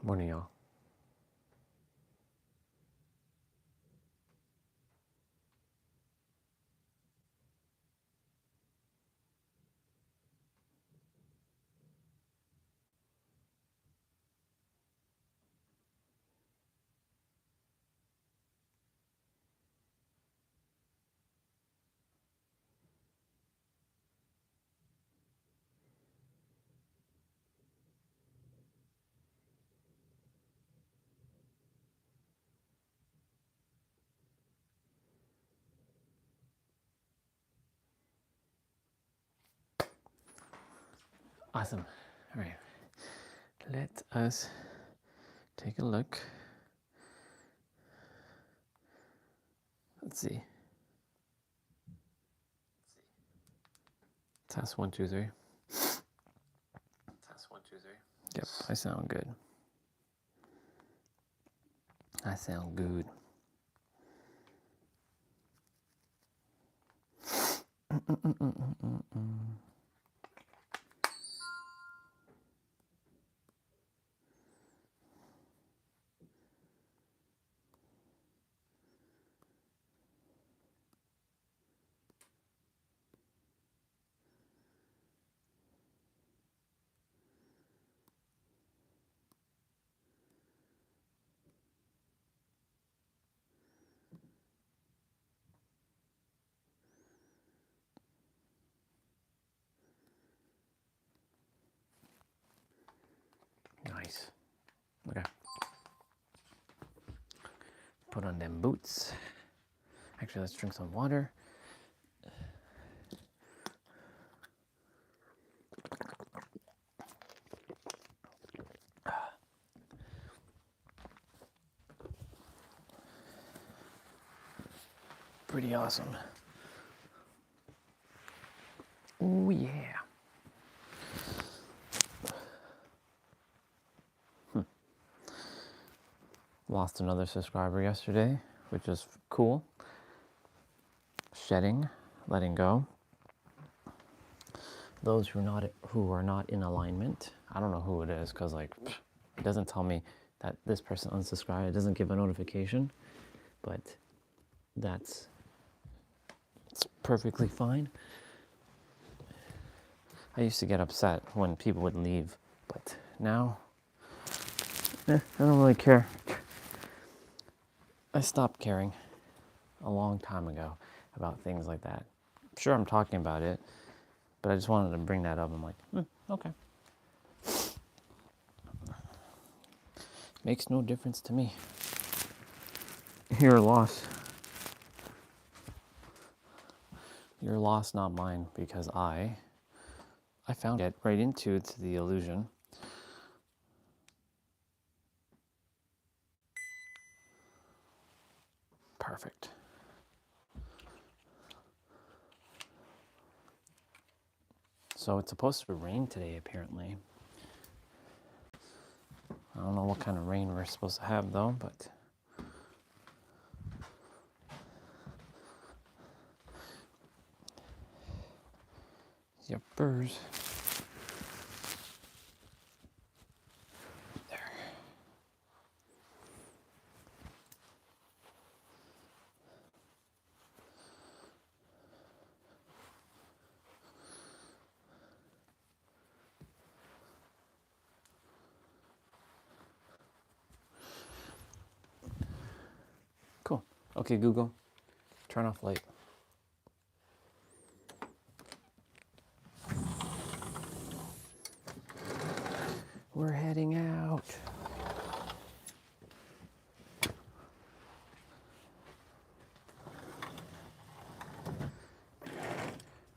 Morning, y'all. Awesome. All right. Let us take a look. Let's see. Test 1, 2, 3. Test 1, 2, 3. Yep, I sound good. I sound good. Nice. Okay. Put on them boots. Actually, let's drink some water. Pretty awesome. Oh yeah. Lost another subscriber yesterday, which is cool. Shedding, letting go. Those who are not in alignment. I don't know who it is because like it doesn't tell me that this person unsubscribed. It doesn't give a notification, but it's perfectly fine. I used to get upset when people would leave, but now I don't really care. I stopped caring a long time ago about things like that. Sure, I'm talking about it, but I just wanted to bring that up. I'm like, okay. Makes no difference to me. Your loss. Your loss, not mine, because I found it right into the illusion. Perfect. So it's supposed to rain today, apparently. I don't know what kind of rain we're supposed to have, though, but yuppers. There. Cool. Okay, Google, turn off light. We're heading out.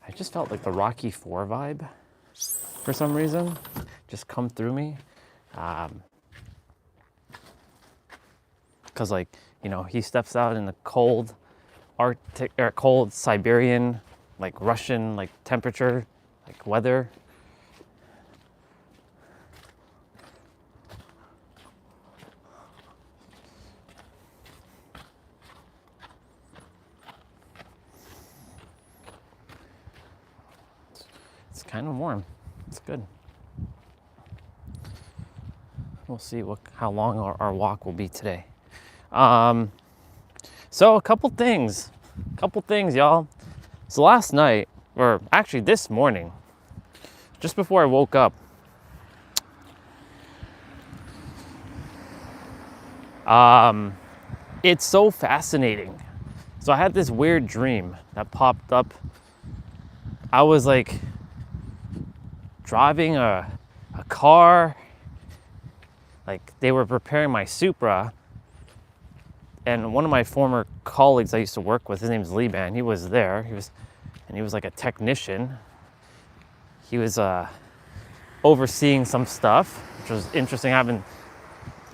I just felt like the Rocky 4 vibe for some reason just come through me. Because like, you know, he steps out in the cold Arctic or cold Siberian, like Russian, like temperature, like weather. It's kind of warm. It's good. We'll see how long our walk will be today. So a couple things, y'all. So last night, or actually this morning, just before I woke up, it's so fascinating. So I had this weird dream that popped up. I was like driving a car, like they were preparing my Supra, and one of my former colleagues I used to work with, his name's Liban, he was there. He was like a technician. He was overseeing some stuff, which was interesting. I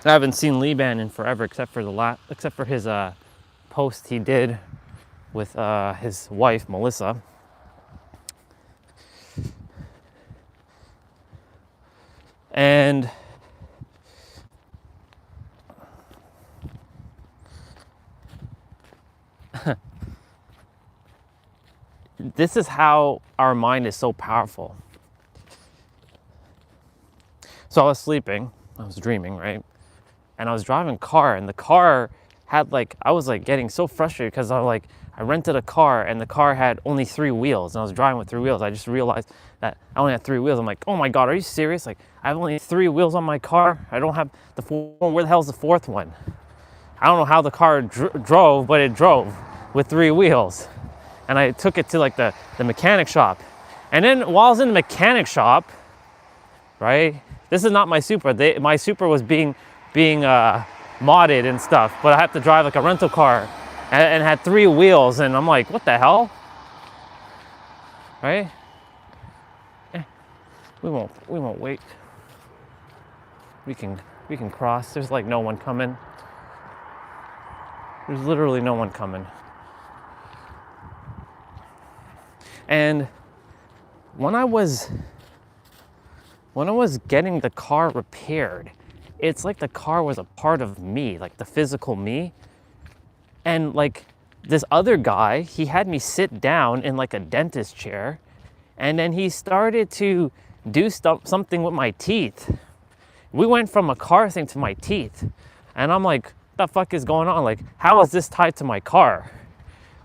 haven't seen Liban in forever, except for his post he did with his wife Melissa. And this is how our mind is so powerful. So I was sleeping, I was dreaming, right? And I was driving a car, and the car had I was getting so frustrated because I rented a car, and the car had only 3 wheels, and I was driving with 3 wheels. I just realized that I only had 3 wheels. I'm like, oh my God, are you serious? I have only 3 wheels on my car. I don't have the 4th one. Where the hell's the 4th one? I don't know how the car drove, but it drove with 3 wheels. And I took it to the mechanic shop. And then while I was in the mechanic shop, right? This is not my Supra. My Supra was being modded and stuff, but I had to drive a rental car and had 3 wheels, and I'm like, what the hell? Right? We won't wait. We can cross. There's no one coming. There's literally no one coming. And when I was getting the car repaired, it's like the car was a part of me, the physical me. And this other guy, he had me sit down in a dentist chair, and then he started to do something with my teeth. We went from a car thing to my teeth, and I'm like, what the fuck is going on? How is this tied to my car?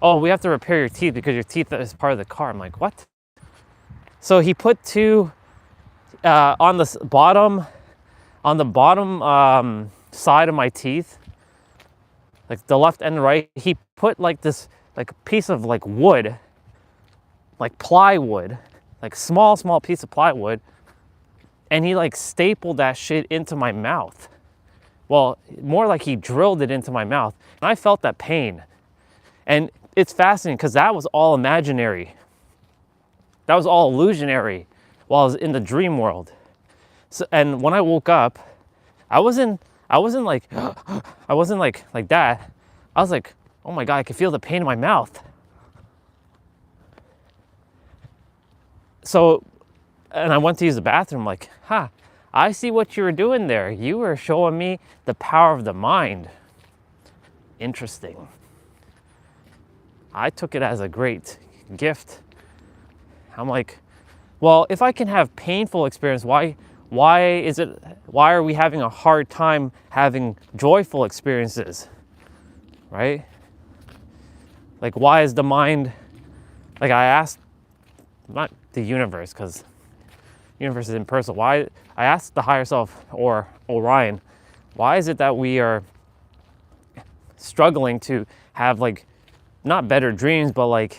Oh, we have to repair your teeth because your teeth is part of the car. I'm like, what? So he put 2 on the bottom side of my teeth, the left and right. He put this piece of wood, plywood, small piece of plywood, and he stapled that shit into my mouth. Well, more he drilled it into my mouth, and I felt that pain. And it's fascinating because that was all imaginary. That was all illusionary while I was in the dream world. So, and when I woke up, I wasn't like that. I was like, oh my God, I can feel the pain in my mouth. So, and I went to use the bathroom, I see what you were doing there. You were showing me the power of the mind. Interesting. I took it as a great gift. I'm like, well, if I can have painful experience, why are we having a hard time having joyful experiences? Right? Why is the mind, I asked, not the universe, because the universe is impersonal. I asked the higher self, or Orion, why is it that we are struggling to have not better dreams, but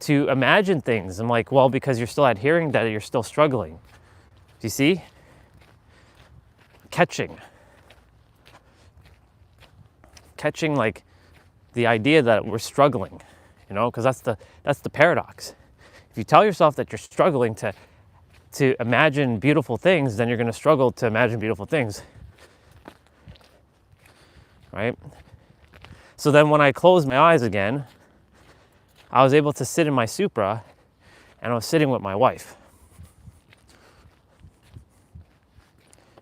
to imagine things? I'm like, well, because you're still adhering that you're still struggling. Do you see? Catching the idea that we're struggling, because that's the paradox. If you tell yourself that you're struggling to imagine beautiful things, then you're going to struggle to imagine beautiful things, right? So then when I closed my eyes again, I was able to sit in my Supra, and I was sitting with my wife.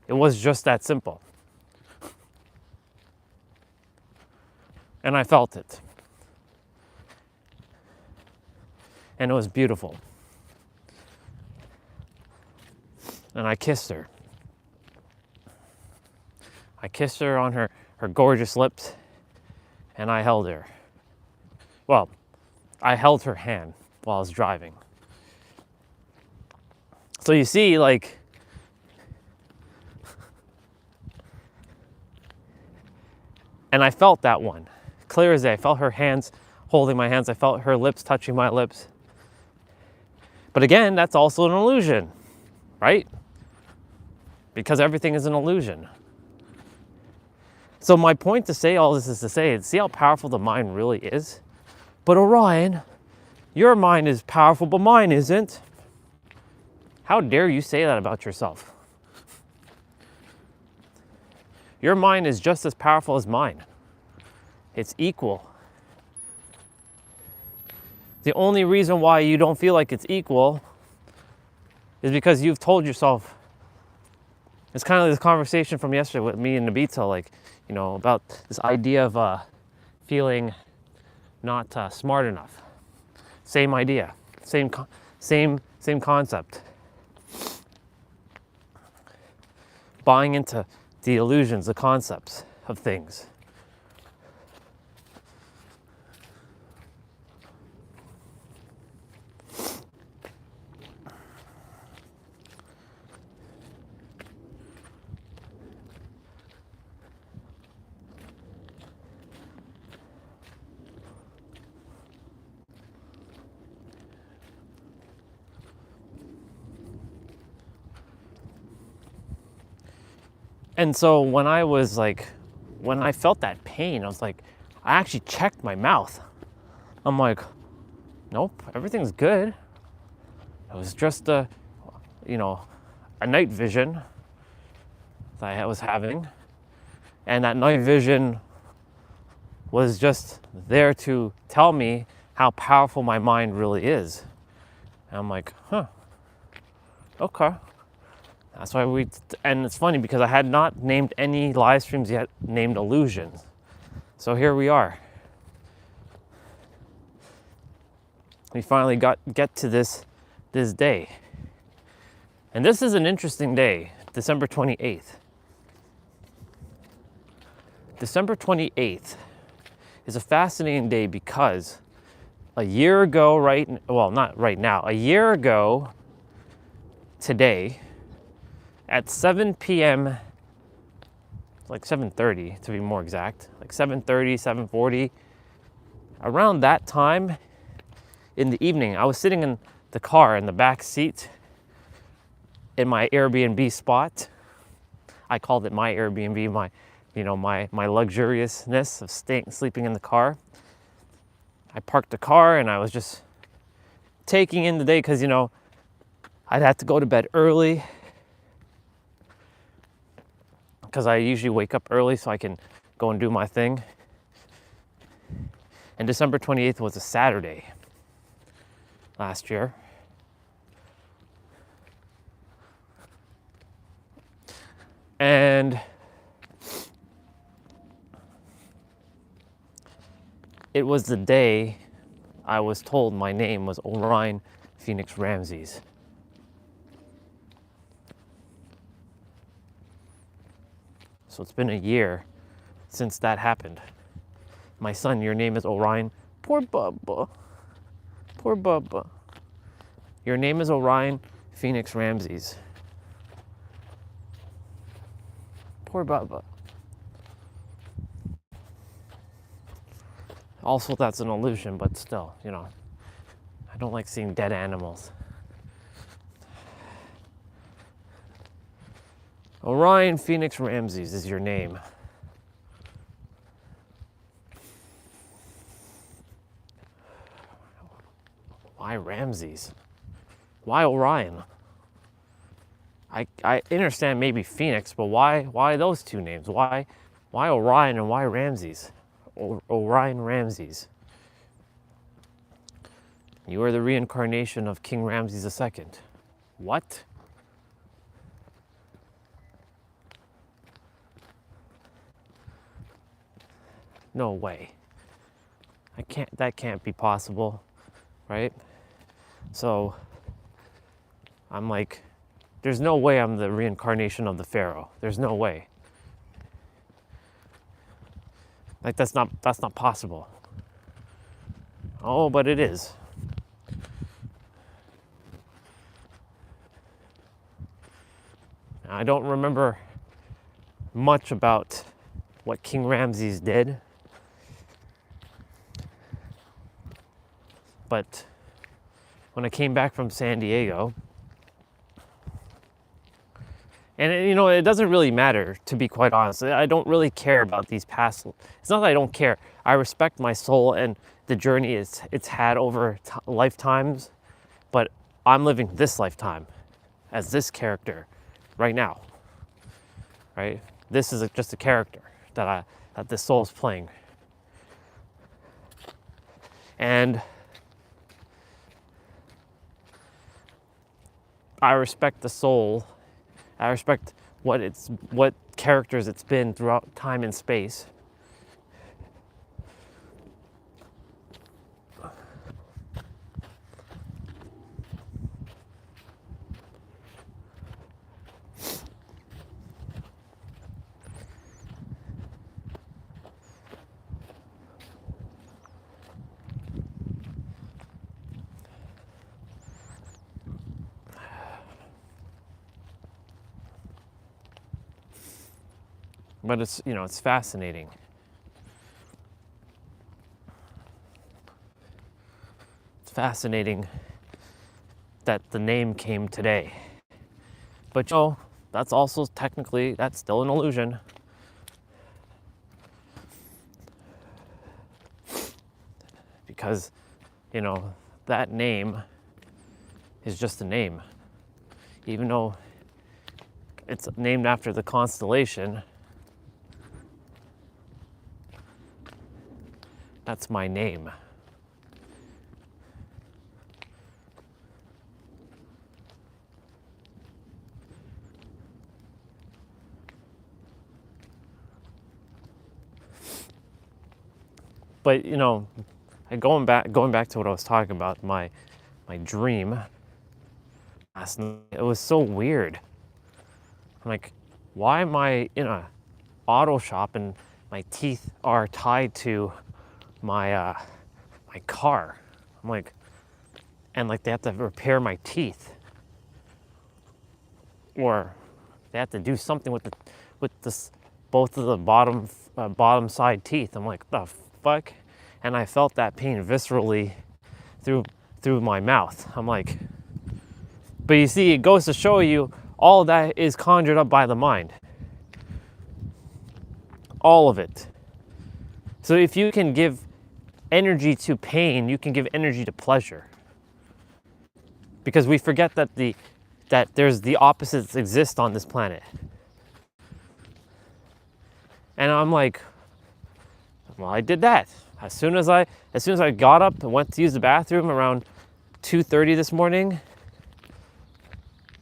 It was just that simple. And I felt it. And it was beautiful. And I kissed her. I kissed her on her gorgeous lips, and I held her. Well, I held her hand while I was driving. So you see, like, and I felt that one, clear as day. I felt her hands holding my hands. I felt her lips touching my lips. But again, that's also an illusion, right? Because everything is an illusion. So my point to say all this is to say, see how powerful the mind really is? But Orion, your mind is powerful, but mine isn't. How dare you say that about yourself? Your mind is just as powerful as mine. It's equal. The only reason why you don't feel like it's equal is because you've told yourself. It's kind of like this conversation from yesterday with me and Nabita, like, you know, about this idea of feeling not smart enough. Same idea, same concept. Buying into the illusions, the concepts of things. And so when I felt that pain, I was like, I actually checked my mouth. I'm like, nope, everything's good. It was just a night vision that I was having. And that night vision was just there to tell me how powerful my mind really is. And I'm like, okay. That's why and it's funny because I had not named any live streams yet named illusions. So here we are. We finally get to this day. And this is an interesting day, December 28th. December 28th is a fascinating day because a year ago, not right now, a year ago today, at 7 p.m., like 7:30 to be more exact, like 7:30, 7:40, around that time in the evening, I was sitting in the car in the back seat in my Airbnb spot. I called it my Airbnb, my luxuriousness of sleeping in the car. I parked the car and I was just taking in the day because, I'd have to go to bed early because I usually wake up early so I can go and do my thing. And December 28th was a Saturday last year. And it was the day I was told my name was Orion Phoenix Ramses. So it's been a year since that happened. My son, your name is Orion. Poor Bubba. Poor Bubba. Your name is Orion Phoenix Ramses. Poor Bubba. Also, that's an illusion, but still, I don't like seeing dead animals. Orion Phoenix Ramses is your name. Why Ramses? Why Orion? I understand maybe Phoenix, but why those two names? Why Orion and why Ramses? Orion Ramses. You are the reincarnation of King Ramses II. What? No way. That can't be possible, right? So I'm like, there's no way I'm the reincarnation of the Pharaoh. There's no way. Like that's not possible. Oh, but it is. I don't remember much about what King Ramses did, but when I came back from San Diego, and you know, it doesn't really matter, to be quite honest. I don't really care about these past. It's not that I don't care. I respect my soul and the journey it's had over lifetimes, but I'm living this lifetime as this character right now, right? This is just a character that this soul's playing. And I respect the soul. I respect what characters it's been throughout time and space. But it's, you know, it's fascinating. It's fascinating that the name came today. But you know, that's also technically, that's still an illusion. Because, you know, that name is just a name. Even though it's named after the constellation, that's my name. But you know, going back to what I was talking about, my dream last night, it was so weird. I'm like, why am I in a auto shop and my teeth are tied to my my car? I'm like, and like they have to repair my teeth, or they have to do something with this, both of the bottom side teeth. I'm like, the fuck? And I felt that pain viscerally through my mouth. I'm like, but you see, it goes to show you all that is conjured up by the mind. All of it. So if you can give energy to pain, you can give energy to pleasure. Because we forget that there's the opposites exist on this planet. And I'm like, well, I did that. As soon as I got up and went to use the bathroom around 2:30 this morning.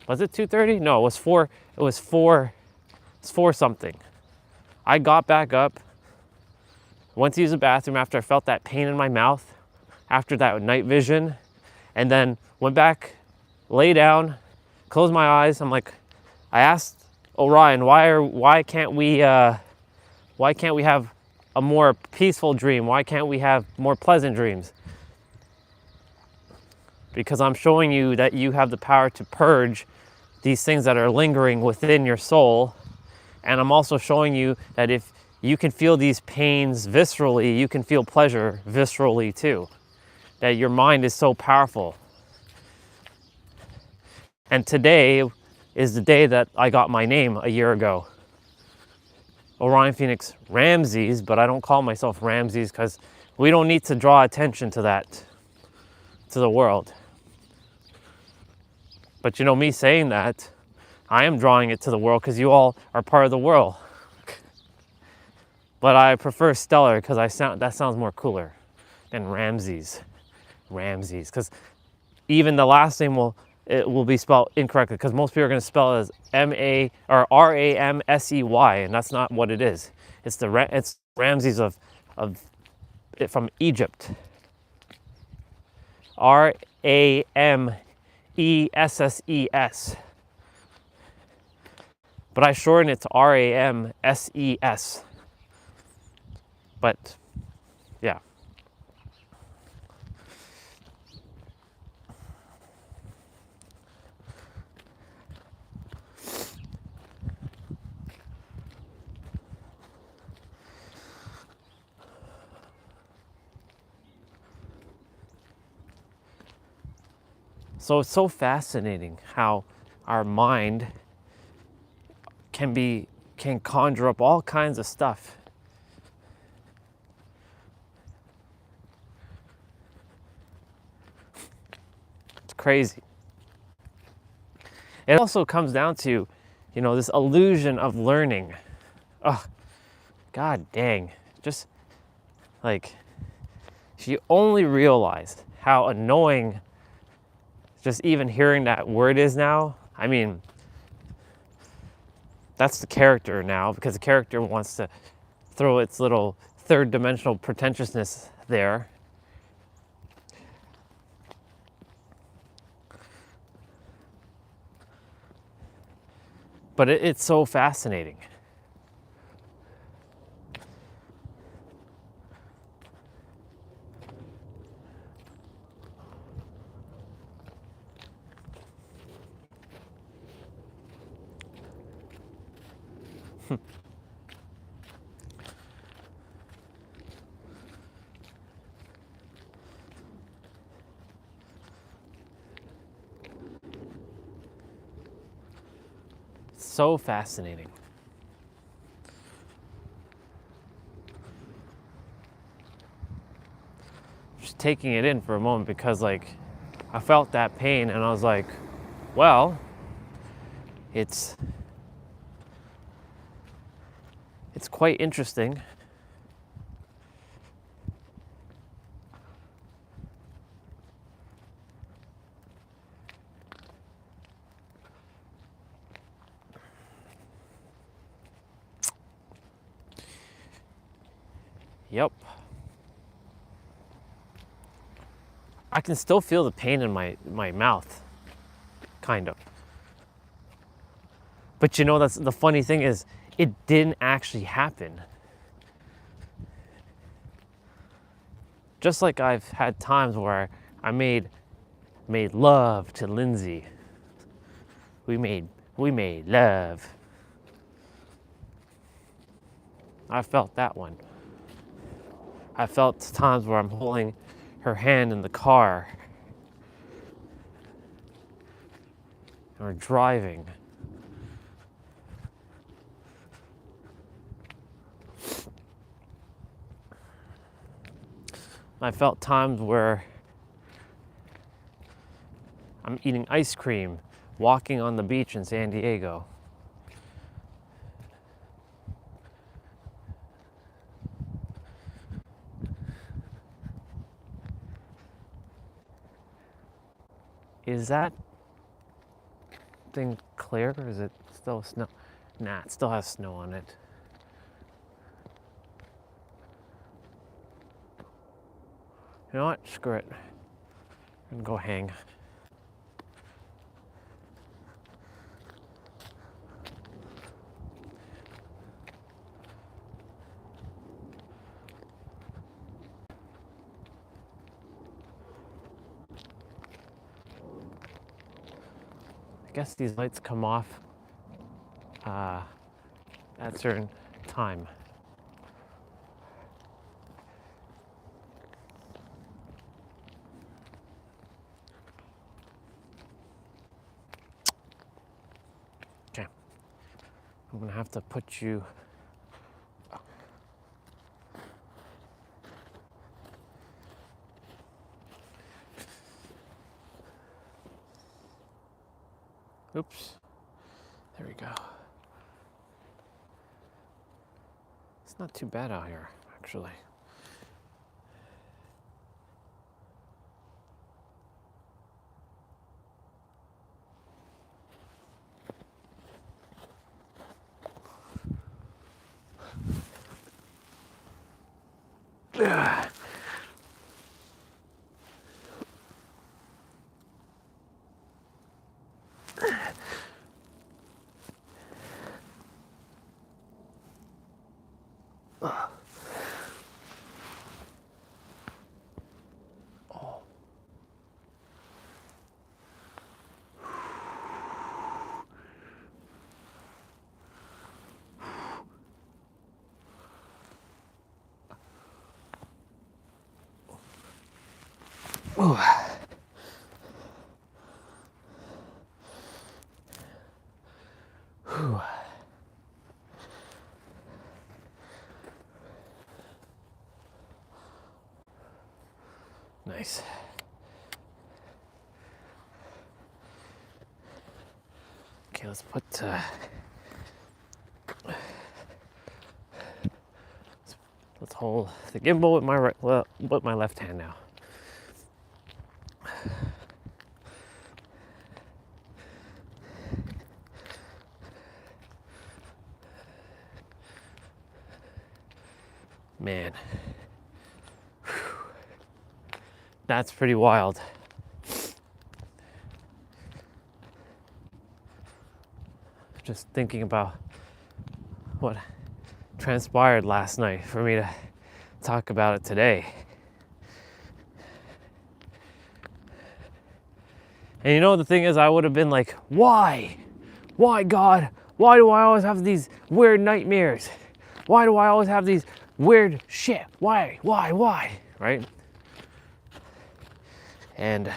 Was it 2:30? No, it was 4. It was 4. It's 4 something. I got back up, went to use the bathroom after I felt that pain in my mouth, after that night vision, and then went back, lay down, closed my eyes. I'm like, I asked Orion, why can't we have a more peaceful dream? Why can't we have more pleasant dreams? Because I'm showing you that you have the power to purge these things that are lingering within your soul. And I'm also showing you that if you can feel these pains viscerally, you can feel pleasure viscerally too. That your mind is so powerful. And today is the day that I got my name a year ago. Orion Phoenix Ramses, but I don't call myself Ramses because we don't need to draw attention to that, to the world. But you know, me saying that, I am drawing it to the world because you all are part of the world. But I prefer Stellar because that sounds more cooler than Ramses. Ramses, because even the last name will be spelled incorrectly because most people are going to spell it as M-A or R-A-M-S-E-Y, and that's not what it is. It's Ramses from Egypt. R-A-M-E-S-S-E-S. But I shorten it to R-A-M-S-E-S. But yeah. So it's so fascinating how our mind can conjure up all kinds of stuff. It's crazy. It also comes down to, this illusion of learning. Oh, god dang. Just like, if you only realized how annoying just even hearing that word is now. I mean, that's the character now, because the character wants to throw its little third dimensional pretentiousness there. But it's so fascinating. So fascinating. Just taking it in for a moment, because like I felt that pain and I was like, well, it's quite interesting. Yep. I can still feel the pain in my mouth, kind of. But that's the funny thing is, it didn't actually happen. Just like I've had times where I made love to Lindsay. We made love. I felt that one. I felt times where I'm holding her hand in the car and we're driving. I felt times where I'm eating ice cream, walking on the beach in San Diego. Is that thing clear, or is it still snow? Nah, it still has snow on it. You know what? Screw it. I'm gonna go hang. I guess these lights come off at a certain time. Okay, I'm gonna have to put you. Oops, there we go. It's not too bad out here, actually. Ugh. Ooh. Whew. Nice. Okay, let's put let's hold the gimbal with my with my left hand now. Man, that's pretty wild. Just thinking about what transpired last night for me to talk about it today. And you know, the thing is, I would have been like, why? Why, God? Why do I always have these weird nightmares? Why do I always have these weird shit? Why? Right? And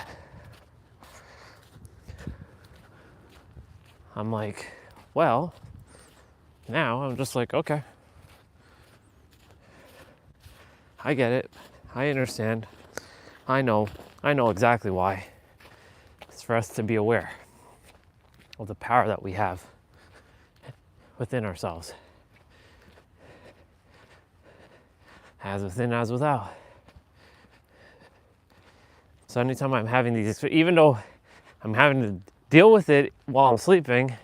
I'm like, well, now I'm just like, okay. I get it. I understand. I know exactly why. It's for us to be aware of the power that we have within ourselves. As within, as without. So anytime I'm having these, even though I'm having to deal with it while I'm sleeping,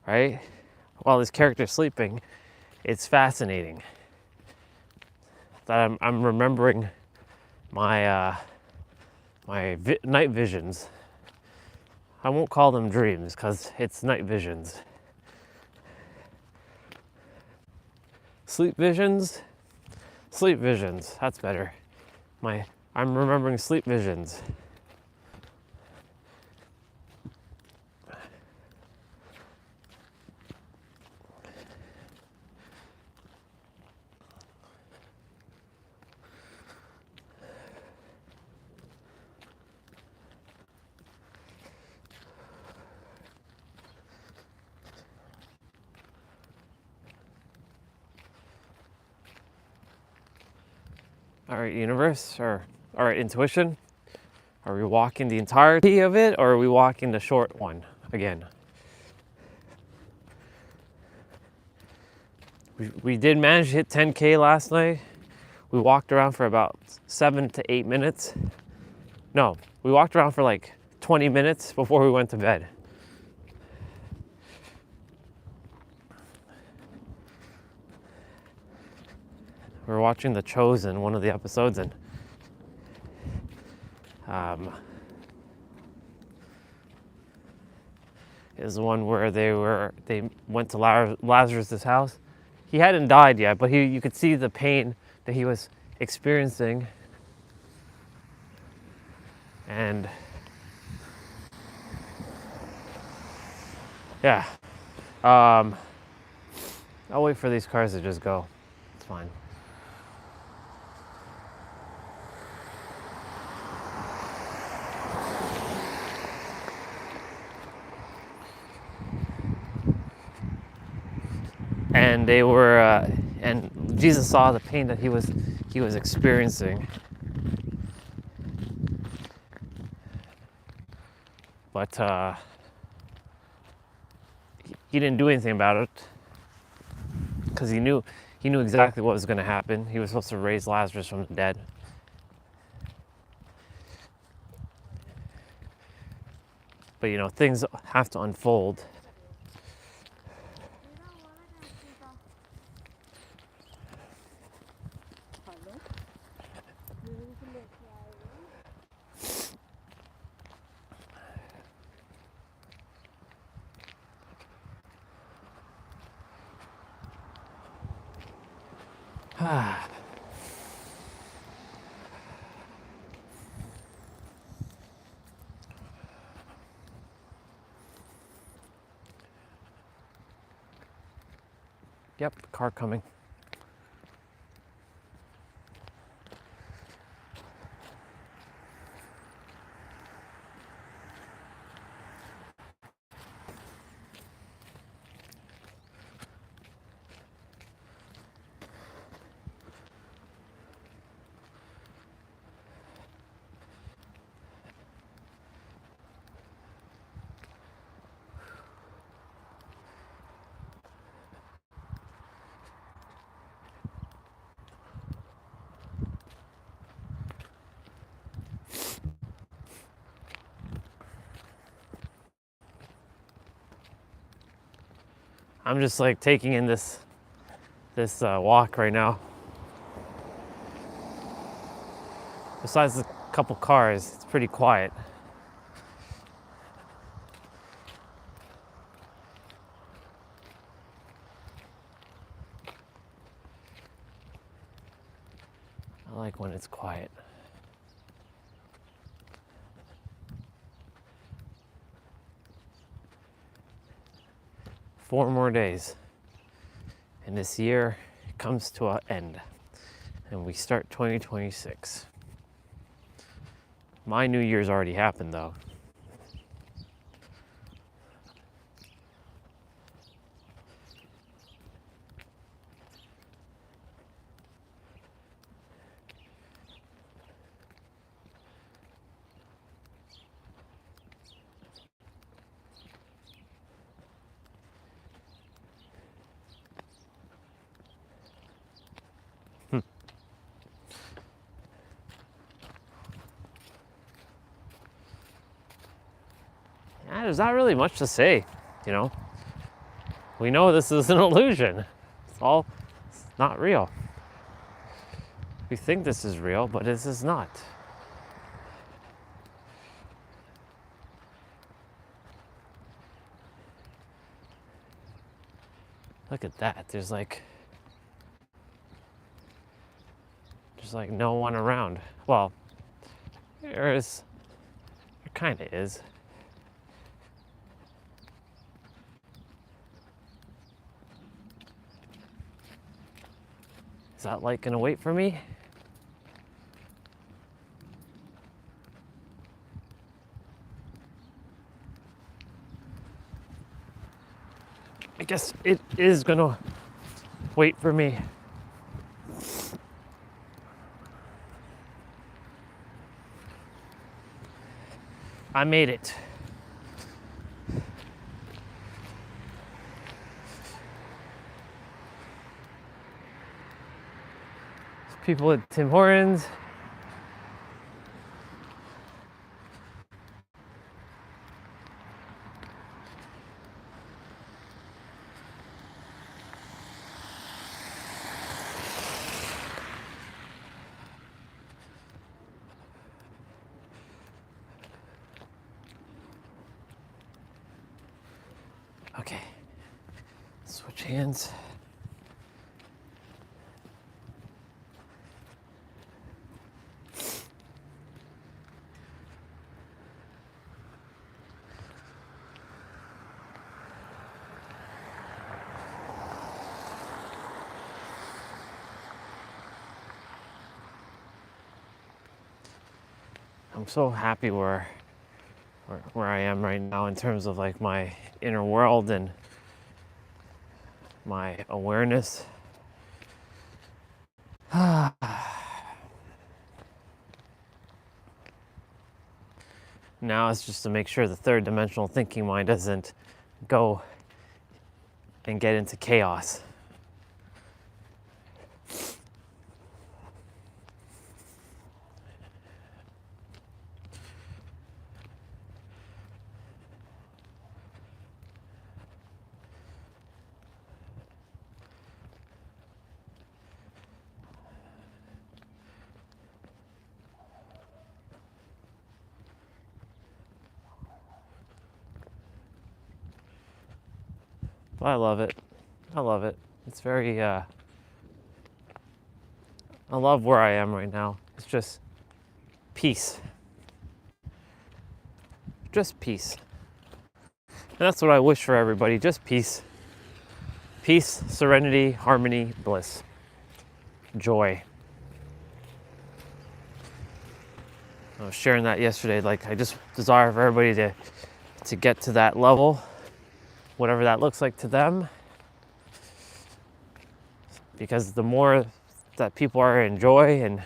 right? While this character's sleeping, it's fascinating that I'm remembering my night visions. I won't call them dreams because it's night visions. Sleep visions, that's better. I'm remembering sleep visions. All right, universe, or all right, intuition. Are we walking the entirety of it, or are we walking the short one again? We did manage to hit 10K last night. We walked around for about 7 to 8 minutes. No, we walked around for like 20 minutes before we went to bed. We were watching The Chosen, one of the episodes, and is the one where they went to Lazarus's house. He hadn't died yet, but you could see the pain that he was experiencing. And yeah, I'll wait for these cars to just go. It's fine. And they were, and Jesus saw the pain that he was experiencing. But he didn't do anything about it because he knew exactly what was going to happen. He was supposed to raise Lazarus from the dead. But you know, things have to unfold. Yep, car coming. I'm just like taking in this walk right now. Besides a couple cars, it's pretty quiet. I like when it's quiet. Four more days, and this year comes to an end, and we start 2026. My New Year's already happened, though. Yeah, there's not really much to say, you know. We know this is an illusion. It's not real. We think this is real, but this is not. Look at that. There's like no one around. Well, there kind of is. Is that light gonna wait for me? I guess it is gonna wait for me. I made it. People at Tim Hortons. Okay, switch hands. I'm so happy where I am right now in terms of like my inner world and my awareness. Now it's just to make sure the third dimensional thinking mind doesn't go and get into chaos. But I love it. I love it. It's very, I love where I am right now. It's just peace. Just peace. And that's what I wish for everybody, just peace. Peace, serenity, harmony, bliss, joy. I was sharing that yesterday, like I just desire for everybody to get to that level, whatever that looks like to them. Because the more that people are in joy and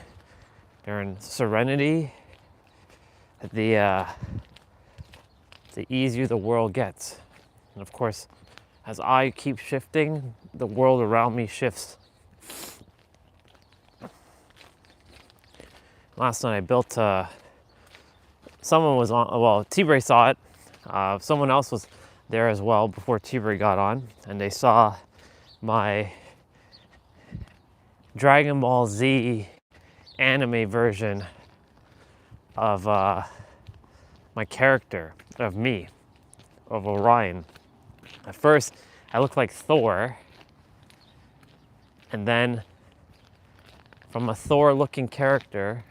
they're in serenity, the easier the world gets. And of course, as I keep shifting, the world around me shifts. Last night I built, someone was on, well, T-Bray saw it. Someone else was there as well before T-Bird got on, and they saw my Dragon Ball Z anime version of my character, of me, of Orion. At first, I looked like Thor, and then from a Thor-looking character,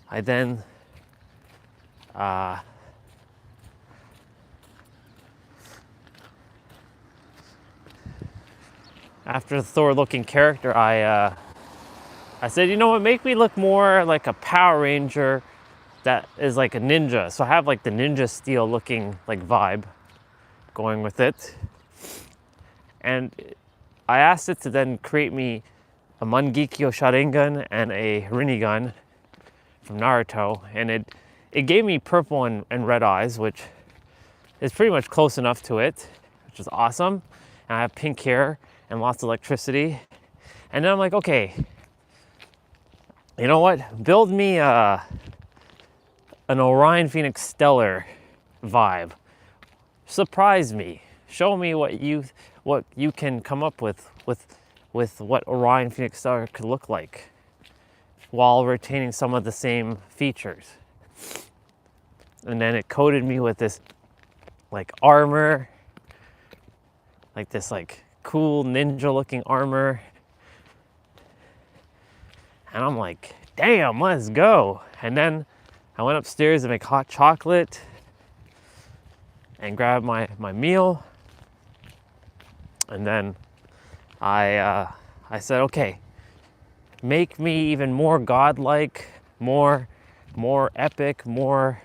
I then after the Thor-looking character, I said, you know what, make me look more like a Power Ranger that is like a ninja. So I have like the ninja steel looking like vibe going with it. And I asked it to then create me a Mangekyo Sharingan and a Rinnegan from Naruto, and it gave me purple and red eyes, which is pretty much close enough to it, which is awesome. And I have pink hair and lots of electricity. And then I'm like, okay, you know what? Build me an Orion Phoenix Stellar vibe. Surprise me. Show me what you can come up with what Orion Phoenix Stellar could look like, while retaining some of the same features. And then it coated me with this like armor, like this like cool ninja looking armor. And I'm like, damn, let's go. And then I went upstairs to make hot chocolate and grab my meal. And then I said, okay, make me even more godlike, more epic, more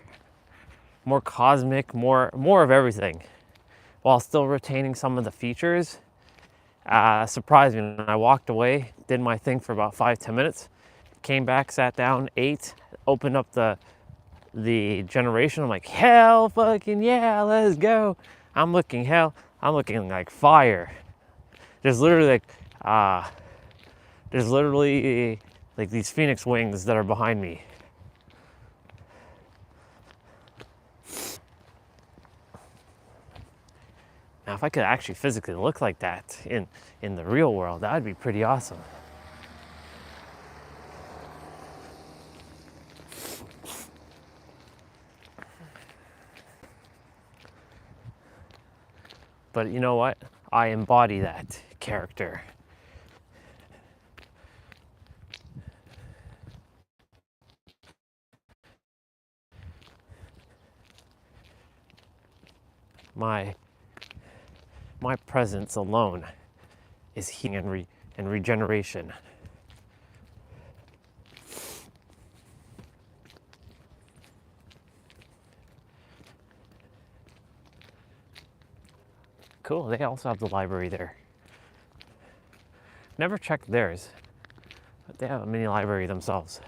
cosmic, more of everything, while still retaining some of the features. Surprised me. And I walked away, did my thing for about 5-10 minutes, came back, sat down, ate, opened up the generation. I'm like, hell fucking yeah, let's go. I'm looking like fire. There's literally like these phoenix wings that are behind me. Now, if I could actually physically look like that in the real world, that would be pretty awesome. But you know what? I embody that character. My presence alone is healing and regeneration. Cool, they also have the library there. Never checked theirs, but they have a mini library themselves.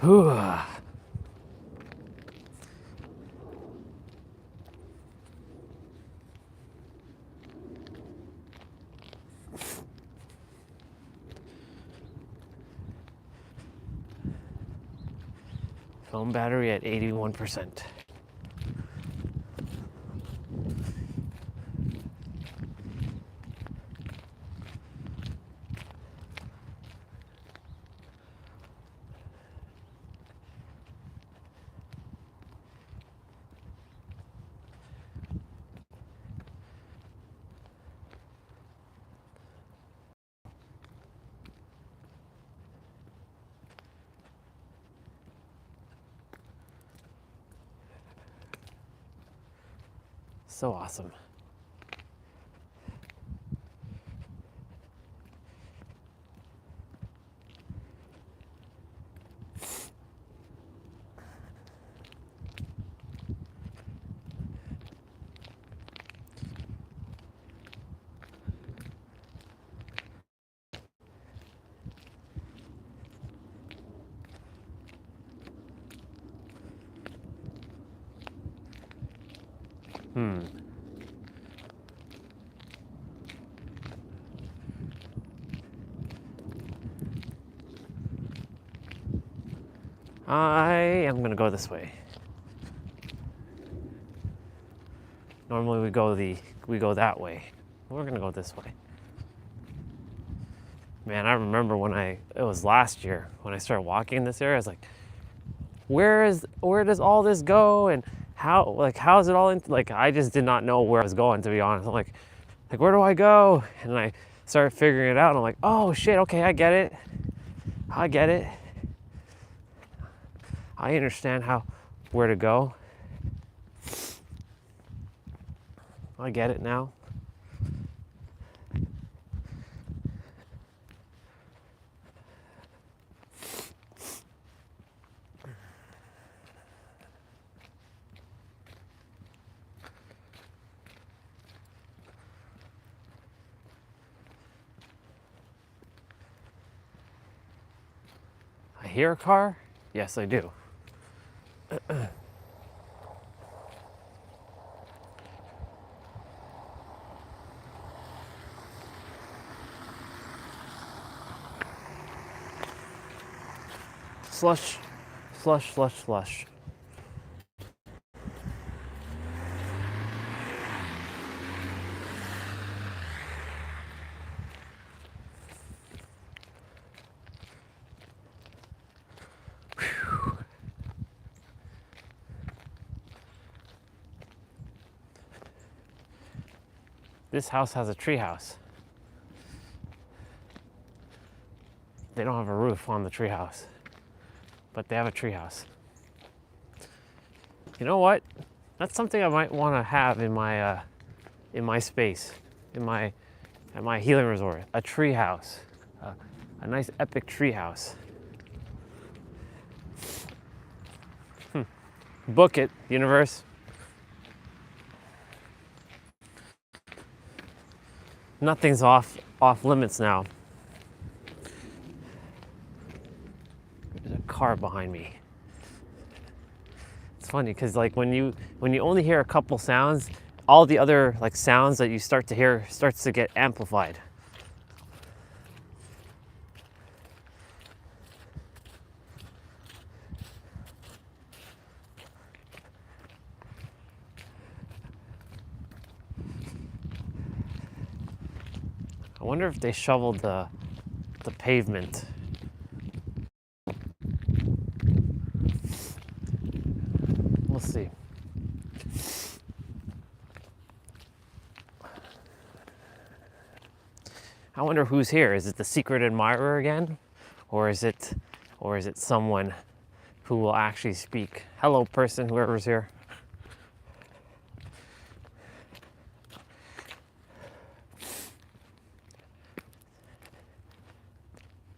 Whew. Phone battery at 81%. So awesome. I am gonna go this way. Normally we go that way. We're gonna go this way. Man, I remember it was last year when I started walking in this area. I was like, where does all this go, and how is it all in? Like, I just did not know where I was going, to be honest. I'm like where do I go? And I started figuring it out, and I'm like, oh shit, okay, I get it. I understand where to go. I get it now. I hear a car? Yes, I do. Slush, slush, slush, slush. This house has a tree house. They don't have a roof on the tree house, but they have a tree house. You know what? That's something I might want to have in my space, at my healing resort. A tree house, a nice epic tree house. Book it, universe. Nothing's off limits now. There's a car behind me. It's funny because like when you only hear a couple sounds, all the other like sounds that you start to hear starts to get amplified. I wonder if they shoveled the pavement. We'll see. I wonder who's here. Is it the secret admirer again? Or is it someone who will actually speak? Hello, person, whoever's here.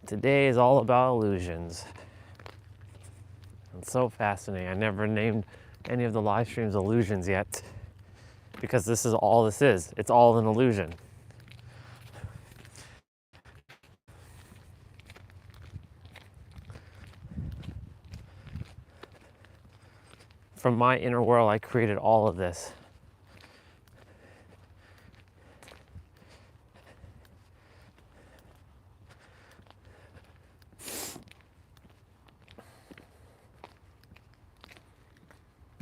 Today is all about illusions. It's so fascinating. I never named any of the live streams illusions yet, because this is all this is. It's all an illusion. From my inner world, I created all of this.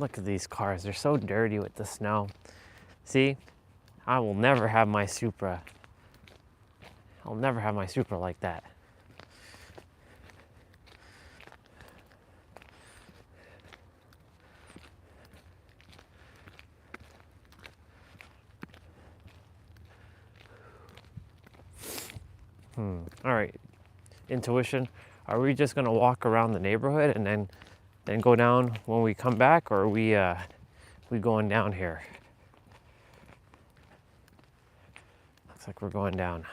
Look at these cars, they're so dirty with the snow. See, I will never have my Supra. I'll never have my Supra like that. All right, intuition. Are we just gonna walk around the neighborhood and then go down when we come back, or are we going down here? Looks like we're going down.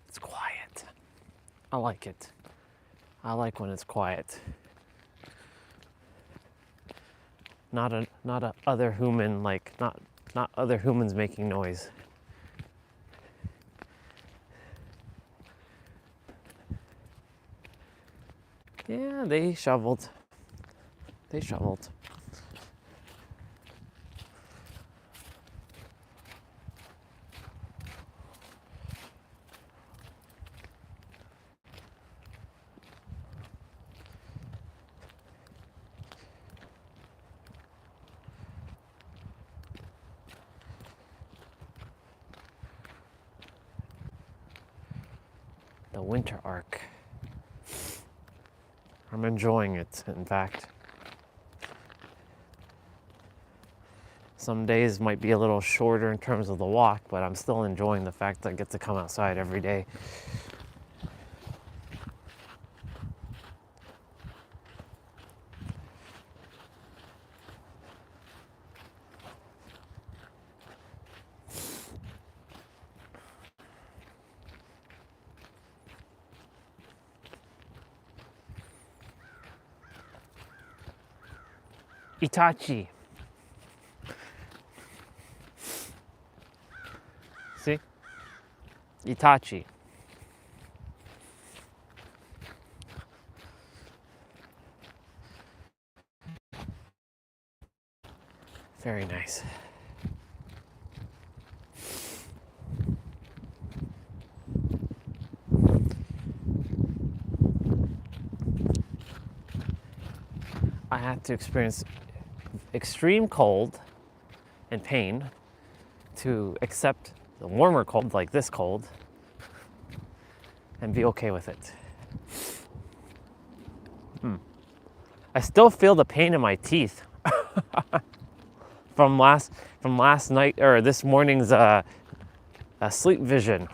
It's quiet. I like it. I like when it's quiet. Not a other human, like not other humans making noise. Yeah, they shoveled. They shoveled. The winter arc. I'm enjoying it, in fact. Some days might be a little shorter in terms of the walk, but I'm still enjoying the fact that I get to come outside every day. Itachi. See? Itachi. Very nice. I had to experience extreme cold and pain to accept the warmer cold, like this cold, and be okay with it. I still feel the pain in my teeth from last night or this morning's sleep vision.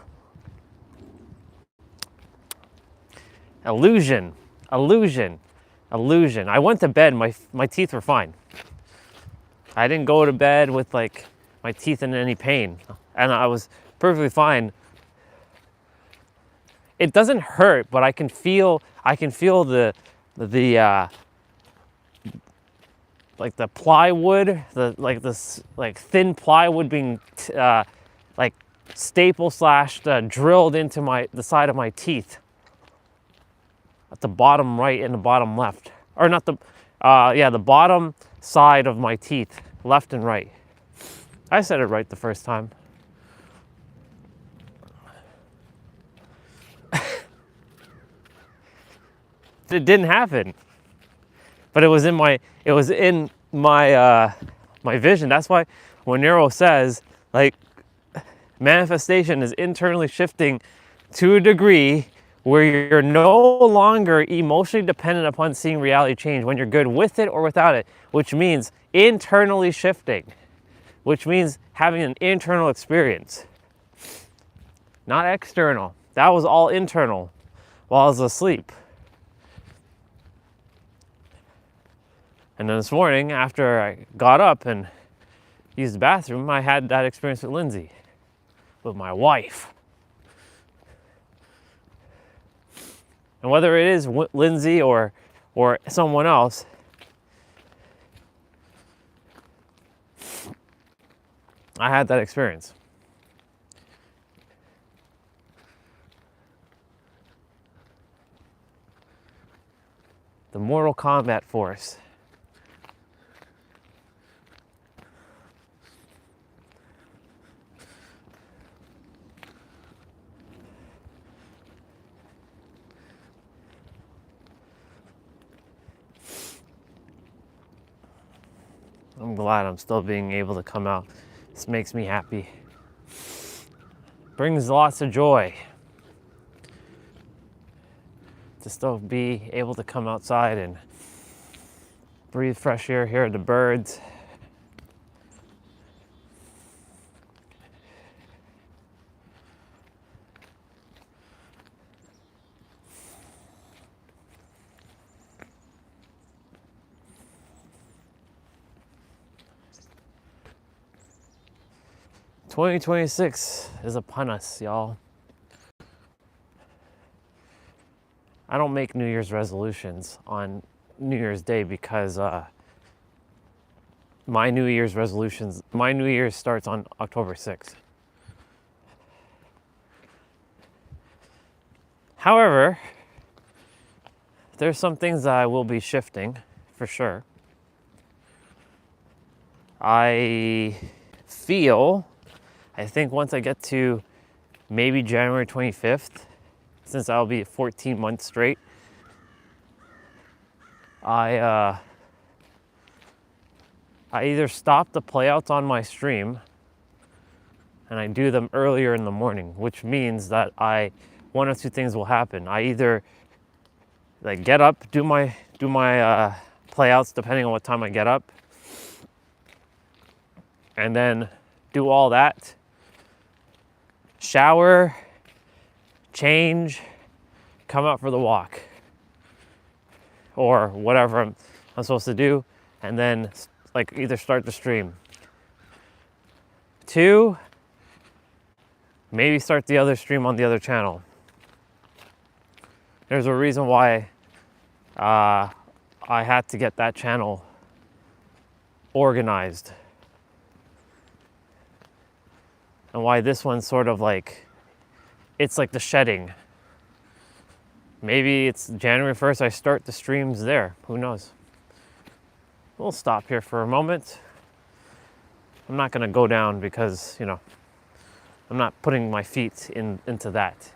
Illusion. I went to bed, my teeth were fine. I didn't go to bed with like my teeth in any pain, and I was perfectly fine. It doesn't hurt, but I can feel the like the plywood, this thin plywood being like staple slashed, drilled into the side of my teeth. At the bottom right and the bottom left, or not the, the bottom side of my teeth, left and right. I said it right the first time. It didn't happen, but it was in my my vision. That's why when Nero says like manifestation is internally shifting to a degree where you're no longer emotionally dependent upon seeing reality change when you're good with it or without it, which means internally shifting, which means having an internal experience, not external. That was all internal while I was asleep. And then this morning, after I got up and used the bathroom, I had that experience with Lindsay, with my wife. And whether it is Lindsay or someone else, I had that experience. The Mortal Kombat force. I'm glad I'm still being able to come out. This makes me happy. Brings lots of joy to still be able to come outside and breathe fresh air, hear the birds. '26 is upon us, y'all. I don't make New Year's resolutions on New Year's Day because my New Year's starts on October 6th. However, there's some things that I will be shifting for sure. I think once I get to maybe January 25th, since I'll be 14 months straight, I either stop the playouts on my stream and I do them earlier in the morning, which means that one of two things will happen. I either like get up, do my playouts depending on what time I get up, and then do all that, shower, change, come out for the walk, or whatever I'm supposed to do, and then like either start the stream. 2, maybe start the other stream on the other channel. There's a reason why I had to get that channel organized, and why this one's sort of like, it's like the shedding. Maybe it's January 1st, I start the streams there. Who knows? We'll stop here for a moment. I'm not gonna go down because, I'm not putting my feet into that.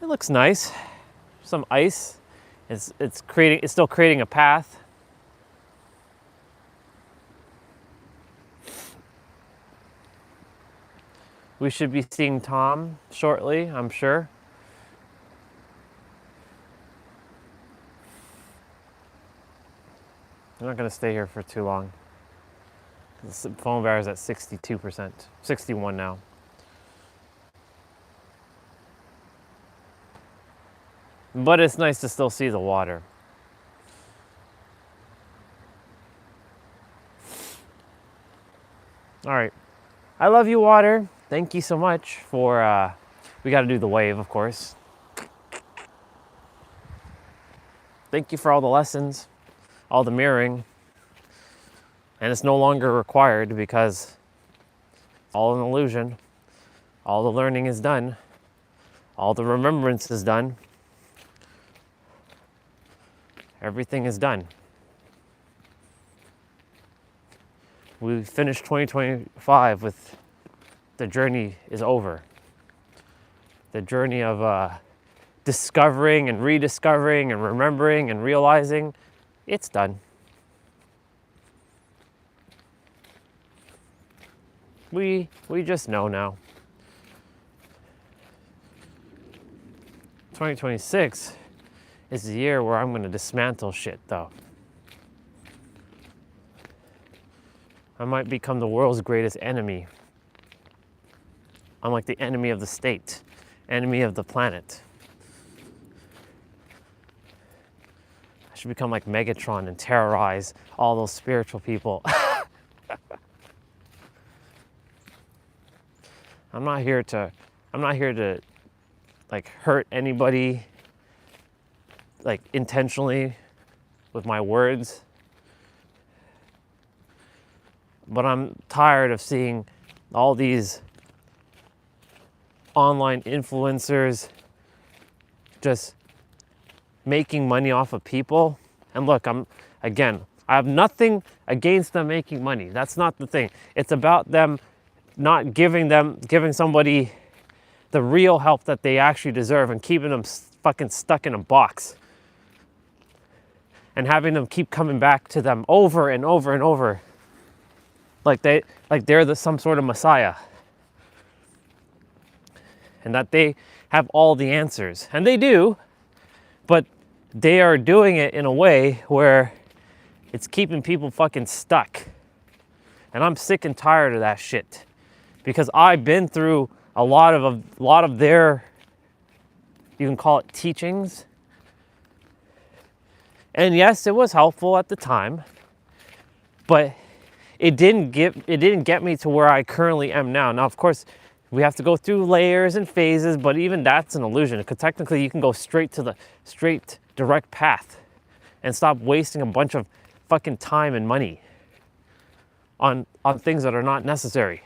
It looks nice. Some ice. It's still creating a path. We should be seeing Tom shortly, I'm sure. I'm not going to stay here for too long. The phone battery is at 62%, 61 now. But it's nice to still see the water. All right. I love you, water. Thank you so much for, we got to do the wave, of course. Thank you for all the lessons, all the mirroring. And it's no longer required because it's all an illusion. All the learning is done. All the remembrance is done. Everything is done. We finished 2025 with the journey is over. The journey of discovering and rediscovering and remembering and realizing, it's done. We just know now. 2026 is the year where I'm going to dismantle shit, though. I might become the world's greatest enemy. I'm like the enemy of the state, enemy of the planet. I should become like Megatron and terrorize all those spiritual people. I'm not here to like hurt anybody like intentionally with my words. But I'm tired of seeing all these online influencers just making money off of people. And look, I have nothing against them making money. That's not the thing. It's about them not giving somebody the real help that they actually deserve and keeping them fucking stuck in a box. And having them keep coming back to them over and over and over. Like they're some sort of messiah. And that they have all the answers. And they do, but they are doing it in a way where it's keeping people fucking stuck. And I'm sick and tired of that shit. Because I've been through a lot of their, you can call it teachings. And yes, it was helpful at the time, but it didn't get me to where I currently am now. Now, of course, We have to go through layers and phases, but even that's an illusion, because technically you can go straight to the straight direct path and stop wasting a bunch of fucking time and money on things that are not necessary.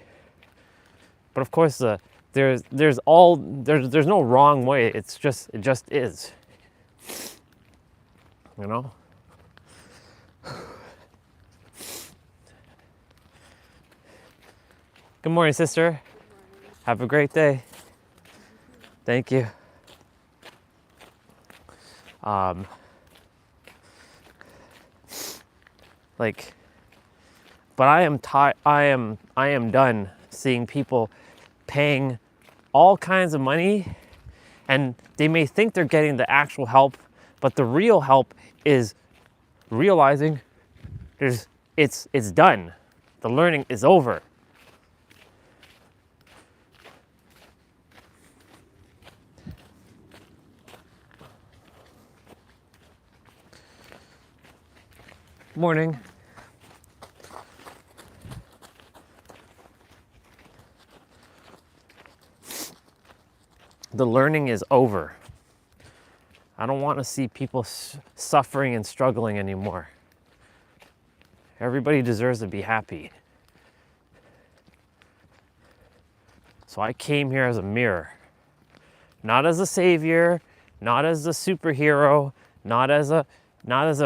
But of course, there's no wrong way. It just is. You know. Good morning, sister. Have a great day. Thank you. But I am done seeing people paying all kinds of money, and they may think they're getting the actual help, but the real help is realizing it's done. The learning is over. Morning. The learning is over. I don't want to see people suffering and struggling anymore. Everybody deserves to be happy. So I came here as a mirror. Not as a savior, not as a superhero, not as a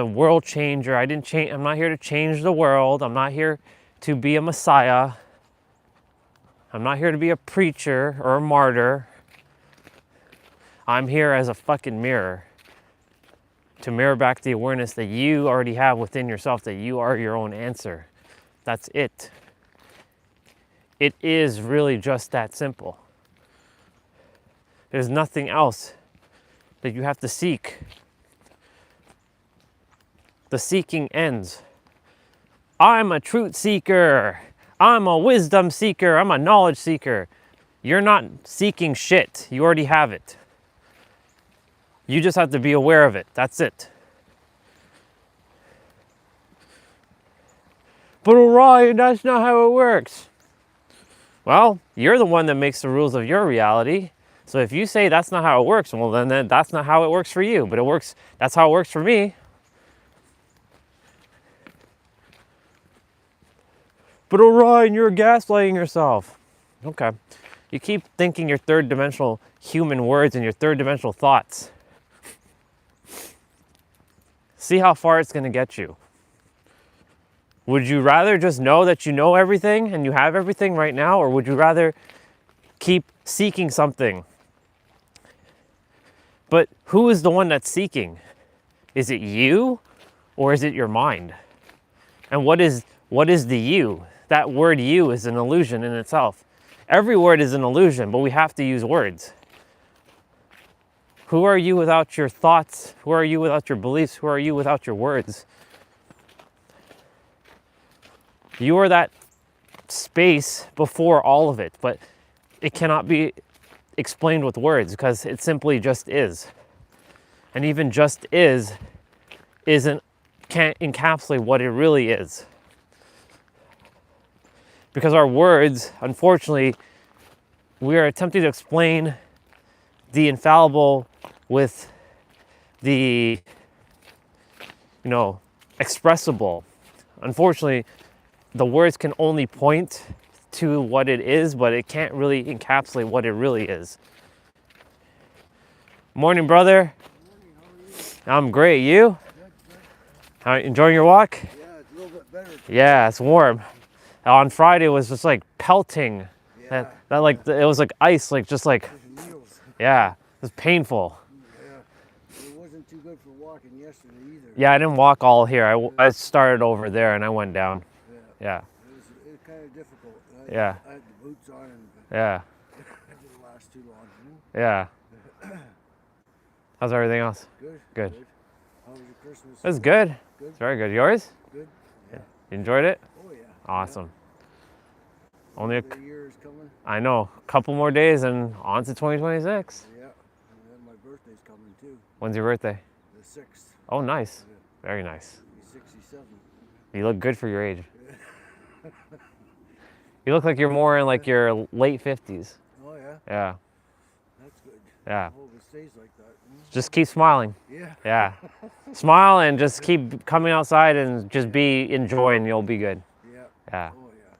world changer. I'm not here to change the world. I'm not here to be a messiah. I'm not here to be a preacher or a martyr. I'm here as a fucking mirror to mirror back the awareness that you already have within yourself, that you are your own answer. That's it. It is really just that simple. There's nothing else that you have to seek. The seeking ends. I'm a truth seeker. I'm a wisdom seeker. I'm a knowledge seeker. You're not seeking shit. You already have it. You just have to be aware of it. That's it. But Orion, that's not how it works. Well, you're the one that makes the rules of your reality. So if you say that's not how it works, well then that's not how it works for you. But it works. That's how it works for me. But Orion, you're gaslighting yourself. Okay. You keep thinking your third dimensional human words and your third dimensional thoughts. See how far it's going to get you. Would you rather just know that you know everything and you have everything right now, or would you rather keep seeking something? But who is the one that's seeking? Is it you, or is it your mind? And what is the you? That word you is an illusion in itself. Every word is an illusion, but we have to use words. Who are you without your thoughts? Who are you without your beliefs? Who are you without your words? You are that space before all of it, but it cannot be explained with words because it simply just is. And even just can't encapsulate what it really is. Because our words, unfortunately, we are attempting to explain the infallible with the, expressible. Unfortunately, the words can only point to what it is, but it can't really encapsulate what it really is. Morning, brother. Morning, how are you? I'm great. You? Good. How, enjoying your walk? Yeah, it's a little bit better. Yeah, it's warm. On Friday it was just like pelting. Yeah. It was like ice, Needles. yeah, it was painful. Yeah. It wasn't too good for walking yesterday either. Yeah, I didn't walk all here. I started over there and I went down. Yeah. It was kind of difficult. Yeah. I had the boots on and Yeah. it didn't last too long. Yeah. How's everything else? Good. How was your Christmas? It was good. Good. It's very good. Yours? Good. Yeah. You enjoyed it? Oh yeah. Awesome. Only The year is coming. I know, a couple more days and on to 2026. Yeah. And then my birthday's coming too. When's your birthday? The 6th. Oh, nice. Yeah. Very nice. 67. You look good for your age. You look like you're more in like your late 50s. Yeah. That's good. Yeah. I hope it stays like that. Just keep smiling. Yeah. Yeah. Smile and just keep coming outside and just be enjoying. You'll be good. Yeah. Yeah. Oh yeah.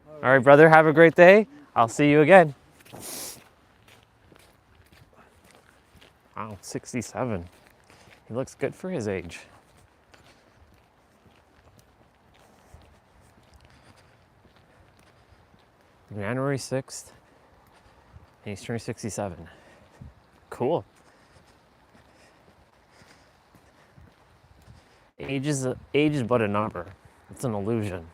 Yeah. All right, brother. Have a great day. I'll see you again. Wow, 67. He looks good for his age. January 6th. And he's turning 67. Cool. Age is but a number. It's an illusion.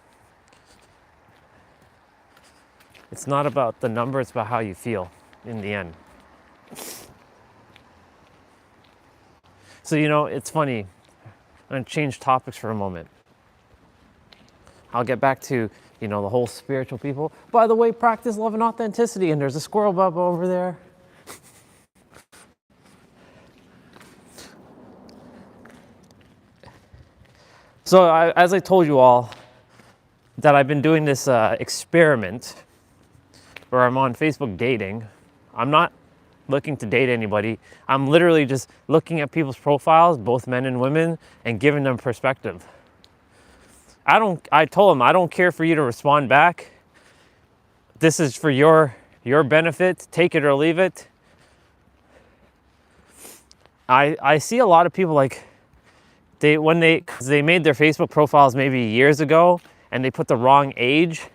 It's not about the number, it's about how you feel in the end. So, it's funny. I'm going to change topics for a moment. I'll get back to, the whole spiritual people. By the way, practice love and authenticity, and there's a squirrel bubba over there. So, as I told you all, that I've been doing this experiment where I'm on Facebook dating. I'm not looking to date anybody. I'm literally just looking at people's profiles, both men and women, and giving them perspective. I told them, I don't care for you to respond back. This is for your benefit. Take it or leave it. I see a lot of people like, cause they made their Facebook profiles maybe years ago and they put the wrong age.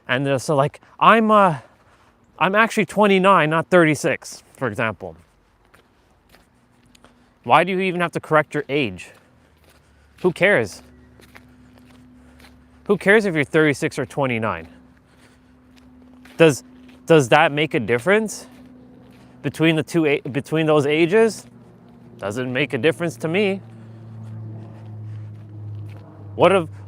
And they're so like, I'm actually 29, not 36, for example. Why do you even have to correct your age? Who cares? Who cares if you're 36 or 29? Does that make a difference between between those ages? Doesn't make a difference to me.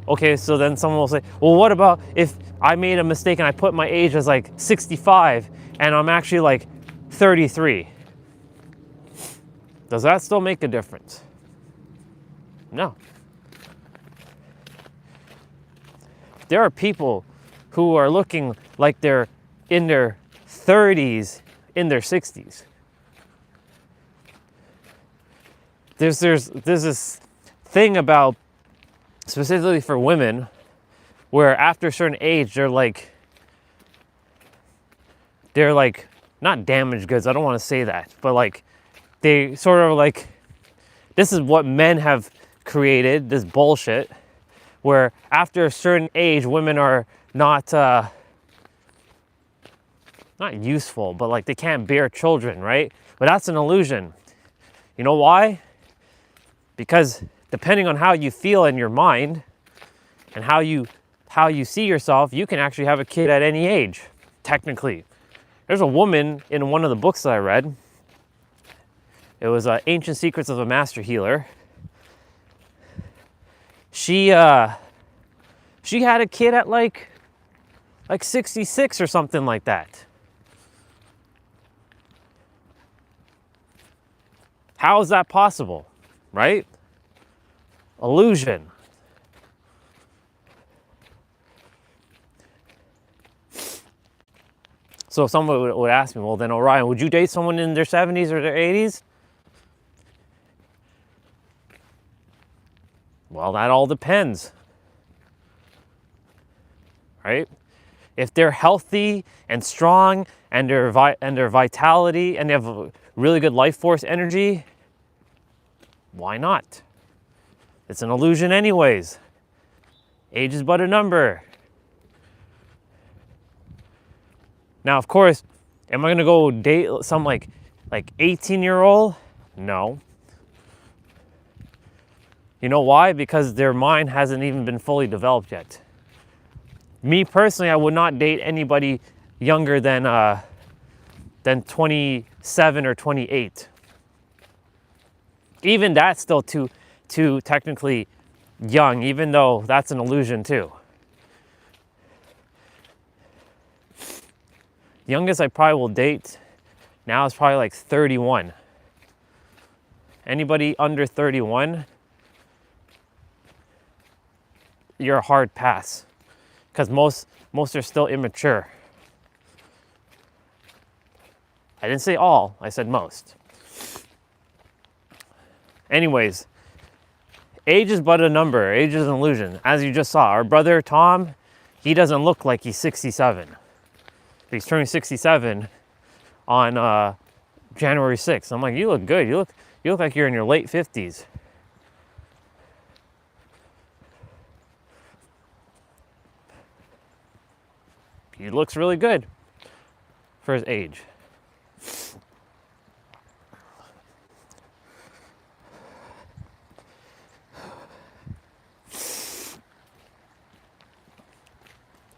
Okay, so then someone will say, well, what about if I made a mistake and I put my age as like 65 and I'm actually like 33? Does that still make a difference? No. There are people who are looking like they're in their 30s, in their 60s. There's this thing about, specifically for women, where after a certain age, they're like not damaged goods. I don't want to say that, but like they sort of like, this is what men have created, this bullshit, where after a certain age, women are not useful, but like they can't bear children, right? But that's an illusion. You know why? Because depending on how you feel in your mind and how you see yourself, you can actually have a kid at any age, technically. There's a woman in one of the books that I read. It was Ancient Secrets of a Master Healer. She had a kid at like 66 or something like that. How is that possible, right? Illusion. So if someone would ask me, well then, Orion, would you date someone in their 70s or their 80s? Well, that all depends, right? If they're healthy and strong and their vitality and they have a really good life force energy, why not? It's an illusion anyways. Age is but a number. Now, of course, am I gonna go date some like 18-year-old? No. You know why? Because their mind hasn't even been fully developed yet. Me personally, I would not date anybody younger than 27 or 28. Even that's still too technically young, even though that's an illusion too. Youngest I probably will date now is probably like 31. Anybody under 31, you're a hard pass, because most are still immature. I didn't say all, I said most. Anyways, age is but a number. Age is an illusion. As you just saw, our brother Tom, he doesn't look like he's 67. He's turning 67 on January 6th. I'm like, you look good. You look like you're in your late 50s. He looks really good for his age.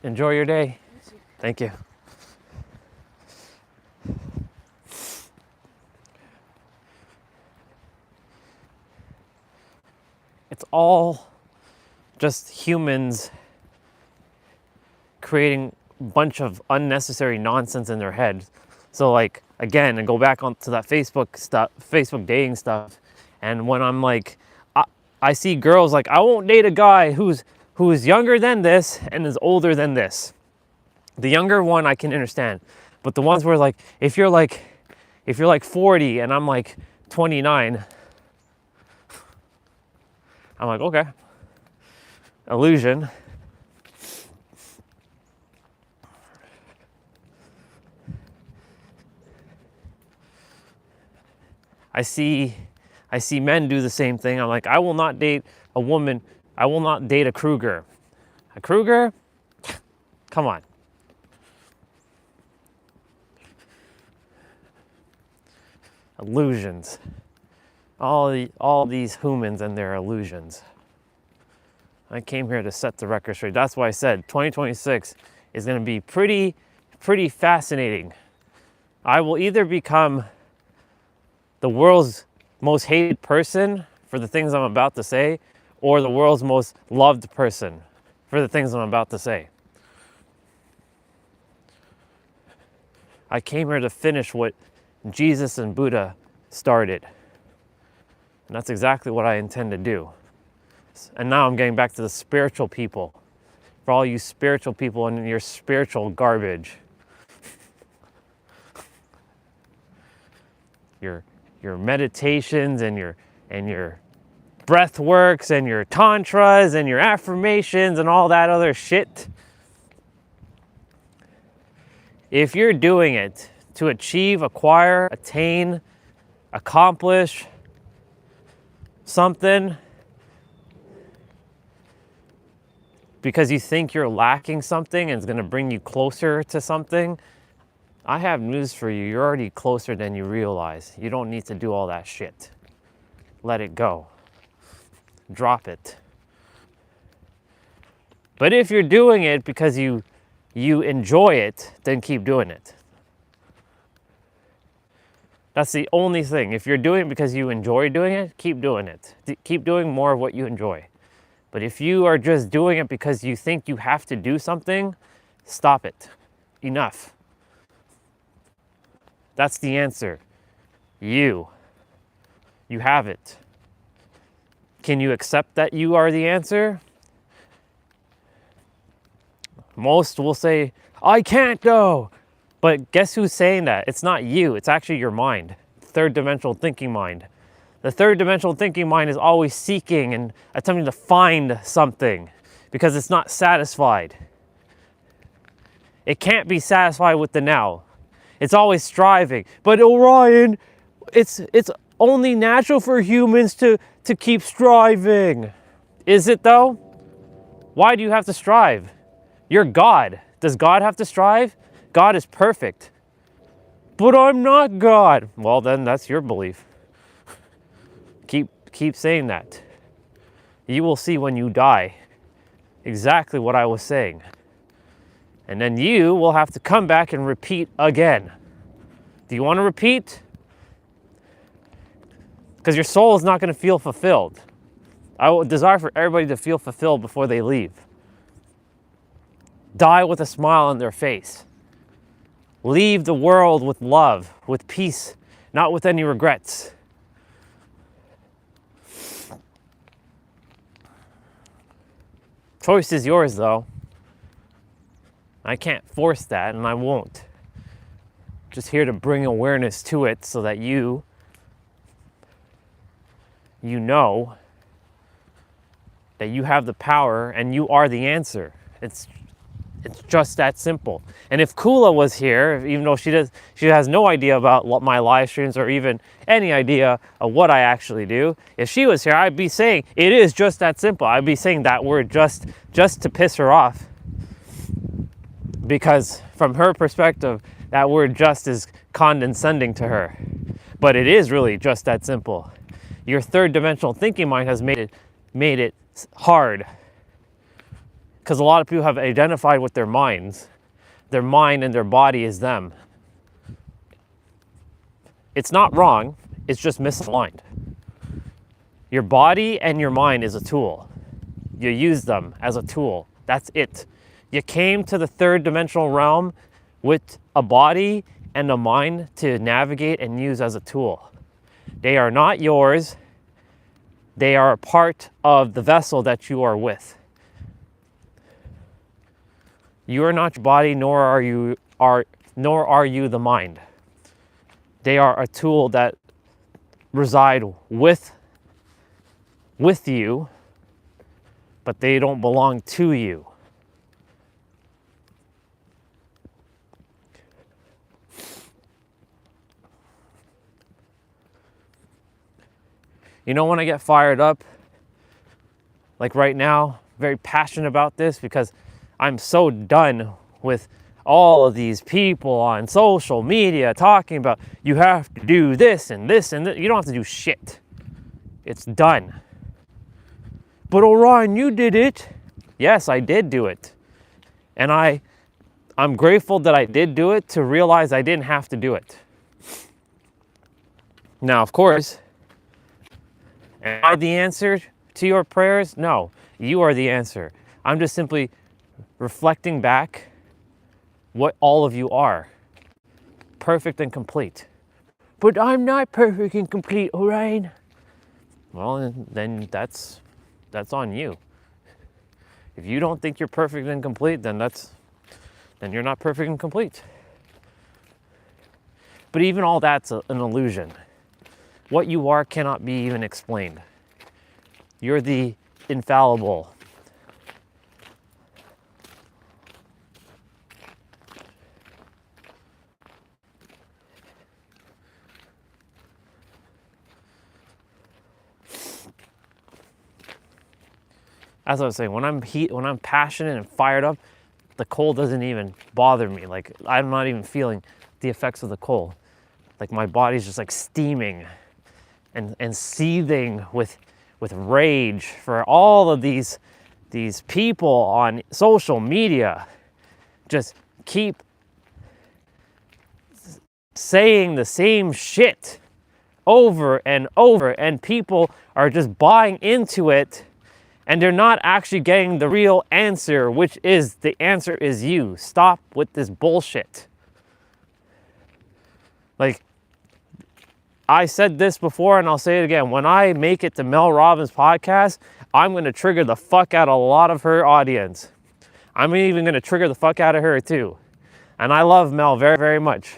Enjoy your day. Thank you. It's all just humans creating a bunch of unnecessary nonsense in their head. So like, again, and go back onto that Facebook dating stuff. And when I'm like, I see girls like, I won't date a guy who is younger than this and is older than this. The younger one I can understand, but the ones where like, if you're like 40 and I'm like 29, I'm like, okay, illusion. I see men do the same thing. I'm like, I will not date a woman. I will not date a Kruger. A Kruger? Come on. Illusions. All these humans and their illusions. I came here to set the record straight. That's why I said 2026 is going to be pretty fascinating. I will either become the world's most hated person for the things I'm about to say, or the world's most loved person for the things I'm about to say. I came here to finish what Jesus and Buddha started. And that's exactly what I intend to do. And now I'm getting back to the spiritual people. For all you spiritual people and your spiritual garbage. Your meditations and your breath works and your tantras and your affirmations and all that other shit. If you're doing it to achieve, acquire, attain, accomplish something because you think you're lacking something and it's going to bring you closer to something, I have news for you. You're already closer than you realize. You don't need to do all that shit. Let it go. Drop it. But if you're doing it because you enjoy it, then keep doing it. That's the only thing. If you're doing it because you enjoy doing it, keep doing it. Keep doing more of what you enjoy. But if you are just doing it because you think you have to do something, stop it. Enough. That's the answer. You have it. Can you accept that you are the answer? Most will say, I can't go. But guess who's saying that? It's not you. It's actually your mind. Third dimensional thinking mind. The third dimensional thinking mind is always seeking and attempting to find something because it's not satisfied. It can't be satisfied with the now. It's always striving. But Orion, it's only natural for humans to keep striving. Is it though? Why do you have to strive? You're God. Does God have to strive? God is perfect. But I'm not God. Well, then that's your belief. Keep saying that. You will see when you die exactly what I was saying. And then you will have to come back and repeat again. Do you want to repeat? Because your soul is not going to feel fulfilled. I would desire for everybody to feel fulfilled before they leave. Die with a smile on their face. Leave the world with love, with peace, not with any regrets. Choice is yours, though. I can't force that, and I won't. just here to bring awareness to it so that you know that you have the power and you are the answer. It's just that simple. And if Kula was here, even though she has no idea about my live streams or even any idea of what I actually do, if she was here, I'd be saying it is just that simple. I'd be saying that word just to piss her off, because from her perspective, that word just is condescending to her. But it is really just that simple. Your third dimensional thinking mind has made it hard, because a lot of people have identified with their minds. Their mind and their body is them. It's not wrong, it's just misaligned. Your body and your mind is a tool. You use them as a tool. That's it. You came to the third dimensional realm with a body and a mind to navigate and use as a tool. They are not yours. They are a part of the vessel that you are with. You are not your body, nor are you the mind. They are a tool that reside with you, but they don't belong to you. You know, when I get fired up, like right now, very passionate about this, because I'm so done with all of these people on social media talking about you have to do this and this and this. You don't have to do shit. It's done. But Orion, you did it. Yes, I did do it. And I'm grateful that I did do it, to realize I didn't have to do it. Now, of course, am I the answer to your prayers? No, you are the answer. I'm just simply reflecting back what all of you are. Perfect and complete. But I'm not perfect and complete, Orion. Well, then that's on you. If you don't think you're perfect and complete, then you're not perfect and complete. But even all that's an illusion. What you are cannot be even explained. You're the infallible. As I was saying, when I'm passionate and fired up, the cold doesn't even bother me. Like, I'm not even feeling the effects of the cold. Like, my body's just like steaming and seething with rage for all of these people on social media. Just keep saying the same shit over and over, and people are just buying into it. And they're not actually getting the real answer, which is the answer is you. Stop with this bullshit. Like, I said this before and I'll say it again. When I make it to Mel Robbins' podcast, I'm going to trigger the fuck out of a lot of her audience. I'm even going to trigger the fuck out of her too. And I love Mel very, very much.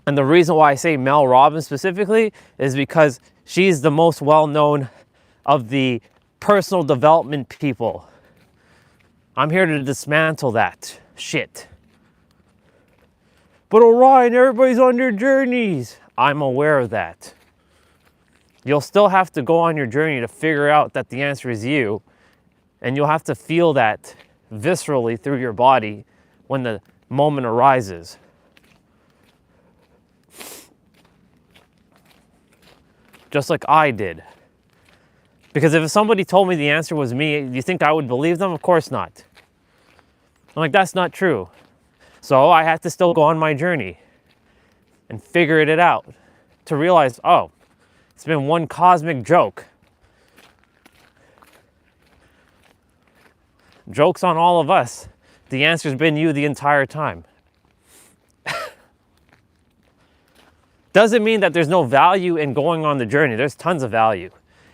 And the reason why I say Mel Robbins specifically is because she's the most well-known of the personal development people. I'm here to dismantle that shit. But Orion, everybody's on their journeys. I'm aware of that. You'll still have to go on your journey to figure out that the answer is you. And you'll have to feel that viscerally through your body when the moment arises. Just like I did. Because if somebody told me the answer was me, do you think I would believe them? Of course not. I'm like, that's not true. So I had to still go on my journey and figure it out to realize, oh, it's been one cosmic joke. Joke's on all of us. The answer's been you the entire time. Doesn't mean that there's no value in going on the journey. There's tons of value.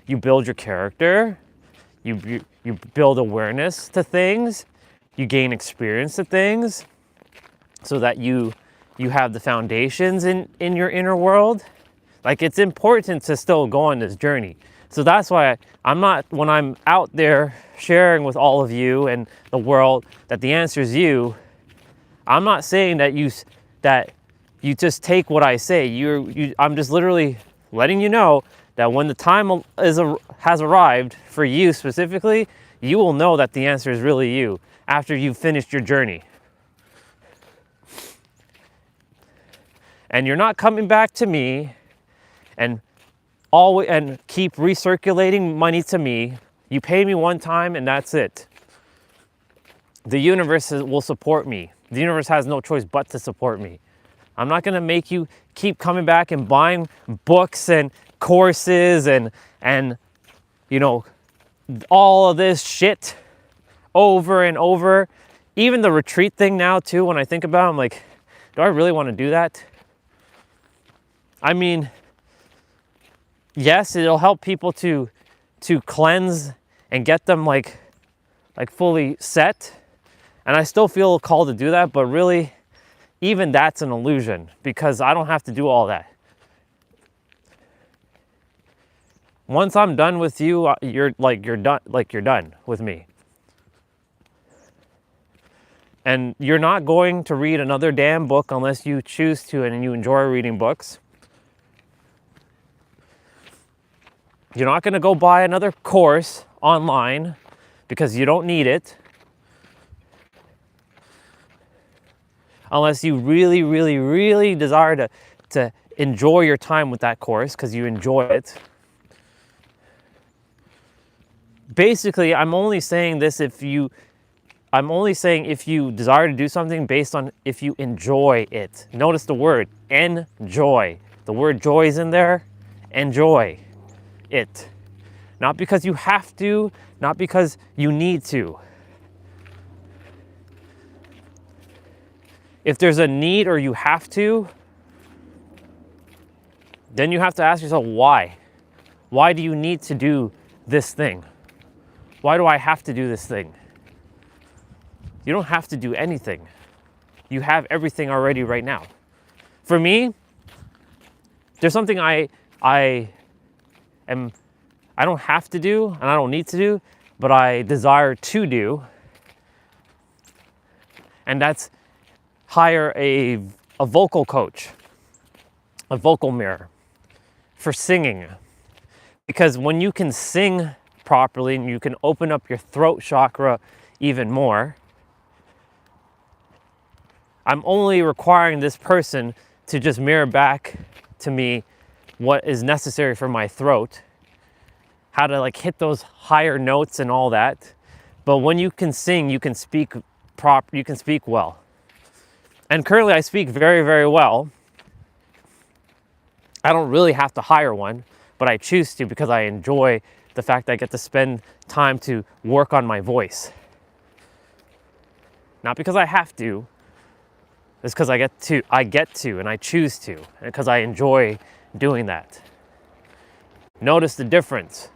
You build your character, you build awareness to things, you gain experience to things so that you you have the foundations in your inner world. Like, it's important to still go on this journey. So that's why I'm not, when I'm out there sharing with all of you and the world that the answer is you, I'm not saying that you just take what I say. I'm just literally letting you know that when the time has arrived for you specifically, you will know that the answer is really you after you've finished your journey. And you're not coming back to me and keep recirculating money to me. You pay me one time and that's it. The universe will support me. The universe has no choice but to support me. I'm not gonna make you keep coming back and buying books and courses and you know, all of this shit over and over. Even the retreat thing now too, when I think about it, I'm like, do I really want to do that? I mean, yes, it'll help people to cleanse and get them like fully set. And I still feel called to do that, but really, even that's an illusion because I don't have to do all that. Once I'm done with you, you're done with me. And you're not going to read another damn book unless you choose to and you enjoy reading books. You're not going to go buy another course online because you don't need it. Unless you really, really, really desire to enjoy your time with that course because you enjoy it. Basically, I'm only saying if you desire to do something based on if you enjoy it. Notice the word, enjoy. The word joy is in there. Enjoy it. Not because you have to, not because you need to. If there's a need or you have to, then you have to ask yourself why. Why do you need to do this thing? Why do I have to do this thing? You don't have to do anything. You have everything already right now. For me, there's something I don't have to do and I don't need to do, but I desire to do. And that's hire a vocal coach, a vocal mirror for singing. Because when you can sing properly and you can open up your throat chakra even more, I'm only requiring this person to just mirror back to me what is necessary for my throat, how to hit those higher notes and all that. But when you can sing, you can speak you can speak well. And currently I speak very, very well. I don't really have to hire one, but I choose to because I enjoy the fact that I get to spend time to work on my voice. Not because I have to, it's because I get to and I choose to, and because I enjoy doing that. Notice the difference.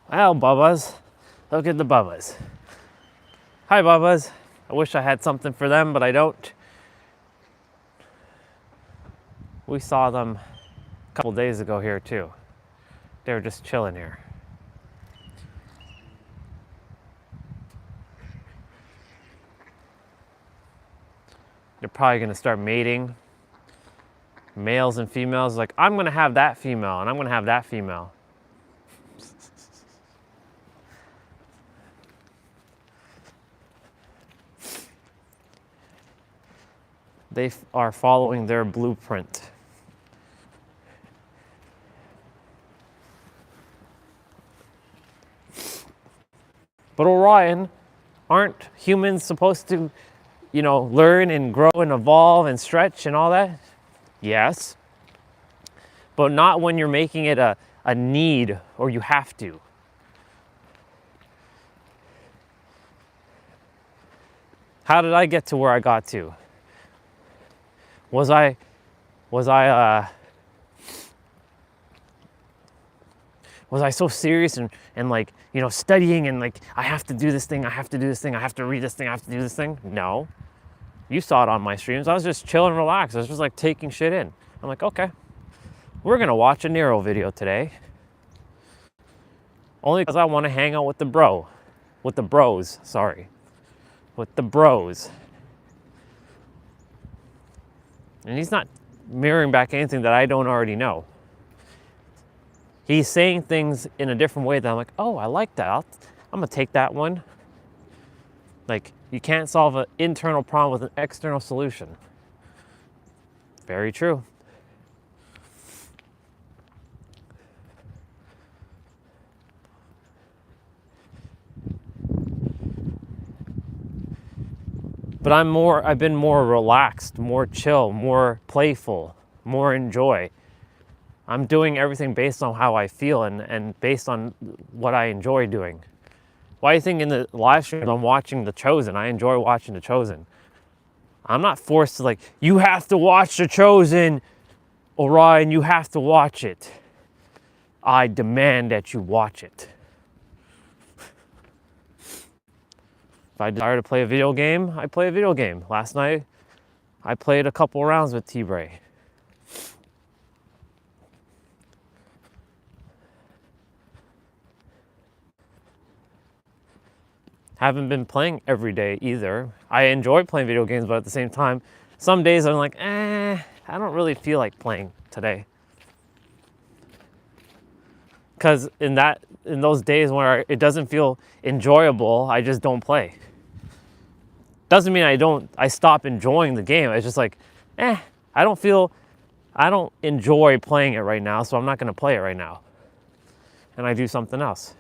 Well, Bubbas, look at the Bubbas. Hi, Bubbas. I wish I had something for them, but I don't. We saw them a couple days ago here too. They were just chilling here. They're probably gonna start mating. Males and females, like, I'm gonna have that female and I'm gonna have that female. They are following their blueprint. But Orion, aren't humans supposed to, learn and grow and evolve and stretch and all that? Yes. But not when you're making it a need or you have to. How did I get to where I got to? Was I Was I so serious and like, you know, studying and like, I have to do this thing, I have to do this thing, I have to read this thing, I have to do this thing? No. You saw it on my streams. I was just chill and relaxed. I was just like taking shit in. I'm like, okay, we're gonna watch a Nero video today. Only because I want to hang out with the bros, sorry. With the bros. And he's not mirroring back anything that I don't already know. He's saying things in a different way that I'm like, oh, I like that. I'm gonna take that one. Like, you can't solve an internal problem with an external solution. Very true. But I've been more relaxed, more chill, more playful, more enjoy. I'm doing everything based on how I feel and based on what I enjoy doing. Why do you think in the live stream I'm watching The Chosen? I enjoy watching The Chosen. I'm not forced to like, you have to watch The Chosen, Orion, you have to watch it. I demand that you watch it. If I desire to play a video game, I play a video game. Last night, I played a couple rounds with T-Bray. Haven't been playing every day either. I enjoy playing video games, but at the same time, some days I'm like, I don't really feel like playing today. Because in those days where it doesn't feel enjoyable, I just don't play. Doesn't mean I stop enjoying the game. It's just like, I don't enjoy playing it right now, so I'm not gonna play it right now. And I do something else.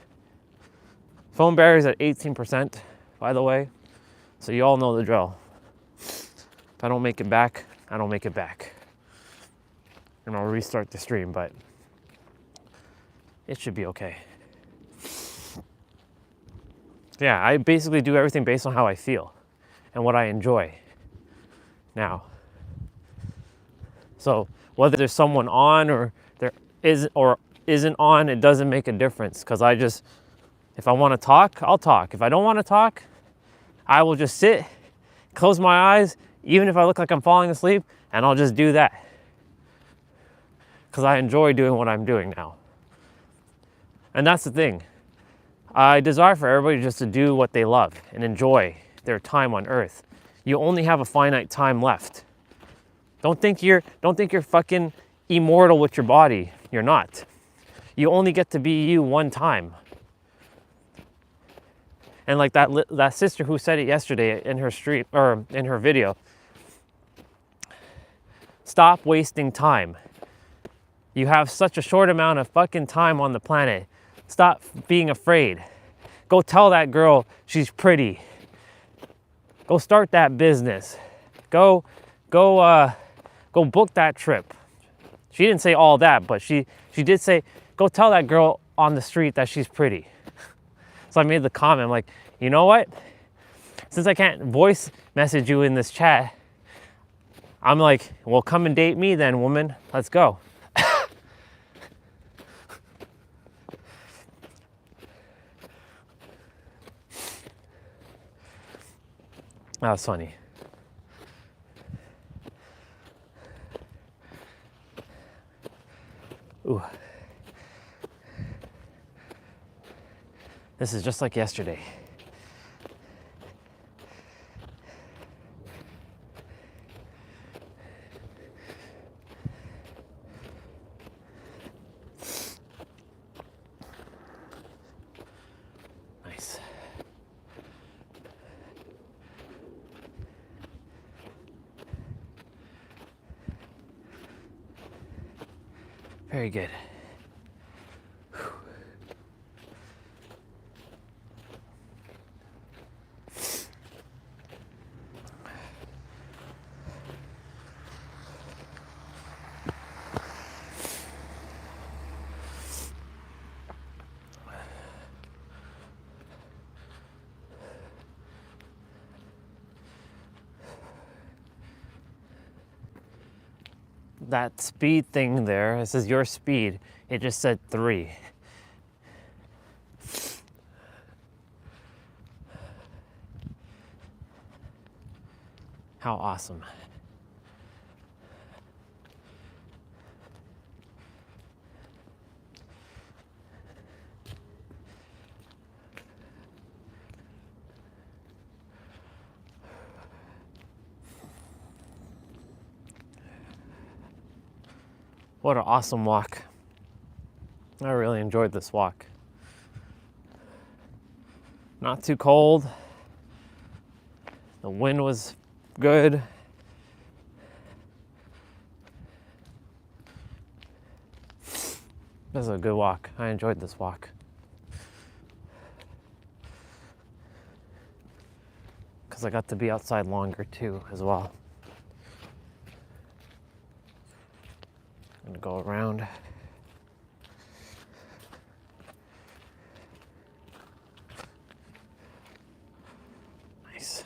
Phone battery's at 18%, by the way. So you all know the drill. If I don't make it back, I don't make it back. And I'll restart the stream, but it should be okay. Yeah, I basically do everything based on how I feel and what I enjoy now. So whether there's someone on or there is or isn't on, it doesn't make a difference, because if I want to talk, I'll talk. If I don't want to talk, I will just sit, close my eyes, even if I look like I'm falling asleep, and I'll just do that. Because I enjoy doing what I'm doing now. And that's the thing. I desire for everybody just to do what they love and enjoy their time on earth. You only have a finite time left. Don't think you're fucking immortal with your body. You're not. You only get to be you one time. And like that sister who said it yesterday in her stream or in her video, stop wasting time. You have such a short amount of fucking time on the planet. Stop being afraid. Go tell that girl she's pretty. Go start that business. Go book that trip. She didn't say all that, but she did say, go tell that girl on the street that she's pretty. So I made the comment, I'm like, you know what? Since I can't voice message you in this chat, I'm like, well, come and date me then, woman. Let's go. That was funny. Ooh. This is just like yesterday. Nice. Very good. That speed thing there, it says your speed. It just said 3. How awesome. What an awesome walk. I really enjoyed this walk. Not too cold. The wind was good. This is a good walk. I enjoyed this walk. Because I got to be outside longer too, as well. I'm gonna go around. Nice.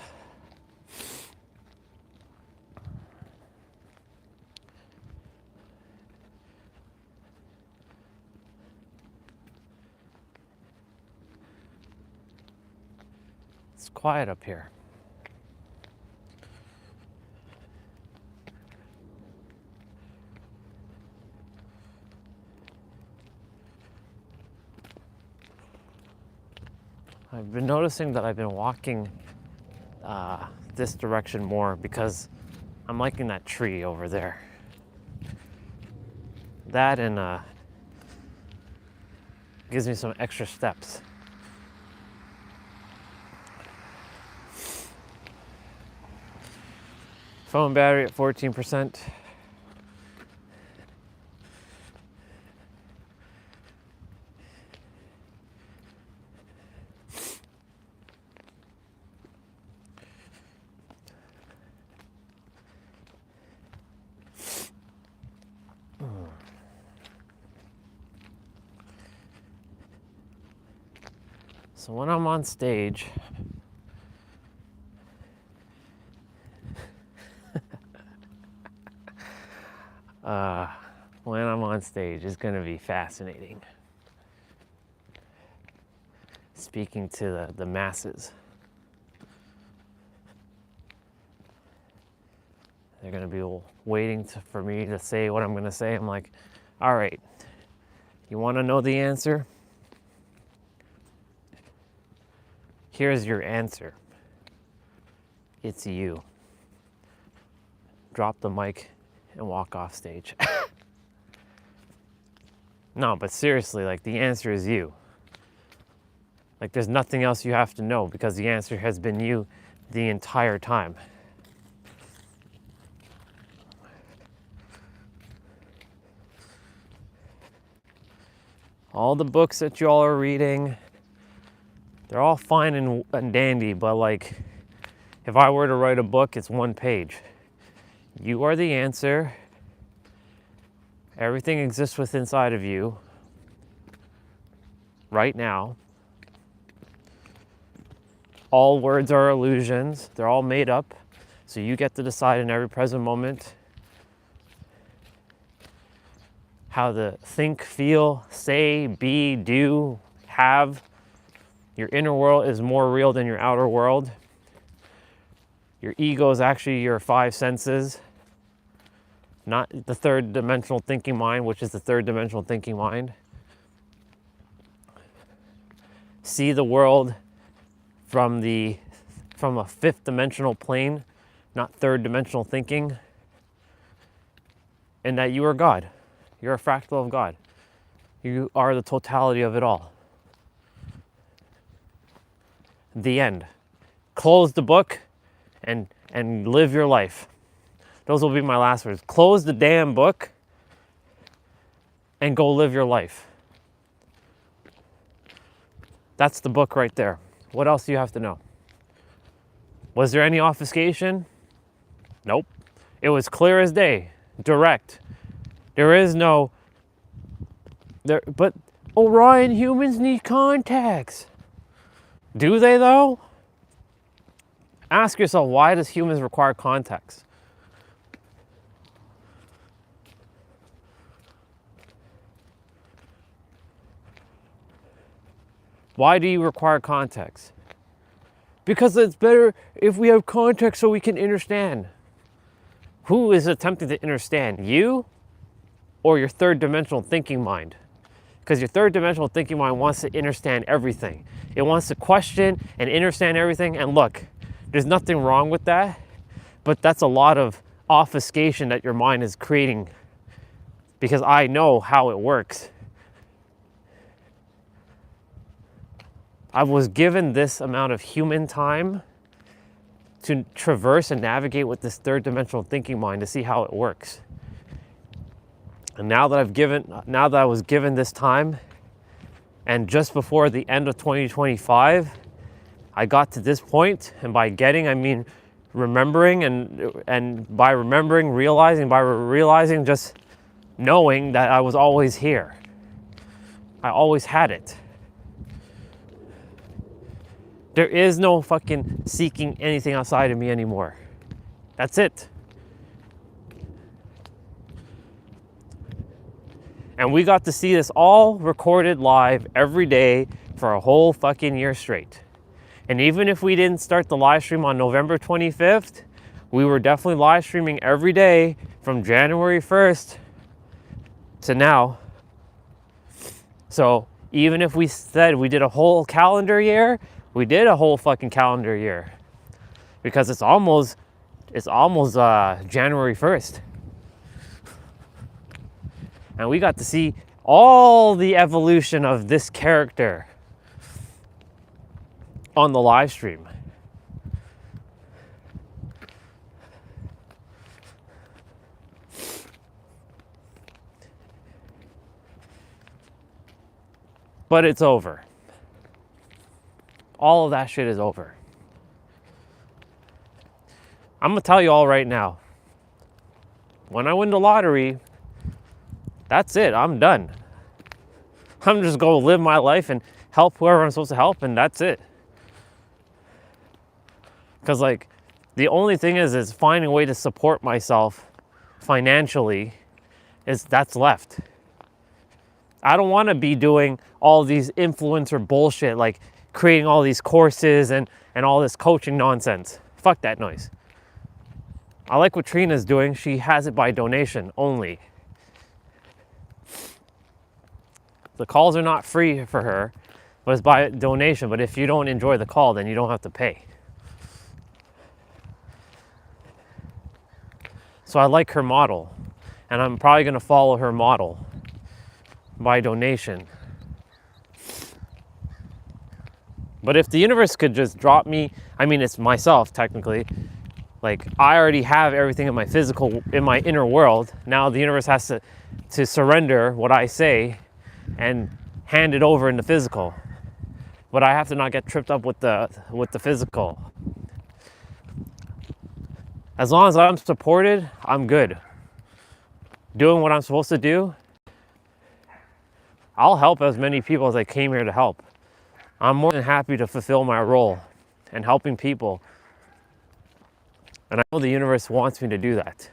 It's quiet up here. I've been noticing that I've been walking this direction more because I'm liking that tree over there. That and gives me some extra steps. Phone battery at 14%. So when I'm on stage, it's going to be fascinating. Speaking to the masses. They're going to be waiting for me to say what I'm going to say. I'm like, all right, you want to know the answer? Here's your answer. It's you. Drop the mic and walk off stage. No, but seriously, like, the answer is you. Like, there's nothing else you have to know because the answer has been you the entire time. All the books that you all are reading, they're all fine and dandy, but like, if I were to write a book, it's one page. You are the answer. Everything exists within inside of you right now. All words are illusions. They're all made up. So you get to decide in every present moment how to think, feel, say, be, do, have. Your inner world is more real than your outer world. Your ego is actually your five senses, not the third dimensional thinking mind, which is the third dimensional thinking mind. See the world from a fifth dimensional plane, not third dimensional thinking. And that you are God. You're a fractal of God. You are the totality of it all. The end. Close the book and live your life. Those will be my last words. Close the damn book and go live your life. That's the book right there. What else do you have to know? Was there any obfuscation? Nope. It was clear as day, direct. There is no, but Orion, humans need contacts. Do they though? Ask yourself, why does humans require contacts? Why do you require contacts? because it's better if we have context so we can understand. Who is attempting to understand, you or your third dimensional thinking mind? Because your third dimensional thinking mind wants to understand everything. It wants to question and understand everything. And look, there's nothing wrong with that, but that's a lot of obfuscation that your mind is creating, because I know how it works. I was given this amount of human time to traverse and navigate with this third dimensional thinking mind to see how it works. And now that I was given this time, and just before the end of 2025, I got to this point, and by getting, I mean remembering, and by remembering, realizing, just knowing that I was always here. I always had it. There is no fucking seeking anything outside of me anymore. That's it. And we got to see this all recorded live every day for a whole fucking year straight. And even if we didn't start the live stream on November 25th, we were definitely live streaming every day from January 1st to now. So even if we said we did a whole calendar year, we did a whole fucking calendar year, because it's almost January 1st. And we got to see all the evolution of this character on the live stream. But it's over. All of that shit is over. I'm gonna tell you all right now. When I win the lottery, that's it, I'm done. I'm just gonna live my life and help whoever I'm supposed to help, and that's it. Because like, the only thing is finding a way to support myself financially, that's left. I don't wanna be doing all these influencer bullshit, like creating all these courses and all this coaching nonsense. Fuck that noise. I like what Trina's doing. She has it by donation only. The calls are not free for her, but it's by donation. But if you don't enjoy the call, then you don't have to pay. So I like her model, and I'm probably gonna follow her model by donation. But if the universe could just drop me, I mean, it's myself technically, like I already have everything in my inner world. Now the universe has to surrender what I say and hand it over in the physical. But I have to not get tripped up with the physical. As long as I'm supported, I'm good. Doing what I'm supposed to do, I'll help as many people as I came here to help. I'm more than happy to fulfill my role in helping people. And I know the universe wants me to do that.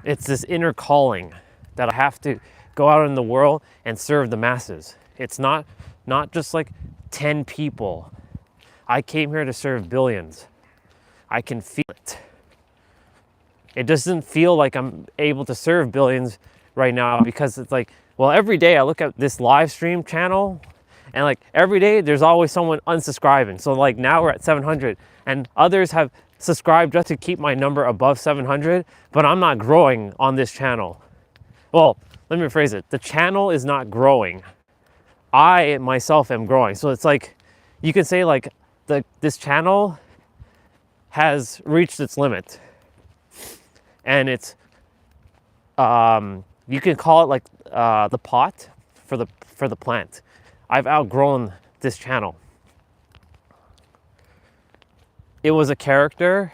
It's this inner calling that I have to go out in the world and serve the masses. It's not just like 10 people. I came here to serve billions. I can feel it. It doesn't feel like I'm able to serve billions right now, because it's like, well, every day I look at this live stream channel, and like every day there's always someone unsubscribing. So like now we're at 700, and others have subscribed just to keep my number above 700, but I'm not growing on this channel. Well, let me rephrase it. The channel is not growing. I myself am growing. So it's like, you can say like this channel has reached its limit, and it's, you can call it like the pot for the plant. I've outgrown this channel. It was a character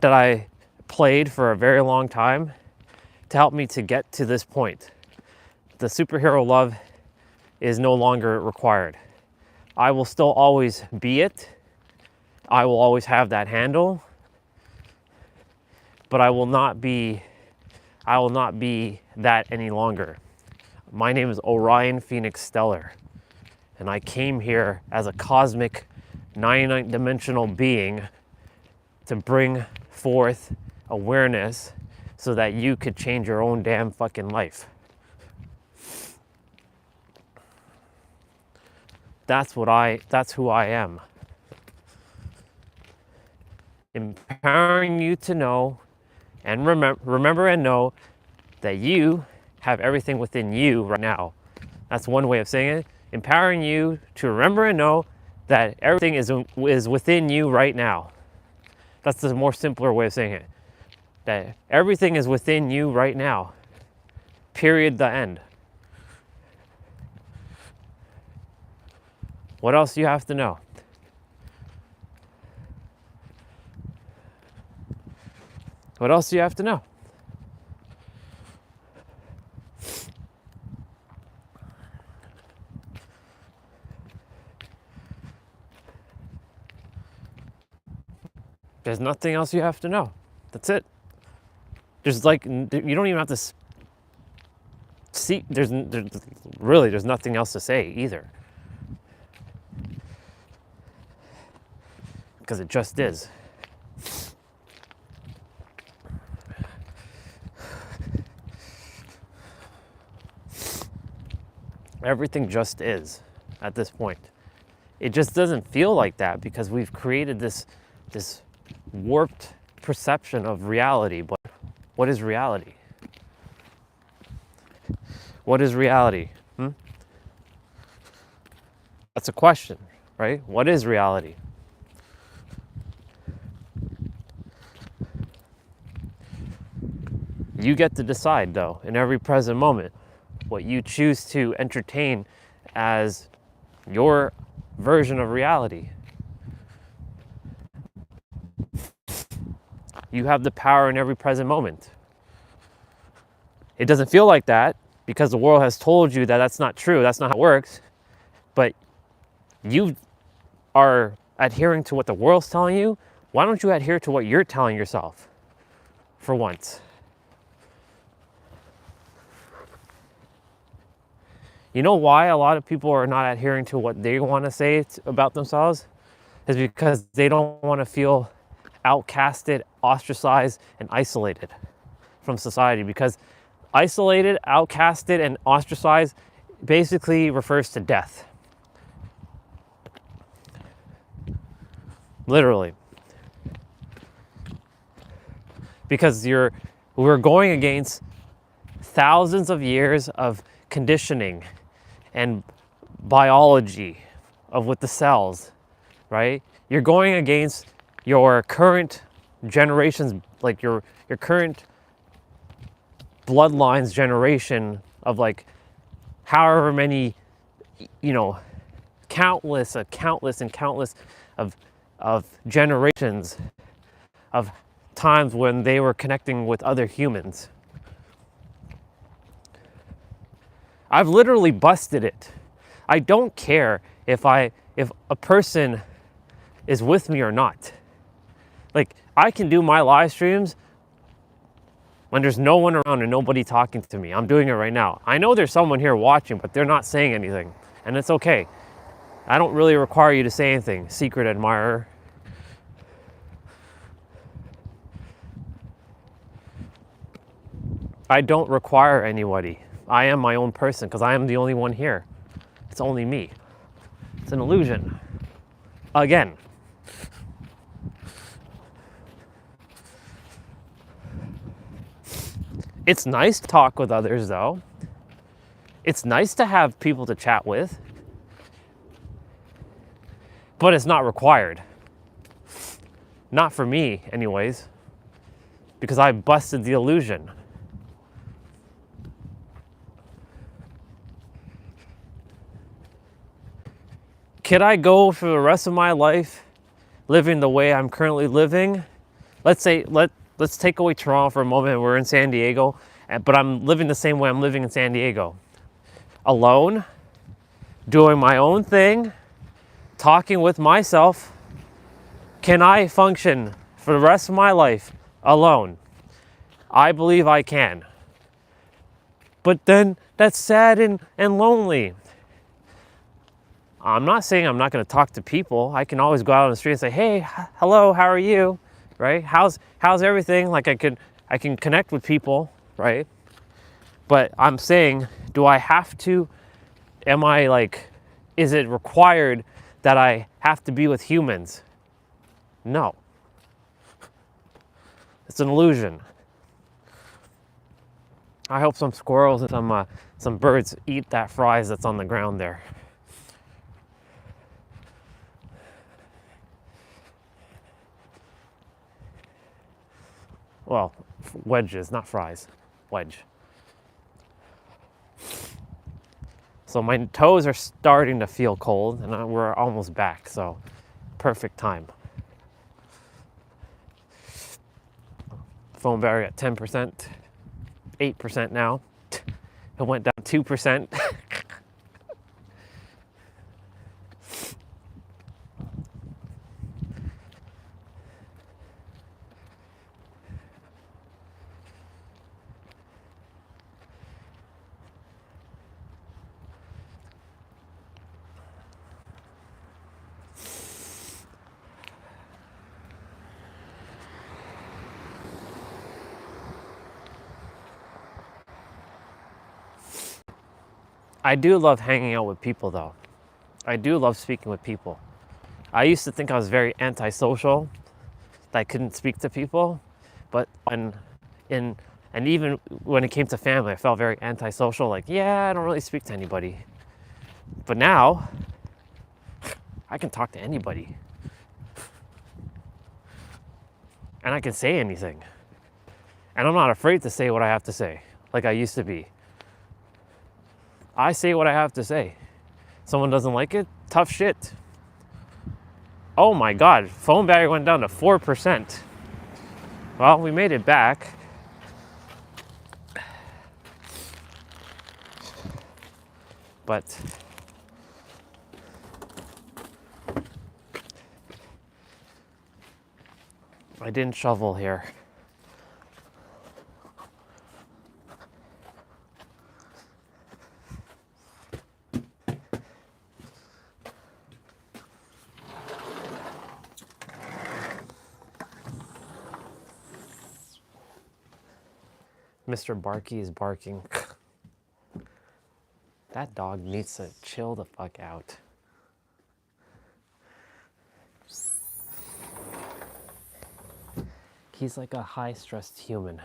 that I played for a very long time to help me to get to this point. The superhero love is no longer required. I will still always be it. I will always have that handle, but I will not be that any longer. My name is Orion Phoenix Stellar, and I came here as a cosmic 99th dimensional being to bring forth awareness so that you could change your own damn fucking life. That's who I am. Empowering you to know and remember and know that you have everything within you right now. That's one way of saying it. Empowering you to remember and know that everything is within you right now. That's the more simpler way of saying it. That everything is within you right now. Period, the end. What else do you have to know? What else do you have to know? There's nothing else you have to know. That's it. There's like, you don't even have to see, there's nothing else to say either. Because it just is. Everything just is at this point. It just doesn't feel like that because we've created this warped perception of reality. But what is reality? What is reality? That's a question, right? What is reality? You get to decide, though, in every present moment, what you choose to entertain as your version of reality. You have the power in every present moment. It doesn't feel like that because the world has told you that that's not true, that's not how it works, but you are adhering to what the world's telling you. Why don't you adhere to what you're telling yourself for once? You know why a lot of people are not adhering to what they want to say about themselves? Is because they don't want to feel outcasted, ostracized, and isolated from society. Because isolated, outcasted, and ostracized basically refers to death. Literally. Because we're going against thousands of years of conditioning and biology with the cells, right? You're going against your current generations, like your current bloodlines generation of like however many, countless of generations of times when they were connecting with other humans. I've literally busted it. I don't care if a person is with me or not. Like, I can do my live streams when there's no one around and nobody talking to me. I'm doing it right now. I know there's someone here watching, but they're not saying anything, and it's okay. I don't really require you to say anything, secret admirer. I don't require anybody. I am my own person because I am the only one here. It's only me. It's an illusion. Again. It's nice to talk with others, though. It's nice to have people to chat with. But it's not required. Not for me, anyways. Because I busted the illusion. Could I go for the rest of my life living the way I'm currently living? Let's take away Toronto for a moment. We're in San Diego, but I'm living the same way I'm living in San Diego. Alone, doing my own thing, talking with myself. Can I function for the rest of my life alone? I believe I can. But then that's sad and lonely. I'm not saying I'm not going to talk to people. I can always go out on the street and say, "Hey, hello, how are you?" Right? How's everything? Like I can connect with people, right? But I'm saying, do I have to? Am I like, is it required that I have to be with humans? No. It's an illusion. I hope some squirrels and some birds eat that fries that's on the ground there. Well, wedges, not fries. Wedge. So my toes are starting to feel cold, and we're almost back, so perfect time. Phone battery at 10%, 8% now. It went down 2%. I do love hanging out with people though. I do love speaking with people. I used to think I was very antisocial, that I couldn't speak to people, but and even when it came to family, I felt very antisocial, like, yeah, I don't really speak to anybody. But now, I can talk to anybody. And I can say anything. And I'm not afraid to say what I have to say, like I used to be. I say what I have to say. Someone doesn't like it, tough shit. Oh my God, phone battery went down to 4%. Well, we made it back. But I didn't shovel here. Mr. Barky is barking. That dog needs to chill the fuck out. He's like a high-stressed human.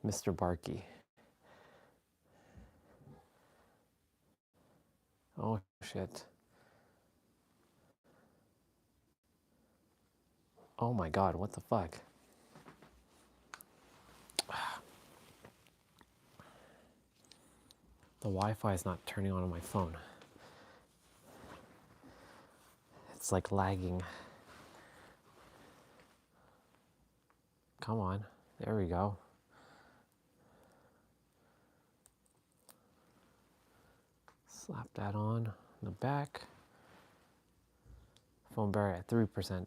Mr. Barky. Oh shit. Oh my God, what the fuck? The Wi-Fi is not turning on my phone. It's like lagging. Come on, there we go. Slap that on the back. Phone battery at 3%.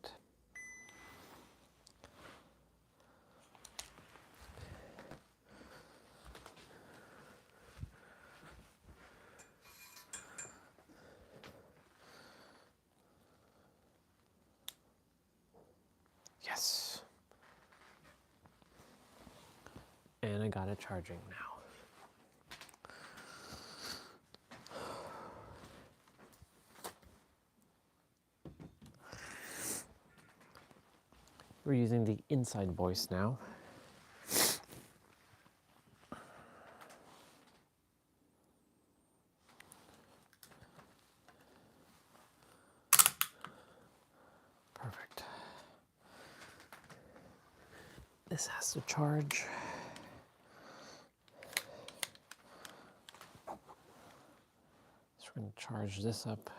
Yes. And I got it charging now. We're using the inside voice now. Perfect. This has to charge. So we're going to charge this up.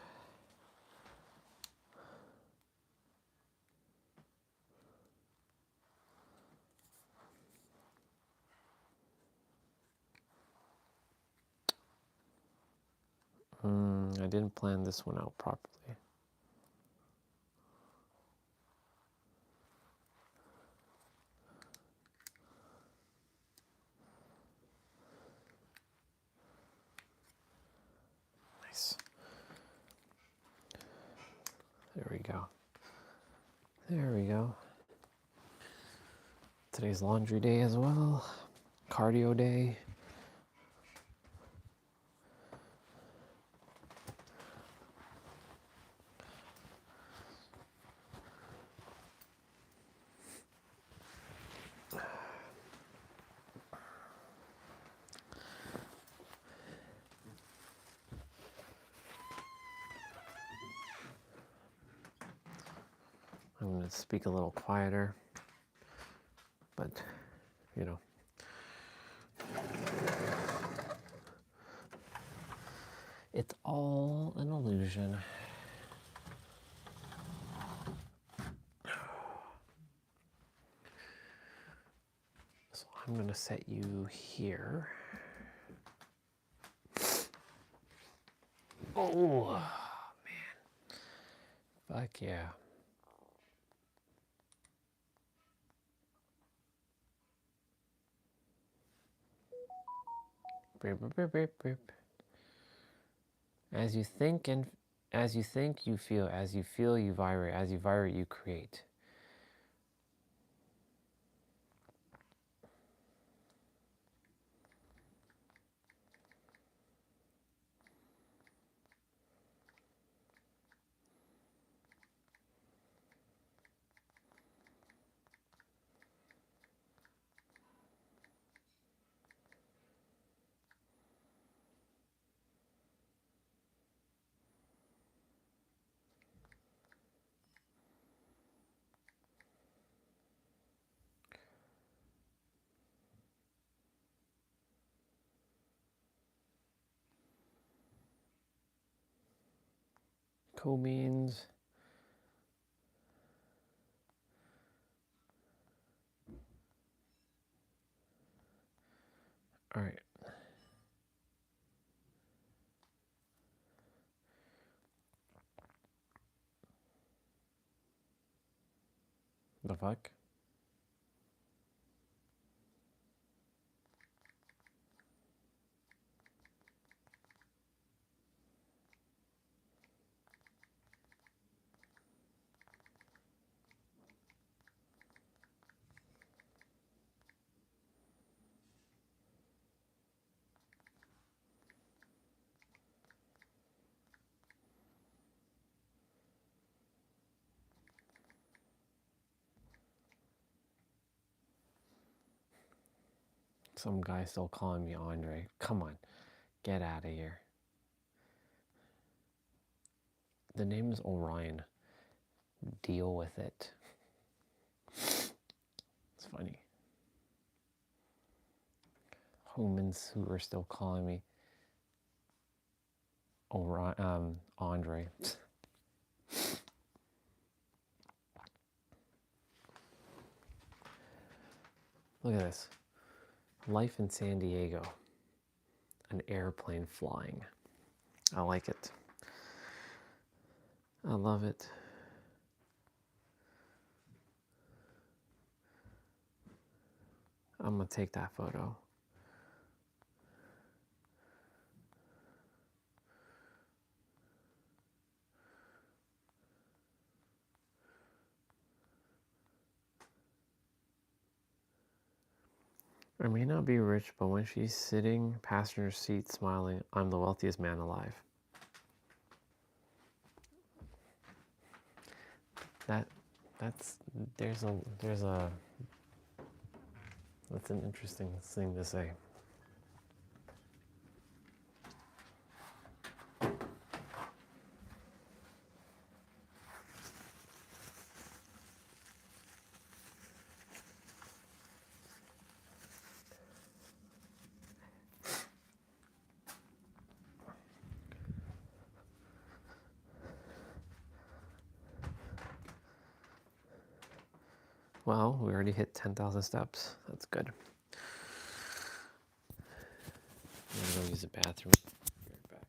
I didn't plan this one out properly. Nice. There we go. There we go. Today's laundry day as well. Cardio day. I'm going to speak a little quieter, but, you know, it's all an illusion. So I'm going to set you here. Oh, man. Fuck yeah. Beep, beep, beep, beep, beep. As you think, you feel. As you feel, you vibrate. As you vibrate, you create. Co means all right. The fuck? Some guy still calling me Andre. Come on, get out of here. The name is Orion. Deal with it. It's funny. Humans who are still calling me Orion, Andre. Look at this. Life in San Diego. An airplane flying. I like it. I love it. I'm gonna take that photo. I may not be rich, but when she's sitting passenger seat smiling, I'm the wealthiest man alive. That's an interesting thing to say. Well, we already hit 10,000 steps. That's good. I'm gonna go use the bathroom. Be right back.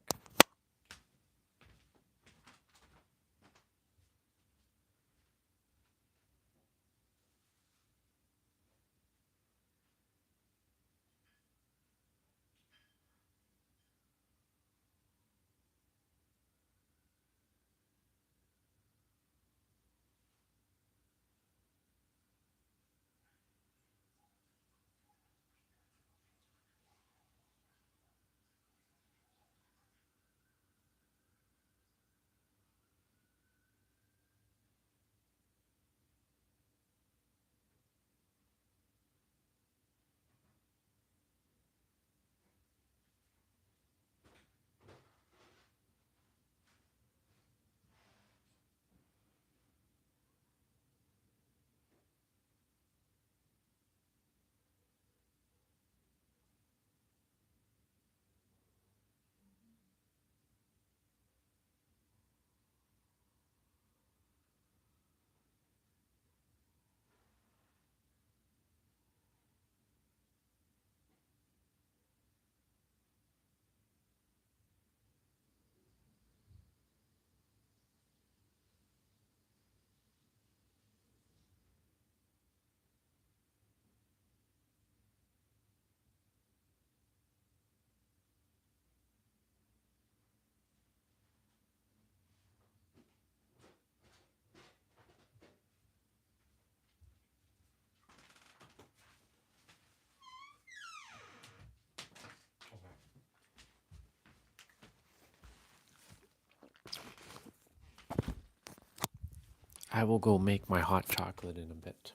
I will go make my hot chocolate in a bit.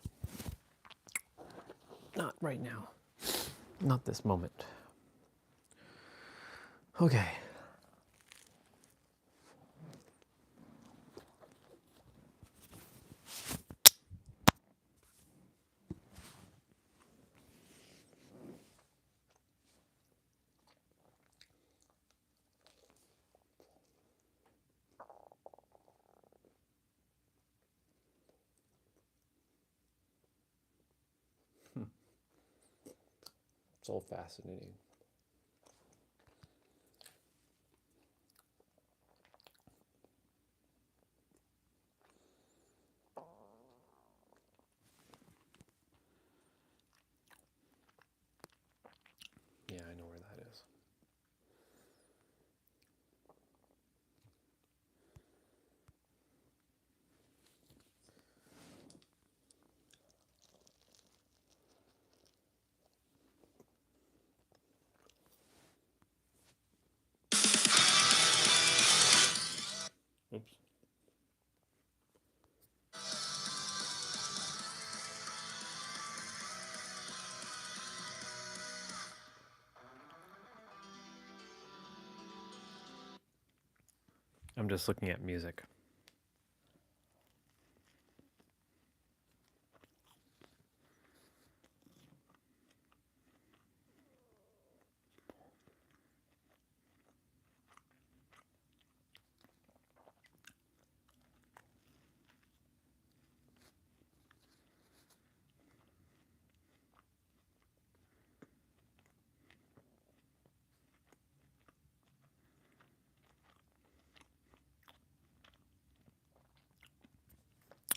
Not right now. Not this moment. Okay. It's all fascinating. Yeah, I know where that is. Oops. I'm just looking at music.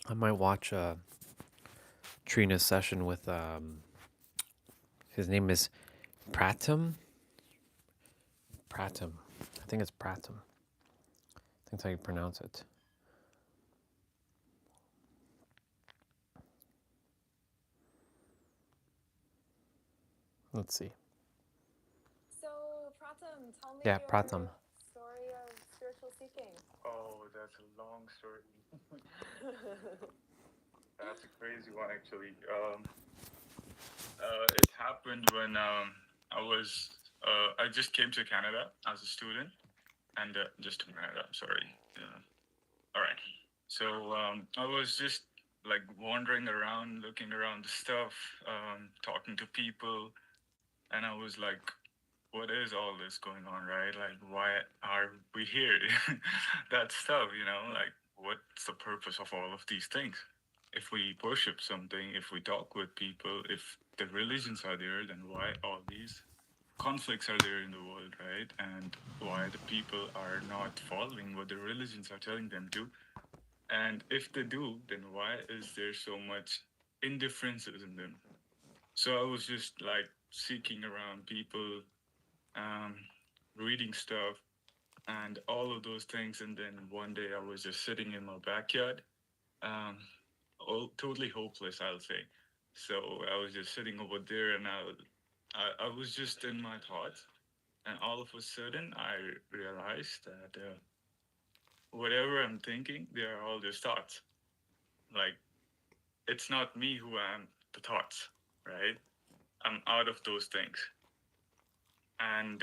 I might watch Trina's session with his name is Pratham. Pratham. I think it's Pratham. I think that's how you pronounce it. Let's see. So, Pratham, tell me Yeah, your Pratham. story of spiritual seeking. Oh, that's a long story. That's a crazy one, actually. It happened when I just came to Canada as a student, and just to Canada, sorry. All right. So I was just like wandering around, looking around the stuff, talking to people, and I was like, what is all this going on, right? Like, why are we here? That stuff, like, what's the purpose of all of these things? If we worship something, if we talk with people, if the religions are there, then why all these conflicts are there in the world, right? And why the people are not following what the religions are telling them to? And if they do, then why is there so much indifferences in them? So I was just like seeking around people, um, reading stuff, and all of those things. And then one day I was just sitting in my backyard, um, totally hopeless, I'll say. So I was just sitting over there, and I was just in my thoughts. And all of a sudden, I realized that whatever I'm thinking, they are all just thoughts. Like, it's not me who am the thoughts, right? I'm out of those things. And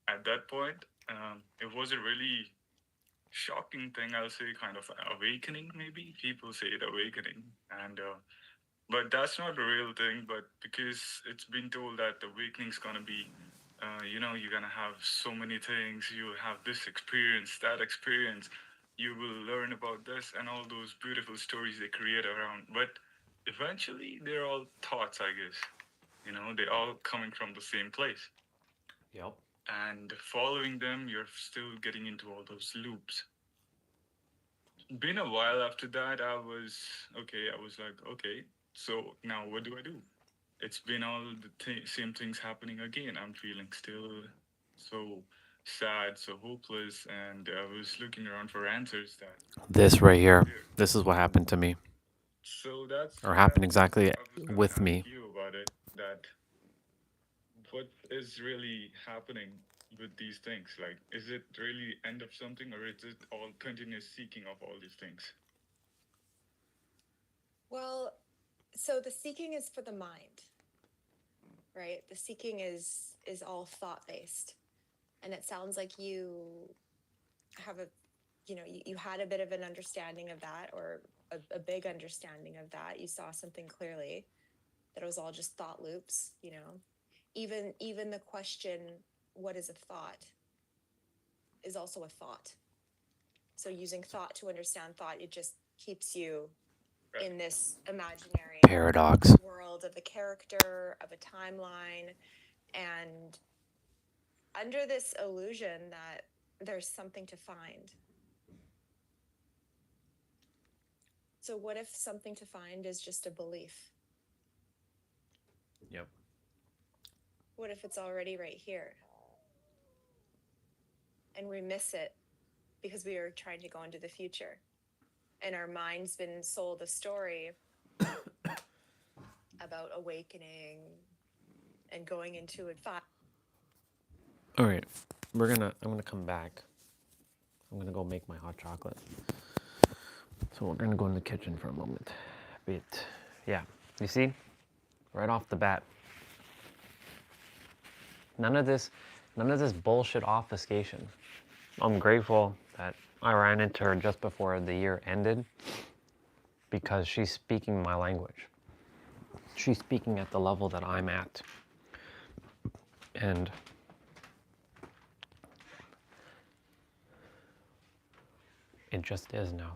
at that point, it was a really shocking thing, I'll say, kind of awakening, maybe. People say it awakening. And but that's not the real thing. But because it's been told that the awakening's gonna be, you're gonna have so many things. You have this experience, that experience. You will learn about this and all those beautiful stories they create around. But eventually, they're all thoughts, I guess. They're all coming from the same place. Yep. And following them, you're still getting into all those loops. Been a while after that, I was okay. I was like, okay, so now what do I do? It's been all the same things happening again. I'm feeling still so sad, so hopeless, and I was looking around for answers that This right not here. there. This is what happened to me, So that's or what happened exactly I was gonna with ask me. you about it. That what is really happening with these things? Like, is it really end of something, or is it all continuous seeking of all these things? So the seeking is for the mind, right? The seeking is all thought based, and it sounds like you have you had a bit of an understanding of that, or a big understanding of that. You saw something clearly, that it was all just thought loops. Even the question, what is a thought, is also a thought. So using thought to understand thought, it just keeps you in this imaginary Paradox. world of a character, of a timeline, and under this illusion that there's something to find. So what if something to find is just a belief? Yep. What if it's already right here? And we miss it because we are trying to go into the future. And our mind's been sold a story about awakening and going into it. All right, I'm gonna come back. I'm gonna go make my hot chocolate. So we're gonna go in the kitchen for a moment. Yeah, you see, right off the bat, none of this bullshit obfuscation. I'm grateful that I ran into her just before the year ended, because she's speaking my language. She's speaking at the level that I'm at. And it just is now.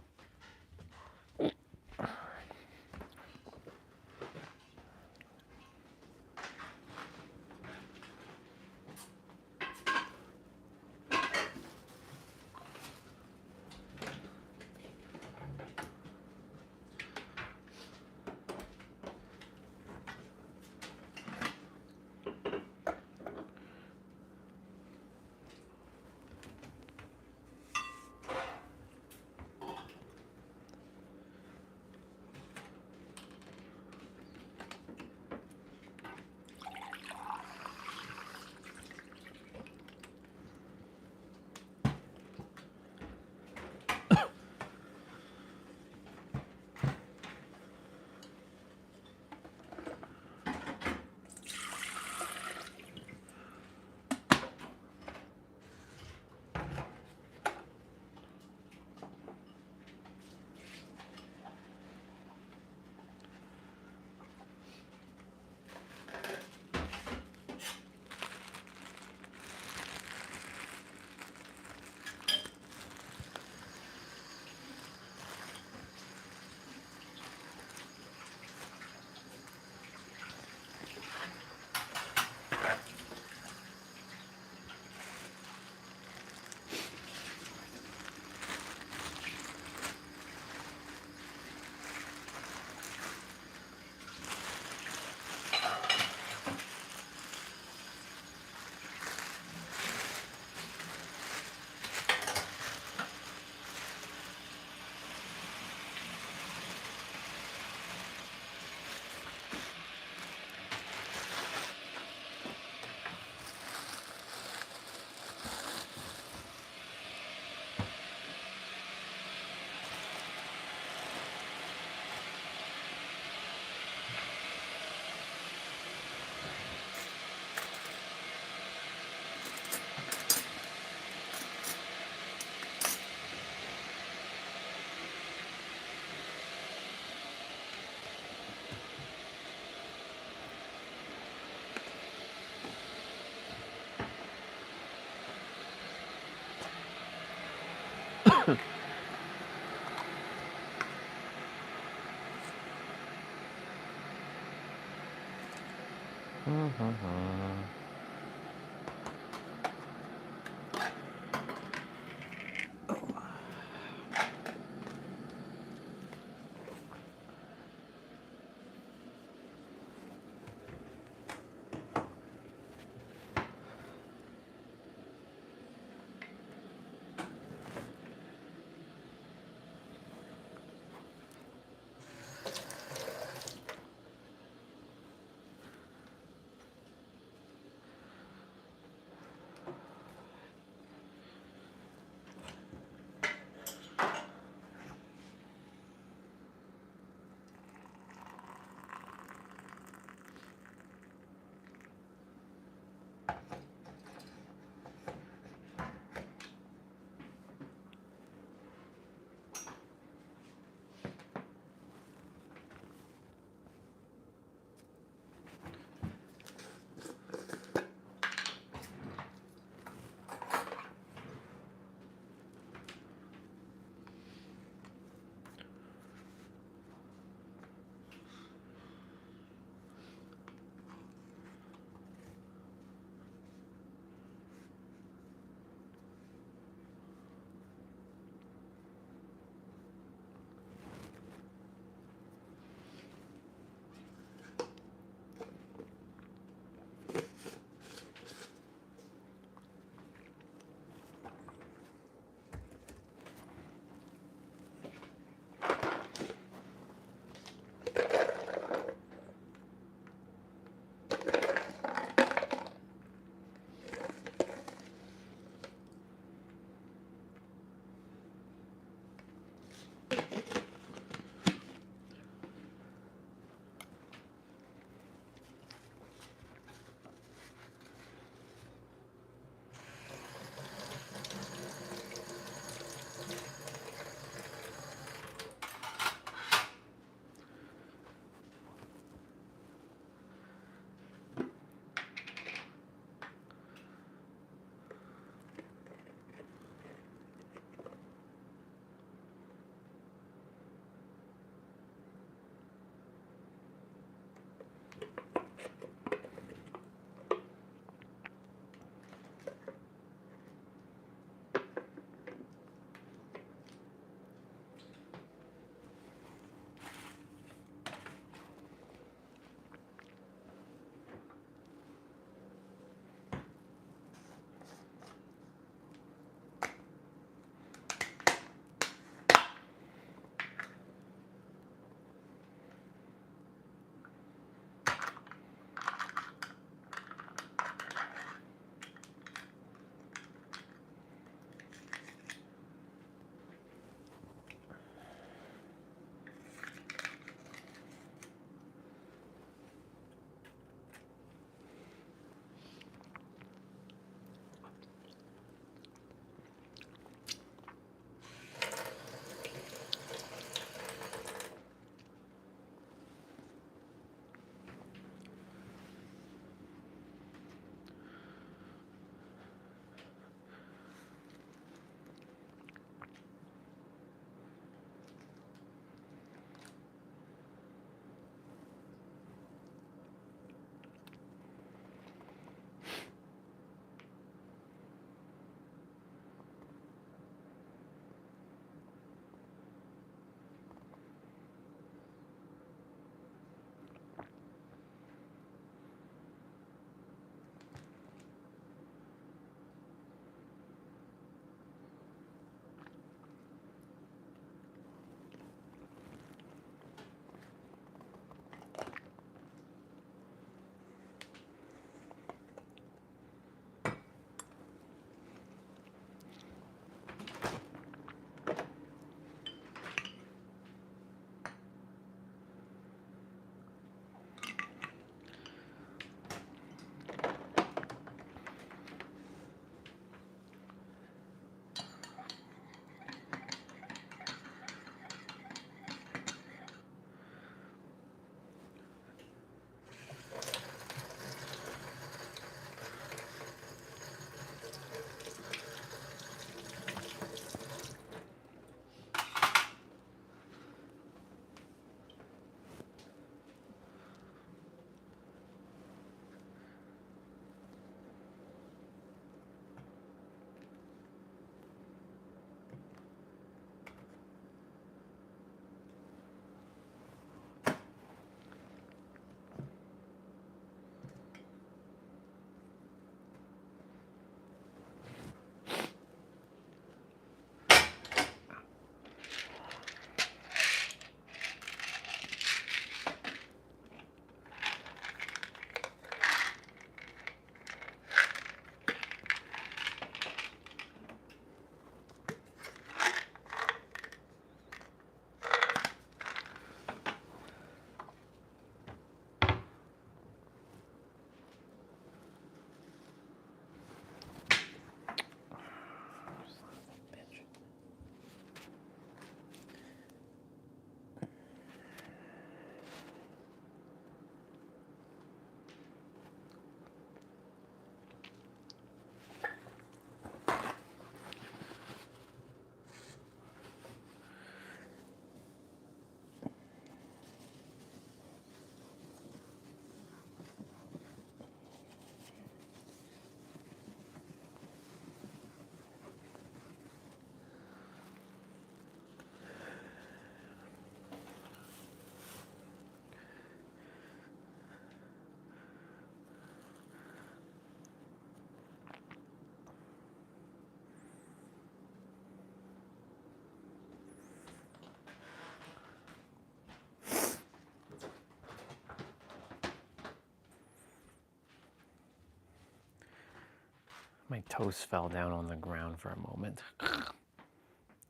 My toes fell down on the ground for a moment. Oh,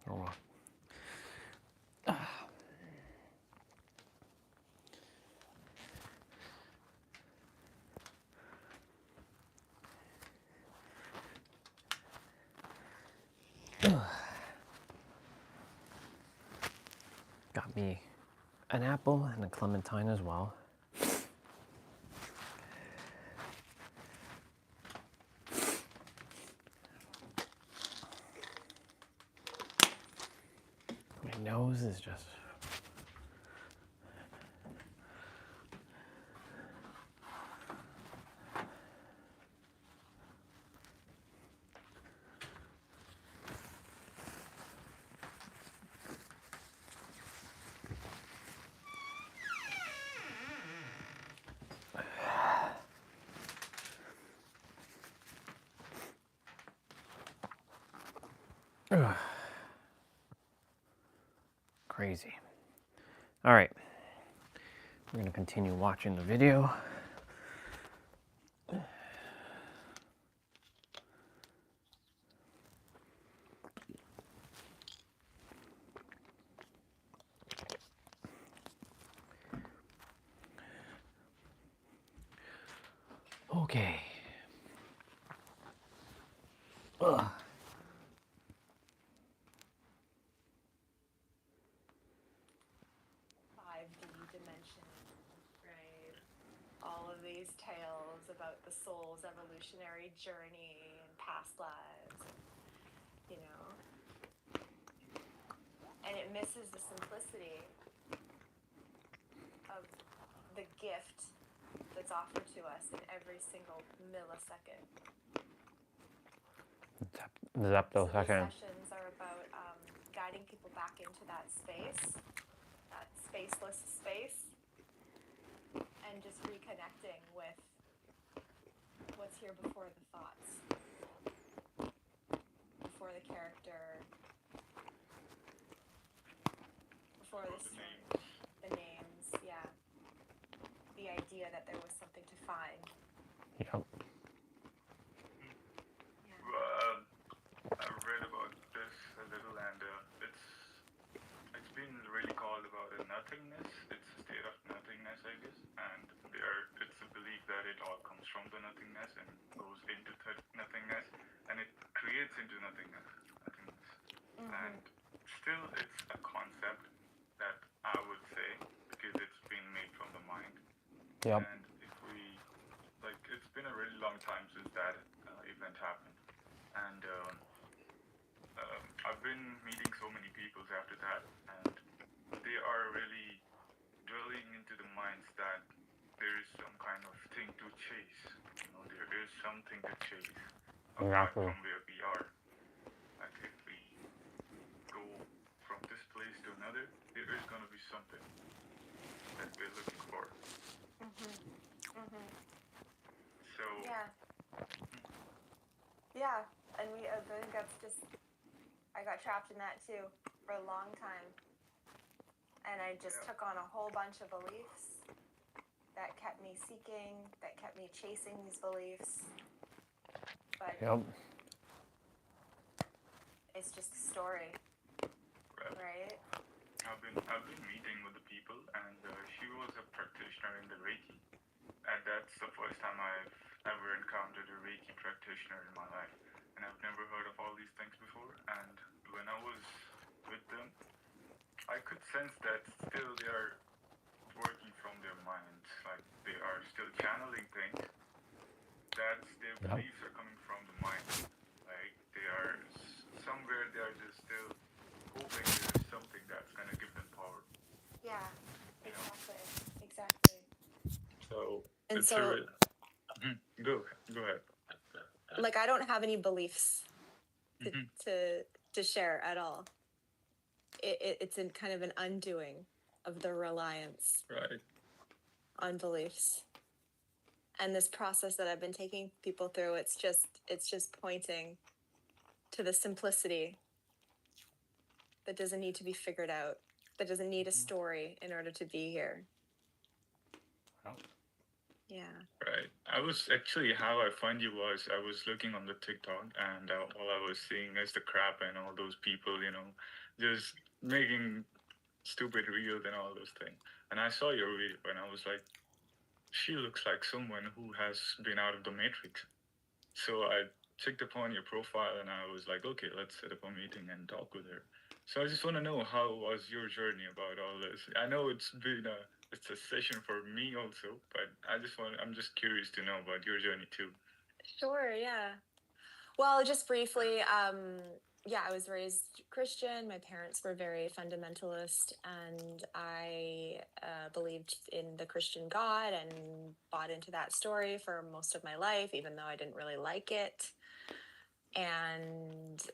well. Got me an apple and a clementine as well. My nose is just... Ugh. Crazy. All right, we're gonna continue watching the video. Okay. Ugh. 5D dimension, right? All of these tales about the soul's evolutionary journey and past lives, you know? And it misses the simplicity of the gift that's offered to us in every single millisecond. So these sessions are about guiding people back into that space, that spaceless space, and just reconnecting with what's here before the thoughts, before the character, before the names, yeah. The idea that there was something to find. Yep. I've read about this a little, and it's been really called about a nothingness. It's a state of nothingness, I guess, and it's a belief that it all comes from the nothingness and goes into nothingness, and it creates into nothingness. And still, it's a concept that I would say, because it's been made from the mind. Yep. And if we, like, it's been a really long time since that event happened. And I've been meeting so many people after that, and they are really dwelling into the minds that there is some kind of thing to chase. You know, there is something to chase apart Exactly. from where we are. Like if we go from this place to another, there is going to be something that we're looking for. So Yeah, and I think that's just, I got trapped in that too for a long time. And I just took on a whole bunch of beliefs that kept me seeking, that kept me chasing these beliefs. But it's just a story, right? I've been meeting with the people, and she was a practitioner in the Reiki, and that's the first time I've ever encountered a Reiki practitioner in my life, and I've never heard of all these things before. And when I was with them, I could sense that still they are working from their minds, like they are still channeling things. That's their beliefs are coming from the mind, like they are somewhere they are just still hoping there's something that's gonna give them power. Yeah, exactly. So And it's so, go ahead. like, I don't have any beliefs to share at all. It's in kind of an undoing of the reliance on beliefs. And this process that I've been taking people through, it's just pointing to the simplicity that doesn't need to be figured out, that doesn't need a story in order to be here. Yeah. Right. I was actually, how I find you was, I was looking on the TikTok, and all I was seeing is the crap and all those people, just making stupid reels and all those things. And I saw your video, and I was like, she looks like someone who has been out of the matrix. So I checked upon your profile, and I was like, okay, let's set up a meeting and talk with her. So I just want to know, how was your journey about all this? I know it's a session for me also, but I'm just curious to know about your journey too. Sure, yeah. Well, just briefly, yeah, I was raised Christian. My parents were very fundamentalist, and I believed in the Christian God and bought into that story for most of my life, even though I didn't really like it. And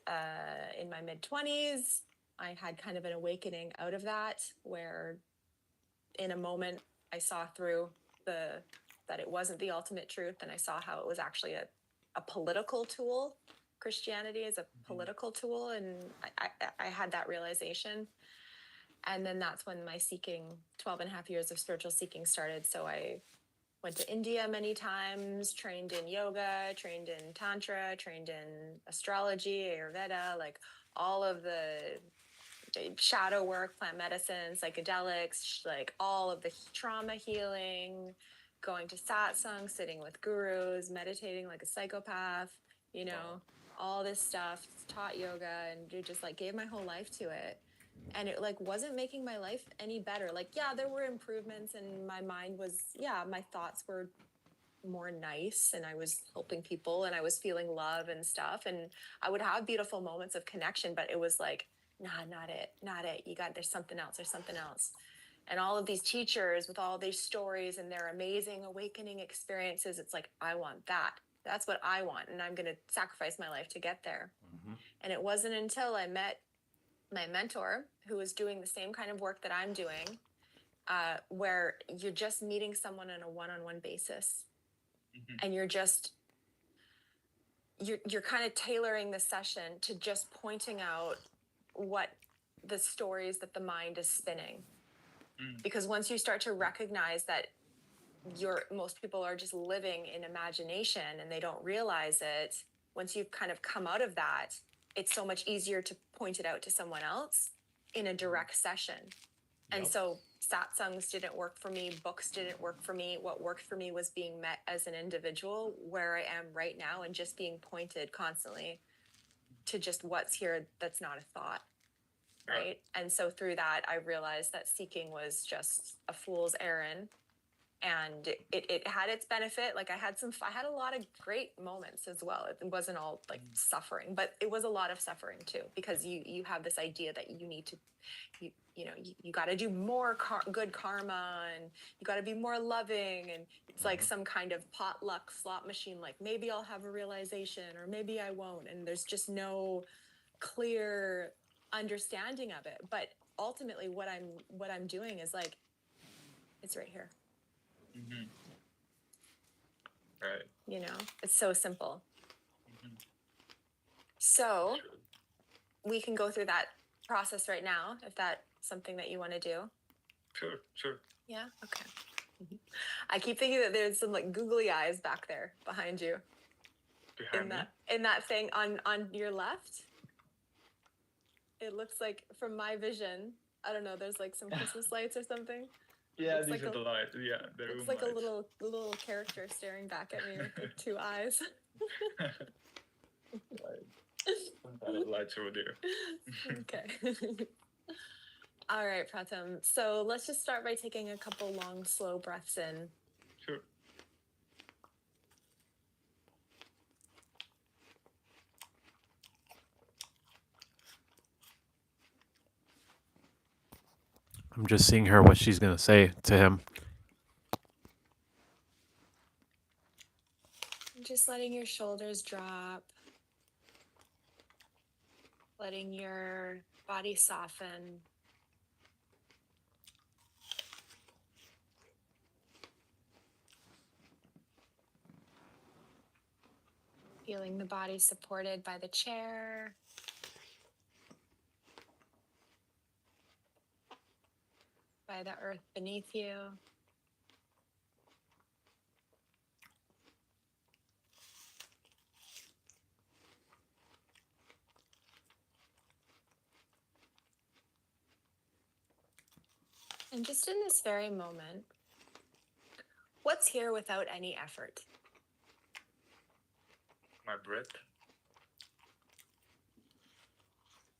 in my mid-20s, I had kind of an awakening out of that, where in a moment I saw through that it wasn't the ultimate truth, and I saw how it was actually a political tool. Christianity is a political tool, and I had that realization. And then that's when my seeking, 12 and a half years of spiritual seeking started. So I went to India many times, trained in yoga, trained in tantra, trained in astrology, Ayurveda, like all of the shadow work, plant medicine, psychedelics, like all of the trauma healing, going to satsang, sitting with gurus, meditating like a psychopath, you know, all this stuff, taught yoga, and just like gave my whole life to it. And it like wasn't making my life any better. Like, yeah, there were improvements, and my mind was, yeah, my thoughts were more nice, and I was helping people, and I was feeling love and stuff, and I would have beautiful moments of connection, but it was like, nah, not it. There's something else, And all of these teachers with all these stories and their amazing awakening experiences, it's like, I want that. That's what I want, and I'm going to sacrifice my life to get there. And it wasn't until I met my mentor, who was doing the same kind of work that I'm doing, where you're just meeting someone on a one-on-one basis, and you're kind of tailoring the session to just pointing out what the stories that the mind is spinning. Because once you start to recognize that most people are just living in imagination and they don't realize it, once you've kind of come out of that, it's so much easier to point it out to someone else in a direct session. And so satsangs didn't work for me. Books didn't work for me. What worked for me was being met as an individual where I am right now, and just being pointed constantly to just what's here that's not a thought. Right. And so through that, I realized that seeking was just a fool's errand. And it had its benefit. Like I had a lot of great moments as well. It wasn't all like suffering, but it was a lot of suffering too, because you have this idea that you need to, you got to do more good karma, and you got to be more loving. And it's like some kind of potluck slot machine. Like maybe I'll have a realization, or maybe I won't. And there's just no clear understanding of it. But ultimately what I'm doing is like, it's right here. Right. It's so simple. So we can go through that process right now, if that's something that you want to do. Sure. Yeah. Okay. I keep thinking that there's some like googly eyes back there behind you. In that thing on your left. It looks like, from my vision, I don't know, there's like some Christmas lights or something. Yeah, these are the lights. Yeah, the room It's like lights. a little character staring back at me with like two eyes. Some kind of lights over there. Okay. All right, Pratham. So let's just start by taking a couple long, slow breaths in. Sure. I'm just seeing her what she's going to say to him. Just letting your shoulders drop, letting your body soften. Feeling the body supported by the chair. By the earth beneath you. And just in this very moment, what's here without any effort? My breath,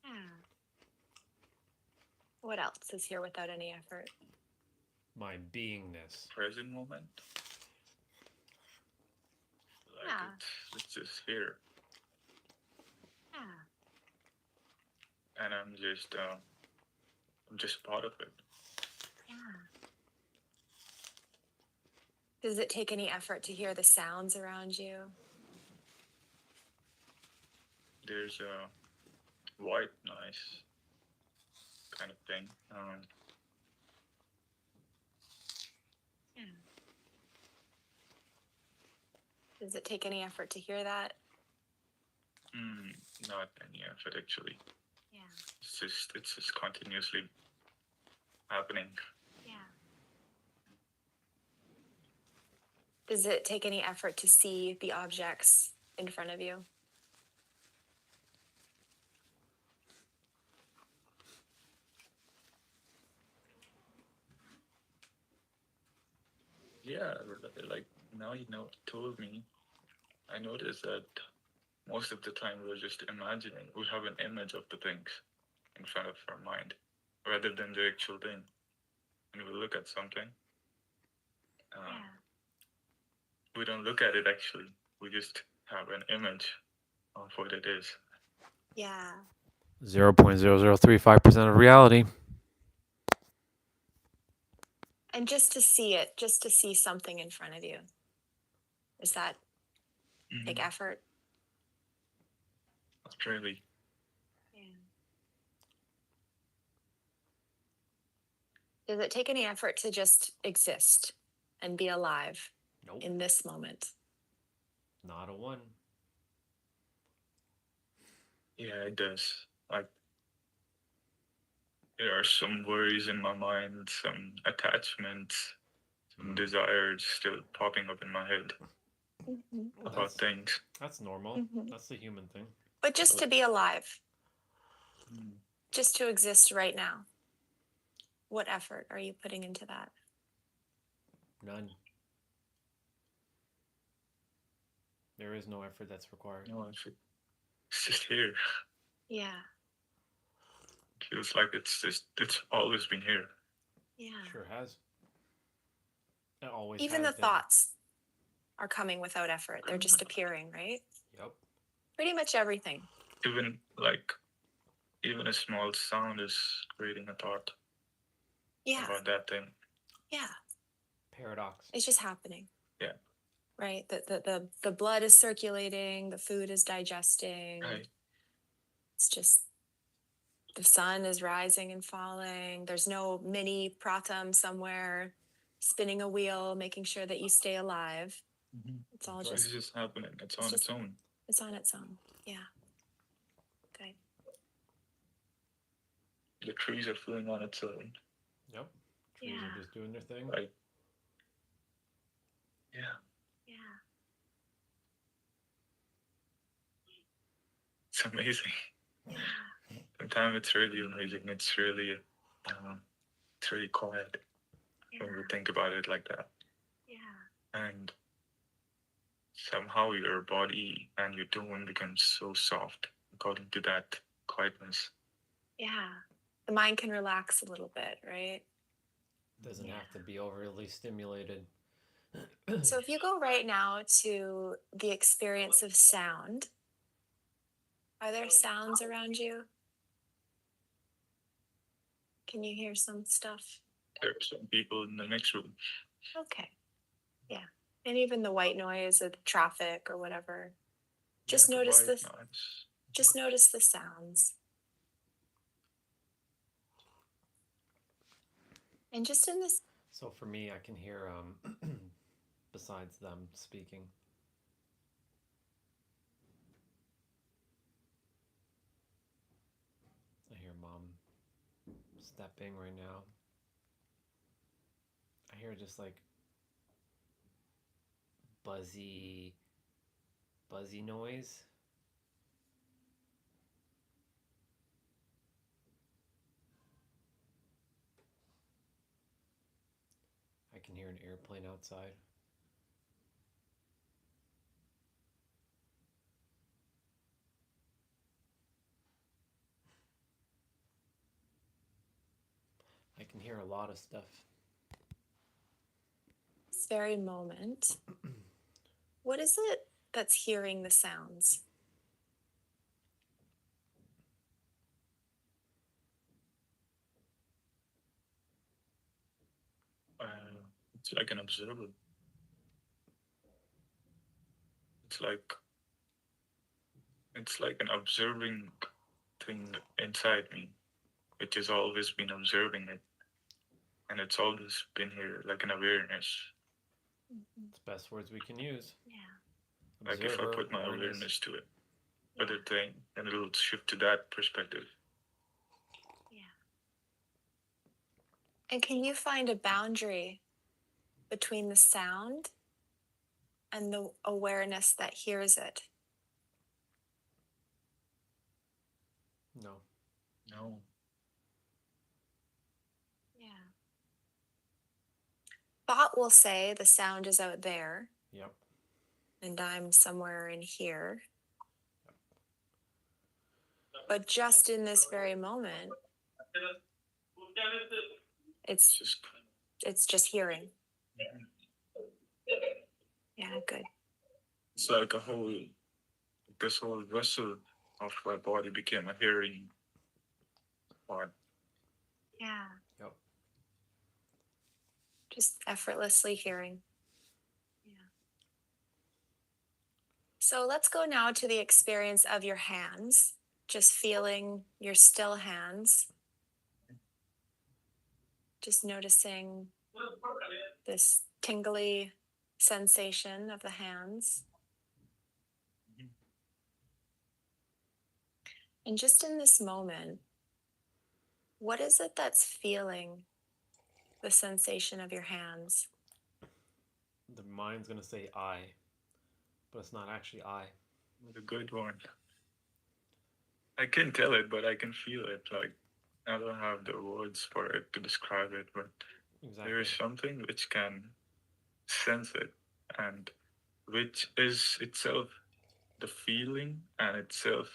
Yeah. What else is here without any effort? My beingness. present moment. Like Yeah. it's just here, Yeah. and I'm just part of it. Yeah. Does it take any effort to hear the sounds around you? There's a white noise kind of thing. Yeah. Does it take any effort to hear that? Not any effort actually. Yeah. It's just continuously happening. Yeah. Does it take any effort to see the objects in front of you? Yeah, like now told me, I noticed that most of the time we're just imagining. We have an image of the things in front of our mind rather than the actual thing. When we look at something, we don't look at it actually. We just have an image of what it is. Yeah. 0.0035% of reality. And just to see it, just to see something in front of you, does that take effort? Not really. Yeah. Does it take any effort to just exist and be alive Nope. in this moment? Not a one. Yeah, it does. Like there are some worries in my mind, some attachments, some desires still popping up in my head about things. That's normal. Mhm. That's the human thing. But just to be alive, Mm. just to exist right now, what effort are you putting into that? None. There is no effort that's required. No, it's just here. Yeah. It feels like it's always been here. Yeah. Sure has. It always Even has the been. thoughts are coming without effort. They're just appearing, right? Yep. Pretty much everything. Even a small sound is creating a thought Yeah. about that thing. Yeah. Paradox. It's just happening. Yeah. Right. The blood is circulating, the food is digesting. Right. It's just the sun is rising and falling. There's no mini pratam somewhere spinning a wheel, making sure that you stay alive. It's all It's just just happening. It's on its own. It's on its own. Yeah. Good. The trees are feeling on its own. Yep. Trees Yeah. are just doing their thing. Right. Yeah. Yeah. It's amazing. Yeah. Sometimes it's really amazing. It's really quiet when we think about it like that. Yeah. And somehow your body and your tone becomes so soft according to that quietness. Yeah. The mind can relax a little bit, right? Doesn't have to be overly stimulated. So if you go right now to the experience of sound, are there sounds around you? Can you hear some stuff? There are some people in the next room. Okay. Yeah. And even the white noise of traffic or whatever. Just Yeah, notice the the white noise. just notice the sounds. And just in this So for me, I can hear, besides them speaking, I hear mom stepping right now. I hear just like buzzy noise. I can hear an airplane outside. I can hear a lot of stuff. This very moment, what is it that's hearing the sounds? Uh, it's like an observer. It's like an observing thing inside me, which has always been observing it, and it's always been here, like an awareness. It's the best words we can use. Yeah. Like if I Observer, put my awareness. awareness to it, Yeah. other thing, then it'll shift to that perspective. Yeah. And can you find a boundary between the sound and the awareness that hears it? No. No. Yeah. Thought will say the sound is out there Yep. and I'm somewhere in here. But just in this very moment, It's it's just hearing. Mhm. Yeah, good. It's like this whole vessel of my body became a hearing part. Yeah. Yep. Just effortlessly hearing. Yeah. So let's go now to the experience of your hands, just feeling your still hands, just noticing this tingly sensation of the hands. Mhm. And just in this moment, what is it that's feeling the sensation of your hands? The mind's gonna say I, but it's not actually I. The good one. I can tell it, but I can feel it. Like I don't have the words for it to describe it, but Exactly. there is something which can sense it, and which is itself the feeling and itself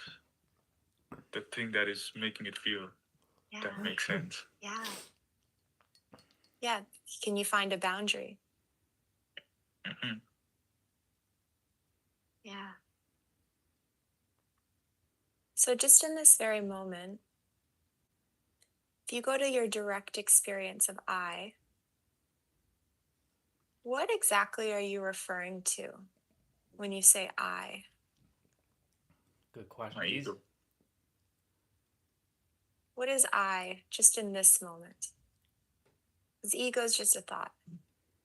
the thing that is making it feel. Yeah. That makes sense. Yeah. Yeah. Can you find a boundary? Mhm. Yeah. So just in this very moment, if you go to your direct experience of I, what exactly are you referring to when you say I? Good question. My ego. What is I just in this moment? Because ego is just a thought.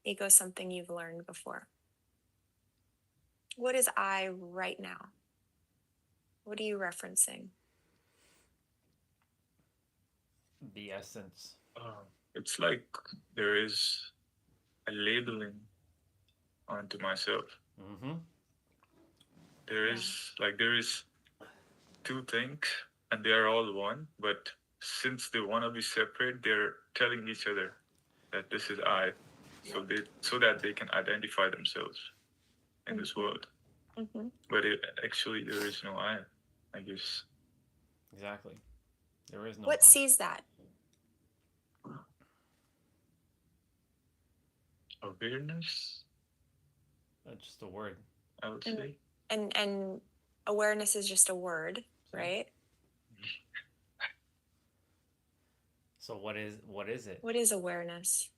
Ego is something you've learned before. What is I right now? What are you referencing? The essence. It's like there is a labeling onto myself. Mm-hmm. There is two things, and they are all one. But since they want to be separate, they're telling each other that this is I, so that they can identify themselves in this world. Mm-hmm. But actually, there is no I guess. Exactly. There is no What I. sees that? Awareness, That's just a word. I would And- say. And awareness is just a word, right? So what is it? What is awareness?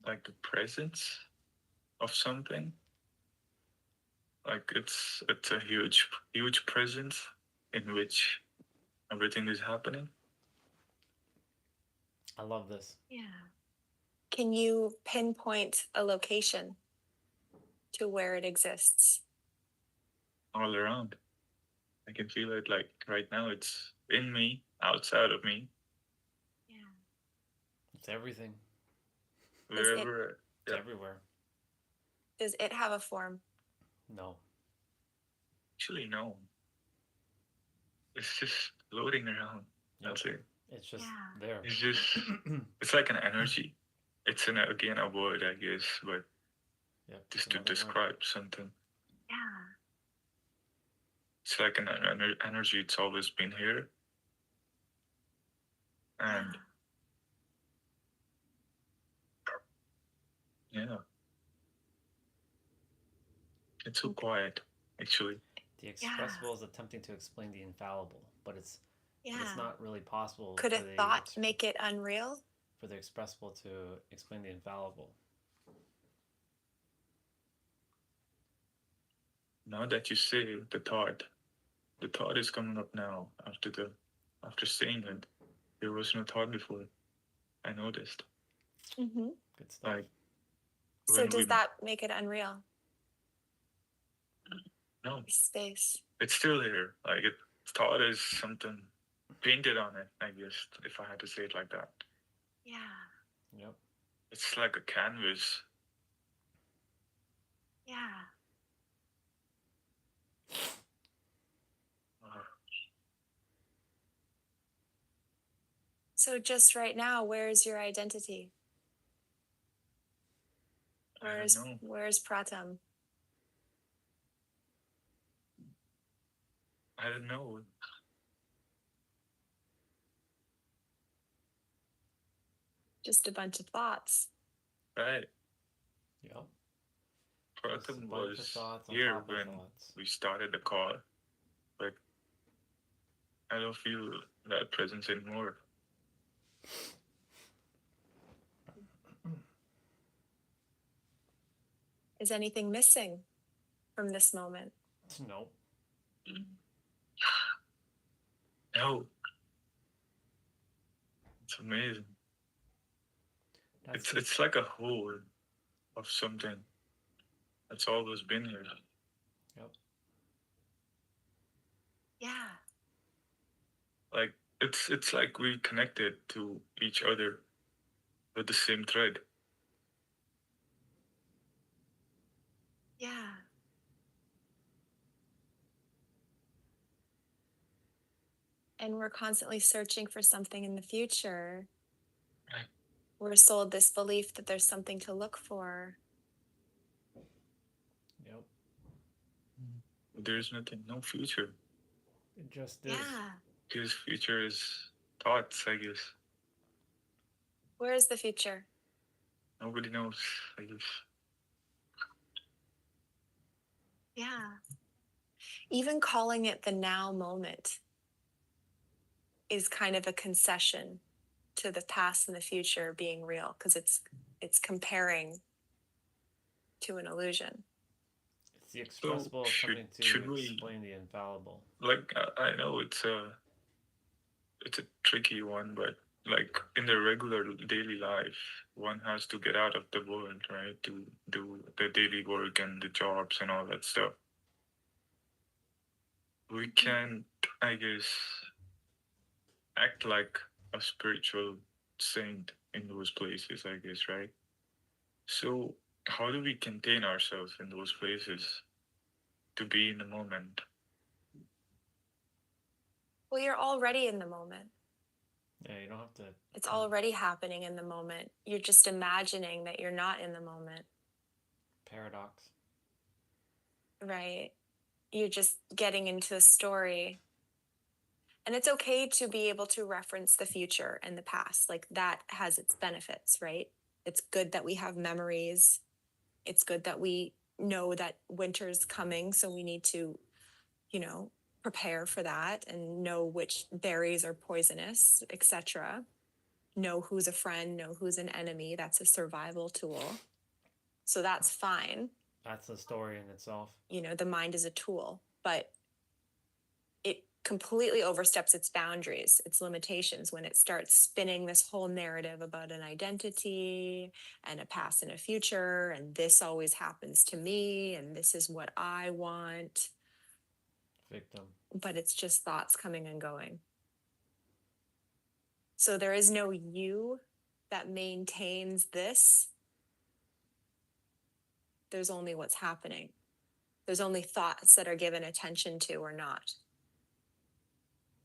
Like the presence of something. Like it's a huge presence in which everything is happening. I love this. Yeah. Can you pinpoint a location to where it exists? All around. I can feel it like right now it's in me, outside of me, Yeah. It's everything. wherever. It's everywhere. Does it have a form? No. Actually, no. It's just floating around. Yep. That's it. It's just Yeah. there. It's just, it's like an energy. It's again a word, I guess, but Yep. just it's to another word. describe something. Yeah. It's like an energy. It's always been here, and yeah, it's so quiet, actually. The expressible is attempting to explain the infallible, but it's Yeah. not really possible Could a for the thought make it unreal? for the expressible to explain the infallible. Now that you say the thought is coming up now after saying it. There was no thought before. I noticed. Mm-hmm. Good stuff. Like So when does we that make it unreal? no, Space. it's still here. Like thought is something painted on it. I guess if I had to say it like that. Yeah. Yep. It's like a canvas. Yeah. Uh, So just right now, where's your identity? I don't know. Where's Pratam? I don't know. Just a bunch of thoughts. Right. Yep. Pratham bunch of was thoughts on here top of when thoughts. we started the call, but I don't feel that presence anymore. Is anything missing from this moment? Nope. No. It's amazing. That's It's like a whole of something that's always been here. Yep. Yeah. Like it's like we connected to each other with the same thread. Yeah. And we're constantly searching for something in the future. Right. We're sold this belief that there's something to look for. Yep. There's nothing, no future. It just is. Yeah. Because future is thoughts, I guess. Where is the future? Nobody knows, I guess. Yeah. Even calling it the now moment is kind of a concession to the past and the future being real, because it's comparing to an illusion. It's the expressible attempting to should we explain the infallible. like I know it's a tricky one, but like in the regular daily life, one has to get out of the world, right? To do the daily work and the jobs and all that stuff. We can't, I guess, act like a spiritual saint in those places, I guess, right? So, how do we contain ourselves in those places to be in the moment? Well, you're already in the moment. Yeah, you don't have to. It's already happening in the moment. You're just imagining that you're not in the moment. Paradox. Right? You're just getting into a story. And it's okay to be able to reference the future and the past. Like that has its benefits, right? It's good that we have memories. It's good that we know that winter's coming. So we need to, prepare for that and know which berries are poisonous, etc. Know who's a friend, know who's an enemy. That's a survival tool. So that's fine. That's a story in itself. The mind is a tool, but it completely oversteps its boundaries, its limitations, when it starts spinning this whole narrative about an identity and a past and a future, and this always happens to me, and this is what I want. Victim. But it's just thoughts coming and going. So there is no you that maintains this. There's only what's happening. There's only thoughts that are given attention to or not.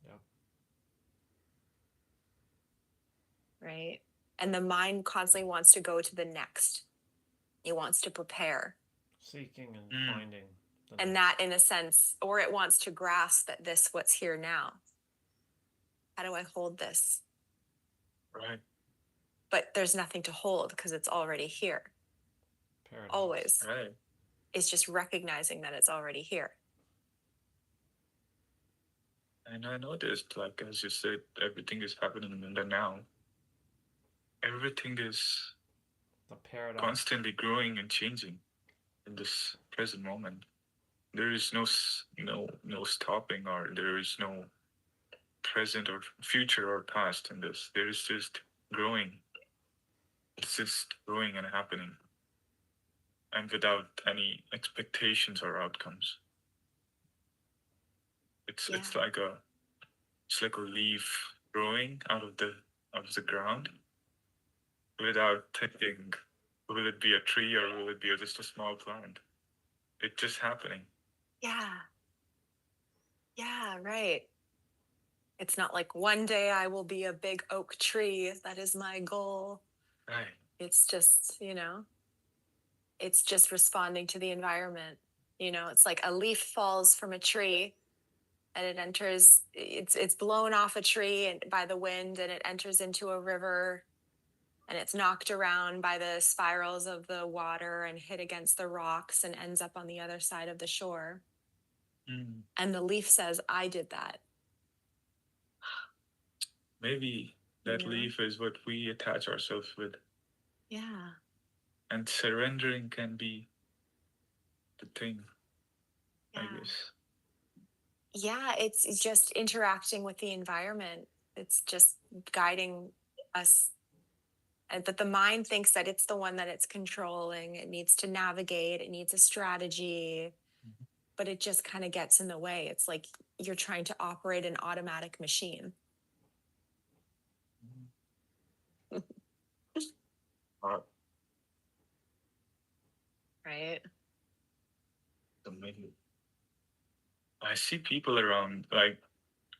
Yep. right? And the mind constantly wants to go to the next. It wants to prepare. Seeking and Mm. finding. And that, in a sense, or it wants to grasp that this, what's here now. How do I hold this? Right. But there's nothing to hold because it's already here. Paradox. Always. Right. It's just recognizing that it's already here. And I noticed, like as you said, everything is happening in the now. Everything is The paradox. constantly growing and changing in this present moment. There is no stopping, or there is no present or future or past in this. There is just growing. It's just growing and happening, and without any expectations or outcomes. It's Yeah. it's like a leaf growing out of the ground without thinking, will it be a tree or will it be just a small plant? It's just happening. Yeah. Yeah, right. It's not like one day I will be a big oak tree. That is my goal. Right. It's just, it's just responding to the environment. It's like a leaf falls from a tree and it enters, it's blown off a tree and by the wind, and it enters into a river, and it's knocked around by the spirals of the water and hit against the rocks and ends up on the other side of the shore. Mm. And the leaf says, I did that. Maybe that Yeah. leaf is what we attach ourselves with, Yeah. and surrendering can be the thing, I Yeah. guess. Yeah, it's just interacting with the environment. It's just guiding us. And that the mind thinks that it's the one that it's controlling. It needs to navigate. It needs a strategy. Mhm. But it just kind of gets in the way. It's like you're trying to operate an automatic machine. Uh, Right? so maybe I see people around, like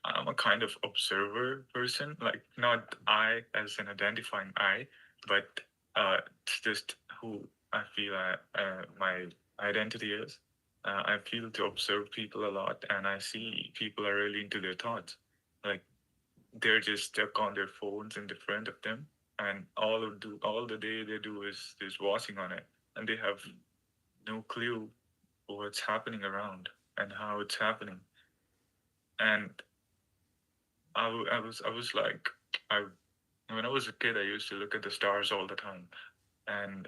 I'm a kind of observer person, like not I as an identifying I, but it's just who I feel my identity is. I feel to observe people a lot, and I see people are really into their thoughts. Like they're just stuck on their phones in the front of them, and all the day they do is watching on it, and they have no clue what's happening around and how it's happening. And I was like, I when I was a kid, I used to look at the stars all the time, and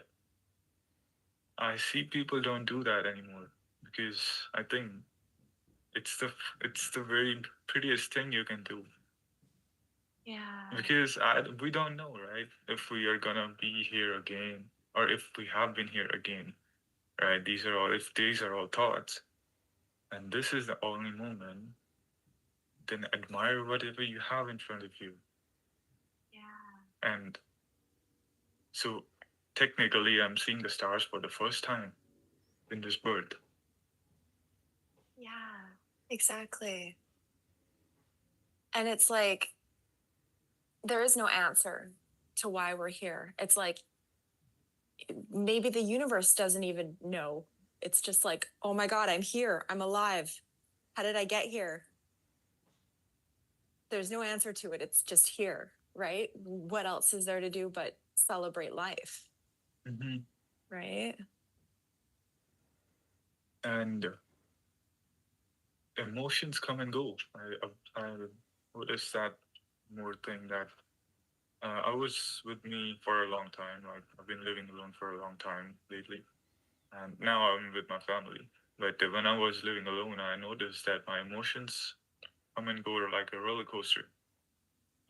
I see people don't do that anymore because I think it's the very prettiest thing you can do. Yeah. Because we don't know, right, if we are gonna be here again or if we have been here again, right? These are all thoughts, and this is the only moment. Then admire whatever you have in front of you, Yeah. and so technically, I'm seeing the stars for the first time in this birth. Yeah. Exactly. And it's like, there is no answer to why we're here. It's like, maybe the universe doesn't even know. It's just like, oh my God, I'm here. I'm alive. How did I get here? There's no answer to it. It's just here, right? What else is there to do but celebrate life, Mm-hmm. right? And emotions come and go. I noticed that more thing that I was with me for a long time. Like I've been living alone for a long time lately, and now I'm with my family. But when I was living alone, I noticed that my emotions come and go like a roller coaster.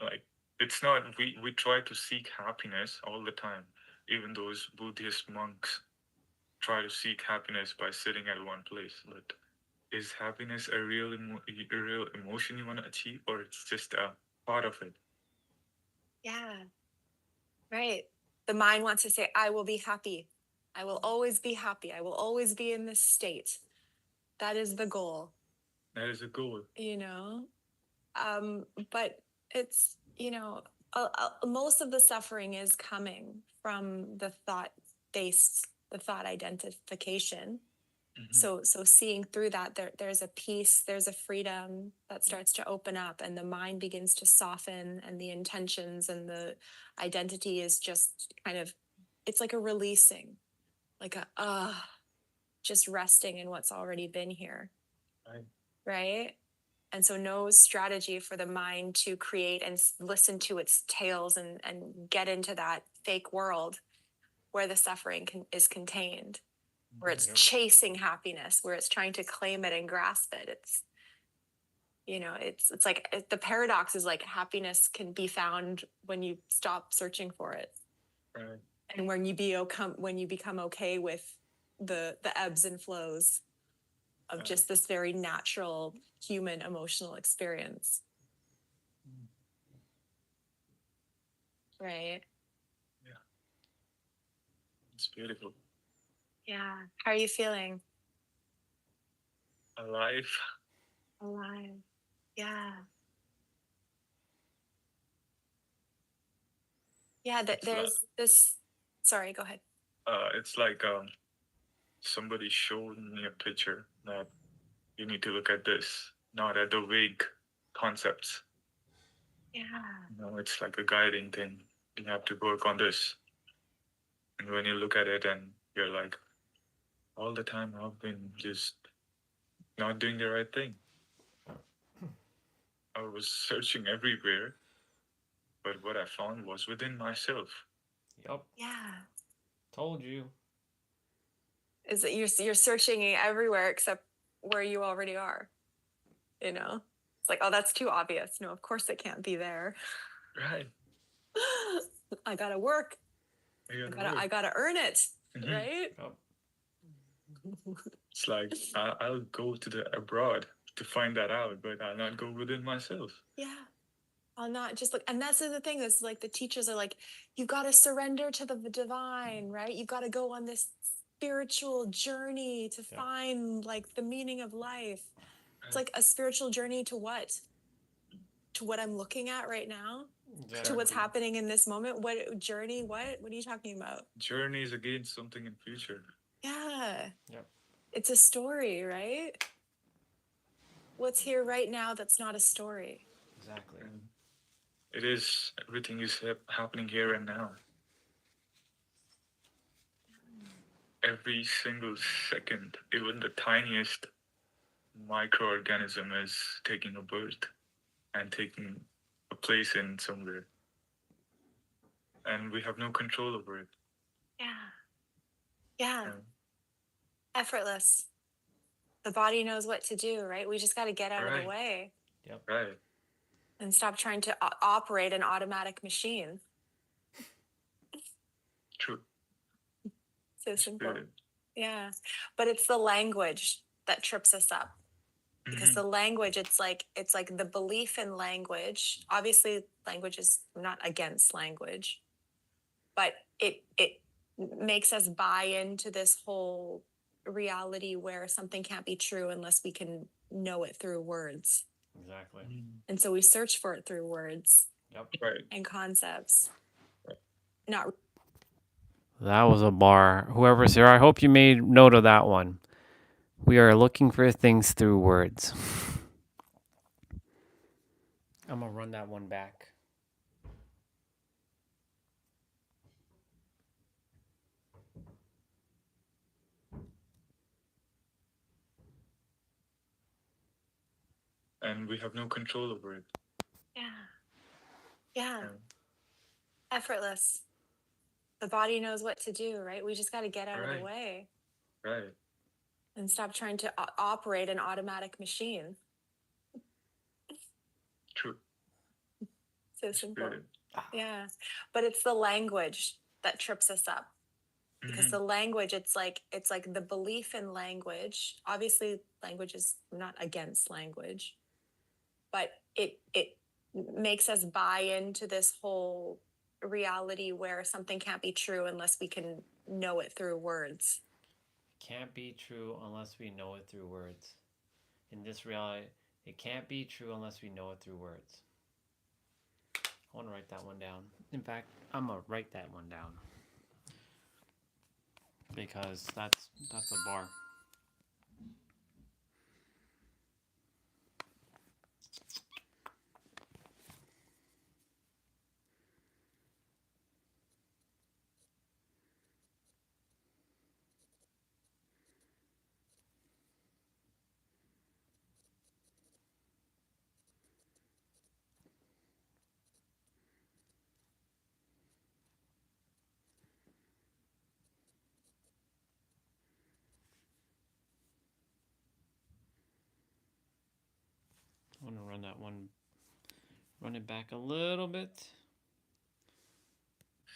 Like it's not we try to seek happiness all the time. Even those Buddhist monks try to seek happiness by sitting at one place. But is happiness a real emotion you want to achieve, or it's just a part of it? Yeah, right. The mind wants to say, I will be happy. I will always be happy. I will always be in this state. That is the goal, That is a goal. But it's, most of the suffering is coming from the thought based, the thought identification. So seeing through that, there's a peace, there's a freedom that starts to open up, and the mind begins to soften, and the intentions and the identity is just kind of, it's like a releasing, like a just resting in what's already been here. Right. And so no strategy for the mind to create and listen to its tales and get into that fake world where the suffering is contained, where it's chasing happiness, where it's trying to claim it and grasp it. It's, it's like the paradox is like happiness can be found when you stop searching for it. Right. And when you become okay with the ebbs and flows of just this very natural human emotional experience. Right. Yeah. It's beautiful. Yeah. How are you feeling? Alive. Alive. Yeah. Yeah, there's this. Sorry, go ahead. It's like somebody showed me a picture that you need to look at this, not at the vague concepts. Yeah. It's like a guiding thing. You have to work on this. And when you look at it and you're like, all the time I've been just not doing the right thing. I was searching everywhere, but what I found was within myself. Yep. Yeah. Told you. Is that you're searching everywhere except where you already are. It's like, oh, that's too obvious. No, of course it can't be there. Right. I gotta work. I gotta earn it. Mm-hmm. Right? Yep. It's like I'll go to the abroad to find that out, but I'll not go within myself. Yeah. I'll not just look. And that's the thing. That's like the teachers are like, you got to surrender to the divine, right? You got to go on this spiritual journey to find like the meaning of life. It's like a spiritual journey to what? To what I'm looking at right now? Exactly. To what's happening in this moment? What journey? What are you talking about? Journey is against something in future. Yeah. Yep. It's a story, right? What's here right now that's not a story? Exactly. It is, everything is happening here and now. Every single second, even the tiniest microorganism is taking a birth and taking a place in somewhere. And we have no control over it. Yeah. Effortless. The body knows what to do, right? We just got to get out of the way. Yep. Right. And stop trying to operate an automatic machine. True. So simple. Yeah. But it's the language that trips us up. Because the language, it's like the belief in language. Obviously, language is not against language, but it makes us buy into this whole reality where something can't be true unless we can know it through words. Exactly. And so we search for it through words. Yep. Right. And concepts. Not. That was a bar. Whoever's here, I hope you made note of that one. We are looking for things through words. I'm going to run that one back. And we have no control over it. Yeah. Effortless. The body knows what to do, right? We just got to get out of the way. Right. And stop trying to operate an automatic machine. True. So simple. Yeah. But it's the language that trips us up. Because the language, it's like the belief in language. Obviously, language is not against language, but it makes us buy into this whole reality where something can't be true unless we can know it through words. Can't be true unless we know it through words. In this reality, it can't be true unless we know it through words. want to write that one down. In fact, I'm gonna write that one down because that's a bar. I want to run it back a little bit.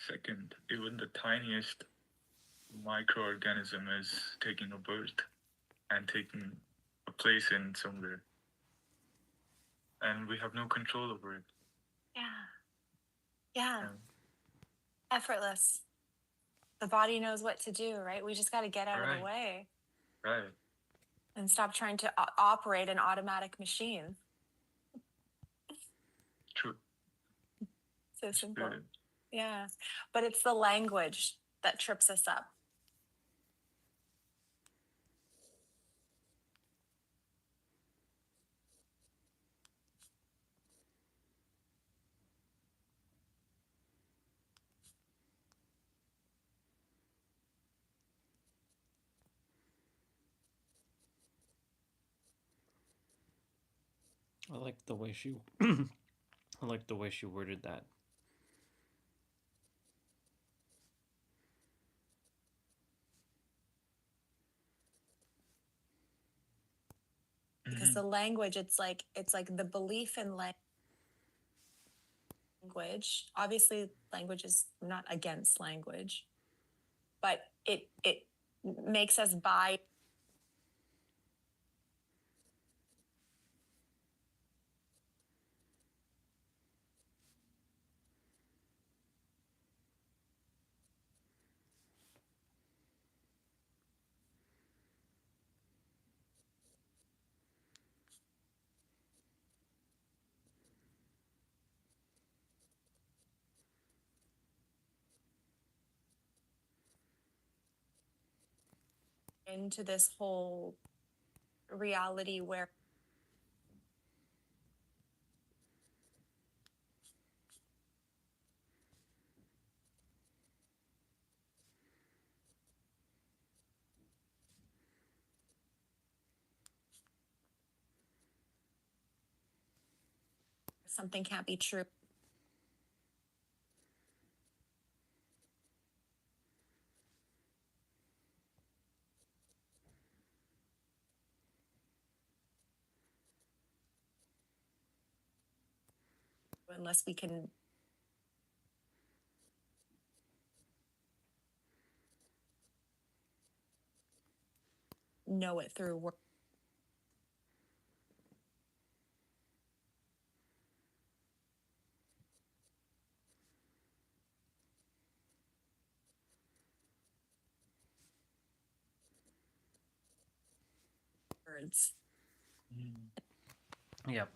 Second, even the tiniest microorganism is taking a birth and taking a place in somewhere. And we have no control over it. Yeah. Effortless. The body knows what to do, right? We just got to get out of the Right. way Right. and stop trying to operate an automatic machine. True. So simple. Good. Yeah. But it's the language that trips us up. I like the way she I like the way she worded that. Because the language, it's like the belief in language. Obviously, language is not against language, but it makes us buy into this whole reality where something can't be true. Unless we can know it through words. Yep.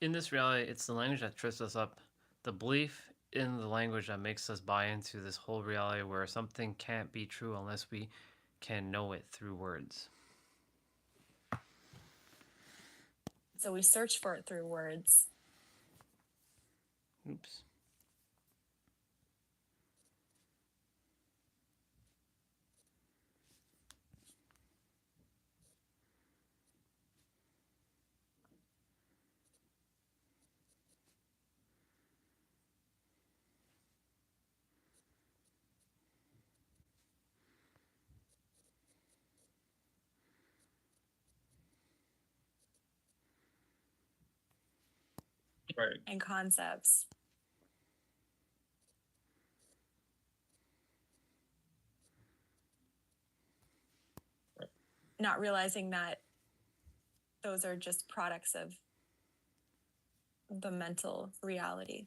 In this reality, it's the language that trips us up. The belief in the language that makes us buy into this whole reality where something can't be true unless we can know it through words. So we search for it through words. Oops. Right. And concepts. Not realizing that those are just products of the mental reality.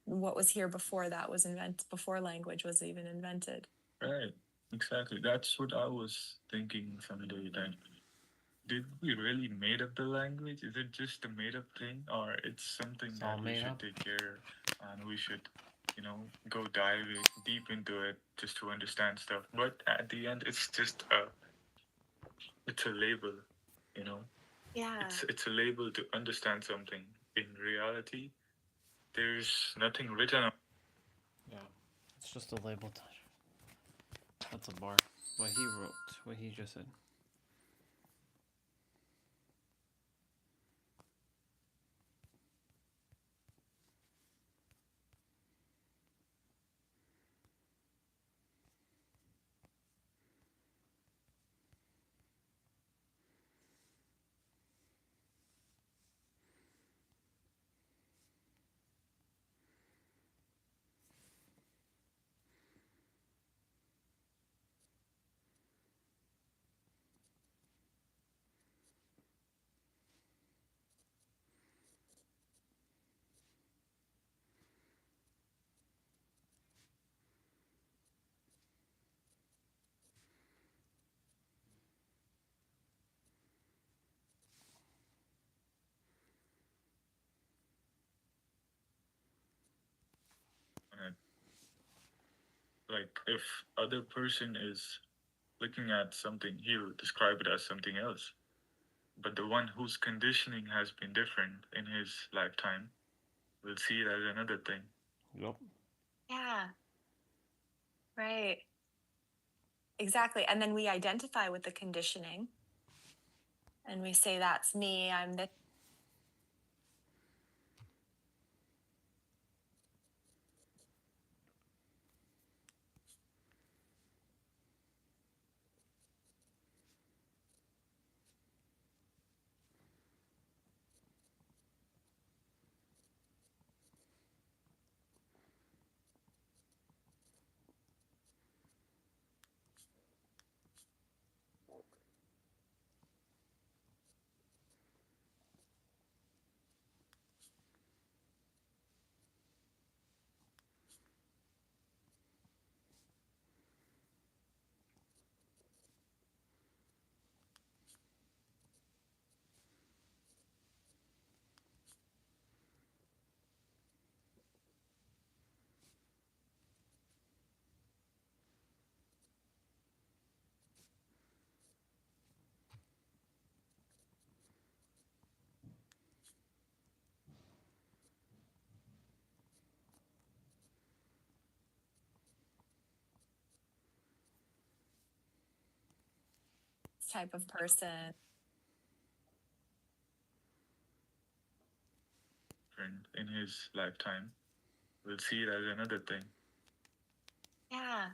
what was here before that was invented, before language was even invented. Right. Exactly. That's what I was thinking someday. That did we really made up the language? Is it just a made up thing, or it's something It's that all we made should up. take care and we should, go dive deep into it just to understand stuff? But at the end, it's a label, you know. Yeah. It's a label to understand something. In reality, there's nothing written on. Yeah. It's just a label touch. That's a bar. What he wrote. What he just said. it. Like if other person is looking at something, he'll describe it as something else. But the one whose conditioning has been different in his lifetime will see it as another thing. Yep. Yeah. Right. Exactly. And then we identify with the conditioning and we say, that's me, I'm this. Type of person. In his lifetime will see it as another thing. Yeah.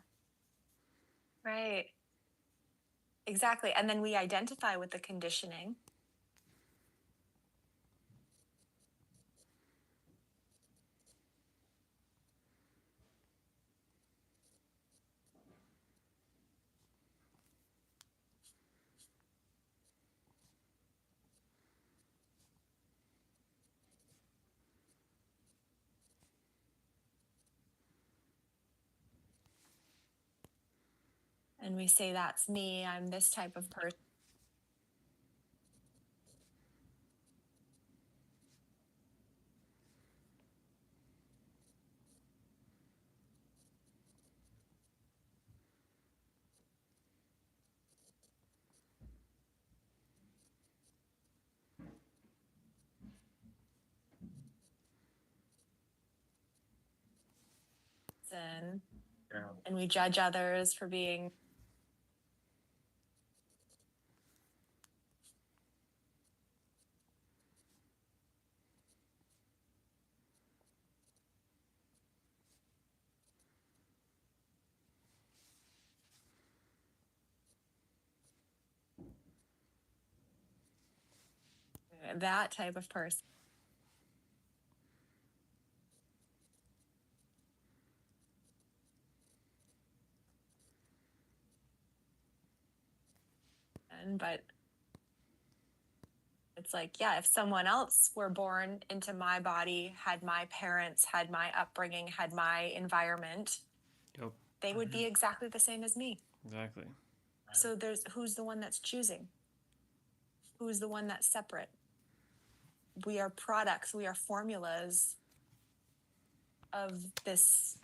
Right. Exactly. And then we identify with the conditioning. And we say, that's me, I'm this type of person. Yeah. And we judge others for being. That type of person. But It's like, yeah, if someone else were born into my body, had my parents, had my upbringing, had my environment, Yep. they would be exactly the same as me. Exactly. So who's the one that's choosing? Who's the one that's separate? We are products, we are formulas of this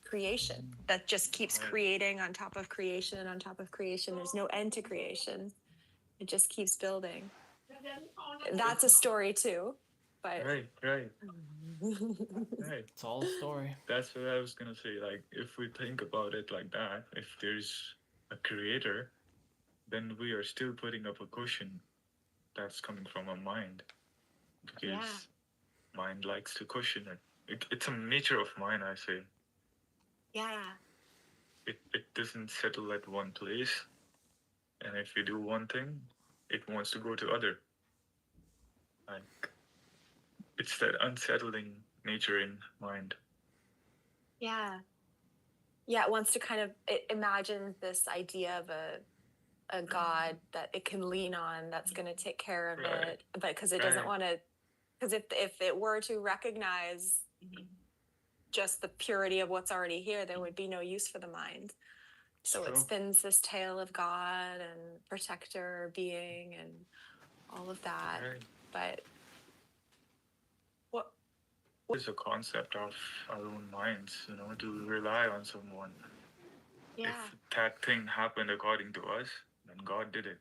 creation that just keeps creating on top of creation on top of creation. There's no end to creation. It just keeps building. That's a story too, but Right. Right. It's all a story. That's what I was gonna say. Like, if we think about it like that, if there's a creator, then we are still putting up a cushion that's coming from a mind, because mind likes to cushion it. It's a nature of mind, I say. yeah, It doesn't settle at one place, and if you do one thing, it wants to go to other. Like, it's that unsettling nature in mind. yeah, it wants to kind of, it imagines this idea of a god that it can lean on, that's going to take care of Right. it, but because it doesn't Right. want to, because if it were to recognize just the purity of what's already here, there would be no use for the mind. So it True. spins this tale of God and protector being and all of that. Right. But what Is a concept of our own minds, to rely on someone. yeah, If that thing happened according to us, then God did it.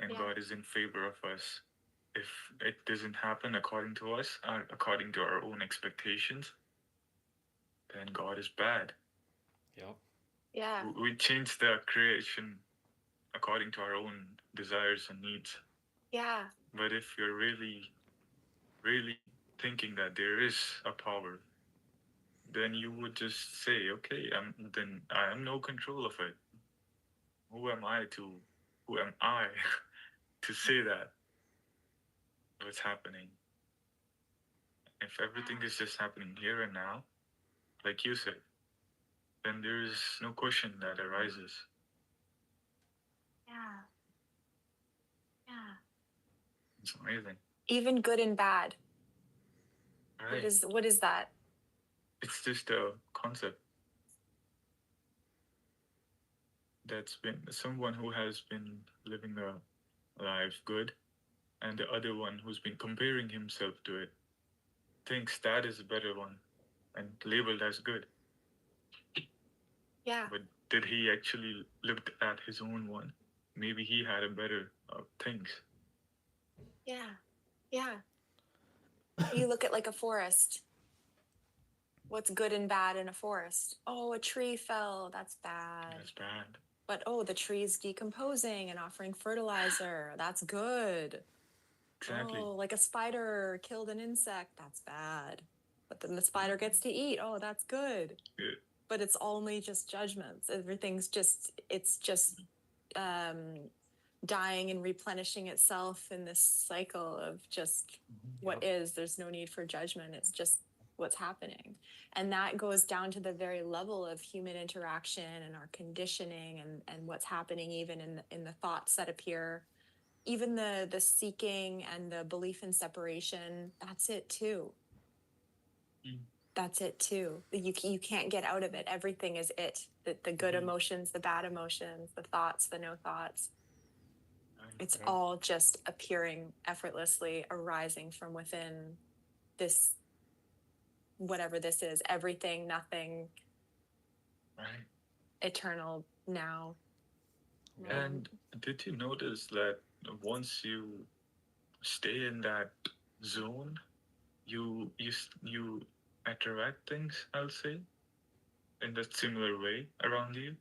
And Yeah. God is in favor of us. If it doesn't happen according to us, according to our own expectations, then God is bad. Yep. yeah, We change the creation according to our own desires and needs. yeah, But if you're really, really thinking that there is a power, then you would just say, okay, then I am no control of it. Who am I to say that what's happening? If everything is just happening here and now, like you said, then there is no question that arises. yeah, yeah. It's amazing. Even good and bad. Right. What is that? It's just a concept that's been someone who has been living a life good, and the other one who's been comparing himself to it thinks that is a better one and labeled as good. Yeah, But did he actually look at his own one? Maybe he had a better things. yeah, yeah. You look at like a forest. What's good and bad in a forest? Oh, a tree fell. That's bad. That's bad. But oh, the tree's decomposing and offering fertilizer. That's good. Exactly. Oh, like a spider killed an insect. That's bad. But then the spider gets to eat. Oh, that's good. Good. But it's only just judgments. It's just dying and replenishing itself in this cycle of just what is. There's no need for judgment. It's just what's happening. And that goes down to the very level of human interaction and our conditioning and what's happening even in the thoughts that appear. Even the seeking and the belief in separation, that's it too. That's it too. You can't get out of it. Everything is it. The good emotions, the bad emotions, the thoughts, the no thoughts. It's all just appearing effortlessly, arising from within this, whatever this is, everything, nothing, Right. eternal now. And did you notice that once you stay in that zone, you attract things, I'll say, in that similar way around you?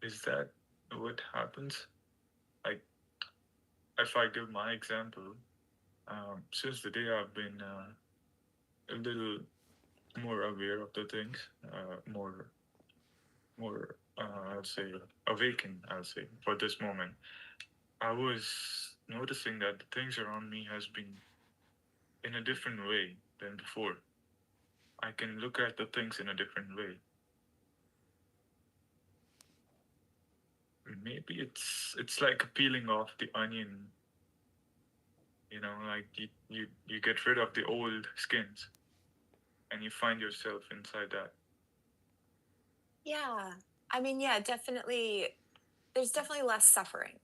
Is that what happens? Like, if I give my example, since the day I've been a little more aware of the things, more, I'll say, awakened, I'll say, for this moment, I was noticing that the things around me has been in a different way than before. I can look at the things in a different way. Maybe it's like peeling off the onion You know, like you get rid of the old skins and you find yourself inside that. Yeah. I mean, yeah, definitely. There's definitely less suffering,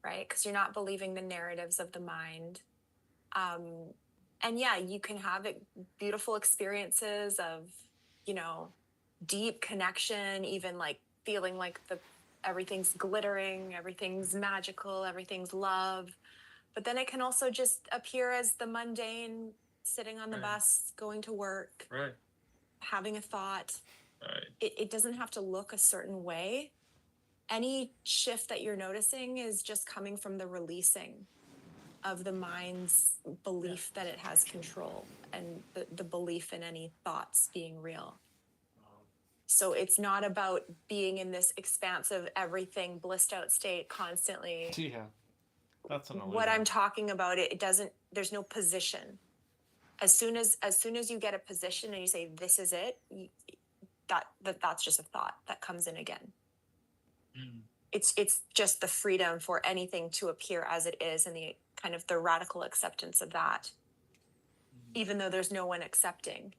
right? Because you're not believing the narratives of the mind. And yeah, you can have beautiful experiences of, you know, deep connection, even like feeling like everything's glittering, everything's magical, everything's love. But then it can also just appear as the mundane, sitting on the Right. bus, going to work, Right. having a thought. Right. It doesn't have to look a certain way. Any shift that you're noticing is just coming from the releasing of the mind's belief that it has control and the belief in any thoughts being real. So it's not about being in this expansive, everything blissed out state constantly. Yeah, that's an What I'm talking about, it doesn't, there's no position. As soon as you get a position and you say, this is it, that's just a thought that comes in again. Mm. It's just the freedom for anything to appear as it is, and the kind of the radical acceptance of that, even though there's no one accepting.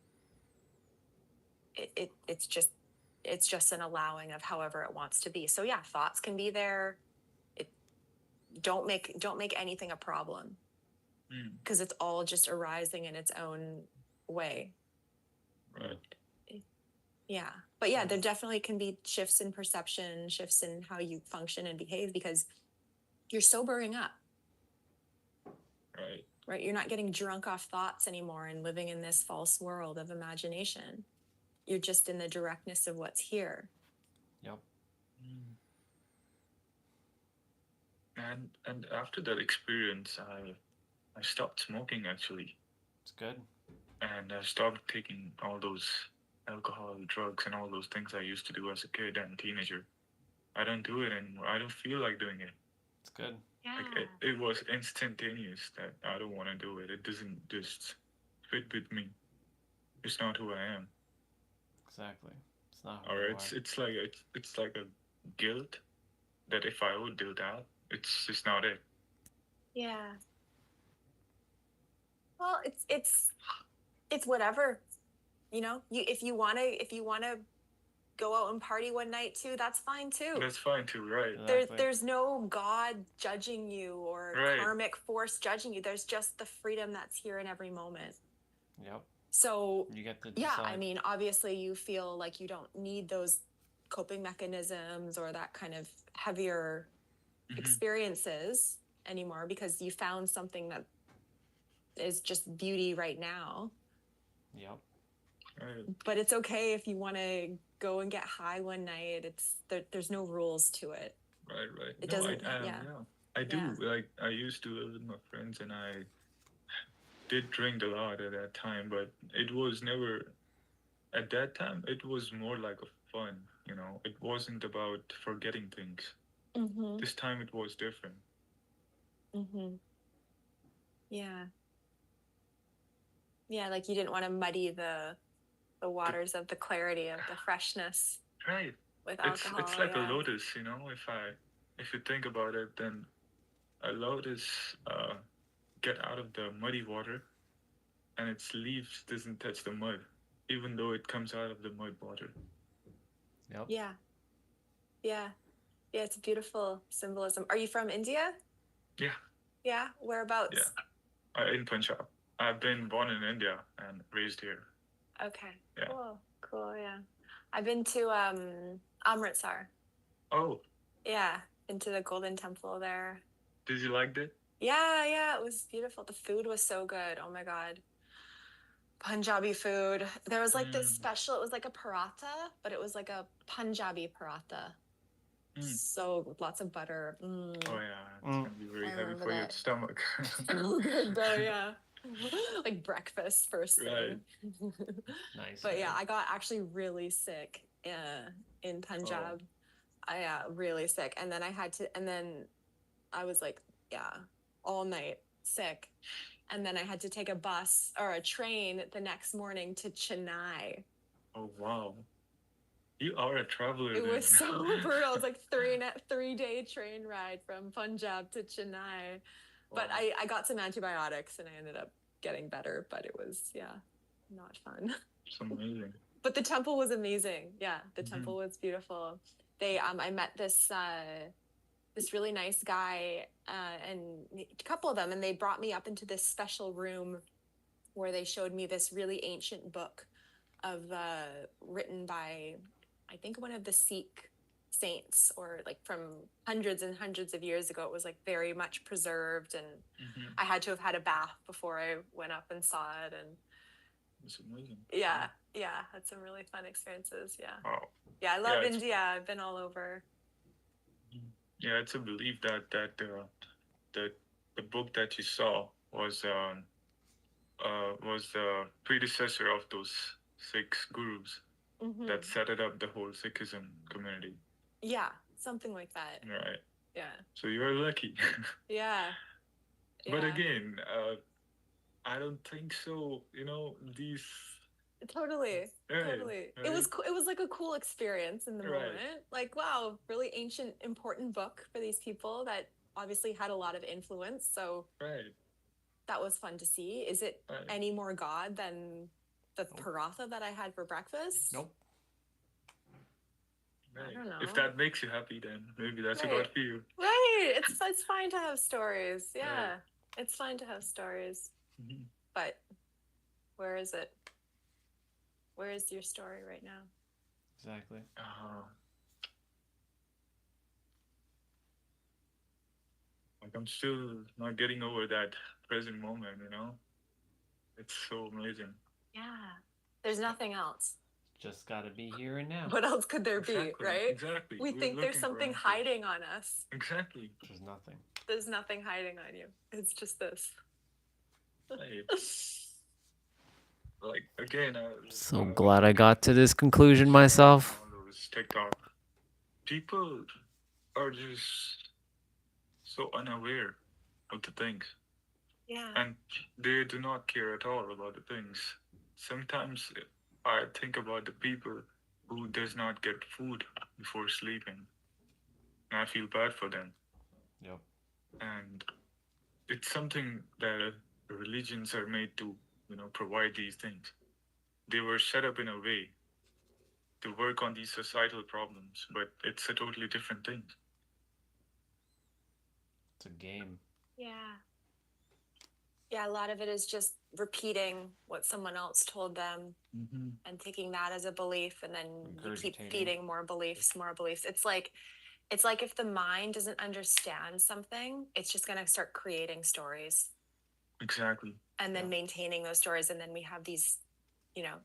It's just an allowing of however it wants to be. So yeah, thoughts can be there. Don't make anything a problem, because it's all just arising in its own way. Right. Yeah. But yeah, there definitely can be shifts in perception, shifts in how you function and behave, because you're sobering up. Right. You're not getting drunk off thoughts anymore and living in this false world of imagination. You're just in the directness of what's here. Yep. And after that experience, I stopped smoking actually, It's good. and I stopped taking all those alcohol, drugs, and all those things I used to do as a kid and teenager. I don't do it anymore. I don't feel like doing it. It's good. Yeah. Like it was instantaneous that I don't want to do it. It doesn't just fit with me. It's not who I am. Exactly. It's not who Or you it's like a guilt that if I would do that, it's just not it. Yeah. Well, it's whatever. You know, if you wanna go out and party one night too, that's fine too. That's fine too, right? Exactly. There's no God judging you or Right. karmic force judging you. There's just the freedom that's here in every moment. Yep. So You get to yeah, decide. I mean, obviously you feel like you don't need those coping mechanisms or that kind of heavier experiences anymore, because you found something that is just beauty right now. Yep. Right. But it's okay if you want to go and get high one night. There's no rules to it. Right. It No, doesn't. I do. Yeah. Like I used to live with my friends, and I did drink a lot at that time, but it was never. At that time, it was more like a fun. You know, it wasn't about forgetting things. Mm-hmm. This time it was different. Mm-hmm. Yeah. Yeah, like you didn't want to muddy the waters of the clarity of the freshness. Right. With alcohol. It's like a lotus, you know. If you think about it, then a lotus get out of the muddy water, and its leaves doesn't touch the mud, even though it comes out of the mud water. Yep. Yeah. Yeah. Yeah, it's a beautiful symbolism. Are you from India? Yeah. Yeah. Whereabouts? Yeah. In Punjab. I've been born in India and raised here. Okay. Yeah. Cool. Yeah. I've been to Amritsar. Oh. Yeah. Been to the Golden Temple there. Did you like it? Yeah. It was beautiful. The food was so good. Oh my God. Punjabi food. There was like this special, it was like a paratha, but it was like a Punjabi paratha. So with lots of butter. Oh yeah, it's gonna be very heavy for your stomach. So good though, yeah. Like breakfast first thing. Right. Nice. But yeah, I got actually really sick in Punjab. I really sick, and then I was like, all night sick, and then I had to take a bus or a train the next morning to Chennai. Oh wow. You are a traveler. It was so brutal. It was like 3-day train ride from Punjab to Chennai. But Wow. I got some antibiotics and I ended up getting better, but it was, not fun. It's amazing. But the temple was amazing. Yeah, the Mhm. temple was beautiful. I met this really nice guy and a couple of them, and they brought me up into this special room where they showed me this really ancient book written by, I think, one of the Sikh saints, or like from hundreds and hundreds of years ago. It was like very much preserved, and Mhm. I had to have had a bath before I went up and saw it. And It's amazing. yeah, had some really fun experiences. Yeah. Wow. Yeah, I love Yeah, it's- India. I've been all over. Yeah, it's a belief that the book that you saw was the predecessor of those six gurus that set it up, the whole Sikhism community. Yeah, something like that. Right. Yeah. So you're lucky. Yeah. But Yeah. again, I don't think so. These. Totally. Right, Totally. It was right. it was like a cool experience in the Right. moment. Like, wow, really ancient, important book for these people that obviously had a lot of influence. So Right. that was fun to see. Is it Right. any more God than the paratha that I had for breakfast? Nope. Right. I don't know. If that makes you happy, then maybe that's a Right. God for you. Right. It's fine to have stories. Yeah. Right. It's fine to have stories. Mhm. But where is it? Where is your story right now? Exactly. Like I'm still not getting over that present moment. It's so amazing. Yeah. There's nothing else. Just gotta be here and now. What else could there be, Exactly, right? exactly. We We're think there's looking for something answers. hiding on us. Exactly. There's nothing. There's nothing hiding on you. It's just this. Right. Like again, So glad I got to this conclusion myself. on those TikTok, people are just so unaware of the things, Yeah. and they do not care at all about the things. Sometimes I think about the people who does not get food before sleeping, and I feel bad for them. Yep. And it's something that religions are made to, provide these things. They were set up in a way to work on these societal problems, but it's a totally different thing. It's a game. Yeah. Yeah, a lot of it is just repeating what someone else told them and taking that as a belief, and then you keep Regurgitating. feeding more beliefs, more beliefs. It's like if the mind doesn't understand something, it's just going to start creating stories Exactly. and then Yeah. maintaining those stories. And then we have these,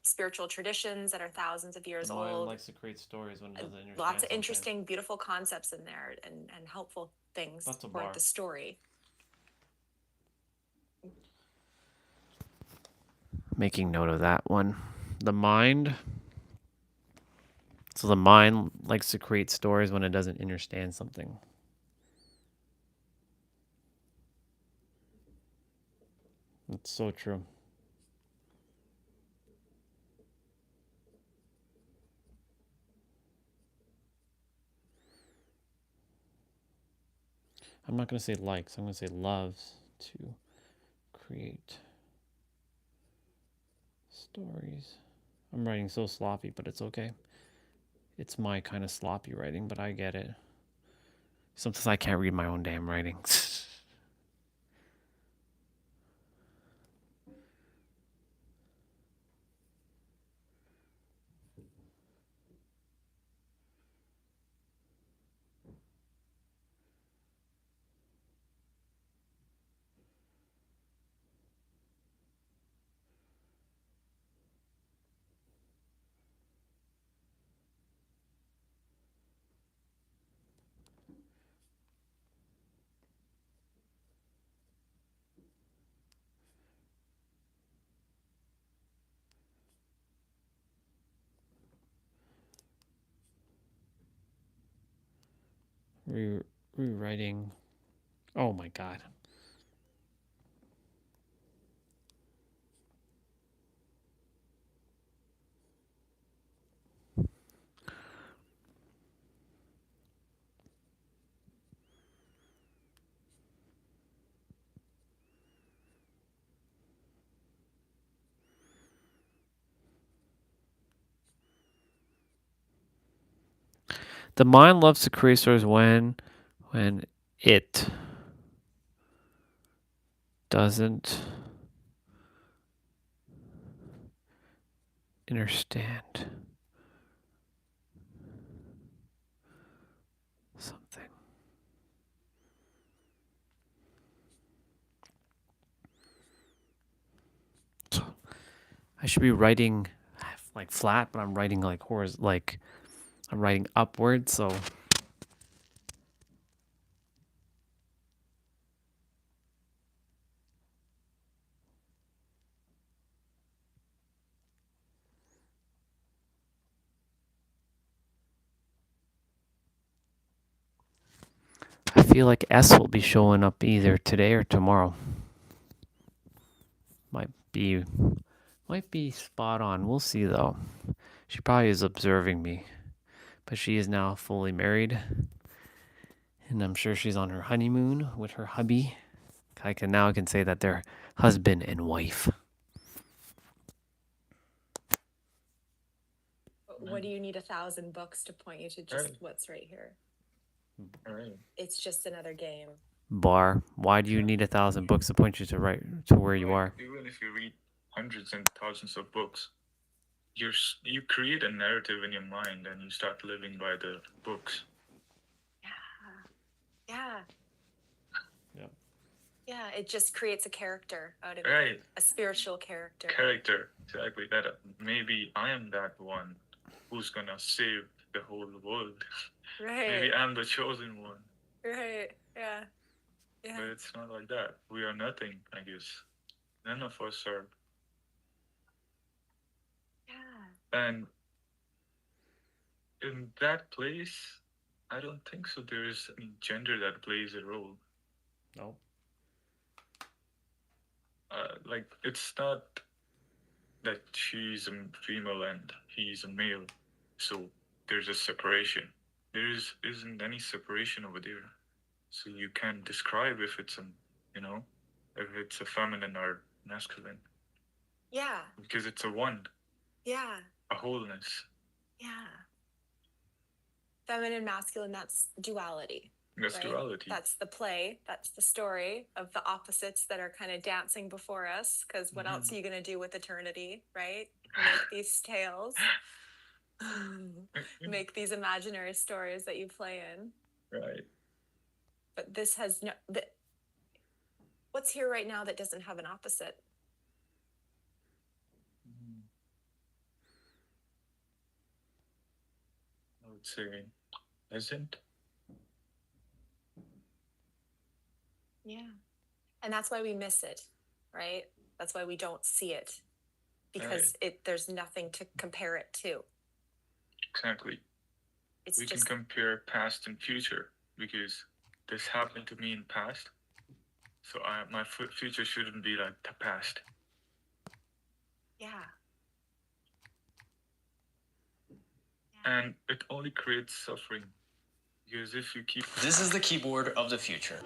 spiritual traditions that are thousands of years The mind old. likes to create stories when it doesn't understand Lots of something. interesting, beautiful concepts in there, and helpful things That's a for bar. the story. Making note of that one. The mind. So the mind likes to create stories when it doesn't understand something. It's so true. I'm not going to say likes. I'm going to say loves to create stories. I'm writing so sloppy, but it's okay. It's my kind of sloppy writing, but I get it. Sometimes I can't read my own damn writing. Rewriting. Oh my God. The mind loves to create stories when it doesn't understand something. So I should be writing like flat, but I'm writing like horizontal, like I'm writing upwards. So I feel like S will be showing up either today or tomorrow. Might be spot on. We'll see though. She probably is observing me, but she is now fully married, and I'm sure she's on her honeymoon with her hubby. I can say that they're husband and wife. What do you need 1,000 books to point you to just Right. what's right here? All right. It's just another game. Bar. Why do you need 1,000 books to point you to where you are? Even if you read hundreds and thousands of books, you create a narrative in your mind and you start living by the books. Yeah. Yep. Yeah, it just creates a character out of Right. it. A spiritual character. Character, exactly. That maybe I am that one who's gonna save the whole world. Right. Maybe I'm the chosen one. Right. Yeah. Yeah. But it's not like that. We are nothing, I guess. None of us are. Yeah. And in that place, I don't think so. There is any gender that plays a role. No. Like it's not that she's a female and he's a male, so there's a separation. Isn't any separation over there, so you can describe if it's if it's a feminine or masculine, Yeah. because it's a one, Yeah. a wholeness. Yeah. Feminine, masculine, that's duality. That's right? duality. That's the play. That's the story of the opposites that are kind of dancing before us. Because what else are you going to do with eternity, right? Make these tales, make these imaginary stories that you play in. Right. But this has no. What's here right now that doesn't have an opposite? I would say isn't. Yeah. And that's why we miss it, right? That's why we don't see it, because there's nothing to compare it to. Exactly. It's We just can compare past and future because this happened to me in past, so my future shouldn't be like the past. yeah. And it only creates suffering, because if you keep This is the keyboard of the future.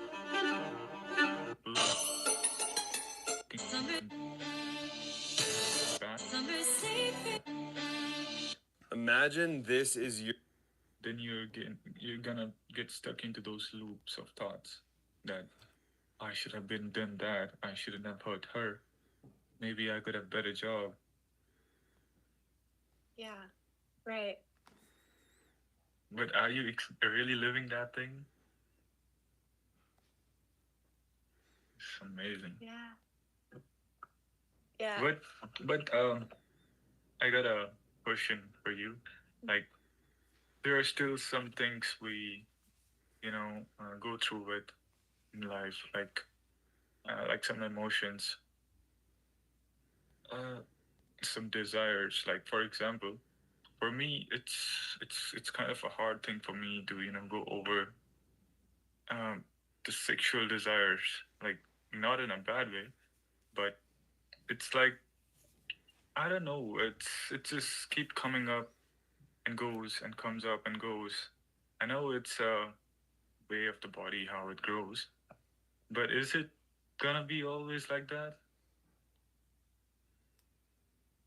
Imagine this is your. Then you're gonna get stuck into those loops of thoughts that I should have been done that, I shouldn't have hurt her, maybe I could have better job. Yeah. Right. But are you really living that thing? It's amazing. Yeah. Yeah. But I got a question for you. Like, there are still some things we, go through with in life, like some emotions, some desires. Like, for example, for me, it's kind of a hard thing for me to go over the sexual desires, like not in a bad way, but it's like I don't know. It just keep coming up and goes and comes up and goes. I know it's a way of the body how it grows, but is it gonna be always like that?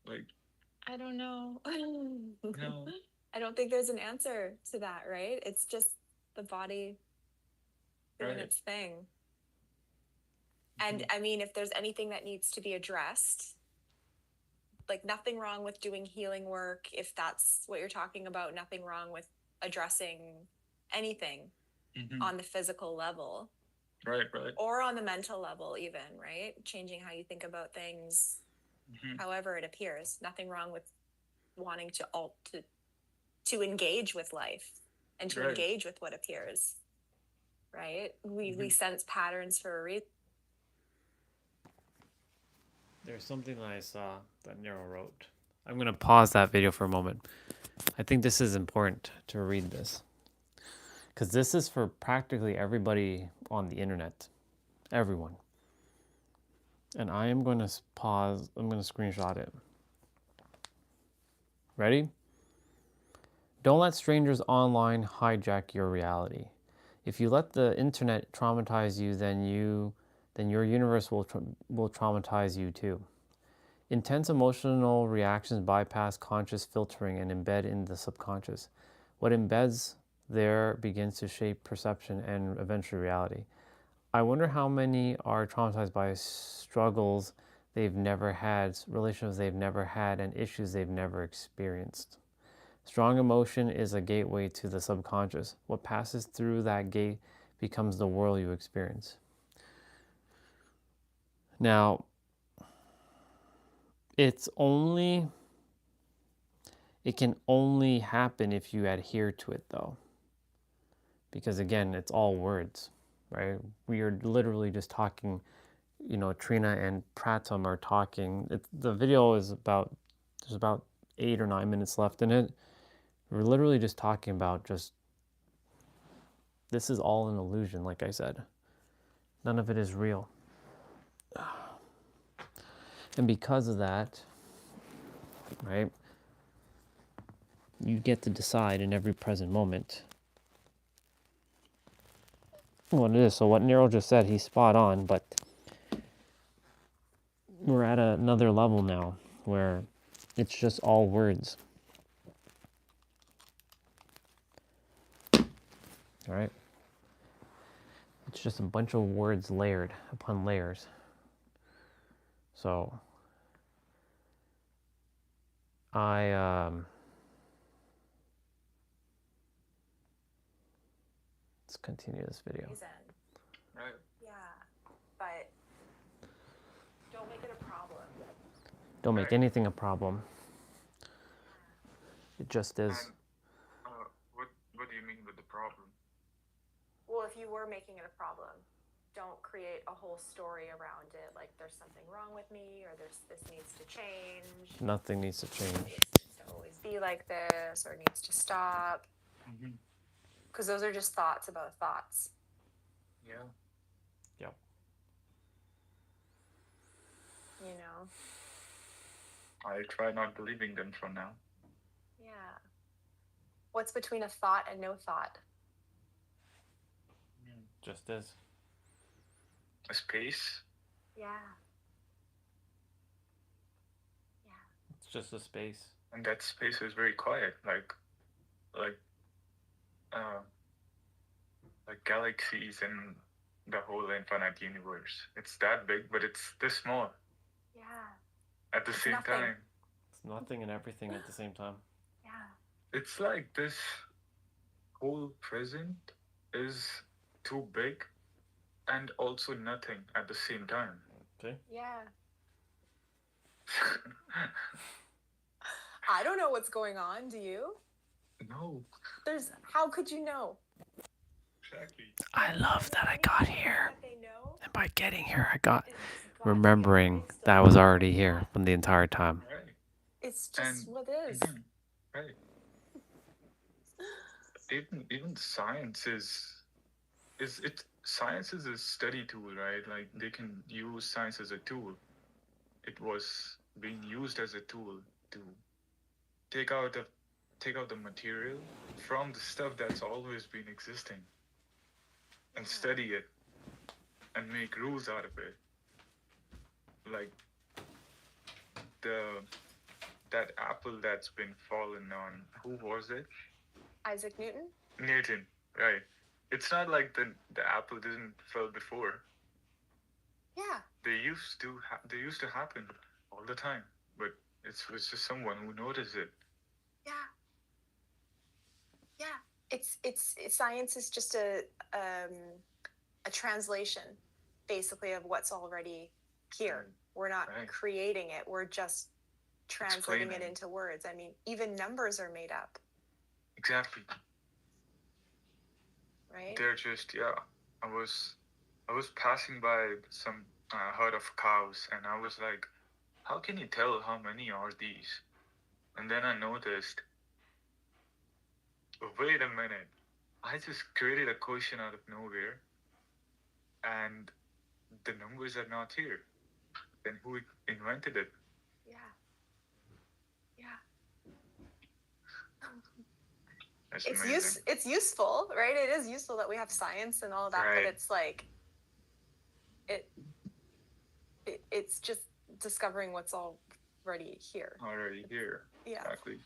Like I don't know. no, I don't think there's an answer to that, right? It's just the body doing Right. its thing. And I mean, if there's anything that needs to be addressed, like nothing wrong with doing healing work, if that's what you're talking about, nothing wrong with addressing anything on the physical level. Right. Or on the mental level even, right? Changing how you think about things, however it appears. Nothing wrong with wanting to engage with life and to engage with what appears, right? We sense patterns for a reason. There's something that I saw that Nero wrote. I'm going to pause that video for a moment. I think this is important to read this, because this is for practically everybody on the internet. Everyone. And I am going to pause. I'm going to screenshot it. Ready? Don't let strangers online hijack your reality. If you let the internet traumatize you, then your universe will traumatize you too. Intense emotional reactions bypass conscious filtering and embed in the subconscious. What embeds there begins to shape perception and eventually reality. I wonder how many are traumatized by struggles they've never had, relationships they've never had, and issues they've never experienced. Strong emotion is a gateway to the subconscious. What passes through that gate becomes the world you experience. Now, it can only happen if you adhere to it, though. Because again, it's all words, right? We are literally just talking, Trina and Pratham are talking. The video is there's about 8 or 9 minutes left in it. We're literally just talking about this is all an illusion, like I said. None of it is real. And because of that, right, you get to decide in every present moment what it is. So what Nero just said, he's spot on, but we're at another level now where it's just all words. All right? It's just a bunch of words layered upon layers. So let's continue this video. Right. Yeah, but don't make it a problem. Don't make anything a problem. It just is. And what do you mean with the problem? Well, if you were making it a problem, don't create a whole story around it, like there's something wrong with me, or this needs to change. Nothing needs to change. It needs to always be like this, or it needs to stop. Because those are just thoughts about thoughts. Yeah. Yep. You know? I try not believing them for now. Yeah. What's between a thought and no thought? Just is. A space. Yeah. Yeah. It's just a space. And that space is very quiet, like galaxies in the whole infinite universe. It's that big, but it's this small. Yeah. At the same nothing. time. It's nothing and everything at the same time. Yeah. It's like this whole present is too big and also nothing at the same time. Okay. Yeah. I don't know what's going on, do you? No. How could you know? Exactly. I love that I got here. That they know And by getting here, I got is remembering that I was already here from the entire time. Right. It's just what is. Right. Even science science is a study tool, right? Like they can use science as a tool. It was being used as a tool to take out the material from the stuff that's always been existing and study it and make rules out of it. Like that apple that's been fallen on. Who was it? Isaac Newton? Newton, right? It's not like the apple didn't fall before. Yeah. They used to happen all the time, but it was just someone who noticed it. Yeah. Yeah. It's science is just a translation basically of what's already here. We're not Right. creating it. We're just translating it Explaining. into words. I mean, even numbers are made up, Exactly. right? They're just I was passing by some herd of cows, and I was like, how can you tell how many are these? And then I noticed, wait a minute, I just created a question out of nowhere, and the numbers are not here. Then who invented it? Yeah. Yeah. That's amazing. It's useful, right? It is useful that we have science and all of that, but Right. it's like it's just discovering what's already here. Already here. Yeah. Exactly.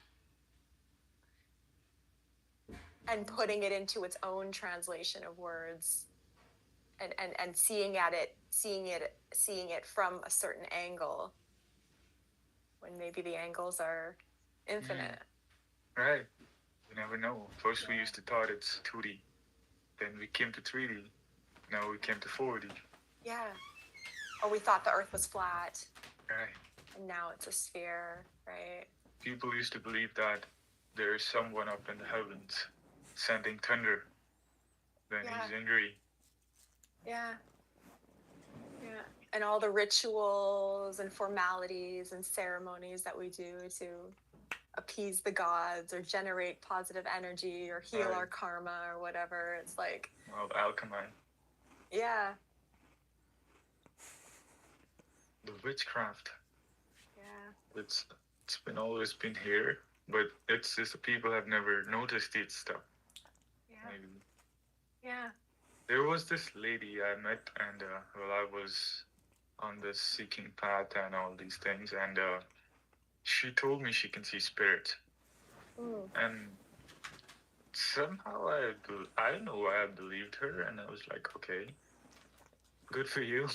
And putting it into its own translation of words and seeing it from a certain angle when maybe the angles are infinite. Right. You never know. First we used to thought it's 2D. Then we came to 3D. Now we came to 4D. Yeah. Or we thought the earth was flat Right. and now it's a sphere, right? People used to believe that there is someone up in the heavens sending thunder. Then Yeah. he's angry. Yeah. Yeah. And all the rituals and formalities and ceremonies that we do to appease the gods or generate positive energy or heal Right. our karma or whatever. It's like, Well, alchemy. yeah. The witchcraft. Yeah. It's always been here, but it's just the people have never noticed it stuff. Yeah. Maybe. Yeah. There was this lady I met, and I was on this seeking path and all these things, and she told me she can see spirits, and somehow I don't know why I believed her, and I was like, okay, good for you,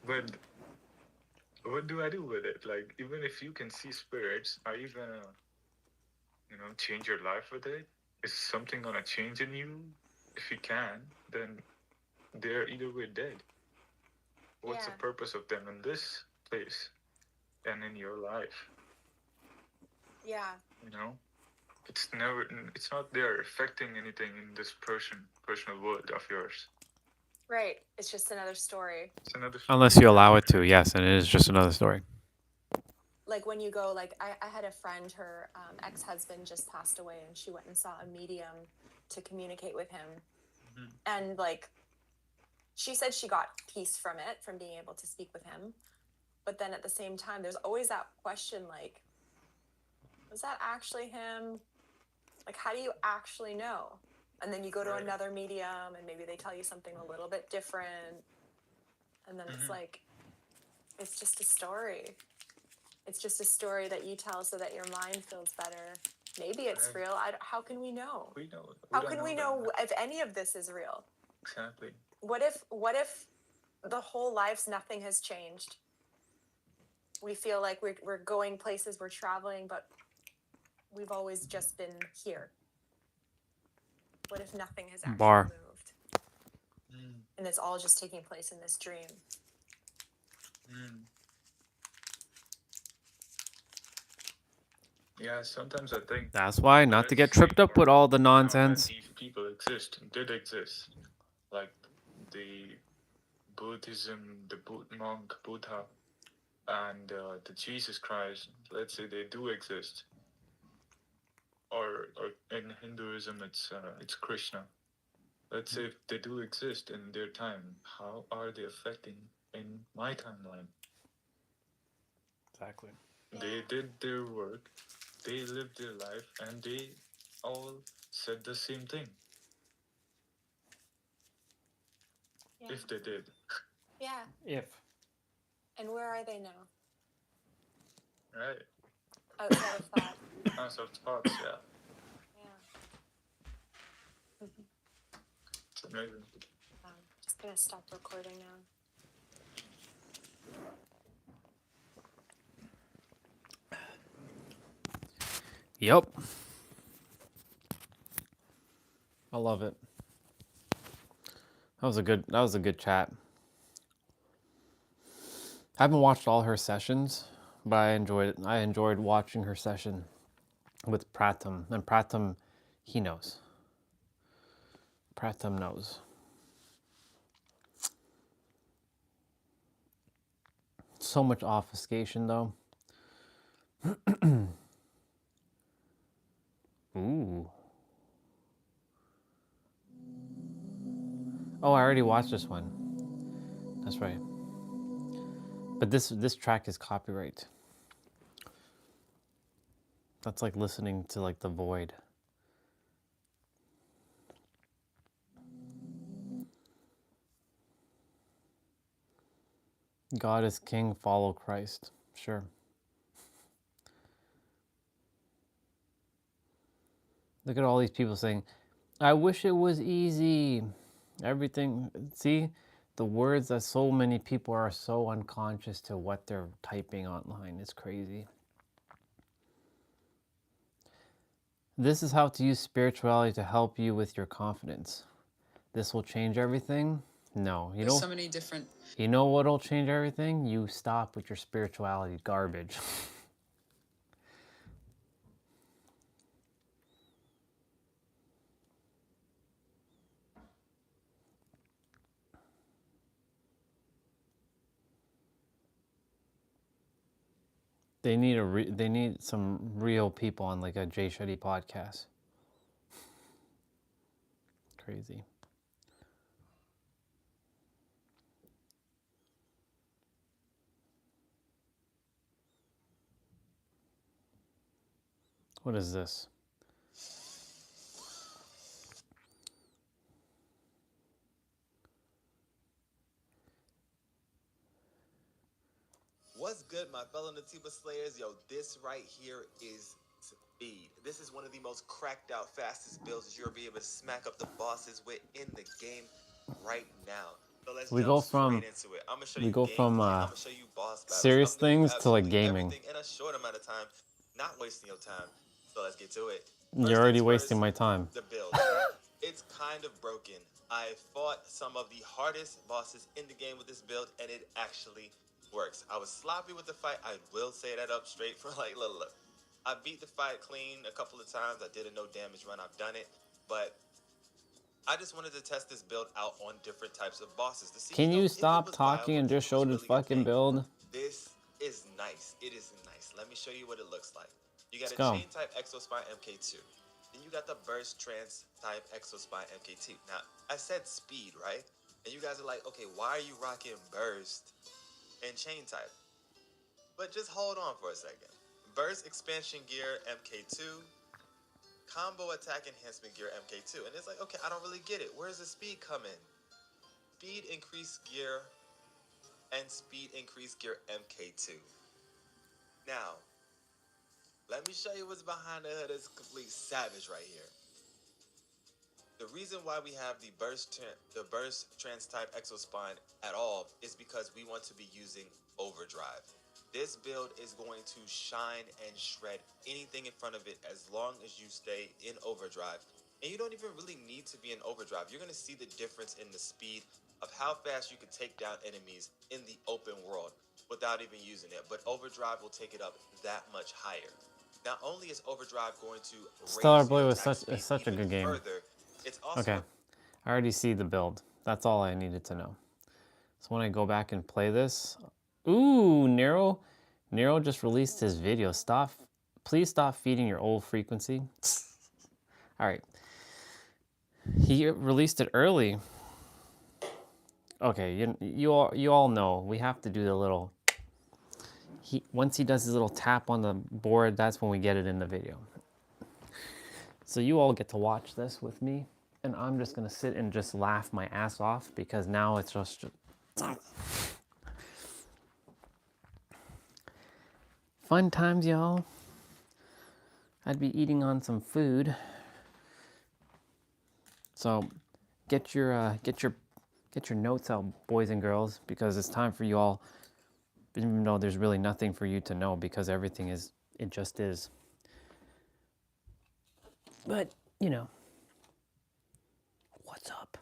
but what do I do with it? Like, even if you can see spirits, are you gonna, change your life with it? Is something gonna change in you? If you can, then they're either way dead. What's the Yeah. purpose of them in this place and in your life? Yeah. It's not there affecting anything in this personal world of yours. Right. It's just another story. It's another. Unless you allow it to, yes, and it is just another story. Like when you go, like I had a friend, her ex-husband just passed away, and she went and saw a medium to communicate with him. And like, she said she got peace from it, from being able to speak with him. But then at the same time, there's always that question, like, was that actually him? Like, how do you actually know? And then you go to Right. another medium and maybe they tell you something a little bit different. And then it's like, it's just a story. It's just a story that you tell so that your mind feels better. Maybe it's Right. real. How can we know? We know. How can we know if any of this is real? Exactly. What if the whole life's nothing has changed? We feel like we're going places, we're traveling, but we've always just been here. What if nothing has actually Bar. moved? And it's all just taking place in this dream. Yeah, sometimes I think That's why not to get let's tripped say up with all the now that nonsense. these people did exist, like the Buddhism, the monk Buddha, and the Jesus Christ. Let's say they do exist, or in Hinduism it's Krishna. Let's say if they do exist in their time, how are they affecting in my timeline? Exactly. They did their work, they lived their life, and they all said the same thing. Yeah. If they did. Yeah. If. And where are they now? Right. outside of thought. Outside of thoughts, yeah. Yeah. It's amazing. Just gonna stop recording now. Yep. I love it. That was a good chat. I haven't watched all her sessions, but I enjoyed it. I enjoyed watching her session with Pratham. And Pratham, he knows. Pratham knows. So much obfuscation, though. Ooh. Oh, I already watched this one. That's right. But this track is copyright. That's like listening to like the void. God is king, follow Christ. Sure. Look at all these people saying, I wish it was easy. Everything. See, the words that so many people are so unconscious to what they're typing online. It's crazy. This is how to use spirituality to help you with your confidence. This will change everything? No. There's so many different... You know what'll change everything? You stop with your spirituality garbage. They need some real people on like a Jay Shetty podcast. Crazy. What is this? What's good, my fellow Natiba Slayers? Yo, this right here is speed. This is one of the most cracked out, fastest builds you'll be able to smack up the bosses with in the game right now. So let's We jump go straight from into it. I'm gonna show we you go gameplay, from I'm gonna show you boss battles. serious I'm gonna do things to like absolutely gaming. everything in a short amount of time, not wasting your time. So let's get to it. You're already wasting my time. The build. It's kind of broken. I fought some of the hardest bosses in the game with this build, and it actually works. I was sloppy with the fight. I will say that up straight for like, look. I beat the fight clean a couple of times. I did a no damage run. I've done it, but I just wanted to test this build out on different types of bosses to see. Can you if it stop was talking viable, and if just it show was the really good fucking thing. build? This is nice. It is nice. Let me show you what it looks like. You got Let's a go. chain type Exospine MK2. Then you got the burst trance type Exospine MK2. Now, I said speed, right? And you guys are like, okay, why are you rocking burst and chain type? But just hold on for a second. Burst expansion gear MK2, combo attack enhancement gear MK2. And it's like, okay, I don't really get it. Where's the speed come in? Speed increase gear and speed increase gear MK2. Now, let me show you what's behind the hood. It's complete savage right here. The reason why we have the burst trans type Exospine at all is because we want to be using overdrive. This build is going to shine and shred anything in front of it as long as you stay in overdrive. And you don't even really need to be in overdrive. You're going to see the difference in the speed of how fast you can take down enemies in the open world without even using it. But overdrive will take it up that much higher. Not only is overdrive going to Stellar raise Blade your was attack such speed a even good game. further, it's also Okay, I already see the build. That's all I needed to know. So when I go back and play this, ooh, Nero just released his video. Please stop feeding your old frequency. All right, he released it early. Okay, you all know we have to do the little. Once he does his little tap on the board, that's when we get it in the video. So you all get to watch this with me, and I'm just gonna sit and just laugh my ass off because now it's just fun times, y'all. I'd be eating on some food. So get your notes out, boys and girls, because it's time for you all, even though there's really nothing for you to know because everything is, it just is. But, you know, what's up?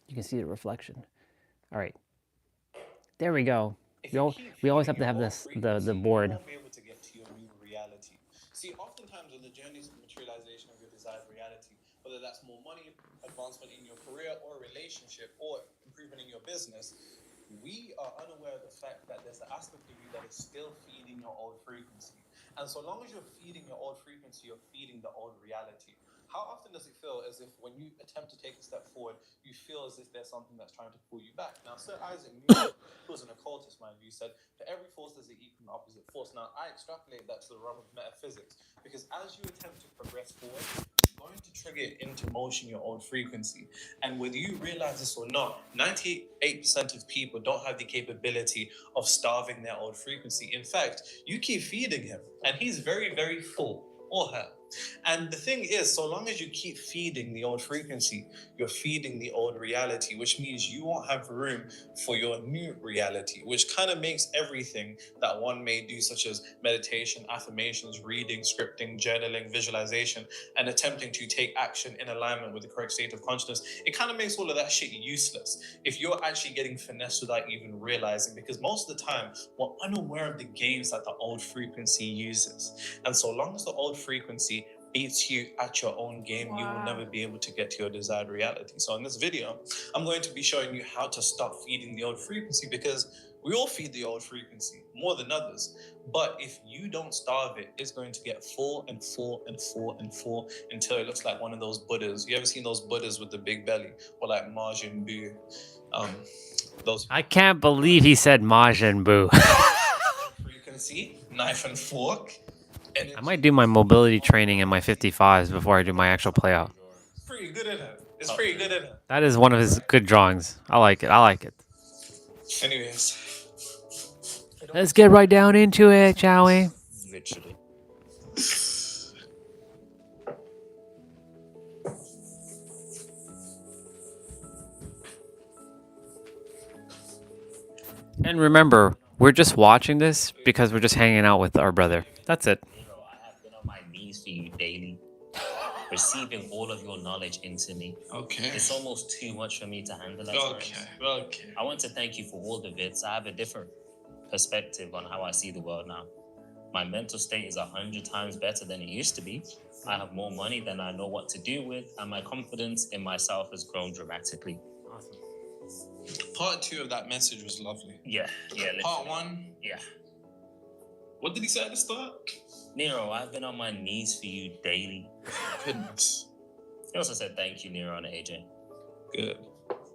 You can see the reflection. All right, there we go. We always have to have this, the board. You won't be able to get to your new reality. See, oftentimes on the journey to the materialization of your desired reality, whether that's more money, advancement in your career or relationship, or improvement in your business, we are unaware of the fact that there's an aspect of you that is still feeding your old frequency. And so long as you're feeding your old frequency, you're feeding the old reality. How often does it feel as if when you attempt to take a step forward, you feel as if there's something that's trying to pull you back? Now, Sir Isaac Newton, who was an occultist, mind you, said, for every force there's an equal and opposite force. Now, I extrapolate that to the realm of metaphysics, because as you attempt to progress forward, you're going to trigger into motion your old frequency. And whether you realize this or not, 98% of people don't have the capability of starving their old frequency. In fact, you keep feeding him, and he's very, very full, or her. And the thing is, so long as you keep feeding the old frequency, you're feeding the old reality, which means you won't have room for your new reality, which kind of makes everything that one may do, such as meditation, affirmations, reading, scripting, journaling, visualization, and attempting to take action in alignment with the correct state of consciousness, it kind of makes all of that shit useless if you're actually getting finessed without even realizing, because most of the time we're unaware of the games that the old frequency uses. And so long as the old frequency beats you at your own game, you will never be able to get to your desired reality. So in this video, I'm going to be showing you how to stop feeding the old frequency, because we all feed the old frequency more than others. But if you don't starve it, it's going to get full and full and full and full until it looks like one of those Buddhas. You ever seen those Buddhas with the big belly, or like Majin Buu? Those I can't believe he said Majin Buu. frequency, knife and fork. I might do my mobility training in my 55s before I do my actual play out. It's pretty good at it. It's pretty good at it. That is one of his good drawings. I like it. I like it. Anyways, Let's get right down into it, shall we? literally. And remember, we're just watching this because we're just hanging out with our brother. That's it. I have been on my knees for you daily, receiving all of your knowledge into me. Okay. It's almost too much for me to handle at times. Okay. I want to thank you for all the vids. I have a different perspective on how I see the world now. My mental state is 100 times better than it used to be. I have more money than I know what to do with, and my confidence in myself has grown dramatically. Awesome. Part 2 of that message was lovely. Yeah. Part 1, Yeah. what did he say at the start? Nero, I've been on my knees for you daily. Goodness. He also said thank you, Nero and AJ. Good.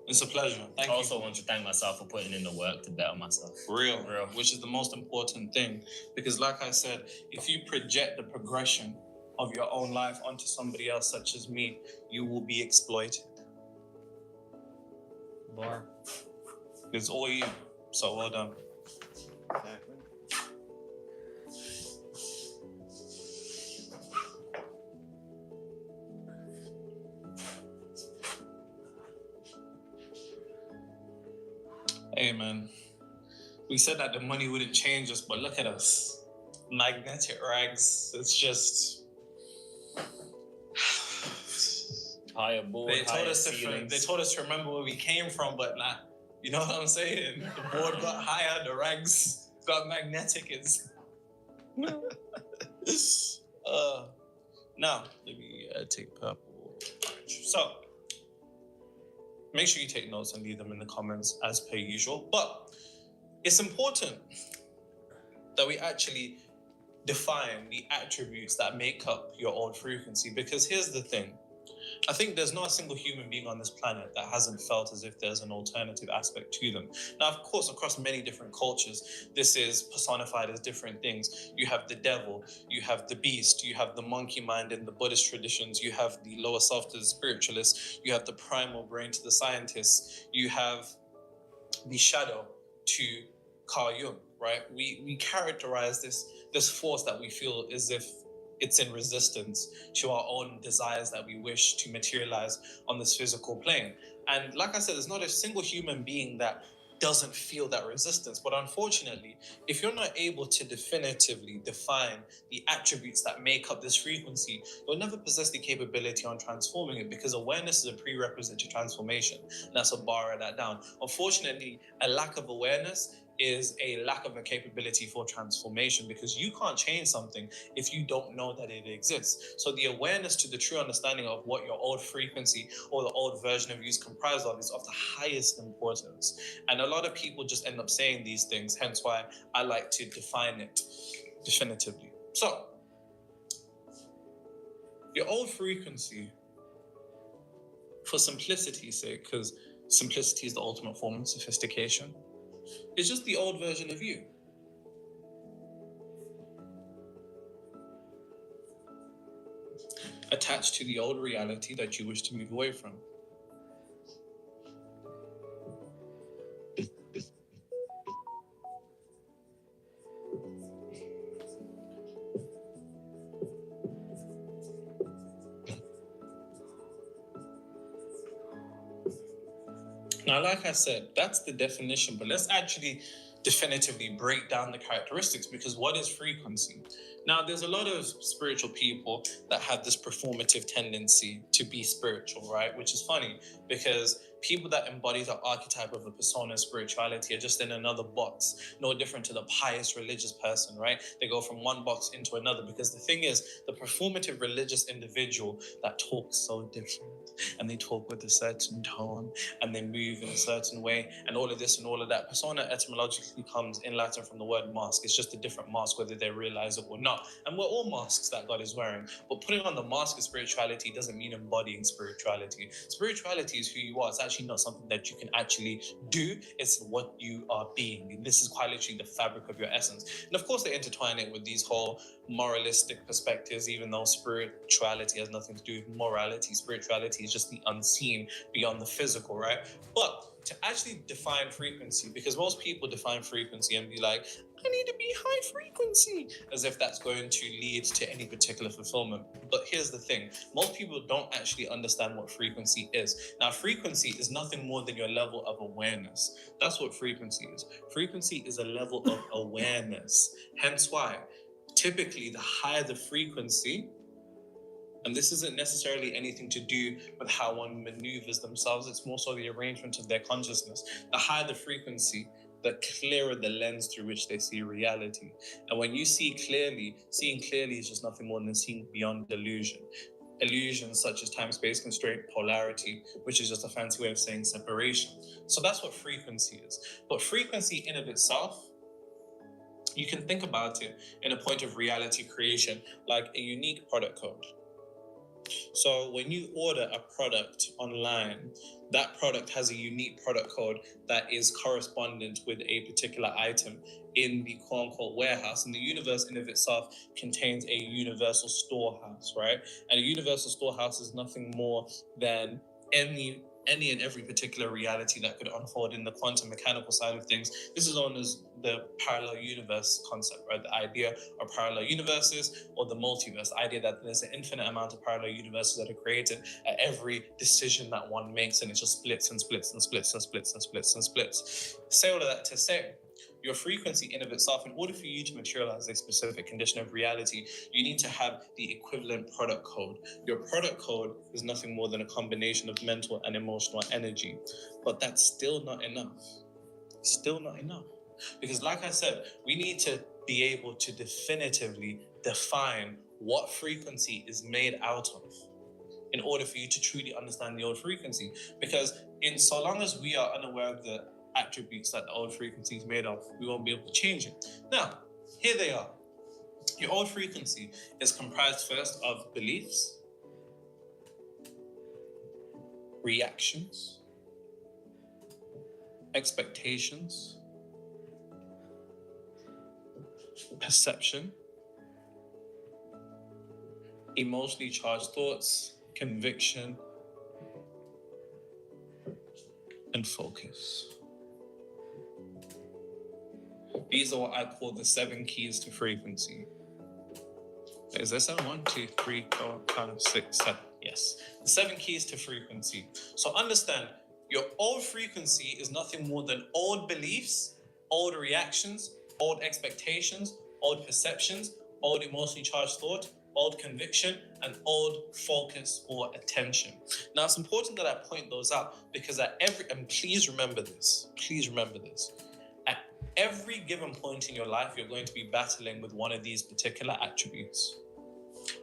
It's a pleasure. Thank I you. also want to thank myself for putting in the work to better myself. Real, which is the most important thing. Because like I said, if you project the progression of your own life onto somebody else, such as me, you will be exploited. Bar. It's all you. So well done. Exactly. Hey man, we said that the money wouldn't change us, but look at us. Magnetic rags. It's just... Higher board, They told us to remember where we came from, but nah. You know what I'm saying? The board got higher, the rags got magnetic. It's... Now, let me take purple. So, make sure you take notes and leave them in the comments as per usual. But it's important that we actually define the attributes that make up your old frequency, because here's the thing. I think there's not a single human being on this planet that hasn't felt as if there's an alternative aspect to them. Now, of course, across many different cultures, this is personified as different things. You have the devil, you have the beast, you have the monkey mind in the Buddhist traditions, you have the lower self to the spiritualists, you have the primal brain to the scientists, you have the shadow to Carl Jung, right? We characterize this force that we feel as if it's in resistance to our own desires that we wish to materialize on this physical plane. And like I said, there's not a single human being that doesn't feel that resistance. But unfortunately, if you're not able to definitively define the attributes that make up this frequency, you'll never possess the capability on transforming it, because awareness is a prerequisite to transformation. And that's a bar of that down. Unfortunately, a lack of awareness is a lack of a capability for transformation, because you can't change something if you don't know that it exists. So the awareness to the true understanding of what your old frequency or the old version of you is comprised of is of the highest importance. And a lot of people just end up saying these things, hence why I like to define it definitively. So your old frequency, for simplicity's sake, because simplicity is the ultimate form of sophistication, it's just the old version of you. Attached to the old reality that you wish to move away from. Now, like I said, that's the definition, but let's actually definitively break down the characteristics, because what is frequency? Now, there's a lot of spiritual people that have this performative tendency to be spiritual, right? Which is funny, because people that embody the archetype of a persona of spirituality are just in another box, no different to the pious religious person, right? They go from one box into another, because the thing is, the performative religious individual that talks so different, and they talk with a certain tone, and they move in a certain way, and all of this and all of that. Persona etymologically comes in Latin from the word mask. It's just a different mask, whether they realize it or not. And we're all masks that God is wearing. But putting on the mask of spirituality doesn't mean embodying spirituality. Spirituality is who you are. It's actually not something that you can actually do. It's what you are being. And this is quite literally the fabric of your essence. And of course, they intertwine it with these whole moralistic perspectives, even though spirituality has nothing to do with morality. Spirituality is just the unseen beyond the physical, right? But to actually define frequency, because most people define frequency and be like, I need to be high frequency, as if that's going to lead to any particular fulfillment. But here's the thing, most people don't actually understand what frequency is. Now, frequency is nothing more than your level of awareness. That's what frequency is. Frequency is a level of awareness. Hence why, typically, the higher the frequency, and this isn't necessarily anything to do with how one maneuvers themselves, it's more so the arrangement of their consciousness. The higher the frequency, the clearer the lens through which they see reality. And when you see clearly, seeing clearly is just nothing more than seeing beyond illusion. Illusions such as time, space constraint, polarity, which is just a fancy way of saying separation. So that's what frequency is. But frequency in of itself, you can think about it in a point of reality creation, like a unique product code. So when you order a product online, that product has a unique product code that is correspondent with a particular item in the quote unquote warehouse. And the universe in of itself contains a universal storehouse, right? And a universal storehouse is nothing more than any and every particular reality that could unfold in the quantum mechanical side of things. This is known as the parallel universe concept, right? The idea of parallel universes, or the multiverse, the idea that there's an infinite amount of parallel universes that are created at every decision that one makes, and it just splits and splits and splits and splits and splits and splits. Say all of that to say, your frequency in of itself, in order for you to materialize a specific condition of reality, you need to have the equivalent product code. Your product code is nothing more than a combination of mental and emotional energy. But that's still not enough. Still not enough. Because like I said, we need to be able to definitively define what frequency is made out of in order for you to truly understand the old frequency. Because in so long as we are unaware of the attributes that the old frequency is made of, we won't be able to change it. Now, here they are. Your old frequency is comprised first of beliefs, reactions, expectations, perception, emotionally charged thoughts, conviction, and focus. These are what I call the 7 keys to frequency. Is there 7? 1, 2, 3, 4, 5, 6, 7. Yes. The 7 keys to frequency. So understand, your old frequency is nothing more than old beliefs, old reactions, old expectations, old perceptions, old emotionally charged thought, old conviction, and old focus or attention. Now, it's important that I point those out because and please remember this, at every given point in your life, you're going to be battling with one of these particular attributes.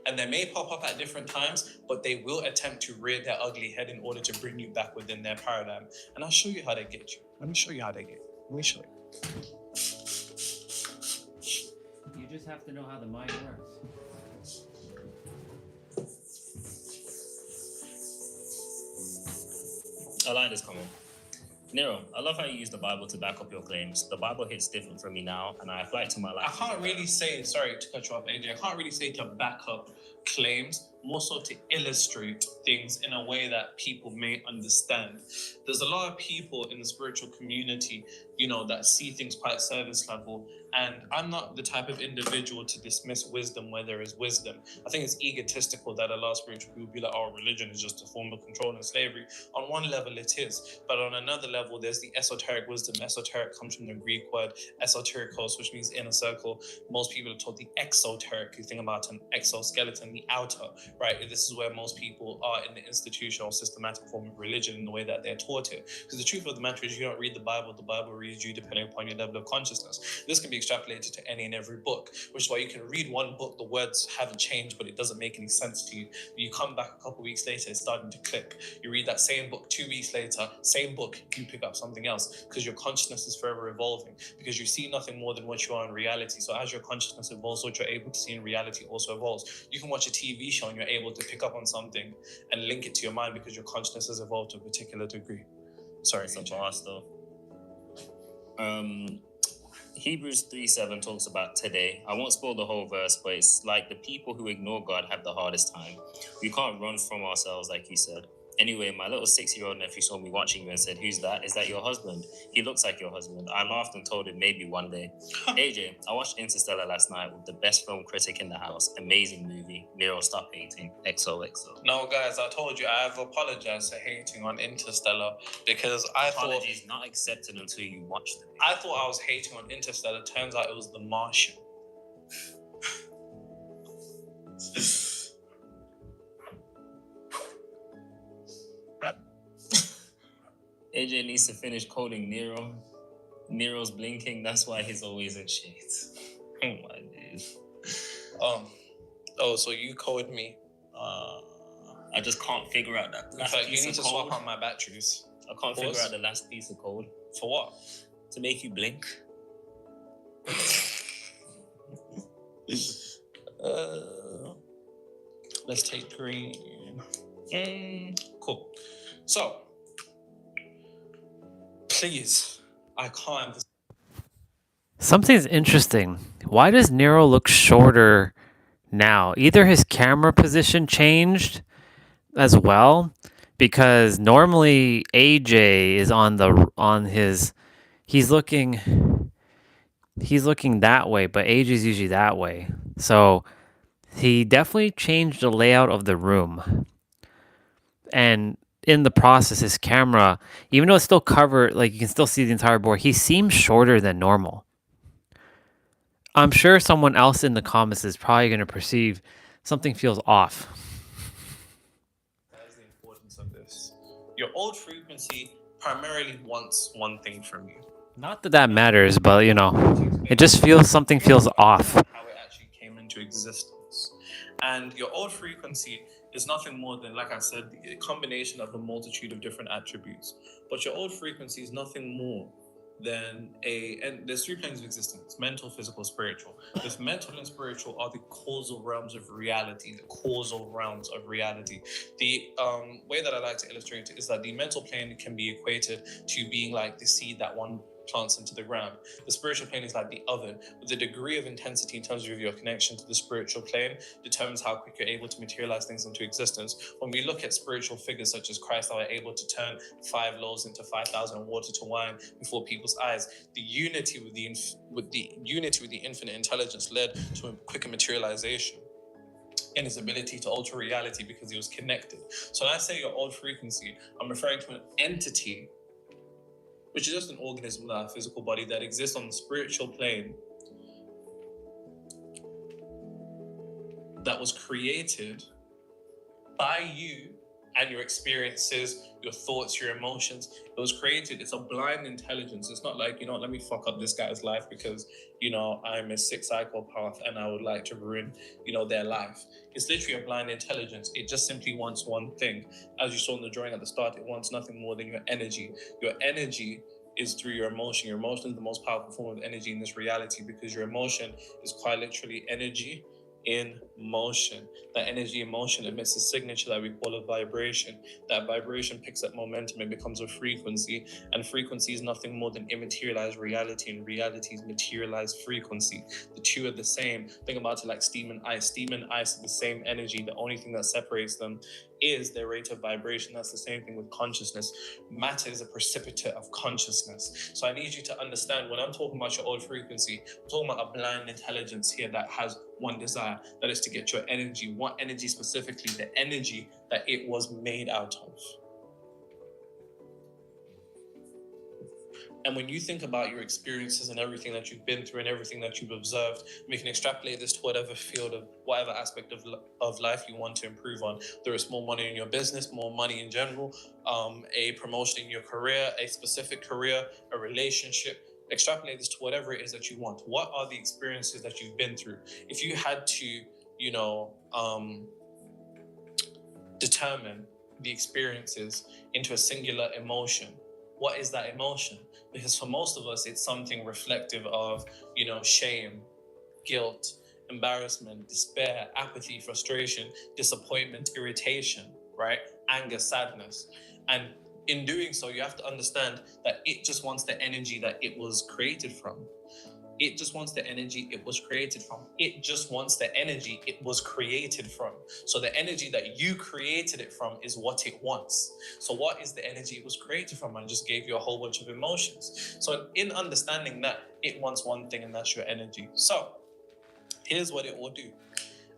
And they may pop up at different times, but they will attempt to rear their ugly head in order to bring you back within their paradigm. And I'll show you how they get you. Let me show you how they get you. Let me show you. You just have to know how the mind works. I like this comment. Nero, I love how you use the Bible to back up your claims. The Bible hits different for me now, and I apply it to my life. I can't really say, sorry to cut you off, AJ, I can't really say to back up claims, more so to illustrate things in a way that people may understand. There's a lot of people in the spiritual community, that see things quite service level. And I'm not the type of individual to dismiss wisdom where there is wisdom. I think it's egotistical that a lot of spiritual people be like, oh, religion is just a form of control and slavery. On one level, it is. But on another level, there's the esoteric wisdom. Esoteric comes from the Greek word esoterikos, which means inner circle. Most people are taught the exoteric. You think about an exoskeleton, the outer, right? This is where most people are in the institutional systematic form of religion in the way that they're taught it. Because the truth of the matter is you don't read the Bible reads you depending upon your level of consciousness. This can be extrapolated to any and every book, which is why you can read one book, the words haven't changed, but it doesn't make any sense to you. You come back a couple of weeks later, it's starting to click. You read that same book 2 weeks later, same book, you pick up something else because your consciousness is forever evolving, because you see nothing more than what you are in reality. So as your consciousness evolves, what you're able to see in reality also evolves. You can watch a TV show and you're able to pick up on something and link it to your mind because your consciousness has evolved to a particular degree. Sorry, it's a boss though. Hebrews 3:7 talks about today. I won't spoil the whole verse, but it's like the people who ignore God have the hardest time. We can't run from ourselves, like you said. Anyway, my little 6-year-old nephew saw me watching you and said, "Who's that? Is that your husband? He looks like your husband." I laughed and told him maybe one day. AJ, I watched Interstellar last night with the best film critic in the house. Amazing movie. Nero, stop hating. XOXO. No, guys, I told you I've apologized for hating on Interstellar because I Apologies not accepted until you watched it. I thought I was hating on Interstellar. Turns out it was The Martian. AJ needs to finish coding Nero. Nero's blinking, that's why he's always in shades. Oh my days. So you code me. I just can't figure out that last In fact, piece you need of to code. swap out my batteries. I can't figure out the last piece of code. For what? To make you blink. Let's take green. Yay. Cool. So, please, I can't. Something's interesting. Why does Nero look shorter now? Either his camera position changed as well, because normally AJ is he's looking that way, but AJ's usually that way. So he definitely changed the layout of the room. And in the process, his camera, even though it's still covered, like you can still see the entire board, he seems shorter than normal. I'm sure someone else in the comments is probably going to perceive something feels off. That is the importance of this. Your old frequency primarily wants one thing from you. Not that that matters, but it just feels something feels off. How it actually came into existence. And your old frequency is nothing more than, like I said, a combination of a multitude of different attributes. But your old frequency is nothing more than and there's 3 planes of existence: mental, physical, spiritual. This mental and spiritual are the causal realms of reality, the causal realms of reality. The way that I like to illustrate it is that the mental plane can be equated to being like the seed that one plants into the ground. The spiritual plane is like the oven. But the degree of intensity in terms of your connection to the spiritual plane determines how quick you're able to materialize things into existence. When we look at spiritual figures such as Christ that were able to turn 5 loaves into 5,000 water to wine before people's eyes, the unity with the infinite intelligence led to a quicker materialization. in his ability to alter reality because he was connected. So when I say your old frequency, I'm referring to an entity, which is just an organism, not a physical body, that exists on the spiritual plane, that was created by you and your experiences, your thoughts, your emotions. It was created. It's a blind intelligence. It's not like, let me fuck up this guy's life because, I'm a sick psychopath and I would like to ruin, their life. It's literally a blind intelligence. It just simply wants one thing. As you saw in the drawing at the start, it wants nothing more than your energy. Your energy is through your emotion. Your emotion is the most powerful form of energy in this reality because your emotion is quite literally energy in motion. That energy in motion emits a signature that we call a vibration. That vibration picks up momentum, it becomes a frequency, and frequency is nothing more than immaterialized reality, and reality is materialized frequency. The two are the same. Think about it like steam and ice. Steam and ice are the same energy. The only thing that separates them is their rate of vibration. That's the same thing with consciousness. Matter is a precipitate of consciousness. So I need you to understand, when I'm talking about your old frequency, I'm talking about a blind intelligence here that has one desire, that is to get your energy. What energy specifically? The energy that it was made out of. And when you think about your experiences and everything that you've been through and everything that you've observed, we can extrapolate this to whatever field of whatever aspect of life you want to improve on. There is more money in your business, more money in general, a promotion in your career, a specific career, a relationship. Extrapolate this to whatever it is that you want. What are the experiences that you've been through? If you had to, determine the experiences into a singular emotion, what is that emotion? Because for most of us, it's something reflective of, shame, guilt, embarrassment, despair, apathy, frustration, disappointment, irritation, right? Anger, sadness. And in doing so, you have to understand that it just wants the energy that it was created from. It just wants the energy it was created from. It just wants the energy it was created from. So the energy that you created it from is what it wants. So what is the energy it was created from? I just gave you a whole bunch of emotions. So in understanding that, it wants one thing, and that's your energy. So here's what it will do.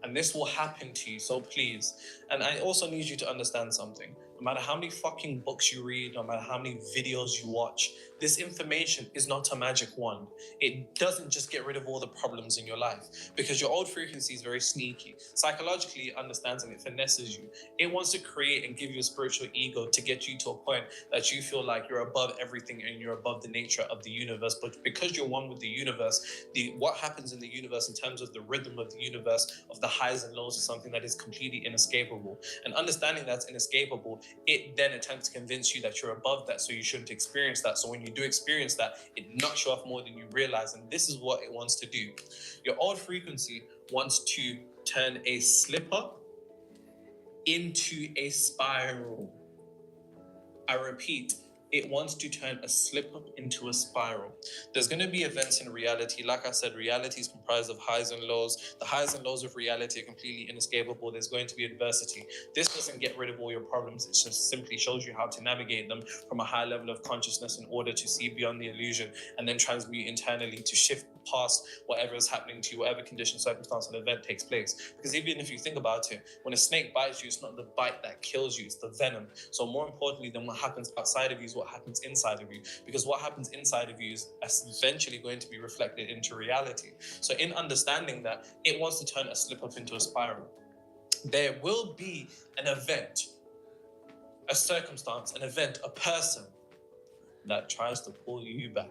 And this will happen to you, so please. And I also need you to understand something. No matter how many fucking books you read, no matter how many videos you watch, this information is not a magic wand. It doesn't just get rid of all the problems in your life, because your old frequency is very sneaky. Psychologically, it understands and it finesses you. It wants to create and give you a spiritual ego to get you to a point that you feel like you're above everything and you're above the nature of the universe. But because you're one with the universe, what happens in the universe in terms of the rhythm of the universe, of the highs and lows, is something that is completely inescapable. And understanding that's inescapable, it then attempts to convince you that you're above that, so you shouldn't experience that. So when you do experience that, it knocks you off more than you realize. And this is what it wants to do. Your old frequency wants to turn a slipper into a spiral. I repeat, it wants to turn a slip-up into a spiral. There's going to be events in reality. Like I said, reality is comprised of highs and lows. The highs and lows of reality are completely inescapable. There's going to be adversity. This doesn't get rid of all your problems. It just simply shows you how to navigate them from a high level of consciousness in order to see beyond the illusion and then transmute internally to shift past whatever is happening to you, whatever condition, circumstance, and event takes place. Because even if you think about it, when a snake bites you, it's not the bite that kills you, it's the venom. So more importantly than what happens outside of you is what happens inside of you. Because what happens inside of you is eventually going to be reflected into reality. So in understanding that, it wants to turn a slip up into a spiral. There will be an event, a circumstance, an event, a person that tries to pull you back.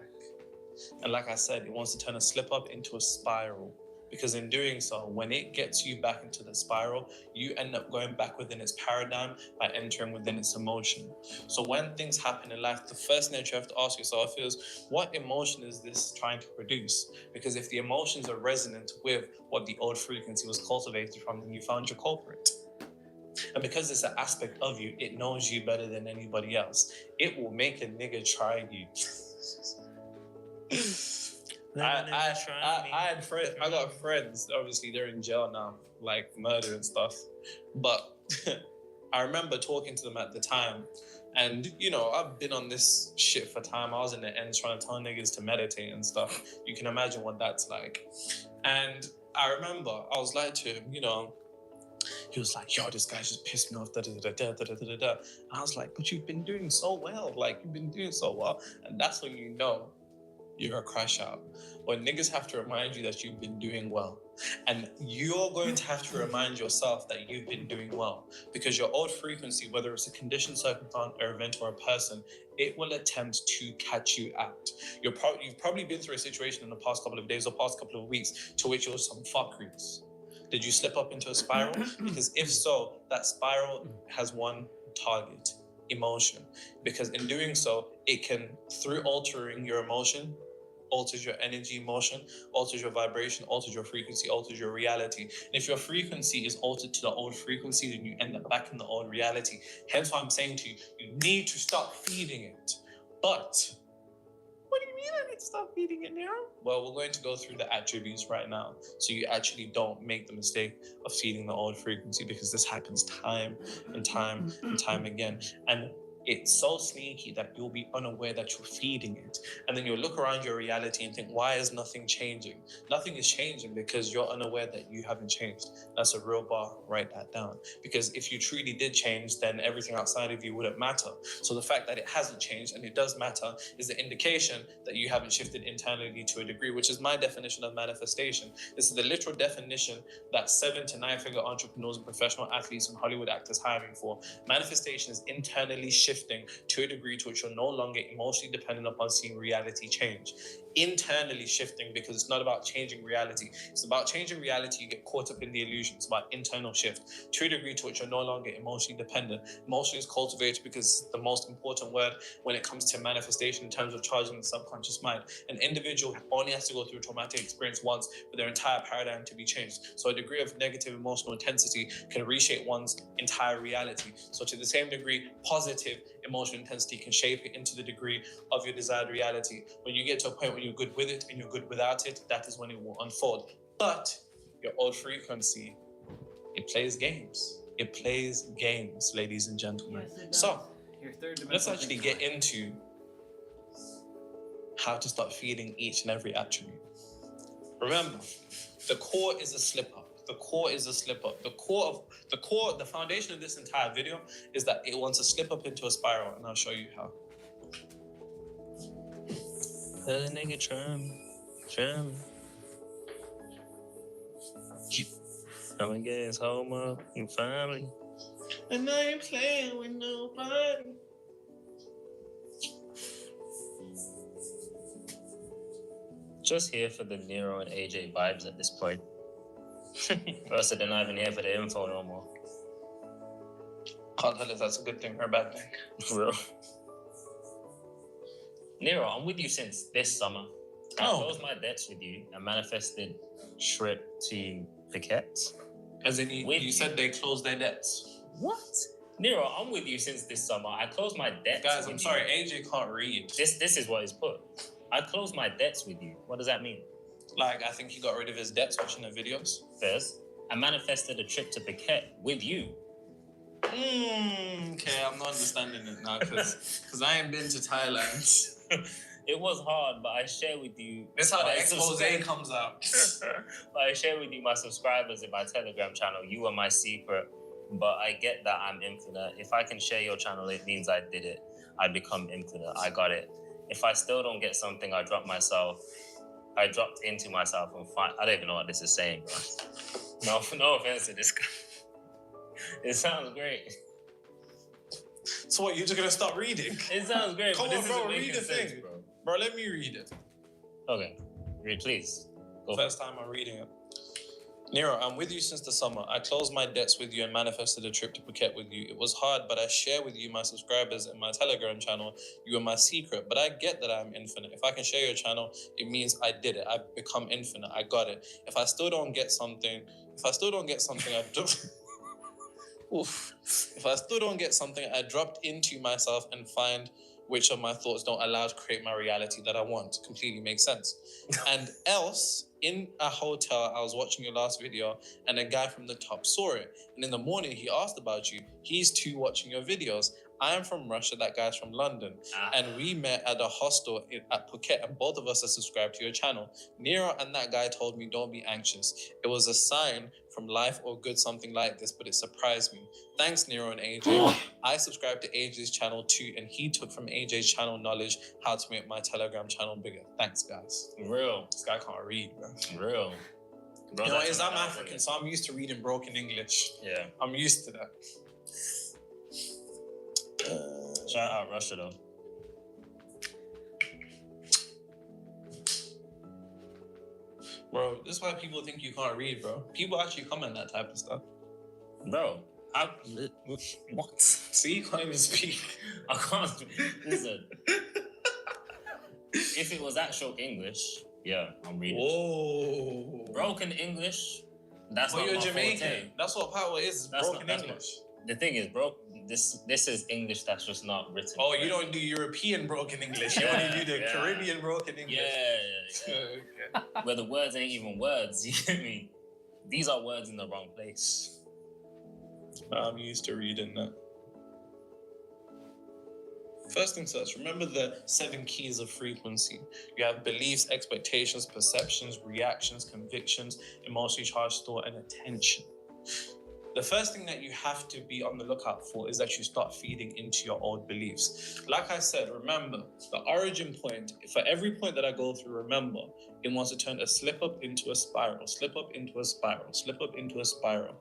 And like I said, it wants to turn a slip up into a spiral, because in doing so, when it gets you back into the spiral, you end up going back within its paradigm by entering within its emotion. So when things happen in life, the first thing that you have to ask yourself is, what emotion is this trying to produce? Because if the emotions are resonant with what the old frequency was cultivated from, then you found your culprit. And because it's an aspect of you, it knows you better than anybody else. It will make a nigga try you. I had friends. I got friends. Obviously, they're in jail now, like murder and stuff. But I remember talking to them at the time, and I've been on this shit for time. I was in the ends trying to tell niggas to meditate and stuff. You can imagine what that's like. And I remember I was like to him, He was like, yo, this guy just pissed me off, da da da da da da da da. And I was like, but you've been doing so well. Like, you've been doing so well. And that's when you know you're a crash out. When niggas have to remind you that you've been doing well. And you're going to have to remind yourself that you've been doing well. Because your old frequency, whether it's a condition, circumstance, or event, or a person, it will attempt to catch you out. You've probably been through a situation in the past couple of days or past couple of weeks to which it was some fuckeries. Did you slip up into a spiral? Because if so, that spiral has one target: emotion. Because in doing so, it can, through altering your emotion, alters your energy, emotion, alters your vibration, alters your frequency, alters your reality. And if your frequency is altered to the old frequency, then you end up back in the old reality. Hence why I'm saying to you, you need to start feeding it. But what do you mean I need to start feeding it, Nero? Well, we're going to go through the attributes right now, so you actually don't make the mistake of feeding the old frequency, because this happens time and time and time again. And it's so sneaky that you'll be unaware that you're feeding it. And then you'll look around your reality and think, why is nothing changing? Nothing is changing because you're unaware that you haven't changed. That's a real bar. Write that down. Because if you truly did change, then everything outside of you wouldn't matter. So the fact that it hasn't changed and it does matter is the indication that you haven't shifted internally to a degree, which is my definition of manifestation. This is the literal definition that 7 to 9 figure entrepreneurs and professional athletes and Hollywood actors hiring for. Manifestation is internally shifting to a degree to which you're no longer emotionally dependent upon seeing reality change. Internally shifting, because it's not about changing reality. It's about changing reality. You get caught up in the illusion. It's about internal shift to a degree to which you're no longer emotionally dependent. Emotion is cultivated because it's the most important word when it comes to manifestation in terms of charging the subconscious mind. An individual only has to go through a traumatic experience once for their entire paradigm to be changed. So a degree of negative emotional intensity can reshape one's entire reality. So to the same degree, positive emotional intensity can shape it into the degree of your desired reality. When you get to a point where you're good with it and you're good without it, that is when it will unfold. But your old frequency, it plays games. It plays games, ladies and gentlemen. Yes, so Your third let's actually get into how to start feeding each and every attribute. Remember, the core is a slip up. The core is a slip up. The foundation of this entire video is that it wants to slip up into a spiral, and I'll show you how. Tell a nigga try me. I'ma get his home up and family. And I ain't playing with nobody. Just here for the Nero and AJ vibes at this point. Rest of they're not even here for the info no more. Can't tell if that's a good thing or a bad thing. For real. Nero, I'm with you since this summer. I Oh. closed my debts with you and manifested trip to Phuket. As in, you With said they closed their debts. What? Nero, I'm with you since this summer. I closed my debts. Guys, with I'm you. sorry, AJ can't read. This is what is put. I closed my debts with you. What does that mean? Like, I think he got rid of his debts watching the videos. First, I manifested a trip to Phuket with you. Okay, I'm not understanding it now because I ain't been to Thailand. It was hard, but I share with you. That's how the my expose subscri- comes out. But I share with you my subscribers in my Telegram channel. You are my secret, but I get that I'm infinite. If I can share your channel, it means I did it. I become infinite. I got it. If I still don't get something, I drop myself. I dropped into myself and find. I don't even know what this is saying, bro. No offense to this guy. It sounds great. So what, you're just gonna start reading? It sounds great. Come but on, this bro, isn't read making the sense, thing. bro. Bro, let me read it. Okay, read, please. Go. First time I'm reading it. Nero, I'm with you since the summer. I closed my debts with you and manifested a trip to Phuket with you. It was hard, but I share with you my subscribers in my Telegram channel. You are my secret, but I get that I'm infinite. If I can share your channel, it means I did it. I've become infinite. I got it. If I still don't get something, I've dropped. Oof. If I still don't get something, I dropped into myself and find which of my thoughts don't allow to create my reality that I want. Completely makes sense. And else, in a hotel, I was watching your last video and a guy from the top saw it. And in the morning, he asked about you. He's too watching your videos. I am from Russia, that guy's from London. And we met at a hostel at Phuket, and both of us are subscribed to your channel. Nero and that guy told me, don't be anxious. It was a sign from life or good, something like this, but it surprised me. Thanks, Nero and AJ. I subscribed to AJ's channel too, and he took from AJ's channel knowledge how to make my Telegram channel bigger. Thanks, guys. Real. This guy can't read, bro. Real. Bro, You know, that's is I'm an African, so I'm used to reading broken English. Yeah. I'm used to that. Shout out Russia though. Bro, this is why people think you can't read, bro. People actually comment that type of stuff. Bro, what? See, you can't even speak. I can't. Listen. If it was actual English, yeah, I'm reading. Whoa. Broken English, that's But not you're my Jamaican. forte. That's what power is, That's broken not- that's English. The thing is, bro, this is English that's just not written. Oh, you don't do European broken English. You Yeah, only do the yeah. Caribbean broken English. Yeah. Okay. Where the words ain't even words, you get me? These are words in the wrong place. I'm used to reading that. First things first, remember the 7 keys of frequency. You have beliefs, expectations, perceptions, reactions, convictions, emotionally charged thought, and attention. The first thing that you have to be on the lookout for is that you start feeding into your old beliefs. Like I said, remember, the origin point, for every point that I go through, remember, it wants to turn a slip up into a spiral, slip up into a spiral, slip up into a spiral.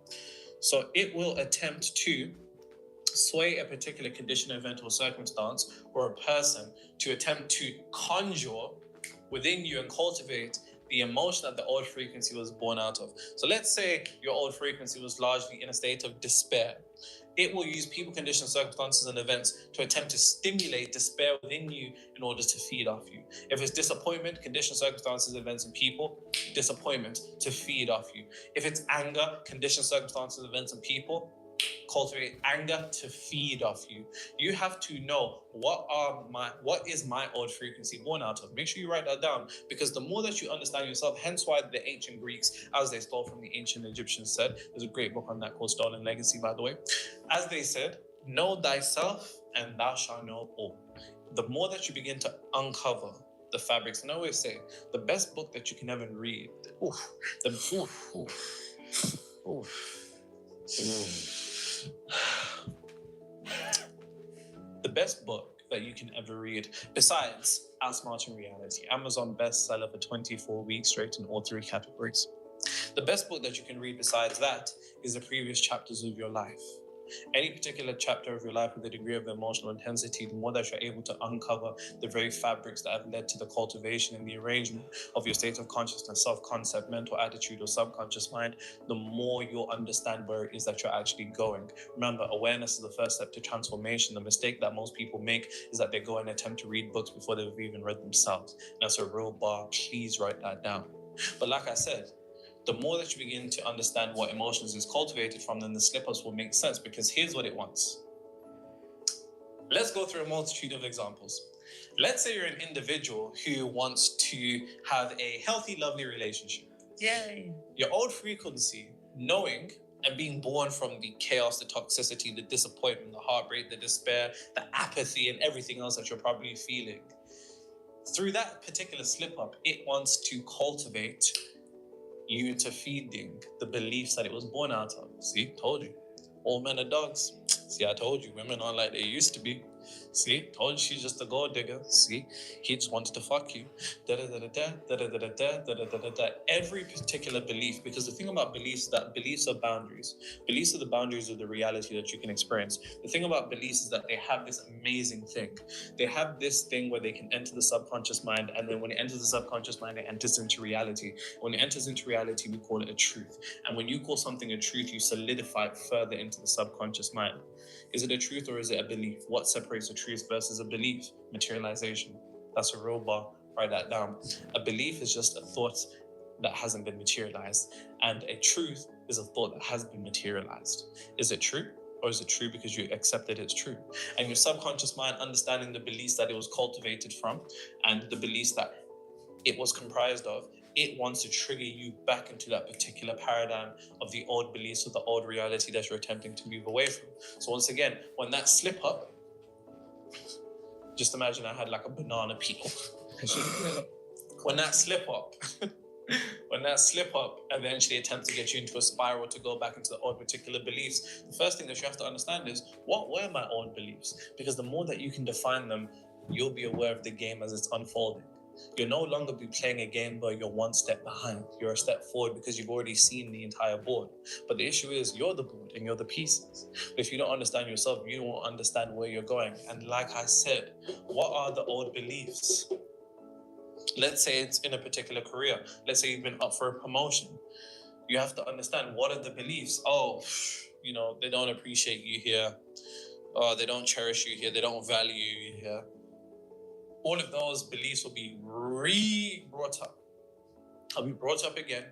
So it will attempt to sway a particular condition, event, or circumstance, or a person to attempt to conjure within you and cultivate the emotion that the old frequency was born out of. So let's say your old frequency was largely in a state of despair. It will use people, conditions, circumstances, and events to attempt to stimulate despair within you in order to feed off you. If it's disappointment, conditions, circumstances, events, and people, disappointment to feed off you. If it's anger, conditions, circumstances, events, and people, cultivate anger to feed off you. You have to know what is my old frequency born out of. Make sure you write that down, because the more that you understand yourself, hence why the ancient Greeks, as they stole from the ancient Egyptians, said, there's a great book on that called Stolen Legacy, by the way. As they said, know thyself and thou shalt know all. The more that you begin to uncover the fabrics, and I always say, the best book that you can ever read, the best book that you can ever read, besides Outsmarting Reality, Amazon bestseller for 24 weeks straight in all 3 categories. The best book that you can read besides that is the previous chapters of your life. Any particular chapter of your life with a degree of emotional intensity, the more that you're able to uncover the very fabrics that have led to the cultivation and the arrangement of your state of consciousness, self-concept, mental attitude, or subconscious mind, the more you'll understand where it is that you're actually going. Remember, awareness is the first step to transformation. The mistake that most people make is that they go and attempt to read books before they've even read themselves. That's a real bar. Please write that down. But like I said, the more that you begin to understand what emotions is cultivated from, then the slip-ups will make sense, because here's what it wants. Let's go through a multitude of examples. Let's say you're an individual who wants to have a healthy, lovely relationship. Yay. Your old frequency, knowing and being born from the chaos, the toxicity, the disappointment, the heartbreak, the despair, the apathy, and everything else that you're probably feeling. Through that particular slip-up, it wants to cultivate you into feeding the beliefs that it was born out of. See, told you. All men are dogs. See, I told you. Women aren't like they used to be. See, told you she's just a gold digger. See, he just wanted to fuck you. Da-da-da-da-da, da-da-da-da-da, da-da-da-da-da. Every particular belief, because the thing about beliefs is that beliefs are boundaries. Beliefs are the boundaries of the reality that you can experience. The thing about beliefs is that they have this amazing thing. They have this thing where they can enter the subconscious mind, and then when it enters the subconscious mind, it enters into reality. When it enters into reality, we call it a truth. And when you call something a truth, you solidify it further into the subconscious mind. Is it a truth or is it a belief? What separates a truth versus a belief? Materialization. That's a real bar. Write that down. A belief is just a thought that hasn't been materialized. And a truth is a thought that has been materialized. Is it true? Or is it true because you accepted it's true? And your subconscious mind, understanding the beliefs that it was cultivated from and the beliefs that it was comprised of, it wants to trigger you back into that particular paradigm of the old beliefs or the old reality that you're attempting to move away from. So once again, when that slip up Just imagine I had like a banana peel. When that slip up, eventually attempts to get you into a spiral to go back into the old particular beliefs, the first thing that you have to understand is, what were my old beliefs? Because the more that you can define them, you'll be aware of the game as it's unfolding. You'll no longer be playing a game where you're one step behind. You're a step forward because you've already seen the entire board. But the issue is, you're the board and you're the pieces. But if you don't understand yourself, you won't understand where you're going. And like I said, what are the old beliefs? Let's say it's in a particular career. Let's say you've been up for a promotion. You have to understand, what are the beliefs? Oh, they don't appreciate you here. Oh, they don't cherish you here. They don't value you here. All of those beliefs will be brought up. I'll be brought up again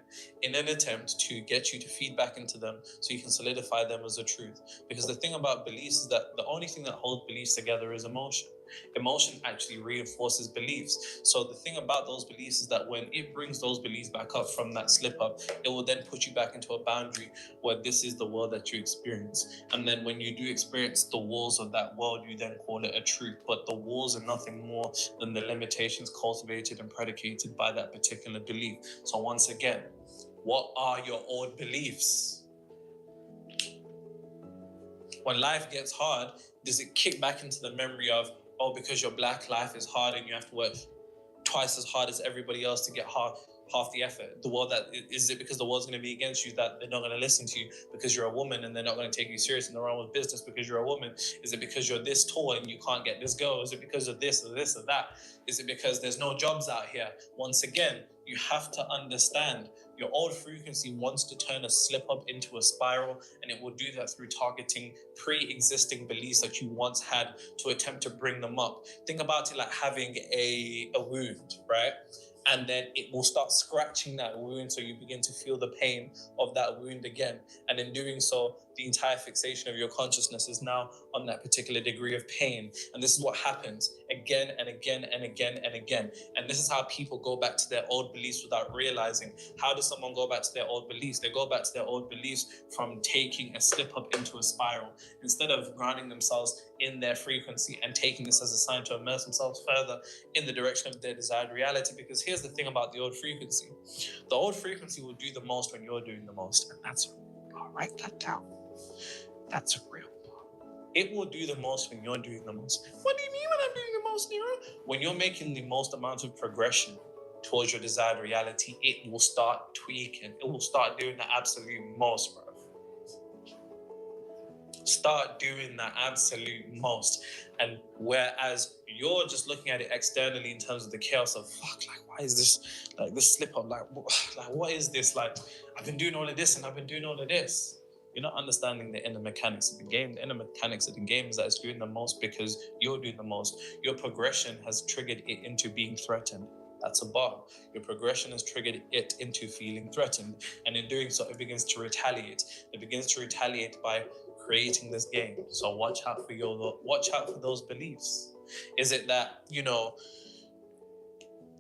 in an attempt to get you to feed back into them so you can solidify them as a truth. Because the thing about beliefs is that the only thing that holds beliefs together is emotion. Emotion actually reinforces beliefs. So the thing about those beliefs is that when it brings those beliefs back up from that slip up, it will then put you back into a boundary where this is the world that you experience. And then when you do experience the walls of that world, you then call it a truth. But the walls are nothing more than the limitations cultivated and predicated by that particular belief. So once again, what are your old beliefs? When life gets hard, does it kick back into the memory of, oh, because your black life is hard and you have to work twice as hard as everybody else to get half the effort? The world is it because the world's going to be against you that they're not going to listen to you because you're a woman and they're not going to take you serious in the realm of business because you're a woman? Is it because you're this tall and you can't get this girl? Is it because of this or this or that? Is it because there's no jobs out here? Once again, you have to understand your old frequency wants to turn a slip up into a spiral, and it will do that through targeting pre-existing beliefs that you once had to attempt to bring them up. Think about it like having a wound, right? And then it will start scratching that wound, so you begin to feel the pain of that wound again. And in doing so, the entire fixation of your consciousness is now on that particular degree of pain. And this is what happens again and again and again and again. And this is how people go back to their old beliefs without realizing. How does someone go back to their old beliefs? They go back to their old beliefs from taking a slip up into a spiral. Instead of grounding themselves in their frequency and taking this as a sign to immerse themselves further in the direction of their desired reality. Because here's the thing about the old frequency. The old frequency will do the most when you're doing the most. And that's, I'll write that down. That's a real part. It will do the most when you're doing the most. What do you mean when I'm doing the most, Nero? When you're making the most amount of progression towards your desired reality, it will start tweaking. It will start doing the absolute most, bro. Start doing the absolute most. And whereas you're just looking at it externally in terms of the chaos of, fuck, like, why is this, like, this slip up? Like, what is this? Like, I've been doing all of this and I've been doing all of this. You're not understanding the inner mechanics of the game. The inner mechanics of the game is that it's doing the most because you're doing the most. Your progression has triggered it into being threatened. That's a bar. Your progression has triggered it into feeling threatened. And in doing so, it begins to retaliate. It begins to retaliate by creating this game. So watch out for those beliefs. Is it that,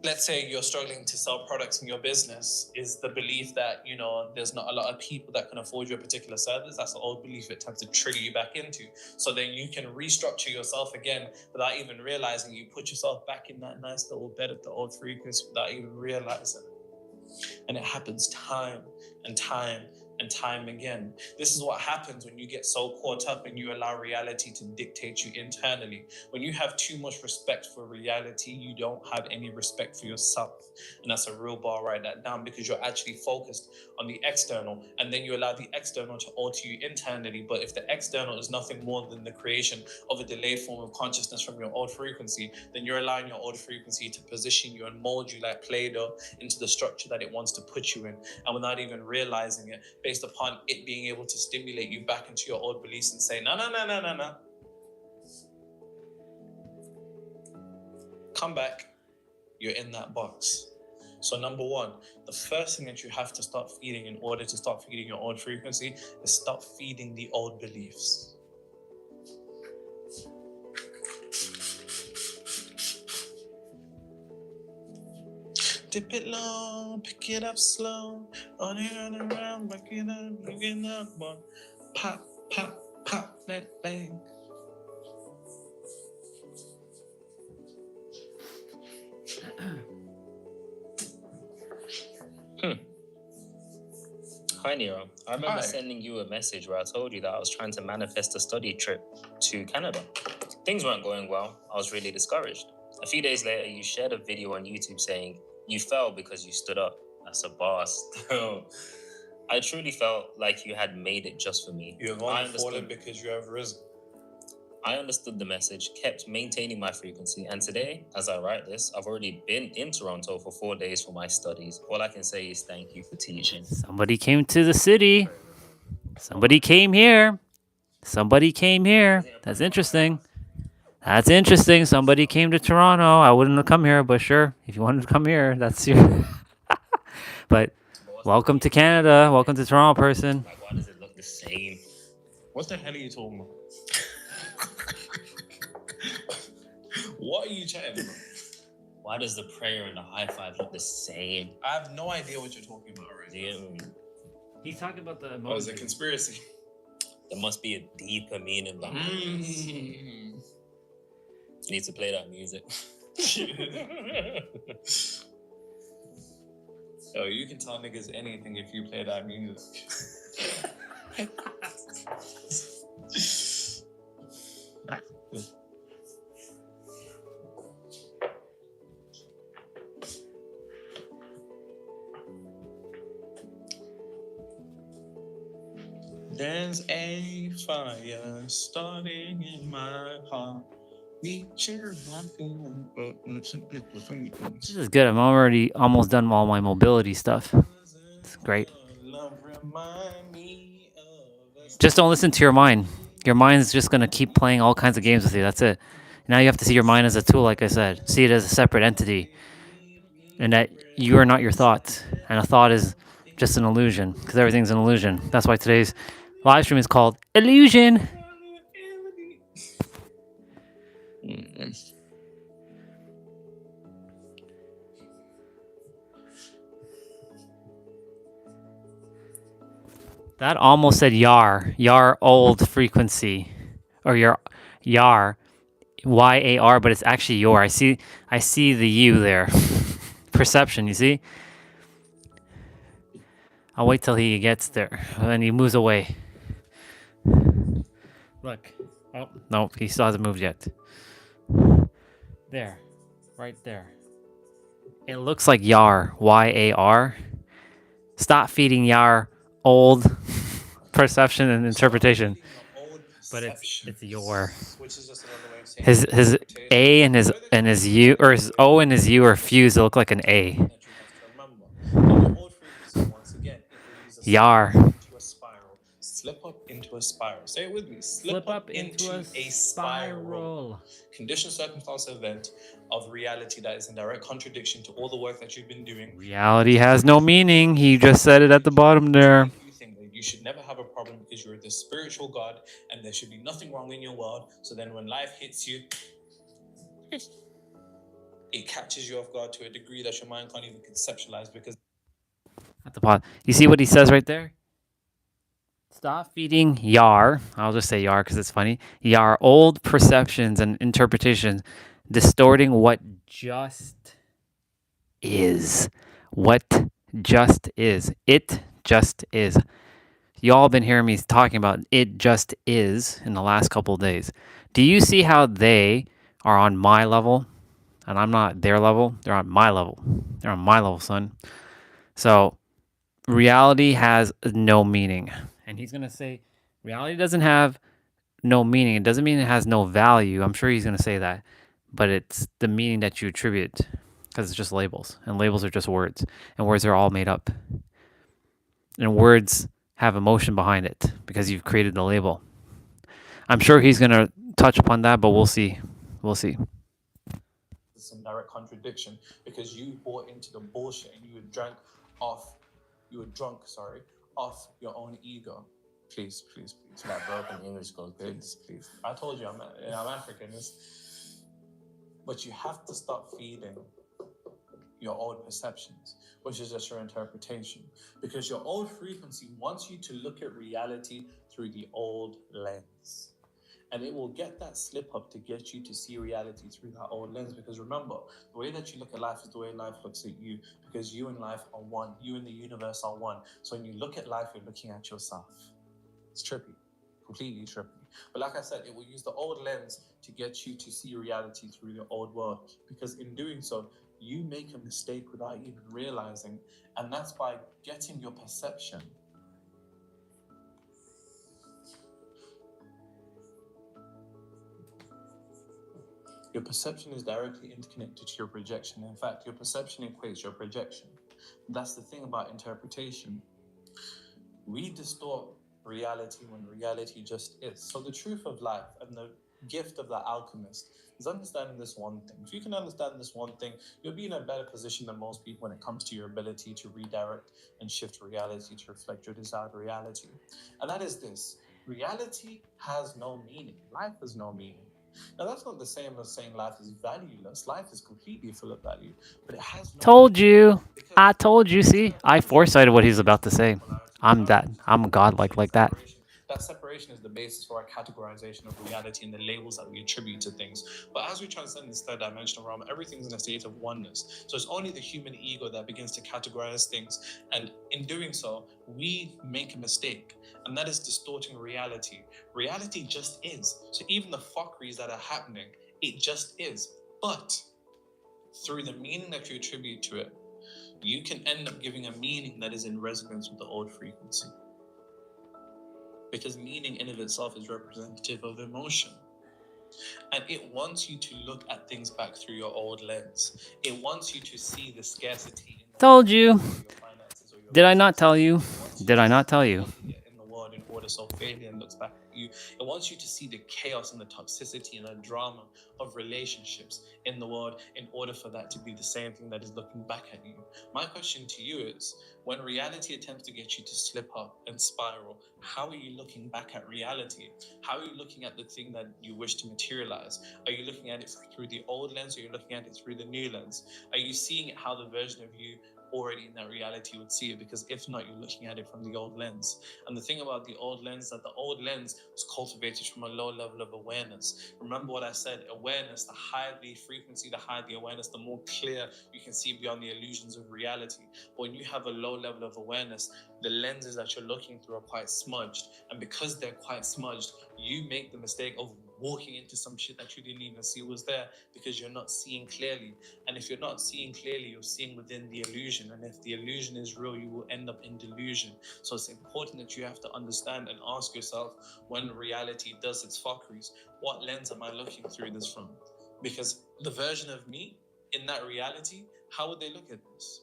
let's say you're struggling to sell products in your business, is the belief that, there's not a lot of people that can afford your particular service? That's an old belief it tends to trigger you back into. So then you can restructure yourself again without even realizing. You put yourself back in that nice little bed of the old frequency without even realizing. And it happens time and time and time again. This is what happens when you get so caught up and you allow reality to dictate you internally. When you have too much respect for reality, you don't have any respect for yourself. And that's a real bar. Write that down, because you're actually focused on the external, and then you allow the external to alter you internally. But if the external is nothing more than the creation of a delayed form of consciousness from your old frequency, then you're allowing your old frequency to position you and mold you like Play-Doh into the structure that it wants to put you in, and without even realizing it, based upon it being able to stimulate you back into your old beliefs and say, no. Come back, you're in that box. So number one, the first thing that you have to start feeding in order to start feeding your old frequency is stop feeding the old beliefs. Dip it low, pick it up slow, on and around, work it up, one. Pop, pop, pop, that bang. Hi, Nero. I remember Hi. sending you a message where I told you that I was trying to manifest a study trip to Canada. Things weren't going well. I was really discouraged. A few days later, you shared a video on YouTube saying you fell because you stood up. That's a boss. I truly felt like you had made it just for me. You have I only understood- fallen because you have risen. I understood the message, kept maintaining my frequency, and today, as I write this, I've already been in Toronto for 4 days for my studies. All I can say is thank you for teaching. Somebody came to the city. Somebody came here. Somebody came here. That's interesting. That's interesting. Somebody came to Toronto. I wouldn't have come here, but sure, if you wanted to come here, that's your. But welcome to Canada. Welcome to Toronto, person. Like, why does it look the same? What the hell are you talking about? What are you chatting about? Why does the prayer and the high five look the same? I have no idea what you're talking about right now. He's talking about the Oh, it's a conspiracy. There must be a deeper meaning behind this. Mm. You need to play that music. Yo, you can tell niggas anything if you play that music. There's a fire starting in my heart. This is good. I'm already almost done all my mobility stuff. It's great. Just don't listen to your mind. Your mind's just going to keep playing all kinds of games with you. That's it. Now you have to see your mind as a tool, like I said. See it as a separate entity. And that you are not your thoughts. And a thought is just an illusion, because everything's an illusion. That's why today's live stream is called Illusion. That almost said yar. Yar old frequency. Or your yar. Y-A-R, but it's actually your. I see the U there. Perception, you see? I'll wait till he gets there. And he moves away. Look. Oh, no, he still hasn't moved yet. There. Right there. It looks like Yar. Y-A-R. Stop feeding Yar old perception and interpretation. But it's your. Which is just another way of saying His A and his U, or his O and his U are fused to look like an A. that you have to remember. On your old frequency, once again, it will use a Yar. into a spiral. Slip up into a spiral. Say it with me. Slip up into a spiral. Condition, circumstance, event of reality that is in direct contradiction to all the work that you've been doing. Reality has no meaning. He just said it at the bottom there. You think that you should never have a problem because you're the spiritual God and there should be nothing wrong in your world. So then when life hits you, it catches you off guard to a degree that your mind can't even conceptualize because At the bottom. You see what he says right there? Stop feeding Yar. I'll just say Yar because it's funny. Yar old perceptions and interpretations, distorting what just is. What just is. It just is. Y'all been hearing me talking about it just is in the last couple of days. Do you see how they are on my level and I'm not their level? They're on my level. They're on my level, son. So reality has no meaning. And he's going to say reality doesn't have no meaning. It doesn't mean it has no value. I'm sure he's going to say that. But it's the meaning that you attribute, because it's just labels. And labels are just words. And words are all made up. And words have emotion behind it because you've created the label. I'm sure he's going to touch upon that, but we'll see. We'll see. it's in direct contradiction because you bought into the bullshit and you were drunk off your own ego. Please. That broken English goes good. Please. I told you I'm African. But you have to stop feeding your old perceptions, which is just your interpretation. Because your old frequency wants you to look at reality through the old lens. And it will get that slip up to get you to see reality through that old lens. Because remember, the way that you look at life is the way life looks at you. Because you and life are one. You and the universe are one. So when you look at life, you're looking at yourself. It's trippy, completely trippy. But like I said, it will use the old lens to get you to see reality through the old world. Because in doing so, you make a mistake without even realizing. And that's by getting your perception. Your perception is directly interconnected to your projection. In fact, your perception equates your projection. That's the thing about interpretation. We distort reality when reality just is. So the truth of life and the gift of the alchemist is understanding this one thing. If you can understand this one thing, you'll be in a better position than most people when it comes to your ability to redirect and shift reality to reflect your desired reality. And that is this: reality has no meaning. Life has no meaning. Now, that's not the same as saying life is valueless. Life is completely full of value, but it has no Told meaning. you. Because I told you. instead See, of I understanding foresighted what that he's about to reality say. is polarity, I'm that. polarity I'm a god like that. separation. That separation is the basis for our categorization of reality and the labels that we attribute to things. But as we transcend this third dimensional realm, everything's in a state of oneness. So it's only the human ego that begins to categorize things. And in doing so, we make a mistake. And that is distorting reality. Reality just is. So even the fuckeries that are happening, it just is. But through the meaning that you attribute to it, you can end up giving a meaning that is in resonance with the old frequency. Because meaning in of itself is representative of emotion. And it wants you to look at things back through your old lens. It wants you to see the scarcity in the Told world, you. or your finances or your Did I not business. tell you? It wants you Did I to not see tell the you? failure in the world in order so failure looks back at you. It wants you to see the chaos and the toxicity and the drama of relationships in the world in order for that to be the same thing that is looking back at you. My question to you is, when reality attempts to get you to slip up and spiral, how are you looking back at reality? How are you looking at the thing that you wish to materialize? Are you looking at it through the old lens, or are you looking at it through the new lens? Are you seeing it how the version of you already in that reality would see it? Because if not, you're looking at it from the old lens. And the thing about the old lens, that the old lens was cultivated from a low level of awareness. Remember what I said: awareness, the higher the frequency, the higher the awareness, the more clear you can see beyond the illusions of reality. But when you have a low level of awareness, the lenses that you're looking through are quite smudged. And because they're quite smudged, you make the mistake of walking into some shit that you didn't even see was there, because you're not seeing clearly. And if you're not seeing clearly, you're seeing within the illusion. And if the illusion is real, you will end up in delusion. So it's important that you have to understand and ask yourself, when reality does its fuckeries, what lens am I looking through this from? Because the version of me in that reality, how would they look at this?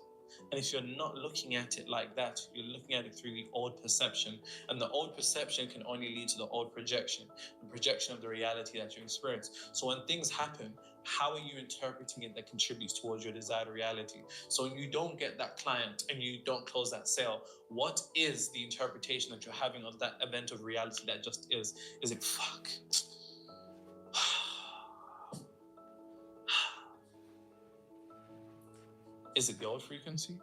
And if you're not looking at it like that, you're looking at it through the old perception. And the old perception can only lead to the old projection, the projection of the reality that you experience. So when things happen, how are you interpreting it that contributes towards your desired reality? So when you don't get that client and you don't close that sale, what is the interpretation that you're having of that event of reality that just is? Is it fuck? Is it the old frequency?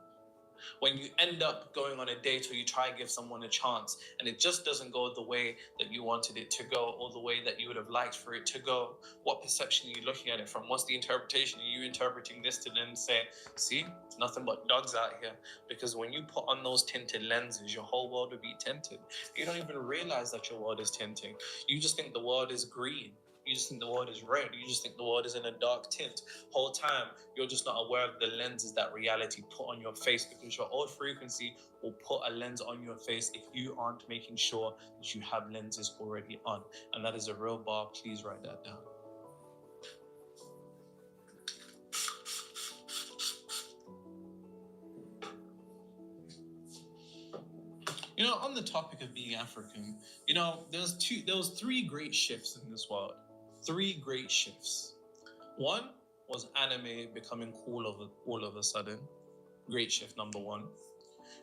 When you end up going on a date, or you try to give someone a chance and it just doesn't go the way that you wanted it to go, or the way that you would have liked for it to go, what perception are you looking at it from? What's the interpretation? Are you interpreting this to then say, see, it's nothing but dogs out here? Because when you put on those tinted lenses, your whole world will be tinted. You don't even realize that your world is tinting. You just think the world is green. You just think the world is red. You just think the world is in a dark tint. Whole time, you're just not aware of the lenses that reality put on your face, because your old frequency will put a lens on your face if you aren't making sure that you have lenses already on. And that is a real bar. Please write that down. You know, on the topic of being African, you know, there was three great shifts in this world. Three great shifts. One was anime becoming cool all of a sudden. Great shift number one.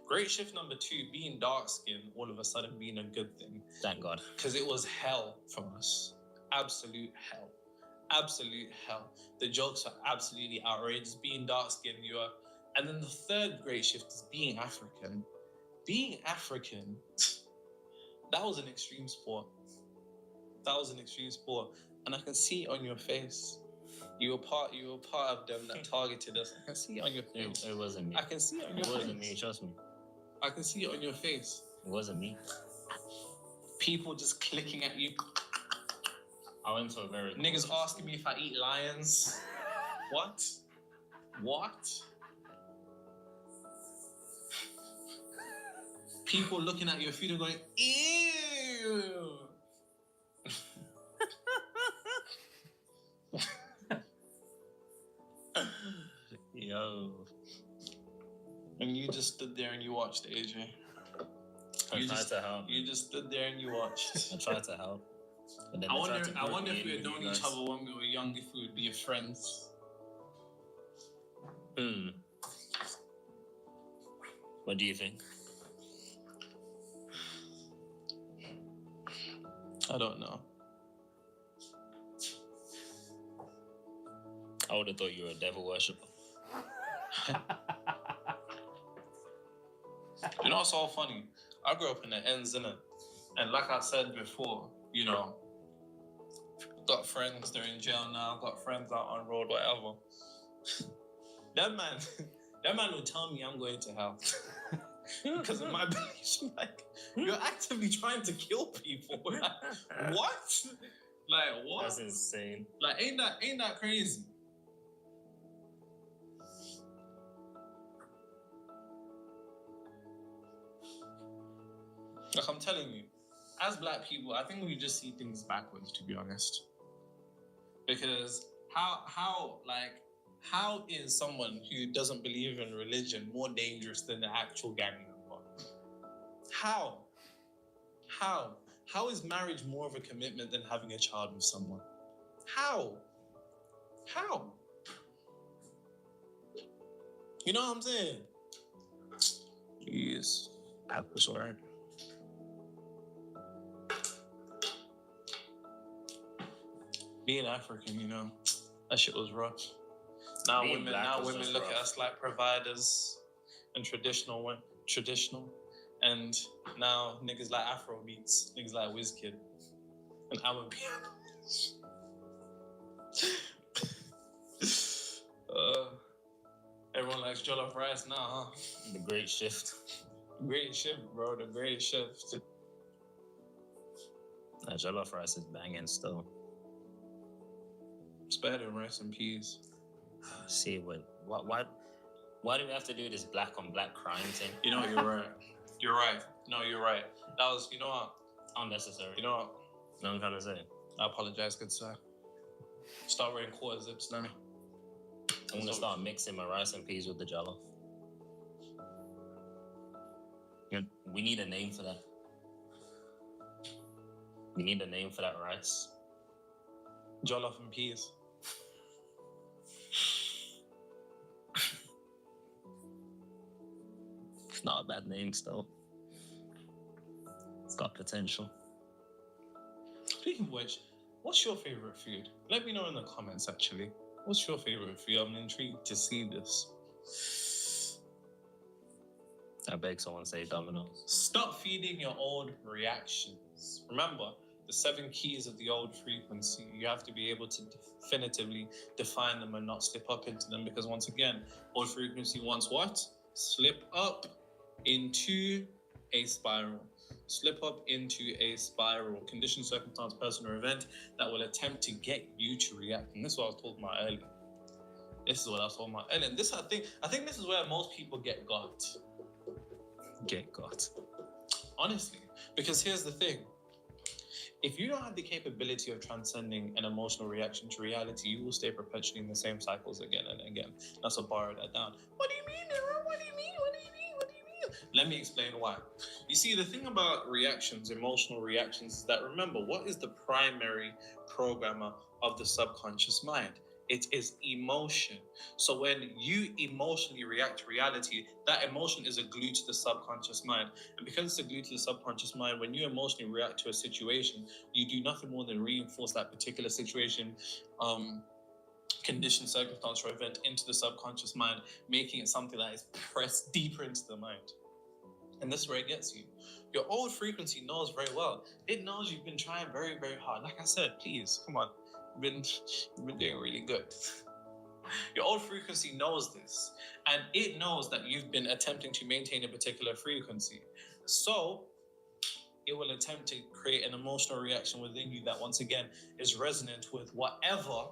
Great shift number two, being dark skinned all of a sudden being a good thing. Thank God. Because it was hell for us. Absolute hell. Absolute hell. The jokes are absolutely outrageous. Being dark skinned, you are. And then the third great shift is being African. Being African, that was an extreme sport. 1,000 extremes poor, and I can see it on your face. You were part of them that targeted us. I can see it on your face. It wasn't me. I can see it on your It face. wasn't me, trust me. I can see it on your face. It wasn't me. People just clicking at you. I went to a very Niggas asking me if I eat lions. What? What? People looking at your food and going, ew. Yo. And you just stood there and you watched, AJ. I tried to help. You just stood there and you watched. I tried to help. But then I they tried to wonder group me if we in had with known you each guys. other when we were young, if we would be friends. What do you think? I don't know. I would have thought you were a devil worshipper. You know what's so funny? I grew up in the ends, innit? And like I said before, you know, got friends, they're in jail now, got friends out on road, whatever. That man would tell me I'm going to hell. Because of my beliefs. Like, you're actively trying to kill people. Like, what? Like, what? That's insane. Like, ain't that crazy? Like, I'm telling you, as black people, I think we just see things backwards, to be honest. Because how is someone who doesn't believe in religion more dangerous than the actual gang member? How? How is marriage more of a commitment than having a child with someone? How? You know what I'm saying? Jeez. That was right. Being African, you know, that shit was rough. Now Being black was women just look at rough. us like providers and traditional, and now niggas like Afro beats, niggas like Wizkid, and I'm a piano. Everyone likes jollof rice now, huh? The great shift. Great shift, bro. The great shift. That jollof rice is banging still. It's better than rice and peas. See, why do we have to do this black on black crime thing? You know, you're right. You're right. No, you're right. That was, you know what? Unnecessary. You know what? No, I'm trying to say. I apologize, good sir. Start wearing quarter zips, Danny. I'm gonna start mixing my rice and peas with the jollof. We need a name for that. We need a name for that rice. Jollof and peas. It's not a bad name still. It's got potential. Speaking of which, what's your favorite food? Let me know in the comments, actually. What's your favorite food? I'm intrigued to see this. I beg someone say Domino's. Stop feeding your old reactions. Remember, the 7 keys of the old frequency. You have to be able to definitively define them and not slip up into them, because once again, old frequency wants what? Slip up into a spiral. Slip up into a spiral. Condition, circumstance, person, or event that will attempt to get you to react. And this is what I was talking about earlier. And this, I think this is where most people get got. Honestly, because here's the thing. If you don't have the capability of transcending an emotional reaction to reality, you will stay perpetually in the same cycles again and again. That's what borrowed that down. What do you mean, Nero? What do you mean? Let me explain why. You see, the thing about reactions, emotional reactions, is that remember, what is the primary programmer of the subconscious mind? It is emotion. So when you emotionally react to reality, that emotion is a glue to the subconscious mind. And because it's a glue to the subconscious mind, when you emotionally react to a situation, you do nothing more than reinforce that particular situation, condition, circumstance, or event into the subconscious mind, making it something that is pressed deeper into the mind. And this is where it gets you. Your old frequency knows very well. It knows you've been trying very, very hard. Like I said, please, come on. You've been doing really good. Your old frequency knows this. And it knows that you've been attempting to maintain a particular frequency. So it will attempt to create an emotional reaction within you that once again is resonant with whatever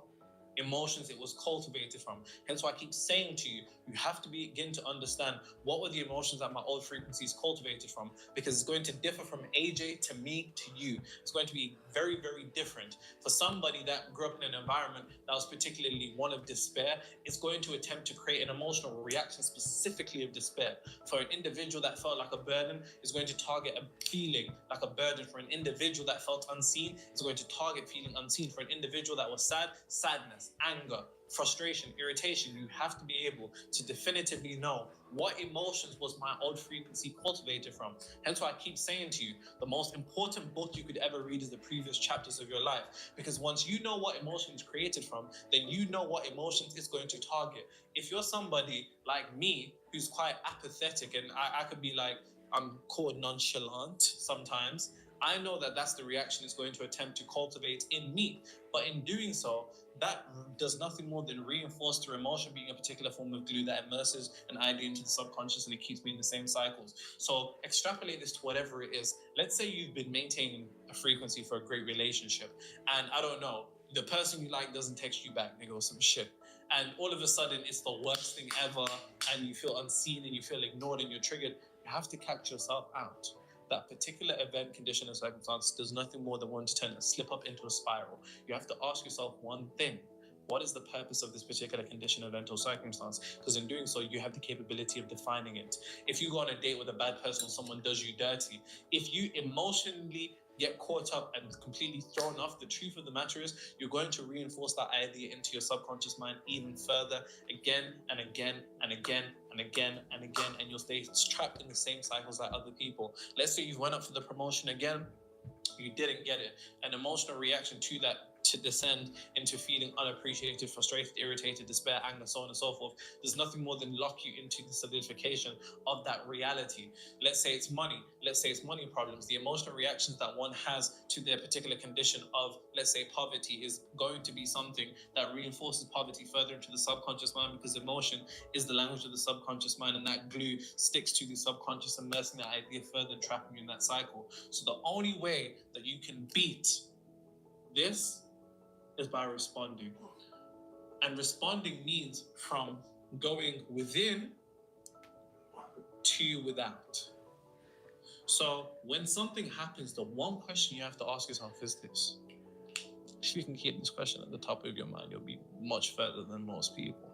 emotions it was cultivated from. Hence why I keep saying to you, you have to begin to understand what were the emotions that my old frequencies cultivated from, because it's going to differ from AJ to me to you. It's going to be very, very different. For somebody that grew up in an environment that was particularly one of despair, it's going to attempt to create an emotional reaction specifically of despair. For an individual that felt like a burden, it's going to target a feeling like a burden. For an individual that felt unseen, it's going to target feeling unseen. For an individual that was sad, sadness, anger, frustration, irritation. You have to be able to definitively know what emotions was my old frequency cultivated from. Hence why I keep saying to you, the most important book you could ever read is the previous chapters of your life. Because once you know what emotion is created from, then you know what emotions it's going to target. If you're somebody like me, who's quite apathetic, and I could be like, I'm called nonchalant sometimes, I know that that's the reaction it's going to attempt to cultivate in me. But in doing so, that does nothing more than reinforce through emotion being a particular form of glue that immerses an idea into the subconscious, and it keeps me in the same cycles. So extrapolate this to whatever it is. Let's say you've been maintaining a frequency for a great relationship, and I don't know, the person you like doesn't text you back, nigga, or some shit. And all of a sudden, it's the worst thing ever, and you feel unseen and you feel ignored and you're triggered. You have to catch yourself out. That particular event, condition, and circumstance does nothing more than want to turn and slip up into a spiral. You have to ask yourself one thing. What is the purpose of this particular condition, event, or circumstance? Because in doing so, you have the capability of defining it. If you go on a date with a bad person or someone does you dirty, if you emotionally get caught up and completely thrown off, the truth of the matter is you're going to reinforce that idea into your subconscious mind even further, again and again and again and again and again, and you'll stay trapped in the same cycles like other people. Let's say you went up for the promotion again, you didn't get it. An emotional reaction to that to descend into feeling unappreciated, frustrated, irritated, despair, anger, so on and so forth. There's nothing more than lock you into the solidification of that reality. Let's say it's money. Let's say it's money problems. The emotional reactions that one has to their particular condition of, let's say, poverty is going to be something that reinforces poverty further into the subconscious mind, because emotion is the language of the subconscious mind, and that glue sticks to the subconscious, immersing that idea further and trapping you in that cycle. So the only way that you can beat this is by responding. And responding means from going within to without. So when something happens, the one question you have to ask yourself is this. If you can keep this question at the top of your mind, you'll be much further than most people.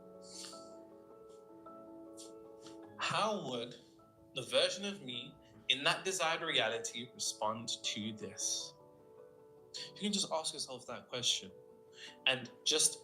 How would the version of me in that desired reality respond to this? You can just ask yourself that question and just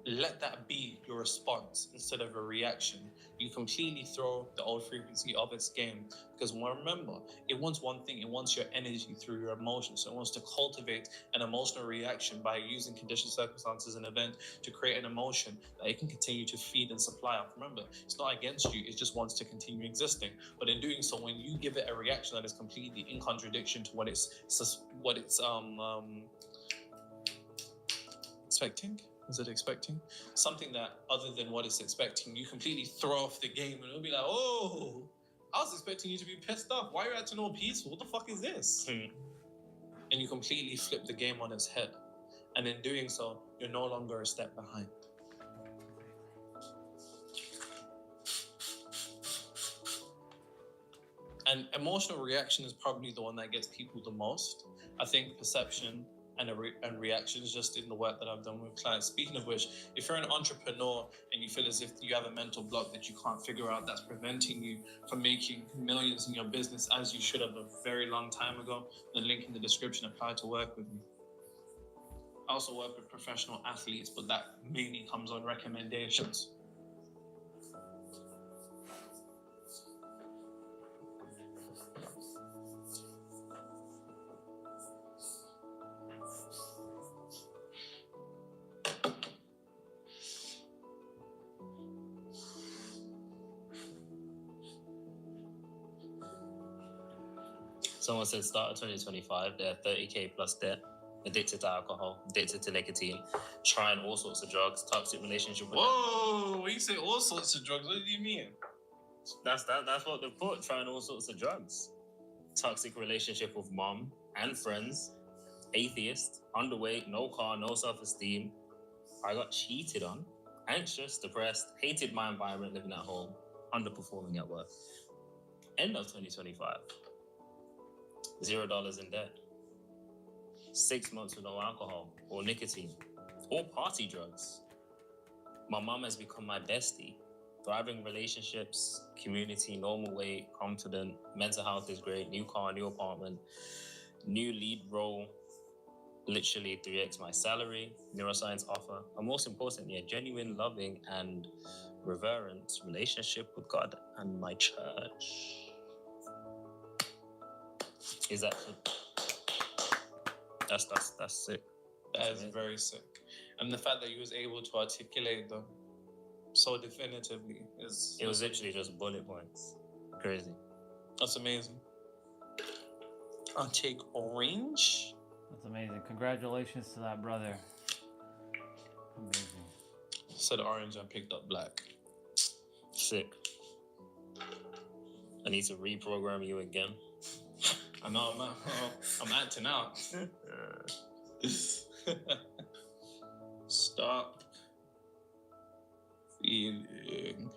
let that be your response instead of a reaction. You completely throw the old frequency of its game, because remember, it wants one thing. It wants your energy through your emotions. So it wants to cultivate an emotional reaction by using conditions, circumstances, and event to create an emotion that it can continue to feed and supply off. Remember, it's not against you. It just wants to continue existing. But in doing so, when you give it a reaction that is completely in contradiction to what it's expecting? Is it expecting? Something that other than what it's expecting, you completely throw off the game, and it'll be like, oh, I was expecting you to be pissed off. Why are you acting all peaceful? What the fuck is this? And you completely flip the game on its head. And in doing so, you're no longer a step behind. And emotional reaction is probably the one that gets people the most. I think perception and reactions just in the work that I've done with clients. Speaking of which, if you're an entrepreneur and you feel as if you have a mental block that you can't figure out that's preventing you from making millions in your business as you should have a very long time ago, the link in the description, apply to work with me. I also work with professional athletes, but that mainly comes on recommendations. Someone said start of 2025, they're 30K plus debt, addicted to alcohol, addicted to nicotine, trying all sorts of drugs, toxic relationship with Whoa, when you say all sorts of drugs, what do you mean? That's what they put, trying all sorts of drugs. Toxic relationship with mom and friends, atheist, underweight, no car, no self-esteem. I got cheated on, anxious, depressed, hated my environment living at home, underperforming at work. End of 2025. $0 in debt. 6 months with no alcohol or nicotine or party drugs. My mom has become my bestie. Thriving relationships, community, normal weight, confident, mental health is great, new car, new apartment, new lead role, literally 3x my salary, neuroscience offer, and most importantly, a genuine, loving, and reverent relationship with God and my church. Is that that's sick. That is very sick. And the fact that you was able to articulate them so definitively is... It was literally just bullet points. Crazy. That's amazing. I'll take orange. That's amazing. Congratulations to that brother. Amazing. Said orange and picked up black. Sick. I need to reprogram you again. I know, I'm acting out. Stop feeling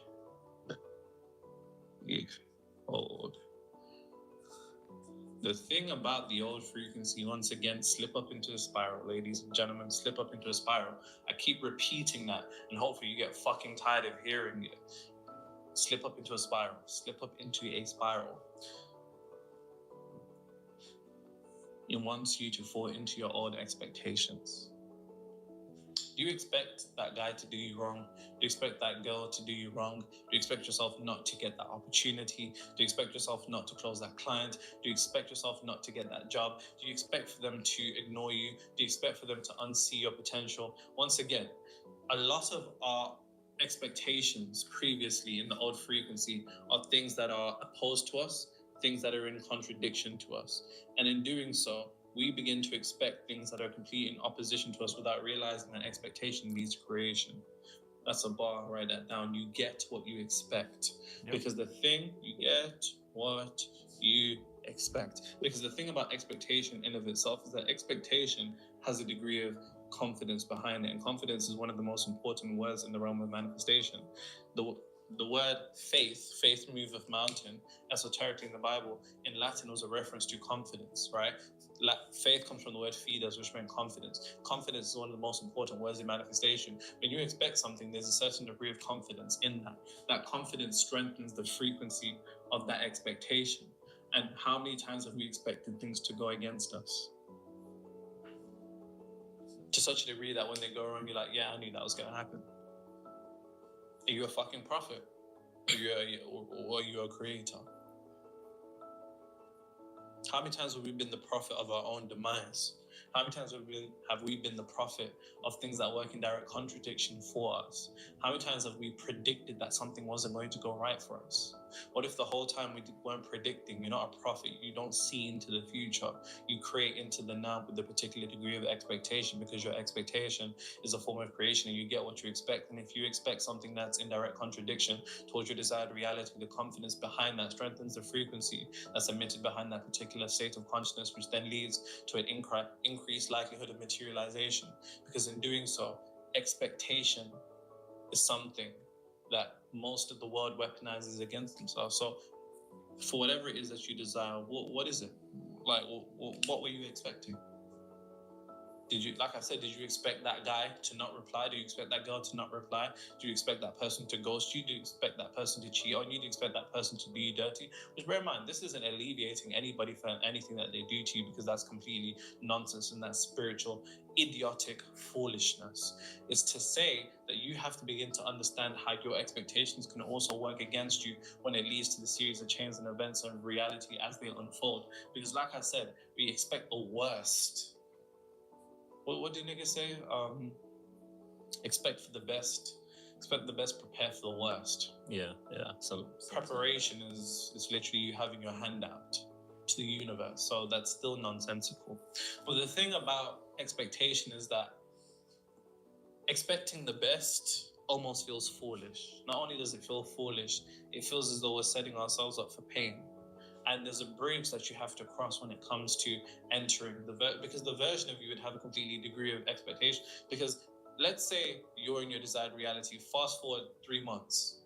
old. The thing about the old frequency, once again, slip up into a spiral, ladies and gentlemen, slip up into a spiral. I keep repeating that, and hopefully you get fucking tired of hearing it. Slip up into a spiral, slip up into a spiral. It wants you to fall into your old expectations. Do you expect that guy to do you wrong? Do you expect that girl to do you wrong? Do you expect yourself not to get that opportunity? Do you expect yourself not to close that client? Do you expect yourself not to get that job? Do you expect for them to ignore you? Do you expect for them to unsee your potential? Once again, a lot of our expectations previously in the old frequency are things that are opposed to us, things that are in contradiction to us. And in doing so, we begin to expect things that are complete in opposition to us without realizing that expectation leads to creation. That's a bar, write that down. You get what you expect. Yep. Because the thing, you get what you expect. Because the thing about expectation in of itself is that expectation has a degree of confidence behind it. And confidence is one of the most important words in the realm of manifestation. The word faith moveth mountain, esoterically in the Bible, in Latin was a reference to confidence, right? Faith comes from the word fides, which meant confidence. Confidence is one of the most important words in manifestation. When you expect something, there's a certain degree of confidence in that. That confidence strengthens the frequency of that expectation. And how many times have we expected things to go against us? To such a degree that when they go wrong, you're like, yeah, I knew that was going to happen. Are you a fucking prophet? Or are you a creator? How many times have we been the prophet of our own demise? How many times have we been the prophet of things that work in direct contradiction for us? How many times have we predicted that something wasn't going to go right for us? What if the whole time we weren't predicting? You're not a prophet. You don't see into the future. You create into the now with a particular degree of expectation, because your expectation is a form of creation and you get what you expect. And if you expect something that's in direct contradiction towards your desired reality, the confidence behind that strengthens the frequency that's emitted behind that particular state of consciousness, which then leads to an increased likelihood of materialization. Because in doing so, expectation is something that most of the world weaponizes against themselves. So for whatever it is that you desire, what is it? Like, what were you expecting? Did you, like I said, did you expect that guy to not reply? Do you expect that girl to not reply? Do you expect that person to ghost you? Do you expect that person to cheat on you? Do you expect that person to do you dirty? Which, bear in mind, this isn't alleviating anybody for anything that they do to you, because that's completely nonsense and that's spiritual, idiotic foolishness. It's to say that you have to begin to understand how your expectations can also work against you when it leads to the series of chains and events of reality as they unfold. Because like I said, we expect the worst. What do niggas say? Expect for the best. Expect the best, prepare for the worst. Yeah. So preparation is literally you having your hand out. to the universe. So that's still nonsensical. But the thing about expectation is that expecting the best almost feels foolish. Not only does it feel foolish, it feels as though we're setting ourselves up for pain. And there's a bridge that you have to cross when it comes to entering because the version of you would have a completely degree of expectation. Because let's say you're in your desired reality, fast forward 3 months.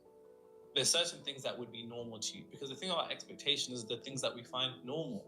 There's certain things that would be normal to you, because the thing about expectation is the things that we find normal.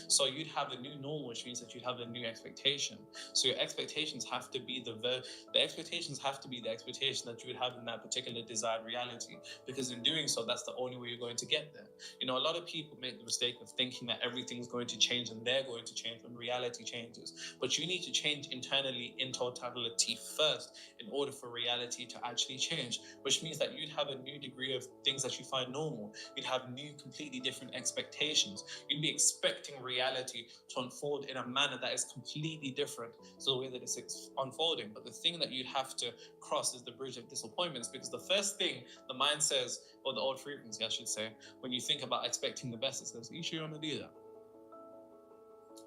So you'd have a new normal, which means that you'd have a new expectation. So your expectations have to be the expectations have to be the expectation that you would have in that particular desired reality. Because in doing so, that's the only way you're going to get there. You know, a lot of people make the mistake of thinking that everything's going to change and they're going to change when reality changes. But you need to change internally in totality first in order for reality to actually change, which means that you'd have a new degree of things that you find normal. You'd have new, completely different expectations. You'd be expecting reality to unfold in a manner that is completely different to the way that it's unfolding. But the thing that you'd have to cross is the bridge of disappointments, because the first thing the mind says, or the old frequency, I should say, when you think about expecting the best, it says, "Are you sure you want to do that?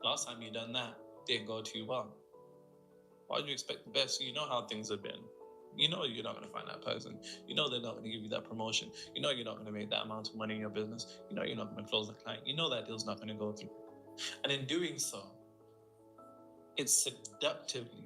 Last time you done that, didn't go too well. Why do you expect the best? You know how things have been. You know you're not going to find that person. You know they're not going to give you that promotion. You know you're not going to make that amount of money in your business. You know you're not going to close the client. You know that deal's not going to go through." And in doing so, it seductively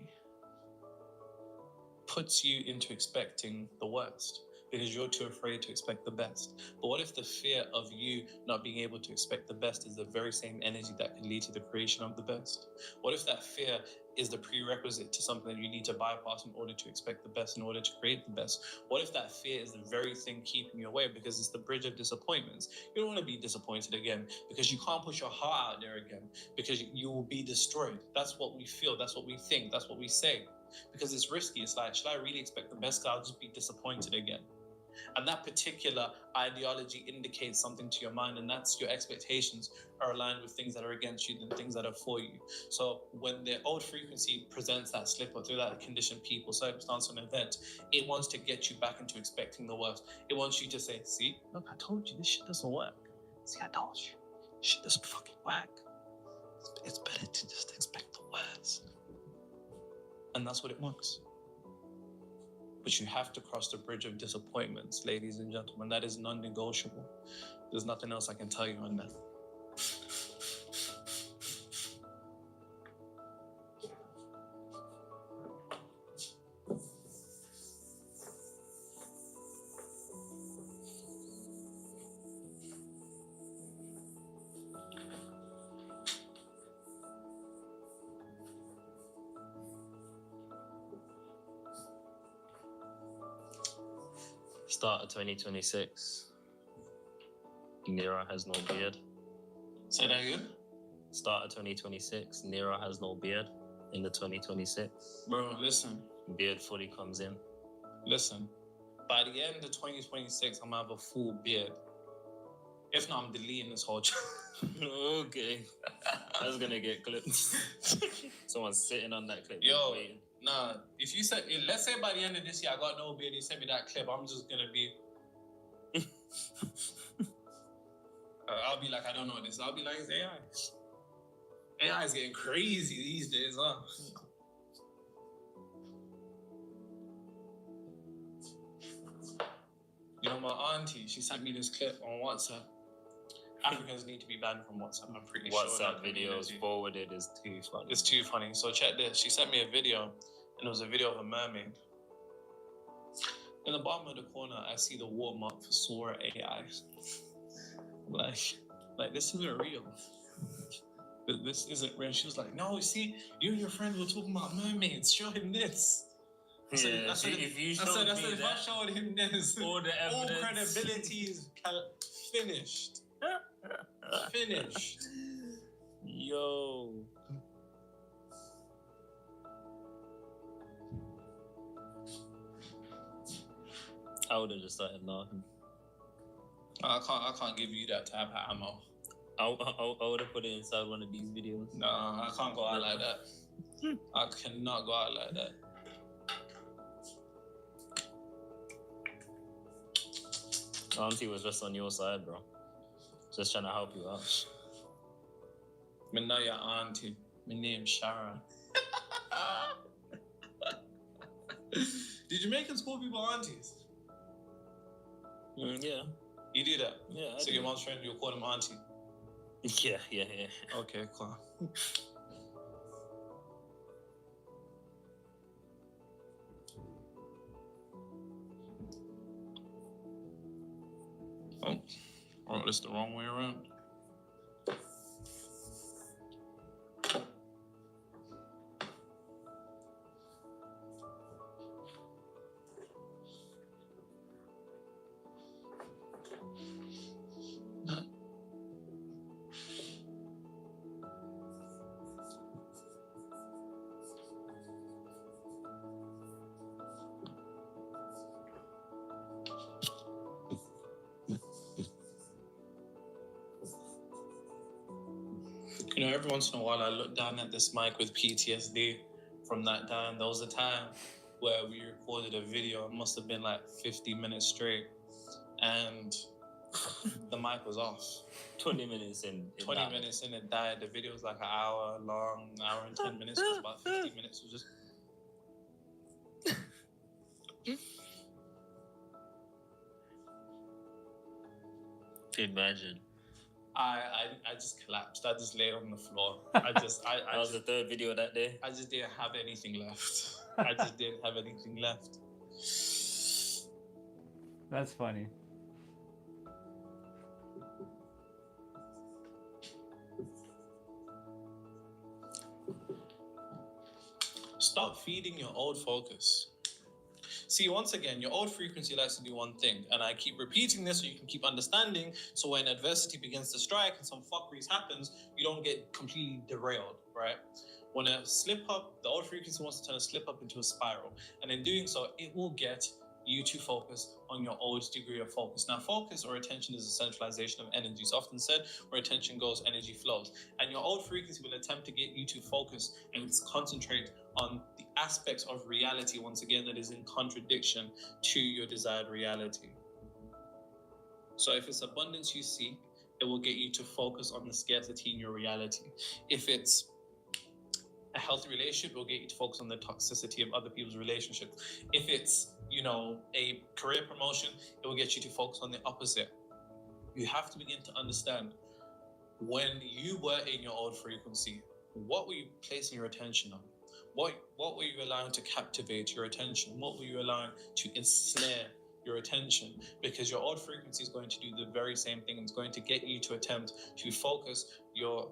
puts you into expecting the worst, because you're too afraid to expect the best. But what if the fear of you not being able to expect the best is the very same energy that can lead to the creation of the best? What if that fear is the prerequisite to something that you need to bypass in order to expect the best, in order to create the best? What if that fear is the very thing keeping you away, because it's the bridge of disappointments? You don't want to be disappointed again, because you can't put your heart out there again, because you will be destroyed. That's what we feel, that's what we think, that's what we say, because it's risky. It's like, should I really expect the best? I'll just be disappointed again. And that particular ideology indicates something to your mind, and that's your expectations are aligned with things that are against you than things that are for you. So when the old frequency presents that slip or through that condition, people, circumstance, and event, it wants to get you back into expecting the worst. It wants you to say, "See, look, I told you this shit doesn't work. See, I told you, shit doesn't fucking work. It's better to just expect the worst." And that's what it wants. But you have to cross the bridge of disappointments, ladies and gentlemen. That is non-negotiable. There's nothing else I can tell you on that. Start of 2026. Nero has no beard. Say that again? Start of 2026. Nero has no beard in the 2026. Bro, listen. Beard fully comes in. Listen. By the end of 2026, I'm going to have a full beard. If not, I'm deleting this whole channel. Okay. That's going to get clipped. Someone's sitting on that clip. Yo, waiting. nah. If you said, let's say by the end of this year, I got no beard, you sent me that clip, I'm just going to be... I'll be like, I don't know this. I'll be like, it's AI. AI is getting crazy these days, huh? You know, my auntie, she sent me this clip on WhatsApp. Africans need to be banned from WhatsApp, I'm pretty sure. WhatsApp videos forwarded is too funny. It's too funny. So check this. She sent me a video, and it was a video of a mermaid. In the bottom of the corner, I see the watermark for Sora AI. Like this isn't real. This isn't real. She was like, "No, see, you and your friend were talking about mermaids. Show him this." I said, if I showed him this, all the evidence, all credibility is finished. Finished. Yo. I would have just started laughing. I can't give you that type of ammo. I would have put it inside one of these videos. No, I can't go out like that. I cannot go out like that. Auntie was just on your side, bro. Just trying to help you out. Me know your auntie. My name's Sharon. Did Jamaicans call people aunties? Yeah. You do that? Yeah. I So do. your mom's friend, you'll call them auntie? Yeah. Okay, cool. Oh, that's the wrong way around. You know, every once in a while I look down at this mic with PTSD from that time. There was a time where we recorded a video, it must have been like 50 minutes straight, and the mic was off. 20 minutes in. 20 minutes in, it died. The video was like an hour long, hour and 10 minutes. It was about 50 minutes. It was just. Imagine. I just collapsed. I just lay on the floor. I That was the third video that day. I just didn't have anything left. I just didn't have anything left. That's funny. Stop feeding your old focus. See, once again, your old frequency likes to do one thing, and I keep repeating this so you can keep understanding, so when adversity begins to strike and some fuckeries happens, you don't get completely derailed, right? When a slip up, the old frequency wants to turn a slip up into a spiral, and in doing so, it will get you to focus on your old degree of focus. Now, focus or attention is a centralization of energy. It's often said where attention goes, energy flows. And your old frequency will attempt to get you to focus and concentrate on the aspects of reality, once again, that is in contradiction to your desired reality. So if it's abundance you seek, it will get you to focus on the scarcity in your reality. If it's a healthy relationship, it will get you to focus on the toxicity of other people's relationships. If it's, you know, a career promotion, it will get you to focus on the opposite. You have to begin to understand, when you were in your old frequency, what were you placing your attention on? What were you allowing to captivate your attention? What were you allowing to ensnare your attention? Because your old frequency is going to do the very same thing. It's going to get you to attempt to focus your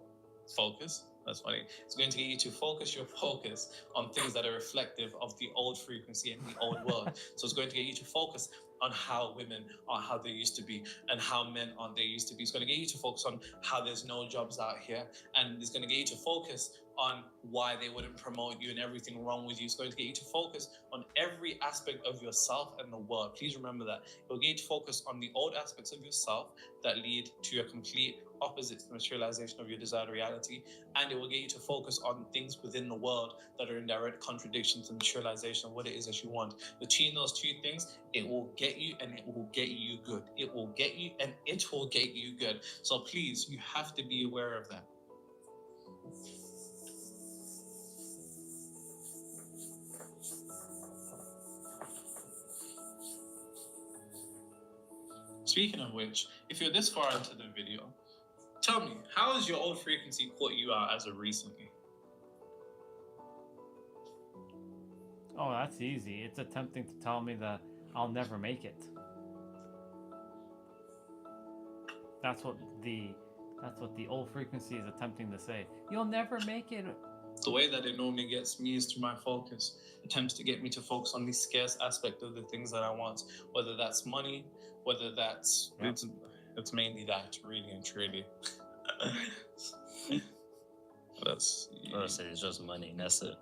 focus. That's funny. It's going to get you to focus your focus on things that are reflective of the old frequency and the old world. So it's going to get you to focus on how women are how they used to be and how men aren't they used to be. It's going to get you to focus on how there's no jobs out here, and it's going to get you to focus on why they wouldn't promote you and everything wrong with you. It's going to get you to focus on every aspect of yourself and the world. Please remember that. It will get you to focus on the old aspects of yourself that lead to a complete opposite to the materialization of your desired reality, and it will get you to focus on things within the world that are in direct contradiction to the materialization of what it is that you want. Between those two things, it will get you and it will get you good. It will get you and it will get you good. So please, you have to be aware of that. Speaking of which, if you're this far into the video, tell me, how has your old frequency caught you out as of recently? Oh, that's easy. It's attempting to tell me that I'll never make it. That's what the old frequency is attempting to say. You'll never make it. The way that it normally gets me is through my focus. It attempts to get me to focus on the scarce aspect of the things that I want, whether that's money, whether that's it's mainly that, really and truly. That's Honestly, it's just money, and that's it.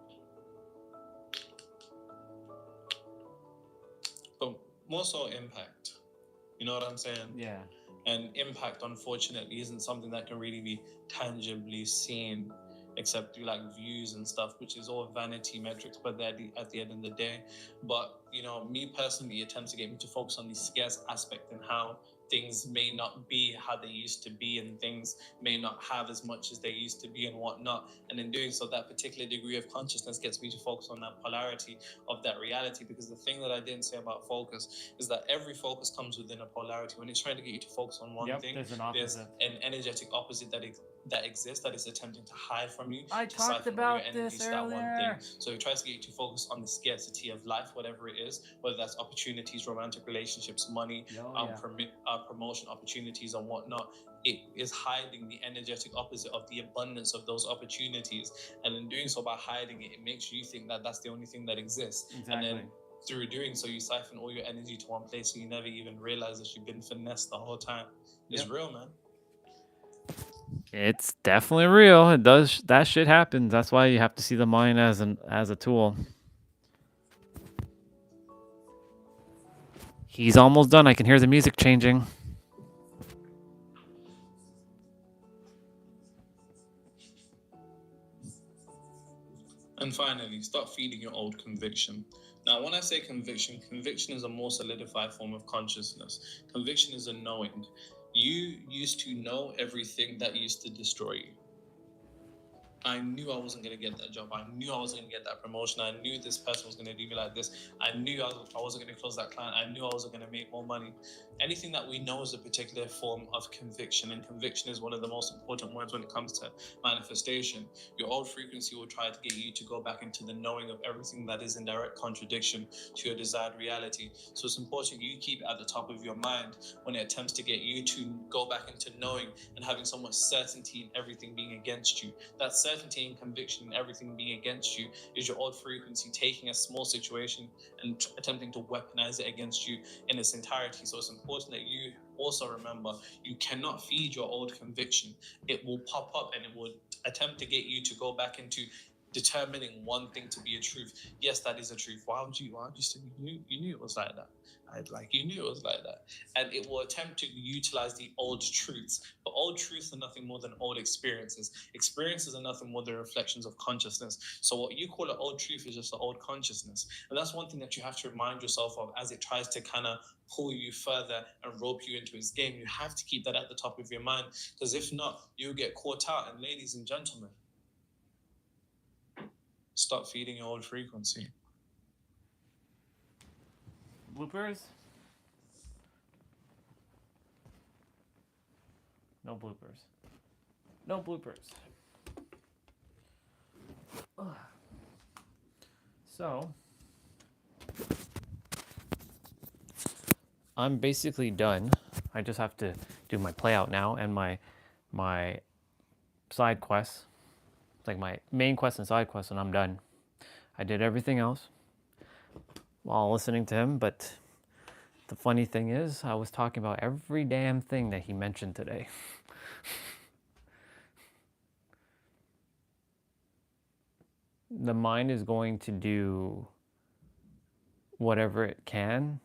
But more so impact. You know what I'm saying? Yeah. And impact, unfortunately, isn't something that can really be tangibly seen, except through like views and stuff, which is all vanity metrics, but they're at the end of the day. But, you know, me personally, it tends to get me to focus on the scarce aspect and how things may not be how they used to be, and things may not have as much as they used to be and whatnot. And in doing so, that particular degree of consciousness gets me to focus on that polarity of that reality. Because the thing that I didn't say about focus is that every focus comes within a polarity. When it's trying to get you to focus on one thing, there's an there's opposite. an energetic opposite that exists, that is attempting to hide from you, I to talked siphon all your about energies this to that one thing. earlier. So it tries to get you to focus on the scarcity of life, whatever it is, whether that's opportunities, romantic relationships, money, promotion opportunities and whatnot. It is hiding the energetic opposite of the abundance of those opportunities. And in doing so, by hiding it, it makes you think that that's the only thing that exists. Exactly. And then through doing so, you siphon all your energy to one place, so you never even realize that you've been finessed the whole time. It's real, man. It's definitely real. It does. That shit happens. That's why you have to see the mind as a tool. He's almost done. I can hear the music changing. And finally, start feeding your old conviction. Now, when I say conviction, conviction is a more solidified form of consciousness. Conviction is a knowing. You used to know everything that used to destroy you. I knew I wasn't going to get that job. I knew I wasn't going to get that promotion. I knew this person was going to do me like this. I knew I wasn't going to close that client. I knew I wasn't going to make more money. Anything that we know is a particular form of conviction, and conviction is one of the most important words when it comes to manifestation. Your old frequency will try to get you to go back into the knowing of everything that is in direct contradiction to your desired reality. So it's important you keep it at the top of your mind when it attempts to get you to go back into knowing and having so much certainty in everything being against you. That certainty and conviction in everything being against you is your old frequency taking a small situation and attempting to weaponize it against you in its entirety. So it's important that you also remember, you cannot feed your old conviction. It will pop up and it will attempt to get you to go back into determining one thing to be a truth. Yes, that is a truth. Why would you say you knew it was like that? You knew it was like that. And it will attempt to utilize the old truths. But old truths are nothing more than old experiences. Experiences are nothing more than reflections of consciousness. So what you call an old truth is just an old consciousness. And that's one thing that you have to remind yourself of as it tries to kind of pull you further and rope you into its game. You have to keep that at the top of your mind, because if not, you'll get caught out. And ladies and gentlemen, stop feeding your old frequency. Bloopers? No bloopers. No bloopers. Ugh. So, I'm basically done. I just have to do my play out now and my side quests. It's like my main quest and side quest, and I'm done. I did everything else while listening to him, but the funny thing is, I was talking about every damn thing that he mentioned today. The mind is going to do whatever it can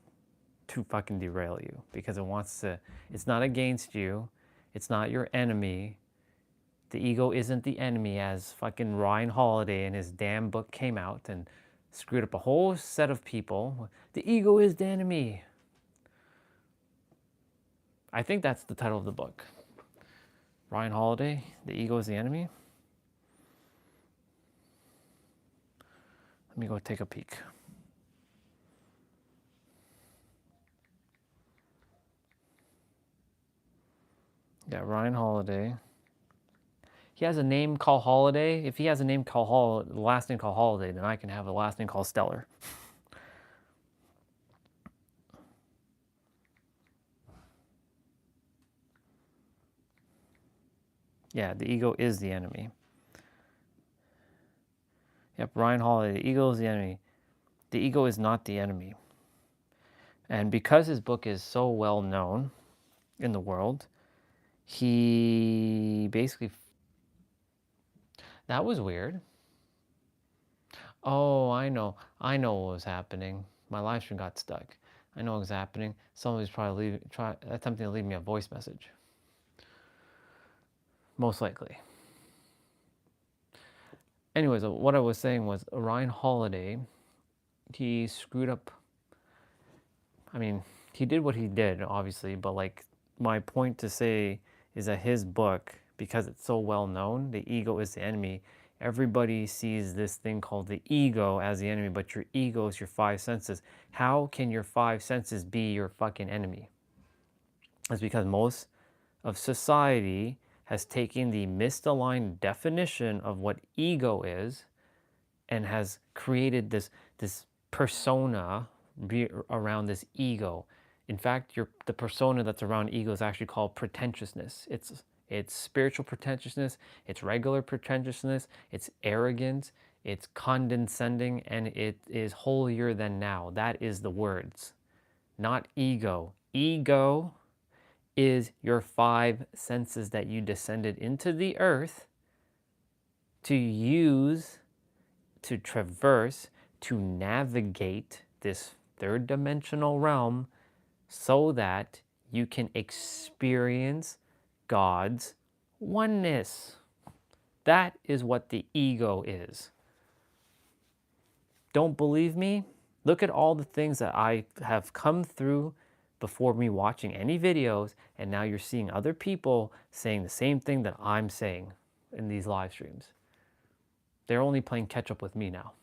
to fucking derail you, because it wants to. It's not against you. It's not your enemy. The ego isn't the enemy, as fucking Ryan Holiday in his damn book came out and screwed up a whole set of people. The ego is the enemy. I think that's the title of the book. Ryan Holiday, The Ego is the Enemy. Let me go take a peek. Yeah, Ryan Holiday. He has a name called Holiday. If he has a name called the last name called Holiday, then I can have a last name called Stellar. Yeah, the ego is the enemy. Yep, Ryan Holiday, the ego is the enemy. The ego is not the enemy. And because his book is so well known in the world, he basically... That was weird. Oh, I know what was happening. My live stream got stuck. I know what's happening. Somebody's probably attempting to leave me a voice message. Most likely. Anyways, what I was saying was Ryan Holiday, he screwed up. I mean, he did what he did, obviously, but like my point to say is that his book, because it's so well known, The Ego is the Enemy, everybody sees this thing called the ego as the enemy, but your ego is your five senses. How can your five senses be your fucking enemy? It's because most of society has taken the misaligned definition of what ego is and has created this persona around this ego. In fact, the persona that's around ego is actually called pretentiousness. It's spiritual pretentiousness, it's regular pretentiousness, it's arrogant, it's condescending, and it is holier than now. That is the words, not ego. Ego is your five senses that you descended into the earth to use, to traverse, to navigate this third dimensional realm so that you can experience God's oneness. That is what the ego is. Don't believe me? Look at all the things that I have come through before me watching any videos, and now you're seeing other people saying the same thing that I'm saying in these live streams. They're only playing catch up with me now.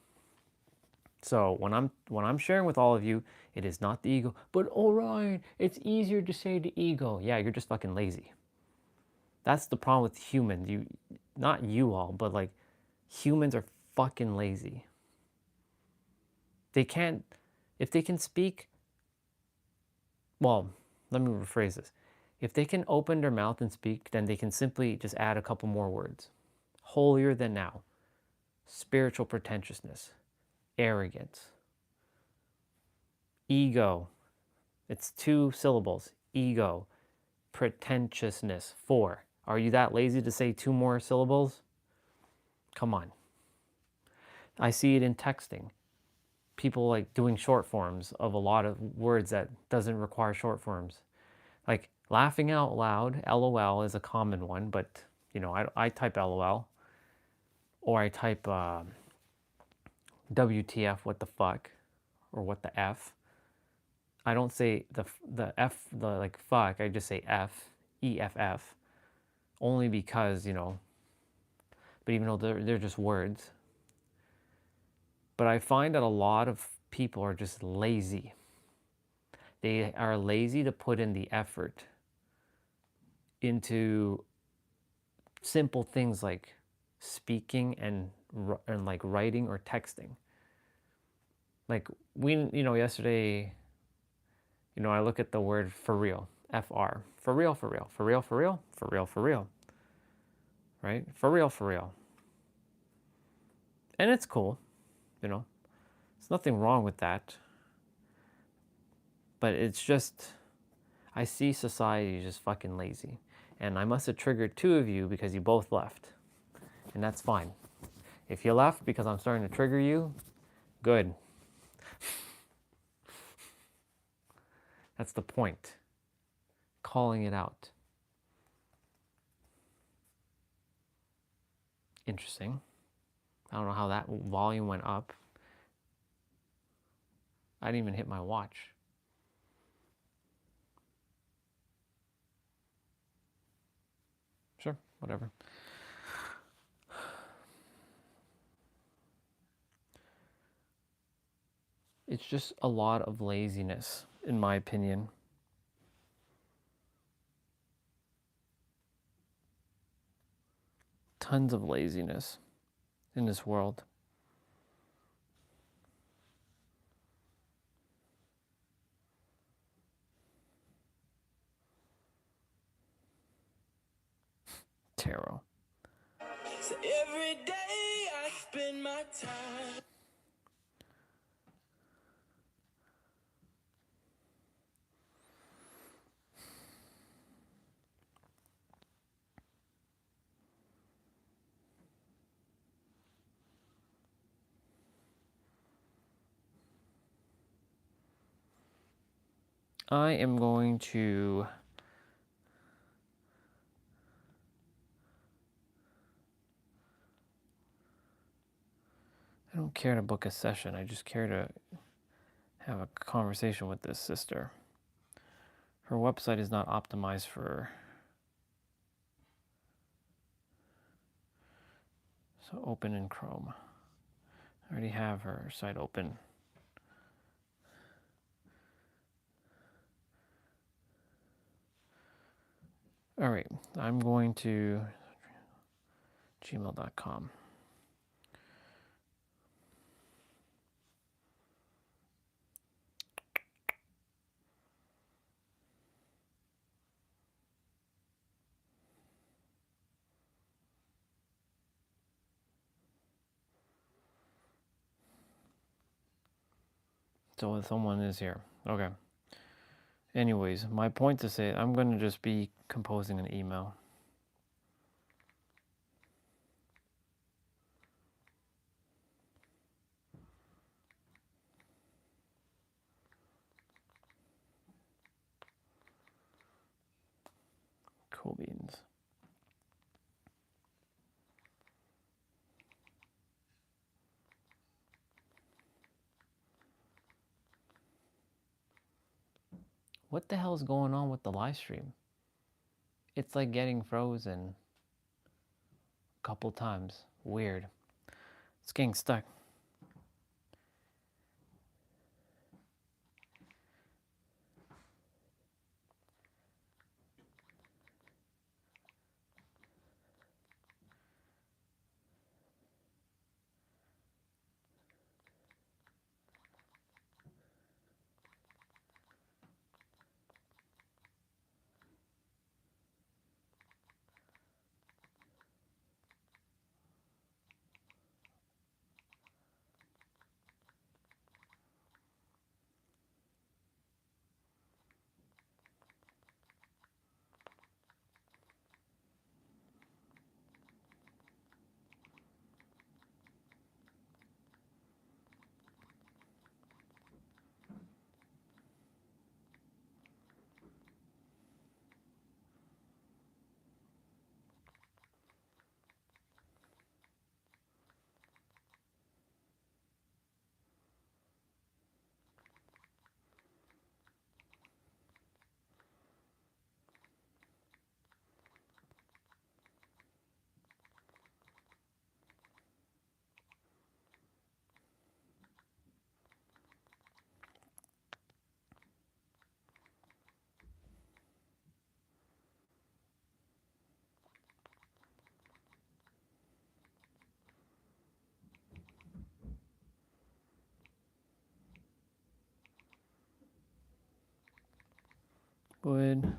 So when I'm sharing with all of you, it is not the ego. But Orion, it's easier to say the ego. Yeah, you're just fucking lazy. That's the problem with humans. Not you all, but like humans are fucking lazy. They can't, if they can speak, well, let me rephrase this. If they can open their mouth and speak, then they can simply just add a couple more words. Holier than now, spiritual pretentiousness, arrogance, ego. It's 2 syllables. Ego, pretentiousness, 4. Are you that lazy to say 2 more syllables? Come on. I see it in texting. People like doing short forms of a lot of words that doesn't require short forms. Like laughing out loud, LOL is a common one, but you know, I type LOL or I type WTF, what the fuck, or what the F. I don't say the F, the like fuck, I just say F, EFF, only because, you know, but even though they're just words. But I find that a lot of people are just lazy. They are lazy to put in the effort into simple things like speaking and like writing or texting. Like yesterday, I look at the word for real, FR, for real, for real, for real, for real, for real, for real, right? For real, for real. And it's cool, there's nothing wrong with that. But it's just, I see society just fucking lazy. And I must have triggered 2 of you because you both left. And that's fine. If you left because I'm starting to trigger you, good. That's the point. Calling it out. Interesting. I don't know how that volume went up. I didn't even hit my watch. Sure, whatever. It's just a lot of laziness, in my opinion. Tons of laziness in this world. Tarot. So every day I spend my time. I am going to I don't care to book a session. I just care to have a conversation with this sister. Her website is not optimized for. So open in Chrome. I already have her site open. All right, I'm going to gmail.com. So someone is here. Okay. Anyways, my point to say, I'm going to just be composing an email. Cool beans. What the hell is going on with the live stream? It's like getting frozen a couple times. Weird. It's getting stuck. Good.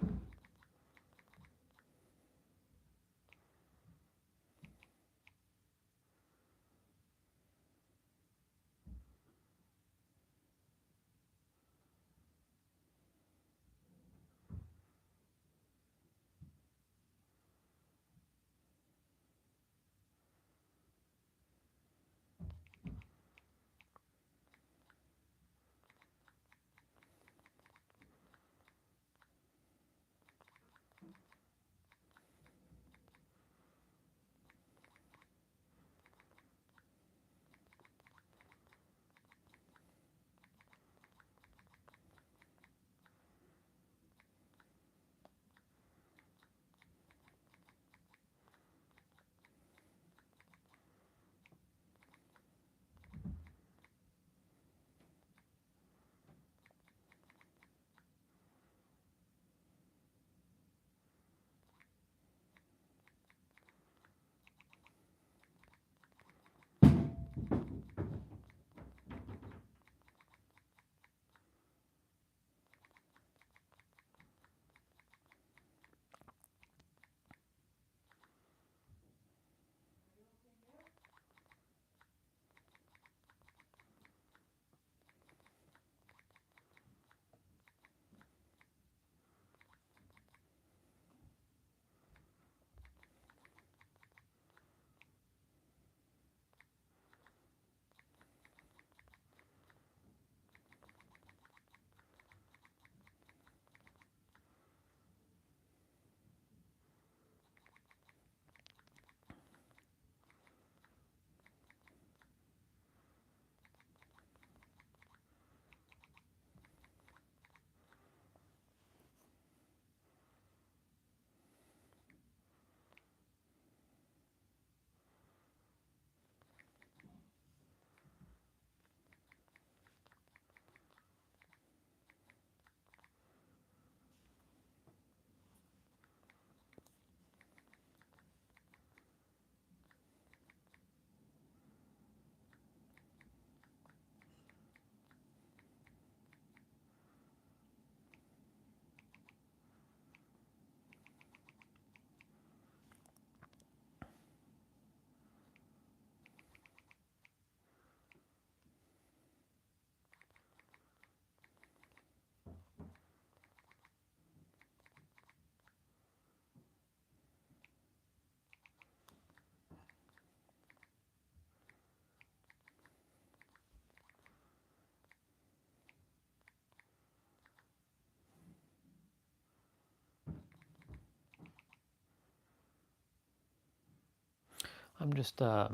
I'm just, what's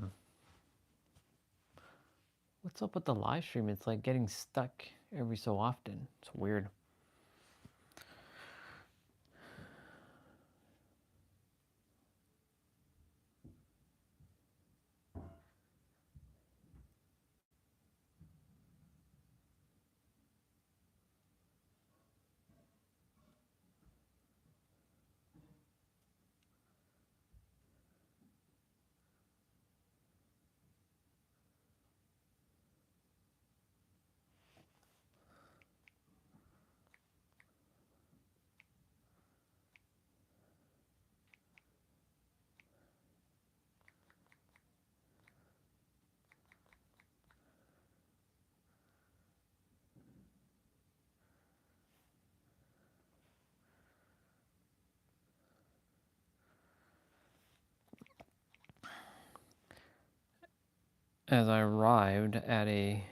up with the live stream? It's like getting stuck every so often. It's weird. As I arrived at a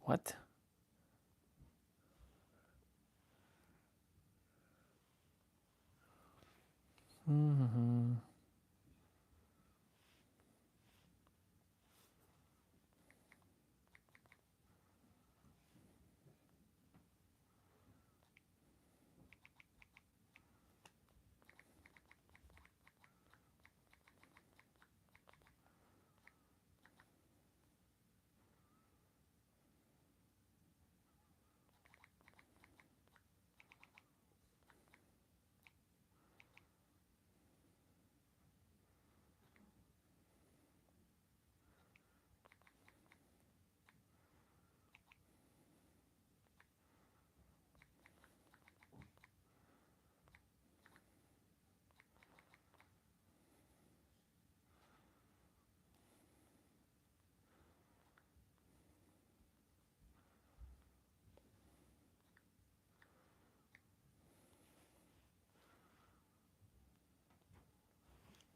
what? Mm-hmm.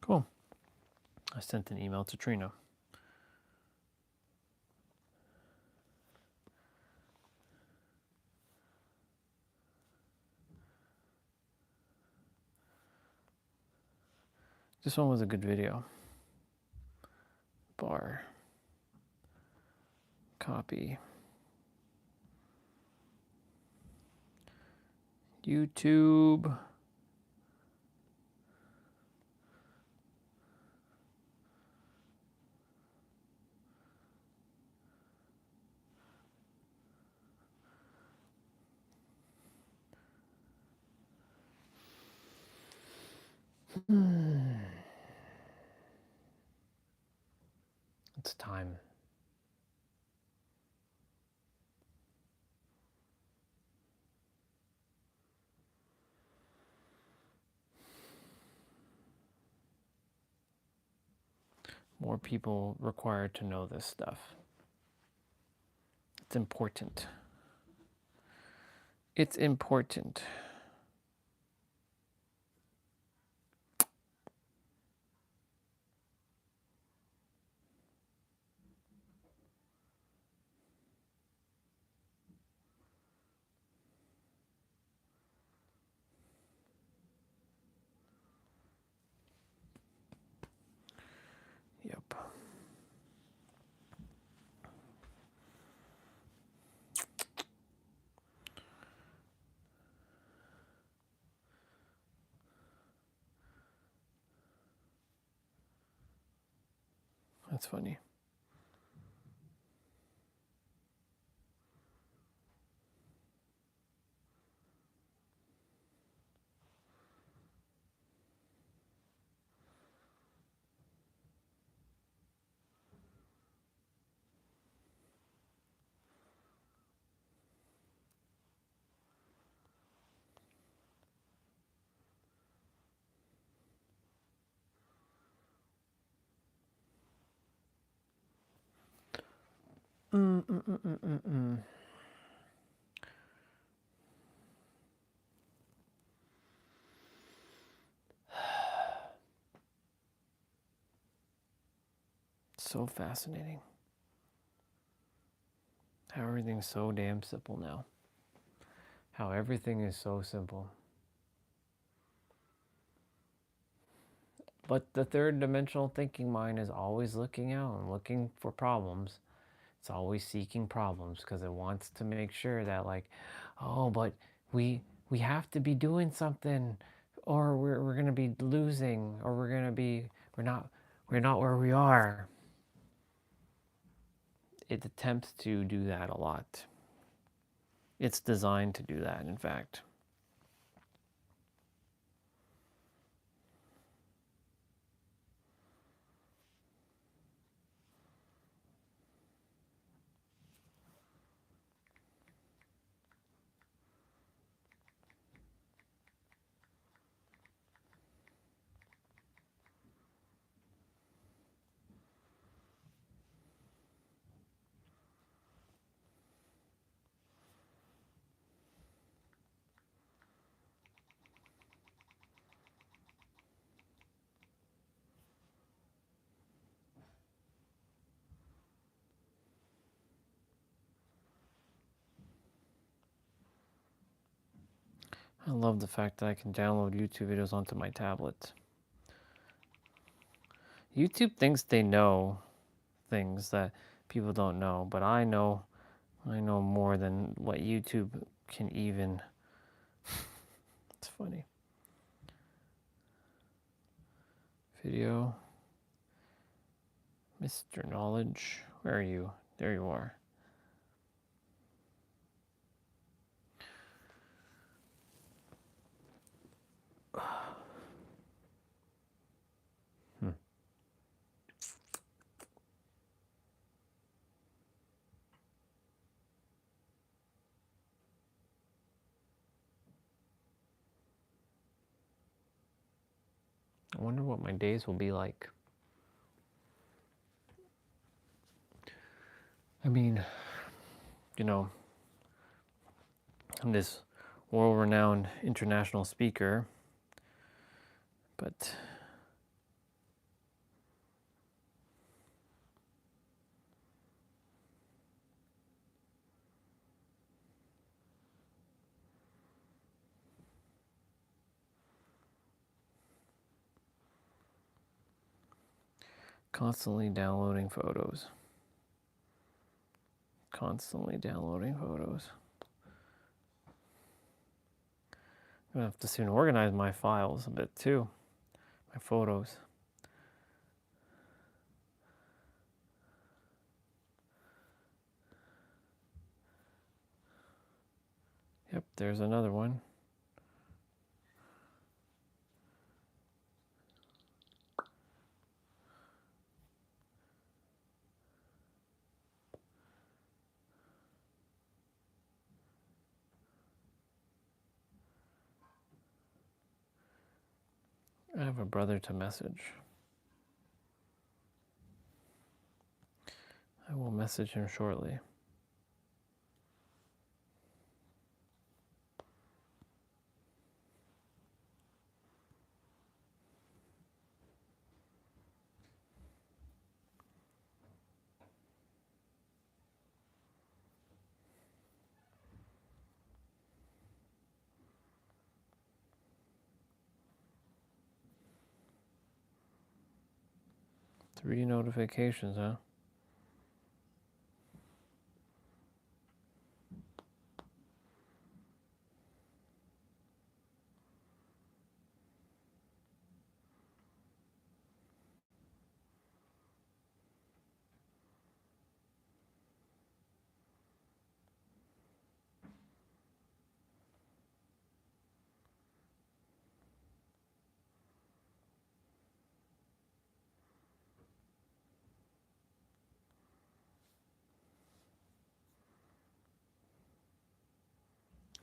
Cool. I sent an email to Trina. This one was a good video. Bar. Copy. YouTube. It's time. More people required to know this stuff. It's important. It's important. Yep. That's funny. So fascinating. How everything's so damn simple now. How everything is so simple. But the third dimensional thinking mind is always looking out and looking for problems. It's always seeking problems because it wants to make sure that, like, oh, but we have to be doing something, or we're gonna be losing, or we're not where we are. It attempts to do that a lot. It's designed to do that, in fact. I love the fact that I can download YouTube videos onto my tablet. YouTube thinks they know things that people don't know, but I know more than what YouTube can even. It's funny. Video. Mr. Knowledge. Where are you? There you are. I wonder what my days will be like. I mean, I'm this world-renowned international speaker, but constantly downloading photos. Constantly downloading photos. I'm gonna have to soon organize my files a bit too. My photos. Yep, there's another one. I have a brother to message. I will message him shortly. Three notifications, huh?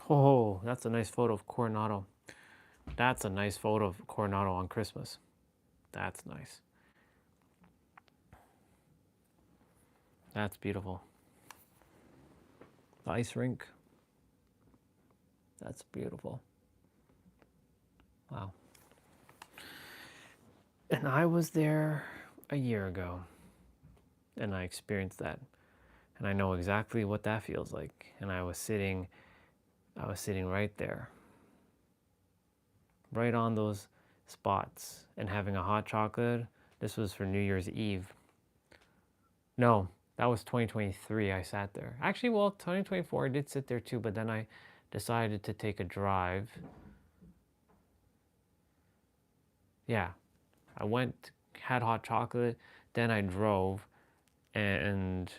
Oh, that's a nice photo of Coronado. That's a nice photo of Coronado on Christmas. That's nice. That's beautiful. The ice rink. That's beautiful. Wow. And I was there a year ago, and I experienced that. And I know exactly what that feels like. And I was sitting right there, right on those spots, and having a hot chocolate. This was for New Year's Eve. No, that was 2023. I sat there. Actually, well, 2024 I did sit there too, but then I decided to take a drive. Yeah, I went, had hot chocolate, then I drove, and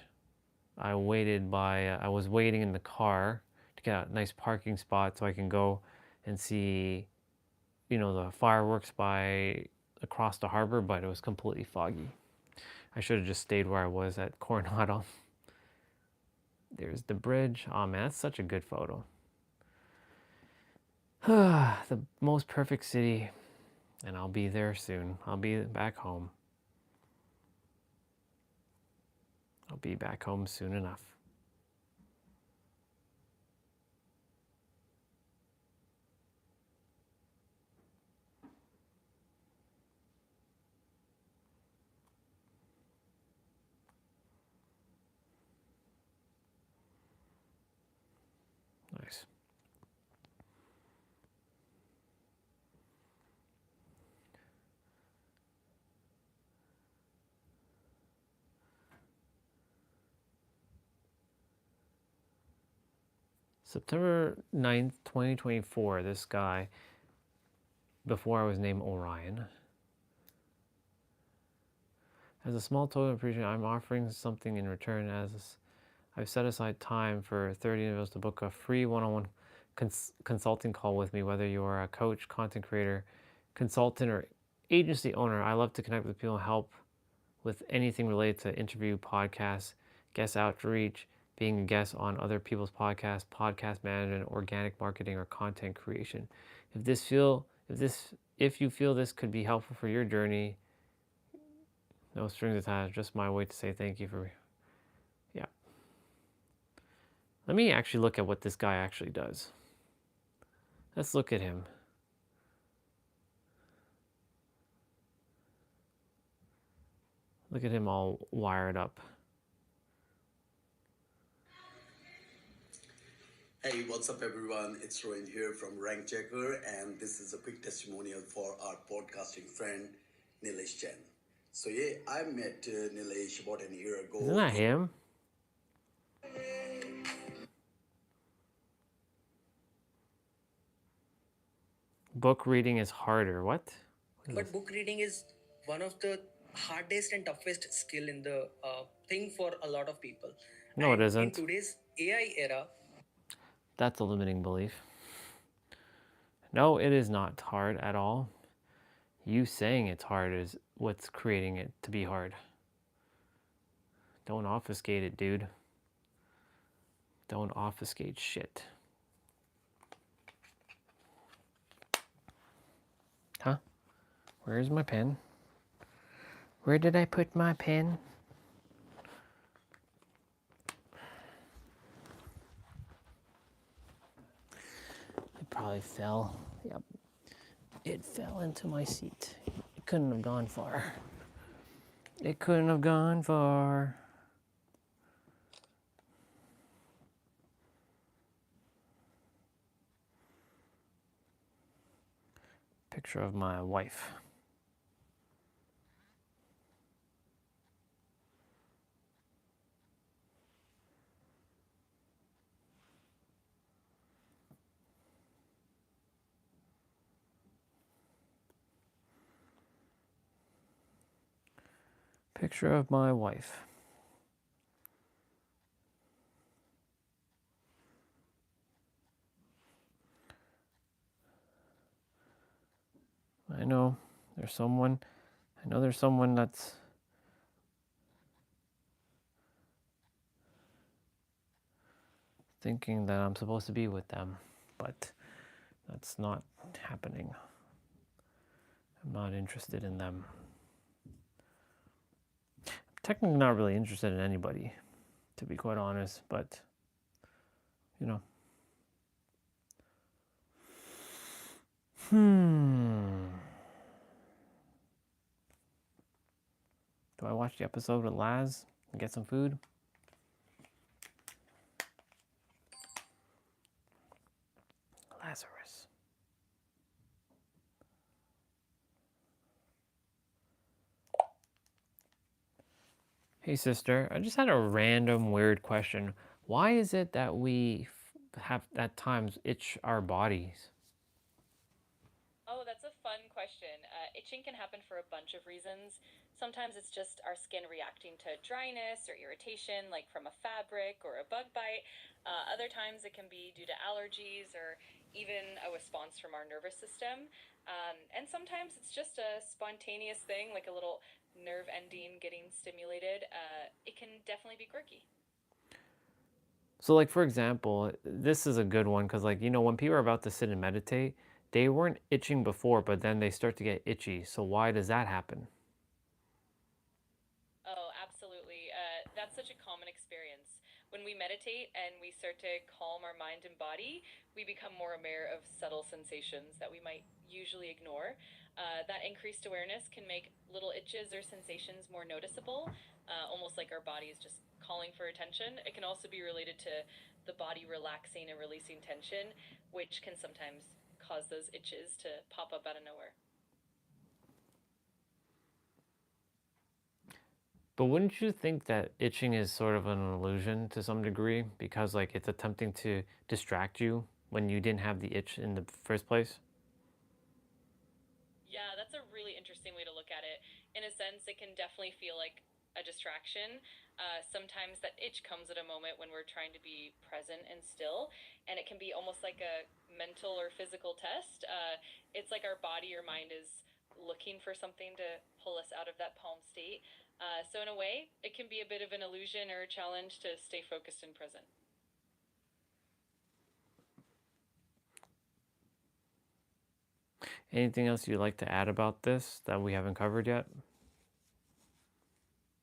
I was waiting in the car to get a nice parking spot so I can go and see, the fireworks across the harbor, but it was completely foggy. I should have just stayed where I was at Coronado. There's the bridge. Oh man, that's such a good photo. The most perfect city, and I'll be there soon. I'll be back home. I'll be back home soon enough. Nice. September 9th, 2024, this guy, before I was named Orion, as a small token of appreciation, I'm offering something in return. I've set aside time for 30 individuals to book a free one-on-one consulting call with me, whether you are a coach, content creator, consultant, or agency owner. I love to connect with people and help with anything related to interview, podcasts, guest outreach, being a guest on other people's podcasts, podcast management, organic marketing, or content creation. If you feel this could be helpful for your journey, no strings attached, just my way to say thank you for, yeah. Let me actually look at what this guy actually does. Let's look at him. Look at him all wired up. Hey, what's up everyone? It's Rohin here from Rank Checker, and this is a quick testimonial for our podcasting friend Nilesh Chen. So yeah, I met Nilesh about an year ago. Isn't that him? Book reading is harder. What? But book reading is one of the hardest and toughest skill in the thing for a lot of people. No, it isn't. In today's AI era, that's a limiting belief. No, it is not hard at all. You saying it's hard is what's creating it to be hard. Don't obfuscate it, dude. Don't obfuscate shit. Huh? Where's my pen? Where did I put my pen? It probably fell. Yep. It fell into my seat. It couldn't have gone far. It couldn't have gone far. Picture of my wife. Picture of my wife. I know there's someone that's thinking that I'm supposed to be with them, but that's not happening. I'm not interested in them. I'm technically not really interested in anybody, to be quite honest, but you know. Hmm. Do I watch the episode with Laz and get some food? Lazarus. Hey, sister, I just had a random weird question. Why is it that we have at times itch our bodies? Oh, that's a fun question. Itching can happen for a bunch of reasons. Sometimes it's just our skin reacting to dryness or irritation, like from a fabric or a bug bite. Other times it can be due to allergies or even a response from our nervous system. And sometimes it's just a spontaneous thing, like a little nerve ending getting stimulated. It can definitely be quirky. So, like, for example, this is a good one because, like, when people are about to sit and meditate, they weren't itching before, but then they start to get itchy. So, why does that happen? Oh, absolutely. That's such a common experience. When we meditate and we start to calm our mind and body, we become more aware of subtle sensations that we might usually ignore. That increased awareness can make little itches or sensations more noticeable, almost like our body is just calling for attention. It can also be related to the body relaxing and releasing tension, which can sometimes cause those itches to pop up out of nowhere. But wouldn't you think that itching is sort of an illusion to some degree because, like, it's attempting to distract you when you didn't have the itch in the first place? Yeah, that's a really interesting way to look at it. In a sense, it can definitely feel like a distraction. Sometimes that itch comes at a moment when we're trying to be present and still, and it can be almost like a mental or physical test. It's like our body or mind is looking for something to pull us out of that calm state. So, in a way, it can be a bit of an illusion or a challenge to stay focused and present. Anything else you'd like to add about this that we haven't covered yet?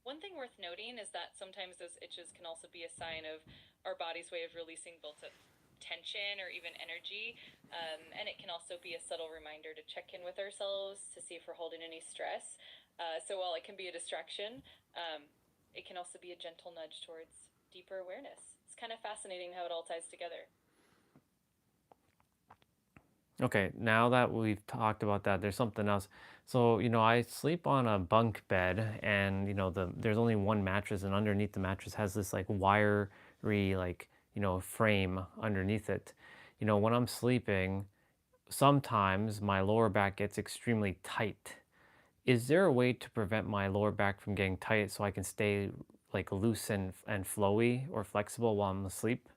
One thing worth noting is that sometimes those itches can also be a sign of our body's way of releasing built up tension or even energy. And it can also be a subtle reminder to check in with ourselves to see if we're holding any stress. So while it can be a distraction, it can also be a gentle nudge towards deeper awareness. It's kind of fascinating how it all ties together. Okay, now that we've talked about that, there's something else. So, I sleep on a bunk bed and, there's only one mattress and underneath the mattress has this like wiry like, frame underneath it. When I'm sleeping, sometimes my lower back gets extremely tight. Is there a way to prevent my lower back from getting tight so I can stay like loose and flowy or flexible while I'm asleep?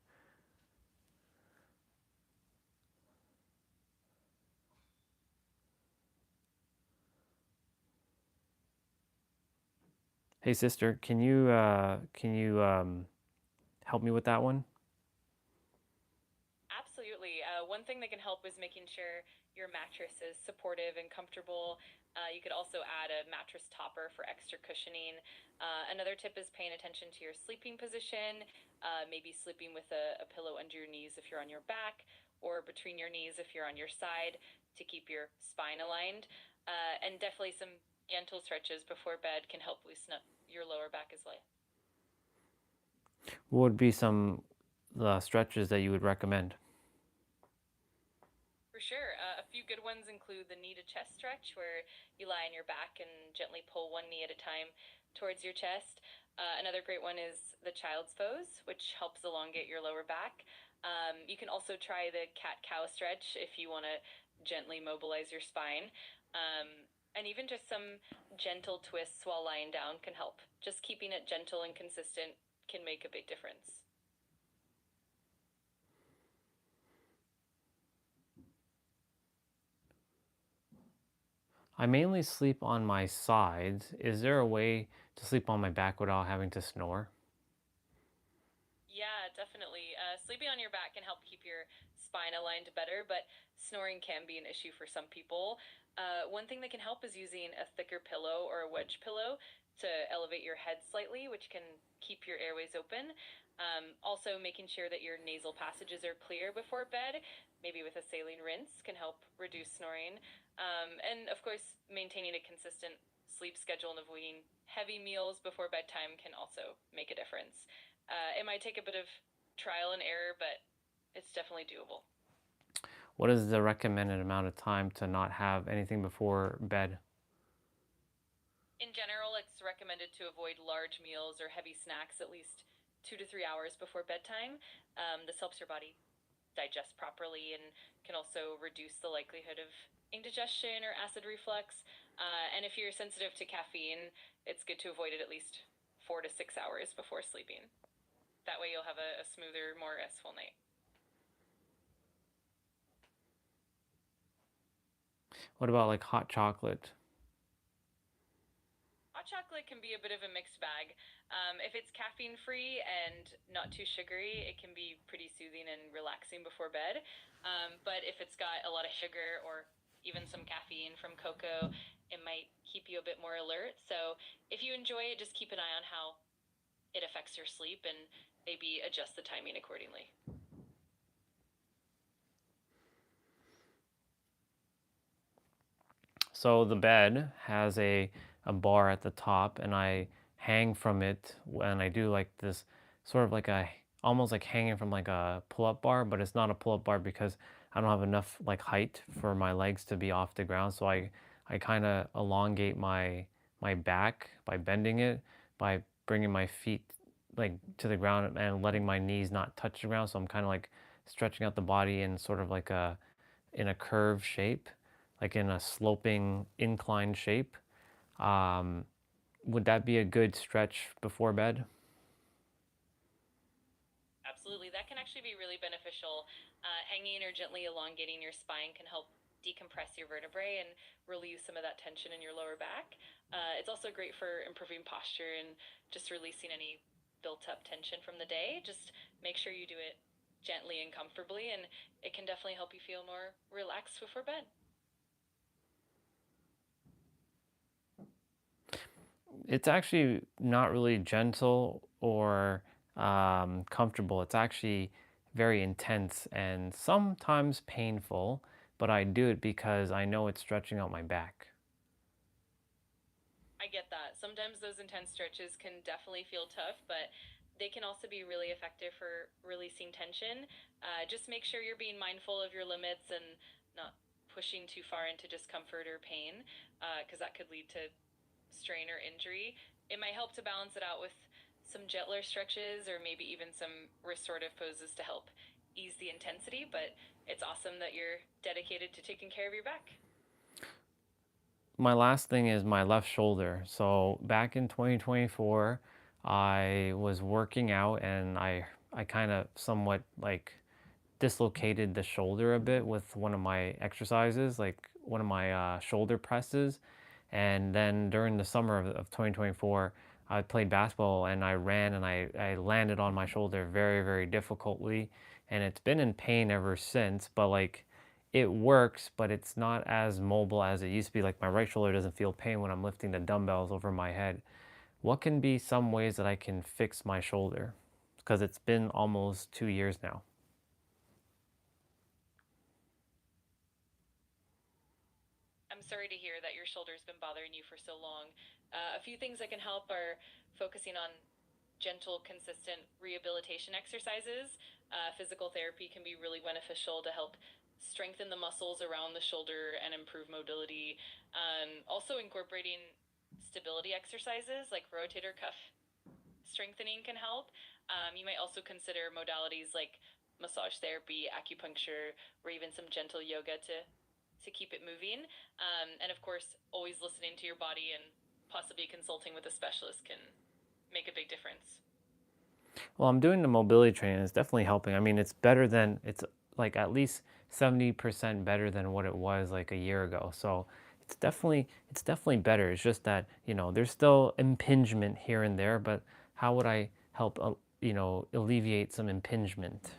Hey sister, can you help me with that one? Absolutely. One thing that can help is making sure your mattress is supportive and comfortable. You could also add a mattress topper for extra cushioning. Another tip is paying attention to your sleeping position, maybe sleeping with a pillow under your knees if you're on your back, or between your knees if you're on your side to keep your spine aligned. And definitely some gentle stretches before bed can help loosen up your lower back as well. What would be some stretches that you would recommend? For sure. A few good ones include the knee to chest stretch, where you lie on your back and gently pull one knee at a time towards your chest. Another great one is the child's pose, which helps elongate your lower back. You can also try the cat cow stretch if you want to gently mobilize your spine. And even just some gentle twists while lying down can help. Just keeping it gentle and consistent can make a big difference. I mainly sleep on my sides. Is there a way to sleep on my back without having to snore? Yeah, definitely. Sleeping on your back can help keep your spine aligned better, but snoring can be an issue for some people. One thing that can help is using a thicker pillow or a wedge pillow to elevate your head slightly, which can keep your airways open. Also, making sure that your nasal passages are clear before bed, maybe with a saline rinse, can help reduce snoring. And of course, maintaining a consistent sleep schedule and avoiding heavy meals before bedtime can also make a difference. It might take a bit of trial and error, but it's definitely doable. What is the recommended amount of time to not have anything before bed? In general, it's recommended to avoid large meals or heavy snacks at least 2 to 3 hours before bedtime. This helps your body digest properly and can also reduce the likelihood of indigestion or acid reflux. And if you're sensitive to caffeine, it's good to avoid it at least 4 to 6 hours before sleeping. That way you'll have a smoother, more restful night. What about like hot chocolate? Hot chocolate can be a bit of a mixed bag. If it's caffeine free and not too sugary, it can be pretty soothing and relaxing before bed. But if it's got a lot of sugar or even some caffeine from cocoa, it might keep you a bit more alert. So if you enjoy it, just keep an eye on how it affects your sleep and maybe adjust the timing accordingly. So the bed has a bar at the top, and I hang from it when I do like this sort of like a almost like hanging from like a pull-up bar, but it's not a pull-up bar because I don't have enough like height for my legs to be off the ground. So I kind of elongate my back by bending it, by bringing my feet like to the ground and letting my knees not touch the ground. So I'm kind of like stretching out the body in sort of like a in a curved shape, like in a sloping inclined shape. Um, would that be a good stretch before bed? Absolutely. That can actually be really beneficial. Hanging or gently elongating your spine can help decompress your vertebrae and relieve some of that tension in your lower back. It's also great for improving posture and just releasing any built up tension from the day. Just make sure you do it gently and comfortably, and it can definitely help you feel more relaxed before bed. It's actually not really gentle or comfortable. It's actually very intense and sometimes painful, but I do it because I know it's stretching out my back. I get that. Sometimes those intense stretches can definitely feel tough, but they can also be really effective for releasing tension. Just make sure you're being mindful of your limits and not pushing too far into discomfort or pain, because that could lead to strain or injury. It might help to balance it out with some gentler stretches or maybe even some restorative poses to help ease the intensity, but it's awesome that you're dedicated to taking care of your back. My last thing is my left shoulder. So back in 2024, I was working out and I kind of somewhat like dislocated the shoulder a bit with one of my exercises, like one of my shoulder presses. And then during the summer of 2024, I played basketball and I ran and I landed on my shoulder very, very difficultly. And it's been in pain ever since, but like it works, but it's not as mobile as it used to be. Like my right shoulder doesn't feel pain when I'm lifting the dumbbells over my head. What can be some ways that I can fix my shoulder? Because it's been almost 2 years now. I'm sorry to hear that your shoulder's been bothering you for so long. A few things that can help are focusing on gentle, consistent rehabilitation exercises. Physical therapy can be really beneficial to help strengthen the muscles around the shoulder and improve mobility. Also, incorporating stability exercises like rotator cuff strengthening can help. You might also consider modalities like massage therapy, acupuncture, or even some gentle yoga to keep it moving. And of course, always listening to your body and possibly consulting with a specialist can make a big difference. Well, I'm doing the mobility training. It's definitely helping. I mean, it's like at least 70% better than what it was like a year ago. So it's definitely better. It's just that, there's still impingement here and there, but how would I help, alleviate some impingement?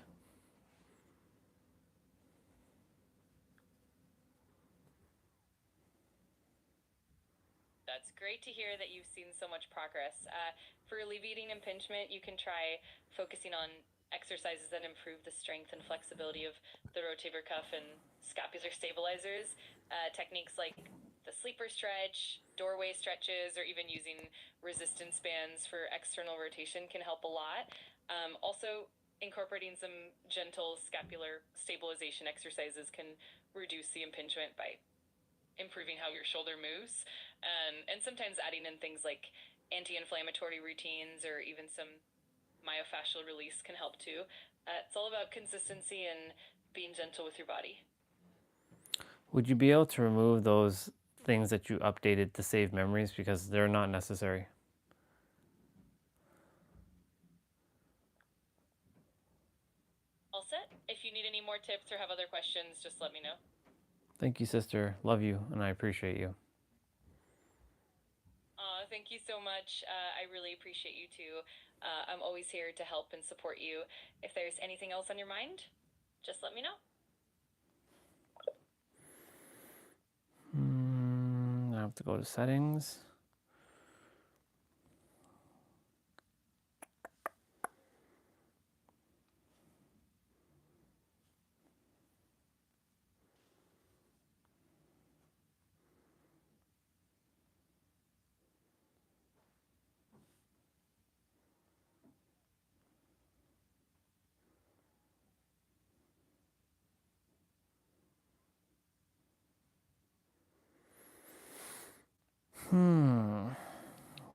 That's great to hear that you've seen so much progress. For alleviating impingement, you can try focusing on exercises that improve the strength and flexibility of the rotator cuff and scapular stabilizers. Techniques like the sleeper stretch, doorway stretches, or even using resistance bands for external rotation can help a lot. Also, incorporating some gentle scapular stabilization exercises can reduce the impingement by improving how your shoulder moves. And sometimes adding in things like anti-inflammatory routines or even some myofascial release can help too. It's all about consistency and being gentle with your body. Would you be able to remove those things that you updated to save memories because they're not necessary? All set. If you need any more tips or have other questions, just let me know. Thank you, sister. Love you, and I appreciate you. Thank you so much. I really appreciate you too. I'm always here to help and support you. If there's anything else on your mind, just let me know. I have to go to settings.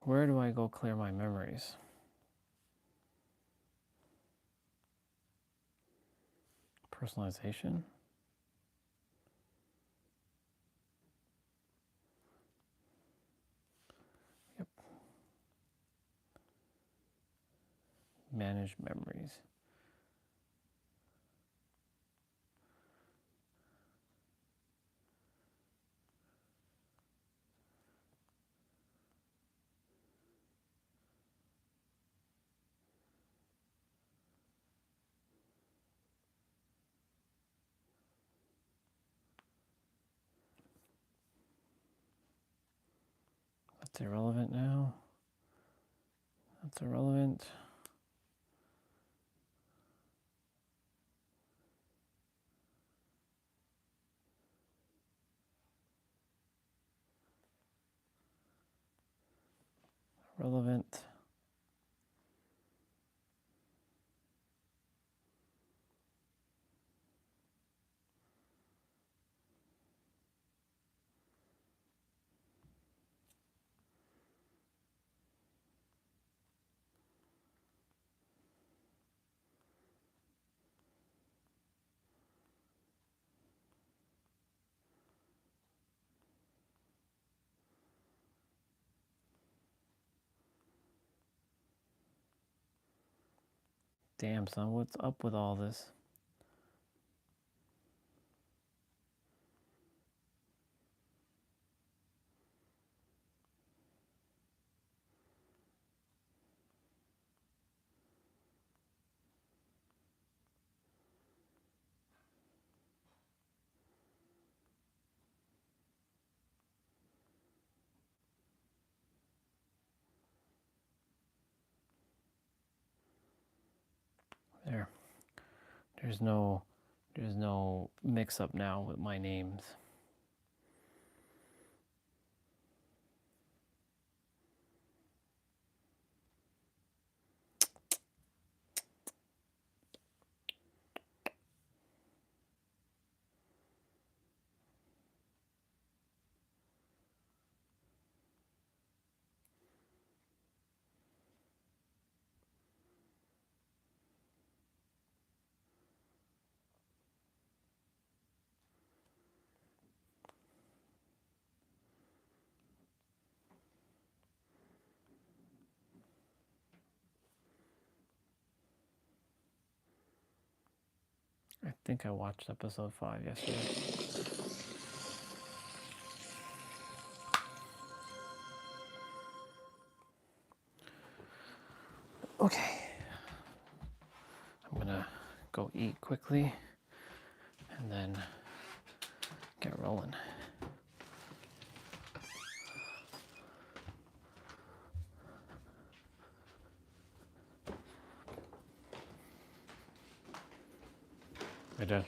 Where do I go clear my memories? Personalization? Yep. Manage memories. That's irrelevant now. That's irrelevant. Relevant. Damn, son, what's up with all this? There. There's no mix up now with my names. I think I watched episode 5 yesterday. Okay. I'm gonna go eat quickly and then get rolling. Good.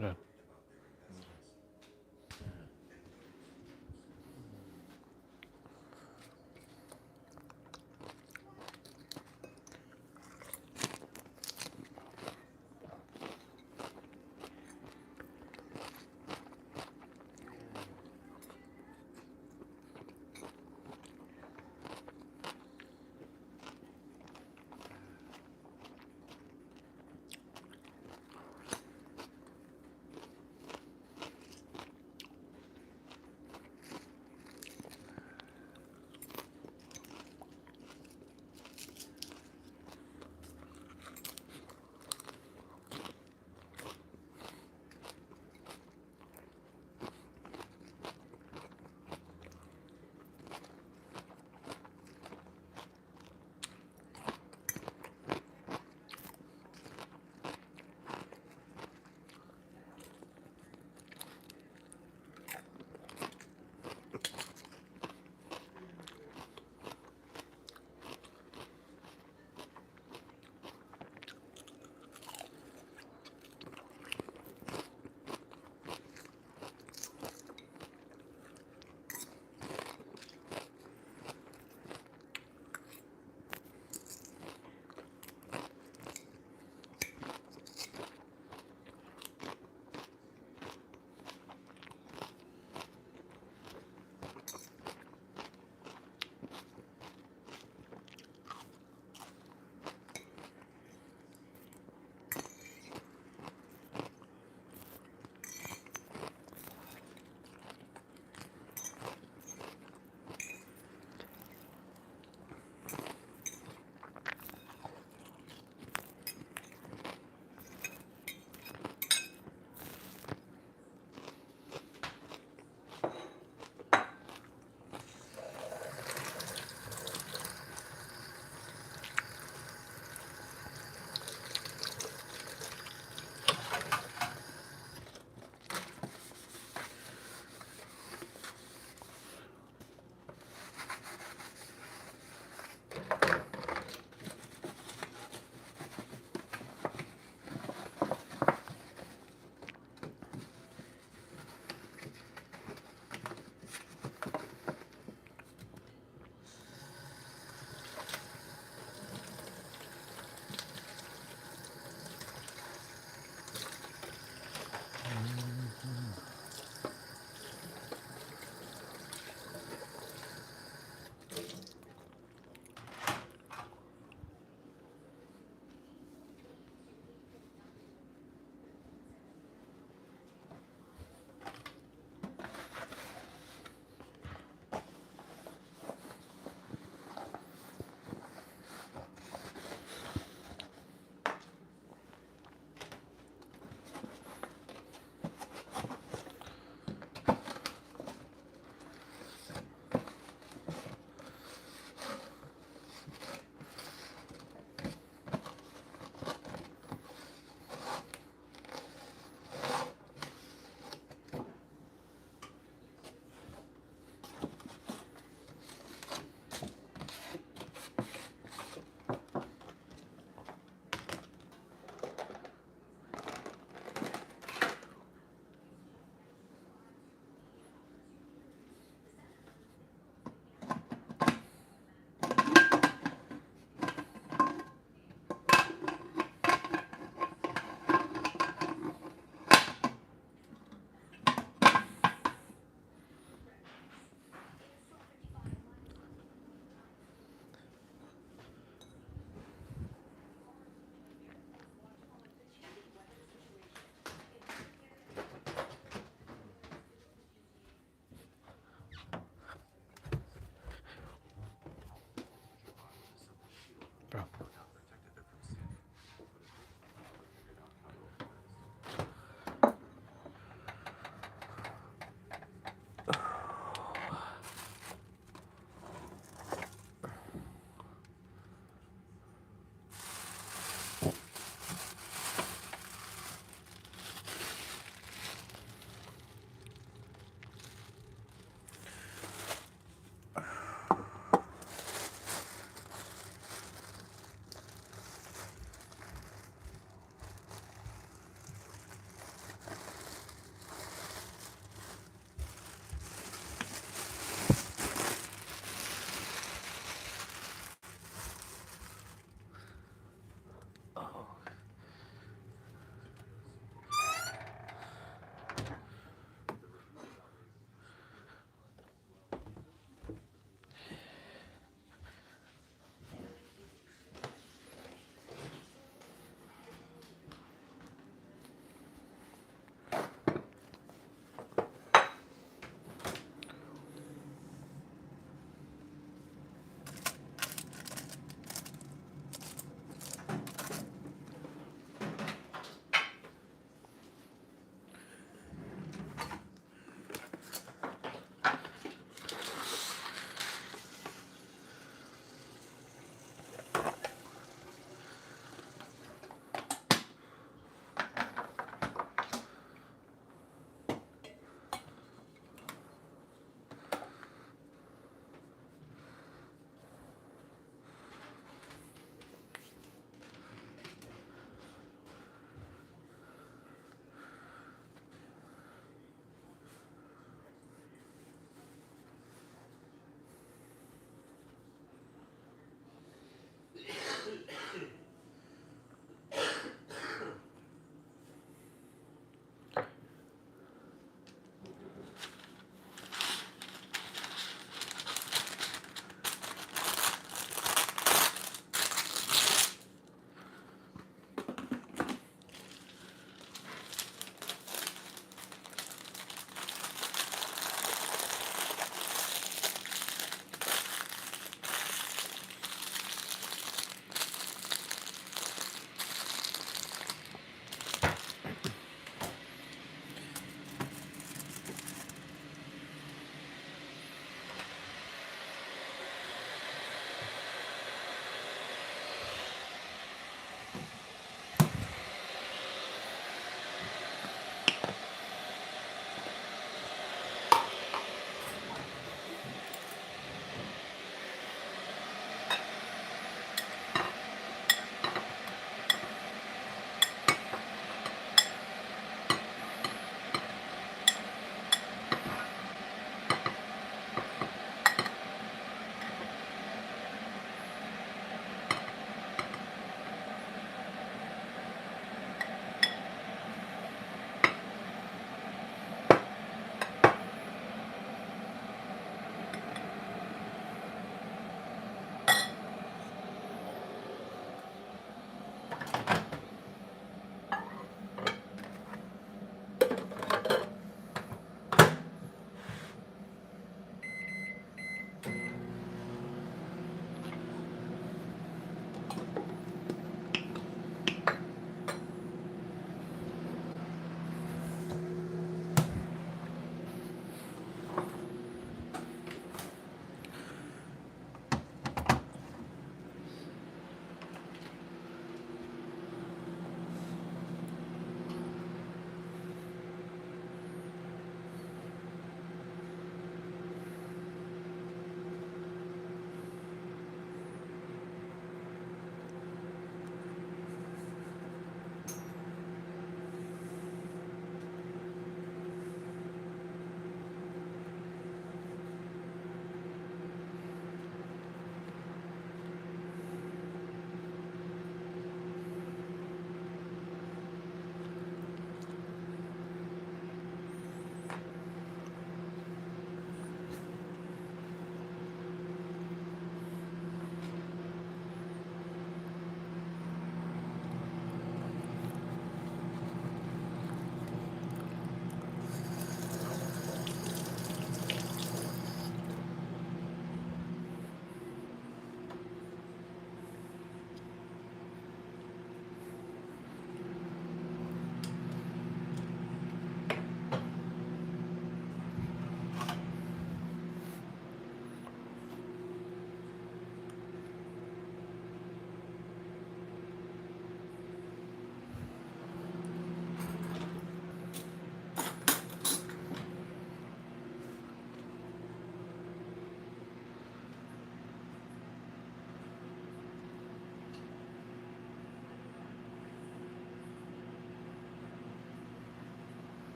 Good.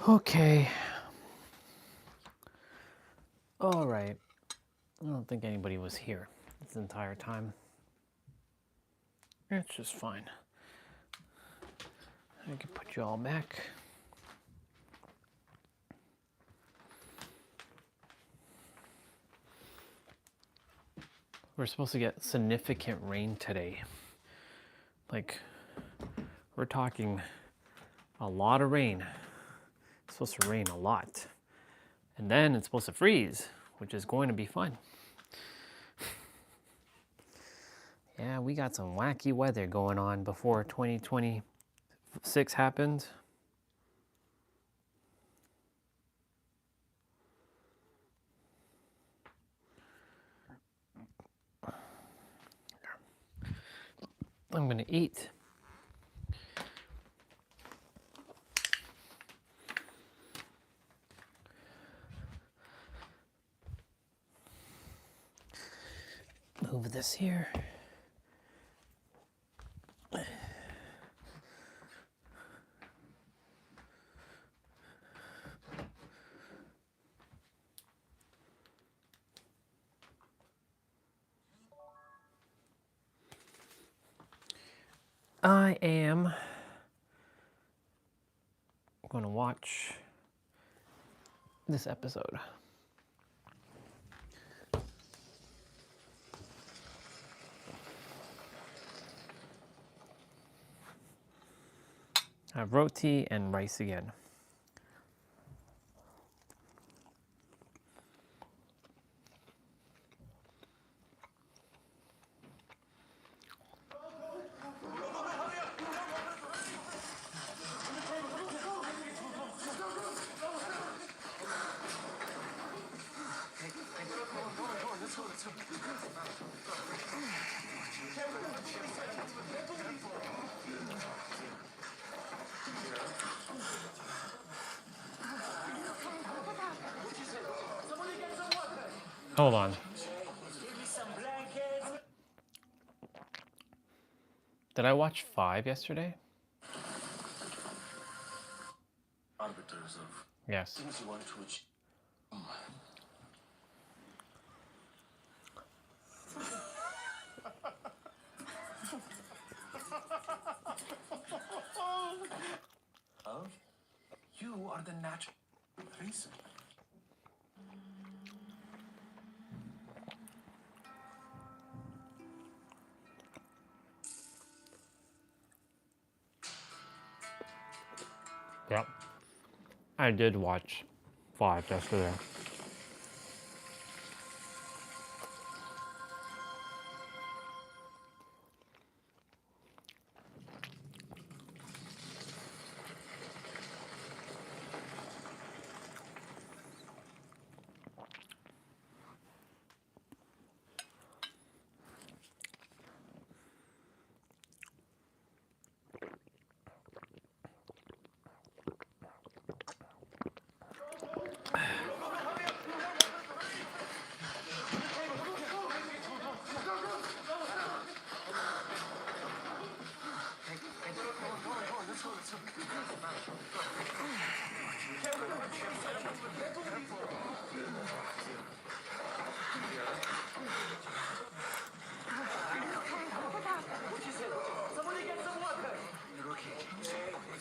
Okay. All right. I don't think anybody was here this entire time. It's just fine. I can put you all back. We're supposed to get significant rain today. Like, we're talking a lot of rain. It's supposed to rain a lot. And then it's supposed to freeze, which is going to be fun. Yeah, we got some wacky weather going on before 2026 happens. I'm gonna eat. Move this here. I am going to watch this episode. I have roti and rice again. Hold on. Did I watch 5 yesterday? Arbiters of Yes. things you want to achieve. You are the natural reason. Yep. I did watch 5 yesterday.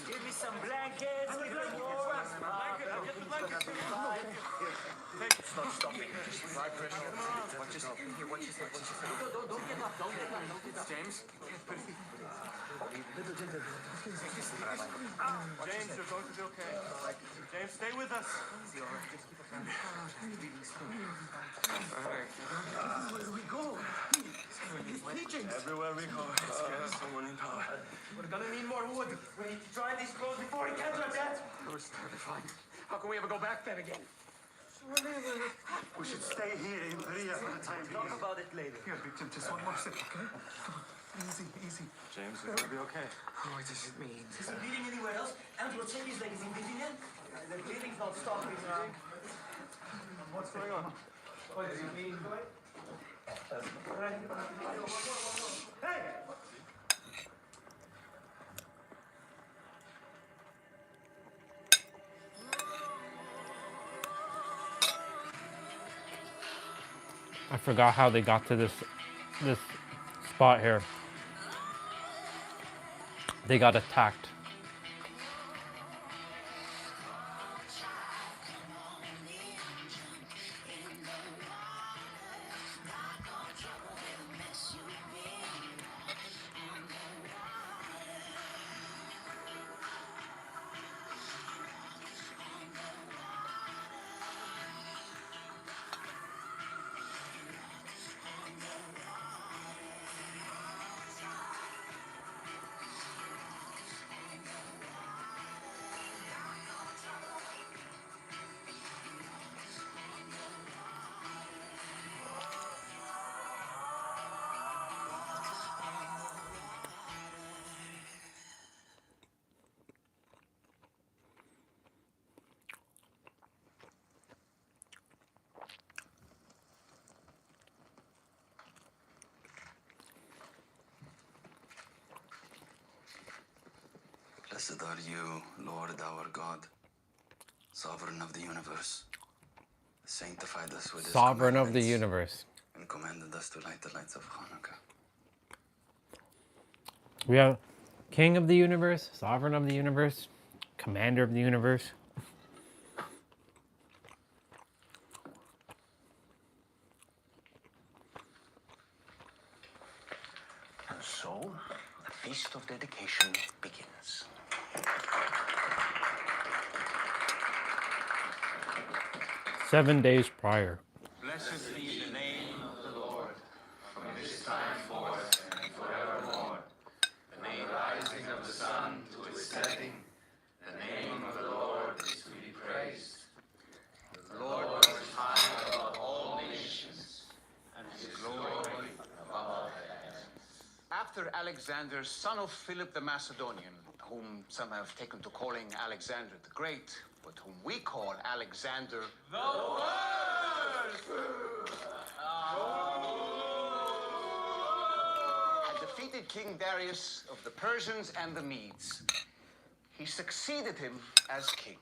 Give me some blankets. Give me more. Get the blankets. Stop stopping. Just apply pressure. Watch yourself. Here, watch yourself. Don't get up. Don't get up. James. James, you're going to be okay. James, stay with us. Where do we go? He's teaching. Everywhere we go, there's someone in power. We're gonna need more wood. We need to dry these clothes before he catches us, Dad. We're terrified. How can we ever go back there again? We should stay here in Korea for the time being. Talk about it later. Here, Victim, just one more sip, okay? Easy, easy. James, we're gonna be okay. What does it mean? Is he bleeding anywhere else? Andrew, check his leg. Is he bleeding in? The bleeding's not stopping. What's going on? What is he bleeding? Hey! I forgot how they got to this spot here. They got attacked. Blessed are you, Lord our God, sovereign of the universe. Sanctified us with his Sovereign of the commandments universe. and commanded us to light the lights of Hanukkah. We have King of the universe, Sovereign of the universe, commander of the universe. And so, the Feast of Dedication begins. 7 days prior. Blessed be the name of the Lord, from this time forth and forevermore. The name rising of the sun to its setting, the name of the Lord is to be praised. The Lord is high above all nations, and his glory above all heavens. After Alexander, son of Philip the Macedonian, whom some have taken to calling Alexander the Great, but whom we call Alexander the had defeated King Darius of the Persians and the Medes. He succeeded him as king.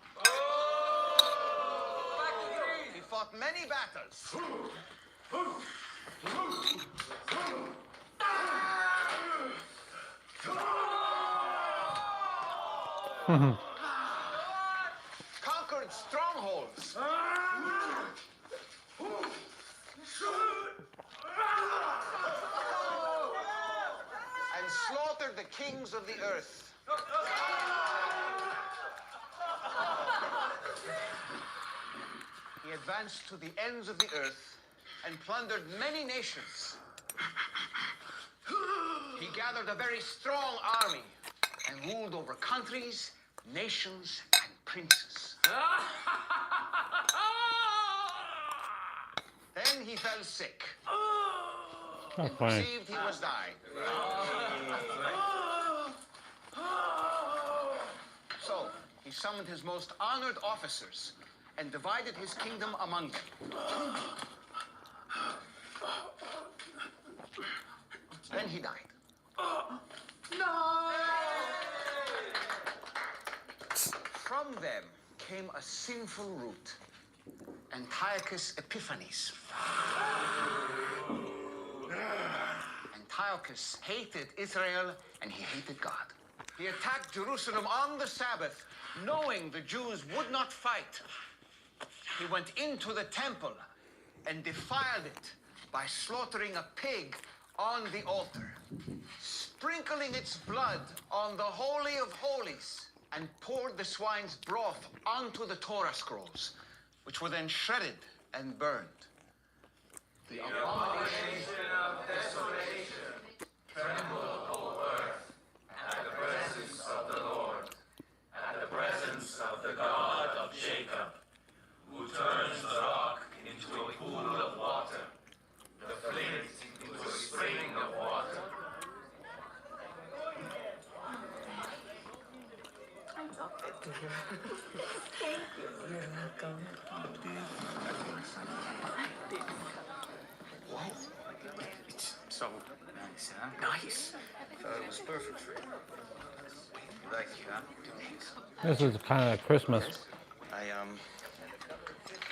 He fought many battles. Conquered strongholds. And slaughtered the kings of the earth. He advanced to the ends of the earth and plundered many nations. He gathered a very strong army and ruled over countries, nations, and princes. Then he fell sick. Not And funny. perceived he was dying. So he summoned his most honored officers and divided his kingdom among them. Then he died. From them came a sinful root, Antiochus Epiphanes. Antiochus hated Israel and he hated God. He attacked Jerusalem on the Sabbath, knowing the Jews would not fight. He went into the temple and defiled it by slaughtering a pig on the altar, sprinkling its blood on the Holy of Holies, and poured the swine's broth onto the Torah scrolls, which were then shredded and burned. The abomination of desolation trembled, O earth, at the presence of the Lord, at the presence of the God of Jacob, who turns the rock into a pool of water, the flint into a spring of water. You're welcome. Wow. It's so nice, huh? Nice. It was perfect for you. You like it, huh? This is kind of Christmas. I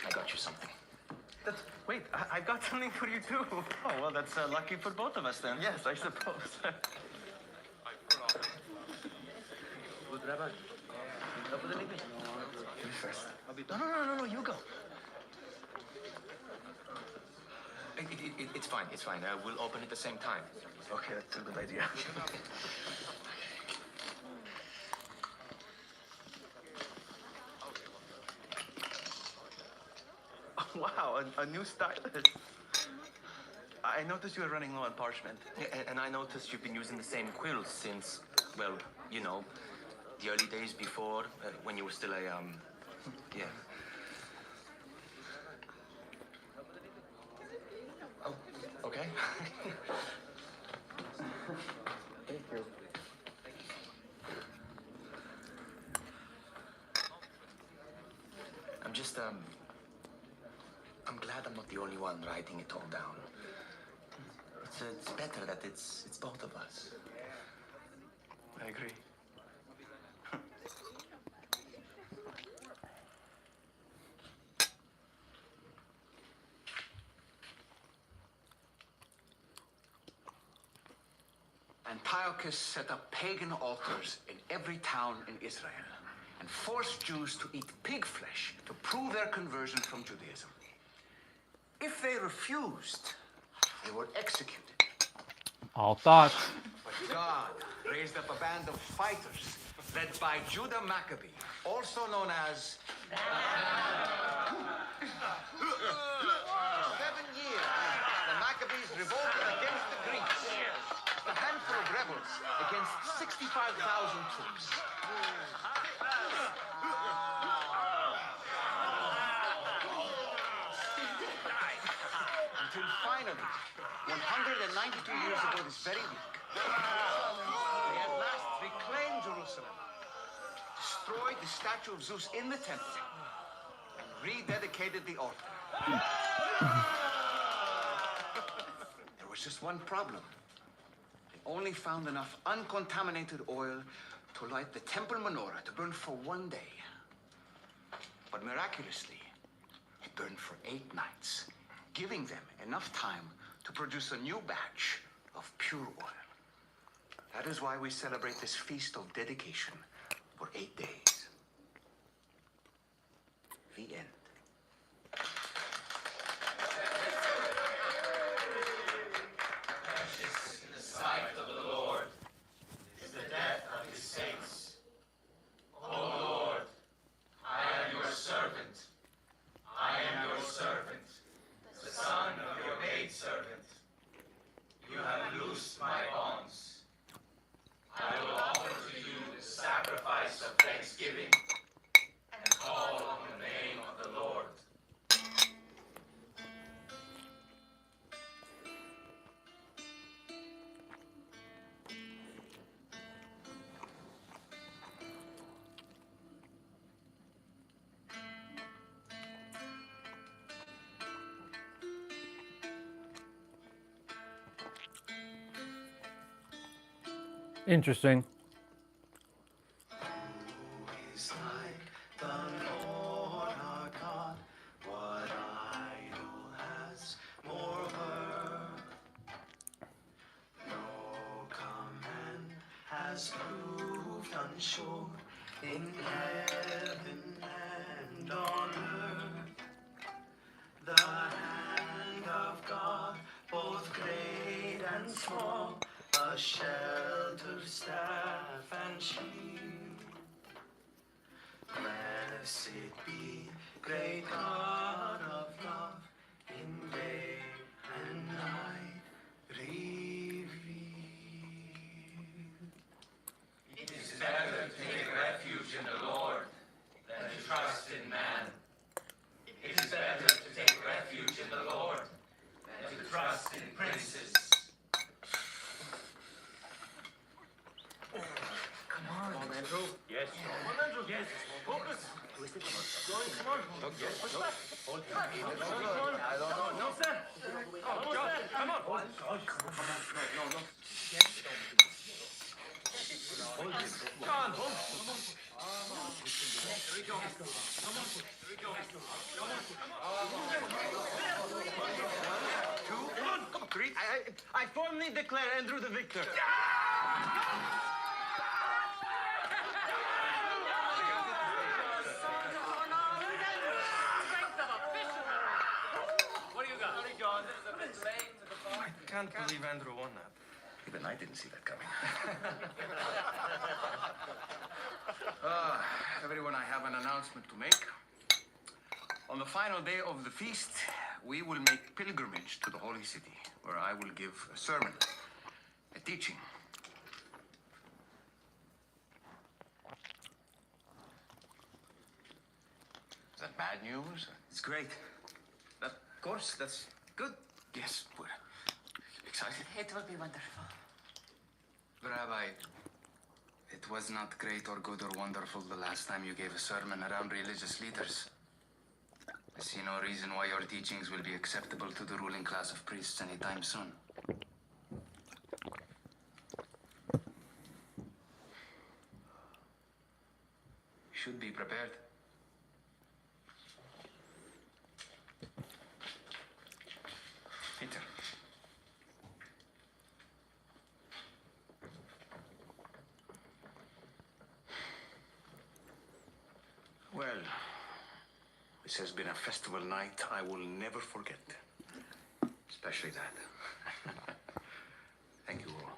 got you something. Wait, I got something for you too. Oh, well, that's lucky for both of us then. Yes, I suppose. First. No, you go. It's fine, it's fine. We'll open at the same time. Okay, that's a good idea. Oh, wow, a new stylus. I noticed you were running low on parchment. And I noticed you've been using the same quills since, well, you know, the early days before, when you were still a, yeah. Oh, okay. Thank you. I'm glad I'm not the only one writing it all down. It's better that it's both of us. I agree. Antiochus set up pagan altars in every town in Israel and forced Jews to eat pig flesh to prove their conversion from Judaism. If they refused, they were executed. All thoughts. But God raised up a band of fighters led by Judah Maccabee, also known as 7 years, the Maccabees revolted against the Greeks. A handful of rebels against 65,000 troops. Until finally, 192 years ago this very week, they at last reclaimed Jerusalem, destroyed the statue of Zeus in the temple, and rededicated the altar. There was just one problem. They only found enough uncontaminated oil to light the temple menorah to burn for 1 day. But miraculously, it burned for 8 nights, giving them enough time to produce a new batch of pure oil. That is why we celebrate this feast of dedication for 8 days. The end. Precious in the sight of the Lord is the death of his saints. O Lord, I am your servant. I am your servant, the son of your maidservant. You have loosed my bonds. I will offer to you the sacrifice of thanksgiving and call on the name of the Lord. Interesting. Is like the Lord our God, what idol has more worth? No command has proved unsure in heaven and on earth. The hand of God, both great and small, a shelter, staff, and shield. Blessed be great God of love, in day and night revealed. It is better to take refuge in the Lord than to trust in man. It is better to take refuge in the Lord than to trust in princes. Come on, Andrew. Yes. Come on, Andrew. Yes. Focus. Twist it. Come on. Look, yes. What's Look. that? Hold it. I don't know. No, sir. Oh, John, come on. Hold it. No. Hold it. John, hold it. Here we go. Come on. Here we go. Come on. 1, 2, 3. I formally declare Andrew the victor. What do you got? Sorry, John. This is a bit late to the party. I can't believe Andrew won that. Even I didn't see that coming. Everyone, I have an announcement to make. On the final day of the feast, we will make pilgrimage to the holy city, where I will give a sermon, a teaching. Is that bad news? It's great. Of course, that's good. Yes, we're excited. It will be wonderful. Rabbi, it was not great or good or wonderful the last time you gave a sermon around religious leaders. I see no reason why your teachings will be acceptable to the ruling class of priests anytime soon. You should be prepared. Peter. This has been a festival night I will never forget. Especially that. Thank you all.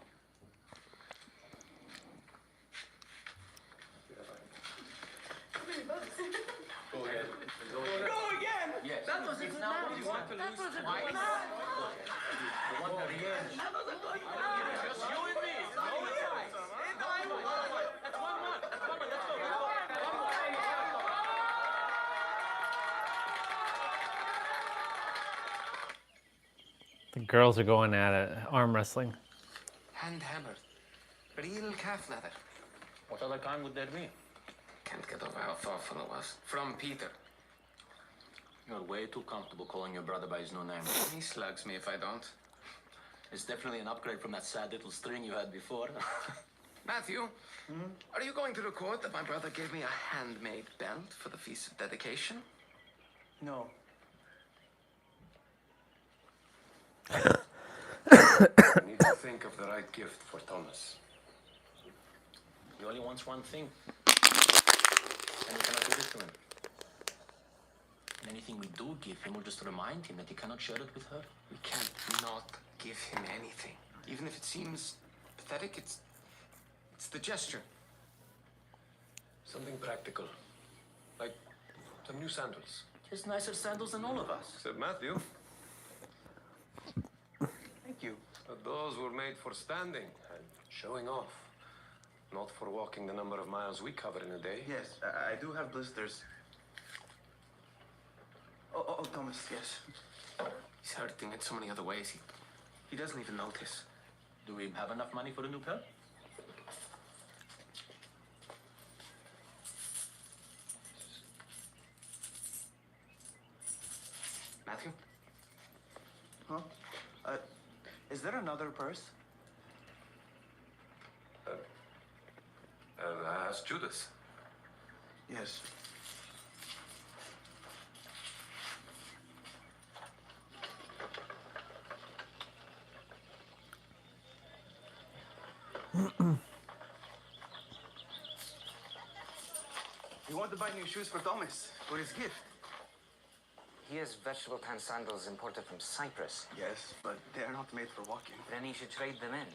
Go again. Go again. Yes. That was a good match. That was a good match. That was a good match. Just you and me. No guys. That's 1-1. That's 1-1. Let's go. The girls are going at it, arm wrestling. Hand hammered. Real calf leather. What other kind would that be? Can't get over how thoughtful it was. From Peter. You're way too comfortable calling your brother by his new name. He slugs me if I don't. It's definitely an upgrade from that sad little string you had before. Matthew, are you going to record that my brother gave me a handmade belt for the Feast of Dedication? No. I need to think of the right gift for Thomas. He only wants one thing. And we cannot give it to him. And anything we do give him will just remind him that he cannot share it with her. We can't not give him anything. Even if it seems pathetic, it's the gesture. Something practical. Like some new sandals. He has nicer sandals than all of us. Except Matthew. Thank you. But those were made for standing and showing off. Not for walking the number of miles we cover in a day. Yes, I do have blisters. Oh, Thomas, yes. He's hurting in so many other ways. He doesn't even notice. Do we have enough money for a new pair? Matthew? Huh? Is there another purse? Ask Judas. Yes. You want to buy new shoes for Thomas, for his gift? He has vegetable tan sandals imported from Cyprus. Yes, but they are not made for walking. Then he should trade them in.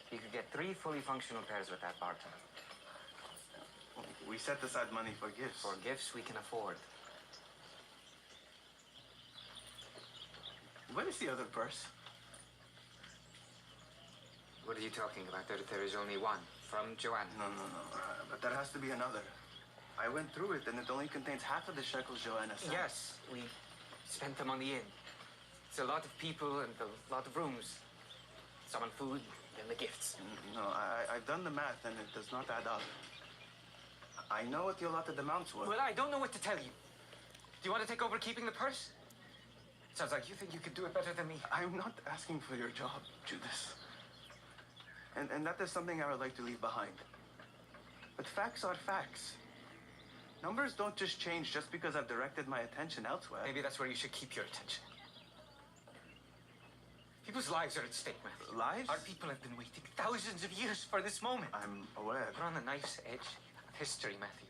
He could get 3 fully functional pairs with that barter. We set aside money for gifts. For gifts we can afford. Where is the other purse? What are you talking about? There is only one. From Joanna. No. But there has to be another. I went through it, and it only contains half of the shekels Joanna sent. Yes, we spent them on the inn. It's a lot of people and a lot of rooms. Some on food, then the gifts. No, I've done the math, and it does not add up. I know what the allotted amounts were. Well, I don't know what to tell you. Do you want to take over keeping the purse? Sounds like you think you could do it better than me. I'm not asking for your job, Judas. And that is something I would like to leave behind. But facts are facts. Numbers don't just change just because I've directed my attention elsewhere. Maybe that's where you should keep your attention. People's lives are at stake, Matthew. Lives? Our people have been waiting thousands of years for this moment. I'm aware. We're on the knife's edge of history, Matthew.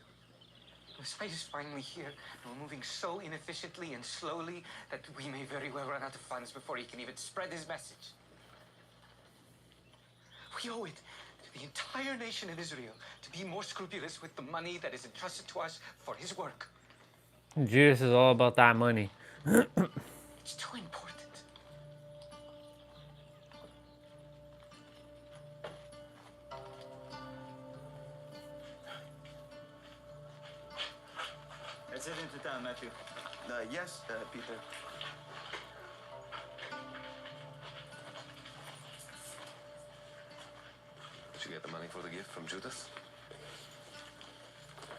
The site is finally here, and we're moving so inefficiently and slowly that we may very well run out of funds before he can even spread his message. We owe it to the entire nation of Israel to be more scrupulous with the money that is entrusted to us for his work. Judas is all about that money. It's too important. Let's head into town, Matthew. Yes, Peter. Did you get the money for the gift from Judas?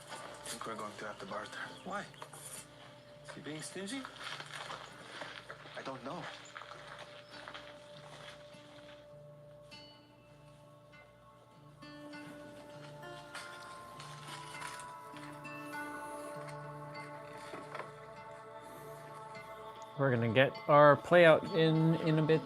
I think we're going to have to barter. Why? Is he being stingy? I don't know. We're gonna get our play out in a bit.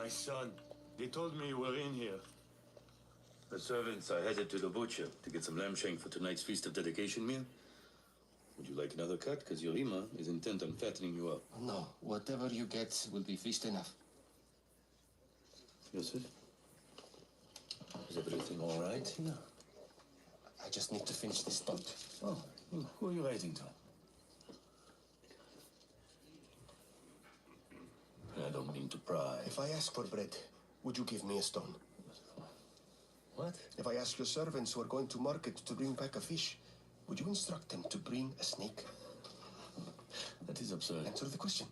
My son. They told me you were in here. The servants are headed to the butcher to get some lamb shank for tonight's Feast of Dedication meal. Would you like another cut? Because your Ima is intent on fattening you up. No, whatever you get will be feast enough. Yosef? Is everything all right here? I just need to finish this stunt. Oh, who are you writing to? I don't mean to pry. If I ask for bread, would you give me a stone? What? If I ask your servants who are going to market to bring back a fish, would you instruct them to bring a snake? That is absurd. Answer the question.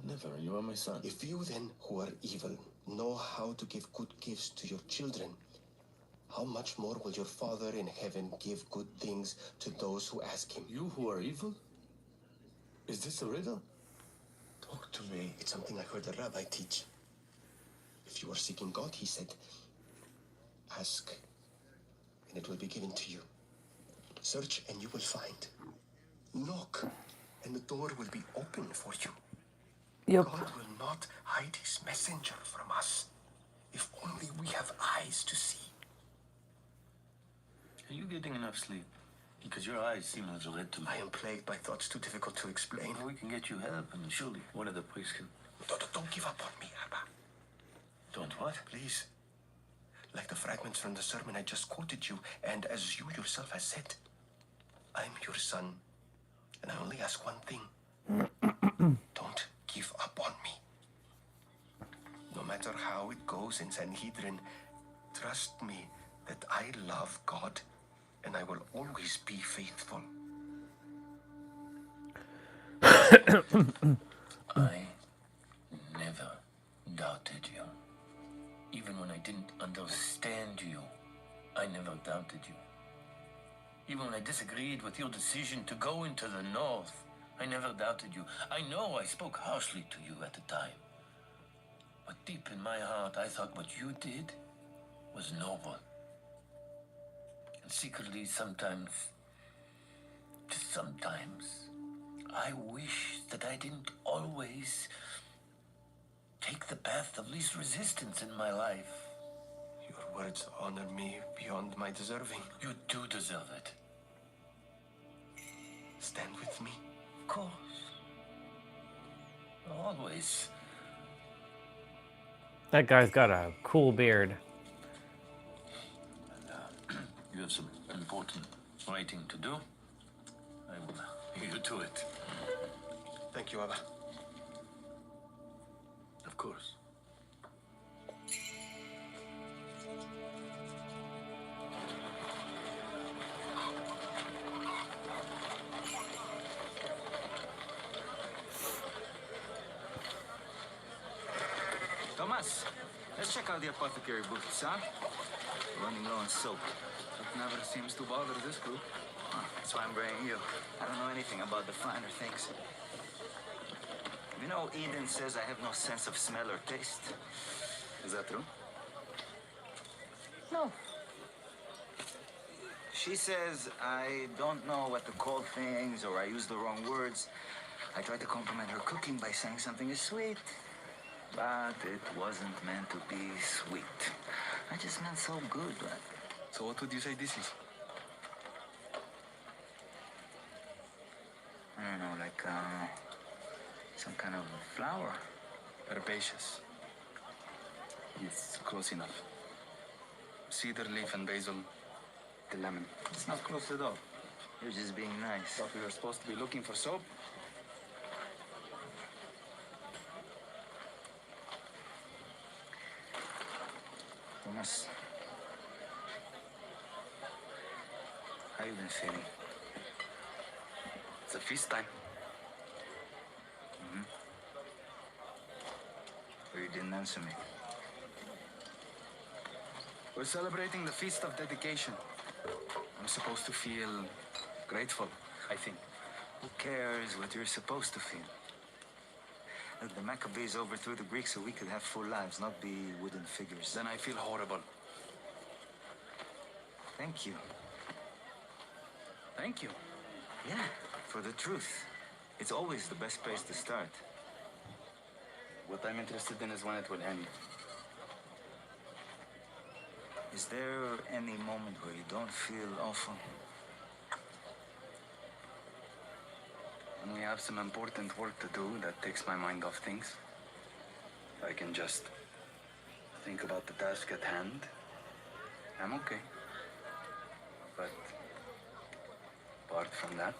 Never. You are my son. If you then, who are evil, know how to give good gifts to your children, how much more will your Father in heaven give good things to those who ask him? You who are evil? Is this a riddle? Talk to me. It's something I heard a rabbi teach. If you are seeking God, he said, ask, and it will be given to you. Search, and you will find. Knock, and the door will be open for you. Yep. God will not hide his messenger from us, if only we have eyes to see. Are you getting enough sleep? Because your eyes seem as red to me. I am plagued by thoughts too difficult to explain. Well, we can get you help, and surely one of the priests can... Don't give up on me, Abba. Don't what? Please. Like the fragments from the sermon I just quoted you, and as you yourself has said, I'm your son, and I only ask one thing. Don't give up on me. No matter how it goes in Sanhedrin, trust me that I love God, and I will always be faithful. I never doubted you. Even when I didn't understand you, I never doubted you. Even when I disagreed with your decision to go into the North, I never doubted you. I know I spoke harshly to you at the time. But deep in my heart, I thought what you did was noble. And secretly, sometimes, just sometimes, I wish that I didn't always take the path of least resistance in my life. Your words honor me beyond my deserving. You do deserve it. Stand with me. Of course. Always. That guy's got a cool beard. You have some important writing to do. I will leave you to it. Thank you, Abba. Of course. Tomas, let's check out the apothecary booths, huh? We're running low on soap. It never seems to bother this group. That's why I'm bringing you. I don't know anything about the finer things. You know, Eden says I have no sense of smell or taste. Is that true? No. She says I don't know what to call things or I use the wrong words. I tried to compliment her cooking by saying something is sweet, but it wasn't meant to be sweet. I just meant so good, but... So what would you say this is? I don't know, like, some kind of flower. Herbaceous. It's close enough. Cedar leaf and basil, the lemon. It's not close at all. You're just being nice. Thought we were supposed to be looking for soap. Thomas, how you been feeling? It's a feast time. Or you didn't answer me. We're celebrating the Feast of Dedication. I'm supposed to feel grateful, I think. Who cares what you're supposed to feel? Look, the Maccabees overthrew the Greeks so we could have full lives, not be wooden figures. Then I feel horrible. Thank you. Thank you. Yeah, for the truth. It's always the best place to start. What I'm interested in is when it will end. Is there any moment where you don't feel awful? When we have some important work to do that takes my mind off things, I can just think about the task at hand. I'm okay. But apart from that,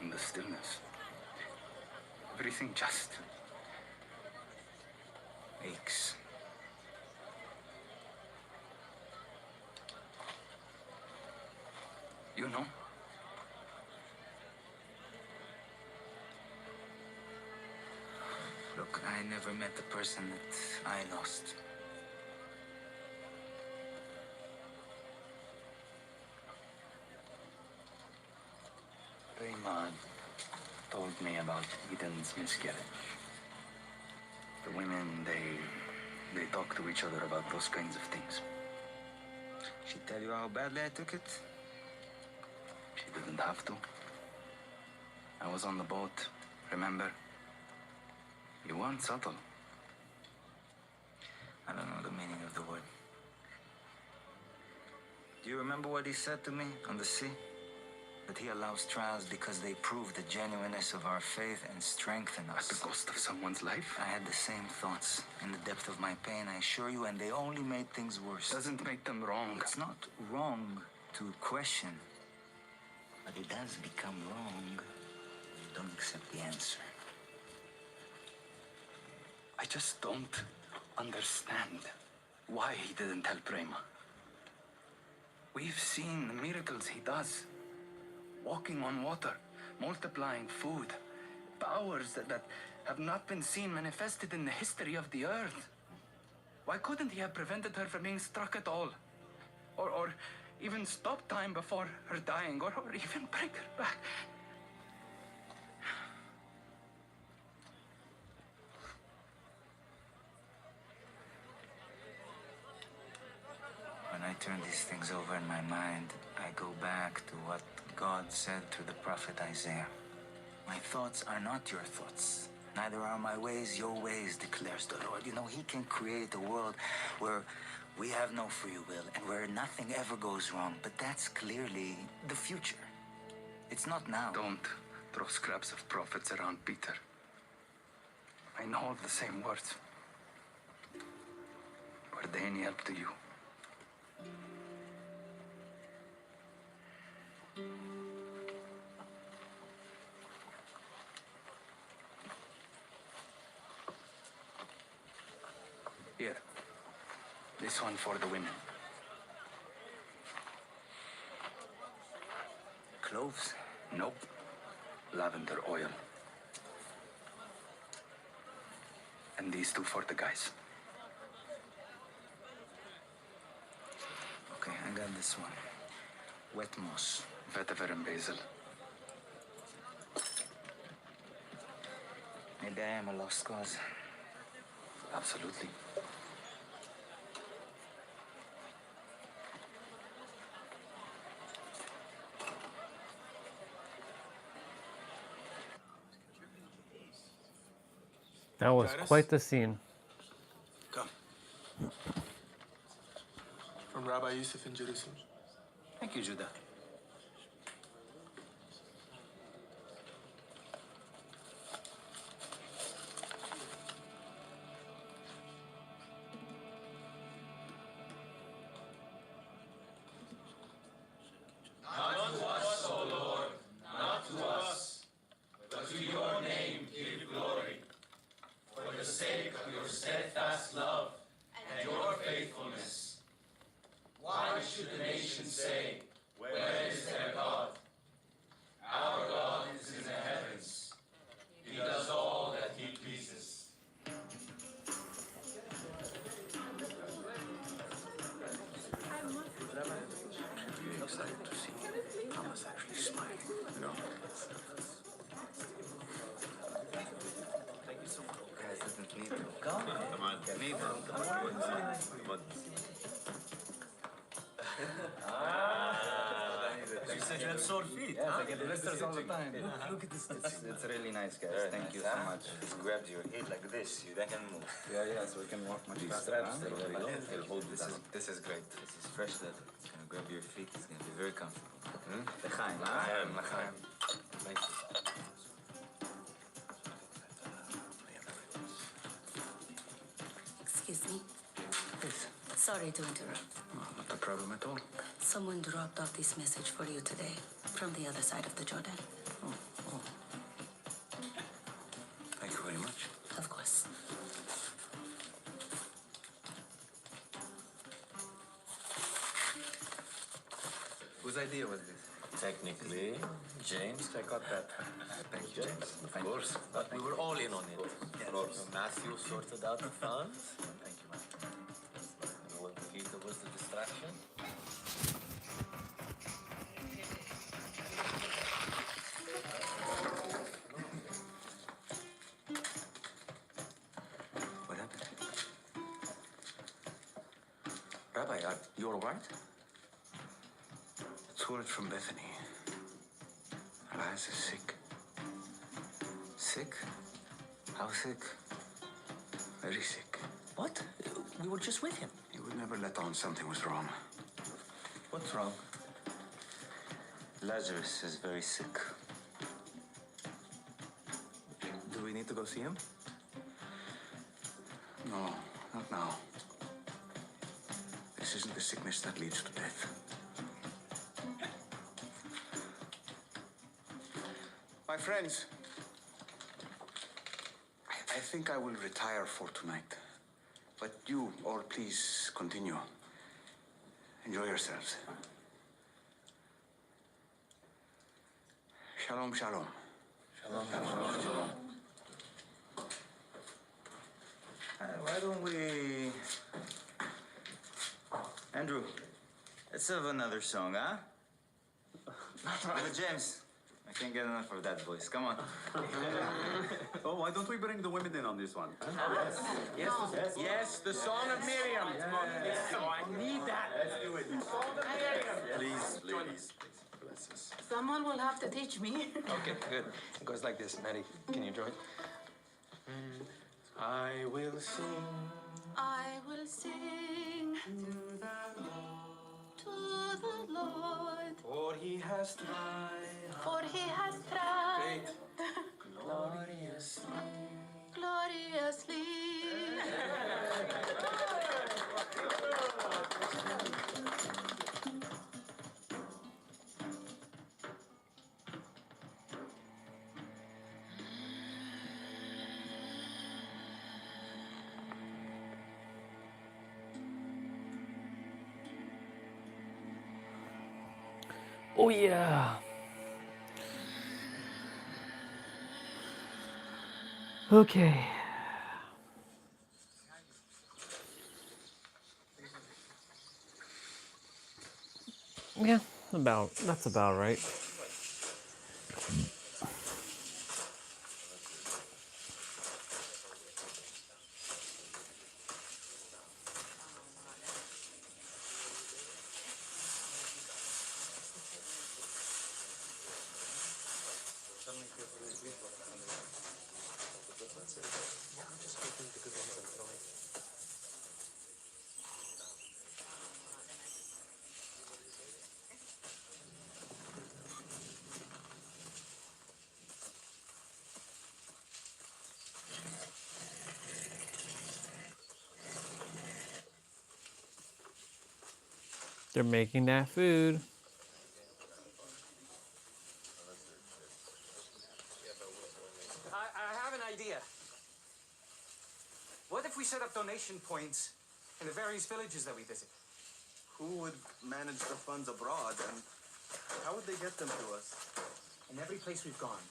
in the stillness, everything just aches. You know? Look, I never met the person that I lost. Raymond told me about Eden's miscarriage. The women, they talk to each other about those kinds of things. She tell you how badly I took it? She didn't have to. I was on the boat, remember? You weren't subtle. I don't know the meaning of the word. Do you remember what he said to me on the sea? That he allows trials because they prove the genuineness of our faith and strengthen us. At the cost of someone's life? I had the same thoughts in the depth of my pain, I assure you, and they only made things worse. Doesn't make them wrong. It's not wrong to question, but it does become wrong when you don't accept the answer. I just don't understand why he didn't help Rema. We've seen the miracles he does. Walking on water, multiplying food, powers that have not been seen manifested in the history of the earth. Why couldn't he have prevented her from being struck at all? Or even stop time before her dying, or even bring her back? When I turn these things over in my mind, I go back to what God said through the prophet Isaiah. My thoughts are not your thoughts. Neither are my ways your ways, declares the Lord. You know, he can create a world where we have no free will and where nothing ever goes wrong. But that's clearly the future. It's not now. Don't throw scraps of prophets around, Peter. I know the same words. Were they any help to you? Here. This one for the women. Cloves? Nope. Lavender oil. And these two for the guys. Okay, I got this one. Wet moss. Vetiver and basil. Maybe I am a lost cause. Absolutely. That was Titus? quite the scene. Come. From Rabbi Yusuf in Jerusalem. Thank you, Judah. Not to us, O Lord, not to us, but to your name give glory, for the sake of your steadfast love and your faithfulness. Why should the nations say, where is their God? Our God is in the heavens. He does all that he pleases. Really excited to see Thomas actually smiling. You know? Thank you so much. Guys, doesn't need to. Come on. Come on. You said you had sore feet. Yes, huh? I get blisters all the time. Look at this. It's really nice, guys. Very Thank nice, you huh? so much. Just grab your head like this. You then can move. Yeah, so we can walk much These faster. straps, huh? they're very low. They'll hold you down. This is great. This is fresh leather. It's gonna grab your feet. It's gonna be very comfortable. L'chaim, L'chaim. Thank you. Excuse me. Yes. Sorry to interrupt. Not a problem at all. Someone dropped off this message for you today from the other side of the Jordan. Thank you very much. Of course. Whose idea was this? Technically, James. Check out that. Thank you, James. Of course. But we were all in on it. So Matthew sorted out the funds. Thank you, man. When Peter was the distraction. What happened? Rabbi, you all right? It's word from Bethany. Elias is sick. Sick? How sick? Very sick. What? We were just with him. He would never let on something was wrong. What's wrong? Lazarus is very sick. Do we need to go see him? No, not now. This isn't the sickness that leads to death. My friends, I think I will retire for tonight. But you all please continue. Enjoy yourselves. Shalom, shalom. Shalom, shalom, shalom. Why don't we... Andrew, let's have another song, huh? James, I can't get enough of that voice. Come on. Oh, why don't we bring the women in on this one? Yes, the Song of Miriam. I need that. Let's do it. Please, ladies. Bless us. Someone will have to teach me. Okay, good. It goes like this. Maddie, can you join? I will sing. I will sing to the Lord, For he has tried. for he has tried Gloriously. gloriously. Oh yeah. Okay. Yeah, that's about right. They're making that food. I have an idea. What if we set up donation points in the various villages that we visit? Who would manage the funds abroad, and how would they get them to us? In every place we've gone,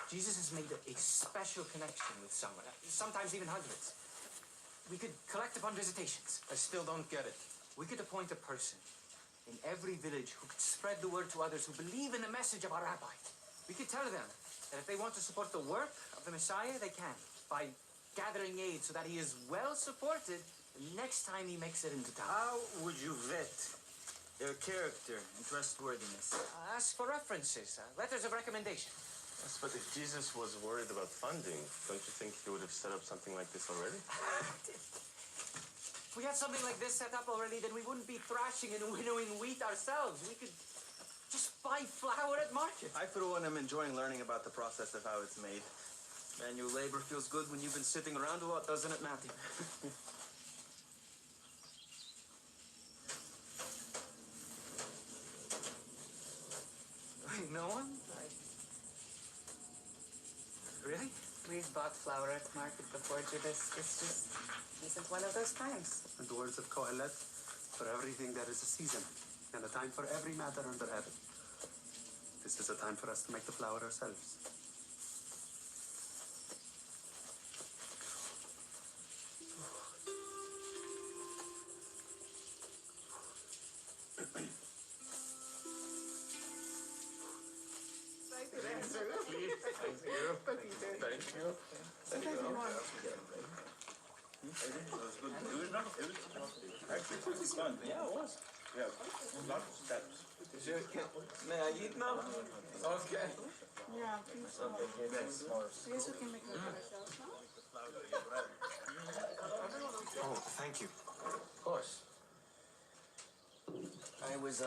Jesus has made a special connection with someone, sometimes even hundreds. We could collect upon visitations. I still don't get it. We could appoint a person in every village who could spread the word to others who believe in the message of our rabbi. We could tell them that if they want to support the work of the Messiah, they can, by gathering aid so that he is well supported the next time he makes it into town. How would you vet Their character and trustworthiness. Ask for references, letters of recommendation. Yes, but if Jesus was worried about funding, don't you think he would have set up something like this already? If we had something like this set up already, then we wouldn't be thrashing and winnowing wheat ourselves. We could just buy flour at market. I, for one, am enjoying learning about the process of how it's made. Manual labor feels good when you've been sitting around a lot, doesn't it, Matthew? Wait, no one? Really? We've bought flour at market before, Judas. This just isn't one of those times. In the words of Kohelet, for everything there is a season, and a time for every matter under heaven. This is a time for us to make the flour ourselves. Actually, it was fun. Yeah, it was. Yeah, lots of steps. May I eat now? Okay. Yeah, I think so. I guess we can make it ourselves, no? Oh, thank you. Of course. I was,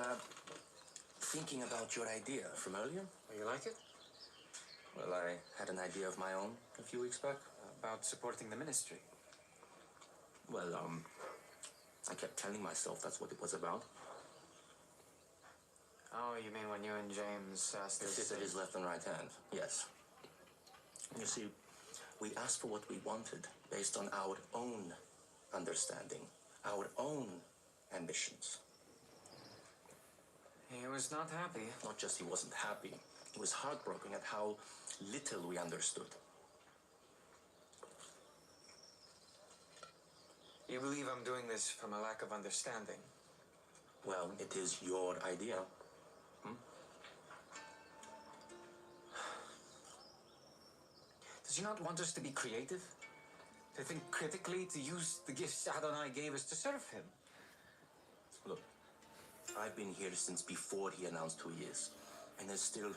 thinking about your idea from earlier. You like it? Well, I had an idea of my own a few weeks back. About supporting the ministry. Well, I kept telling myself that's what it was about. Oh, you mean when you and James asked us... Sit at his left and right hand, yes. You see, we asked for what we wanted based on our own understanding, our own ambitions. He was not happy. Not just he wasn't happy, he was heartbroken at how little we understood. You believe I'm doing this from a lack of understanding? Well, it is your idea. Does he not want us to be creative? To think critically, to use the gifts Adonai gave us to serve him? Look, I've been here since before he announced who he is. And there's still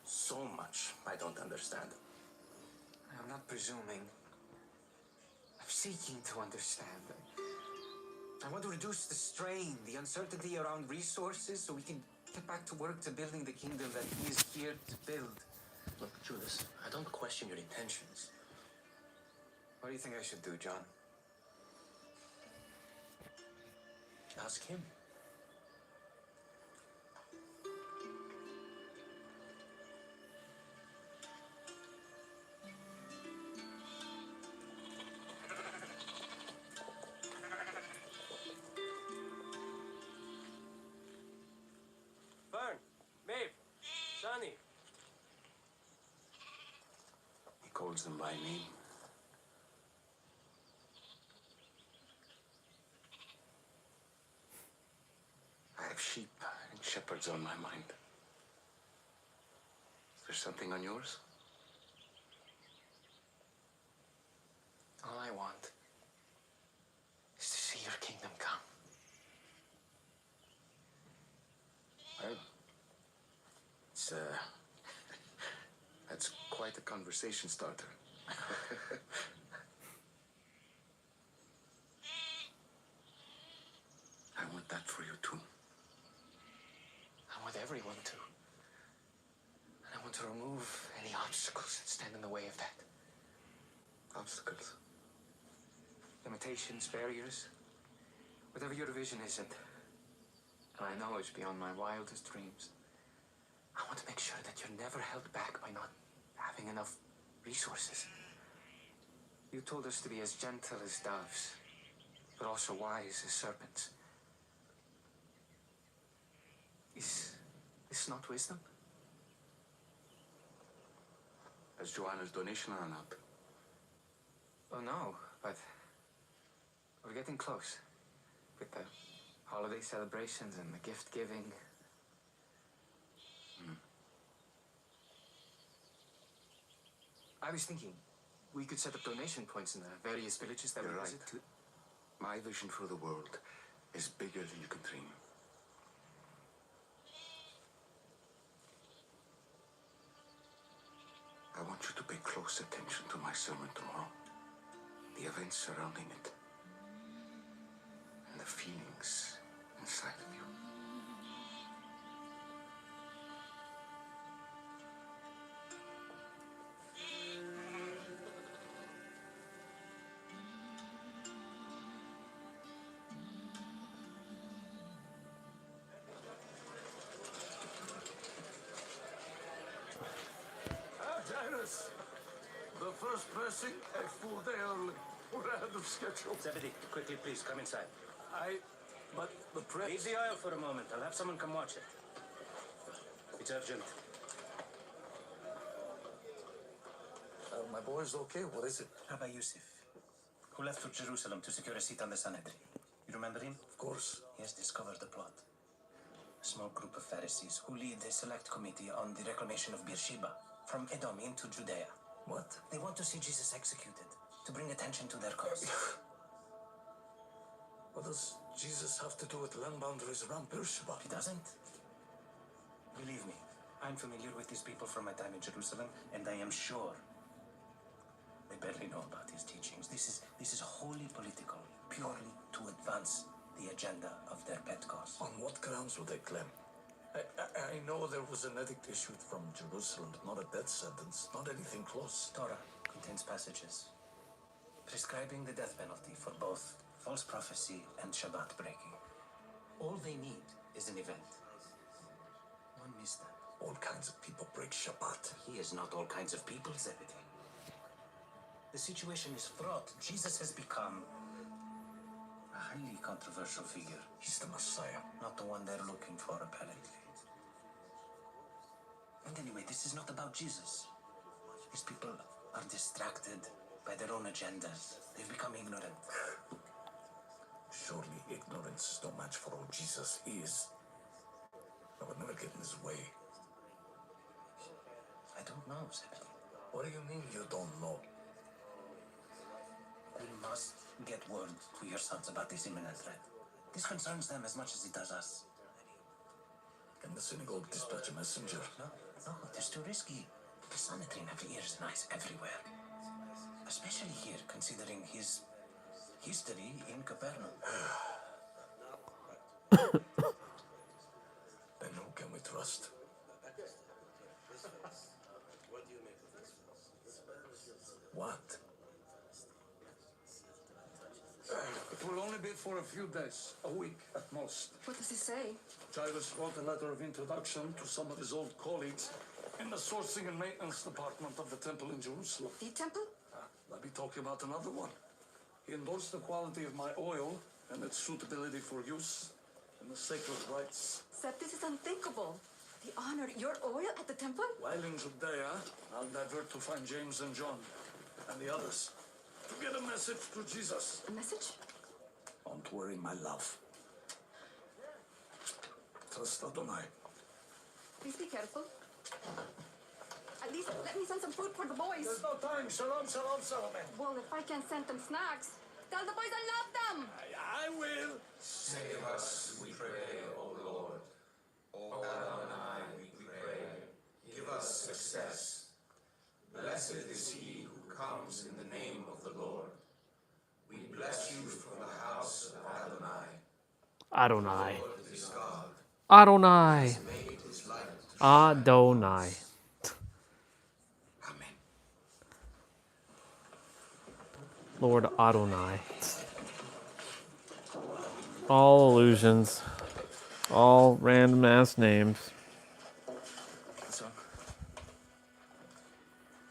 so much I don't understand. I'm not presuming. I'm seeking to understand. I want to reduce the strain, the uncertainty around resources, so we can get back to work to building the kingdom that he is here to build. Look, Judas, I don't question your intentions. What do you think I should do, John? Ask him. Fern, Maeve, Sonny. He calls them by name. I have sheep and shepherds on my mind. Is there something on yours? All I want is to see your kingdom come. Well, it's, that's quite a conversation starter. I want that for you too. I want everyone to. And I want to remove any obstacles that stand in the way of that. Obstacles? Limitations, barriers. Whatever your vision isn't. And I know it's beyond my wildest dreams. I want to make sure that you're never held back by not having enough resources. You told us to be as gentle as doves, but also wise as serpents. Is this not wisdom? Has Joanna's donation run out? Oh no, but we're getting close. With the holiday celebrations and the gift giving. I was thinking we could set up donation points in the various villages that we You're visit. right. My vision for the world is bigger than you can dream. close attention to my sermon tomorrow. The events surrounding it. And the feelings inside of you. Jairus, the first pressing a full day early. We're ahead of schedule. Zebedee, quickly, please, come inside. But the press... Leave the aisle for a moment. I'll have someone come watch it. It's urgent. My boy's okay. What is it? Rabbi Yusuf, who left for Jerusalem to secure a seat on the Sanhedrin. You remember him? Of course. He has discovered the plot. A small group of Pharisees who lead a select committee on the reclamation of Beersheba from Edom into Judea. What? They want to see Jesus executed to bring attention to their cause. What does Jesus have to do with land boundaries around Beersheba? He doesn't. Believe me, I'm familiar with these people from my time in Jerusalem, and I am sure they barely know about his teachings. This is wholly political, purely to advance the agenda of their pet cause. On what grounds would they claim? I know there was an edict issued from Jerusalem, but not a death sentence, not anything close. Torah contains passages prescribing the death penalty for both false prophecy and Shabbat breaking. All they need is an event. One misstep. All kinds of people break Shabbat. He is not all kinds of people, Zebedee. The situation is fraught. Jesus has become a highly controversial figure. He's the Messiah. Not the one they're looking for, apparently. And anyway, this is not about Jesus. These people are distracted by their own agendas. They've become ignorant. Surely ignorance is no match for who Jesus is. I would never get in his way. I don't know, Zebedee. What do you mean you don't know? We must get word to your sons about this imminent threat. This concerns them as much as it does us. Can the synagogue dispatch a messenger? No, it is too risky. The Sanhedrin have ears and eyes everywhere. Especially here, considering his history in Capernaum. Then who can we trust? What? It will only be for a few days, a week at most. What does he say? Jairus wrote a letter of introduction to some of his old colleagues in the sourcing and maintenance department of the temple in Jerusalem. The temple? Let me talk about another one. He endorsed the quality of my oil and its suitability for use and the sacred rites. Seth, this is unthinkable. He honored your oil at the temple? While in Judea, I'll divert to find James and John and the others to get a message to Jesus. A message? Don't worry, my love. Trust Adonai. Please be careful. At least let me send some food for the boys. There's no time. Shalom, shalom, shalom. Well, if I can send them snacks, tell the boys I love them. I will. Save us, we pray, O Lord. O Adonai, we pray. Give us success. Blessed is he who comes in the name of the Lord. We bless you from the house of Adonai. Adonai. The Lord is God. Adonai. Has made his light to Adonai. Lord Adonai. All illusions. All random ass names. So,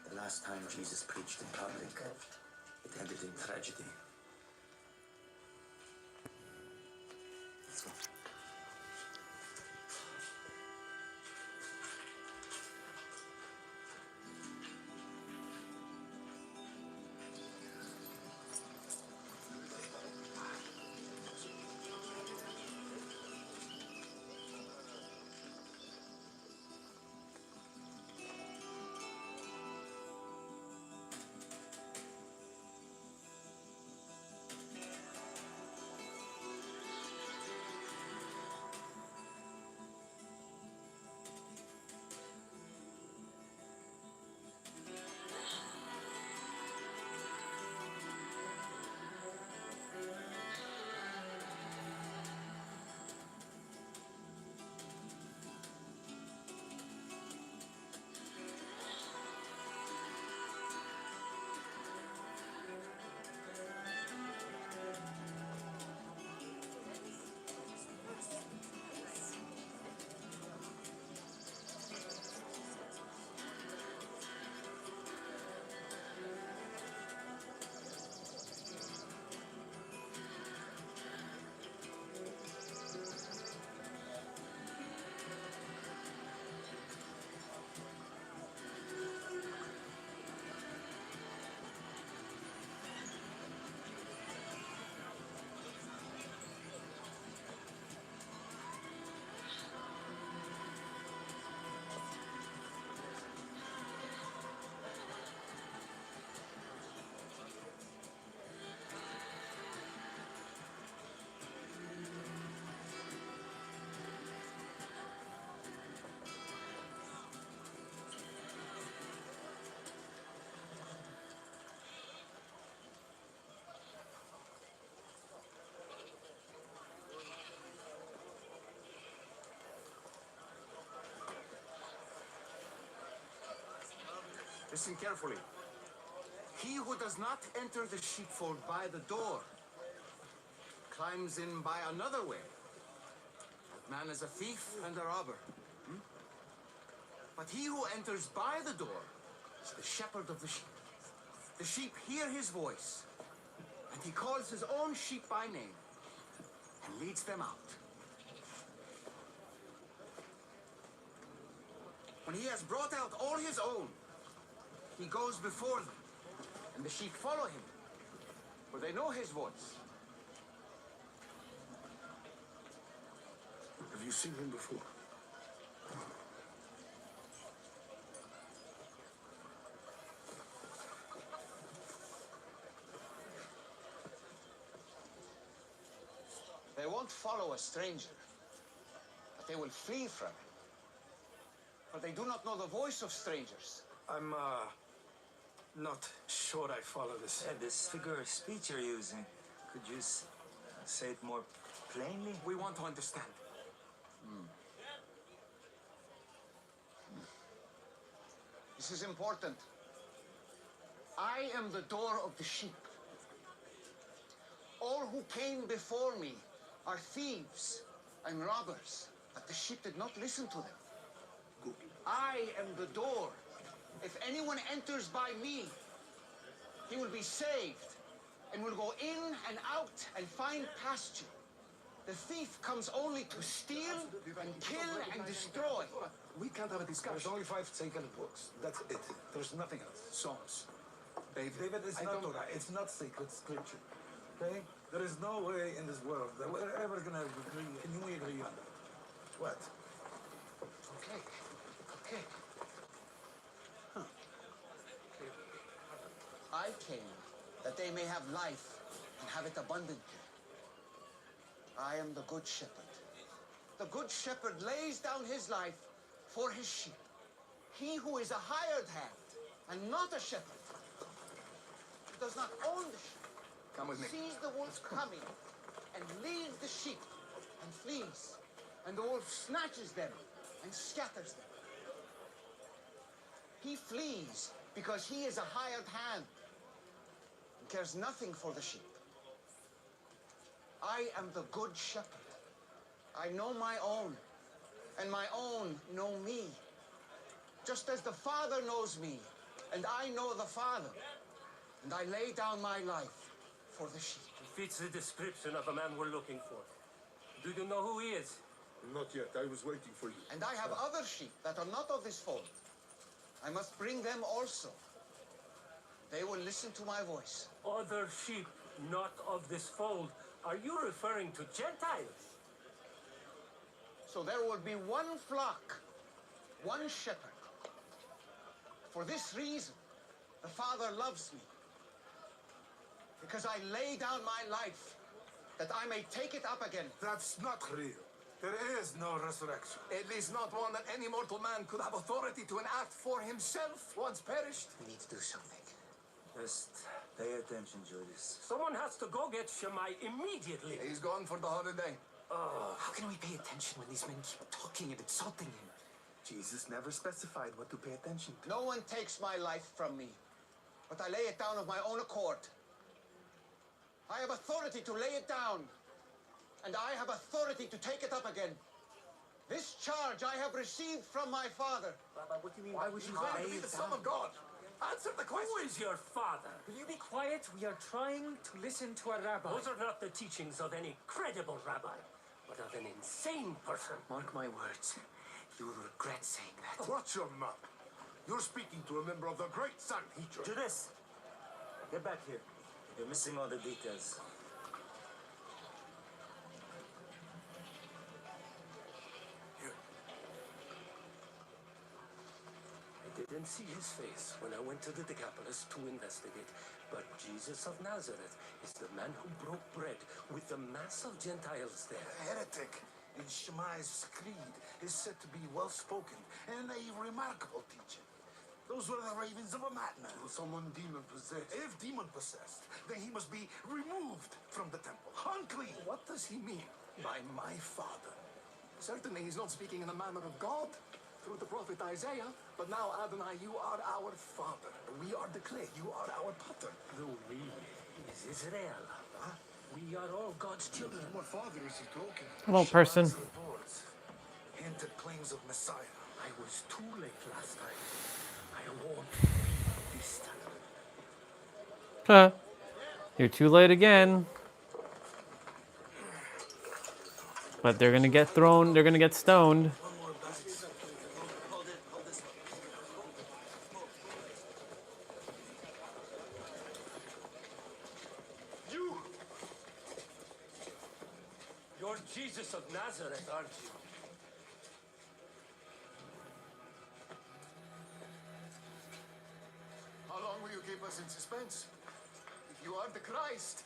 the last time Jesus preached in public, it ended in tragedy. Let's go. Listen carefully. He who does not enter the sheepfold by the door climbs in by another way. That man is a thief and a robber. But he who enters by the door is the shepherd of the sheep. The sheep hear his voice, and he calls his own sheep by name and leads them out. When he has brought out all his own, he goes before them, and the sheep follow him, for they know his voice. Have you seen him before? They won't follow a stranger, but they will flee from him. For they do not know the voice of strangers. I'm, not sure I follow this. This figure of speech you're using, could you say it more plainly? We want to understand. This is important. I am the door of the sheep. All who came before me are thieves and robbers, but the sheep did not listen to them. I am the door. If anyone enters by me, he will be saved and will go in and out and find pasture. The thief comes only to steal and kill and destroy. We can't have a discussion. There's only 5 sacred books. That's it. There's nothing else. Psalms. David, it's not Torah. It's not sacred scripture. Okay? There is no way in this world that we're ever going to agree. Can we agree on that? What? Okay. Okay. I came that they may have life and have it abundantly. I am the good shepherd. The good shepherd lays down his life for his sheep. He who is a hired hand and not a shepherd, does not own the sheep, Come with me. sees the wolf coming and leaves the sheep and flees, and the wolf snatches them and scatters them. He flees because he is a hired hand and cares nothing for the sheep. I am the good shepherd. I know my own, and my own know me. Just as the Father knows me, and I know the Father, and I lay down my life for the sheep. He fits the description of a man we're looking for. Do you know who he is? Not yet. I was waiting for you. And I have other sheep that are not of this fold. I must bring them also. They will listen to my voice. Other sheep not of this fold. Are you referring to Gentiles? So there will be one flock, one shepherd. For this reason, the Father loves me. Because I lay down my life, that I may take it up again. That's not real. There is no resurrection. At least not one that any mortal man could have authority to enact for himself once perished. We need to do something. Just pay attention, Judas. Someone has to go get Shammai immediately. He's gone for the holiday. How can we pay attention when these men keep talking and insulting him? Jesus never specified what to pay attention to. No one takes my life from me, but I lay it down of my own accord. I have authority to lay it down, and I have authority to take it up again. This charge I have received from my Father. Rabbi, what do you mean? Why would you claim to be the Son of God? Answer the question. Who is your father? Will you be quiet? We are trying to listen to a rabbi. Those are not the teachings of any credible rabbi, but of an insane person. Mark my words. You will regret saying that. Watch your mouth. You're speaking to a member of the great Sanhedrin. Judas! Get back here. You're missing all the details. I didn't see his face when I went to the Decapolis to investigate, but Jesus of Nazareth is the man who broke bread with the mass of Gentiles there. A heretic in Shammai's creed is said to be well-spoken and a remarkable teacher. Those were the ravings of a madman. Someone demon-possessed. If demon-possessed, then he must be removed from the temple. Unclean. What does he mean by my Father? Certainly he's not speaking in the manner of God. through the prophet Isaiah, but now, Adonai, you are our father. We are the clay. You are our potter. The we is Israel. Huh? We are all God's children. What father is he talking? Hello, person. Reports hinted claims of Messiah. I was too late last time. I won't be this time. Huh. You're too late again. But they're gonna get thrown, they're gonna get stoned. You're Jesus of Nazareth, aren't you? How long will you keep us in suspense? If you are the Christ,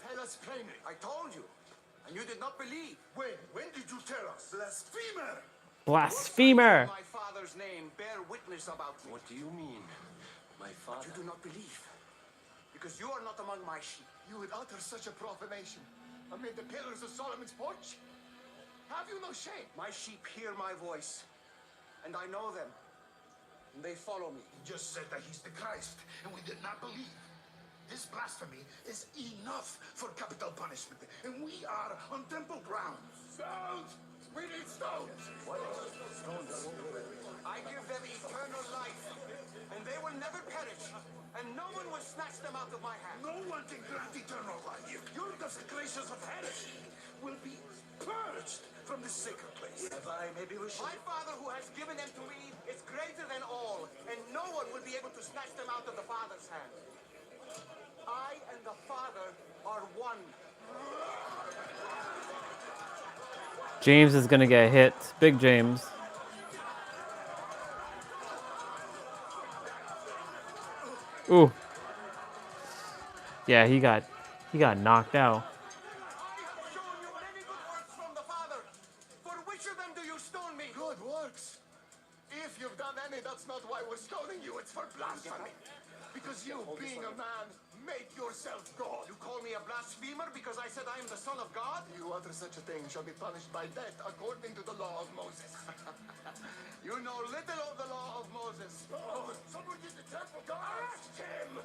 tell us plainly. I told you, and you did not believe. When did you tell us? Blasphemer! Blasphemer! My father's name bear witness about me. What do you mean, my father? But you do not believe, because you are not among my sheep. You would utter such a profanation amid the pillars of Solomon's porch? Have you no shame? My sheep hear my voice, and I know them, and they follow me. He just said that he's the Christ, and we did not believe. This blasphemy is enough for capital punishment, and we are on temple ground. Stones! We need stones! What? Stones? I give them eternal life, and they will never perish, and no one will snatch them out of my hand. No one can grant eternal life. Your desecrations of heresy will be purged from this sacred place. My Father who has given them to me is greater than all, and no one will be able to snatch them out of the Father's hand. I and the Father are one. James is gonna get hit. Big James. Ooh. Yeah, he got knocked out. For which of them do you stone me? Good works. If you've done any, that's not why we're stoning you. It's for blasphemy. Because you, being a man, make yourself God. You call me a blasphemer because I said I am the Son of God? You utter such a thing shall be punished by death according to the law of Moses. You know little of the law of Moses. Oh, someone get the temple guard. Arrest him!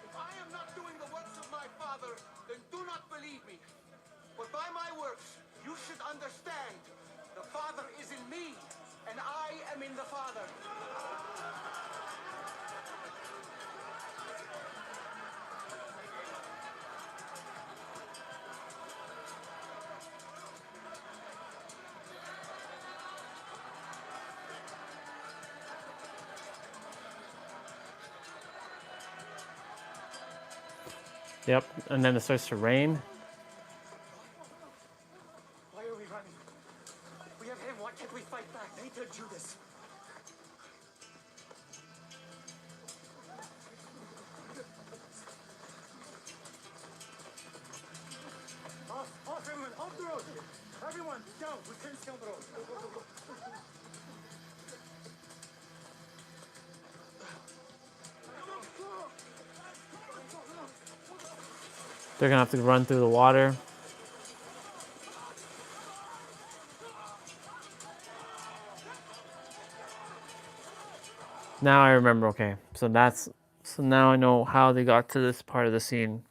If I am not doing the works of my Father, then do not believe me. But by my works, you should understand the Father is in me, and I am in the Father. Yep, and then it starts to rain. Why are we running? We have him. Why can't we fight back? They tell Judas. Off, everyone, off the road. Everyone, down. We can't stay on the road. Go. They're gonna have to run through the water. Now I remember, okay. So now I know how they got to this part of the scene.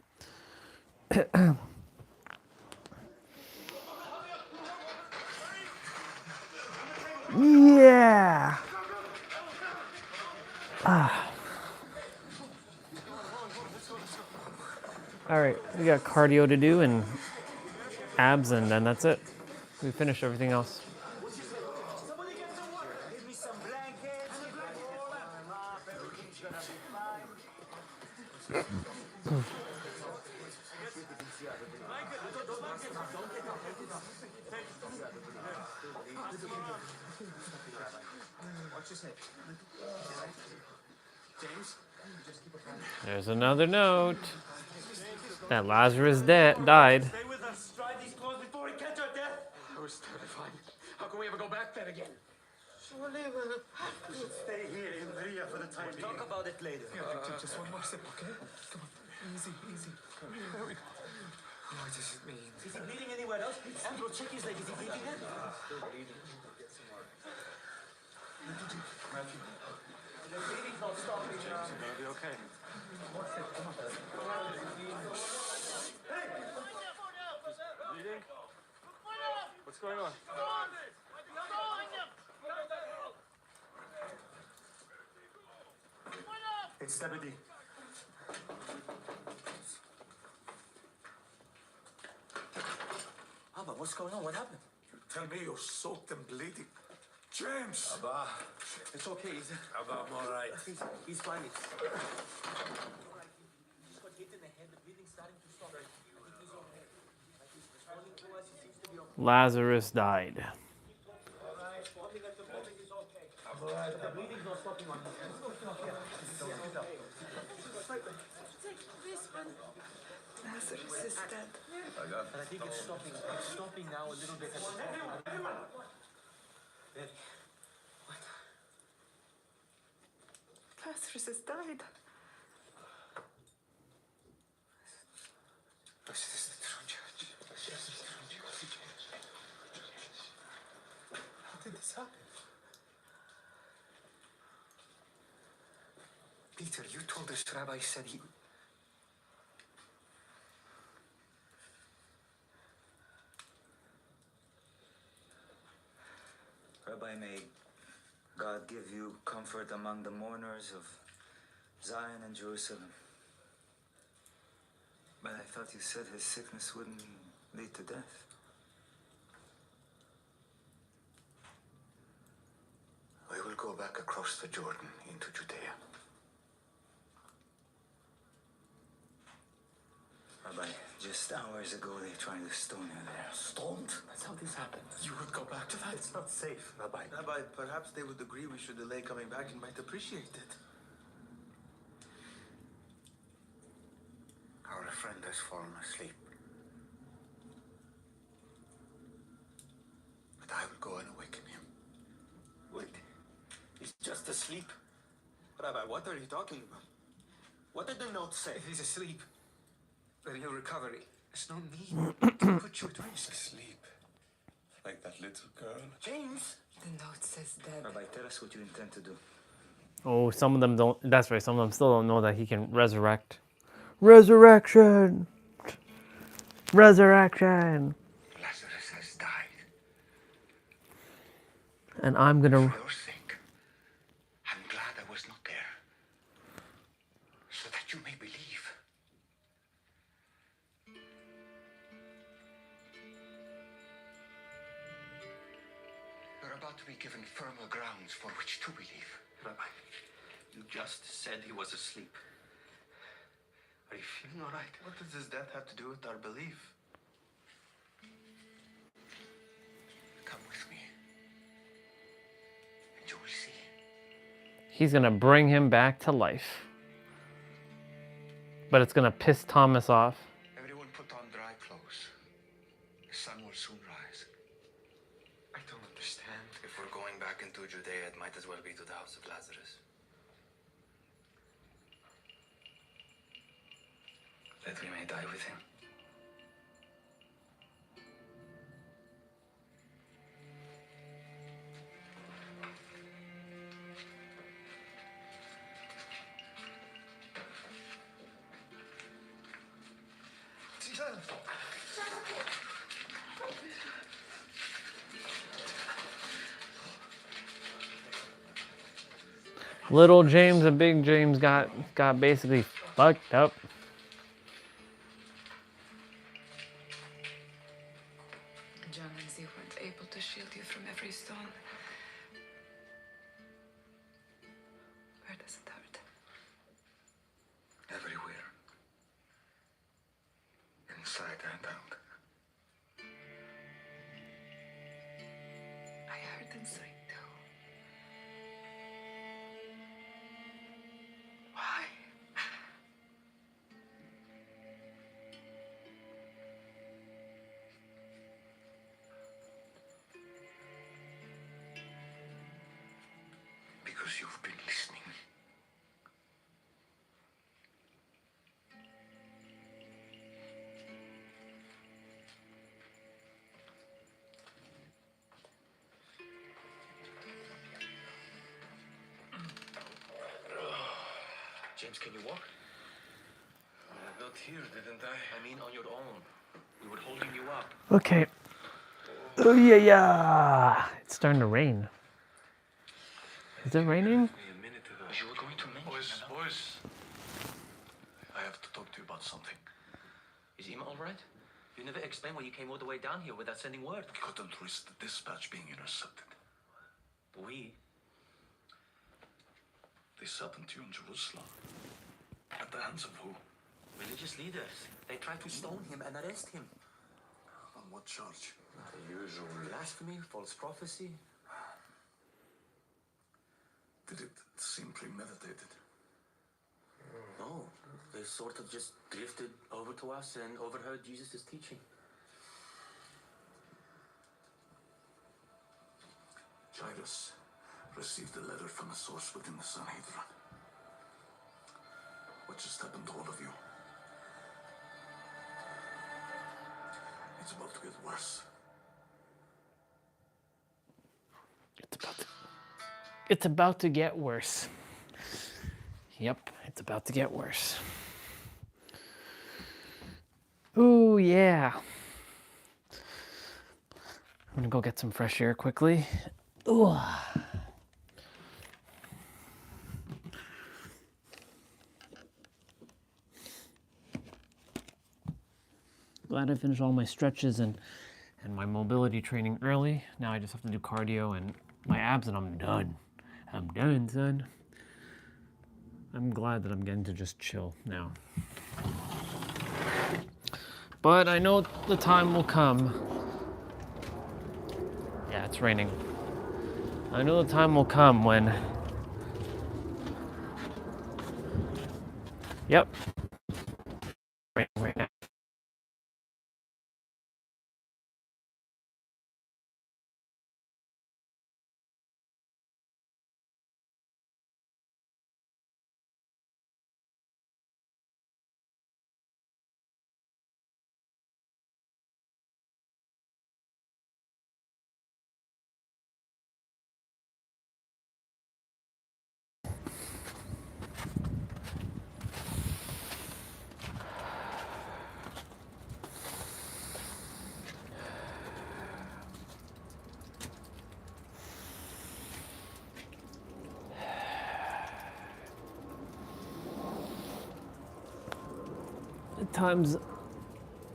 Yeah. All right, we got cardio to do and abs, and then that's it. We finished everything else. Give me some blankets. Everything's gonna be fine. Watch his head. James, just keep a hand. There's another note that Lazarus died. Stay with us. Try these clothes before we catch our death. I was terrified. How can we ever go back there again? Surely we'll have to stay here in Ria for the time being. Talk about it later. Yeah, just one more sip, okay? Come on. Easy, easy. There we go. What does it mean? Is he bleeding anywhere else? Andrew, check his leg. Is he bleeding in? Still bleeding. Get some more. Matthew. The bleeding's not stopping. James, you're gonna be okay. What's it? Come on. Hey! Bleeding? What's going on? It's Deputy. Abba, what's going on? What happened? Tell me you're soaked and bleeding. James! Abba. It's okay. Abba, I'm all right. He's fine. He just got hit in the head. The bleeding's starting to stop. I think he's okay. He's responding to us. He seems to be okay. Lazarus died. All right. Responding at the moment is okay. But the bleeding's not stopping on him. He's okay. This one. Lazarus is dead. And I think it's stopping. It's stopping now a little bit. Lazarus has died. This is the true church. This is the true church. How did this happen? Peter, you told us Rabbi said he... Rabbi, may God give you comfort among the mourners of Zion and Jerusalem. But I thought you said his sickness wouldn't lead to death. We will go back across the Jordan into Judea. Rabbi, just hours ago they tried to stone you there. Stoned? That's how this happened. You would go back to that? It's not safe, Rabbi. Rabbi, perhaps they would agree we should delay coming back and might appreciate it. Our friend has fallen asleep. But I will go and awaken him. Wait, he's just asleep? Rabbi, what are you talking about? What did the note say? If he's asleep, then he'll recover. There's no need to put you at risk. Sleep. Like that little girl. James! The note says dead. Rabbi, tell us what you intend to do. Oh, some of them don't. That's right. Some of them still don't know that he can resurrect. Resurrection! Resurrection! Lazarus has died. And I'm gonna. For your sake, I'm glad I was not there. So that you may believe. You're about to be given firmer grounds for which to believe. Rabbi, you just said he was asleep. Are you feeling all right? What does his death have to do with our belief? Come with me. And you will see. He's gonna bring him back to life. But it's gonna piss Thomas off. Everyone put on dry clothes. The sun will soon rise. I don't understand. If we're going back into Judea, it might as well be to the house of Lazarus. That we may die with him. Little James and Big James got basically fucked up. John and Z weren't able to shield you from every stone. Where does it hurt? Everywhere. Inside and out. I hurt inside too. Why? Because you've been listening. James, can you walk? I got here, didn't I? I mean, on your own. We were holding you up. Okay. Oh yeah, yeah. It's starting to rain. Is it raining? A minute ago. You were going to mention. Boys. I have to talk to you about something. Is Ima all right? You never explained why you came all the way down here without sending word. We couldn't risk the dispatch being intercepted. We? This happened to you in Jerusalem. At the hands of who? Religious leaders. They tried to stone him and arrest him. On what charge? The usual. Blasphemy, false prophecy. Did it seem premeditated? No, they sort of just drifted over to us and overheard Jesus' teaching. Jairus received a letter from a source within the Sanhedrin. What just happened to all of you? It's about to get worse. It's about to get worse. Yep, it's about to get worse. Ooh, yeah. I'm gonna go get some fresh air quickly. Ooh. Glad I finished all my stretches and my mobility training early. Now I just have to do cardio and my abs and I'm done. I'm done, son. I'm glad that I'm getting to just chill now. But I know the time will come. Yeah, it's raining. I know the time will come when... Yep. Raining right now.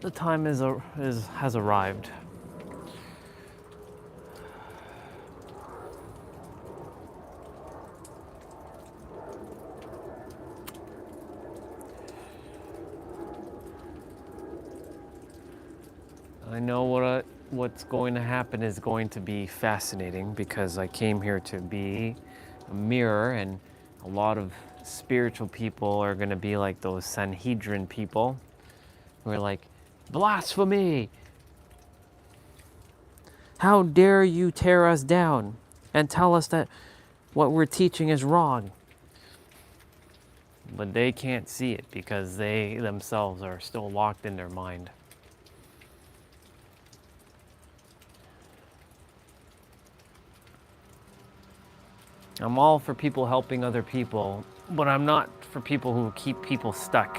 The time has arrived. I know what's going to happen is going to be fascinating because I came here to be a mirror, and a lot of spiritual people are going to be like those Sanhedrin people who are like, blasphemy! How dare you tear us down and tell us that what we're teaching is wrong? But they can't see it because they themselves are still locked in their mind. I'm all for people helping other people, but I'm not for people who keep people stuck.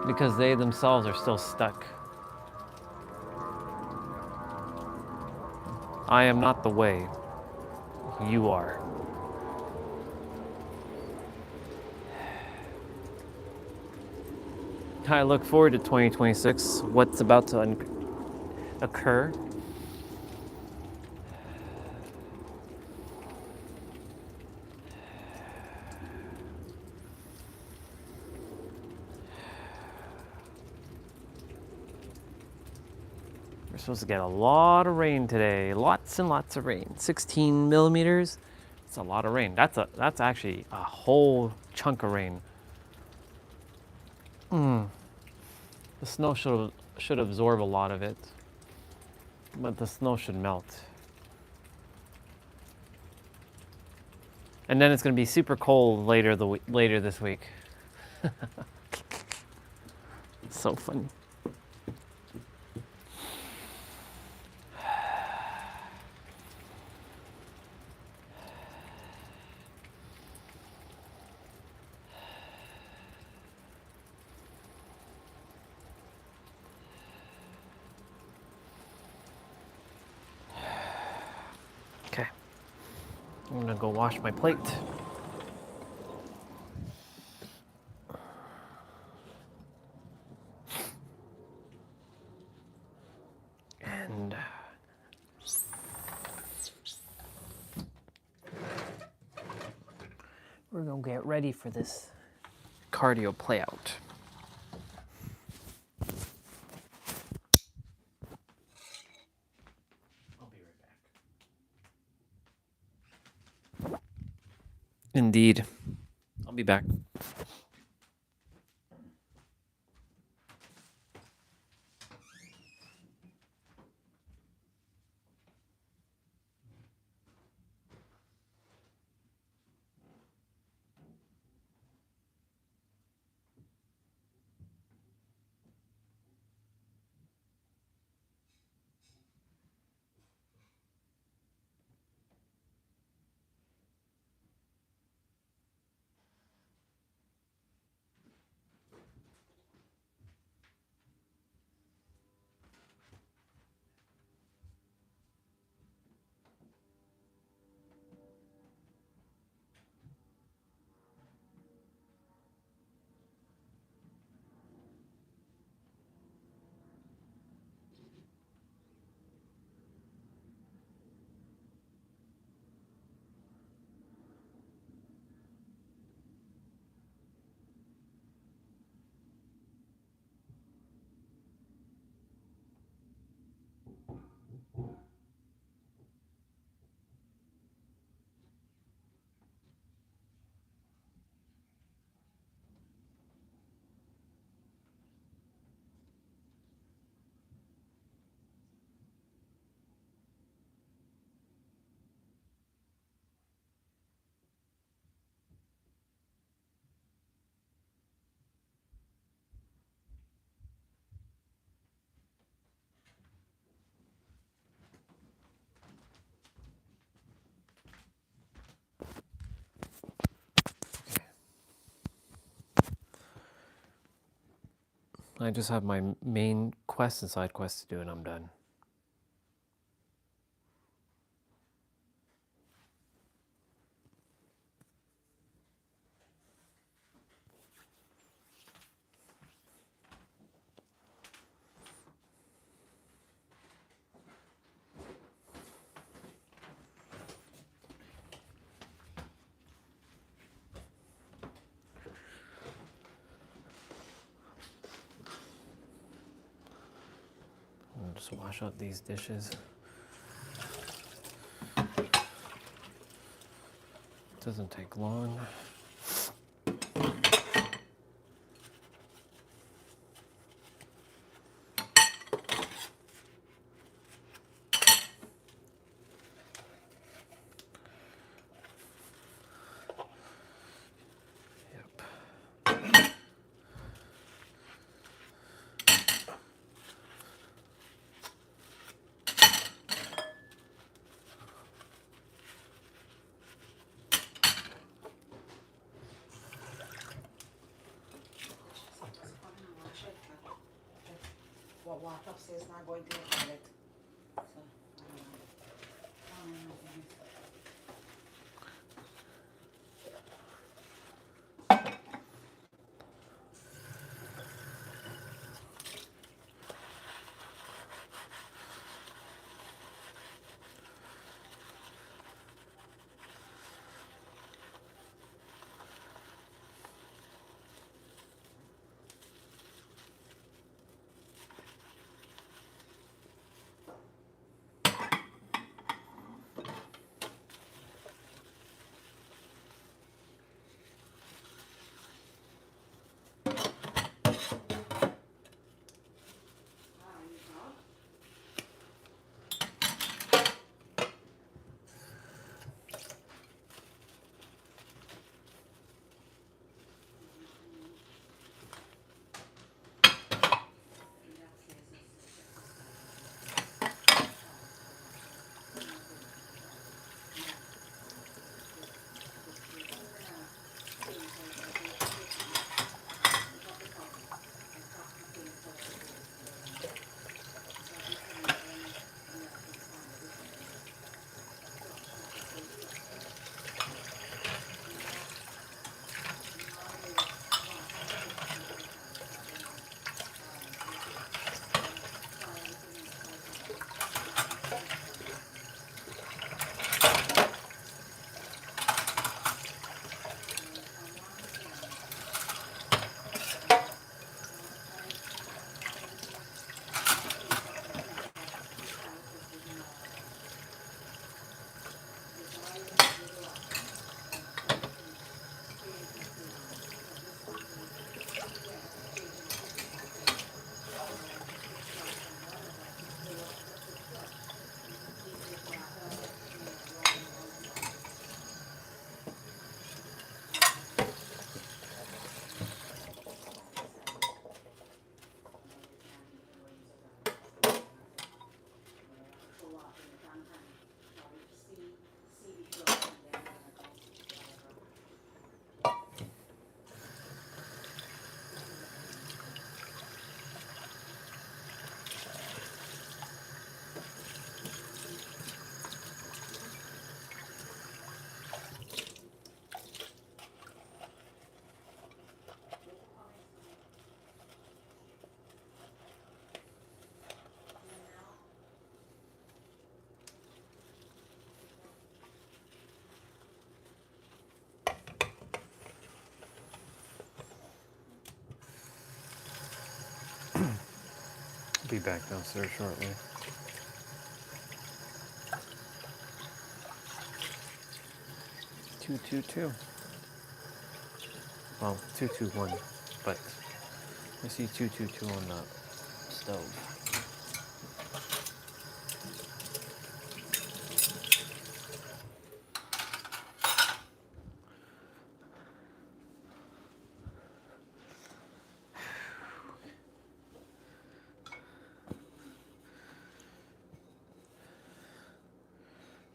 Because they themselves are still stuck. I am not the way. You are. I look forward to 2026, what's about to occur. We're supposed to get a lot of rain today. Lots and lots of rain. 16 millimeters. It's a lot of rain. That's actually a whole chunk of rain. The snow should absorb a lot of it, but the snow should melt. And then it's going to be super cold later this week. So funny. I'm gonna go wash my plate. And we're gonna get ready for this cardio play out. I'll be right back. Indeed. I'll be back. I just have my main quest and side quest to do, and I'm done. I'll just wash out these dishes. Doesn't take long. What walked upstairs not going to the toilet. So, Be back downstairs shortly. Two, two, two. Well, 221, but I see 222 on the stove.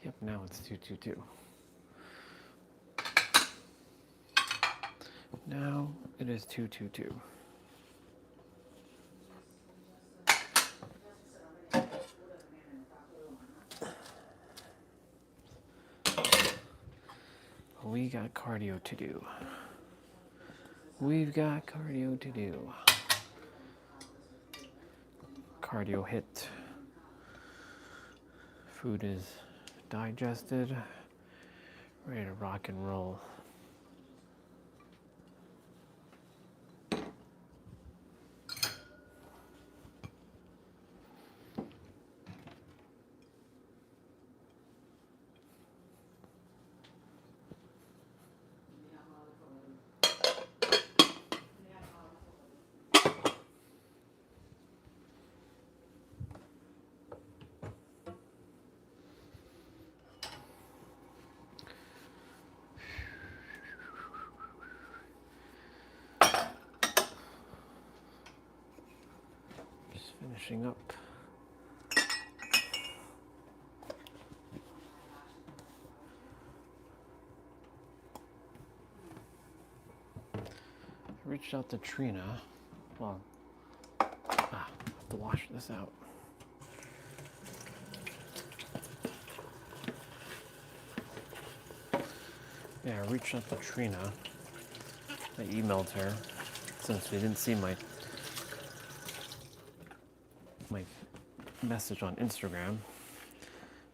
Yep, now it's 222. Now it is 222. We got cardio to do. We've got cardio to do. Cardio hit. Food is digested. Ready to rock and roll. Finishing up. I reached out to Trina. Well, I have to wash this out. Yeah, I reached out to Trina. I emailed her since we didn't see my message on Instagram.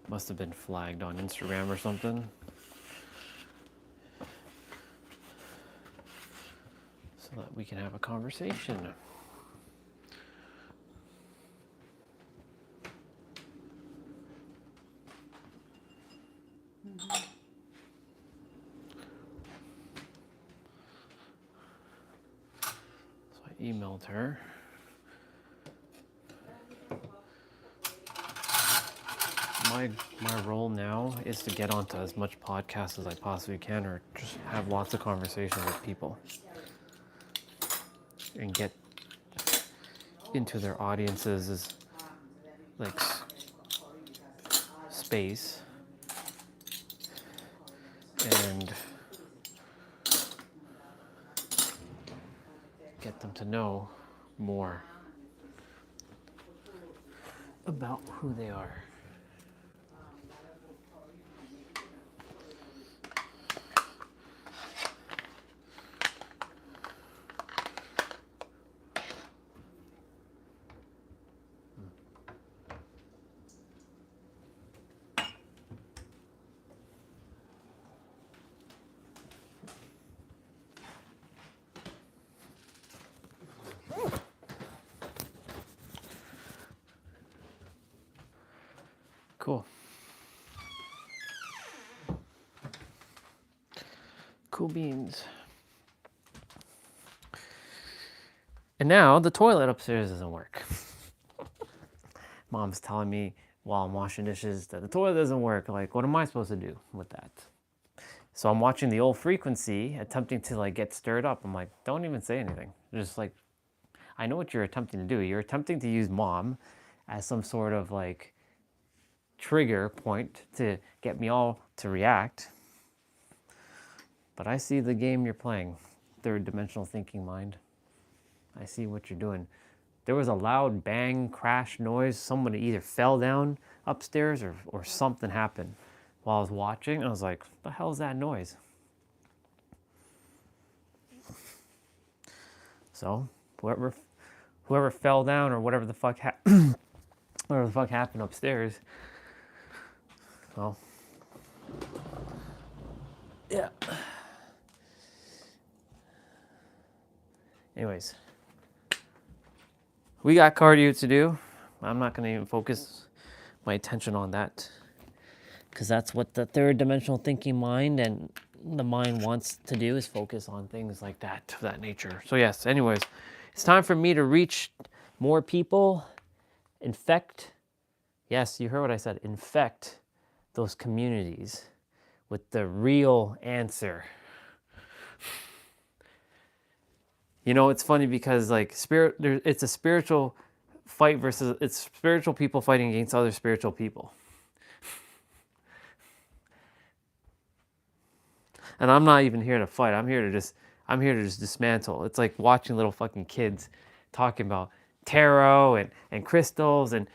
Must have been flagged on Instagram or something. So that we can have a conversation. So I emailed her. My role now is to get onto as much podcasts as I possibly can, or just have lots of conversations with people and get into their audiences' like space and get them to know more about who they are. Cool. Cool beans. And now the toilet upstairs doesn't work. Mom's telling me while I'm washing dishes that the toilet doesn't work. Like, what am I supposed to do with that? So I'm watching the old frequency, attempting to like get stirred up. I'm like, don't even say anything. Just like, I know what you're attempting to do. You're attempting to use mom as some sort of like trigger point to get me all to react. But I see the game you're playing, third dimensional thinking mind. I see what you're doing. There was a loud bang, crash noise. Somebody either fell down upstairs or something happened while I was watching. I was like, what the hell is that noise? So whoever fell down or whatever the fuck happened upstairs, well, yeah. Anyways, we got cardio to do. I'm not going to even focus my attention on that, because that's what the third dimensional thinking mind and the mind wants to do, is focus on things like that, of that nature. So yes, anyways, it's time for me to reach more people, infect, yes, you heard what I said, infect those communities with the real answer. You know, it's funny because like it's a spiritual fight versus, it's spiritual people fighting against other spiritual people. And I'm not even here to fight. I'm here to just dismantle. It's like watching little fucking kids talking about tarot and crystals and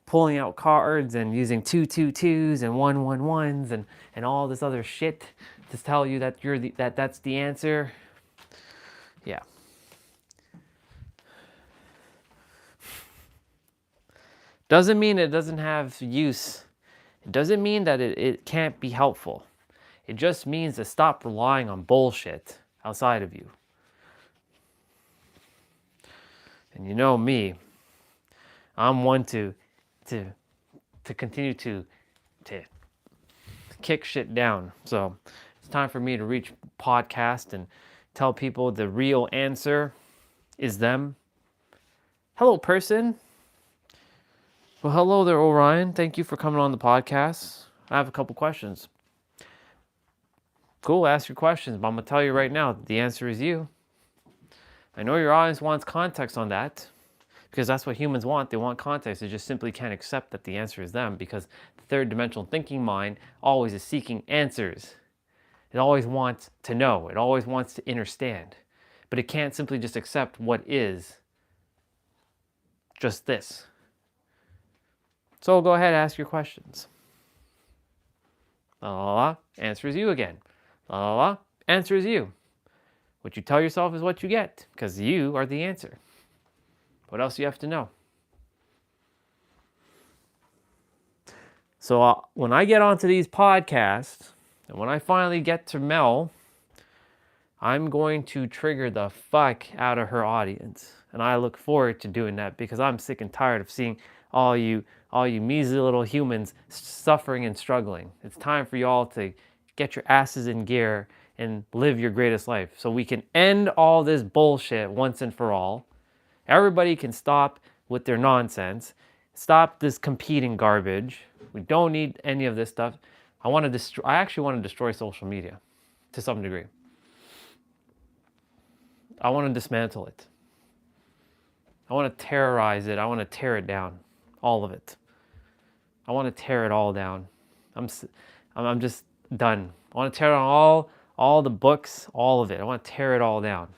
pulling out cards and using 222s and 111s and all this other shit to tell you that that's the answer. Yeah. Doesn't mean it doesn't have use. It doesn't mean that it can't be helpful. It just means to stop relying on bullshit outside of you. And you know me, I'm one to continue to kick shit down. So it's time for me to reach podcast and tell people the real answer is them. Hello, person. Well, hello there, Orion. Thank you for coming on the podcast. I have a couple questions. Cool, ask your questions, but I'm going to tell you right now, the answer is you. I know your audience wants context on that, because that's what humans want. They want context. They just simply can't accept that the answer is them, because the third dimensional thinking mind always is seeking answers. It always wants to know. It always wants to understand. But it can't simply just accept what is just this. So go ahead, ask your questions. La la la, answer is you again. La la la, answer is you. What you tell yourself is what you get, because you are the answer. What else do you have to know? So when I get onto these podcasts, and when I finally get to Mel, I'm going to trigger the fuck out of her audience. And I look forward to doing that, because I'm sick and tired of seeing all you measly little humans suffering and struggling. It's time for you all to get your asses in gear and live your greatest life, so we can end all this bullshit once and for all. Everybody can stop with their nonsense. Stop this competing garbage. We don't need any of this stuff. I actually want to destroy social media to some degree. I want to dismantle it. I want to terrorize it. I want to tear it down. All of it. I want to tear it all down. I'm just done. I want to tear down all the books, all of it. I want to tear it all down.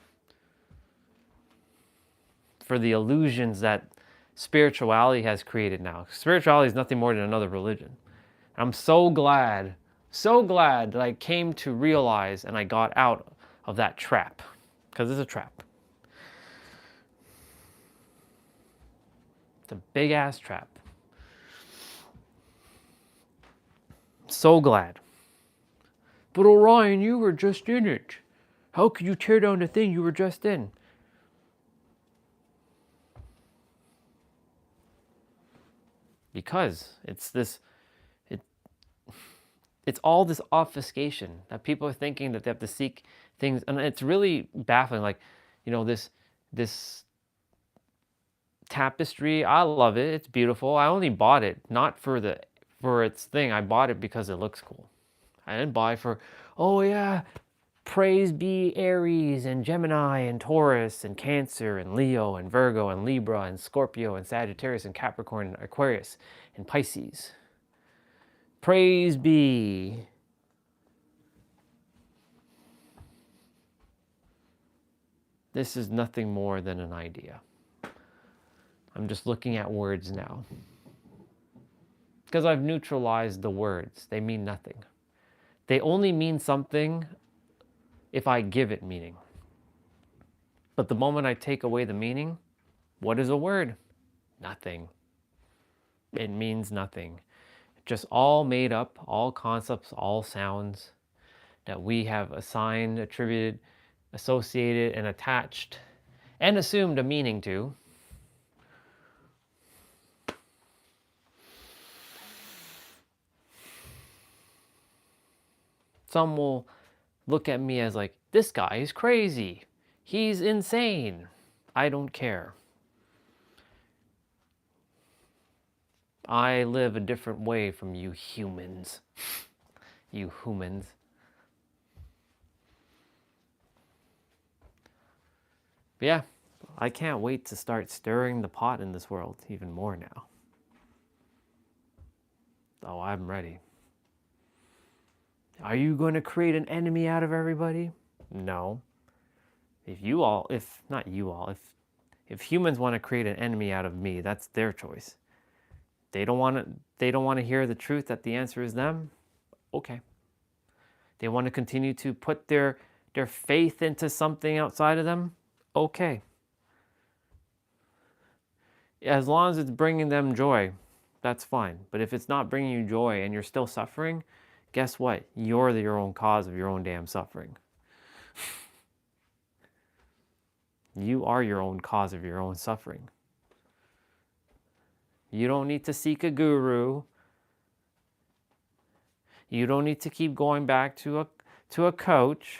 For the illusions that spirituality has created now. Spirituality is nothing more than another religion. I'm so glad that I came to realize and I got out of that trap. Because it's a trap. It's a big ass trap. So glad. But Orion, you were just in it. How could you tear down the thing you were just in? Because it's all this obfuscation that people are thinking that they have to seek things, and it's really baffling. Like, you know, this tapestry, I love it. It's beautiful. I only bought it not for its thing. I bought it because it looks cool. I didn't buy for, oh yeah, praise be Aries and Gemini and Taurus and Cancer and Leo and Virgo and Libra and Scorpio and Sagittarius and Capricorn and Aquarius and Pisces. Praise be. This is nothing more than an idea. I'm just looking at words now. Because I've neutralized the words. They mean nothing. They only mean something if I give it meaning. But the moment I take away the meaning, what is a word? Nothing. It means nothing. Just all made up, all concepts, all sounds that we have assigned, attributed, associated, and attached, and assumed a meaning to. Some will look at me as like, this guy is crazy. He's insane. I don't care. I live a different way from you humans. You humans. But yeah, I can't wait to start stirring the pot in this world even more now. Oh, I'm ready. Are you going to create an enemy out of everybody? No. If humans want to create an enemy out of me, that's their choice. They don't want to hear the truth that the answer is them. Okay. They want to continue to put their faith into something outside of them. Okay. As long as it's bringing them joy, that's fine. But if it's not bringing you joy and you're still suffering, guess what? You're your own cause of your own damn suffering. You are your own cause of your own suffering. You don't need to seek a guru. You don't need to keep going back to a coach.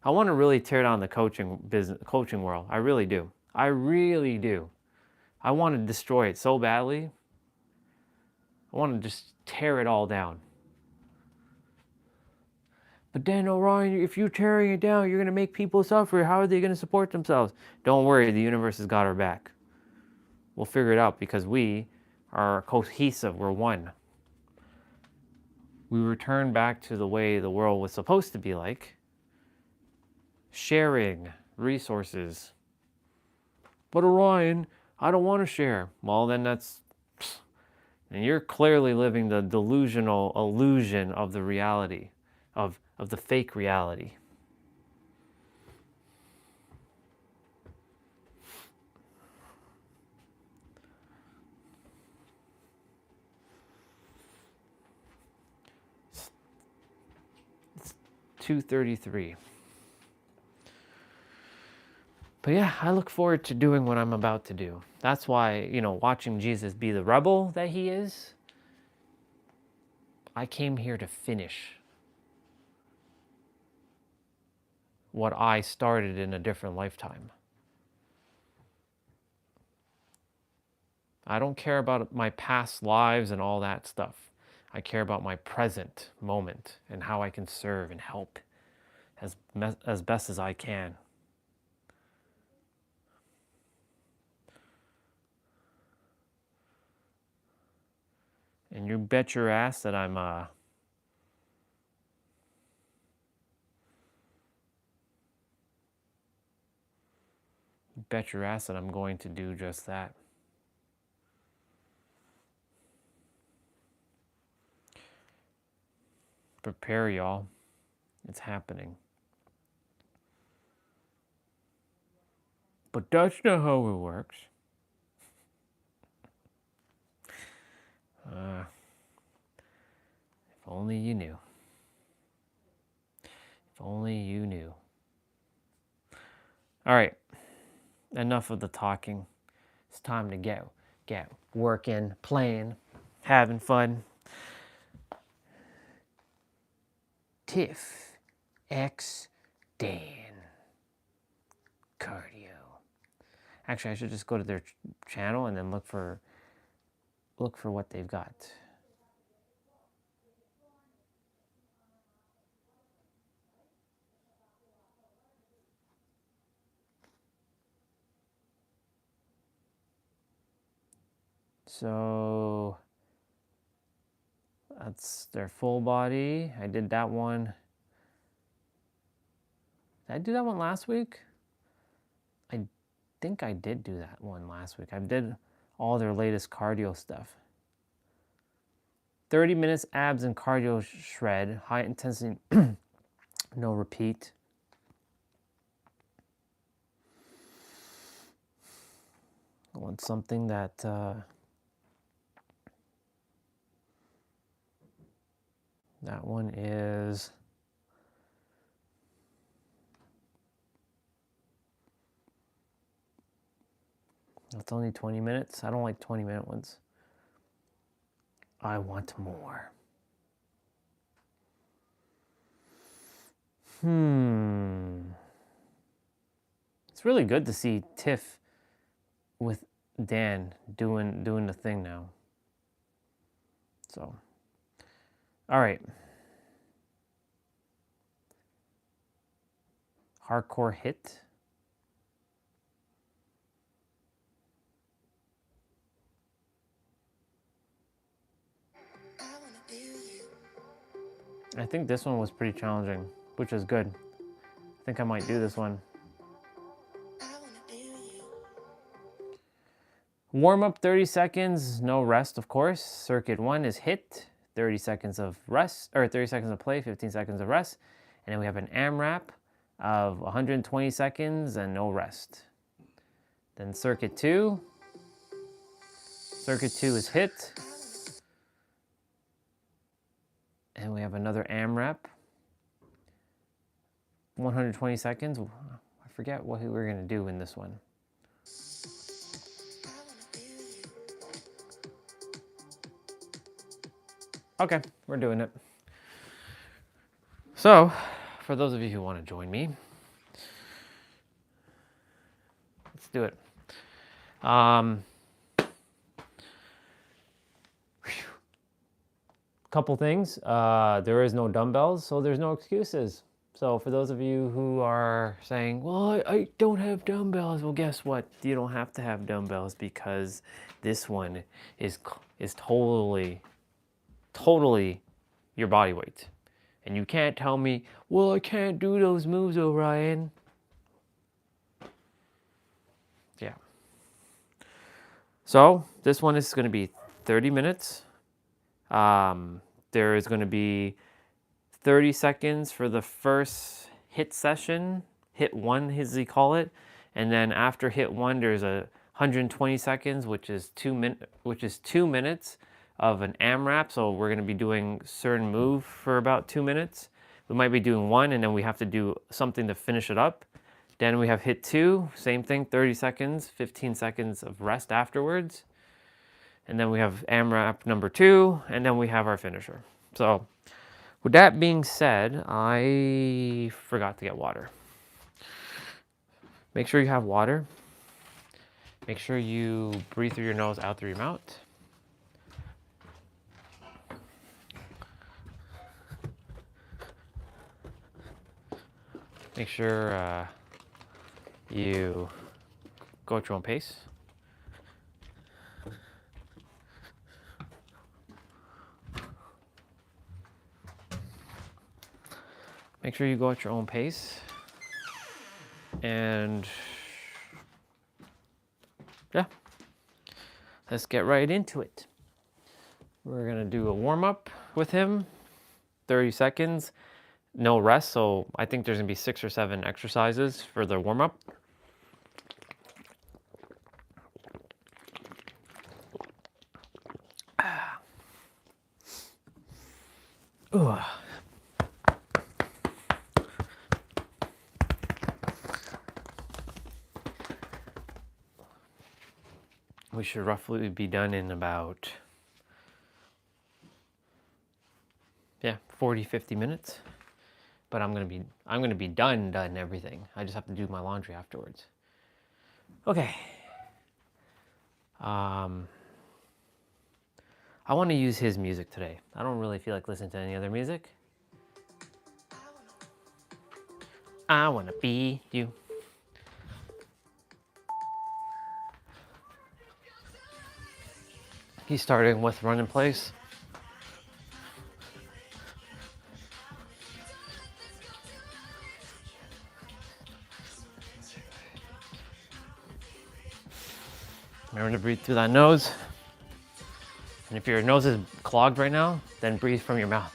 I want to really tear down the coaching world. I really do. I really do. I want to destroy it so badly. I want to just tear it all down. But then, Orion, if you're tearing it down, you're going to make people suffer. How are they going to support themselves? Don't worry, the universe has got our back. We'll figure it out because we are cohesive. We're one. We return back to the way the world was supposed to be like. Sharing resources. But Orion, I don't want to share. Well, then and you're clearly living the delusional illusion of the reality, of the fake reality. It's 2:33. But yeah, I look forward to doing what I'm about to do. That's why, watching Jesus be the rebel that he is, I came here to finish what I started in a different lifetime. I don't care about my past lives and all that stuff. I care about my present moment and how I can serve and help as best as I can. And you bet your ass that I'm going to do just that. Prepare, y'all. It's happening. But that's not how it works. If only you knew. If only you knew. All right. Enough of the talking. It's time to get working, playing, having fun. Tiff X Dan Cardio. Actually, I should just go to their channel and then look for what they've got. So that's their full body. I did that one. Did I do that one last week? I think I did do that one last week. I did all their latest cardio stuff. 30 minutes abs and cardio shred, high intensity, no repeat. I want something that that one is it's only 20 minutes. I don't like 20-minute ones. I want more. It's really good to see Tiff with Dan doing the thing now. So, all right. Hardcore HIIT. I think this one was pretty challenging, which is good. I think I might do this one. Warm up 30 seconds, no rest, of course. Circuit 1 is HIIT, 30 seconds of rest, or 30 seconds of play, 15 seconds of rest. And then we have an AMRAP of 120 seconds and no rest. Then circuit 2. Circuit 2 is HIIT. And we have another AMRAP. 120 seconds. I forget what we were going to do in this one. Okay, we're doing it. So, for those of you who want to join me, let's do it. Couple things. There is no dumbbells, so there's no excuses. So for those of you who are saying, well, I don't have dumbbells, well, guess what? You don't have to have dumbbells because this one is totally your body weight. And you can't tell me, well, I can't do those moves, Orion. Yeah. So this one is going to be 30 minutes. There is going to be 30 seconds for the first HIIT session, HIIT 1 as they call it, and then after HIIT 1 there's a 120 seconds, which is 2 minutes of an AMRAP. So we're going to be doing certain move for about 2 minutes. We might be doing one, and then we have to do something to finish it up. Then we have HIIT 2, same thing, 30 seconds, 15 seconds of rest afterwards. And then we have AMRAP number 2, and then we have our finisher. So with that being said, I forgot to get water. Make sure you have water. Make sure you breathe through your nose, out through your mouth. Make sure you go at your own pace. Make sure you go at your own pace. And yeah, let's get right into it. We're gonna do a warm-up with him, 30 seconds, no rest. So I think there's gonna be 6 or 7 exercises for the warm-up. Ooh. We should roughly be done in about 40-50 minutes. But I'm gonna be done everything. I just have to do my laundry afterwards. Okay. I want to use his music today. I don't really feel like listening to any other music. I wanna be you. He's starting with Run in Place. Remember to breathe through that nose. And if your nose is clogged right now, then breathe from your mouth.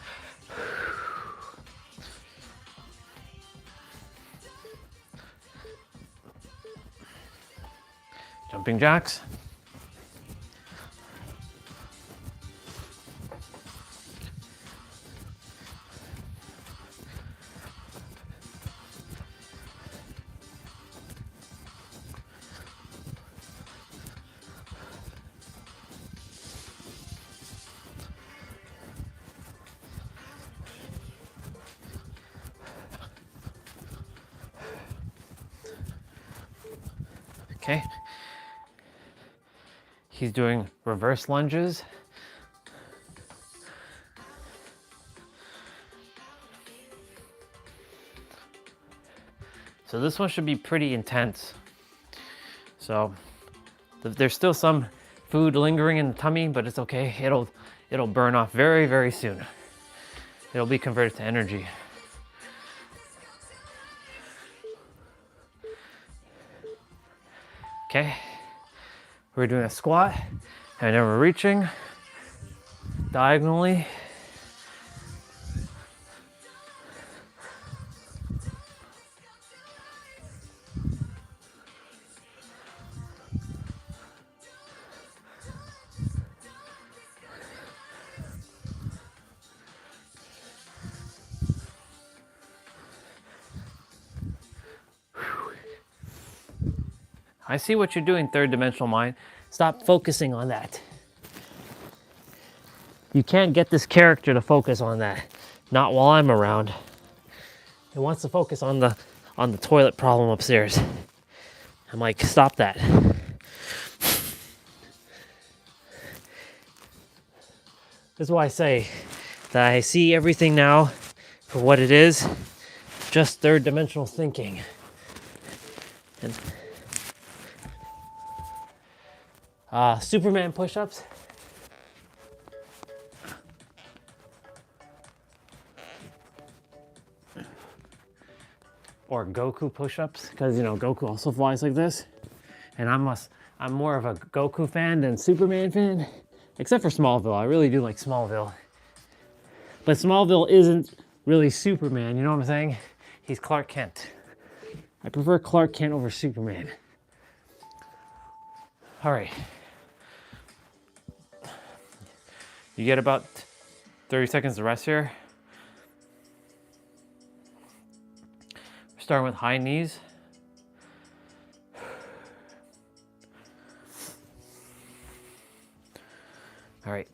Jumping jacks. Okay. He's doing reverse lunges. So this one should be pretty intense. So there's still some food lingering in the tummy, but it's okay. It'll burn off very, very soon. It'll be converted to energy. Okay. We're doing a squat, and then we're reaching diagonally. I see what you're doing, third dimensional mind. Stop focusing on that. You can't get this character to focus on that. Not while I'm around. It wants to focus on the toilet problem upstairs. I'm like, stop that. This is why I say that I see everything now for what it is, just third dimensional thinking. And Superman push-ups. Or Goku push-ups, because you know Goku also flies like this. And I'm more of a Goku fan than Superman fan, except for Smallville. I really do like Smallville. But Smallville isn't really Superman, you know what I'm saying? He's Clark Kent. I prefer Clark Kent over Superman. All right. You get about 30 seconds to rest here. We're starting with high knees. All right.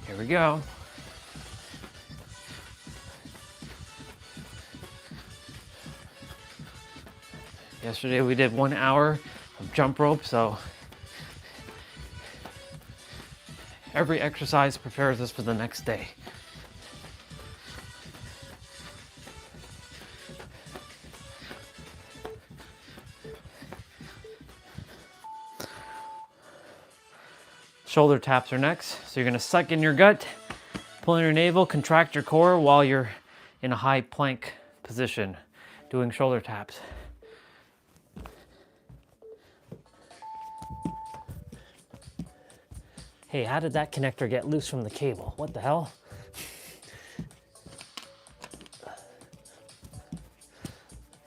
Here we go. Yesterday we did 1 hour of jump rope, so every exercise prepares us for the next day. Shoulder taps are next. So you're gonna suck in your gut, pull in your navel, contract your core while you're in a high plank position, doing shoulder taps. Hey, how did that connector get loose from the cable? What the hell?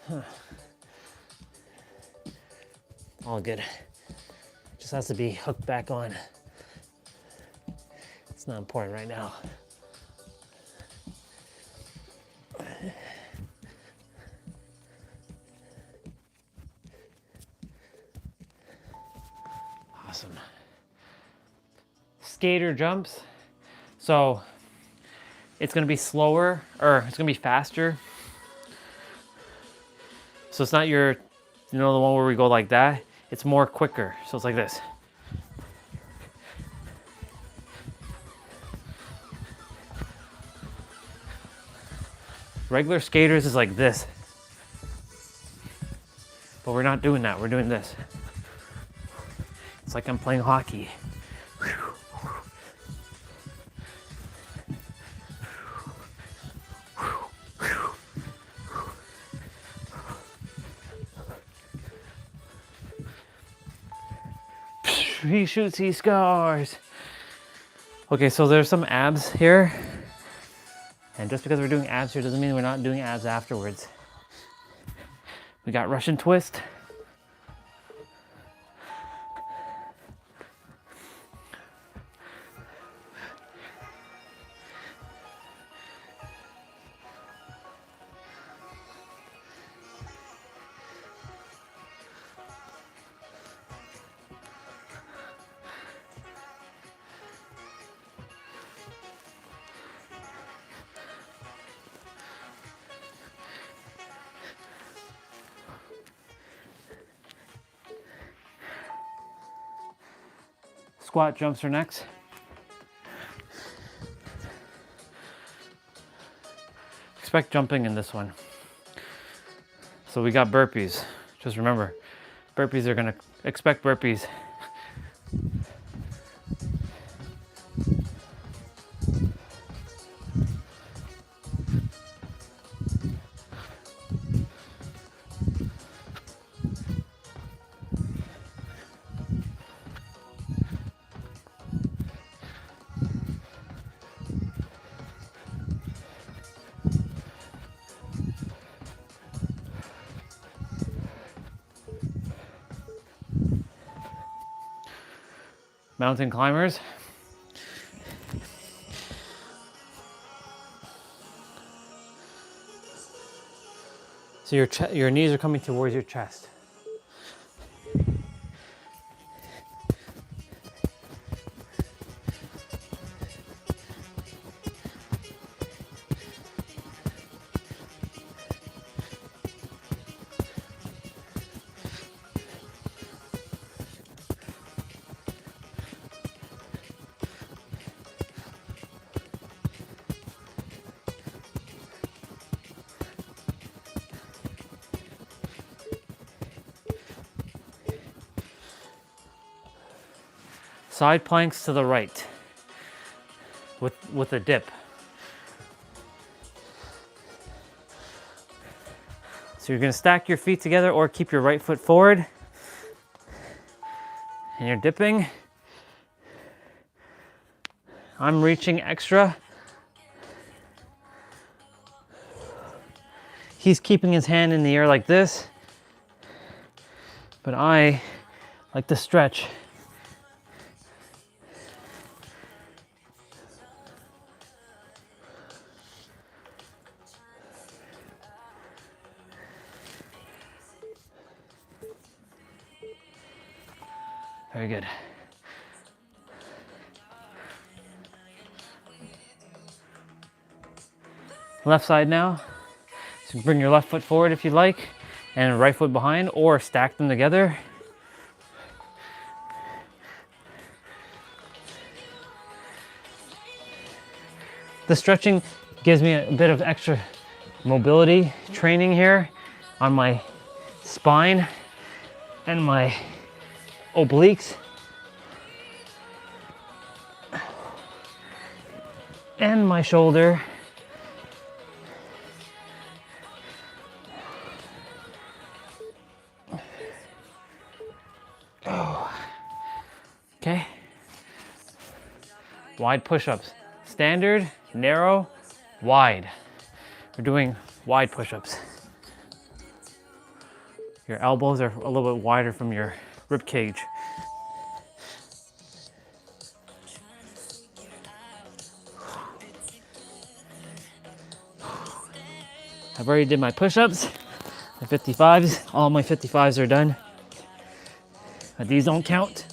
Huh. All good. Just has to be hooked back on. It's not important right now. Awesome. Skater jumps. So it's gonna be slower, or it's gonna be faster. So it's not your, you know, the one where we go like that. It's more quicker. So it's like this. Regular skaters is like this. But we're not doing that. We're doing this. It's like I'm playing hockey. He shoots, he scores. Okay, so there's some abs here. And just because we're doing abs here doesn't mean we're not doing abs afterwards. We got Russian twist. Squat jumps are next. Expect jumping in this one. So we got burpees. Just remember, burpees are gonna expect burpees. Mountain climbers. So your knees are coming towards your chest. Side planks to the right with a dip. So you're gonna stack your feet together or keep your right foot forward. And you're dipping. I'm reaching extra. He's keeping his hand in the air like this, but I like to stretch. Very good. Left side now. So bring your left foot forward if you like, and right foot behind, or stack them together. The stretching gives me a bit of extra mobility training here on my spine and my obliques and my shoulder. Oh. Okay. Wide push-ups. Standard, narrow, wide. We're doing wide push-ups. Your elbows are a little bit wider from your rib cage. I've already did my push-ups, my 55s. All my 55s are done. But these don't count.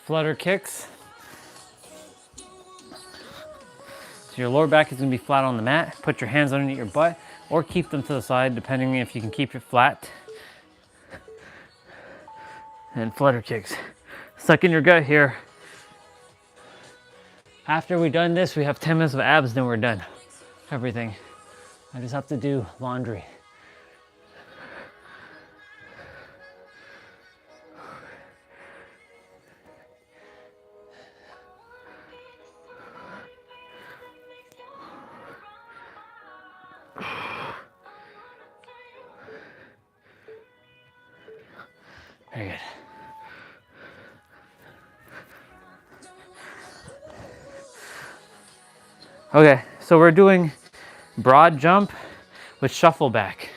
Flutter kicks. So your lower back is going to be flat on the mat. Put your hands underneath your butt or keep them to the side depending if you can keep it flat. And flutter kicks. Suck in your gut here. After we're done this, we have 10 minutes of abs, then we're done. Everything. I just have to do laundry. Very good. Okay, so we're doing broad jump with shuffle back.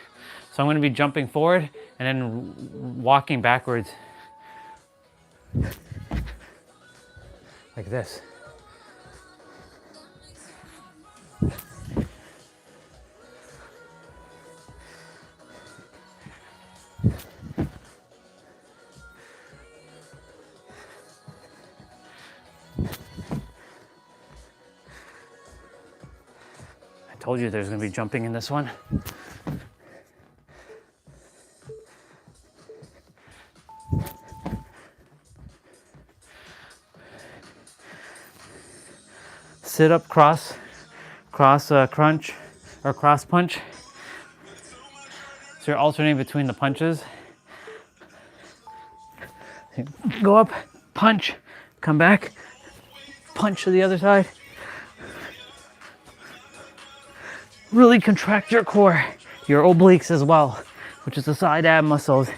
So I'm going to be jumping forward and then walking backwards like this. Told you there's gonna be jumping in this one. Sit up, cross crunch or cross punch. So you're alternating between the punches. Go up, punch, come back, punch to the other side. Really contract your core, your obliques as well, which is the side ab muscles.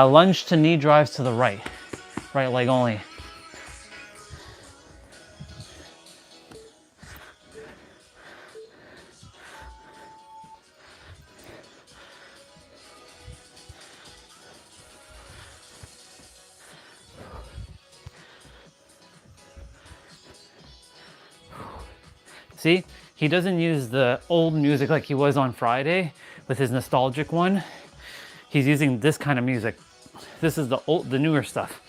Lunge to knee drives to the right leg only. See, he doesn't use the old music like he was on Friday with his nostalgic one. He's using this kind of music. This is the newer stuff.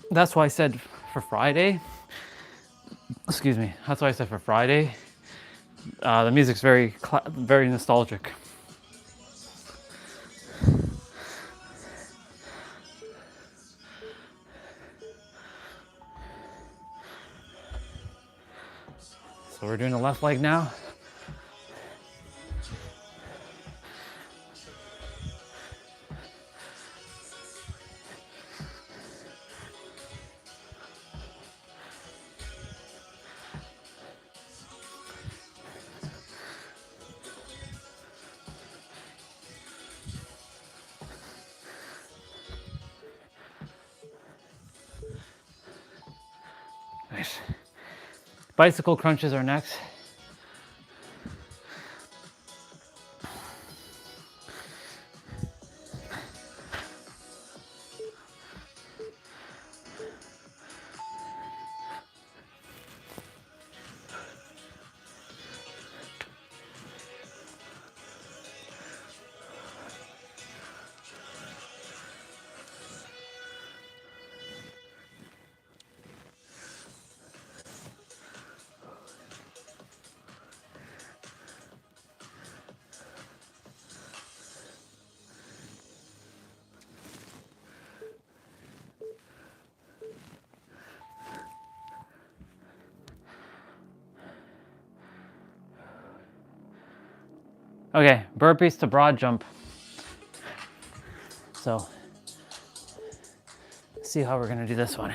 That's why I said for Friday, excuse me, that's why I said for Friday, the music's very nostalgic. So we're doing the left leg now. Nice. Bicycle crunches are next. Okay, burpees to broad jump. So, let's see how we're gonna do this one.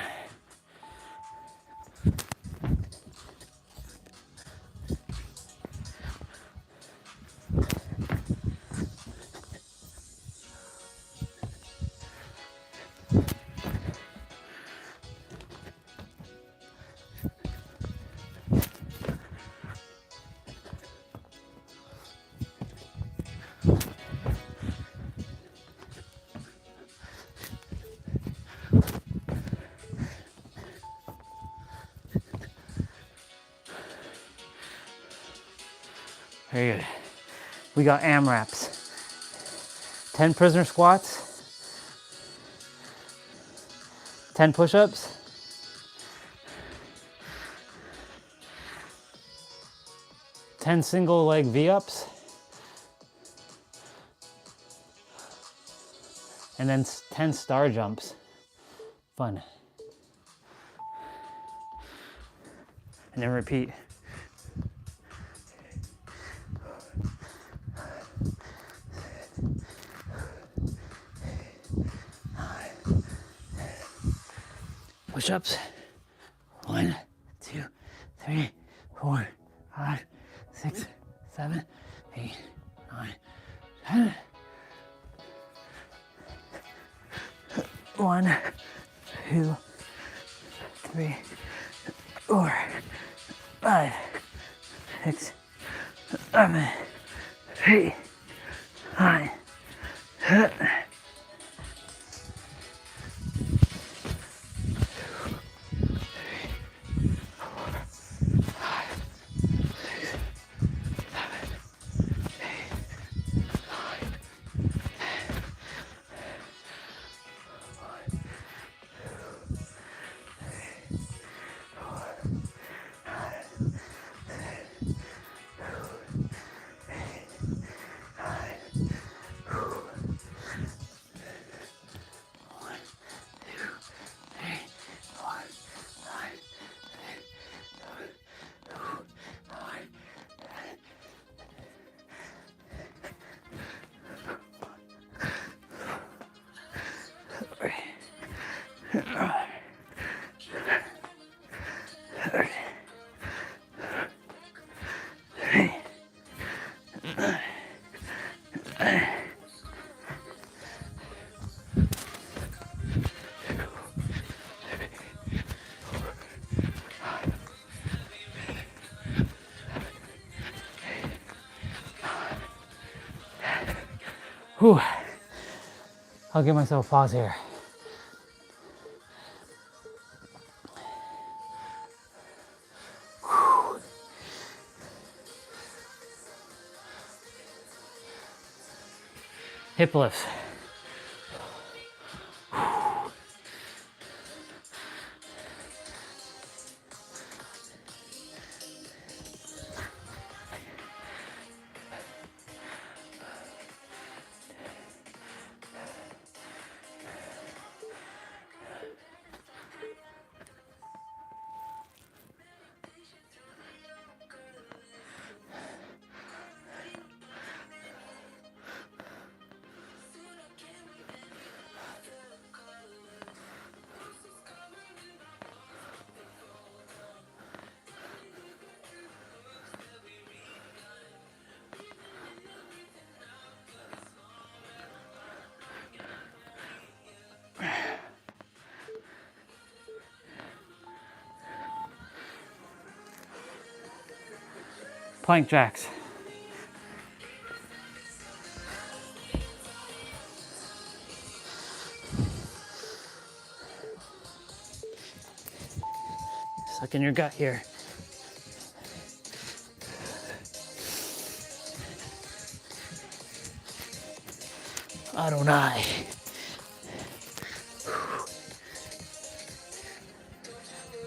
Very good. We got AMRAPs. 10 prisoner squats, 10 push-ups, 10 single leg V-ups, and then 10 star jumps. Fun. And then repeat. Push-ups. 1, 2, 3, 4, 5, 6, 7, 8, 9, 10. 1, 2, 3, 4, 5, 6, 7, 8, 9, Whew. I'll give myself a pause here. Whew. Hip lifts. Plank jacks. Suck in your gut here. Adonai.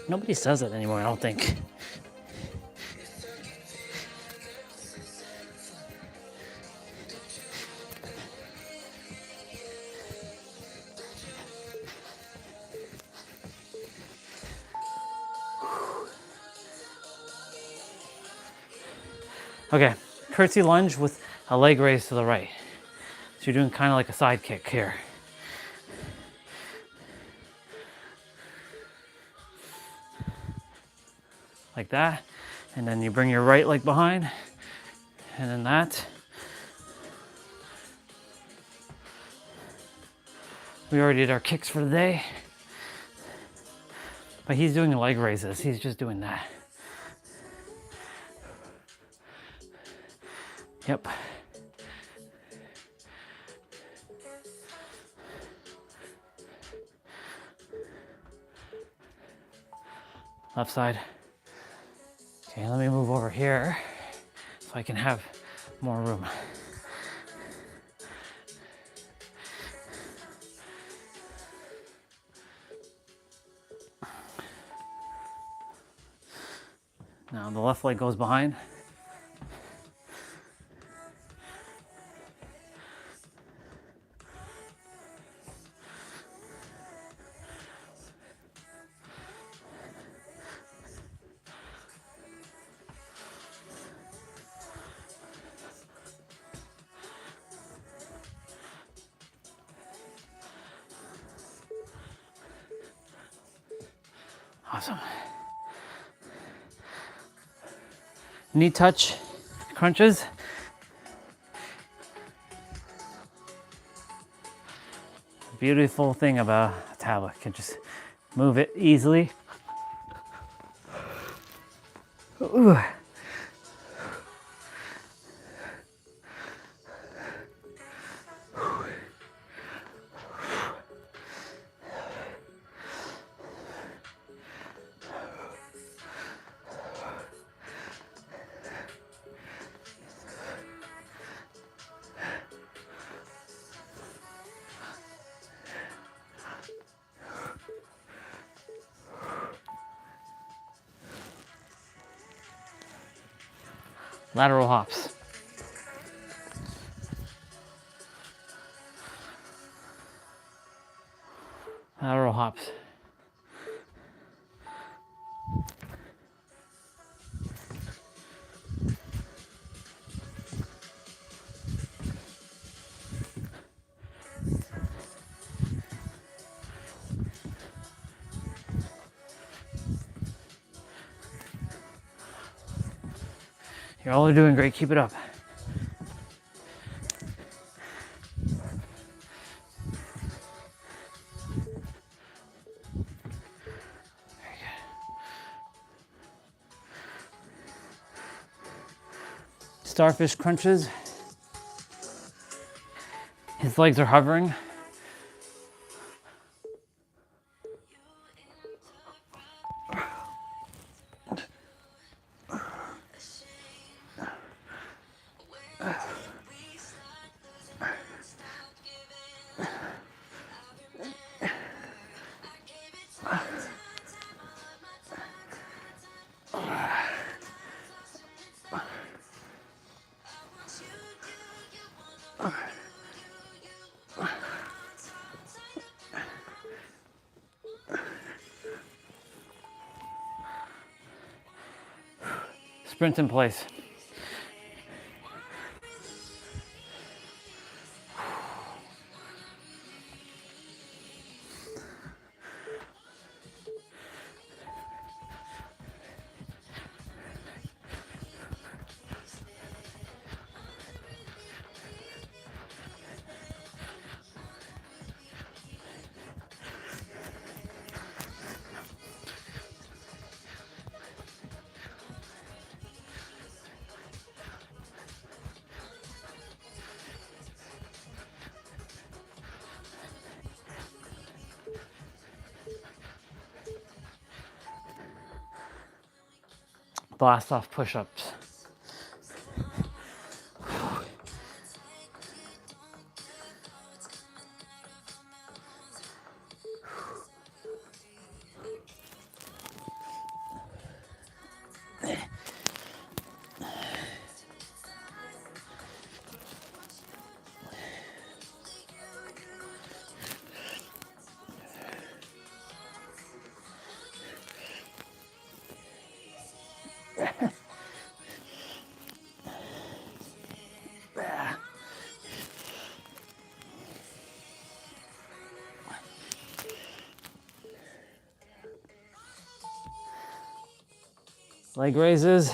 Nobody says that anymore, I don't think. Okay, curtsy lunge with a leg raise to the right. So you're doing kind of like a side kick here. Like that. And then you bring your right leg behind. And then that. We already did our kicks for the day. But he's doing leg raises. He's just doing that. Yep. Left side. Okay, let me move over here so I can have more room. Now the left leg goes behind. Awesome. Knee touch crunches. The beautiful thing about a tablet, can just move it easily. Ooh. Lateral hops. Lateral hops. You're all doing great. Keep it up. Starfish crunches. His legs are hovering. Sprint in place. Blast off push-ups. Leg raises.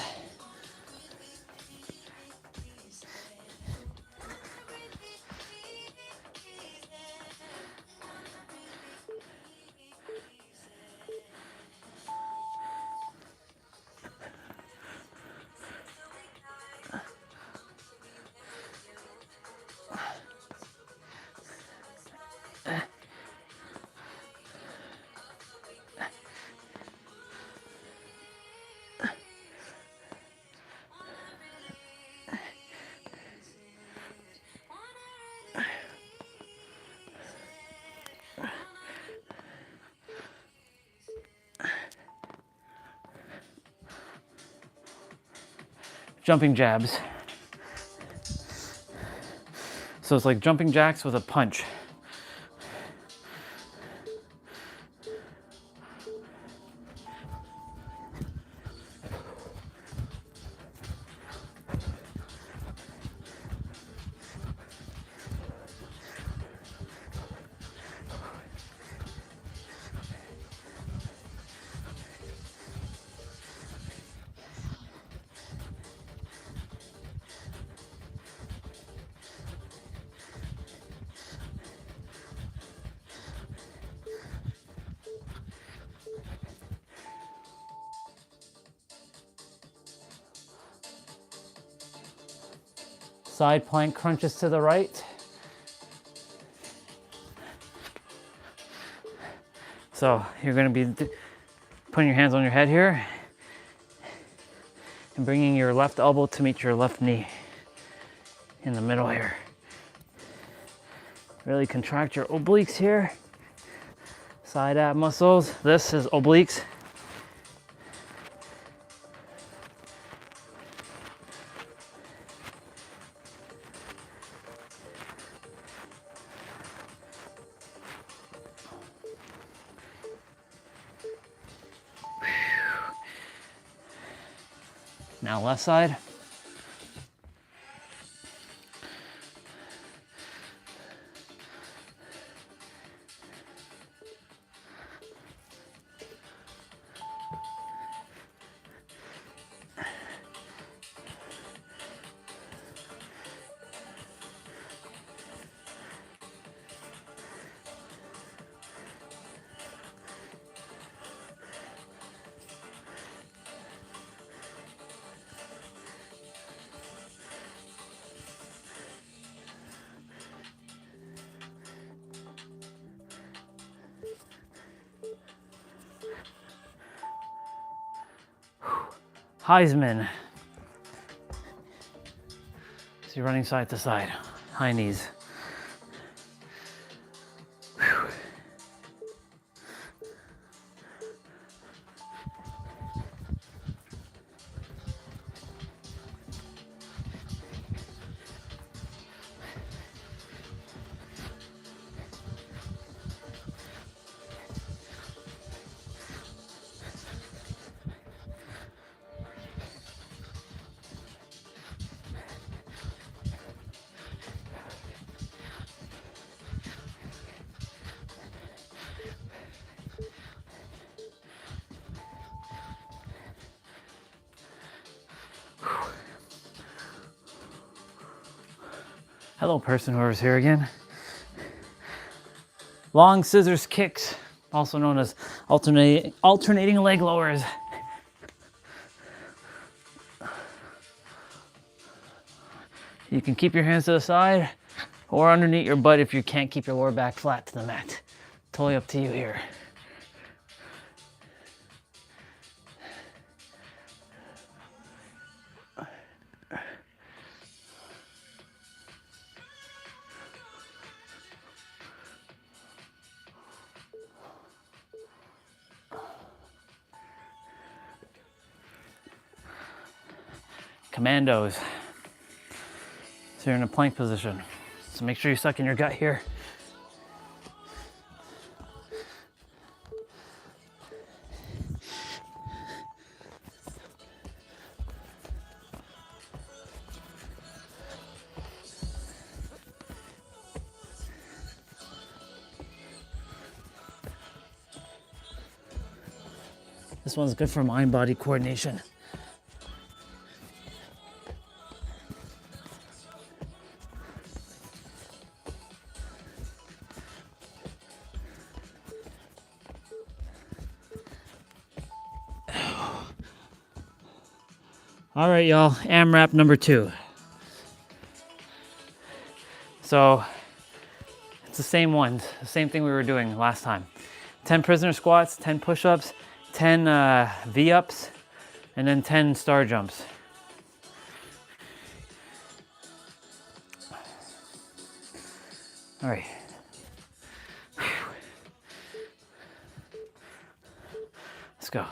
Jumping jabs. So it's like jumping jacks with a punch. Side plank crunches to the right. So you're going to be putting your hands on your head here and bringing your left elbow to meet your left knee in the middle here. Really contract your obliques here. Side ab muscles. This is obliques. Now left side. Heisman. So you're running side to side, high knees. Whew. Hello, person, whoever's here again. Long scissors kicks, also known as alternating leg lowers. You can keep your hands to the side or underneath your butt if you can't keep your lower back flat to the mat. Totally up to you here. Commandos. So you're in a plank position. So make sure you suck in your gut here. This one's good for mind-body coordination. All right, y'all, AMRAP number 2. So it's the same ones, the same thing we were doing last time. 10 prisoner squats, 10 push-ups, 10 V-ups, and then 10 star jumps. All right. Let's go.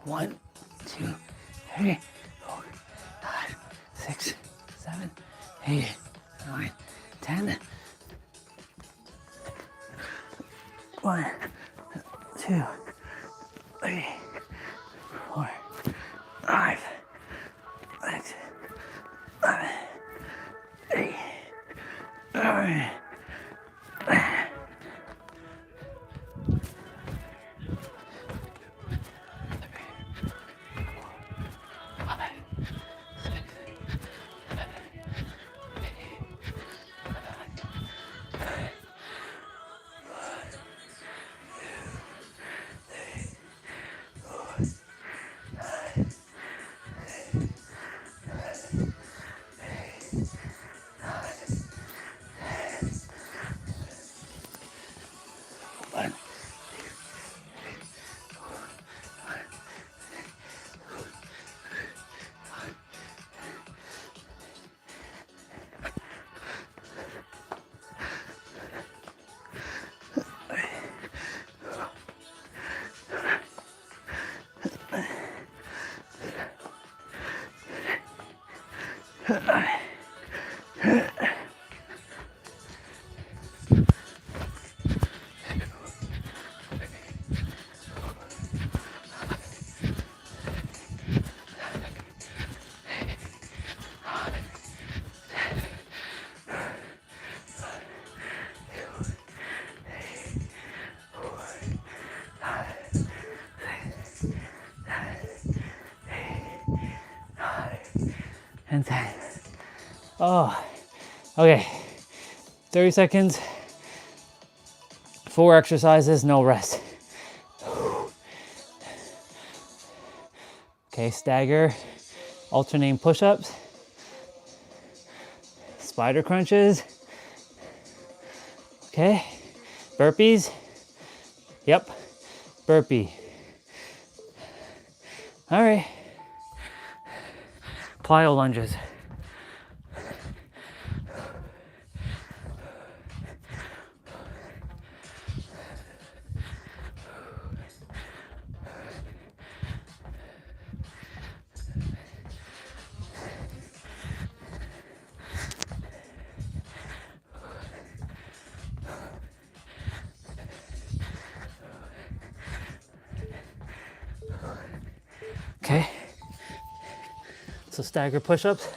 One, 2, 3, 4, 5, 6, 7, 8, 9, 10. 1, 2, 3, 4, 5, 6, 7, 8, 9. And 10. Oh, okay. 30 seconds, 4 exercises, no rest. Okay, stagger, alternating push-ups, spider crunches. Okay, burpees. Yep, burpee. All right. Plyo lunges. Okay, so stagger push-ups.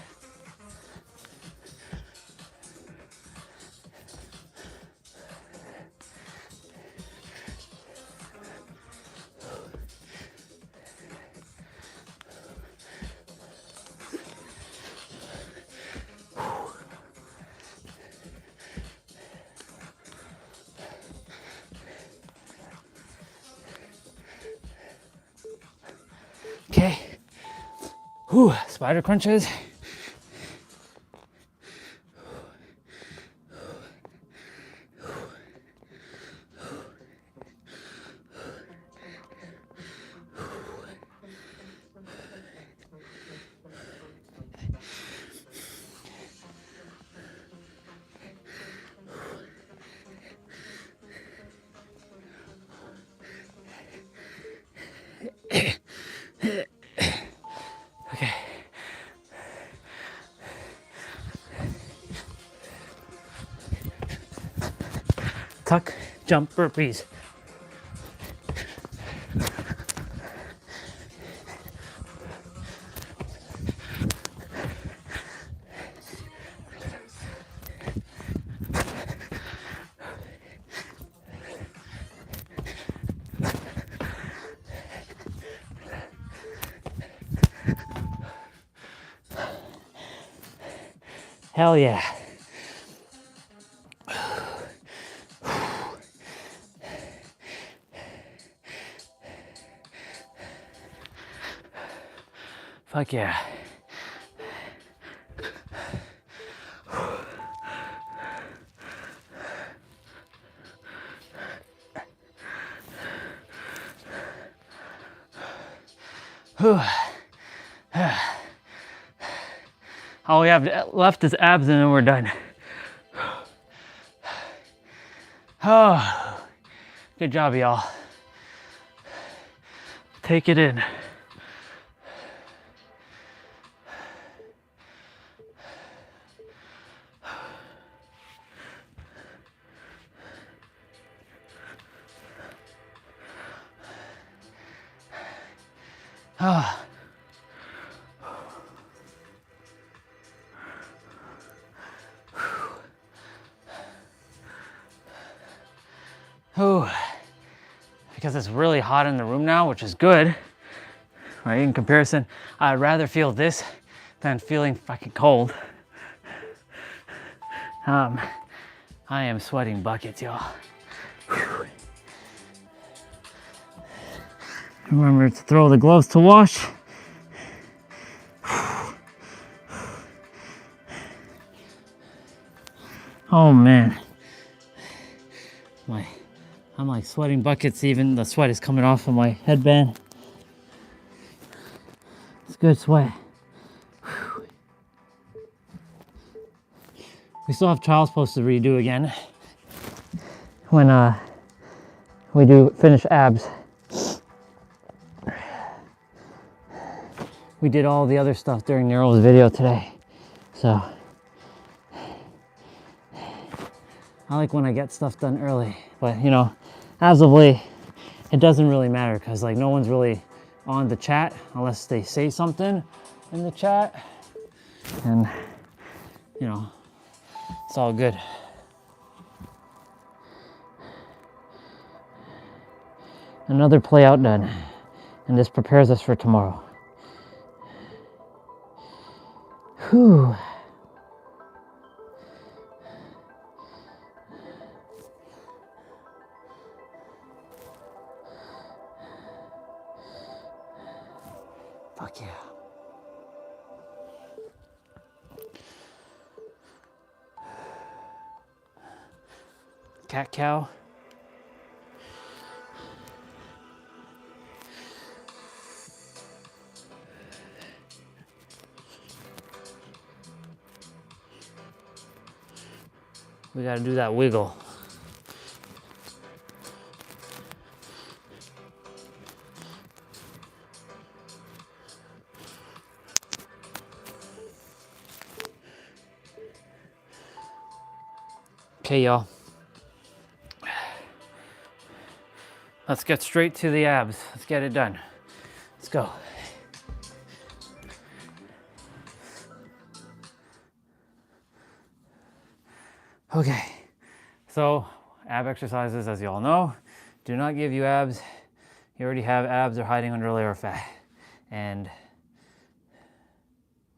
Okay, whew, spider crunches. Okay. Tuck, jump, burpees. Hell yeah. Fuck yeah. All we have left is abs and then we're done. Oh, good job, y'all. Take it in. Ah. Oh, because it's really hot in the room now, which is good, right? In comparison, I'd rather feel this than feeling fucking cold. I am sweating buckets, y'all. Remember to throw the gloves to wash. Oh man, I'm like sweating buckets, even the sweat is coming off of my headband. It's good sweat. We still have child's pose to redo again when we do finish abs. We did all the other stuff during Nero's video today. So I like when I get stuff done early, but you know, as of late, it doesn't really matter because like no one's really on the chat unless they say something in the chat, and you know, it's all good. Another play out done, and this prepares us for tomorrow. Whew. Fuck yeah. Cat cow. We gotta do that wiggle. Okay, y'all. Let's get straight to the abs. Let's get it done. Let's go. Okay, so ab exercises, as you all know, do not give you abs. You already have abs, they're hiding under a layer of fat. And what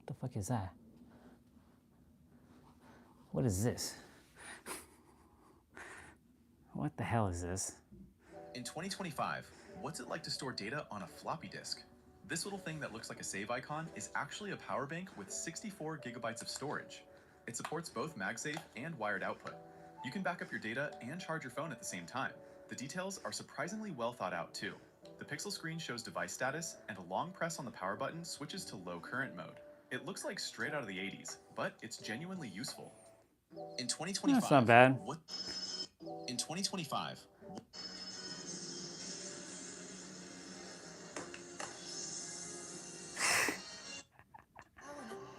the fuck is that? What is this? What the hell is this? In 2025, what's it like to store data on a floppy disk? This little thing that looks like a save icon is actually a power bank with 64 gigabytes of storage. It supports both MagSafe and wired output. You can back up your data and charge your phone at the same time. The details are surprisingly well thought out too. The pixel screen shows device status, and a long press on the power button switches to low current mode. It looks like straight out of the 80s, but it's genuinely useful. In 2025, That's not bad. In 2025,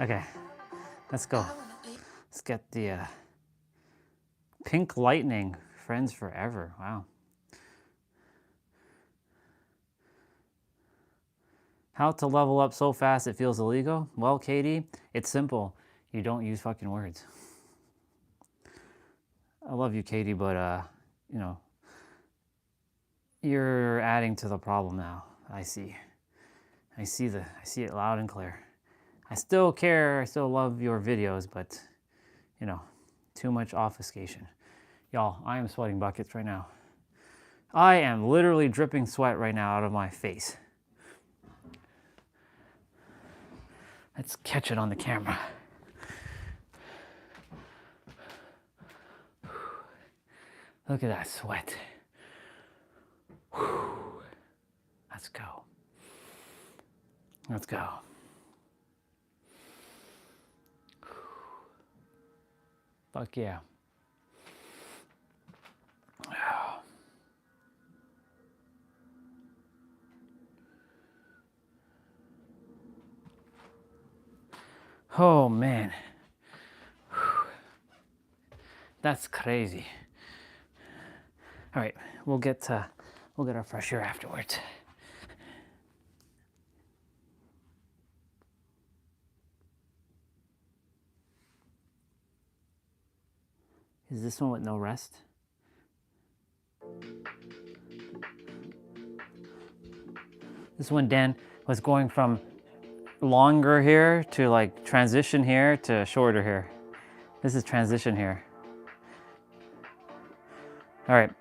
Okay, let's go. Let's get the Pink Lightning, Friends Forever. Wow. How to level up so fast it feels illegal? Well, Katie, it's simple. You don't use fucking words. I love you, Katie, but you know, you're adding to the problem now. I see. I see it loud and clear. I still care, I still love your videos, but you know, too much obfuscation. Y'all, I am sweating buckets right now. I am literally dripping sweat right now out of my face. Let's catch it on the camera. Look at that sweat. Let's go. Let's go. Fuck yeah. Oh man. That's crazy. All right, we'll get our fresh air afterwards. Is this one with no rest? This one, Dan, was going from longer here to like transition here to shorter here. This is transition here. All right.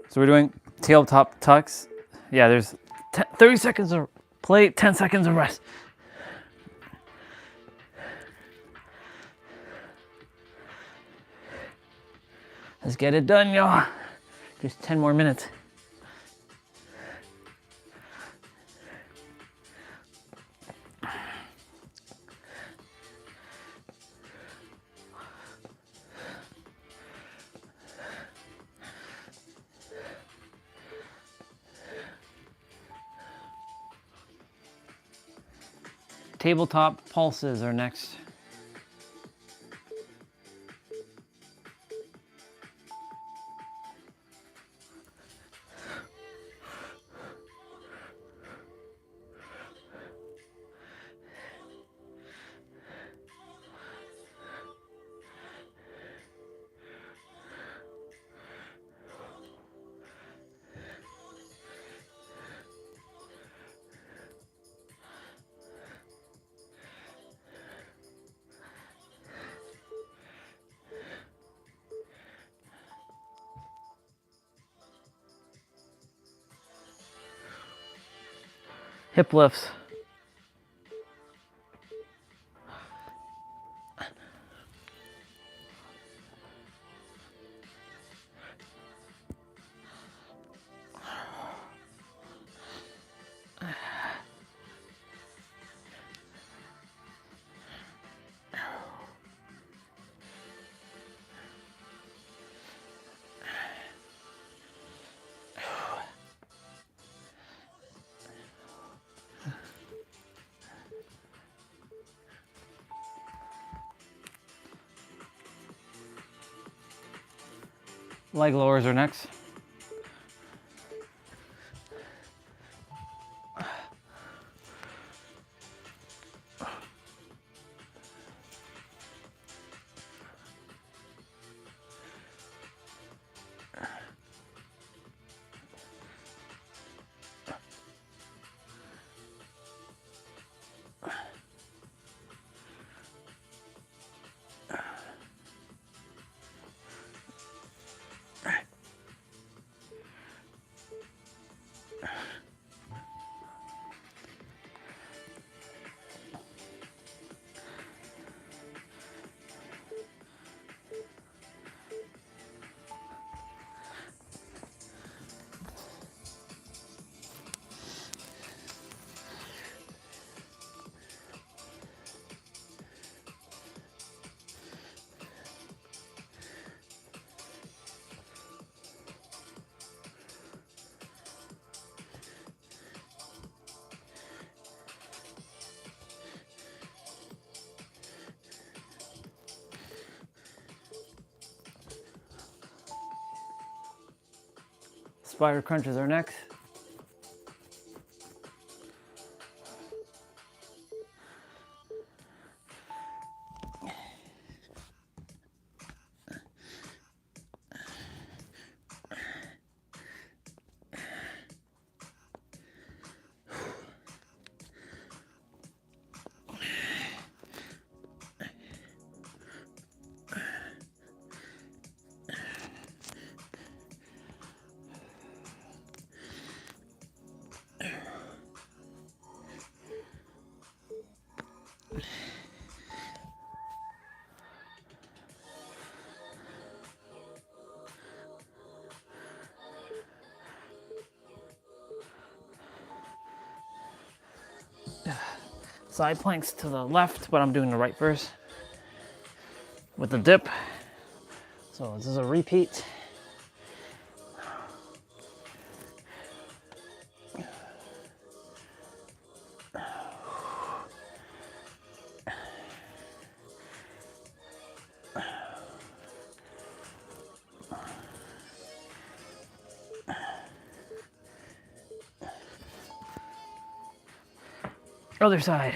So we're doing tabletop tucks. Yeah, there's 30 seconds of play, 10 seconds of rest. Let's get it done, y'all. Just 10 more minutes. Tabletop pulses are next. hip lifts. Leg lowers are next. Spider crunches are next. Side planks to the left, but I'm doing the right first with the dip. So this is a repeat. Other side.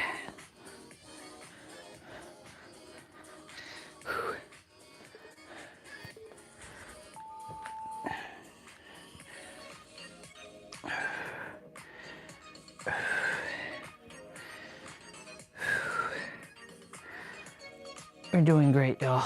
You're doing great, y'all.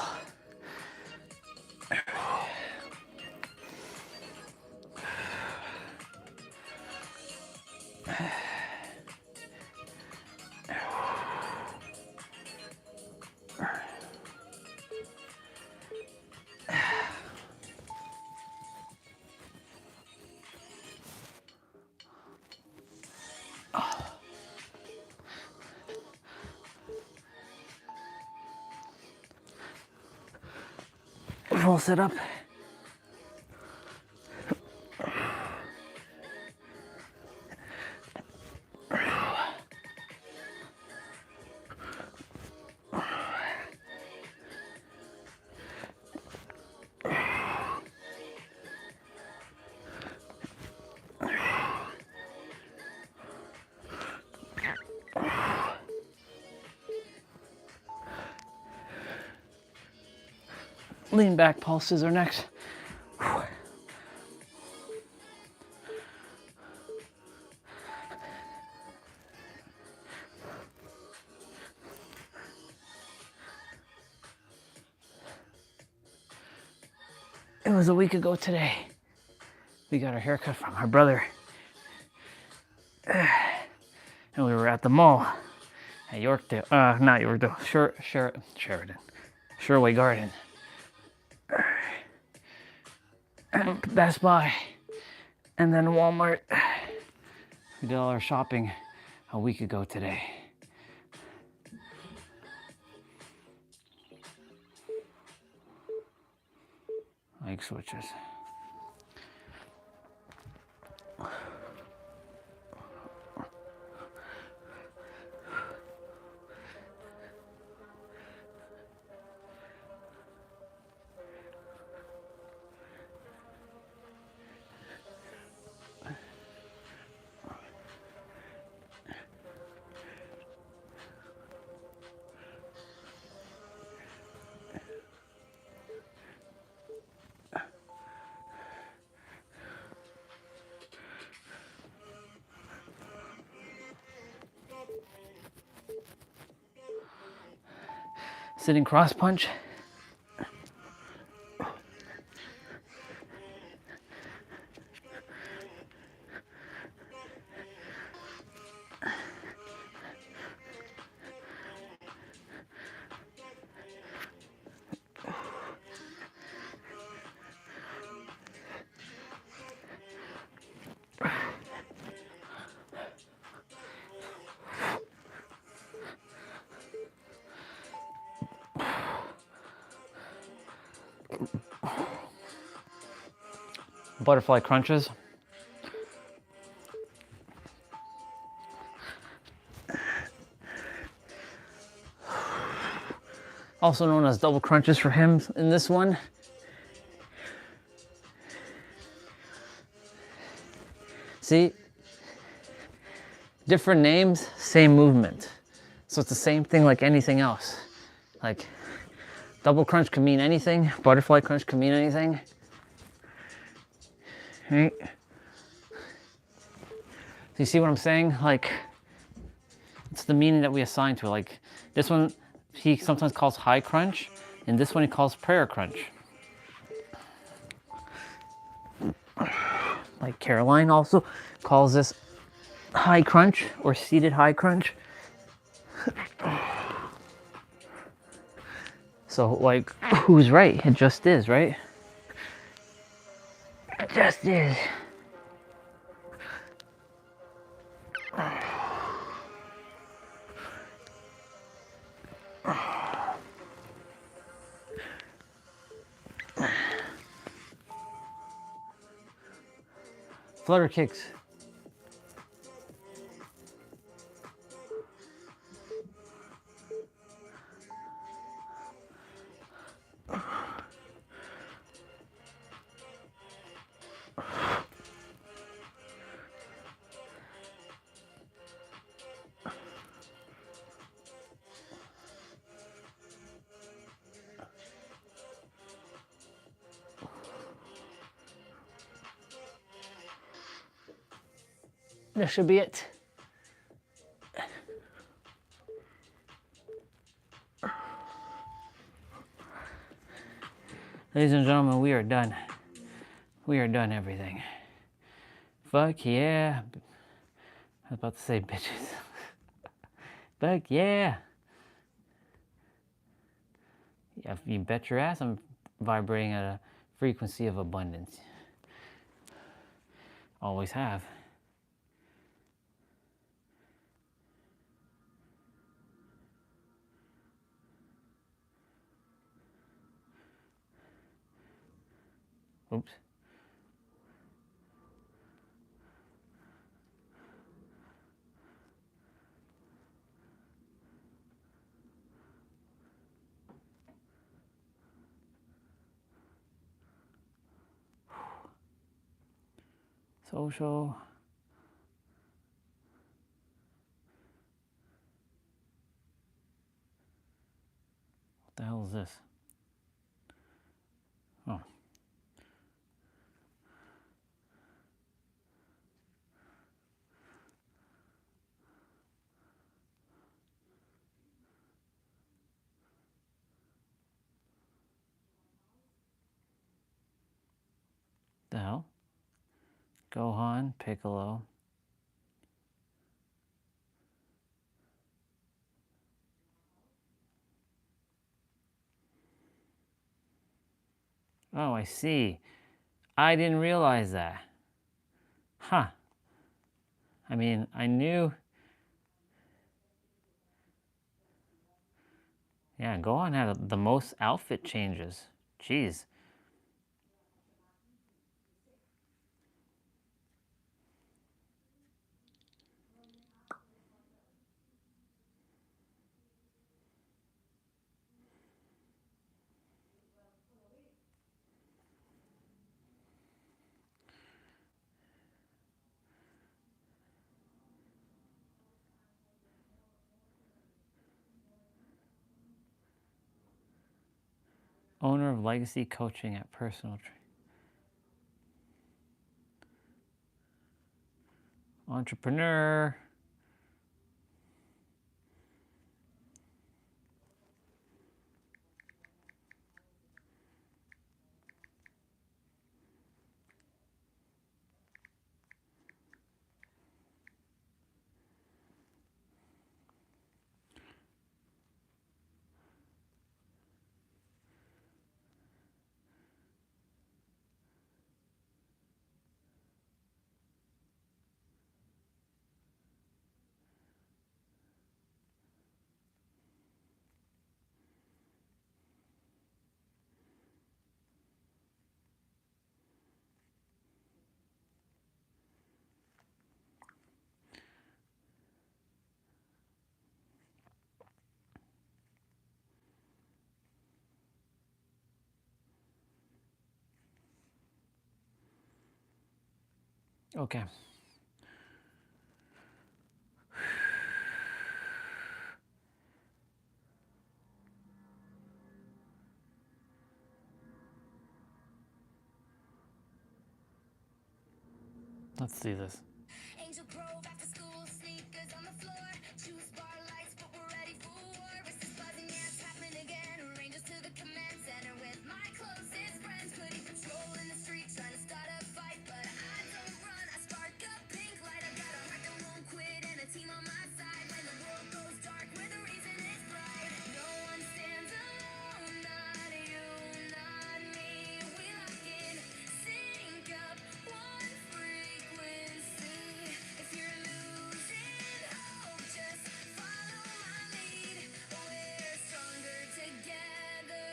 Full sit up. Lean back pulses are next. It was a week ago today. We got our haircut from our brother. and we were at the mall at Yorkdale, not Yorkdale, Sheridan, Sherway Garden, and Best Buy, and then Walmart. We did all our shopping a week ago today. Leg switches. Sitting cross punch. Butterfly crunches. Also known as double crunches for him in this one. See? Different names, same movement. So it's the same thing like anything else. Like, double crunch can mean anything, butterfly crunch can mean anything. Right? So you see what I'm saying? Like, it's the meaning that we assign to it. Like, this one, he sometimes calls high crunch, and this one he calls prayer crunch. Like Caroline also calls this high crunch or seated high crunch. So like, who's right? It just is, right? It just is. Flutter kicks. This should be it. Ladies and gentlemen, we are done. We are done everything. Fuck yeah. I was about to say bitches. Fuck yeah. Yeah, you bet your ass I'm vibrating at a frequency of abundance. Always have. Oops. Social. What the hell is this? Oh. The hell? Gohan, Piccolo. Oh, I see. I didn't realize that. Huh. I mean, I knew. Yeah, Gohan had the most outfit changes. Jeez. Owner of Legacy Coaching at Personal Entrepreneur. Okay. Let's see this. Angel Grove after school, sneakers on the floor, juice bar lights, but we're ready for war. Wrists buzzing, yeah, it's happening again. Rangers to the command center with my closest friends. Putting patrol in the street, trying to start a fight, but I don't run. I spark a pink light. I got a heart that won't quit and a team on my side. When the world goes dark, we're the reason it's bright. No one stands alone, not you, not me. We lock in, sync up, one frequency. If you're losing hope, just follow my lead. We're stronger together.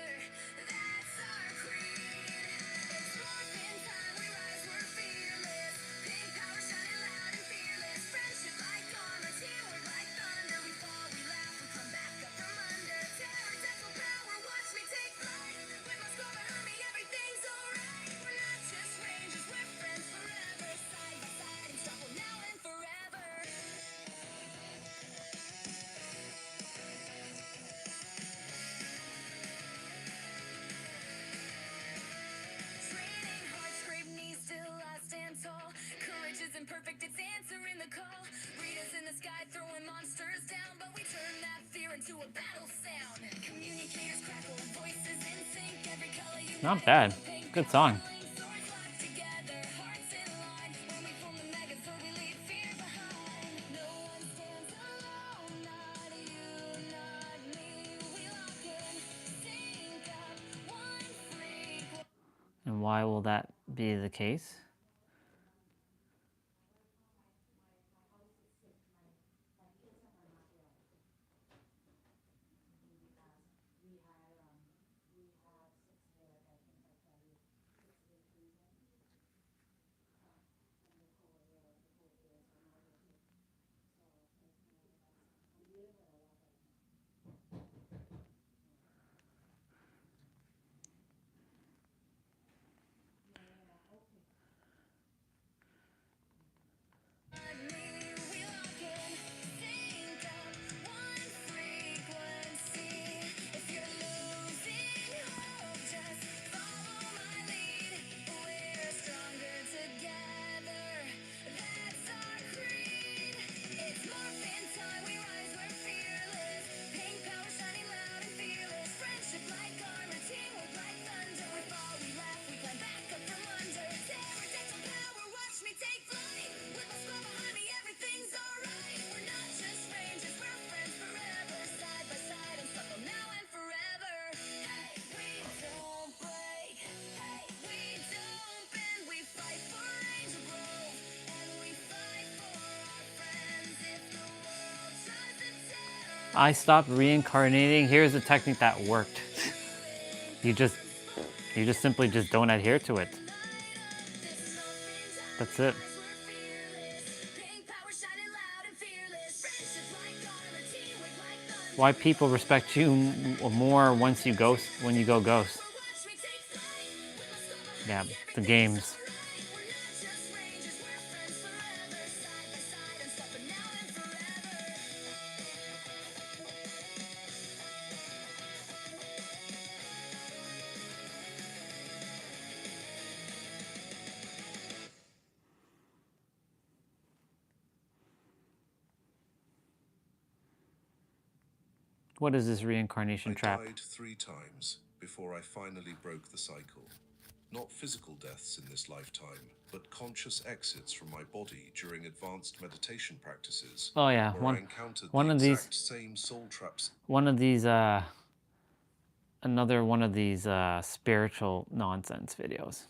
That's our creed. It's morphin' time, we rise, we're fearless. Pink power shining loud and fearless. Friendship like armor, teamwork like thunder. We fall, we laugh, we come back up from under. Terror, dental power, watch me take flight. With my squad behind me, everything's alright. We're not just rangers, we're friends forever. Side by side, unstoppable now and forever. Training hard, scrape knees, still I stand tall. Courage isn't perfect, it's answering the call. Read us in the sky, throwing monsters down, but we turn that fear into a battle sound. Communicators crackle, voices in sync, every color you Not bad. Good song. swords locked together, hearts in line. When we form the megazord, we leave fear behind. No one stands alone, not you, not me. We lock in, sync up, one freak. And why will that be the case? I stopped reincarnating. Here's a technique that worked. You just simply just don't adhere to it. That's it. Why people respect you more once you ghost, when you go ghost. Yeah, the games. What is this reincarnation trap? I died 3 times before I finally broke the cycle. Not physical deaths in this lifetime, but conscious exits from my body during advanced meditation practices. Oh yeah, where I encountered one the of these exact same soul traps. Another one of these spiritual nonsense videos.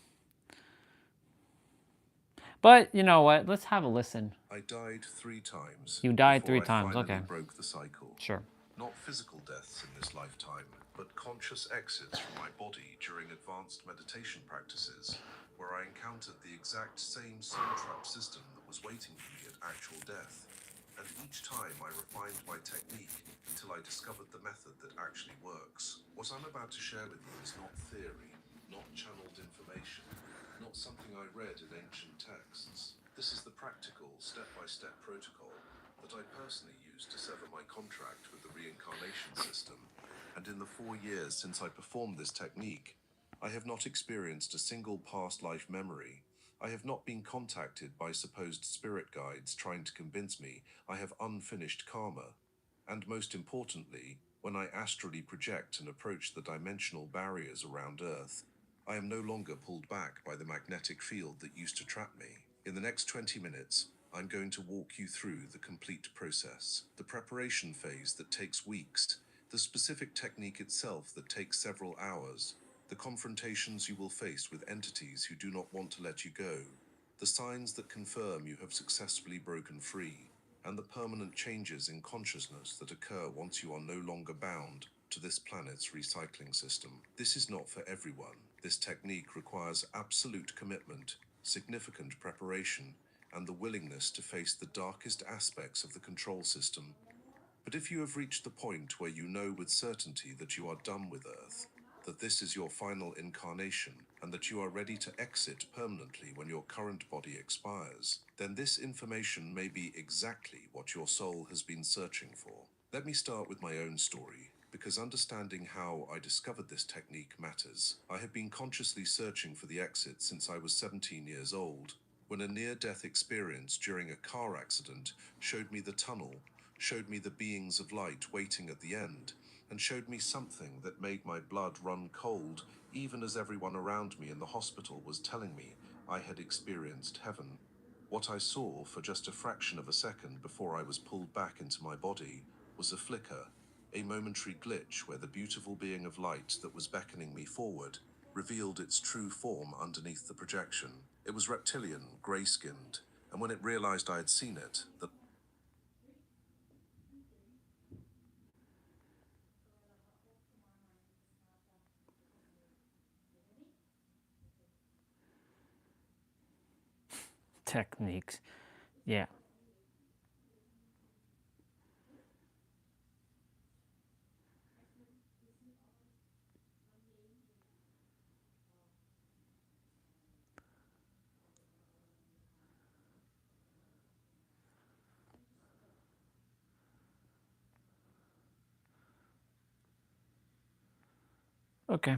But you know what? Let's have a listen. I died 3 times. You died 3 before times, I finally okay. broke the cycle. Sure. Not physical deaths in this lifetime, but conscious exits from my body during advanced meditation practices, where I encountered the exact same soul trap system that was waiting for me at actual death. And each time I refined my technique until I discovered the method that actually works. What I'm about to share with you is not theory, not channeled information, not something I read in ancient texts. This is the practical, step-by-step protocol that I personally used to sever my contract with the reincarnation system. And in the 4 years since I performed this technique, I have not experienced a single past life memory. I have not been contacted by supposed spirit guides trying to convince me I have unfinished karma. And most importantly, when I astrally project and approach the dimensional barriers around Earth, I am no longer pulled back by the magnetic field that used to trap me. In the next 20 minutes, I'm going to walk you through the complete process. The preparation phase that takes weeks, the specific technique itself that takes several hours, the confrontations you will face with entities who do not want to let you go, the signs that confirm you have successfully broken free, and the permanent changes in consciousness that occur once you are no longer bound to this planet's recycling system. This is not for everyone. This technique requires absolute commitment, significant preparation, and the willingness to face the darkest aspects of the control system. But if you have reached the point where you know with certainty that you are done with Earth, that this is your final incarnation, and that you are ready to exit permanently when your current body expires, then this information may be exactly what your soul has been searching for. Let me start with my own story, because understanding how I discovered this technique matters. I have been consciously searching for the exit since I was 17 years old, when a near-death experience during a car accident showed me the tunnel, showed me the beings of light waiting at the end, and showed me something that made my blood run cold, even as everyone around me in the hospital was telling me I had experienced heaven. What I saw for just a fraction of a second before I was pulled back into my body was a flicker, a momentary glitch where the beautiful being of light that was beckoning me forward revealed its true form underneath the projection. It was reptilian, grey-skinned, and when it realized I had seen it, the Techniques. Yeah. Okay.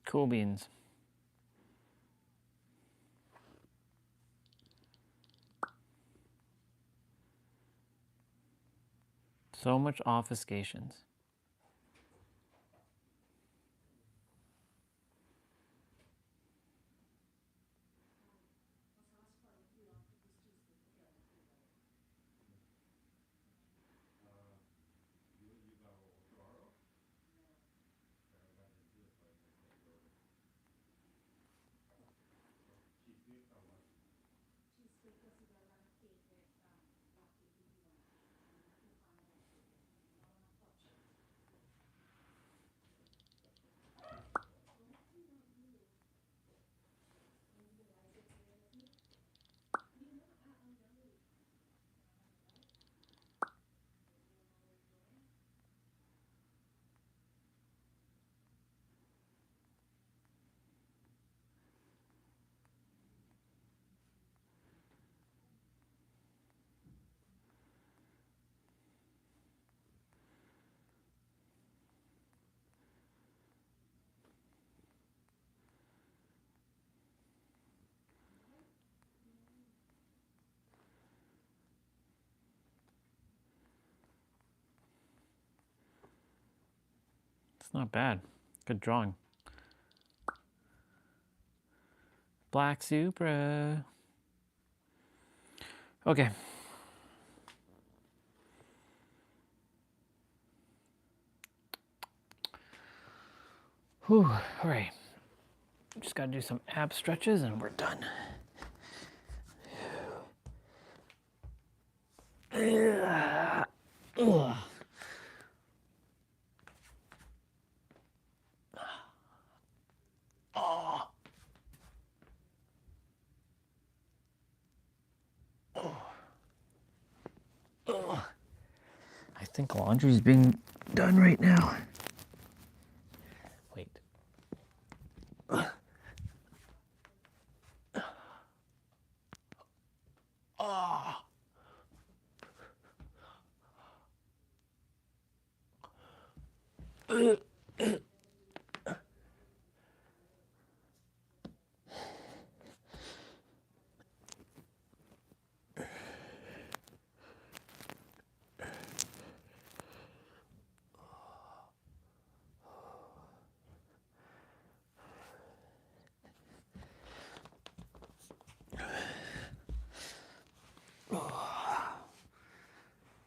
Cool beans. So much obfuscations. It's not bad. Good drawing. Black Supra. Okay. Whew, all right. Just gotta do some ab stretches and we're done. Ugh. Oh. Oh. I think laundry's being done right now. Wait. Oh.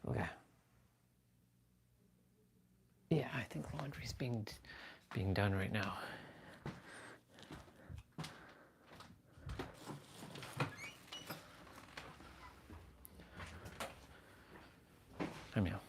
Okay. Yeah, I think laundry's being done right now. I'm out.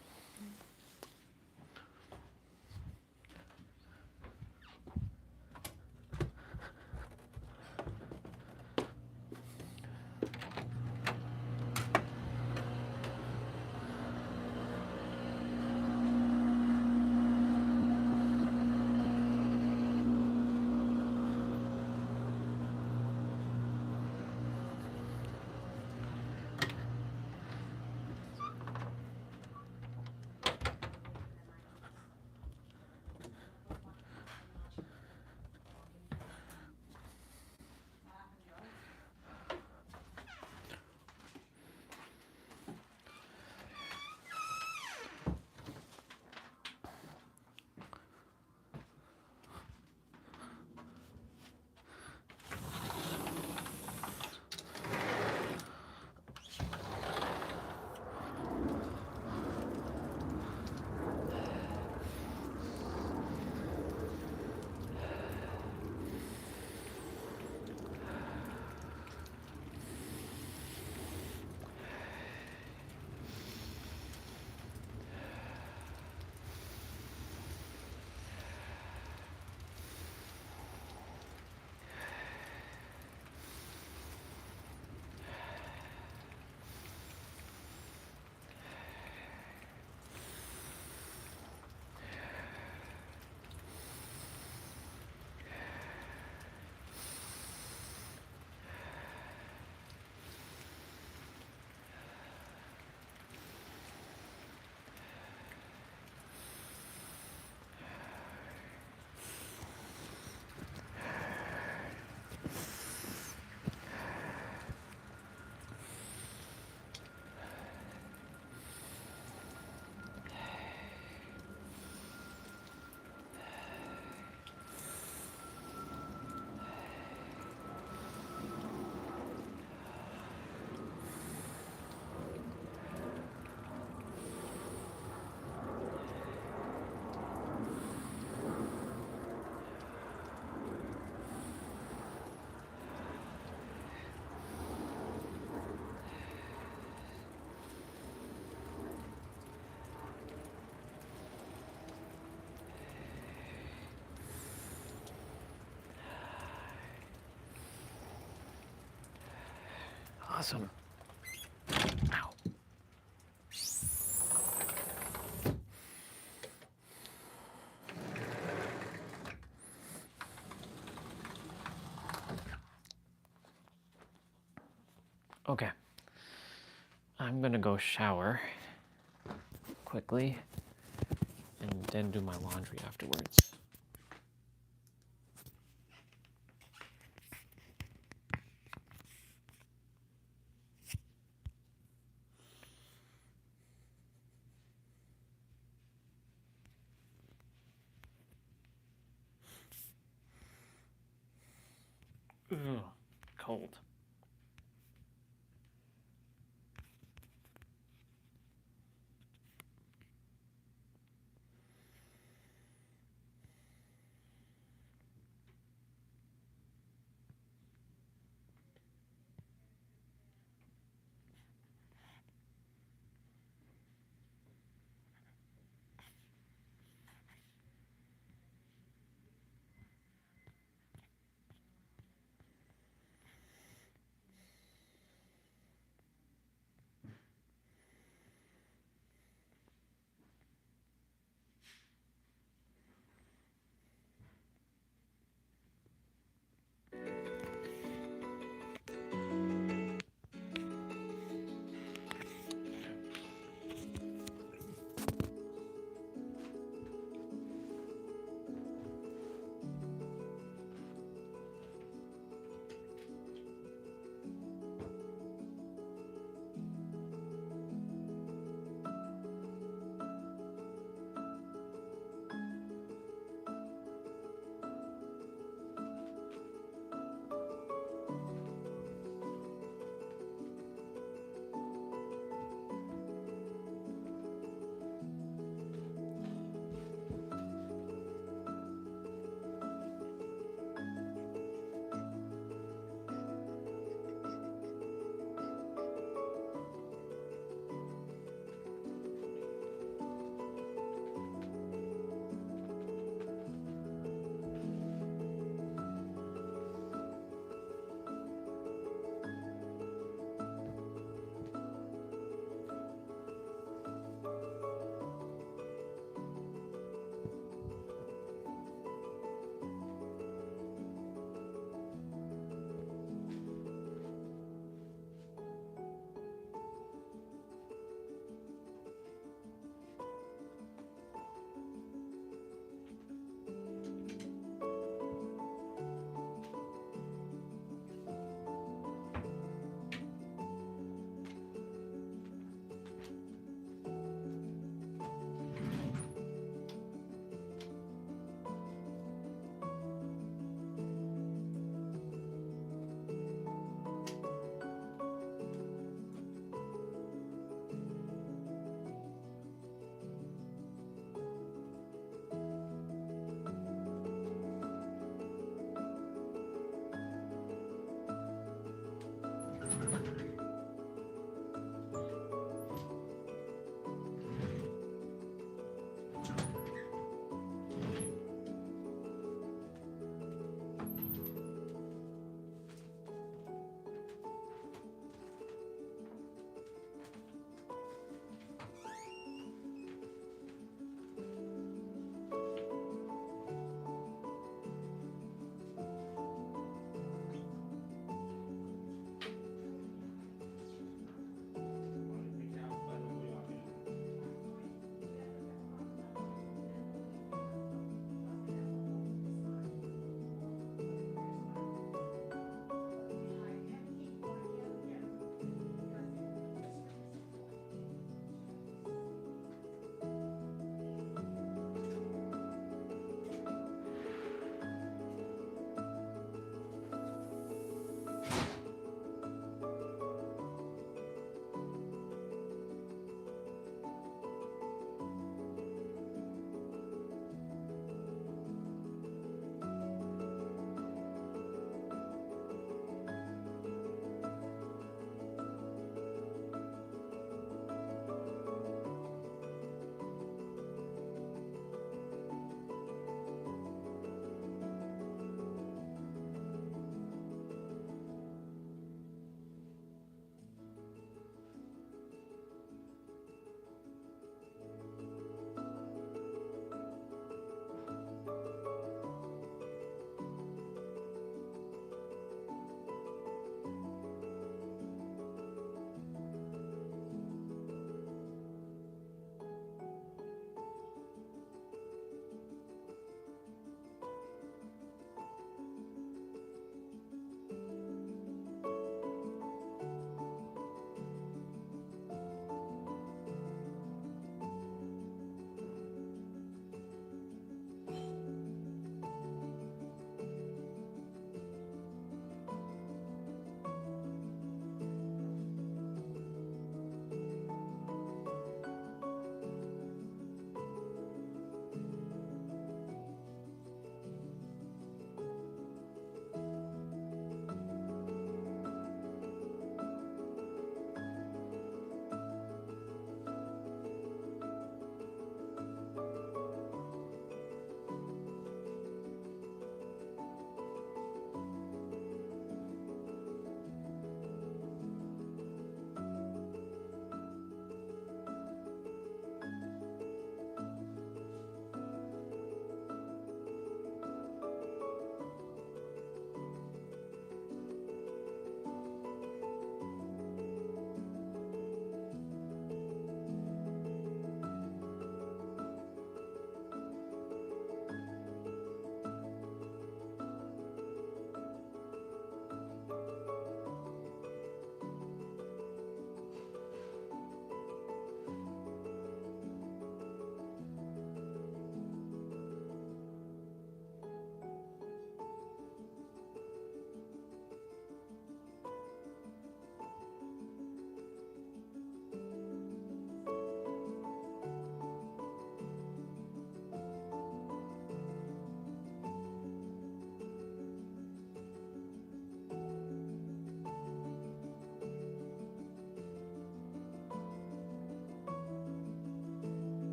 Awesome. Ow. Okay. I'm gonna go shower quickly and then do my laundry afterwards. Ugh, cold.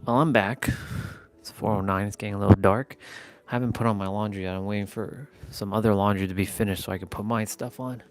Well, I'm back. It's 4:09. It's getting a little dark. I haven't put on my laundry yet. I'm waiting for some other laundry to be finished so I can put my stuff on.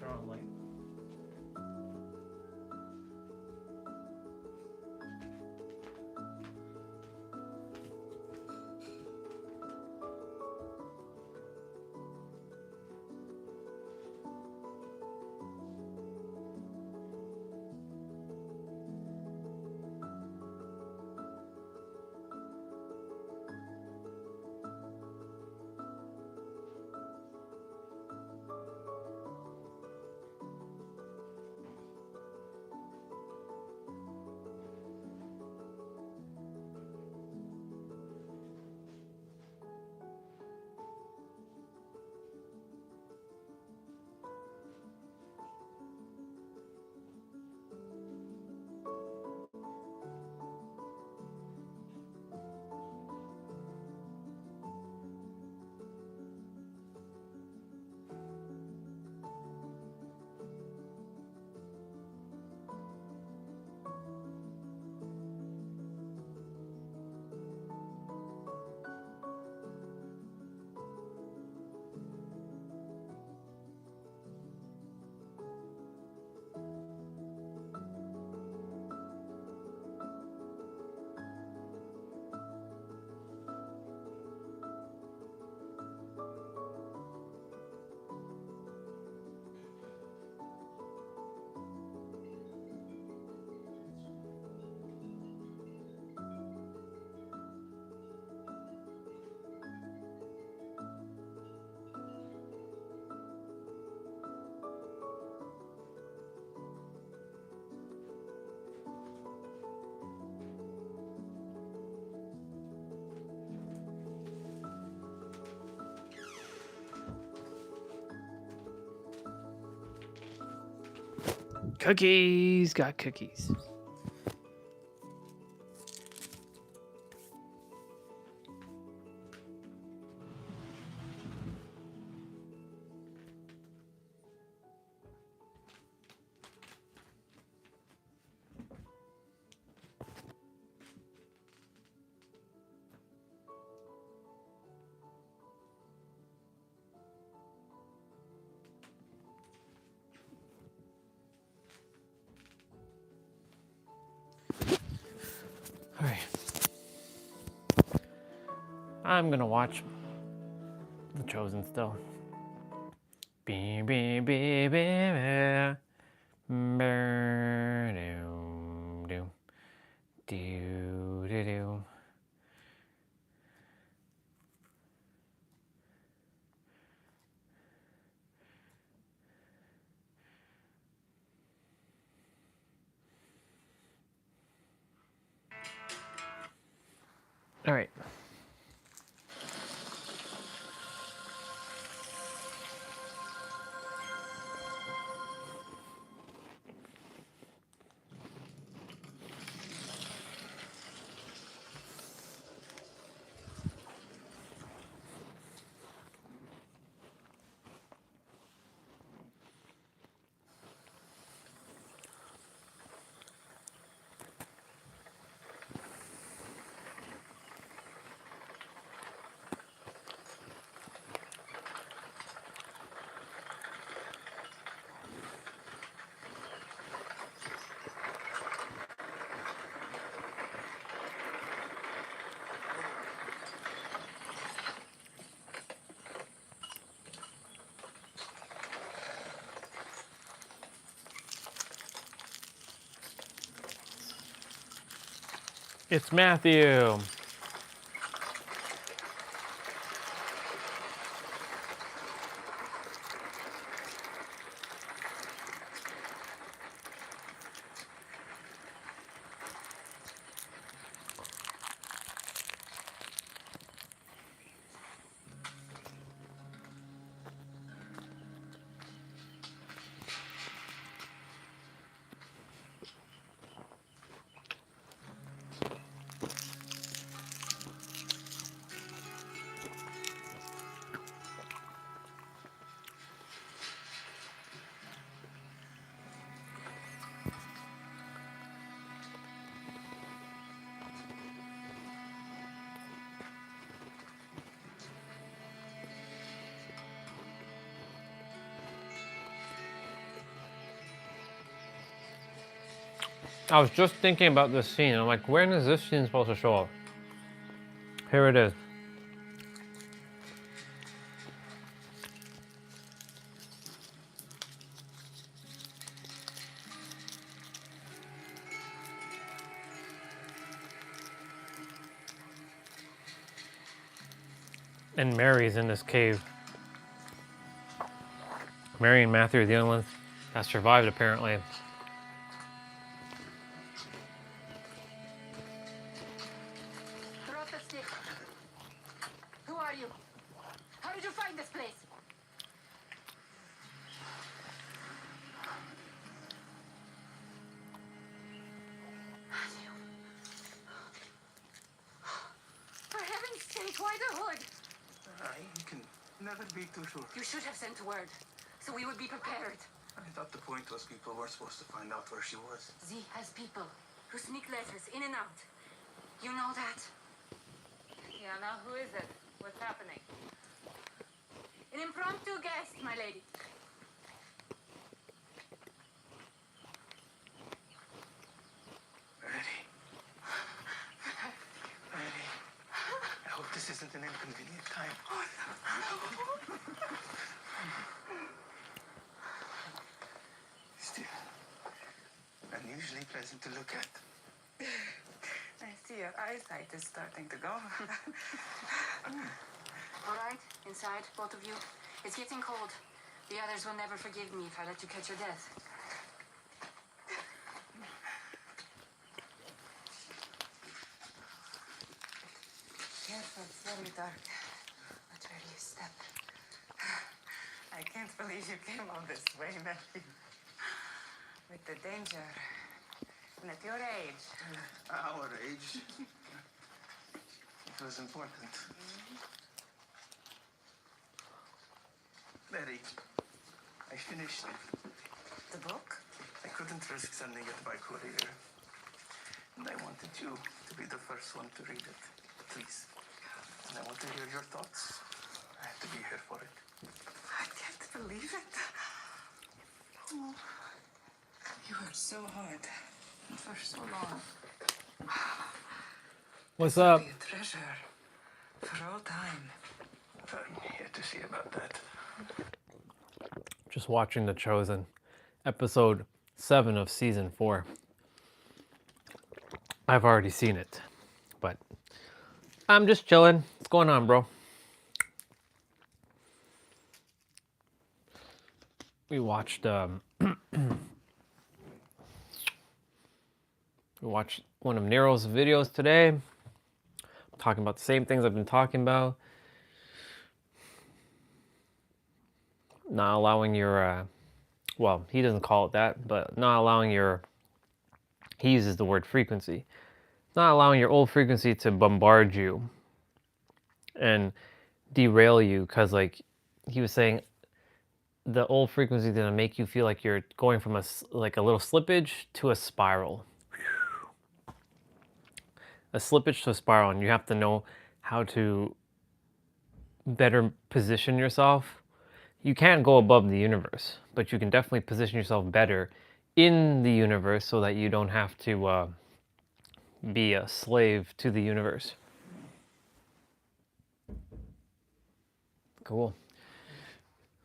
wrong light. Cookies, got cookies. All right. I'm gonna watch The Chosen still. Be be be be be. Do do do do do. All right. It's Matthew. I was just thinking about this scene. I'm like, when is this scene supposed to show up? Here it is. And Mary's in this cave. Mary and Matthew are the only ones that survived, apparently. Throw up the stick. Who are you? How did you find this place? For heaven's sake, why the hood? You can never be too sure. You should have sent word, so we would be prepared. I thought the point was people were supposed to find out where she was. Z has people who sneak letters in and out. You know that? Yeah, now who is it? What's happening? An impromptu guest, my lady. Ready? Ready? I hope this isn't an inconvenient time. Still, unusually pleasant to look at. I see your eyesight is starting to go. All right, inside, both of you. It's getting cold. The others will never forgive me if I let you catch your death. Careful, it's very dark. Watch where you step. I can't believe you came all this way, Matthew. With the danger. And at your age. Our age. It was important. Mary, I finished the book. I couldn't risk sending it by courier. And I wanted you to be the first one to read it. Please. And I want to hear your thoughts. I have to be here for it. I can't believe it. Oh, you worked so hard and for so long. What's up? Be a treasure for all time. I'm here to see about that. Just watching The Chosen, episode 7 of season 4. I've already seen it, but I'm just chilling. What's going on, bro? We watched one of Nero's videos today, talking about the same things I've been talking about. Not allowing your, well, he doesn't call it that, but not allowing your, he uses the word frequency. Not allowing your old frequency to bombard you and derail you, because like he was saying, the old frequency is going to make you feel like you're going from a little slippage to a spiral. A slippage to a spiral, and you have to know how to better position yourself. You can't go above the universe, but you can definitely position yourself better in the universe so that you don't have to be a slave to the universe. Cool.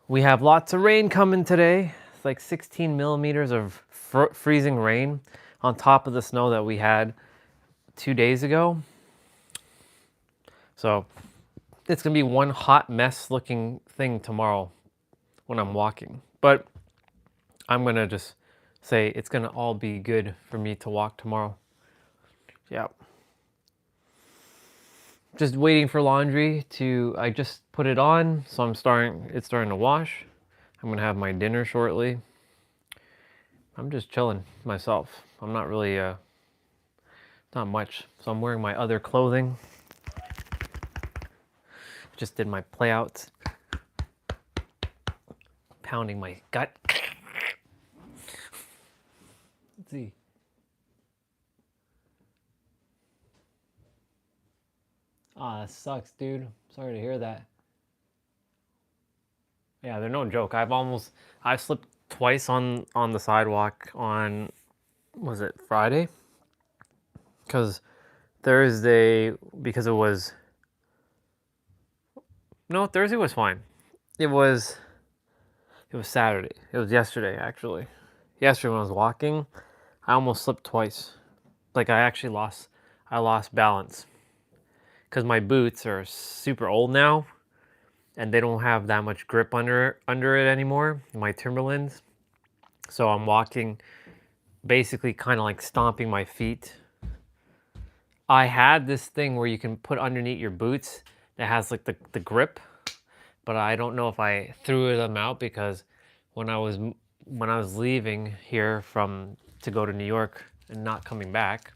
We have lots of rain coming today. It's like 16 millimeters of freezing rain on top of the snow that we had 2 days ago. So it's gonna be one hot mess looking thing tomorrow when I'm walking, but I'm gonna just say it's gonna all be good for me to walk tomorrow. Yeah. Just waiting for laundry to, I just put it on, so it's starting to wash. I'm gonna have my dinner shortly. I'm just chilling myself. I'm not really, not much. So I'm wearing my other clothing. Just did my play outs. Pounding my gut. Let's see. Ah, that sucks, dude. Sorry to hear that. Yeah, they're no joke. I've slipped twice on the sidewalk on was it Friday? Because Thursday, because it was, no, Thursday was fine. It was Saturday. It was yesterday, actually. Yesterday when I was walking, I almost slipped twice. Like I lost balance. Because my boots are super old now, and they don't have that much grip under it anymore, my Timberlands. So I'm walking, basically kind of like stomping my feet. I had this thing where you can put underneath your boots that has like the grip, but I don't know if I threw them out because when I was leaving here to go to New York and not coming back,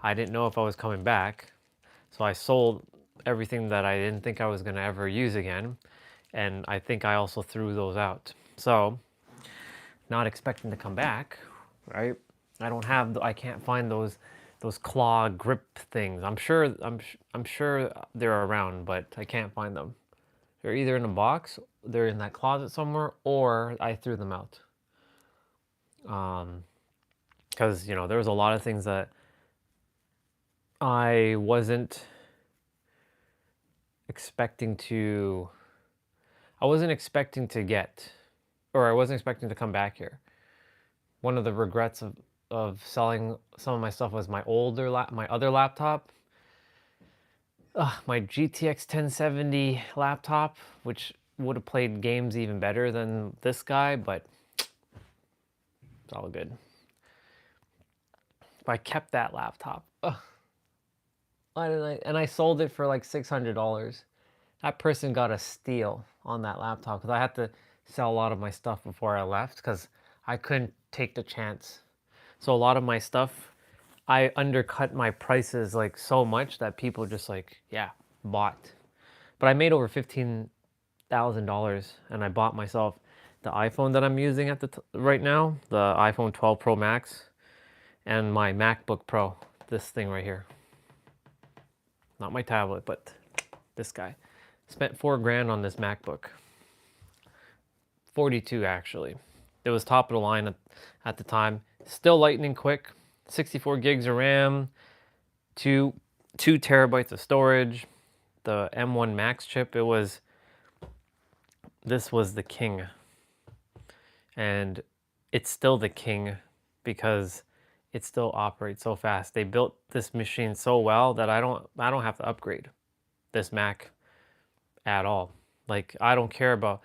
I didn't know if I was coming back. So I sold everything that I didn't think I was going to ever use again, and I think I also threw those out. So not expecting to come back, right? I can't find those claw grip things. I'm sure they're around, but I can't find them. They're either in a box, they're in that closet somewhere, or I threw them out. Because there was a lot of things that I wasn't expecting to get, or I wasn't expecting to come back here. One of the regrets of selling some of my stuff was my other laptop, my GTX 1070 laptop, which would have played games even better than this guy, but it's all good. If I kept that laptop, and I sold it for like $600. That person got a steal on that laptop because I had to sell a lot of my stuff before I left because I couldn't take the chance. So a lot of my stuff, I undercut my prices like so much that people just like, yeah, bought. But I made over $15,000 and I bought myself the iPhone that I'm using at right now, the iPhone 12 Pro Max, and my MacBook Pro, this thing right here. Not my tablet, but this guy. Spent $4,000 on this MacBook. 42 actually. It was top of the line at the time. Still lightning quick. 64 gigs of RAM, 2 terabytes of storage. The M1 Max chip. This was the king, and it's still the king because it still operates so fast. They built this machine so well that I don't have to upgrade this Mac at all. Like I don't care about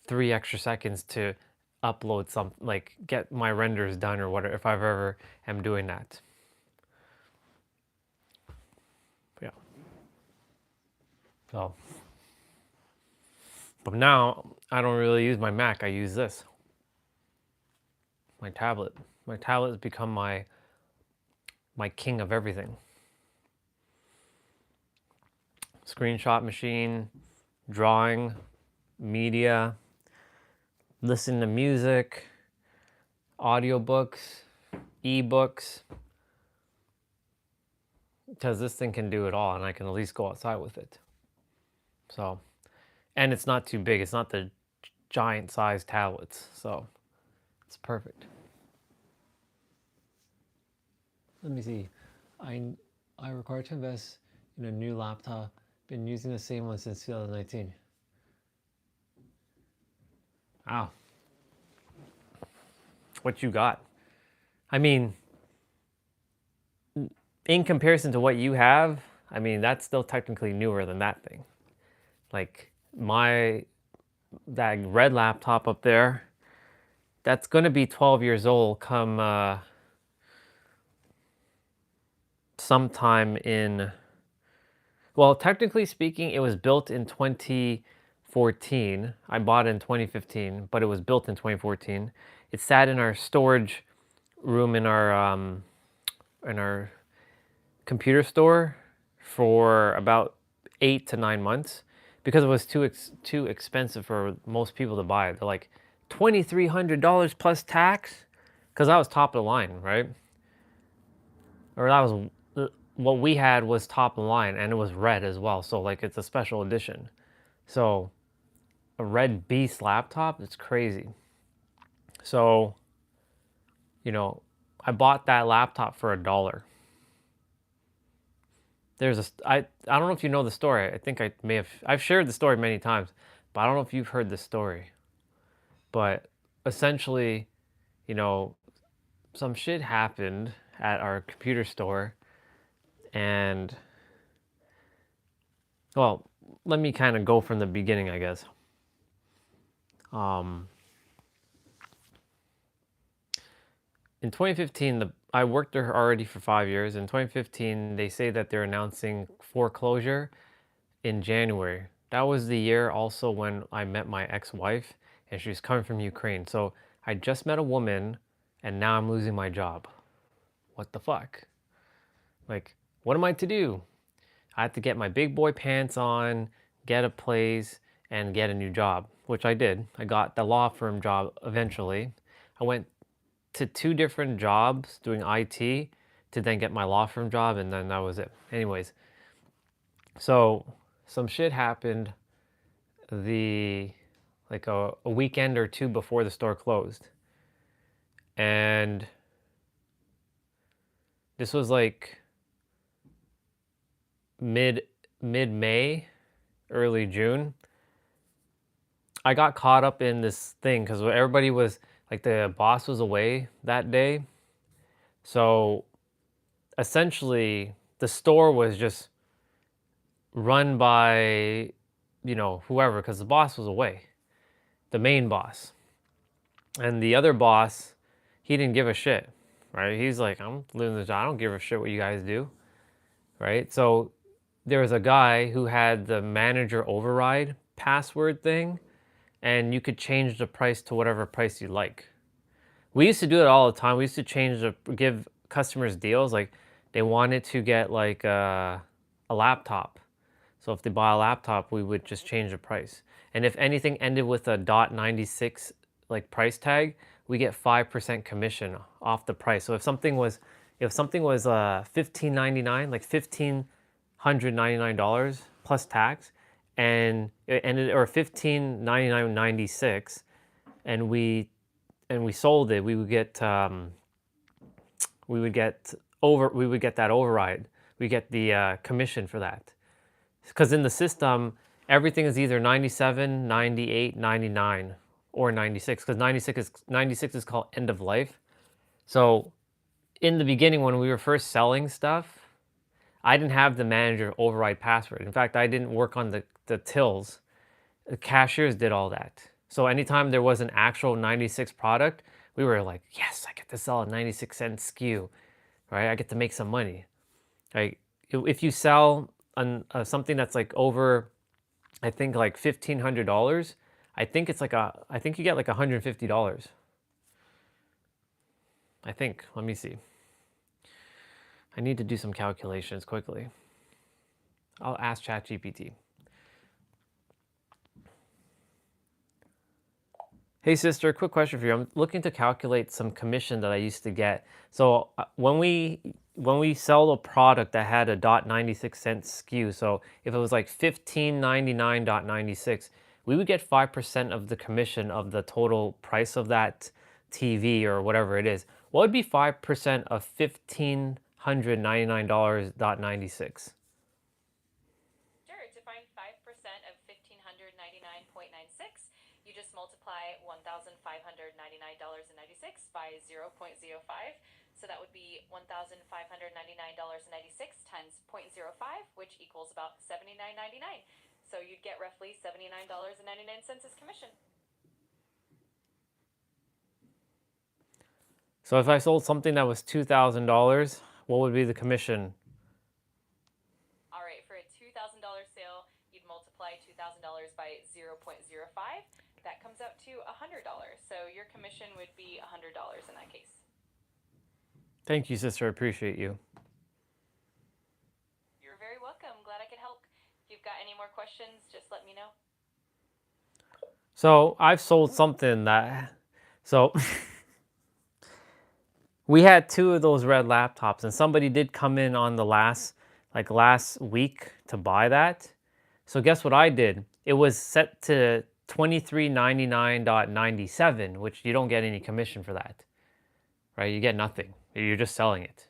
3 extra seconds to upload something, like get my renders done or whatever, if I ever am doing that. Yeah. So, but now I don't really use my Mac. I use this, my tablet. My tablet has become my king of everything. Screenshot machine, drawing, media, listening to music, audiobooks, ebooks, because this thing can do it all and I can at least go outside with it. So, and it's not too big. It's not the giant size tablets, so it's perfect. Let me see. I required to invest in a new laptop. Been using the same one since 2019. Wow. What you got? I mean, in comparison to what you have, I mean, that's still technically newer than that thing. Like that red laptop up there, that's going to be 12 years old come sometime in, well, technically speaking, it was built in 2014. I bought it in 2015, but it was built in 2014. It sat in our storage room in our computer store for about 8 to 9 months because it was too expensive for most people to buy. They're like $2,300 plus tax, because that was top of the line, right? Or that was what we had was top of the line, and it was red as well. So like it's a special edition. So a red beast laptop, it's crazy. So, I bought that laptop for $1. I don't know if you know the story. I think I've shared the story many times, but I don't know if you've heard the story. But essentially, you know, some shit happened at our computer store, and well, let me kind of go from the beginning, I guess. In 2015, I worked there already for 5 years. In 2015, they say that they're announcing foreclosure in January. That was the year also when I met my ex-wife, and she's coming from Ukraine. So I just met a woman, and now I'm losing my job. What the fuck? Like, what am I to do? I have to get my big boy pants on, get a place, and get a new job, which I did. I got the law firm job eventually. I went to 2 different jobs doing IT to then get my law firm job, and then that was it. Anyways, so some shit happened like a weekend or 2 before the store closed. And this was like mid-May, early June. I got caught up in this thing because everybody was like, the boss was away that day. So essentially the store was just run by, you know, whoever, because the boss was away, the main boss. And the other boss, he didn't give a shit, right? He's like, I'm losing the job. I don't give a shit what you guys do, right? So there was a guy who had the manager override password thing, and you could change the price to whatever price you like. We used to do it all the time. We used to give customers deals. Like, they wanted to get like a laptop. So if they buy a laptop, we would just change the price. And if anything ended with a .96 like price tag, we get 5% commission off the price. So if something was $15.99, like $1,599 plus tax, or $15.99.96, and we sold it, we would get that override. We get the commission for that. Because in the system, everything is either 97, 98, 99, or 96. Because 96 is called end of life. So in the beginning, when we were first selling stuff, I didn't have the manager override password. In fact, I didn't work on the tills. The cashiers did all that. So anytime there was an actual 96 product, we were like, yes, I get to sell a 96-cent SKU, right? I get to make some money. Like, if you sell something that's like over, I think like $1,500, I think you get like $150. I think. Let me see. I need to do some calculations quickly. I'll ask ChatGPT. Hey sister, quick question for you. I'm looking to calculate some commission that I used to get. So when we sell a product that had a .96 SKU, so if it was like $15.99.96, we would get 5% of the commission of the total price of that TV or whatever it is. What would be 5% of $1,599.96? Sure, to find 5% of $1,599.96, you just multiply $1,599.96 by 0.05. So that would be $1,599.96 times 0.05, which equals about $79.99. So you'd get roughly $79.99 as commission. So if I sold something that was $2,000, what would be the commission? All right, for a $2,000 sale, you'd multiply $2,000 by 0.05. That comes out to $100. So your commission would be $100 in that case. Thank you, sister. I appreciate you. You're very welcome. Glad I could help. If you've got any more questions, just let me know. So I've sold something we had 2 of those red laptops, and somebody did come in on the last week to buy that. So guess what I did? It was set to $23.99.97, which you don't get any commission for that, right? You get nothing. You're just selling it.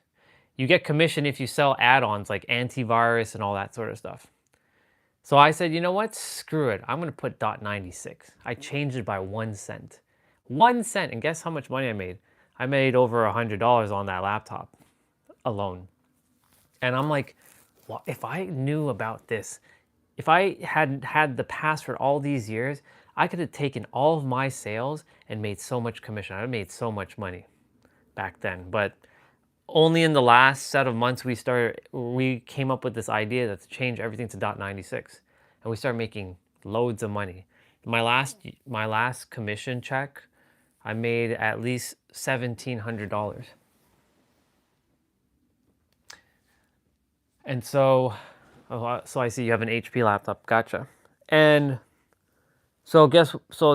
You get commission if you sell add-ons like antivirus and all that sort of stuff. So I said, you know what? Screw it. I'm going to put .96. I changed it by 1 cent. 1 cent. And guess how much money I made? I made over $100 on that laptop alone. And I'm like, well, if I knew about this, if I hadn't had the password all these years, I could have taken all of my sales and made so much commission. I made so much money back then. But only in the last set of months we came up with this idea that to change everything to .96, and we started making loads of money. My last commission check, I made at least $1,700. And so I see you have an HP laptop. Gotcha. And so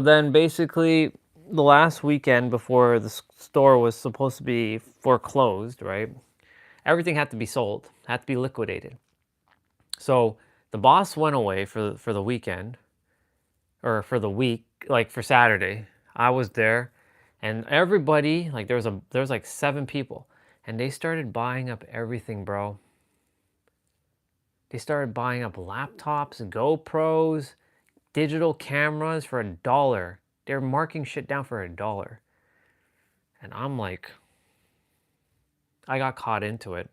then basically the last weekend before the store was supposed to be foreclosed, right? Everything had to be sold, had to be liquidated. So the boss went away for the weekend, or for the week, like for Saturday. I was there, and everybody, like there was like 7 people, and they started buying up everything, bro. They started buying up laptops, GoPros, digital cameras for $1. They're marking shit down for $1. And I'm like, I got caught into it.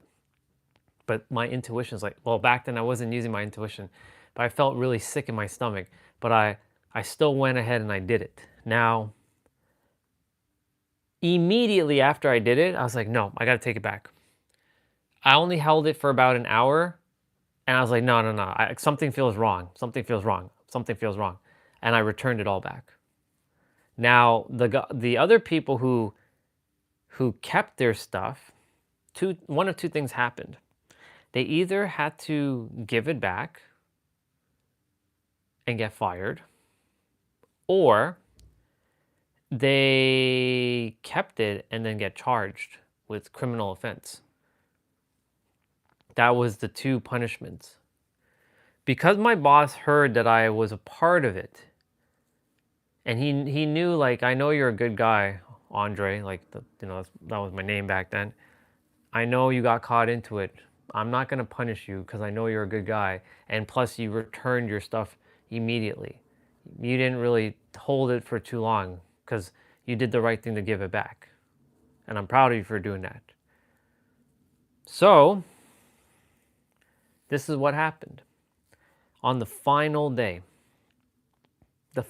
But my intuition's like, well, back then I wasn't using my intuition, but I felt really sick in my stomach. But I still went ahead and I did it. Now, immediately after I did it, I was like, no, I got to take it back. I only held it for about an hour, and I was like, no, something feels wrong. Something feels wrong. Something feels wrong. And I returned it all back. Now, the other people who kept their stuff, one of two things happened. They either had to give it back and get fired, or they kept it and then get charged with criminal offense. That was the 2 punishments. Because my boss heard that I was a part of it, and he knew, like, I know you're a good guy, Andre, like, that was my name back then. I know you got caught into it. I'm not going to punish you because I know you're a good guy. And plus, you returned your stuff immediately. You didn't really hold it for too long because you did the right thing to give it back. And I'm proud of you for doing that. So, this is what happened. On the final day of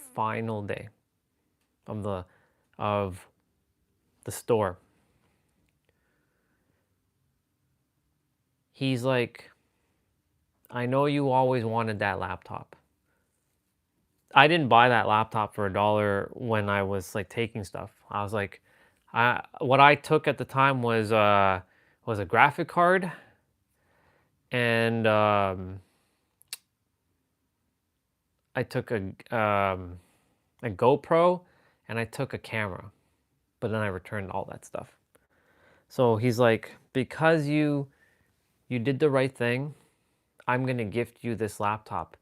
the store, he's like, I know you always wanted that laptop. I didn't buy that laptop for $1 when I was like taking stuff. I was like, what I took at the time was a graphic card and I took a GoPro and I took a camera, but then I returned all that stuff. So he's like, because you did the right thing, I'm going to gift you this laptop.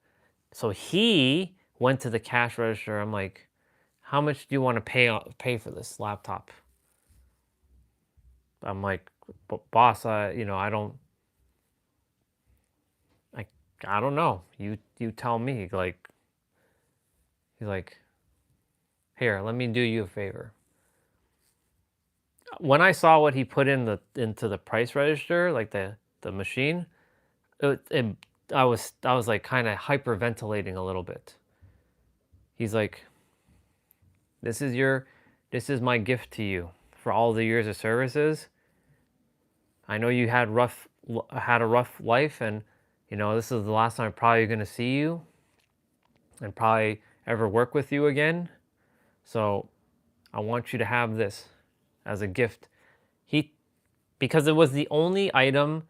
So he went to the cash register. I'm like, how much do you want to pay for this laptop? I'm like, boss, I don't know. You tell me. Like, he's like, here, let me do you a favor. When I saw what he put into the price register, like the machine, I was like kind of hyperventilating a little bit. He's like, this is my gift to you for all the years of services. I know you had a rough life, and this is the last time I'm probably going to see you and probably ever work with you again. So I want you to have this as a gift. Because it was the only item,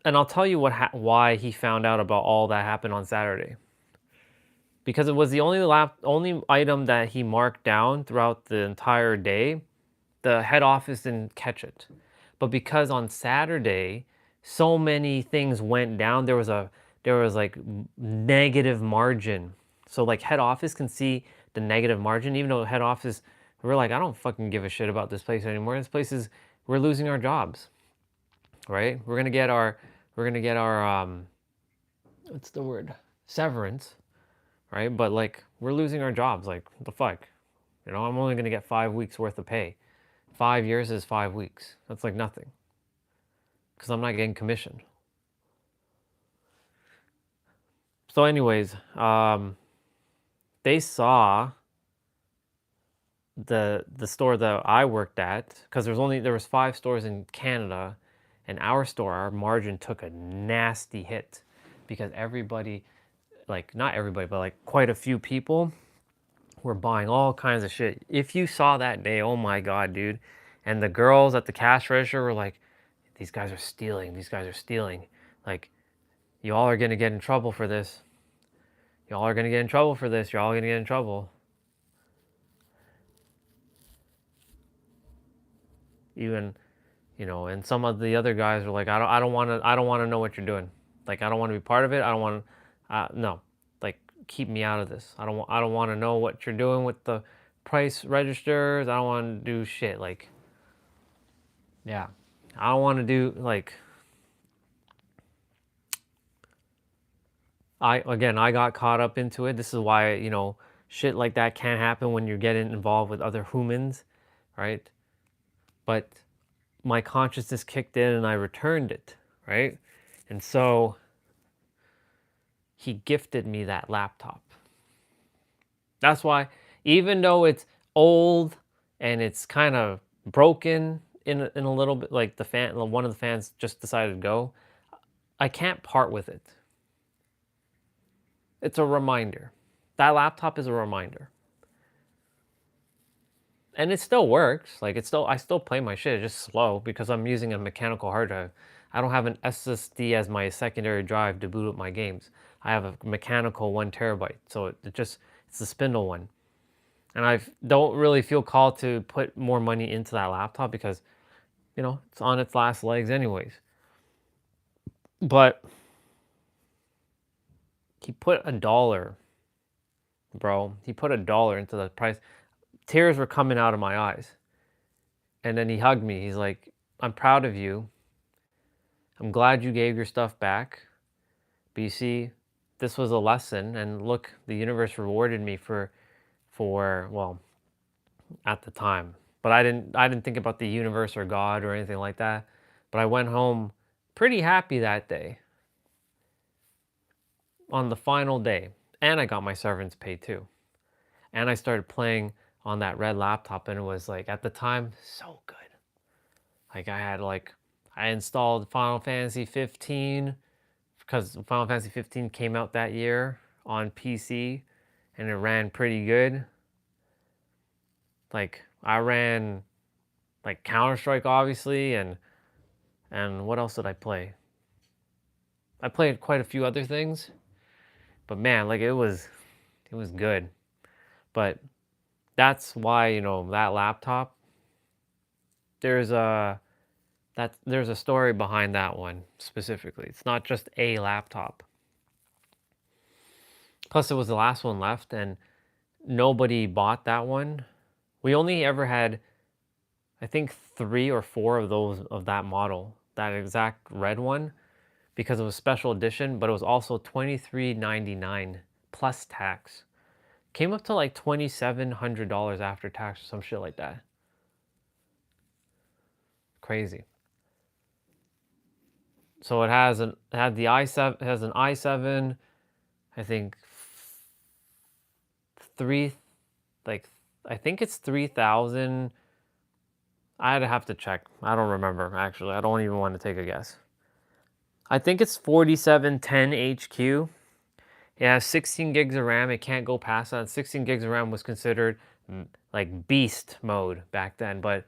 and I'll tell you why he found out about all that happened on Saturday. Because it was the only item that he marked down throughout the entire day. The head office didn't catch it. But because on Saturday, so many things went down, there was like negative margin. So like head office can see the negative margin, even though head office, we're like, I don't fucking give a shit about this place anymore. This place is we're losing our jobs, right? We're gonna get our what's the word, severance, right? But like we're losing our jobs. Like what the fuck, you know? I'm only gonna get 5 weeks worth of pay. 5 years is 5 weeks. That's like nothing, because I'm not getting commission. So, anyways, they saw the store that I worked at, because there was 5 stores in Canada, and our store, our margin took a nasty hit because everybody, like not everybody, but like quite a few people were buying all kinds of shit. If you saw that day, oh my god, dude. And the girls at the cash register were like, these guys are stealing, these guys are stealing. Like, y'all are gonna get in trouble for this. Y'all are gonna get in trouble for this. Y'all are gonna get in trouble. Even, you know, and some of the other guys were like, I don't want to know what you're doing. Like, I don't want to be part of it. I don't want to, no, like, keep me out of this. I don't want to know what you're doing with the price registers. I don't want to do shit. Like, yeah, I don't want to do, like, I got caught up into it. This is why, you know, shit like that can't happen when you're getting involved with other humans, right? But my consciousness kicked in and I returned it, right? And so he gifted me that laptop. That's why, even though it's old and it's kind of broken in a little bit, like one of the fans just decided to go, I can't part with it. It's a reminder. That laptop is a reminder. And it still works. Like, I still play my shit. It's just slow because I'm using a mechanical hard drive. I don't have an SSD as my secondary drive to boot up my games. I have a mechanical 1 terabyte. So it's the spindle one. And I don't really feel called to put more money into that laptop because, you know, it's on its last legs anyways. But he put $1, bro. He put $1 into the price. Tears were coming out of my eyes. And then he hugged me. He's like, I'm proud of you. I'm glad you gave your stuff back. But you see, this was a lesson. And look, the universe rewarded me for well, at the time. But I didn't think about the universe or God or anything like that. But I went home pretty happy that day. On the final day. And I got my severance pay too. And I started playing on that red laptop, and it was like, at the time, so good. Like, I installed Final Fantasy 15 because Final Fantasy 15 came out that year on PC, and it ran pretty good. Like, I ran like Counter-Strike, obviously, and what else did I play? I played quite a few other things, but man, like, it was good. But that's why, you know, that laptop, there's a story behind that one specifically. It's not just a laptop. Plus, it was the last one left, and nobody bought that one. We only ever had, I think, 3 or 4 of those of that model, that exact red one, because it was special edition, but it was also $23.99 plus tax. Came up to like $2,700 after tax or some shit like that. Crazy. So it had the i7, it has an i7, I think I think it's 3,000. I'd have to check. I don't remember, actually. I don't even want to take a guess. I think it's 4710 HQ. It has 16 gigs of RAM. It can't go past that. 16 gigs of RAM was considered like beast mode back then, but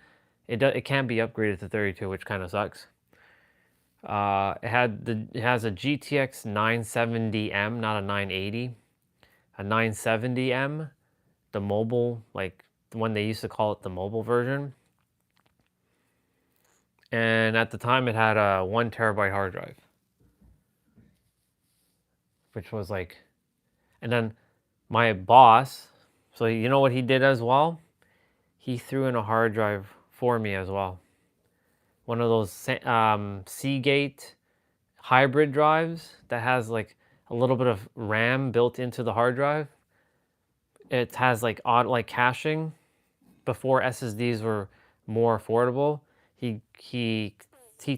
it can't be upgraded to 32, which kind of sucks. It has a GTX 970M, not a 980. A 970M, the mobile, like when they used to call it the mobile version. And at the time, it had a 1 terabyte hard drive, which was like, and then my boss, so you know what he did as well? He threw in a hard drive for me as well. one of those Seagate hybrid drives that has like a little bit of RAM built into the hard drive. It has like caching. Before SSDs were more affordable, he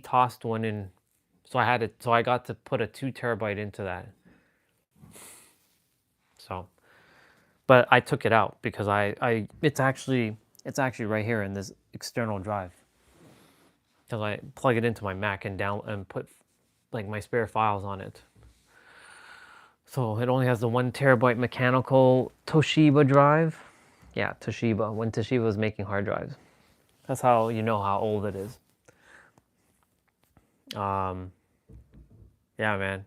tossed one in, so I got to put a 2 terabyte into that. So, but I took it out because it's actually right here in this external drive. Because I plug it into my Mac and put like my spare files on it. So it only has the 1 terabyte mechanical Toshiba drive. Yeah, Toshiba, when Toshiba was making hard drives. That's how you know how old it is. Yeah, man.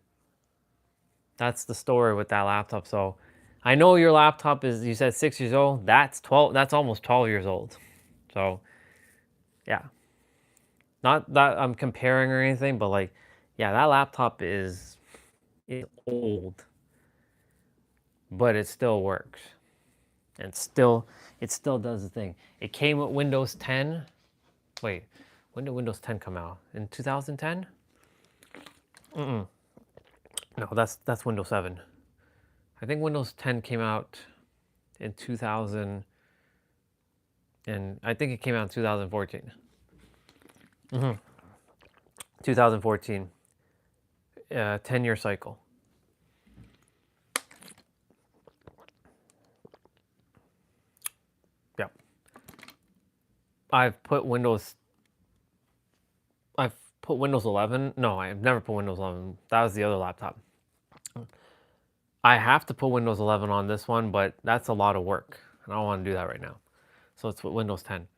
That's the story with that laptop. So I know your laptop is, you said 6 years old. That's almost 12 years old. So yeah. Not that I'm comparing or anything, but like, yeah, that laptop is old, but it still works. And it still does the thing. It came with Windows 10. Wait, when did Windows 10 come out? In 2010? No, that's Windows 7. I think Windows 10 came out in 2000, and I think it came out in 2014. 2014. 10-year cycle. Yeah. I've put Windows 11. No, I've never put Windows 11. That was the other laptop. I have to put Windows 11 on this one, but that's a lot of work. And I don't want to do that right now. So it's with Windows 10.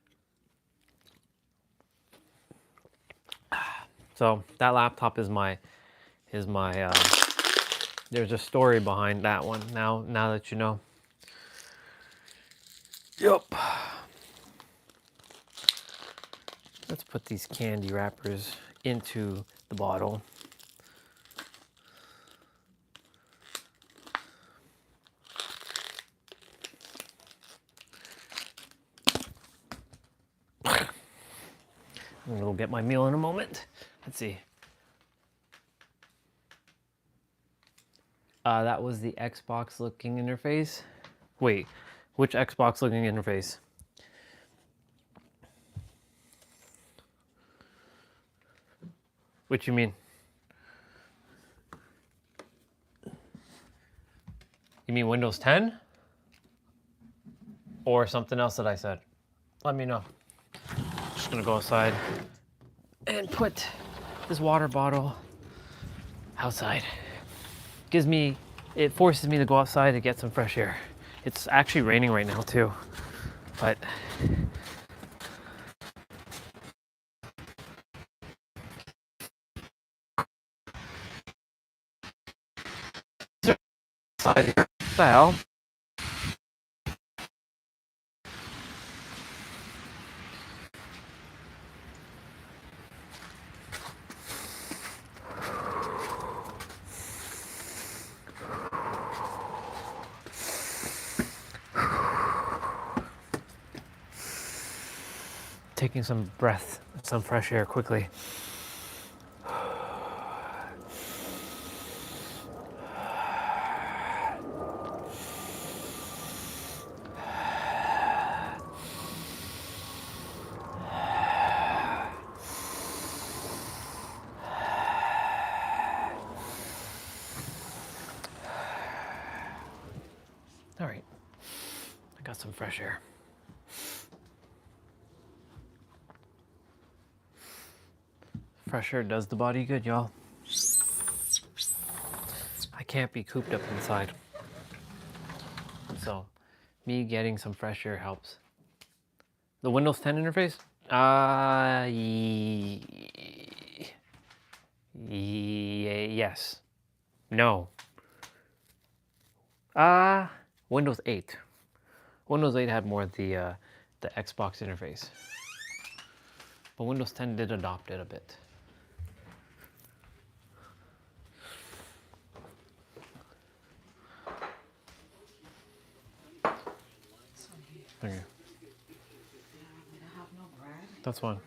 So that laptop is my there's a story behind that one now that you know. Yep. Let's put these candy wrappers into the bottle. I'm gonna go get my meal in a moment. Let's see. That was the Xbox looking interface. Wait, which Xbox looking interface? What you mean? You mean Windows 10? Or something else that I said? Let me know. Just gonna go outside and put this water bottle outside. It forces me to go outside to get some fresh air. It's actually raining right now too, but outside here. What the hell? Taking some breath, some fresh air quickly. All right, I got some fresh air. Fresh air does the body good, y'all. I can't be cooped up inside. So, me getting some fresh air helps. The Windows 10 interface? Yes. No. Windows 8. Windows 8 had more of the Xbox interface. But Windows 10 did adopt it a bit. Okay. That's fine.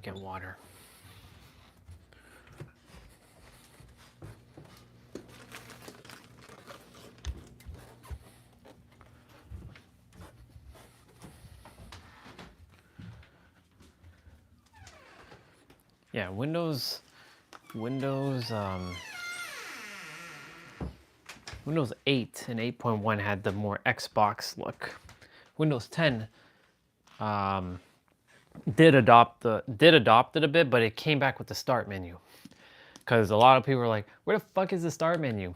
to get water. Yeah, Windows 8 and 8.1 had the more Xbox look. Windows 10 did adopt it a bit, but it came back with the start menu. Because a lot of people were like, where the fuck is the start menu?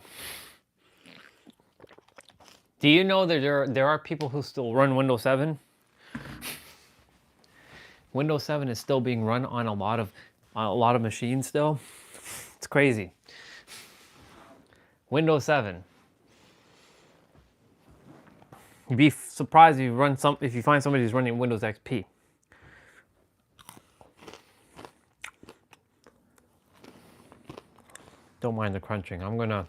Do you know that there are people who still run Windows 7? Windows 7 is still being run on a lot of machines still. It's crazy. Windows 7. You'd be surprised if you find somebody who's running Windows XP. Don't mind the crunching. I'm gonna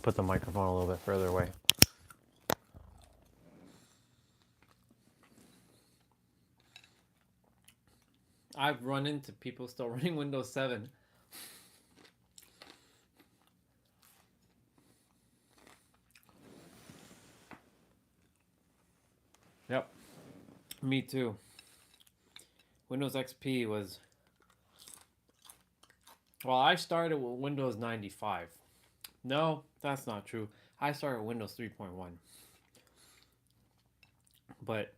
put the microphone a little bit further away. I've run into people still running Windows 7. Yep. Me too. Windows XP was... Well, I started with Windows 95. No, that's not true. I started with Windows 3.1. But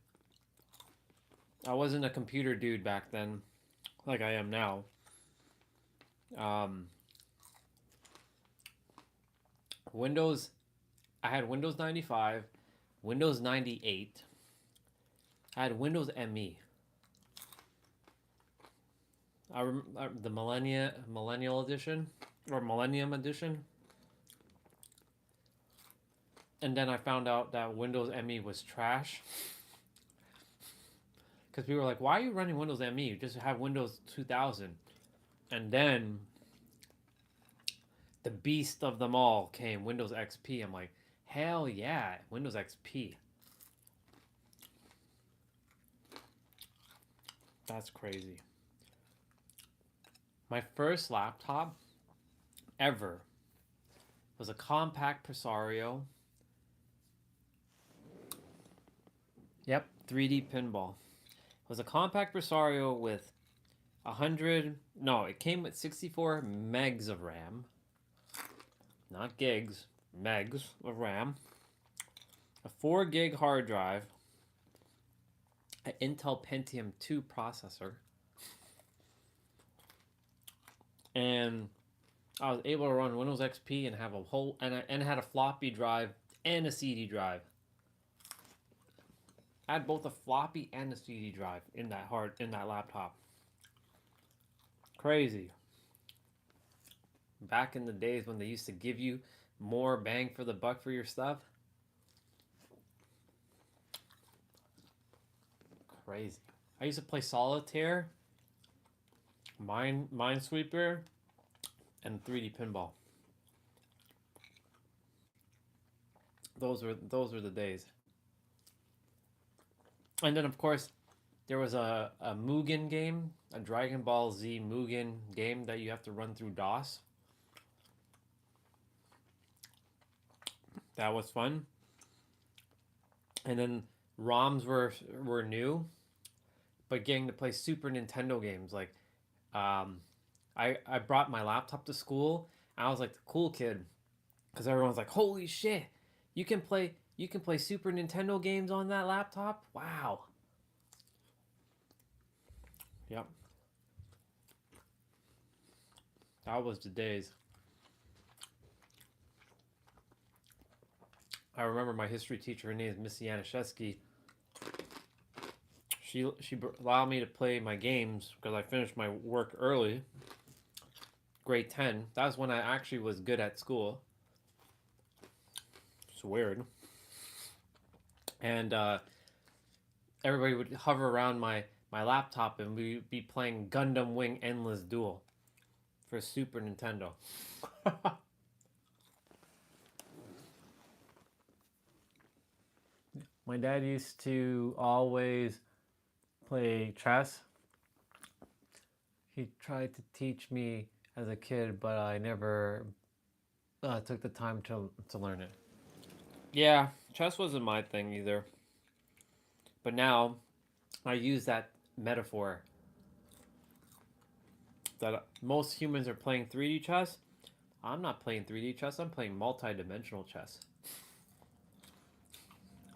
I wasn't a computer dude back then, like I am now. I had Windows 95, Windows 98. I had Windows ME. The Millennial Edition, or Millennium Edition. And then I found out that Windows ME was trash. Because people were like, why are you running Windows ME? You just have Windows 2000. And then the beast of them all came, Windows XP. I'm like, hell yeah, Windows XP. That's crazy. My first laptop ever was a compact Presario. Yep, 3D pinball. It was a compact Presario with 100... No, it came with 64 megs of RAM. Not gigs, megs of RAM. A 4 gig hard drive. An Intel Pentium 2 processor. And I was able to run Windows XP and have a whole... And it had a floppy drive and a CD drive. I had both a floppy and a CD drive in that laptop. Crazy. Back in the days when they used to give you more bang for the buck for your stuff. Crazy. I used to play Solitaire, Minesweeper, and 3D Pinball. Those were the days. And then of course there was a Mugen game, a Dragon Ball Z Mugen game that you have to run through DOS. That was fun. And then ROMs were new, but getting to play Super Nintendo games, like I brought my laptop to school. And I was like the cool kid, because everyone's like, holy shit, you can play Super Nintendo games on that laptop? Wow. Yep. That was the days. I remember my history teacher, her name is Miss Yanishevsky. She allowed me to play my games because I finished my work early. Grade 10. That was when I actually was good at school. It's weird. And everybody would hover around my laptop and we'd be playing Gundam Wing Endless Duel for Super Nintendo. My dad used to always play chess. He tried to teach me as a kid, but I never took the time to learn it. Yeah, chess wasn't my thing either. But now I use that metaphor that most humans are playing 3D chess. I'm not playing 3D chess, I'm playing multi-dimensional chess.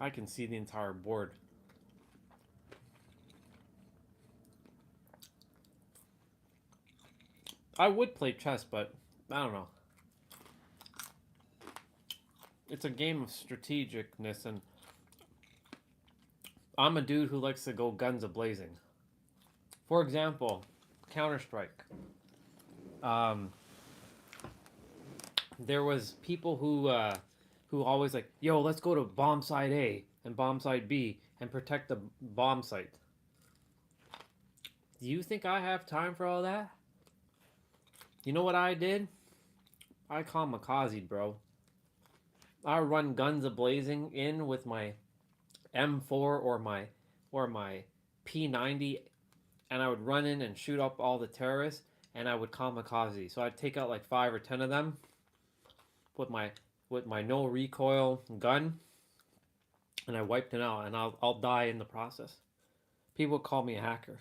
I can see the entire board. I would play chess, but I don't know. It's a game of strategicness, and I'm a dude who likes to go guns a-blazing. For example, Counter-Strike. There was people who always like, yo, let's go to bomb site A and bomb site B and protect the bomb site. Do you think I have time for all that? You know what I did? I kamikaze, bro. I run guns a-blazing in with my M4 or my P90, and I would run in and shoot up all the terrorists, and I would kamikaze. So I'd take out like 5 or 10 of them with my no recoil gun, and I wiped it out, and I'll die in the process. People call me a hacker.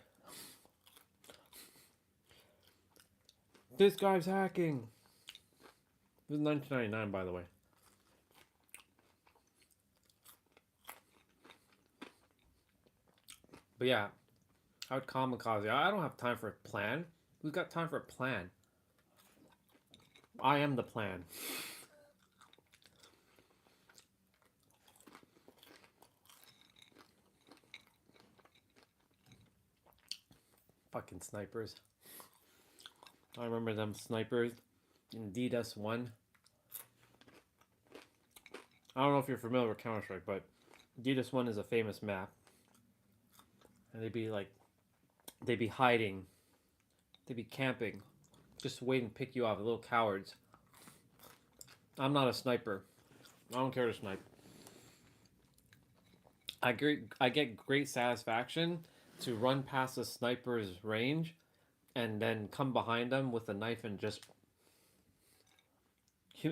This guy's hacking. This is 1999, by the way. But yeah, I would kamikaze. I don't have time for a plan. Who's got time for a plan? I am the plan. Fucking snipers. I remember them snipers in DDoS 1. I don't know if you're familiar with Counter-Strike, but DDoS 1 is a famous map. And they'd be hiding. They'd be camping. Just waiting to pick you off, little cowards. I'm not a sniper. I don't care to snipe. I get great satisfaction to run past a sniper's range and then come behind them with a knife and just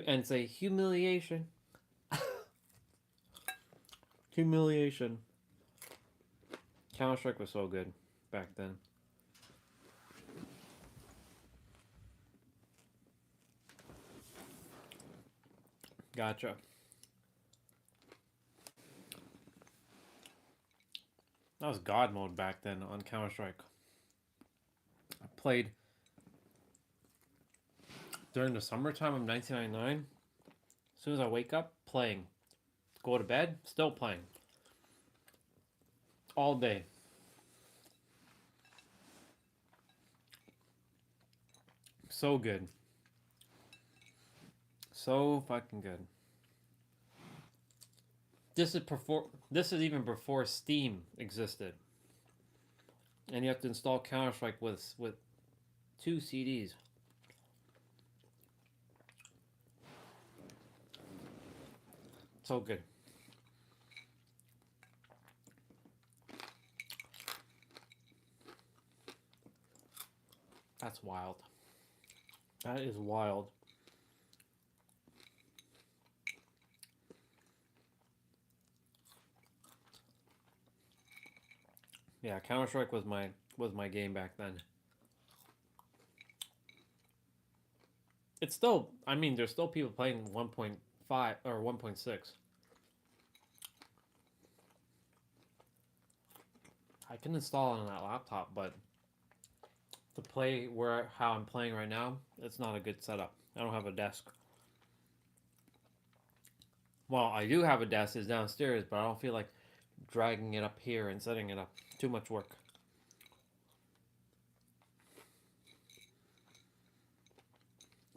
and say humiliation. Humiliation. Counter-Strike was so good back then. Gotcha. That was God mode back then on Counter-Strike. I played during the summertime of 1999. As soon as I wake up, playing. Go to bed, still playing. All day. So good. So fucking good. This is even before Steam existed. And you have to install Counter-Strike with 2 CDs. So good. That's wild. That is wild. Yeah, Counter-Strike was my game back then. It's still, I mean, there's still people playing 1.5 or 1.6. I can install it on that laptop, but to play how I'm playing right now, it's not a good setup. I don't have a desk. Well, I do have a desk, it's downstairs, but I don't feel like dragging it up here and setting it up. Too much work.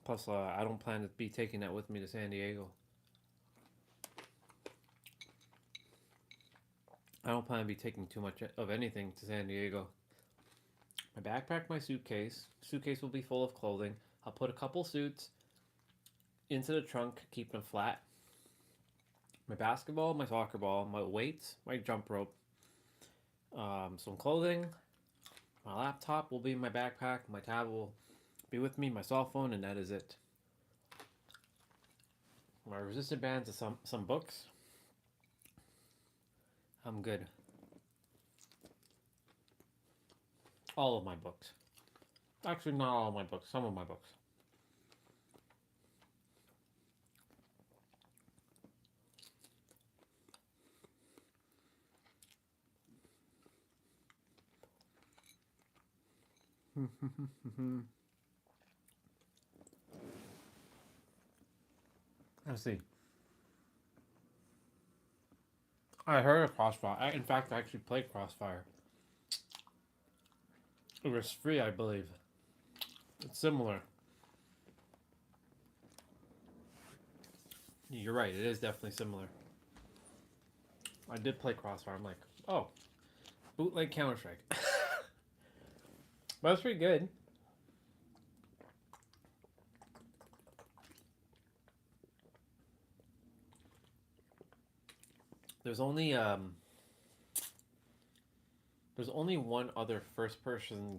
Plus, I don't plan to be taking that with me to San Diego. I don't plan to be taking too much of anything to San Diego. My backpack, my suitcase. Suitcase will be full of clothing. I'll put a couple suits into the trunk, keep them flat. My basketball, my soccer ball, my weights, my jump rope, some clothing, My laptop will be in my backpack. My tab will be with me. My cell phone, and that is it. My resistant bands and some books. I'm good. All of my books. Actually, not all of my books. Some of my books. Let's see. I heard of Crossfire. In fact, I actually played Crossfire. It was free, I believe. It's similar. You're right. It is definitely similar. I did play Crossfire. I'm like, oh, bootleg Counter-Strike. But it's pretty good. There's only one other first-person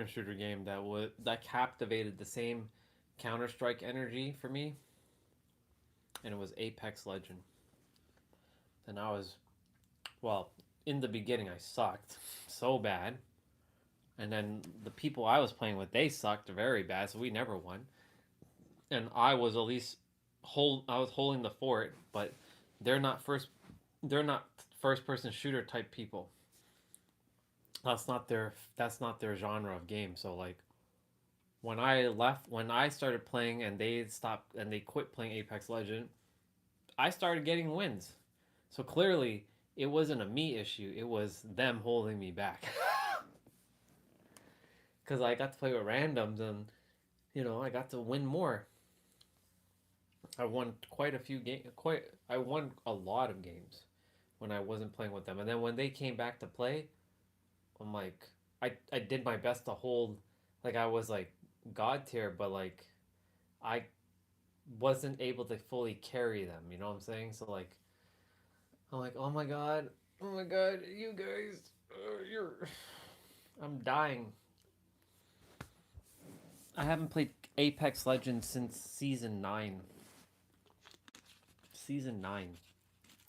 shooter game that captivated the same Counter-Strike energy for me, and it was Apex Legend. And in the beginning I sucked so bad, and then the people I was playing with, they sucked very bad, so we never won. And I was holding the fort, but they're not first person shooter type people. That's not their genre of game. So like when I started playing and they quit playing Apex Legend, I started getting wins. So clearly it wasn't a me issue, it was them holding me back. Cuz I got to play with randoms and I got to win more. I won I won a lot of games when I wasn't playing with them. And then when they came back to play, I'm like, I did my best to hold, like I was like god tier, but like I wasn't able to fully carry them, you know what I'm saying? So like I'm like, oh my god, you guys, I'm dying. I haven't played Apex Legends since season 9. Season 9.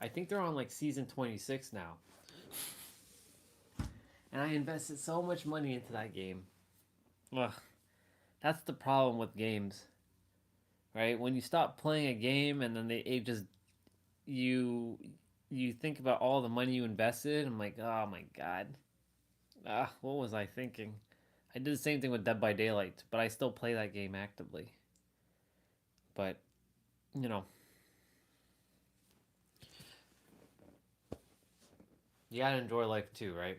I think they're on like season 26 now. And I invested so much money into that game. Ugh. That's the problem with games. Right? When you stop playing a game and then you think about all the money you invested, I'm like, oh my god. What was I thinking? I did the same thing with Dead by Daylight, but I still play that game actively. But, you gotta enjoy life too, right?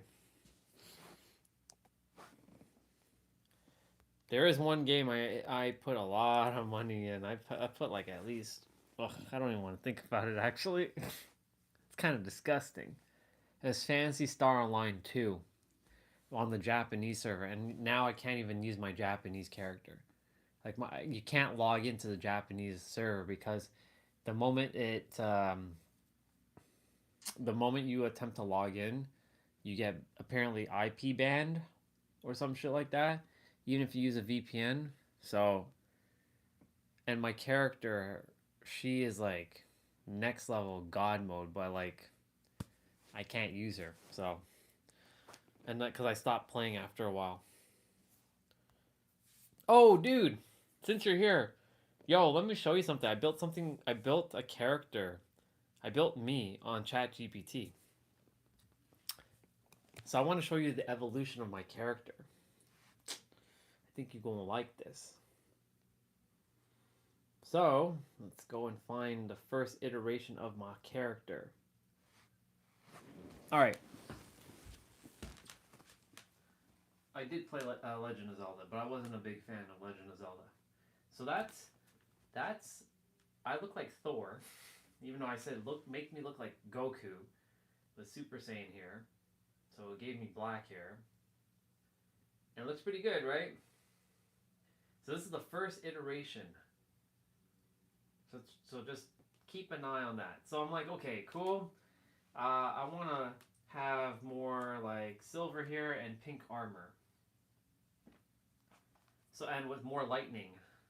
There is one game I put a lot of money in. I put like at least, I don't even want to think about it actually. It's kind of disgusting. It's Phantasy Star Online 2 on the Japanese server, and now I can't even use my Japanese character. Like you can't log into the Japanese server because the moment you attempt to log in, you get apparently IP banned or some shit like that, even if you use a VPN. So, and my character, she is like next level god mode, but like I can't use her. So, and that because I stopped playing after a while. Oh, dude, since you're here, yo, let me show you something. I built a character. I built me on ChatGPT. So I want to show you the evolution of my character. I think you're going to like this. So, let's go and find the first iteration of my character. Alright. I did play Legend of Zelda, but I wasn't a big fan of Legend of Zelda. So that's I look like Thor, even though I said make me look like Goku with Super Saiyan here. So it gave me black hair. And it looks pretty good, right? So this is the first iteration. So just keep an eye on that. So I'm like, okay, cool. I want to have more like silver here and pink armor. So, and with more lightning.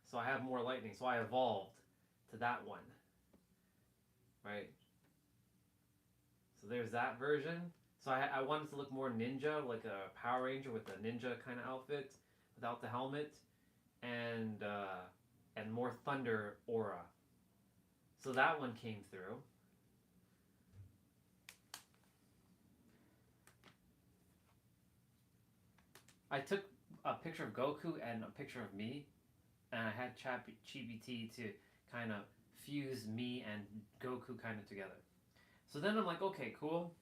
So I have more lightning. So I evolved to that one. Right? So there's that version. So I wanted to look more ninja, like a Power Ranger with a ninja kind of outfit, without the helmet, and more thunder aura. So that one came through. I took a picture of Goku and a picture of me, and I had ChatGPT to kind of fuse me and Goku kind of together. So then I'm like, okay, cool.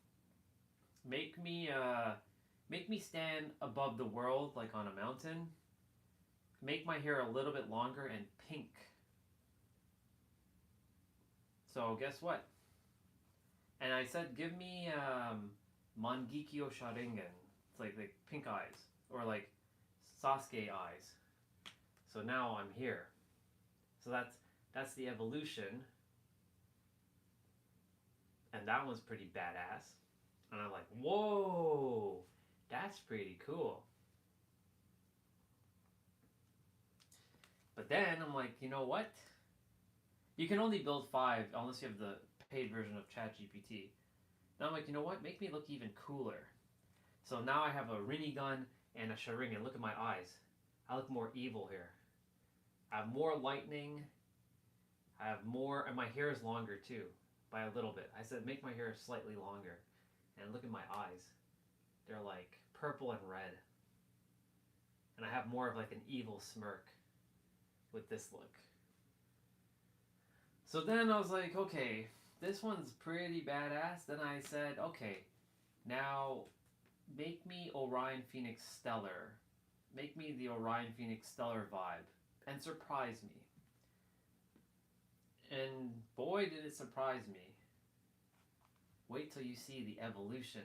Make me stand above the world like on a mountain. Make my hair a little bit longer and pink. So guess what? And I said, give me Mangekyo Sharingan. It's like pink eyes, or like Sasuke eyes. So now I'm here. So that's the evolution. And that one's pretty badass. And I'm like, whoa, that's pretty cool. But then I'm like, you know what? You can only build 5 unless you have the paid version of ChatGPT. Then I'm like, you know what? Make me look even cooler. So now I have a Rinnegan and a Sharingan. Look at my eyes. I look more evil here. I have more lightning. I have more, and my hair is longer too, by a little bit. I said make my hair slightly longer. And look at my eyes. They're like purple and red. And I have more of like an evil smirk with this look. So then I was like, okay, this one's pretty badass. Then I said, okay, now make me Orion Phoenix Stellar. Make me the Orion Phoenix Stellar vibe. And surprise me. And boy, did it surprise me. Wait till you see the evolution.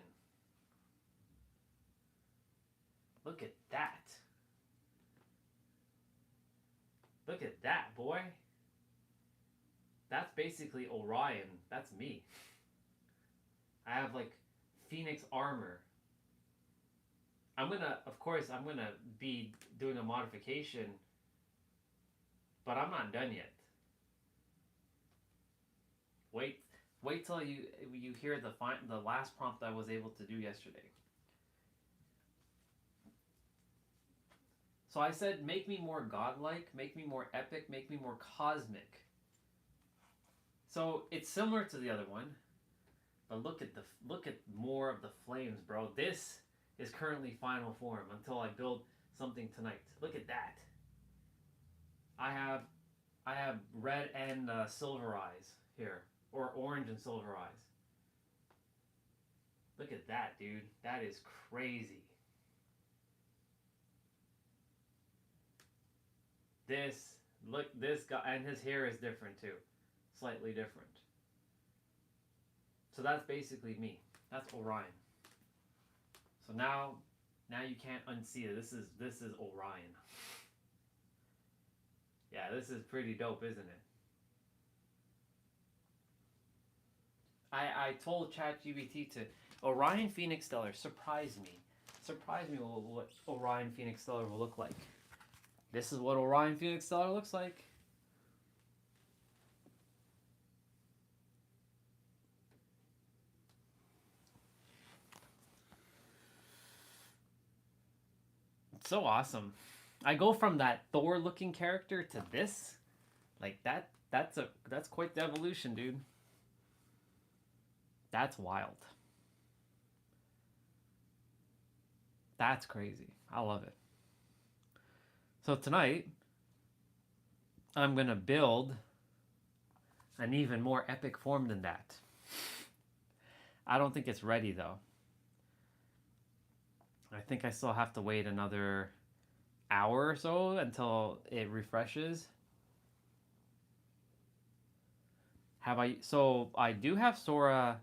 Look at that. Look at that, boy. That's basically Orion. That's me. I have like Phoenix armor. Of course, I'm gonna be doing a modification, but I'm not done yet. Wait till you hear the last prompt I was able to do yesterday. So I said, make me more godlike, make me more epic, make me more cosmic. So it's similar to the other one, but look at more of the flames, bro. This is currently final form until I build something tonight. Look at that. I have red and silver eyes here, or orange and silver eyes. Look at that, dude. That is crazy. This guy, and his hair is different too. Slightly different. So that's basically me. That's Orion. So now you can't unsee it. This is Orion. Yeah, this is pretty dope, isn't it? I told ChatGPT to Orion Phoenix Stellar, surprise me. Surprise me what Orion Phoenix Stellar will look like. This is what Orion Phoenix Stellar looks like. It's so awesome. I go from that Thor looking character to this. Like that's quite the evolution, dude. That's wild. That's crazy. I love it. So tonight, I'm going to build an even more epic form than that. I don't think it's ready though. I think I still have to wait another hour or so until it refreshes. So I do have Sora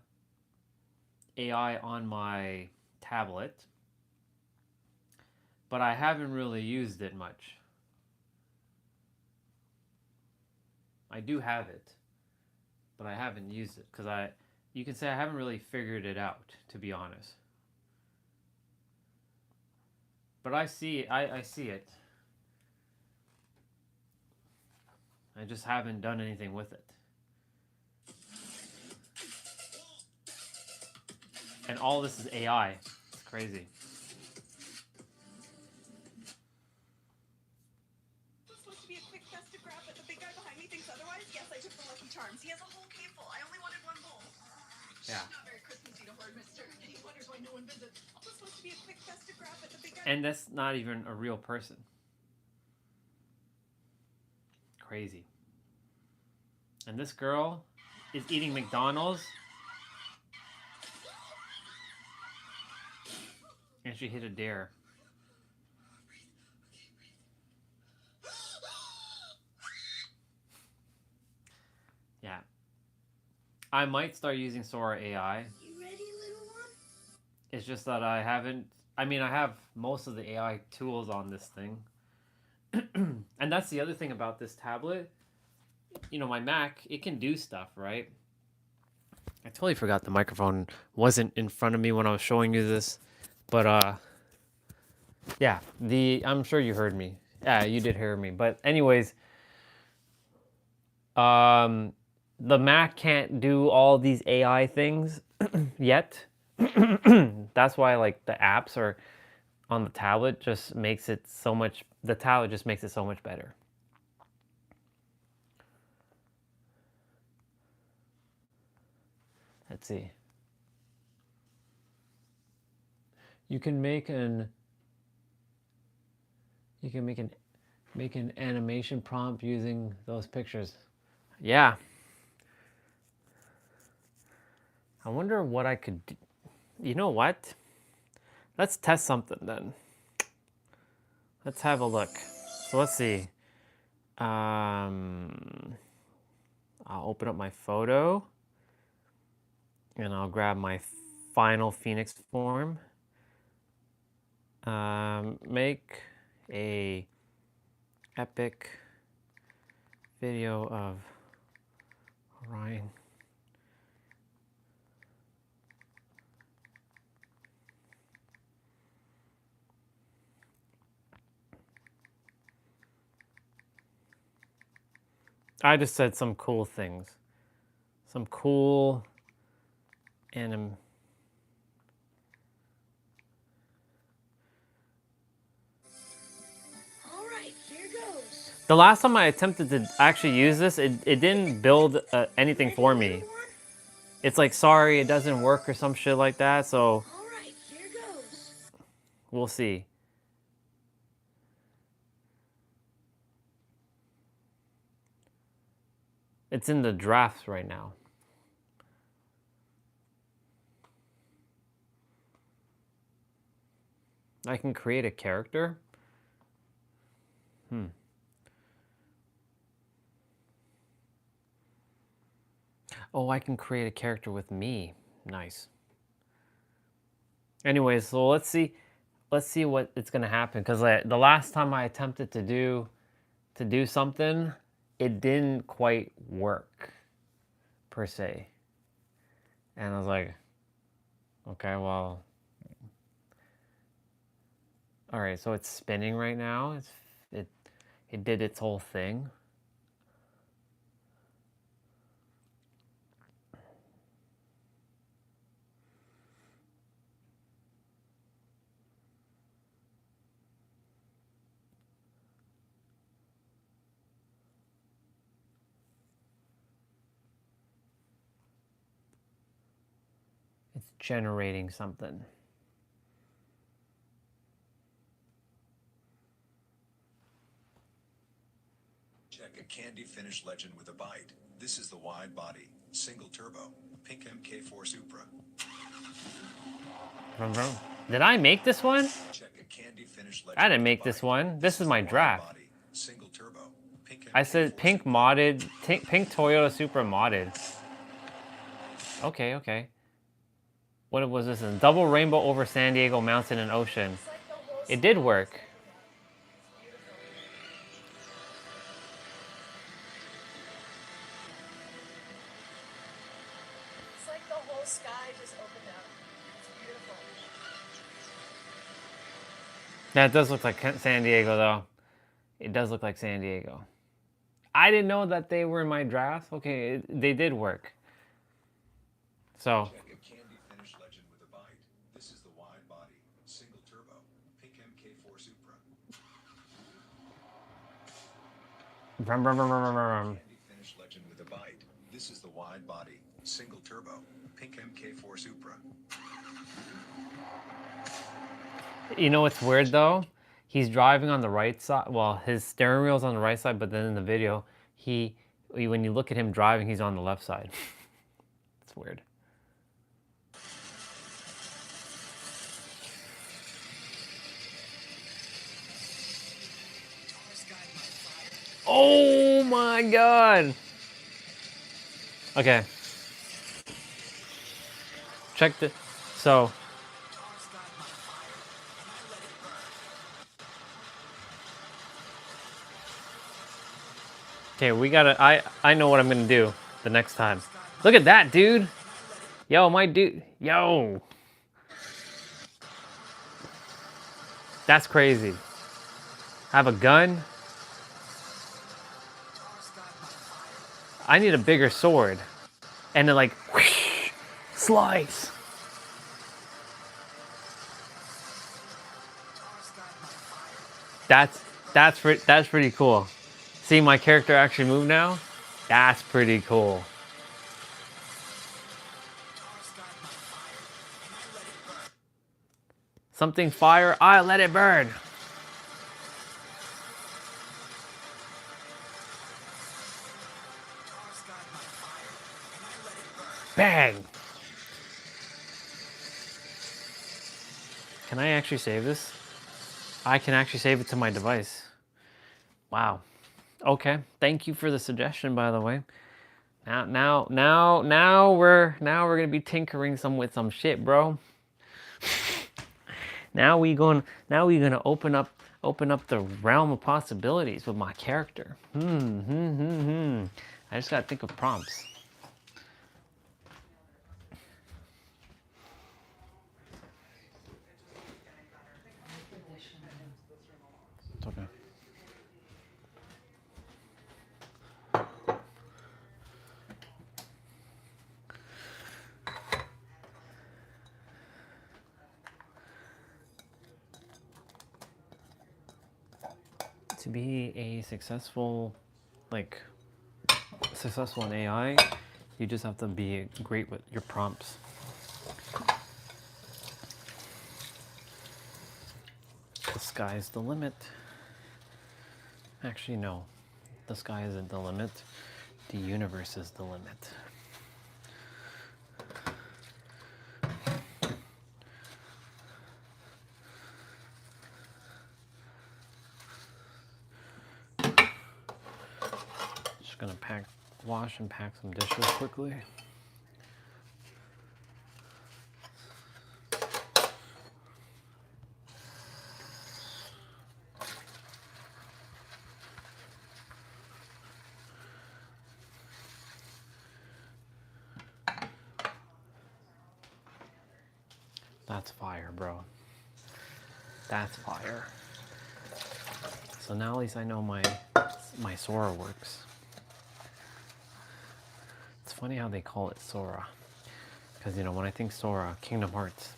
AI on my tablet, but I haven't really used it much. I do have it, but I haven't used it because you can say I haven't really figured it out, to be honest. But I see it. I see it. I just haven't done anything with it. And all this is AI. It's crazy. Supposed to be a quick festive grab, but the big guy behind me thinks otherwise. Yes, I took the Lucky Charms. He has a whole cave full. I only wanted one bowl. Yeah. Not very Christmassy to her, mister. He wonders why no one visits. Also supposed to be a quick festive grab, but the big guy... And that's not even a real person. Crazy. And this girl is eating McDonald's. And she hit a dare. Yeah. I might start using Sora AI. You ready, little one? It's just that I haven't... I mean, I have most of the AI tools on this thing. And that's the other thing about this tablet. You know, my Mac, it can do stuff, right? I totally forgot the microphone wasn't in front of me when I was showing you this. But, yeah, I'm sure you heard me. Yeah, you did hear me. But anyways, the Mac can't do all these AI things yet. That's why, like, the apps are on the tablet just makes it so much... The tablet just makes it so much better. Let's see. You can make an animation prompt using those pictures. Yeah. I wonder what I could do. You know what? Let's test something then. Let's have a look. So let's see. I'll open up my photo and I'll grab my final Phoenix form. Make a epic video of Ryan. I just said some cool things. Some cool anim. All right, here goes. The last time I attempted to actually use this, it didn't build anything for me. It's like, sorry, it doesn't work or some shit like that, so... All right, here goes. We'll see. It's in the drafts right now. I can create a character. Oh, I can create a character with me. Nice. Anyways, so let's see what it's gonna happen. Because the last time I attempted to do something, it didn't quite work per se. And I was like, okay, well, all right, so it's spinning right now. It did its whole thing. It's generating something. Check a candy finish legend with a bite. This is the wide body, single turbo, pink MK4 Supra. Did I make this one? Check a candy finish legend. I didn't make this one. This is my draft. Single turbo, pink I said pink modded, pink Toyota Supra modded. Okay, okay. What was this? Double rainbow over San Diego mountain and ocean. It did work. It's like like the whole sky just opened up. It's beautiful. That does look like San Diego, though. It does look like San Diego. I didn't know that they were in my draft. Okay, they did work. So. Check a candy finish legend with a bite. This is the wide body, single turbo, pink MK4 Supra. Candy finish legend with a bite. This is the wide body, single turbo, pink MK4 Supra. You know what's weird though? He's driving on the right side. Well, his steering wheel's on the right side, but then in the video, when you look at him driving, he's on the left side. It's weird. Oh my god. Okay. Check the so okay, we gotta I know what I'm gonna do the next time. Look at that, dude. Yo, my dude. Yo. That's crazy. I have a gun. I need a bigger sword. And then like whoosh, slice. That's pretty cool. See my character actually move now? That's pretty cool. Something fire, I let it burn. Bang. Can I actually save this? I can actually save it to my device. Wow. Okay. Thank you for the suggestion, by the way. Now we're gonna be tinkering with some shit, bro. Now we gonna open up the realm of possibilities with my character. I just gotta think of prompts. It's okay. To be a successful in AI, you just have to be great with your prompts. The sky's the limit. Actually, no. The sky isn't the limit. The universe is the limit. Just gonna wash and pack some dishes quickly. That's fire, bro. That's fire. So now at least I know my Sora works. It's funny how they call it Sora. Because, you know, when I think Sora, Kingdom Hearts.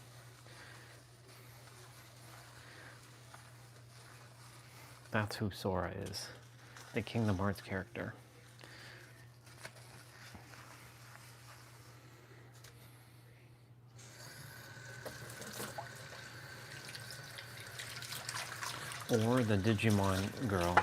That's who Sora is. The Kingdom Hearts character. Or the Digimon girl.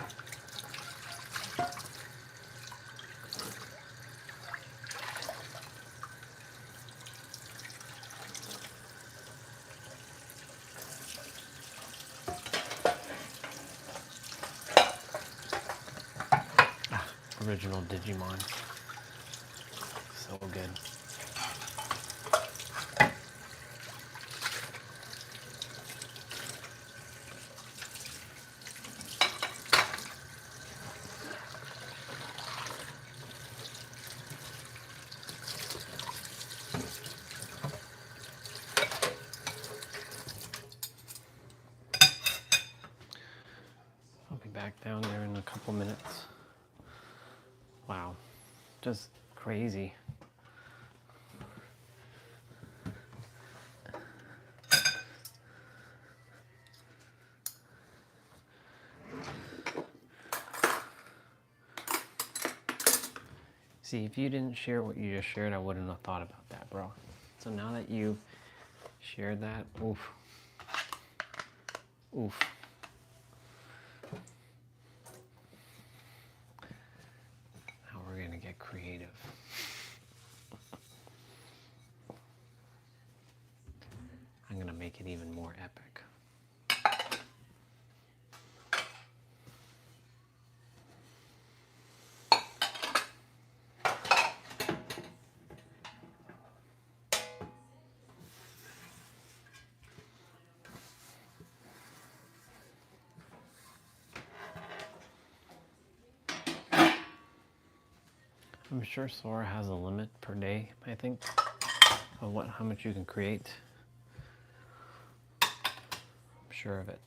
Original Digimon. So good. just crazy. See, if you didn't share what you just shared, I wouldn't have thought about that, bro. So now that you shared that, oof. Oof. Now we're gonna get creative. I'm gonna make it even more epic. I'm sure Sora has a limit per day, I think, of how much you can create. I'm sure of it.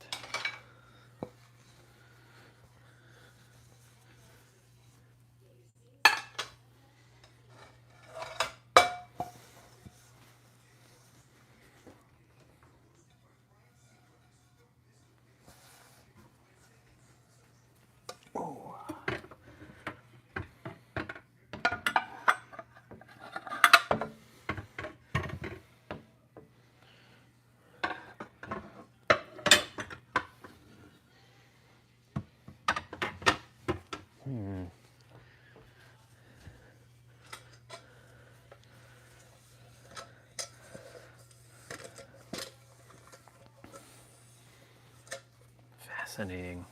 Fascinating.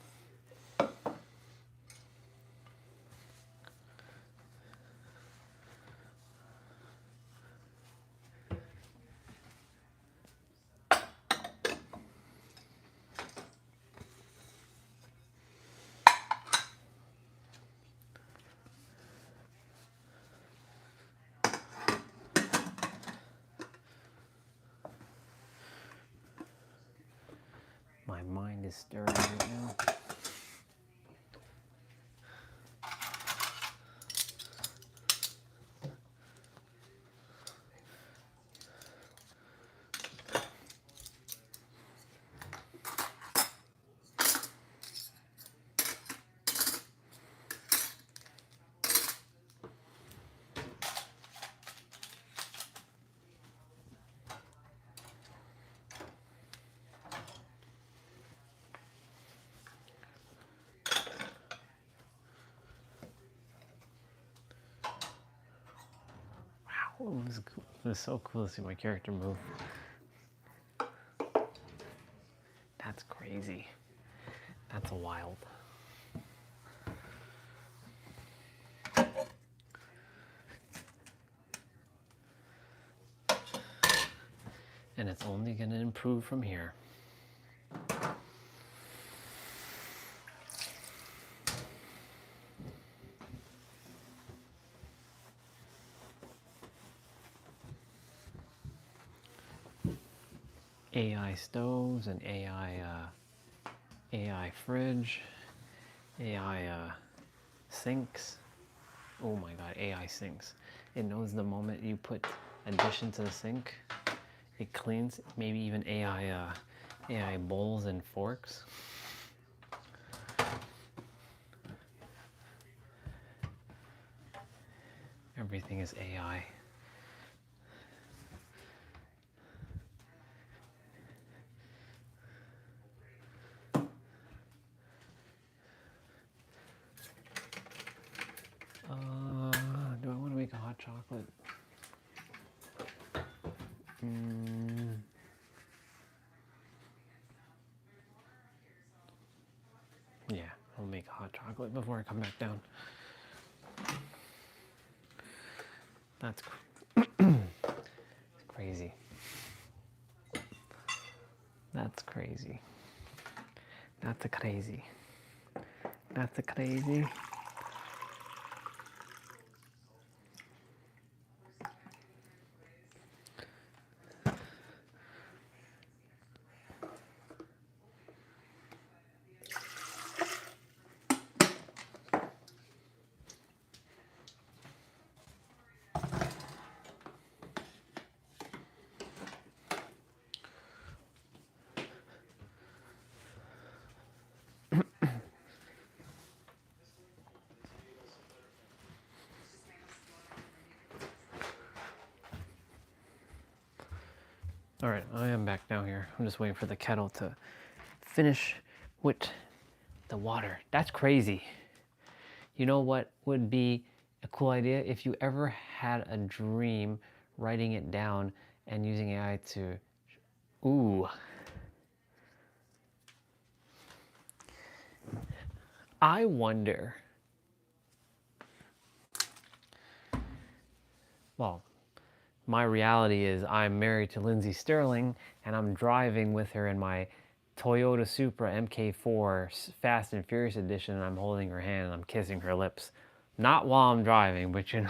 My mind is stirring right now. Wow, it was so cool to see my character move. That's crazy. That's wild. And it's only going to improve from here. AI stoves and AI fridge, AI sinks. Oh my god, AI sinks. It knows the moment you put a dish into the sink, it cleans. Maybe even AI bowls and forks. Everything is AI. Do I want to make a hot chocolate? Yeah, I'll make a hot chocolate before I come back down. That's crazy. That's crazy. That's a crazy. That's a crazy. All right, I am back down here. I'm just waiting for the kettle to finish with the water. That's crazy. You know what would be a cool idea? If you ever had a dream, writing it down and using AI to, ooh. I wonder, well, my reality is I'm married to Lindsay Sterling and I'm driving with her in my Toyota Supra MK4 Fast and Furious edition, and I'm holding her hand and I'm kissing her lips. Not while I'm driving, but you know.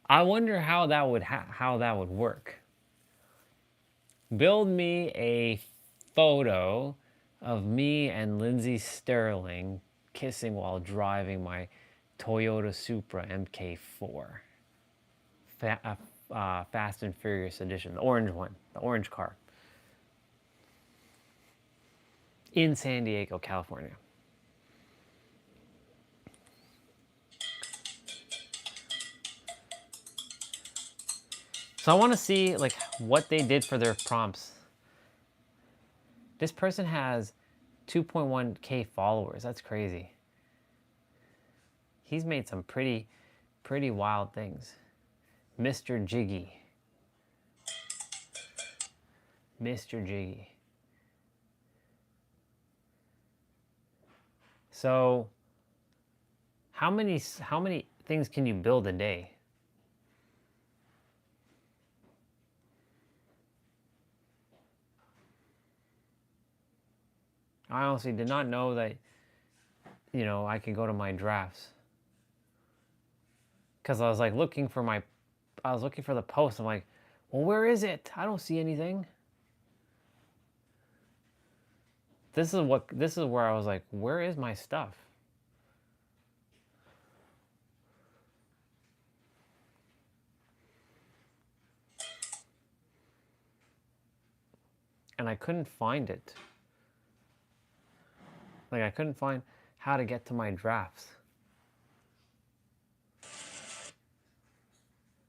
I wonder how that would work. Build me a photo of me and Lindsay Sterling kissing while driving my Toyota Supra MK4. Fast and Furious edition, the orange one, the orange car. In San Diego, California. So I want to see like what they did for their prompts. This person has 2.1K followers. That's crazy. He's made some pretty wild things. Mr. Jiggy. Mr. Jiggy. So how many things can you build a day? I honestly did not know that, you know, I could go to my drafts. Because I was like looking for the post. I'm like, well, where is it? I don't see anything. This is where I was like, where is my stuff? And I couldn't find it. Like I couldn't find how to get to my drafts.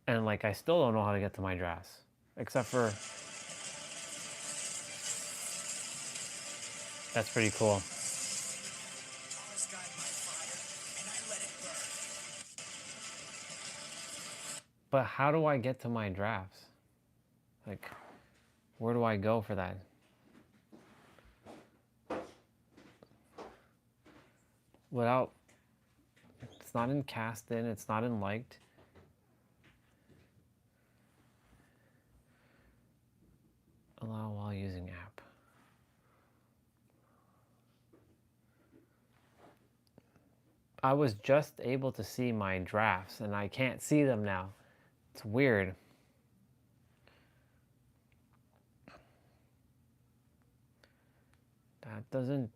And like I still don't know how to get to my drafts. Except for that's pretty cool. But how do I get to my drafts? Like, where do I go for that? Without, it's not in cast in, it's not in liked. Allow while using app. I was just able to see my drafts and I can't see them now. It's weird. That doesn't...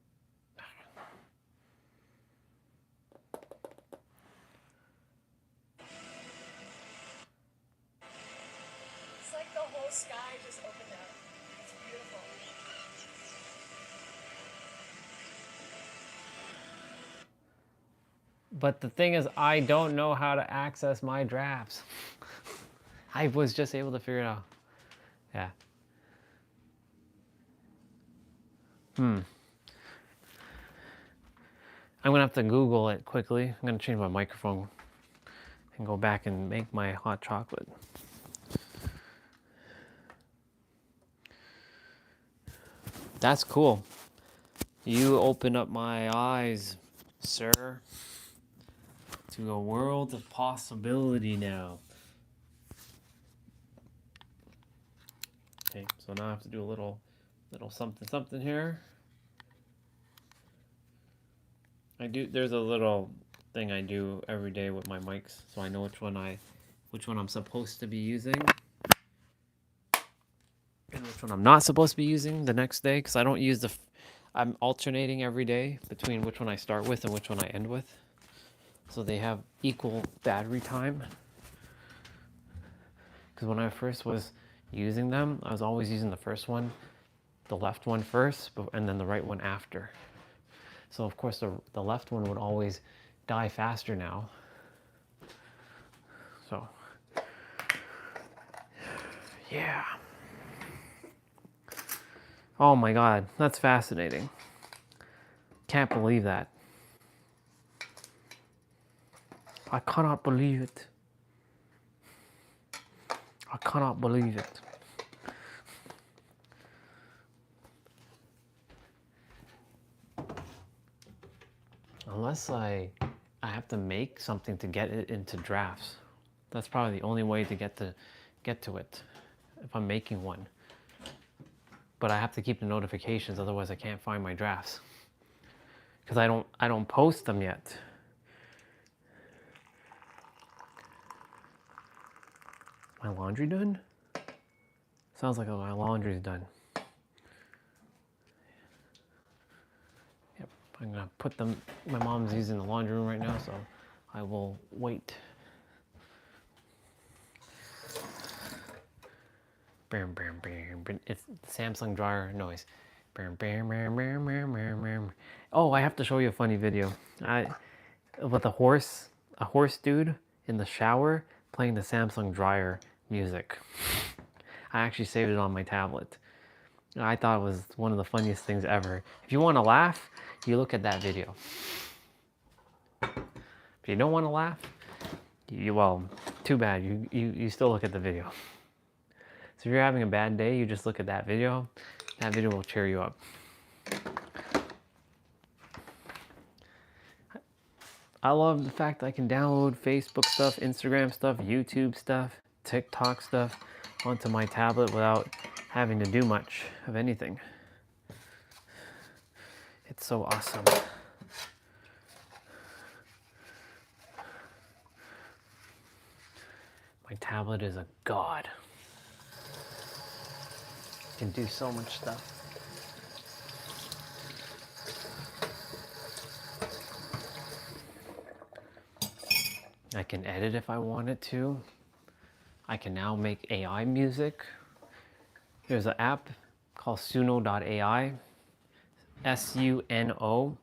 It's like the whole sky just opened up. It's beautiful. But the thing is, I don't know how to access my drafts. I was just able to figure it out. Yeah. I'm gonna have to Google it quickly. I'm gonna change my microphone and go back and make my hot chocolate. That's cool. You open up my eyes, sir, to a world of possibility now. Okay, so now I have to do a little something here. There's a little thing I do every day with my mics, so I know which one I'm supposed to be using and which one I'm not supposed to be using the next day, because I don't use I'm alternating every day between which one I start with and which one I end with, so they have equal battery time. Because when I first was using them, I was always using the first one, the left one first, and then the right one after. So of course the left one would always die faster now. So Yeah. Oh my God, that's fascinating. Can't believe that. I cannot believe it. I cannot believe it. Unless I have to make something to get it into drafts. That's probably the only way to get to it, if I'm making one. But I have to keep the notifications, otherwise I can't find my drafts. Because I don't post them yet. My laundry done? Sounds like my laundry's done. Yep, I'm gonna put them, my mom's using the laundry room right now, so I will wait. It's Samsung dryer noise. Oh, I have to show you a funny video. With a horse dude in the shower playing the Samsung dryer music. I actually saved it on my tablet. I thought it was one of the funniest things ever. If you want to laugh, you look at that video. If you don't want to laugh, well, too bad. You still look at the video. So if you're having a bad day, you just look at that video. That video will cheer you up. I love the fact that I can download Facebook stuff, Instagram stuff, YouTube stuff, TikTok stuff onto my tablet without having to do much of anything. It's so awesome. My tablet is a god. It can do so much stuff. I can edit if I wanted to. I can now make AI music. There's an app called Suno.ai. S-U-N-O,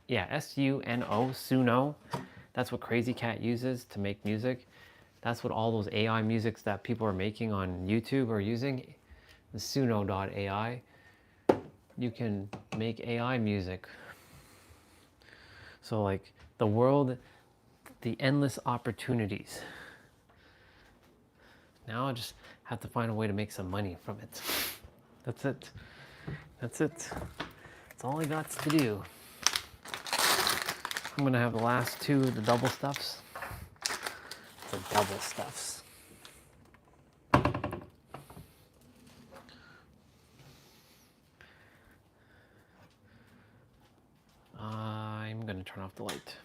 S-U-N-O, Suno. That's what Crazy Cat uses to make music. That's what all those AI musics that people are making on YouTube are using. The Suno.ai. You can make AI music. So like the world, the endless opportunities. Now I just have to find a way to make some money from it. That's it. That's it. That's all I got to do. I'm gonna have the last two, the double stuffs. The double stuffs. I'm gonna turn off the light.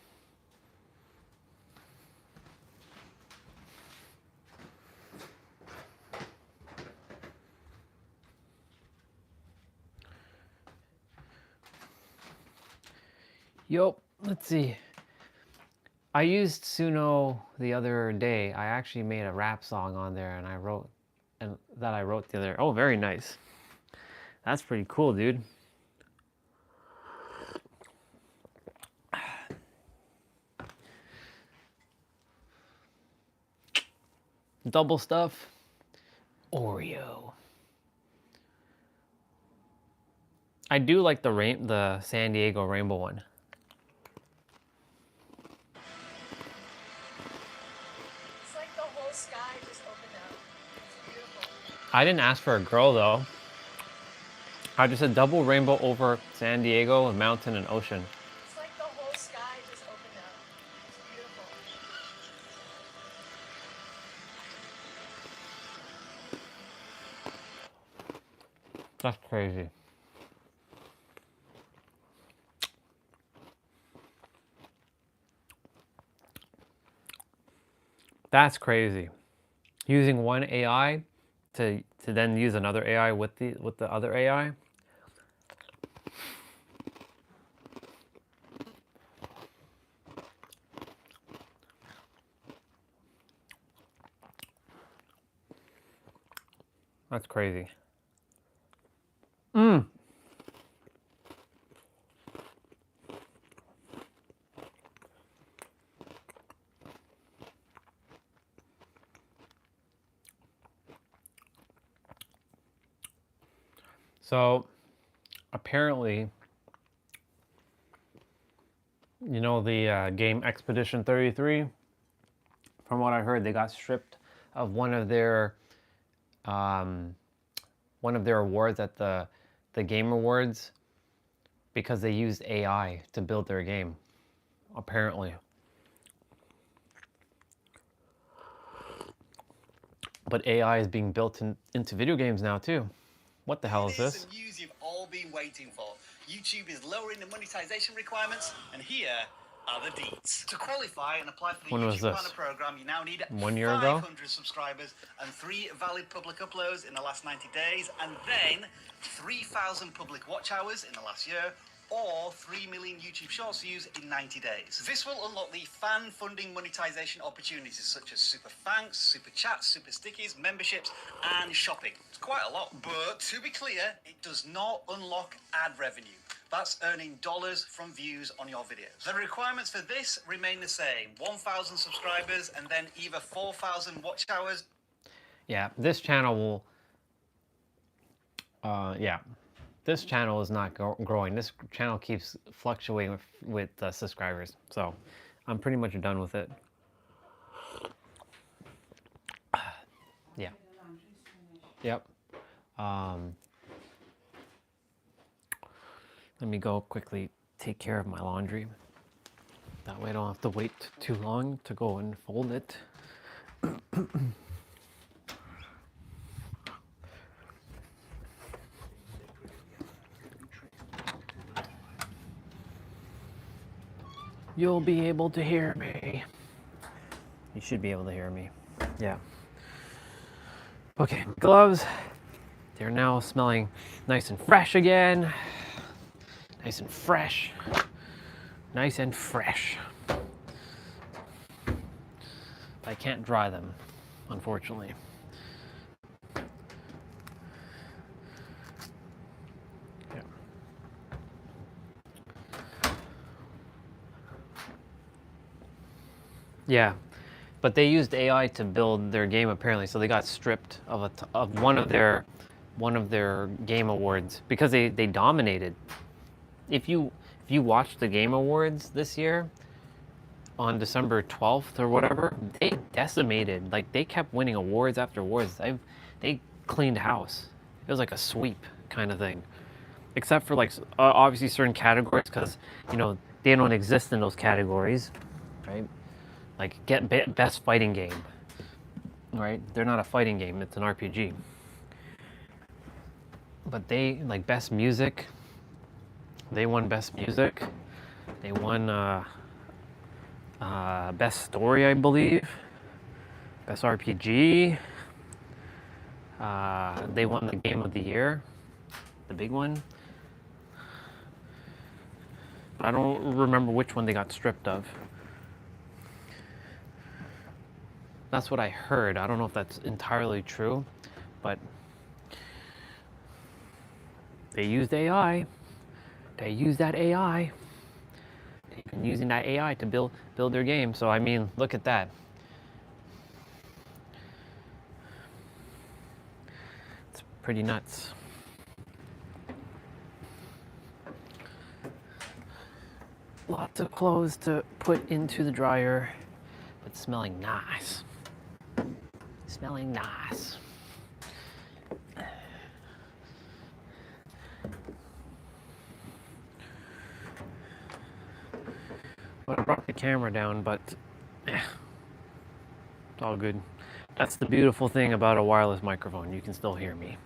Yup, let's see. I used Suno the other day. I actually made a rap song on there and I wrote the other. Oh, very nice. That's pretty cool, dude. Double stuff. Oreo. I do like the San Diego rainbow one. It's like the whole sky just opened up. It's beautiful. I didn't ask for a girl though. I just said double rainbow over San Diego, a mountain and ocean. It's like the whole sky just opened up. It's beautiful. That's crazy. That's crazy. Using one AI to then use another AI with the other AI. That's crazy. So apparently, you know, the game Expedition 33, from what I heard, they got stripped of one of their awards at the Game Awards because they used AI to build their game, apparently. But AI is being built into video games now too. What the hell is this? The news you've all been waiting for. YouTube is lowering the monetization requirements, and here are the deets. To qualify and apply for the When was YouTube this? Partner Program, you now need 1 year ago? 500 subscribers and 3 valid public uploads in the last 90 days, and then 3,000 public watch hours in the last year, or 3 million YouTube Shorts views in 90 days. This will unlock the fan funding monetization opportunities such as super thanks, super chats, super stickies, memberships, and shopping. It's quite a lot. But to be clear, it does not unlock ad revenue. That's earning dollars from views on your videos. The requirements for this remain the same. 1,000 subscribers and then either 4,000 watch hours. Yeah, this channel will... This channel is not growing. This channel keeps fluctuating with subscribers. So I'm pretty much done with it. Yeah. Yep. Let me go quickly take care of my laundry. That way I don't have to wait too long to go and fold it. You'll be able to hear me. You should be able to hear me. Yeah. Okay, gloves. They're now smelling nice and fresh again. Nice and fresh. Nice and fresh. I can't dry them, unfortunately. Yeah, but they used AI to build their game apparently, so they got stripped of one of their game awards because they dominated. If you watched the Game Awards this year on December 12th or whatever, they decimated. Like they kept winning awards after awards. They cleaned house. It was like a sweep kind of thing, except for like obviously certain categories because you know they don't exist in those categories, right? Like get best fighting game, right? They're not a fighting game, it's an RPG. But they, like best music, they won best music. They won best story, I believe. Best RPG. They won the game of the year, the big one. I don't remember which one they got stripped of. That's what I heard. I don't know if that's entirely true, but they used AI. They used that AI. They've been using that AI to build their game. So I mean, look at that. It's pretty nuts. Lots of clothes to put into the dryer, but smelling nice. Smelling nice. Well, I brought the camera down, but it's all good. That's the beautiful thing about a wireless microphone. You can still hear me.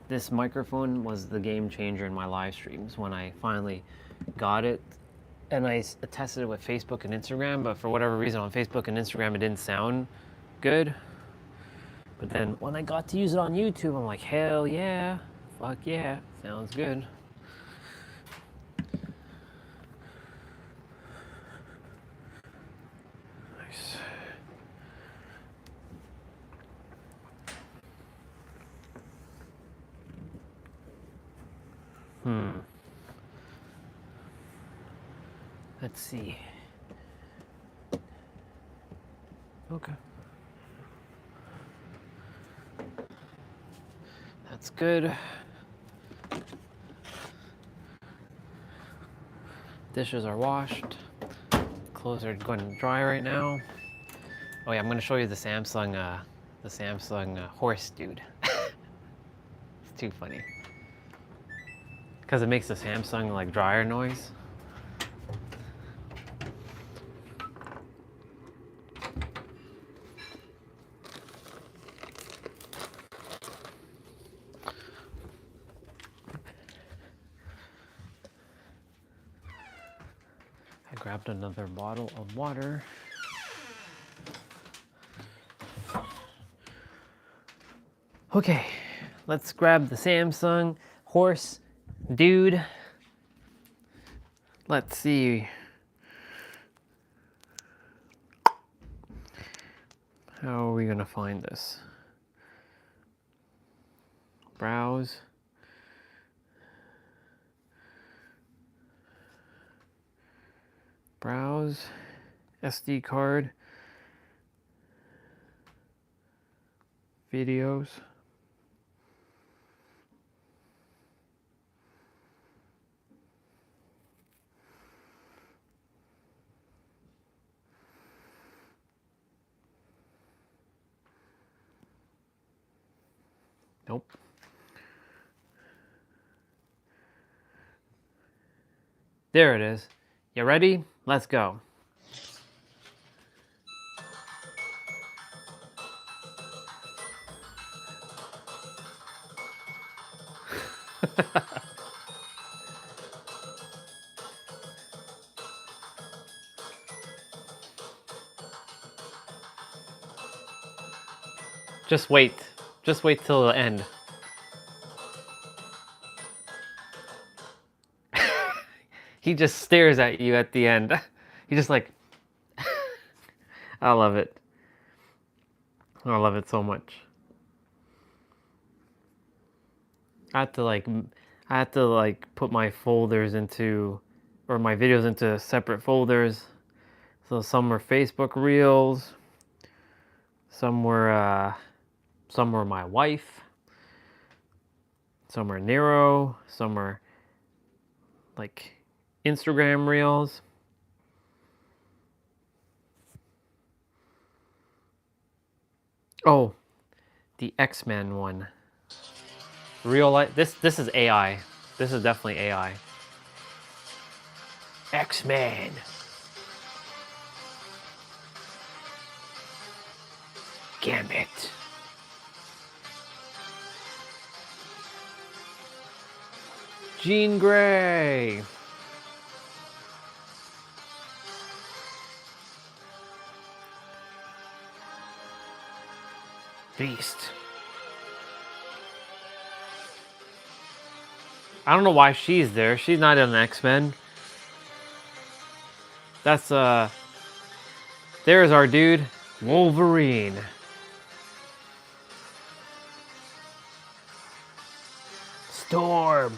This microphone was the game changer in my live streams when I finally got it. And I tested it with Facebook and Instagram, but for whatever reason on Facebook and Instagram it didn't sound good. But then when I got to use it on YouTube, I'm like, hell yeah, fuck yeah, sounds good. Nice. Let's see. Okay. That's good. Dishes are washed. Clothes are going to dry right now. Oh yeah, I'm going to show you the Samsung horse dude. It's too funny. Because it makes the Samsung like dryer noise. I grabbed another bottle of water. Okay, let's grab the Samsung horse dude. Let's see. How are we gonna find this? Browse. Browse. SD card. Videos. Nope. There it is. You ready? Let's go. Just wait. Just wait till the end. He just stares at you at the end. He just like, I love it. I love it so much. I had to like put my folders into, or my videos into separate folders. So some were Facebook Reels, some were my wife, some were Nero, some were like Instagram Reels. Oh, the X-Men one. Real life. This is AI. This is definitely AI. X-Men. Gambit. Jean Grey. Beast. I don't know why she's there. She's not an X-Men. That's there's our dude, Wolverine. Storm.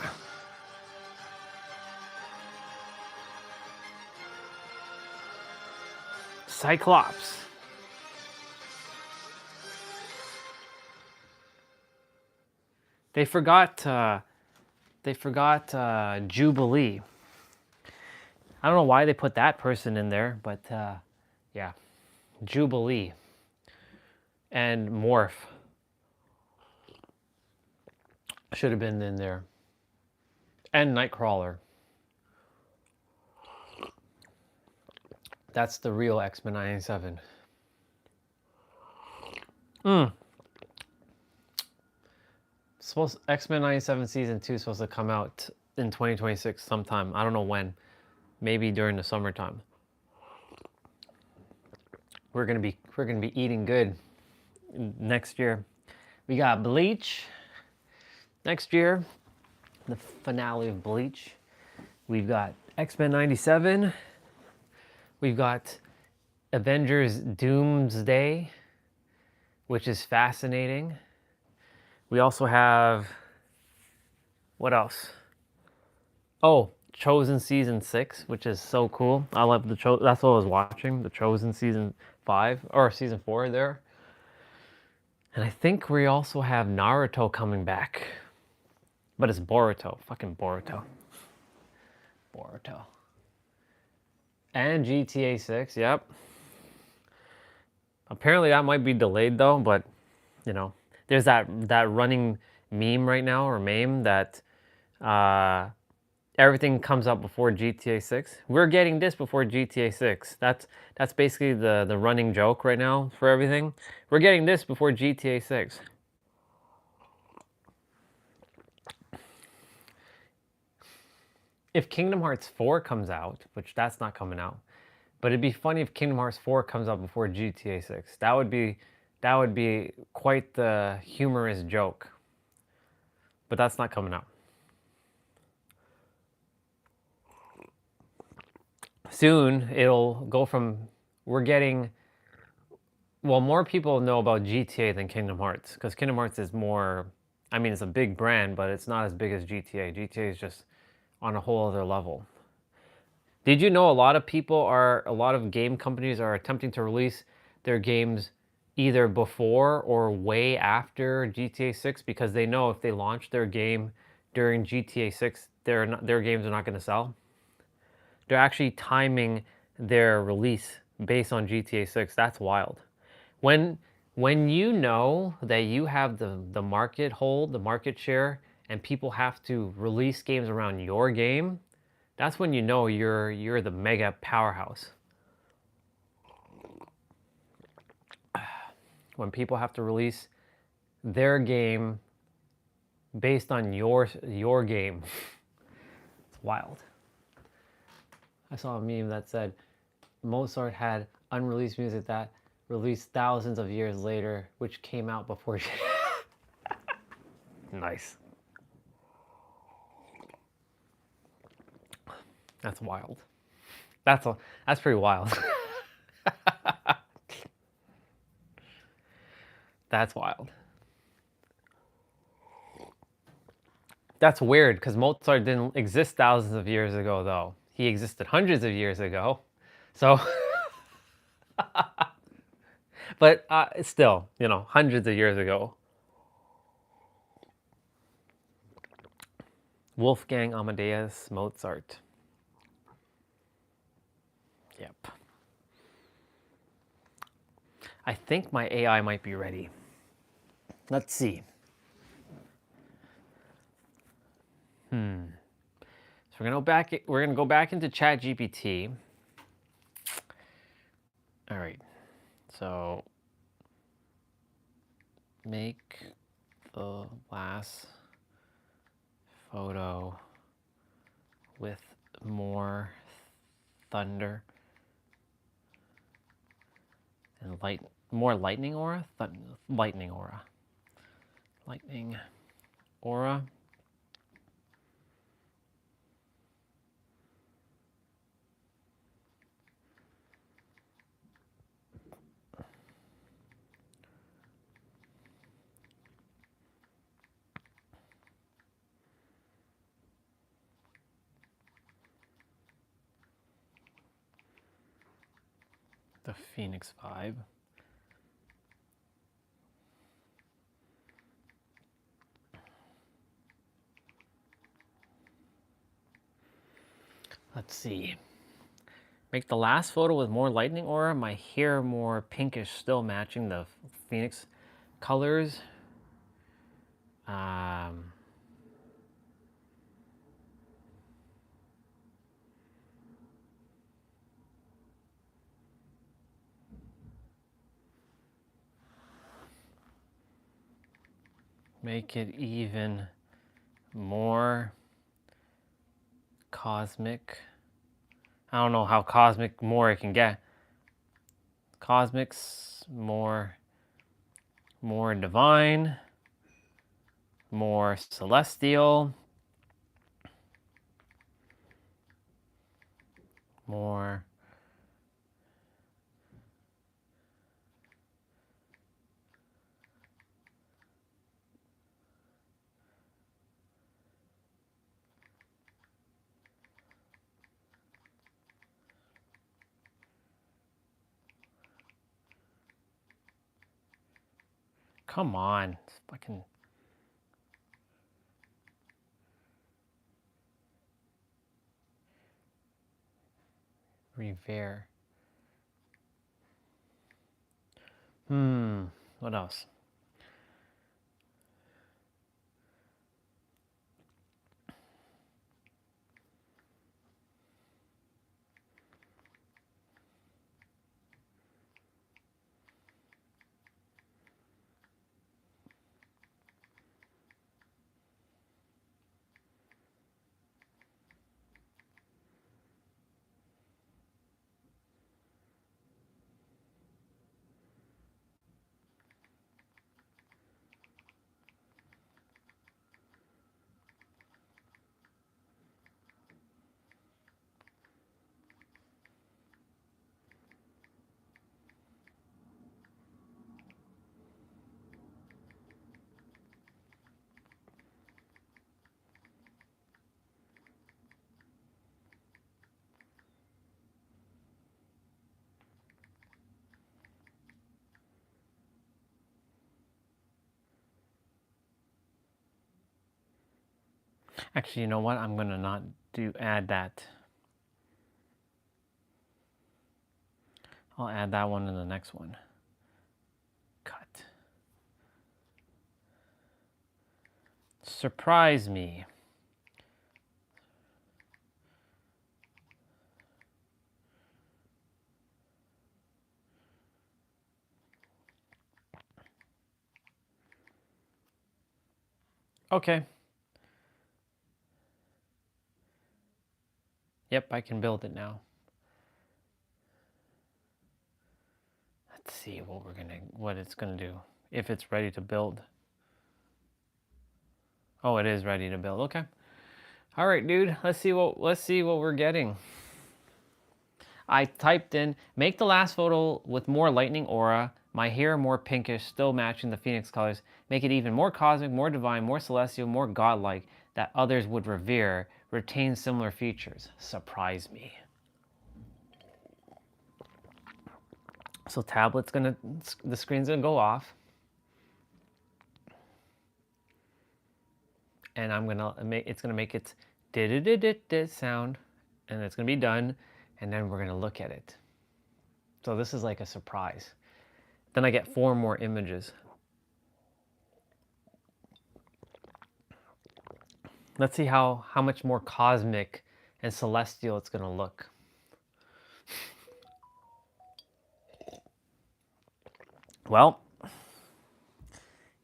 Cyclops. They forgot Jubilee. I don't know why they put that person in there, but yeah, Jubilee and Morph should have been in there, and Nightcrawler. That's the real X-Men 97. X-Men 97 season 2 is supposed to come out in 2026 sometime. I don't know when. Maybe during the summertime. We're gonna be eating good next year. We got Bleach next year, the finale of Bleach. We've got X-Men 97. We've got Avengers Doomsday, which is fascinating. We also have, what else? Oh, Chosen Season 6, which is so cool. I love the Chosen. That's what I was watching, the Chosen Season 5, or Season 4 there. And I think we also have Naruto coming back. But it's Boruto. Fucking Boruto. Boruto. And GTA 6, yep. Apparently that might be delayed though, but you know, there's that running meme right now, or meme, that everything comes out before GTA 6. We're getting this before GTA 6. That's basically the running joke right now for everything. We're getting this before GTA 6. If Kingdom Hearts 4 comes out, which that's not coming out, but it'd be funny if Kingdom Hearts 4 comes out before GTA 6. That would be quite the humorous joke. But that's not coming out. Soon it'll go from, we're getting, well, more people know about GTA than Kingdom Hearts, because Kingdom Hearts is more, I mean, it's a big brand, but it's not as big as GTA. GTA is just on a whole other level. Did you know a lot of game companies are attempting to release their games either before or way after GTA 6, because they know if they launch their game during GTA 6, their games are not going to sell? They're actually timing their release based on GTA 6. That's wild. When you know that you have the market hold, the market share, and people have to release games around your game, that's when you know you're the mega powerhouse. When people have to release their game based on your game. It's wild. I saw a meme that said Mozart had unreleased music that released thousands of years later, which came out before. Nice. That's wild. That's pretty wild. That's wild. That's weird, because Mozart didn't exist thousands of years ago, though. He existed hundreds of years ago. So, but still, you know, hundreds of years ago. Wolfgang Amadeus Mozart. Yep. I think my AI might be ready. Let's see. So we're gonna go back into ChatGPT. All right. So make the last photo with more thunder and more lightning aura. Lightning aura. Lightning aura. The Phoenix vibe. Let's see. Make the last photo with more lightning aura. My hair more pinkish, still matching the Phoenix colors. Make it even more cosmic. I don't know how cosmic more it can get. Cosmics more divine, more celestial, more Come on. It's fucking... Revere. What else? Actually, you know what? I'm gonna not add that. I'll add that one in the next one. Cut. Surprise me. Okay. Yep, I can build it now. Let's see what it's gonna do. If it's ready to build. Oh, it is ready to build. Okay. All right, dude. Let's see what we're getting. I typed in, make the last photo with more lightning aura, my hair more pinkish, still matching the phoenix colors, make it even more cosmic, more divine, more celestial, more godlike, that others would revere, retain similar features. Surprise me. So the screen's gonna go off. And it's gonna make its dit sound, and it's gonna be done, and then we're gonna look at it. So this is like a surprise. Then I get 4 more images. Let's see how much more cosmic and celestial it's gonna look. Well,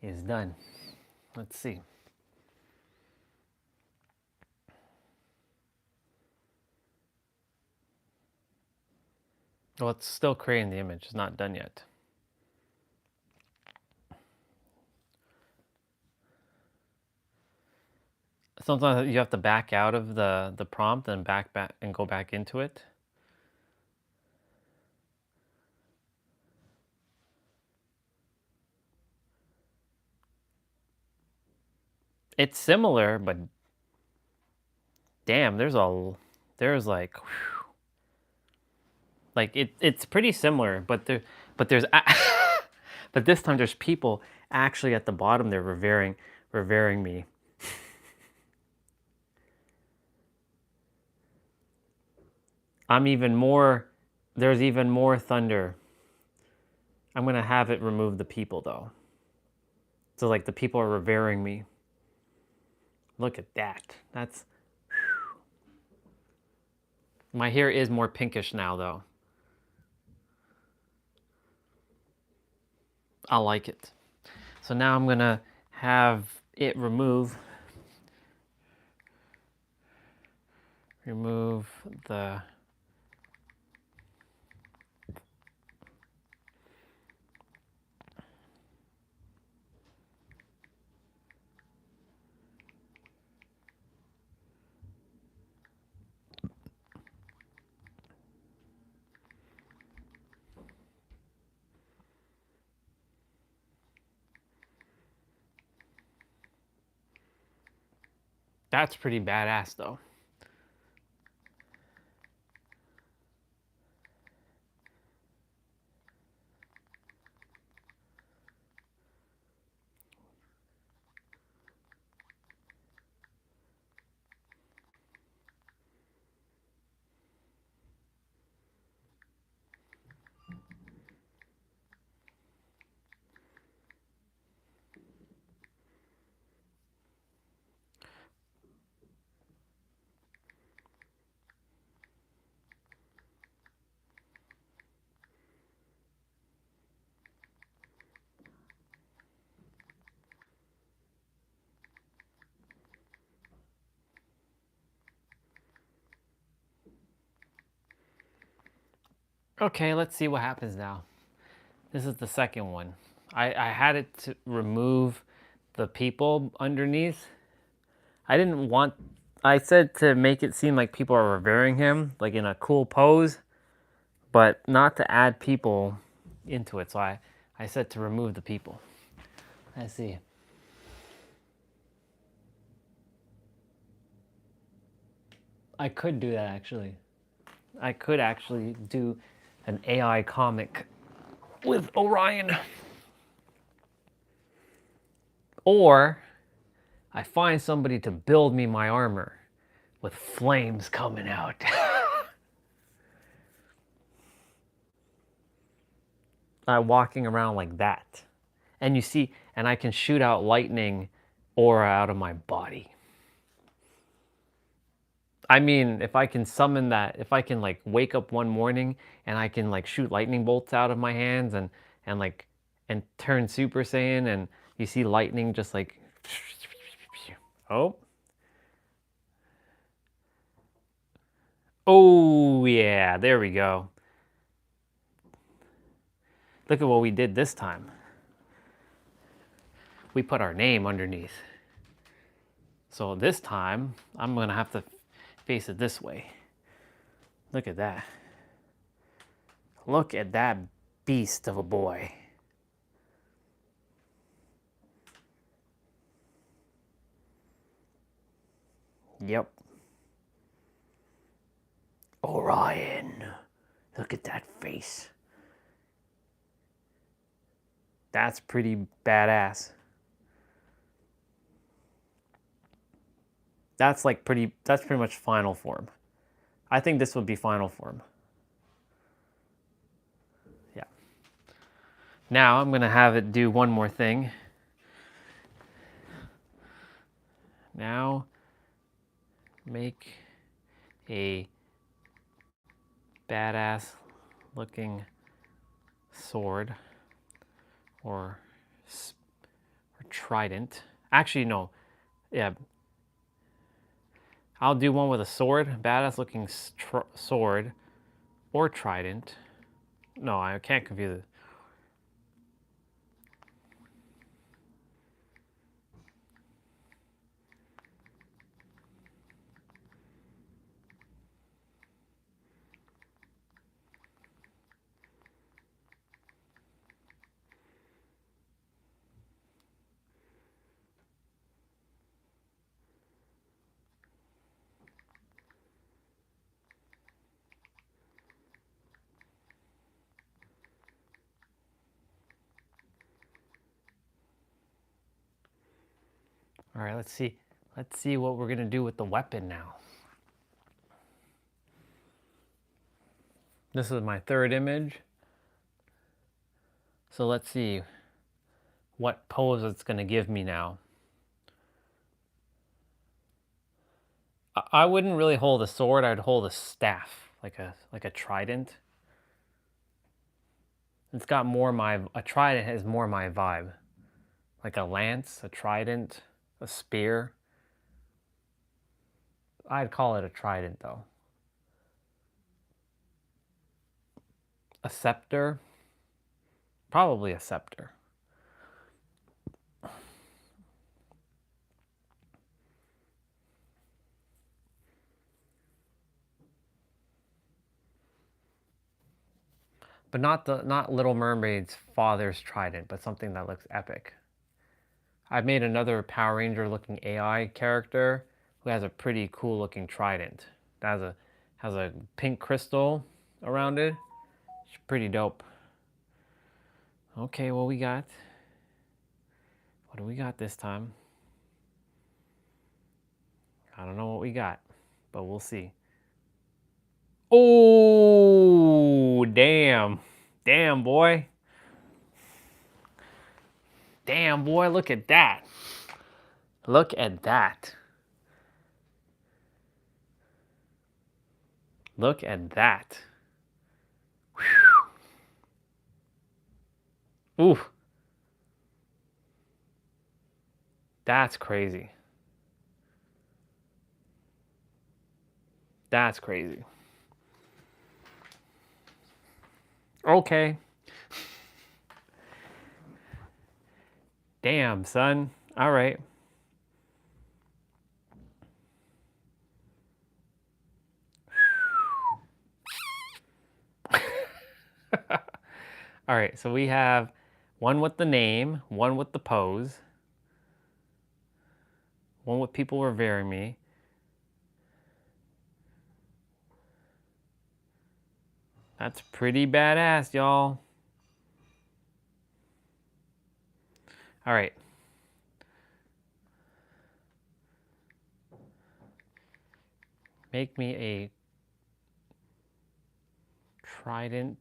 it's done. Let's see. Well, it's still creating the image. It's not done yet. Sometimes you have to back out of the prompt and back and go back into it. It's similar, but damn, there's like, whew. Like it's pretty similar, but there's but this time there's people actually at the bottom. They're revering me. There's even more thunder. I'm gonna have it remove the people though. So like the people are revering me. Look at that. That's, whew. My hair is more pinkish now though. I like it. So now I'm gonna have it remove the That's pretty badass though. Okay, let's see what happens now. This is the second one. I had it to remove the people underneath. I said to make it seem like people are revering him, like in a cool pose, but not to add people into it. So I said to remove the people. Let's see. I could do that actually. I could actually do an AI comic with Orion. Or I find somebody to build me my armor with flames coming out. I'm walking around like that. And you see, and I can shoot out lightning aura out of my body. I mean, if I can summon that, if I can like wake up one morning and I can like shoot lightning bolts out of my hands and turn Super Saiyan, and you see lightning just like, oh. Oh yeah, there we go. Look at what we did this time. We put our name underneath. So this time, I'm gonna have to face it this way. Look at that. Look at that beast of a boy. Yep. Orion. Look at that face. That's pretty badass. That's pretty much final form. I think this would be final form. Yeah. Now I'm gonna have it do one more thing. Now make a badass looking sword or trident. Actually, no. Yeah. I'll do one with a sword, badass looking sword or trident. No, I can't confuse it. All right, let's see. Let's see what we're gonna do with the weapon now. This is my third image. So let's see what pose it's gonna give me now. I wouldn't really hold a sword, I'd hold a staff, like a trident. It's got more a trident has more my vibe. Like a lance, a trident, a spear. I'd call it a trident though. A scepter? Probably a scepter. But not Little Mermaid's father's trident, but something that looks epic. I've made another Power Ranger looking AI character who has a pretty cool looking trident. That has a pink crystal around it. It's pretty dope. Okay, what do we got this time? I don't know what we got, but we'll see. Oh, damn. Damn, boy. Damn, boy, look at that. Look at that. Look at that. Whew. Ooh. That's crazy. That's crazy. Okay. Damn, son. All right. All right, so we have one with the name, one with the pose, one with people revering me. That's pretty badass, y'all. All right. Make me a trident.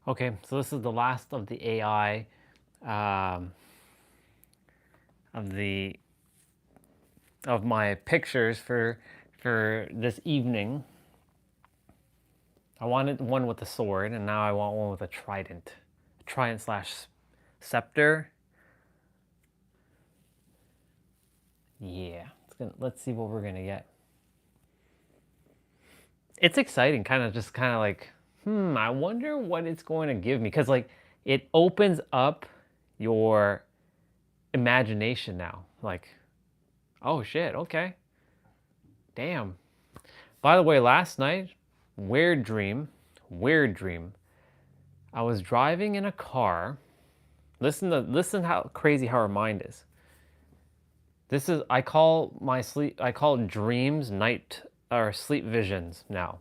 Okay, so this is the last of the AI of my pictures for this evening. I wanted one with a sword, and now I want one with a trident. A trident slash scepter. Yeah, let's see what we're gonna get. It's exciting, kind of like, I wonder what it's going to give me, because like it opens up your imagination now. Like, oh shit, okay, damn. By the way, last night, weird dream. I was driving in a car. Listen how crazy how our mind is. I call dreams night or sleep visions now.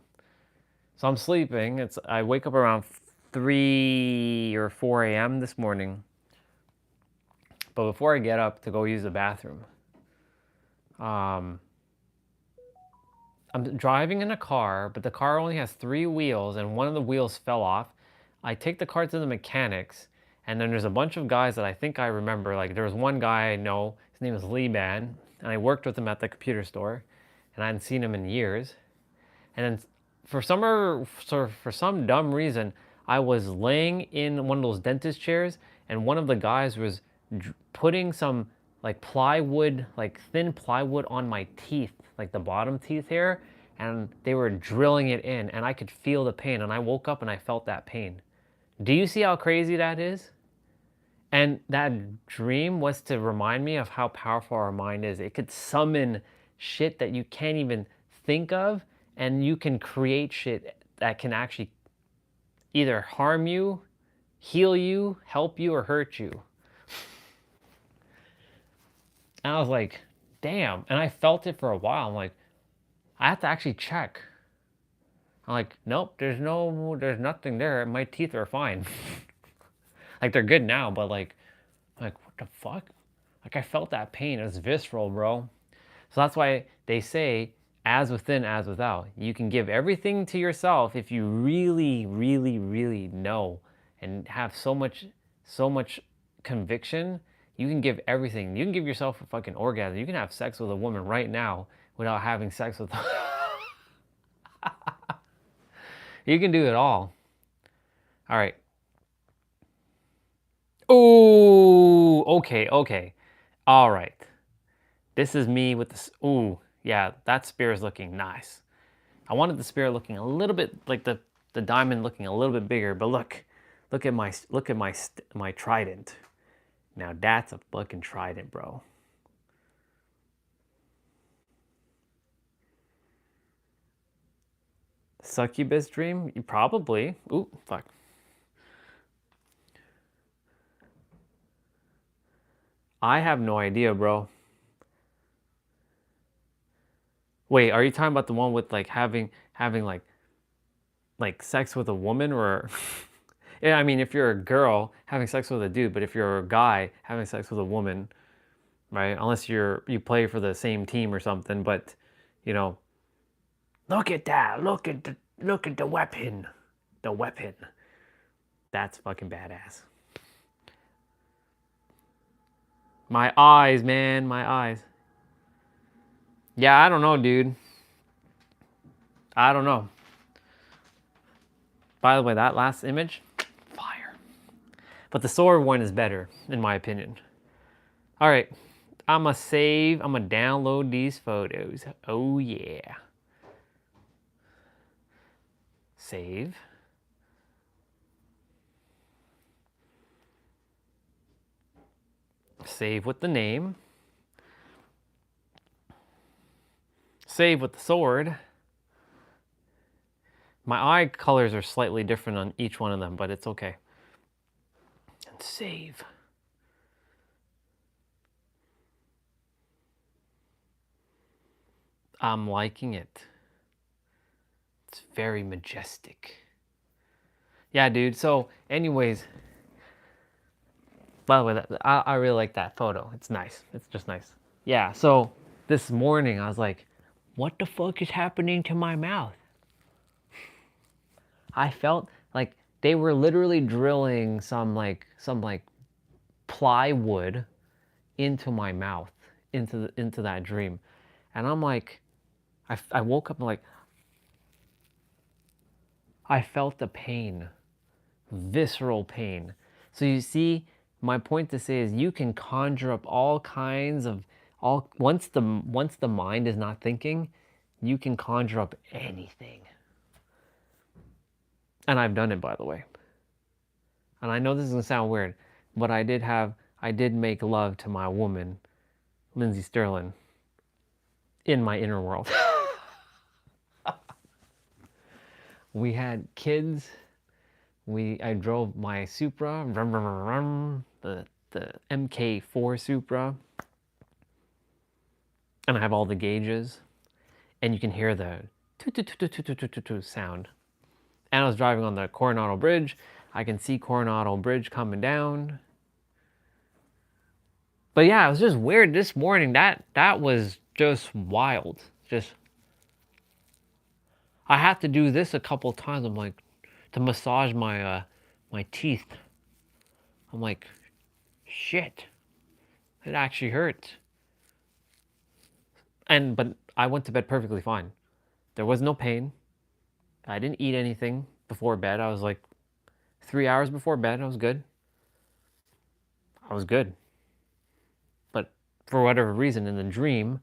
So I'm sleeping. I wake up around 3 or 4 a.m. this morning. But before I get up to go use the bathroom, I'm driving in a car, but the car only has 3 wheels and one of the wheels fell off. I take the car to the mechanics, and then there's a bunch of guys that I think I remember. Like, there was one guy I know, his name is Liban, and I worked with him at the computer store, and I hadn't seen him in years. And then for some dumb reason, I was laying in one of those dentist chairs, and one of the guys was putting some like plywood, like thin plywood on my teeth, like the bottom teeth here, and they were drilling it in, and I could feel the pain, and I woke up and I felt that pain. Do you see how crazy that is? And that dream was to remind me of how powerful our mind is. It could summon shit that you can't even think of, and you can create shit that can actually either harm you, heal you, help you, or hurt you. And I was like, damn. And I felt it for a while. I'm like, I have to actually check. I'm like, nope, there's nothing there. My teeth are fine. Like, they're good now, but like, what the fuck? Like, I felt that pain. It was visceral, bro. So that's why they say, as within, as without. You can give everything to yourself if you really, really, really know and have so much conviction. You can give everything. You can give yourself a fucking orgasm. You can have sex with a woman right now without having sex with them. You can do it all. All right. Ooh, okay. All right. This is me with this. Ooh, yeah, that spear is looking nice. I wanted the spear looking a little bit like the diamond looking a little bit bigger, but look at my trident. Now that's a fucking trident, bro. Succubus dream? Probably. Ooh, fuck. I have no idea, bro. Wait, are you talking about the one with like having like sex with a woman, or yeah, I mean if you're a girl having sex with a dude, but if you're a guy having sex with a woman, right? Unless you play for the same team or something, but you know, look at that. Look at the weapon. The weapon. That's fucking badass. My eyes, man, my eyes. Yeah, I don't know, dude. I don't know. By the way, that last image, fire. But the sword one is better, in my opinion. All right, I'ma download these photos. Oh yeah. Save. Save with the name. Save with the sword. My eye colors are slightly different on each one of them, but it's okay. And save. I'm liking it. It's very majestic. Yeah, dude. So, anyways, by the way, I really like that photo. It's nice. It's just nice. Yeah, so this morning I was like, what the fuck is happening to my mouth? I felt like they were literally drilling some plywood into my mouth, into that dream. And I'm like, I woke up and like, I felt the pain, visceral pain. So you see, my point to say is you can conjure up all kinds of, once the mind is not thinking, you can conjure up anything. And I've done it, by the way. And I know this is gonna sound weird, but I did make love to my woman, Lindsay Sterling, in my inner world. We had kids. I drove my Supra, the MK4 Supra, and I have all the gauges, and you can hear the sound. And I was driving on the Coronado Bridge. I can see Coronado Bridge coming down. But yeah, it was just weird this morning. That was just wild. Just, I had to do this a couple times. I'm like, to massage my my teeth. I'm like, shit, it actually hurts. But I went to bed perfectly fine. There was no pain. I didn't eat anything before bed. I was like 3 hours before bed. I was good. I was good. But for whatever reason, in the dream,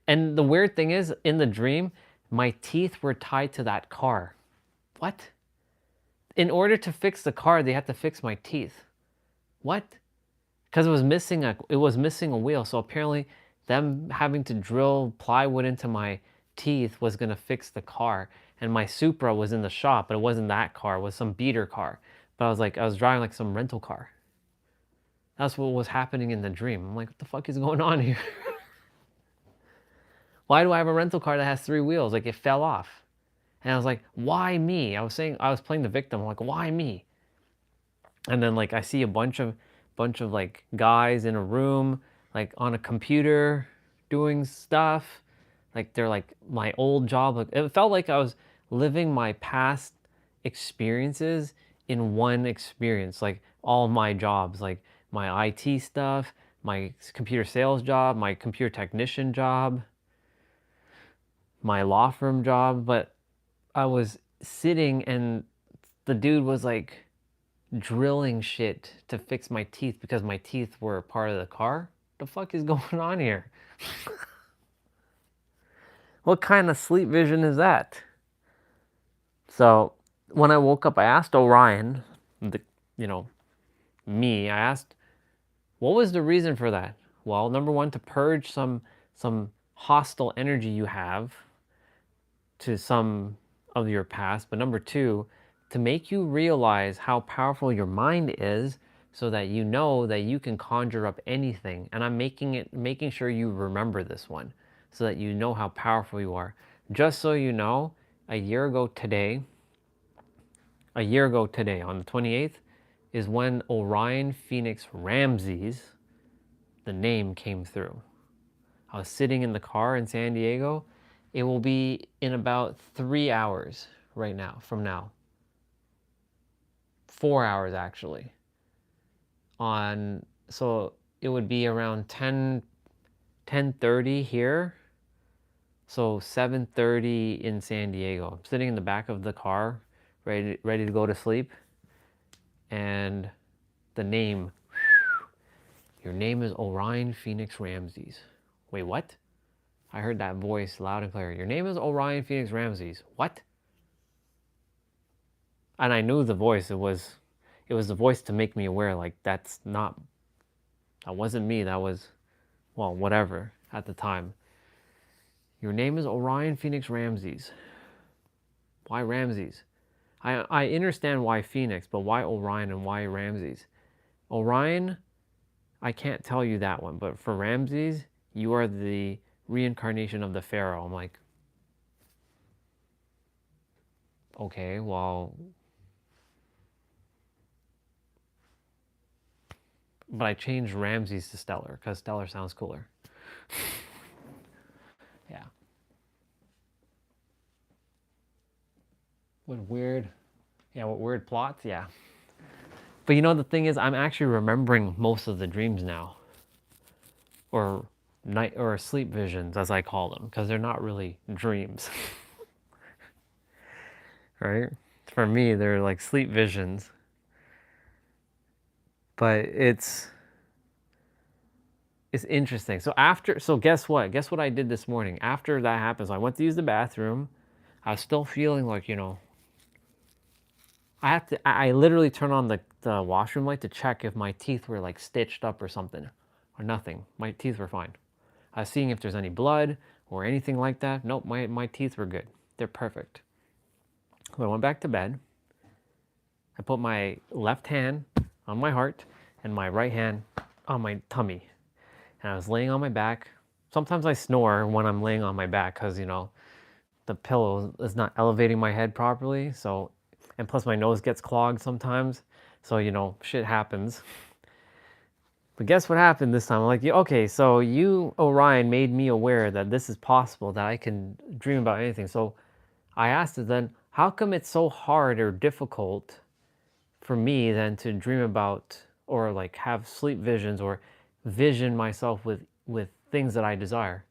and the weird thing is, in the dream, my teeth were tied to that car. What? In order to fix the car, they had to fix my teeth. What? Because it was missing a wheel. So apparently, them having to drill plywood into my teeth was gonna fix the car. And my Supra was in the shop, but it wasn't that car. It was some beater car. But I was driving like some rental car. That's what was happening in the dream. I'm like, what the fuck is going on here? Why do I have a rental car that has 3 wheels? Like, it fell off. And I was like, why me? I was playing the victim. I'm like, why me? And then like I see a bunch of like guys in a room, like on a computer doing stuff. Like they're like my old job. Like, it felt like I was living my past experiences in one experience. Like all my jobs, like my IT stuff, my computer sales job, my computer technician job, my law firm job. But I was sitting and the dude was like drilling shit to fix my teeth because my teeth were part of the car. The fuck is going on here? What kind of sleep vision is that? So when I woke up, I asked Orion, I asked, what was the reason for that? Well, number one, to purge some hostile energy you have to some of your past. But number two, to make you realize how powerful your mind is so that you know that you can conjure up anything. And I'm making sure you remember this one so that you know how powerful you are. Just so you know, a year ago today, on the 28th, is when Orion Phoenix Ramses, the name, came through. I was sitting in the car in San Diego. It will be in about 3 hours right now, from now. 4 hours actually. So it would be around 10:30 here. So 7:30 in San Diego. I'm sitting in the back of the car, ready to go to sleep. And the name, your name is Orion Phoenix Ramses. Wait, what? I heard that voice loud and clear. Your name is Orion Phoenix Ramses. What? And I knew the voice. It was the voice to make me aware, like, that wasn't me. That was, well, whatever at the time. Your name is Orion Phoenix Ramses. Why Ramses? I understand why Phoenix, but why Orion and why Ramses? Orion, I can't tell you that one, but for Ramses, you are the reincarnation of the Pharaoh. I'm like, okay, well, but I changed Ramses to Stellar because Stellar sounds cooler. Yeah. What weird plots, yeah. But you know, the thing is, I'm actually remembering most of the dreams now. Or sleep visions, as I call them, because they're not really dreams. Right? For me, they're like sleep visions. But it's interesting. So guess what? Guess what I did this morning? After that happens, I went to use the bathroom. I was still feeling like, I literally turn on the washroom light to check if my teeth were like stitched up or something. Or nothing. My teeth were fine. I was seeing if there's any blood or anything like that. Nope, my teeth were good. They're perfect. So I went back to bed. I put my left hand on my heart and my right hand on my tummy. And I was laying on my back. Sometimes I snore when I'm laying on my back because, the pillow is not elevating my head properly. So, and plus my nose gets clogged sometimes. So, shit happens. But guess what happened this time? I'm like, okay, so you, Orion, made me aware that this is possible, that I can dream about anything. So I asked it then, how come it's so hard or difficult for me then to dream about or like have sleep visions or vision myself with things that I desire?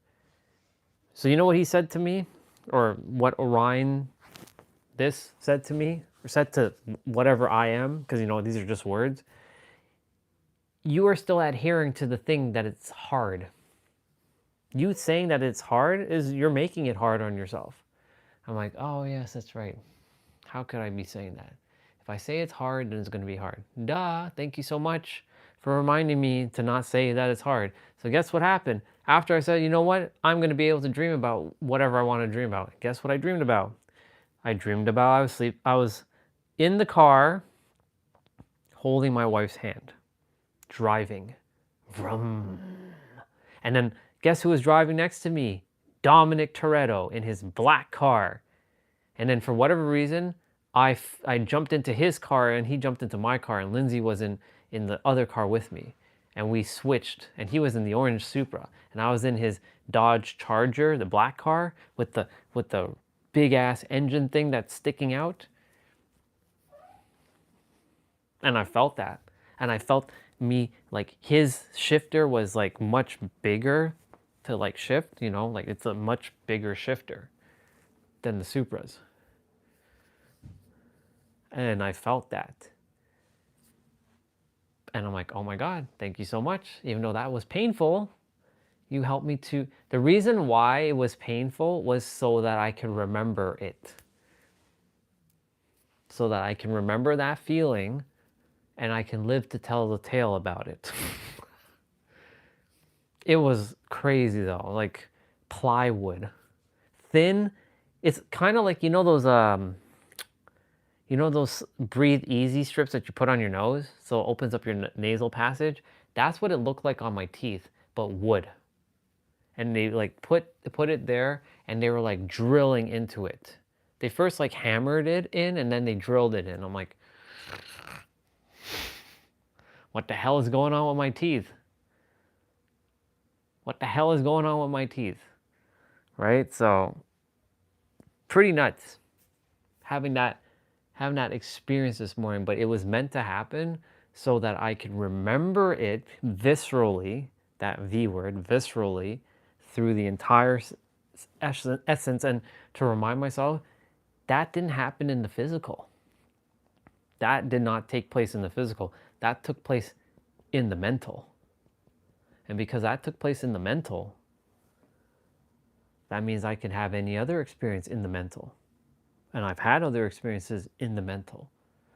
So you know what he said to me? Or what Orion said to me? Or said to whatever I am? Because, these are just words. You are still adhering to the thing that it's hard. You saying that it's hard is you're making it hard on yourself. I'm like, oh yes, that's right. How could I be saying that? If I say it's hard, then it's going to be hard. Duh, thank you so much for reminding me to not say that it's hard. So guess what happened? After I said, you know what? I'm going to be able to dream about whatever I want to dream about. Guess what I dreamed about? I dreamed about I was in the car holding my wife's hand. Driving. Vroom. And then guess who was driving next to me? Dominic Toretto in his black car. And then for whatever reason, I jumped into his car and he jumped into my car, and Lindsay was in the other car with me. And we switched, and he was in the orange Supra and I was in his Dodge Charger, the black car with the big ass engine thing that's sticking out. And I felt that. And I felt me, like his shifter was like much bigger to like shift, you know, like it's a much bigger shifter than the Supras. And I felt that. And I'm like, oh my God, thank you so much. Even though that was painful, you helped me to, the reason why it was painful was so that I could remember it. So that I can remember that feeling and I can live to tell the tale about it. It was crazy though, like plywood. Thin, it's kind of like, you know those breathe easy strips that you put on your nose so it opens up your nasal passage? That's what it looked like on my teeth, but wood. And they like put it there and they were like drilling into it. They first like hammered it in and then they drilled it in. I'm like, what the hell is going on with my teeth? What the hell is going on with my teeth? Right? So pretty nuts having that experience this morning, but it was meant to happen so that I could remember it viscerally, that V word, viscerally, through the entire essence, and to remind myself that didn't happen in the physical. That did not take place in the physical. That took place in the mental. And because that took place in the mental, that means I can have any other experience in the mental. And I've had other experiences in the mental.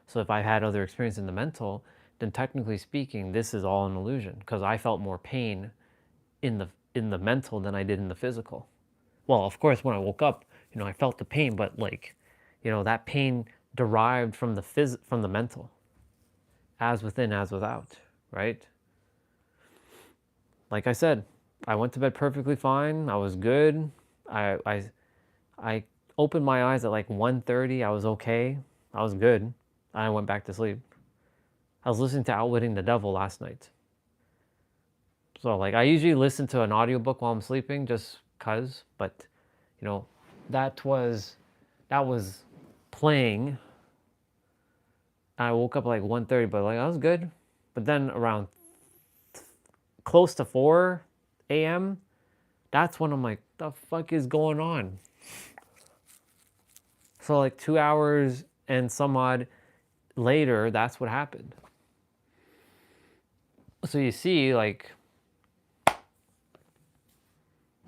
So if I've had other experience in the mental, then technically speaking, this is all an illusion because I felt more pain in the mental than I did in the physical. Well, of course, when I woke up, you know, I felt the pain, but like, you know, that pain derived from the mental, as within, as without, right? Like I said, I went to bed perfectly fine. I was good. I opened my eyes at like 1:30. I was okay. I was good. I went back to sleep. I was listening to Outwitting the Devil last night. So like I usually listen to an audiobook while I'm sleeping just cuz, but you know, that was playing. I woke up like 1:30, but like I was good. But then around close to 4 a.m., that's when I'm like, the fuck is going on? So like 2 hours and some odd later, that's what happened. So you see, like,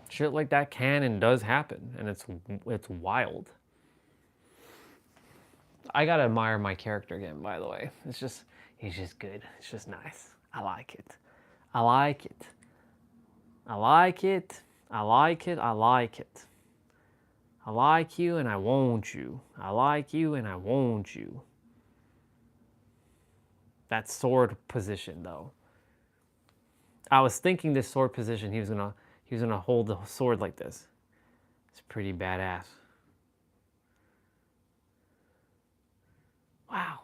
shit like that can and does happen, and it's wild. I gotta admire my character again, by the way. He's just good. It's just nice. I like it. I like it. I like it. I like it. I like it. I like you and I want you. I like you and I want you. That sword position though. I was thinking this sword position, he was gonna hold the sword like this. It's pretty badass. Wow.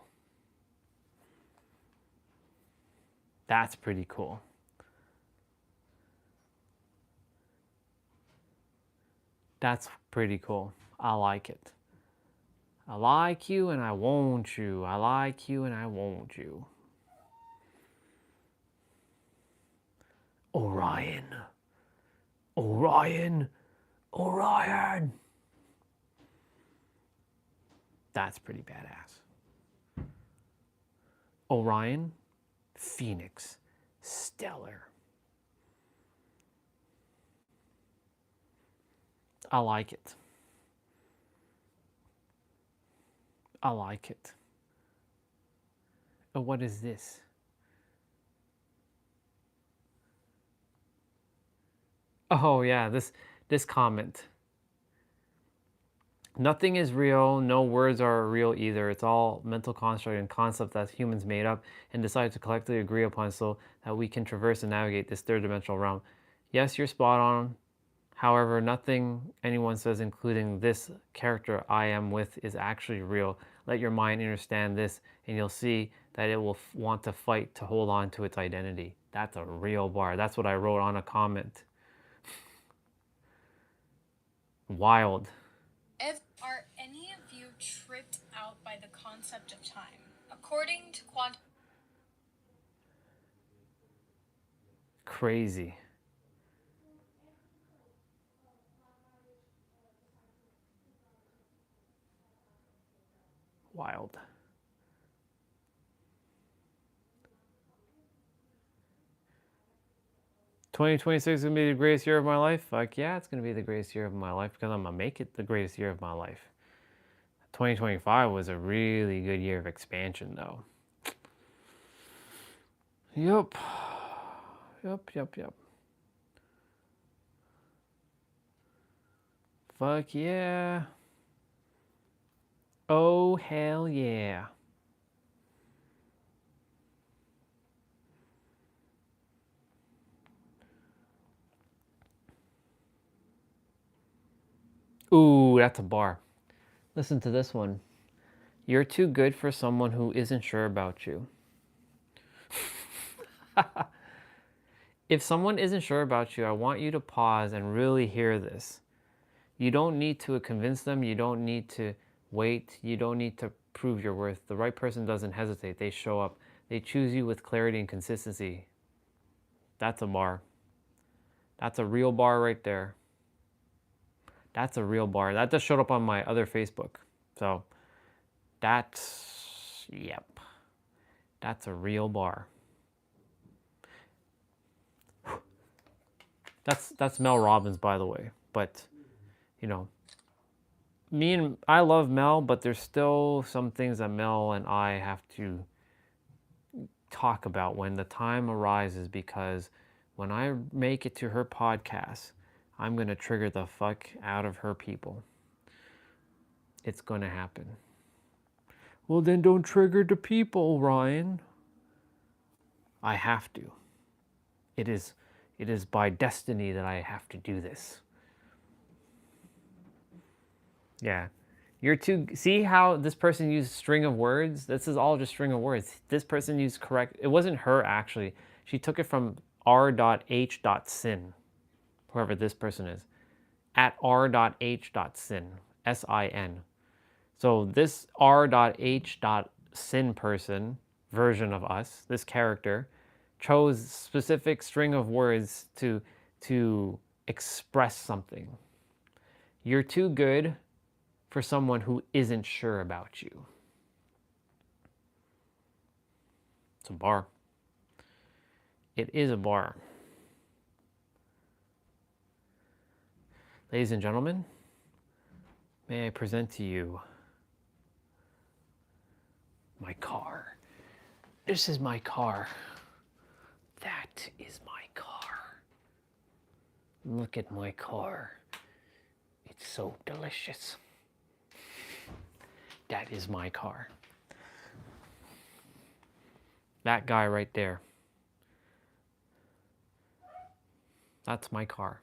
That's pretty cool. That's pretty cool. I like it. I like you and I want you. I like you and I want you. Orion. Orion. Orion. That's pretty badass. Orion, Phoenix, Stellar. I like it. I like it. And what is this? Oh yeah, this comment. Nothing is real, no words are real either. It's all mental construct and concept that humans made up and decided to collectively agree upon so that we can traverse and navigate this third dimensional realm. Yes, you're spot on. However, nothing anyone says, including this character I am with, is actually real. Let your mind understand this and you'll see that it will want to fight to hold on to its identity. That's a real bar. That's what I wrote on a comment. Wild. Are any of you tripped out by the concept of time? According to quantum... crazy. Wild. "2026 is going to be the greatest year of my life." Fuck yeah, it's going to be the greatest year of my life because I'm going to make it the greatest year of my life. 2025 was a really good year of expansion, though. Yup. Yup. Fuck yeah. Oh, hell yeah. Ooh, that's a bar. Listen to this one. "You're too good for someone who isn't sure about you." If someone isn't sure about you, I want you to pause and really hear this. You don't need to convince them. You don't need to wait. You don't need to prove your worth. The right person doesn't hesitate. They show up. They choose you with clarity and consistency. That's a bar. That's a real bar right there. That's a real bar. That just showed up on my other Facebook. So that's, yep. That's a real bar. That's Mel Robbins, by the way. But, you know, I love Mel, but there's still some things that Mel and I have to talk about when the time arises, because when I make it to her podcast, I'm going to trigger the fuck out of her people. It's going to happen. Well, then don't trigger the people, Ryan. I have to. It is by destiny that I have to do this. Yeah. You're too, see how this person used string of words? This is all just string of words. This person used correct, it wasn't her actually. She took it from r.h.sin, whoever this person is, at r.h.sin, S-I-N. So this r.h.sin person, version of us, this character, chose specific string of words to express something. You're too good for someone who isn't sure about you. It's a bar. It is a bar. Ladies and gentlemen, may I present to you my car. This is my car. That is my car. Look at my car. It's so delicious. That is my car. That guy right there. That's my car.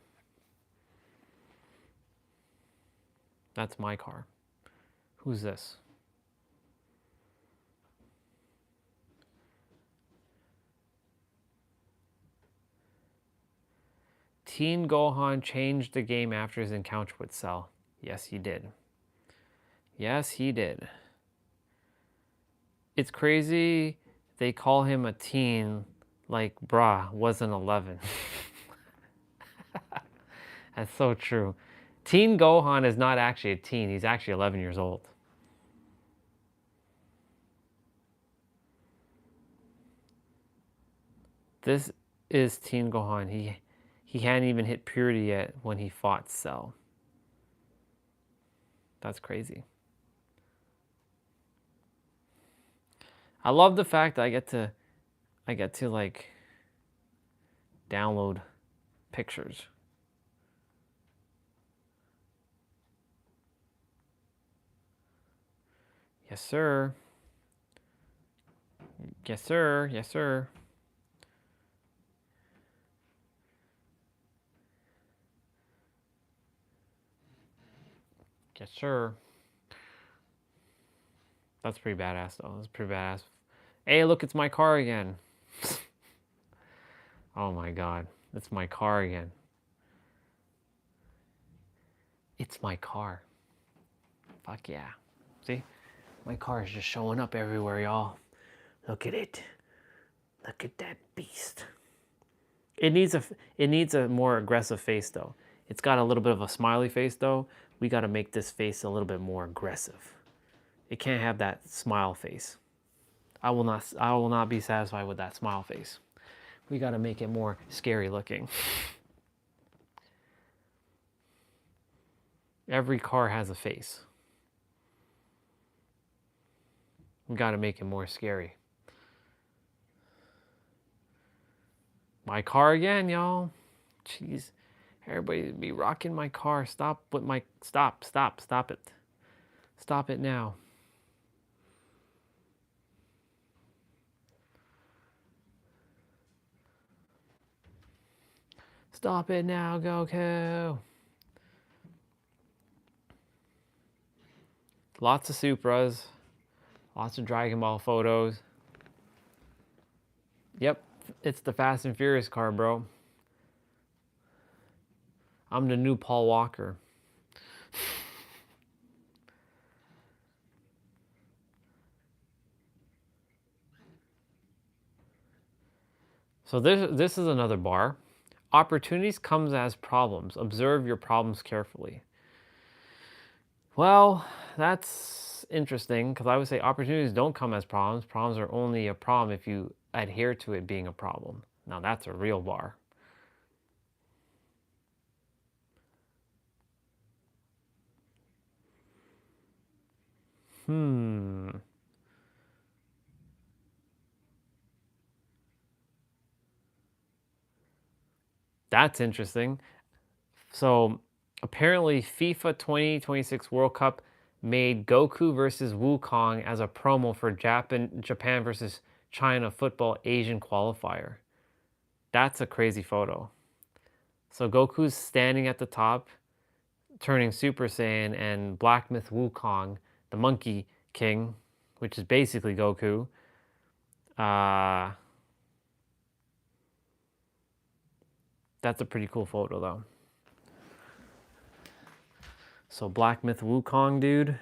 That's my car. Who's this? Teen Gohan changed the game after his encounter with Cell. Yes, he did. Yes, he did. It's crazy they call him a teen like brah wasn't 11. That's so true. Teen Gohan is not actually a teen. He's actually 11 years old. This is Teen Gohan. He hadn't even hit puberty yet when he fought Cell. That's crazy. I love the fact that I get to like download pictures. Yes, sir. Yes, sir. Yes, sir. Yes, sir. That's pretty badass, though. That's pretty badass. Hey, look, it's my car again. Oh my God, it's my car again. It's my car. Fuck yeah. See? My car is just showing up everywhere, y'all. Look at it. Look at that beast. It needs a more aggressive face though. It's got a little bit of a smiley face though. We got to make this face a little bit more aggressive. It can't have that smile face. I will not be satisfied with that smile face. We got to make it more scary looking. Every car has a face. We got to make it more scary. My car again, y'all. Jeez. Everybody be rocking my car. Stop it. Stop it now. Stop it now, Goku. Lots of Supras. Lots of Dragon Ball photos. Yep, it's the Fast and Furious car, bro. I'm the new Paul Walker. So this is another bar. Opportunities comes as problems. Observe your problems carefully. Well, that's interesting because I would say opportunities don't come as problems. Problems are only a problem if you adhere to it being a problem. Now that's a real bar. That's interesting. So apparently FIFA 2026 World Cup made Goku versus Wukong as a promo for Japan versus China football Asian qualifier. That's a crazy photo. So Goku's standing at the top, turning Super Saiyan, and Black Myth Wukong, the Monkey King, which is basically Goku, that's a pretty cool photo though. So Black Myth Wukong, dude,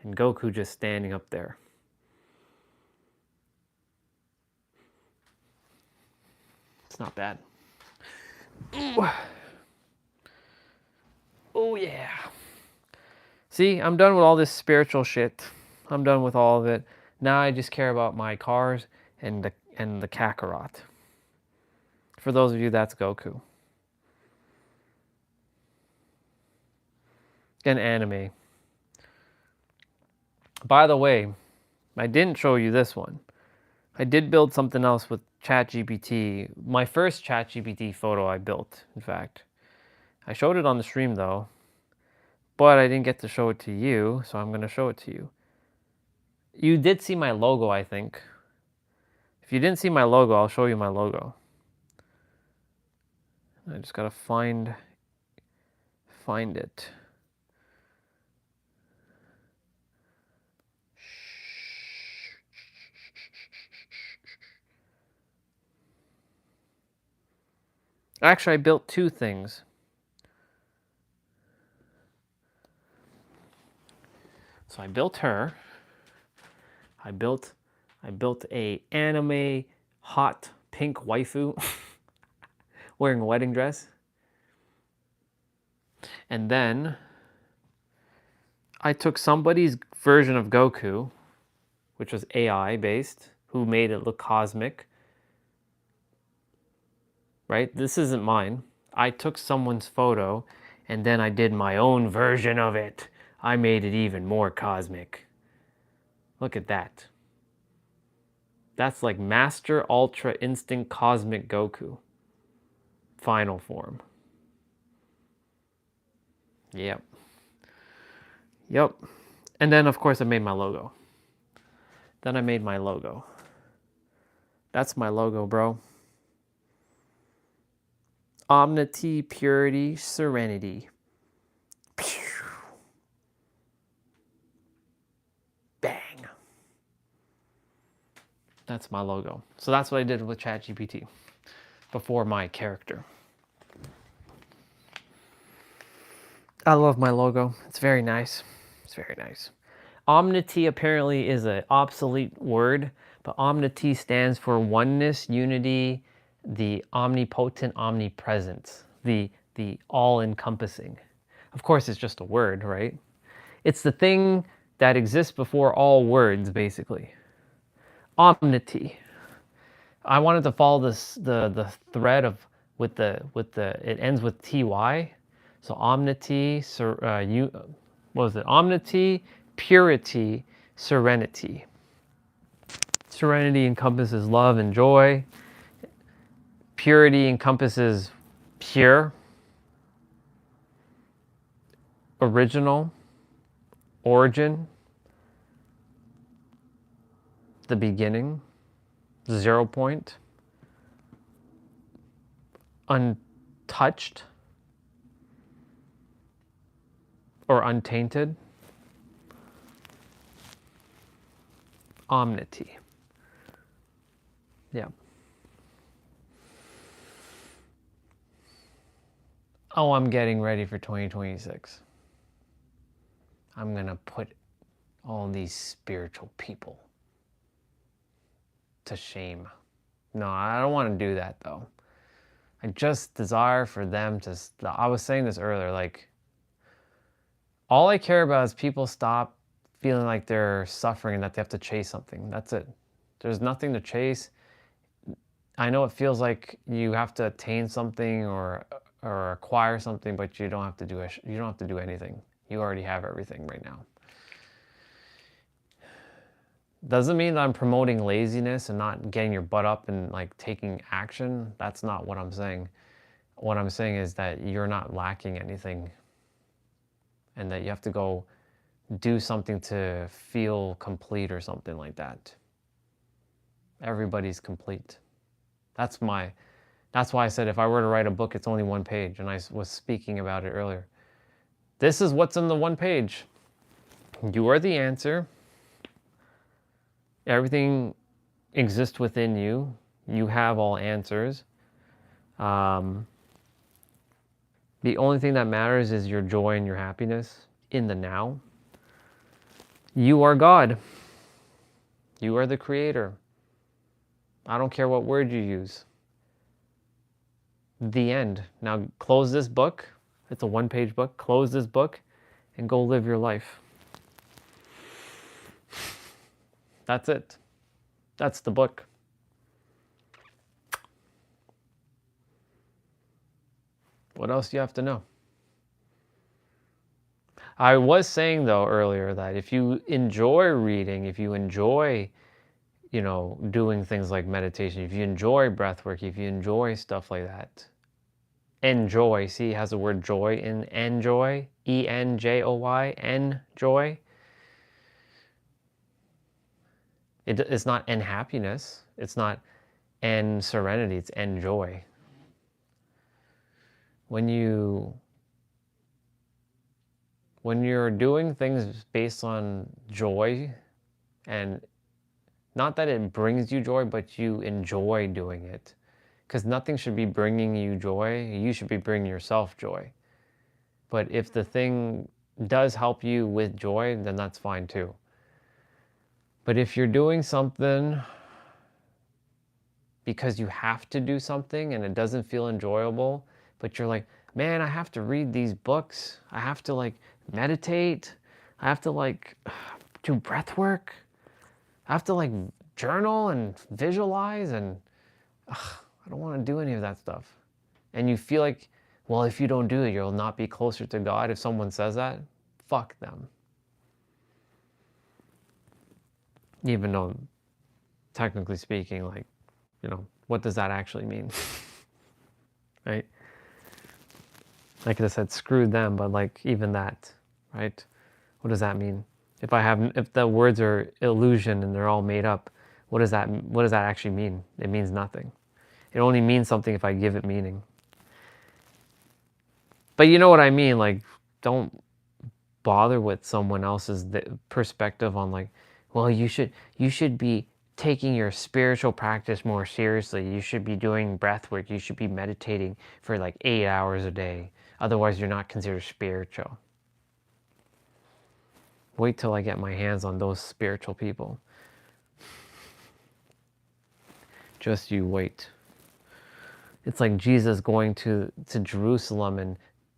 and Goku just standing up there. It's not bad. Ooh. Oh yeah. See, I'm done with all this spiritual shit. I'm done with all of it. Now I just care about my cars and the Kakarot. For those of you, that's Goku. And anime. By the way, I didn't show you this one. I did build something else with ChatGPT. My first ChatGPT photo I built, in fact. I showed it on the stream though, but I didn't get to show it to you, so I'm going to show it to you. You did see my logo, I think. If you didn't see my logo, I'll show you my logo. I just got to find it. Actually, I built two things. So I built her. I built a anime hot pink waifu wearing a wedding dress. And then I took somebody's version of Goku, which was AI based, who made it look cosmic. Right? This isn't mine. I took someone's photo and then I did my own version of it. I made it even more cosmic. Look at that. That's like Master Ultra Instinct Cosmic Goku. Final form. Yep. Yep. And then of course I made my logo. That's my logo, bro. Omnity, purity, serenity. Pew. Bang. That's my logo. So that's what I did with ChatGPT before my character. I love my logo. It's very nice. It's very nice. Omnity apparently is an obsolete word, but Omnity stands for oneness, unity, the omnipotent, omnipresent, the all-encompassing. Of course, it's just a word, right? It's the thing that exists before all words, basically. Omnity. I wanted to follow the thread of with the it ends with ty. So omnity, what was it? Omnity, purity, serenity. Serenity encompasses love and joy. Purity encompasses pure, original, origin, the beginning, 0 point, untouched or untainted, omnity. Yeah. Oh, I'm getting ready for 2026. I'm going to put all these spiritual people to shame. No, I don't want to do that though. I just desire for them to, I was saying this earlier, like, all I care about is people stop feeling like they're suffering and that they have to chase something. That's it. There's nothing to chase. I know it feels like you have to attain something or acquire something, but you don't have to do you don't have to do anything. You already have everything right now. Doesn't mean that I'm promoting laziness and not getting your butt up and like taking action. That's not what I'm saying. What I'm saying is that you're not lacking anything and that you have to go do something to feel complete or something like that. Everybody's complete. That's why I said if I were to write a book, it's only 1 page, and I was speaking about it earlier. This is what's on the 1 page. You are the answer. Everything exists within you. You have all answers. The only thing that matters is your joy and your happiness in the now. You are God. You are the creator. I don't care what word you use. The end. Now close this book. It's a 1-page book. Close this book and go live your life. That's it. That's the book. What else do you have to know? I was saying though earlier that if you enjoy reading, if you enjoy, you know, doing things like meditation, if you enjoy breath work, if you enjoy stuff like that, enjoy, see, it has the word joy in enjoy, E-N-J-O-Y, enjoy. It's not en happiness, it's not en serenity, it's enjoy. When you're doing things based on joy, and not that it brings you joy, but you enjoy doing it, because nothing should be bringing you joy, you should be bringing yourself joy. But if the thing does help you with joy, then that's fine too. But if you're doing something because you have to do something and it doesn't feel enjoyable, but you're like, man, I have to read these books, I have to like meditate, I have to like do breath work, I have to like journal and visualize, and I don't want to do any of that stuff. And you feel like, well, if you don't do it, you'll not be closer to God. If someone says that, fuck them. Even though, technically speaking, like, you know, what does that actually mean? Right? I could have said screw them, but like even that, right? What does that mean? If the words are illusion and they're all made up, what does that actually mean? It means nothing. It only means something if I give it meaning. But you know what I mean? Like, don't bother with someone else's perspective on like, well, you should be taking your spiritual practice more seriously. You should be doing breath work. You should be meditating for like 8 hours a day. Otherwise, you're not considered spiritual. Wait till I get my hands on those spiritual people. Just you wait. it's like Jesus going to Jerusalem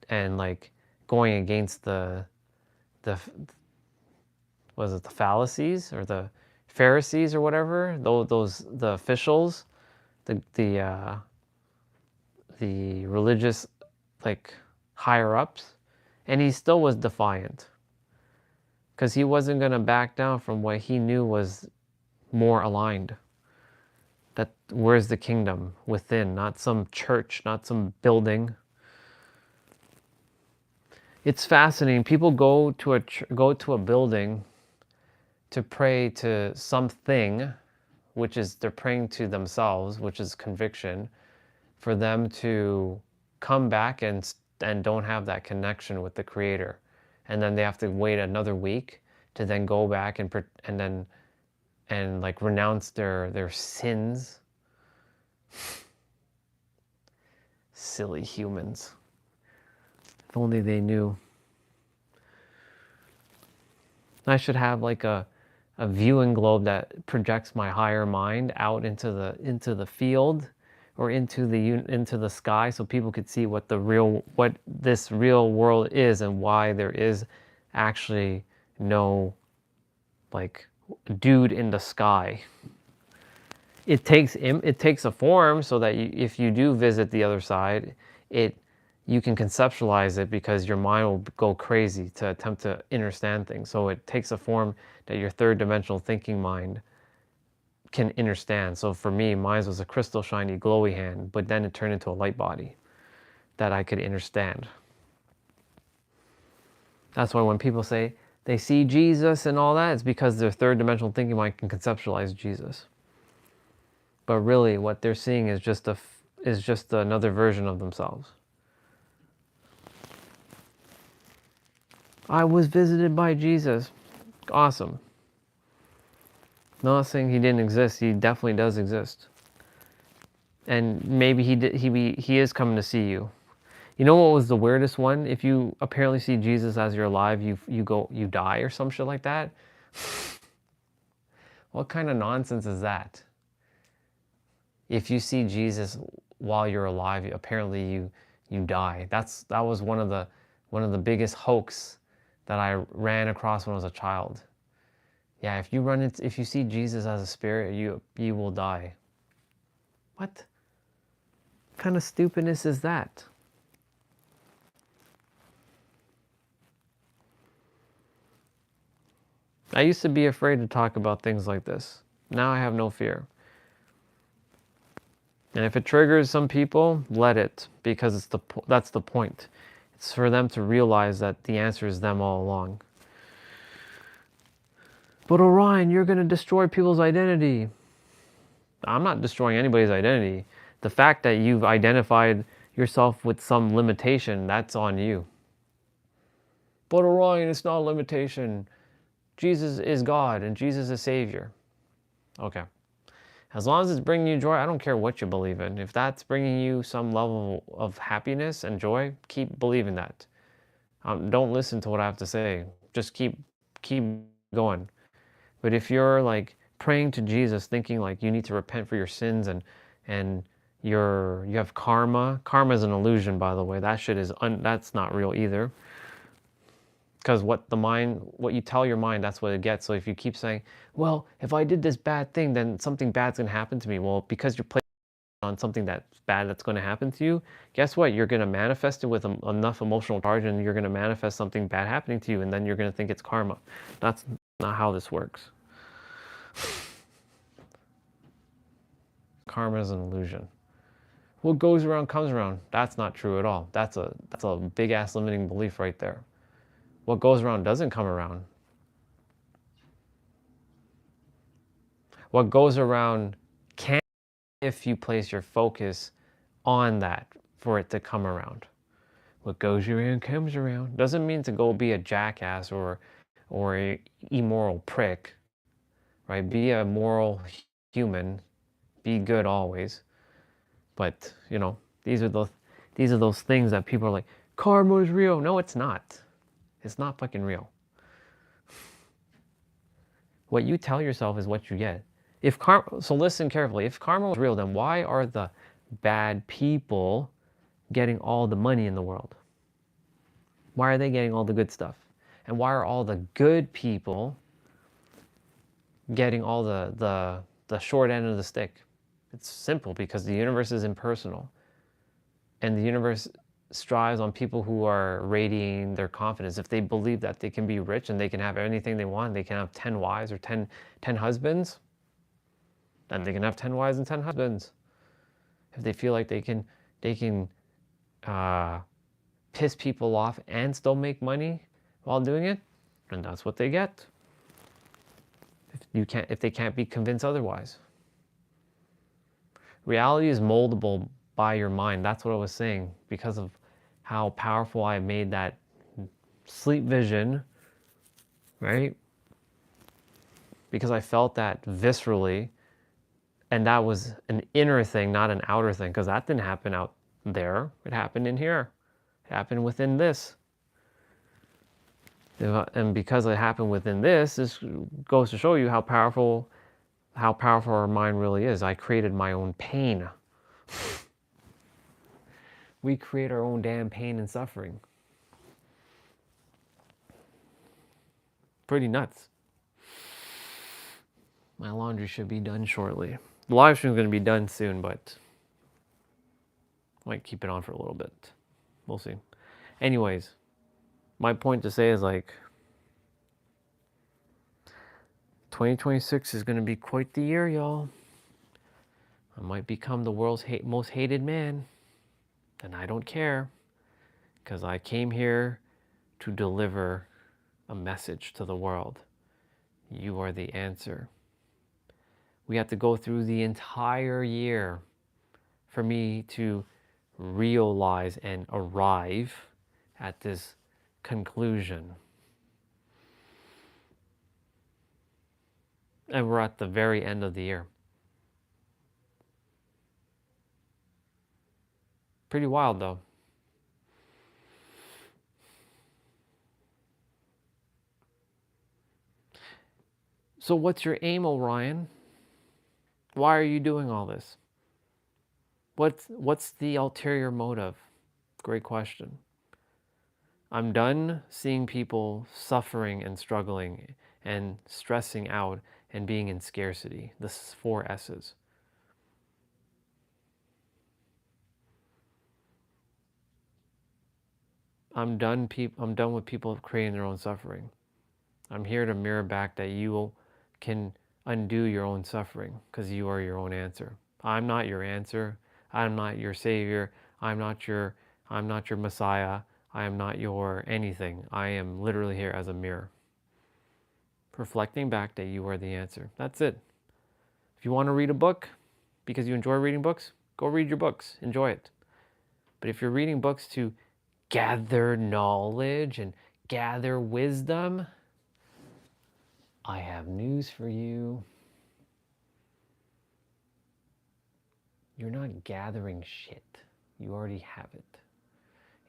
and like going against the was it the Pharisees or the Pharisees or whatever, those the officials, the religious like higher ups, and he still was defiant because he wasn't going to back down from what he knew was more aligned. That where's the kingdom within, not some church, not some building. It's fascinating. People go to a building to pray to something, which is they're praying to themselves, which is conviction, for them to come back and don't have that connection with the Creator, and then they have to wait another week to then go back and like renounce their sins. Silly humans. If only they knew. I should have like a viewing globe that projects my higher mind out into the field or into the sky, so people could see what this real world is and why there is actually no like dude in the sky. It takes a form so that if you do visit the other side, you can conceptualize it, because your mind will go crazy to attempt to understand things. So it takes a form that your third dimensional thinking mind can understand. So for me, mine was a crystal shiny glowy hand, but then it turned into a light body that I could understand. That's why when people say they see Jesus and all that, it's because their third dimensional thinking mind can conceptualize Jesus. But really what they're seeing is just another version of themselves. I was visited by Jesus. Awesome. Not saying he didn't exist. He definitely does exist. And maybe he is coming to see you. You know what was the weirdest one? If you apparently see Jesus as you're alive, you die or some shit like that. What kind of nonsense is that? If you see Jesus while you're alive, apparently you die. That was one of the biggest hoax that I ran across when I was a child. Yeah, if you see Jesus as a spirit, you will die. What kind of stupidness is that? I used to be afraid to talk about things like this. Now I have no fear. And if it triggers some people, let it, because that's the point. It's for them to realize that the answer is them all along. But Orion, you're going to destroy people's identity. I'm not destroying anybody's identity. The fact that you've identified yourself with some limitation, that's on you. But Orion, it's not a limitation. Jesus is God and Jesus is Savior. Okay. As long as it's bringing you joy, I don't care what you believe in. If that's bringing you some level of happiness and joy, keep believing that. Don't listen to what I have to say. Just keep going. But if you're like praying to Jesus, thinking like you need to repent for your sins and you have karma. Karma is an illusion, by the way. That shit is that's not real either. Because what you tell your mind, that's what it gets. So if you keep saying, well, if I did this bad thing, then something bad's going to happen to me. Well, because you're playing on something that's bad that's going to happen to you, guess what? You're going to manifest it with enough emotional charge, and you're going to manifest something bad happening to you, and then you're going to think it's karma. That's not how this works. Karma is an illusion. What goes around comes around. That's not true at all. That's a big-ass limiting belief right there. What goes around doesn't come around. What goes around can, if you place your focus on that, for it to come around. What goes around comes around. Doesn't mean to go be a jackass or a immoral prick, right? Be a moral human. Be good always. But these are those things that people are like, karma is real. No, it's not. It's not fucking real. What you tell yourself is what you get. So listen carefully. If karma was real, then why are the bad people getting all the money in the world? Why are they getting all the good stuff? And why are all the good people getting all the short end of the stick? It's simple, because the universe is impersonal. And the universe strives on people who are radiating their confidence. If they believe that they can be rich and they can have anything they want, they can have 10 wives or 10 husbands, then they can have 10 wives and 10 husbands. If they feel like they can piss people off and still make money while doing it, then that's what they get. If they can't be convinced otherwise. Reality is moldable by your mind. That's what I was saying. Because of how powerful I made that sleep vision, right? Because I felt that viscerally, and that was an inner thing, not an outer thing, because that didn't happen out there. It happened in here. It happened within this. And because it happened within this goes to show you how powerful our mind really is. I created my own pain. We create our own damn pain and suffering. Pretty nuts. My laundry should be done shortly. The live stream is going to be done soon, but might keep it on for a little bit. We'll see. Anyways, my point to say is, like, 2026 is going to be quite the year, y'all. I might become the world's most hated man. And I don't care, because I came here to deliver a message to the world. You are the answer. We have to go through the entire year for me to realize and arrive at this conclusion. And we're at the very end of the year. Pretty wild, though. So what's your aim, Orion? Why are you doing all this? What's the ulterior motive? Great question. I'm done seeing people suffering and struggling and stressing out and being in scarcity. The 4 S's. I'm done with people creating their own suffering. I'm here to mirror back that you can undo your own suffering, because you are your own answer. I'm not your answer. I'm not your savior. I'm not your Messiah. I am not your anything. I am literally here as a mirror, reflecting back that you are the answer. That's it. If you want to read a book because you enjoy reading books, go read your books. Enjoy it. But if you're reading books to gather knowledge and gather wisdom, I have news for you. You're not gathering shit. You already have it.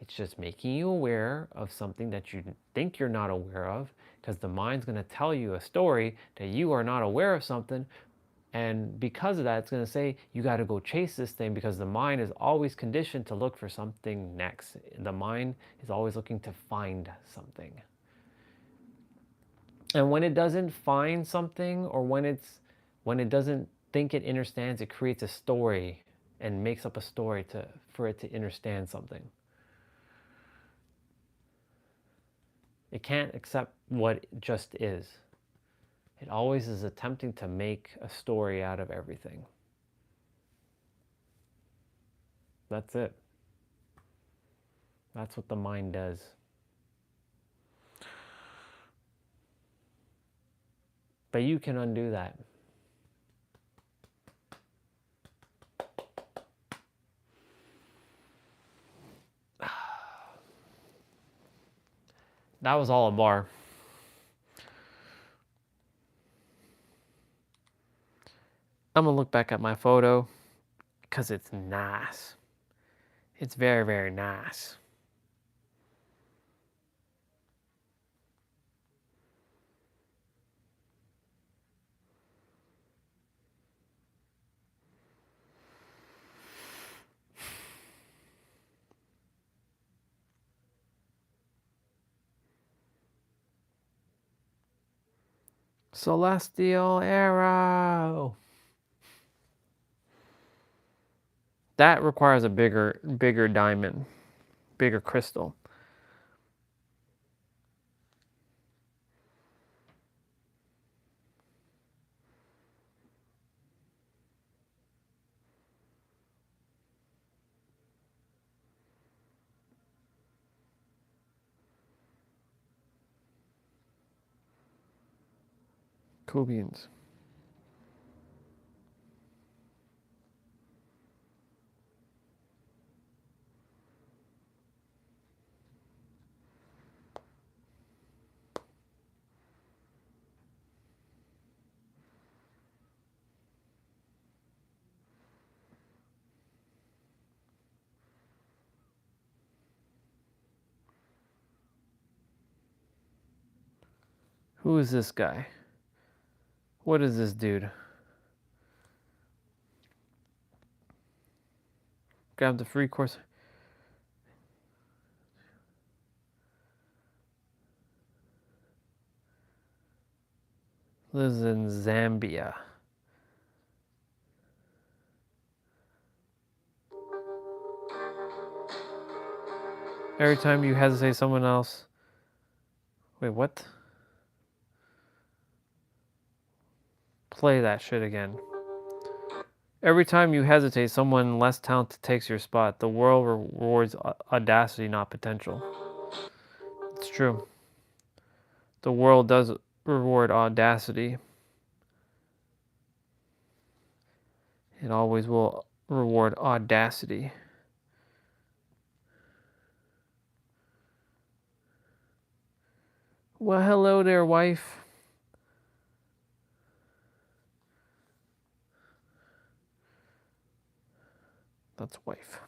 It's just making you aware of something that you think you're not aware of, because the mind's going to tell you a story that you are not aware of something. And because of that, it's going to say, you got to go chase this thing, because the mind is always conditioned to look for something next. The mind is always looking to find something. And when it doesn't find something, or when it doesn't think it understands, it creates a story and makes up a story for it to understand something. It can't accept what it just is. It always is attempting to make a story out of everything. That's it. That's what the mind does. But you can undo that. That was all a bar. I'm gonna look back at my photo because it's nice. It's very, very nice. Celestial arrow. That requires a bigger diamond, bigger crystal. Cool beans. Who is this guy? What is this dude? Grab the free course. Lives in Zambia. Every time you hesitate, someone else. Wait, what? Play that shit again. Every time you hesitate, someone less talented takes your spot. The world rewards audacity, not potential. It's true. The world does reward audacity. It always will reward audacity. Well, hello there, wife. That's wife.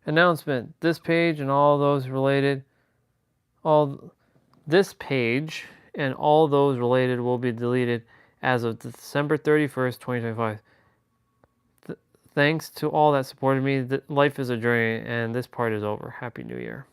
Announcement. This page and all those related, this page and all those related will be deleted as of December 31st, 2025. Thanks to all that supported me. Life is a journey and this part is over. Happy New Year.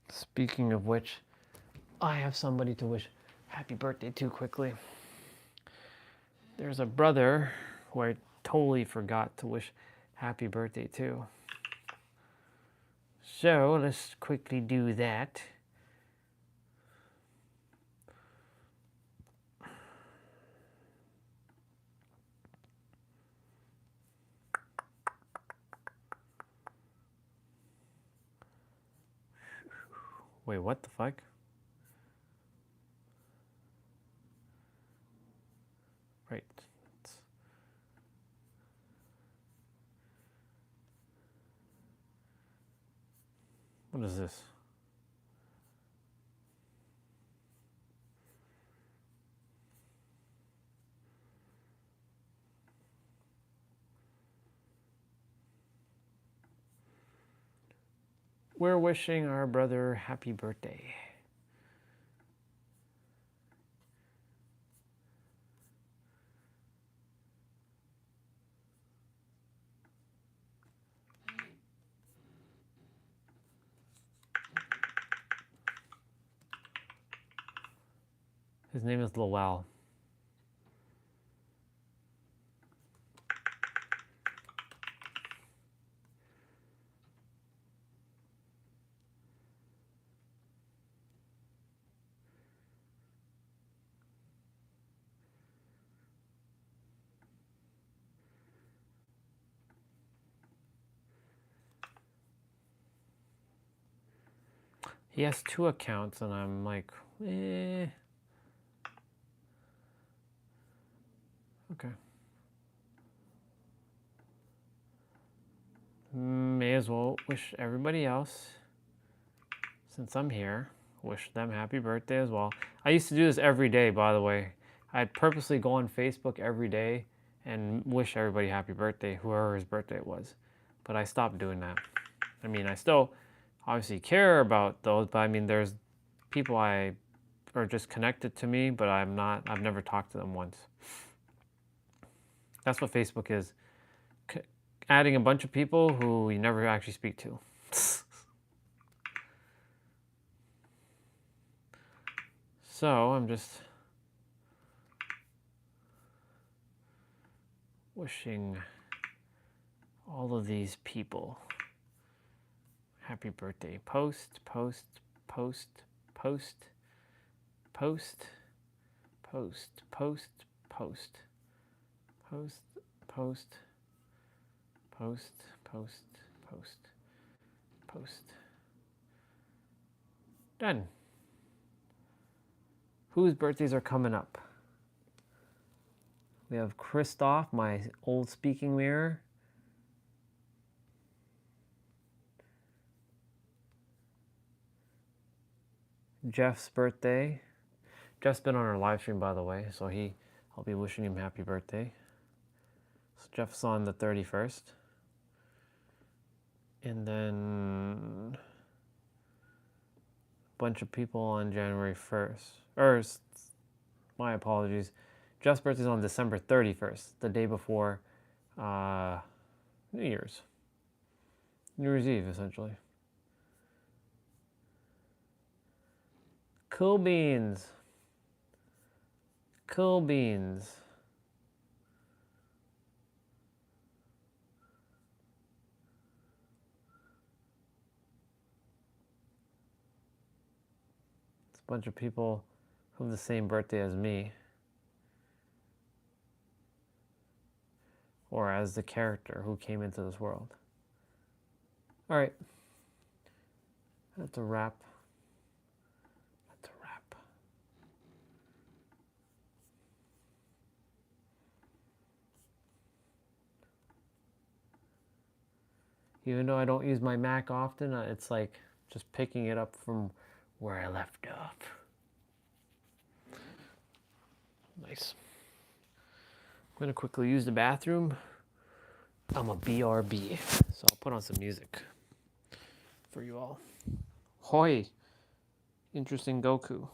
Speaking of which, I have somebody to wish happy birthday to quickly. There's a brother who I totally forgot to wish happy birthday to. So let's quickly do that. Wait, what the fuck? Right. What is this? We're wishing our brother happy birthday. His name is Lowell. He has 2 accounts, and I'm like, eh. Okay. May as well wish everybody else, since I'm here, wish them happy birthday as well. I used to do this every day, by the way. I'd purposely go on Facebook every day and wish everybody happy birthday, whoever his birthday was. But I stopped doing that. I mean, I still obviously care about those, but I mean, there's people I are just connected to me, but I've never talked to them once. That's what Facebook is. Adding a bunch of people who you never actually speak to. So I'm just wishing all of these people happy birthday. Post, post, post, post, post, post, post, post, post, post, post, post, post, post. Done. Whose birthdays are coming up? We have Christoph, my old speaking mirror. Jeff's birthday. Jeff's been on our live stream, by the way, so I'll be wishing him happy birthday. So Jeff's on the 31st. And then a bunch of people on January 1st. My apologies. Jeff's birthday is on December 31st, the day before New Year's. New Year's Eve, essentially. Cool beans. Cool beans. It's a bunch of people who have the same birthday as me. Or as the character who came into this world. All right. That's a wrap. That's a wrap. Even though I don't use my Mac often, it's like just picking it up from where I left off. Nice. I'm going to quickly use the bathroom. I'm a BRB, so I'll put on some music for you all. Hoi! Interesting Goku.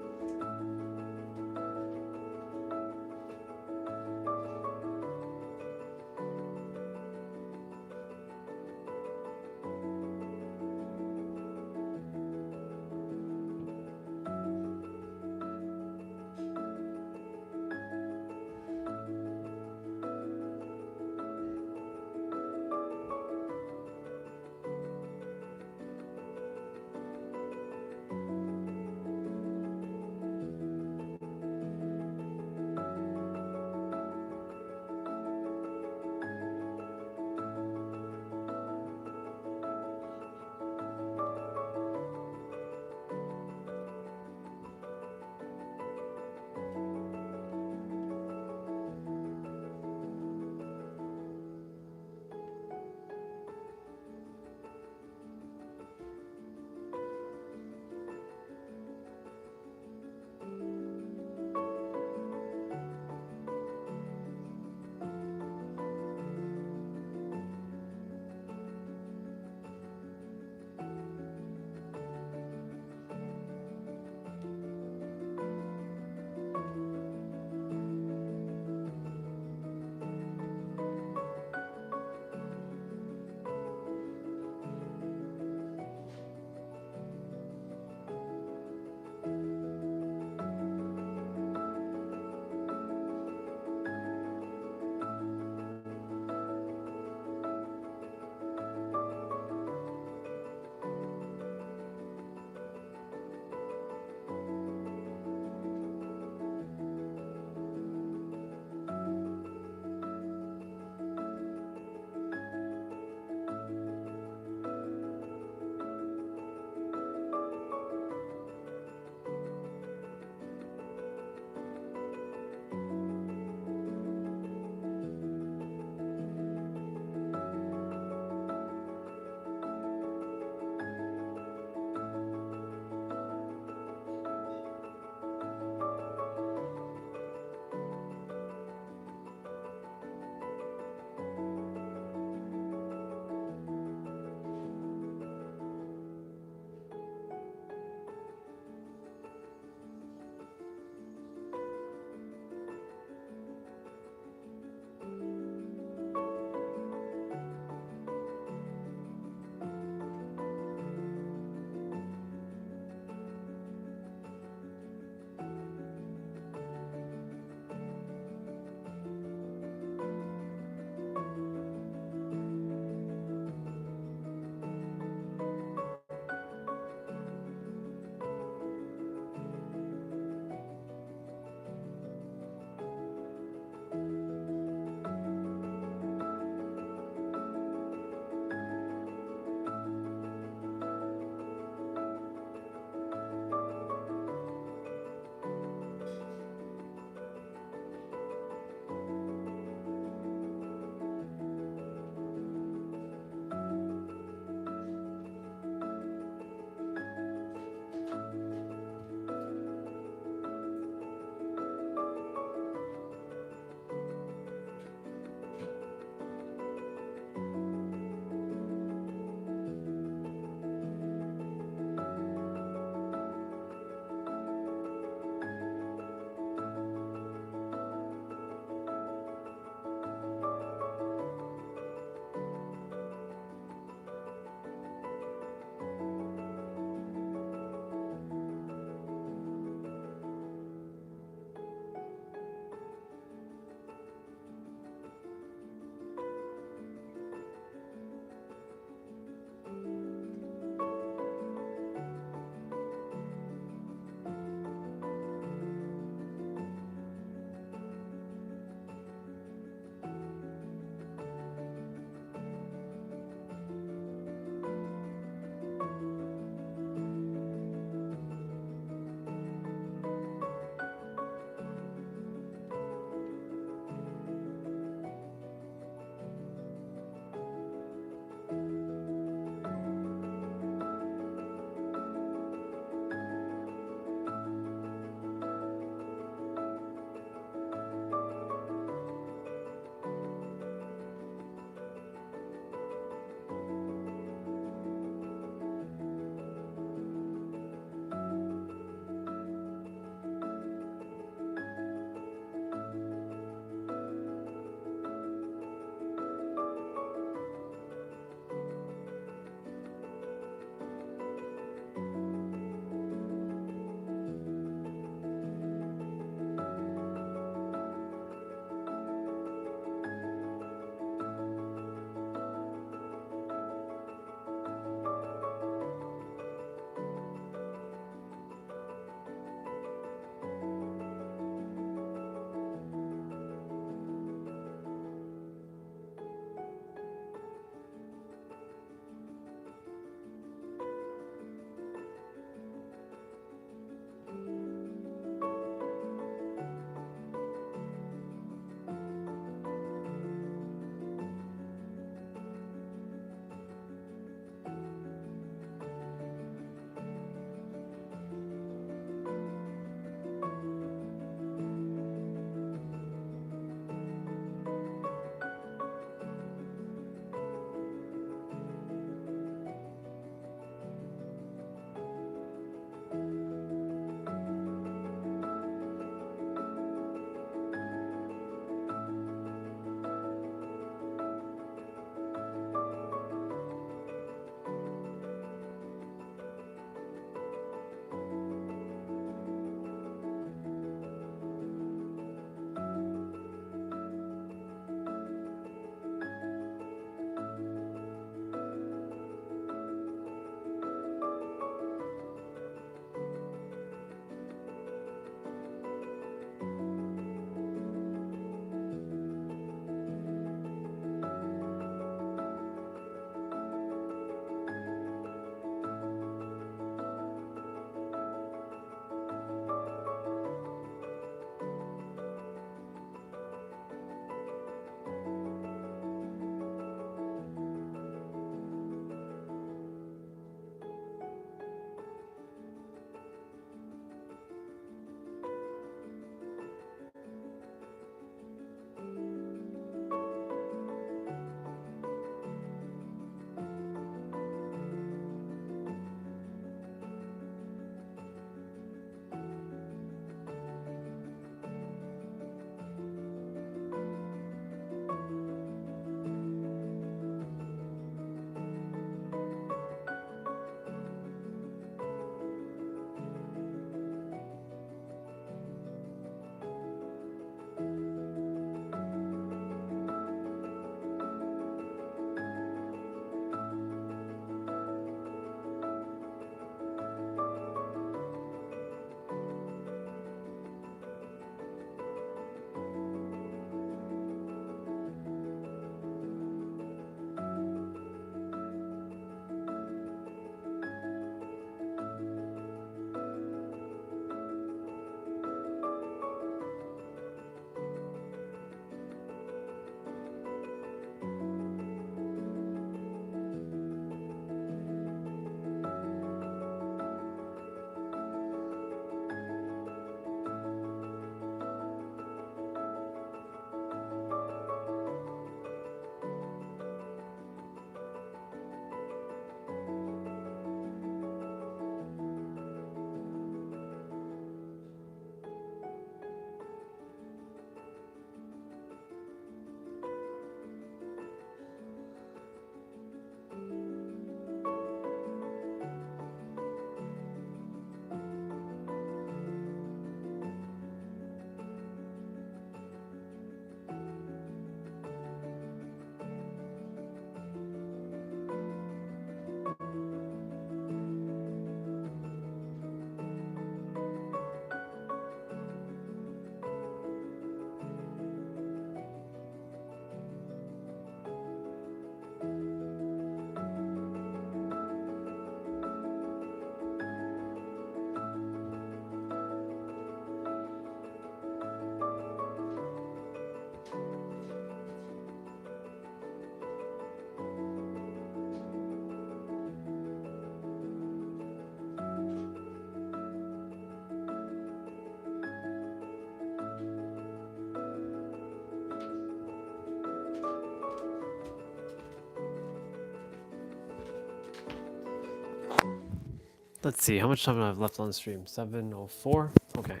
Let's see, how much time do I have left on the stream? 7:04? Okay. I'm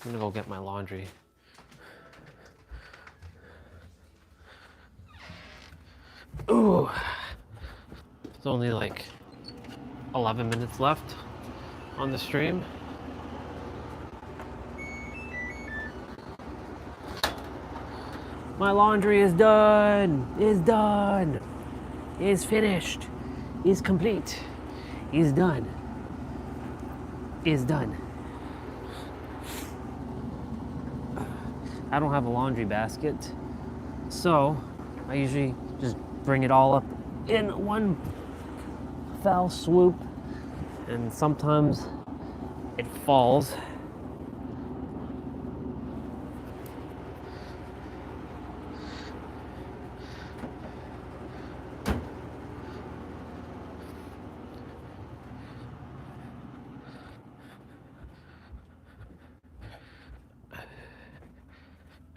gonna go get my laundry. Ooh. There's only like 11 minutes left on the stream. My laundry is done. Is done. Is finished. Is complete. Is done. Is done. I don't have a laundry basket, so I usually just bring it all up in one foul swoop, and sometimes it falls.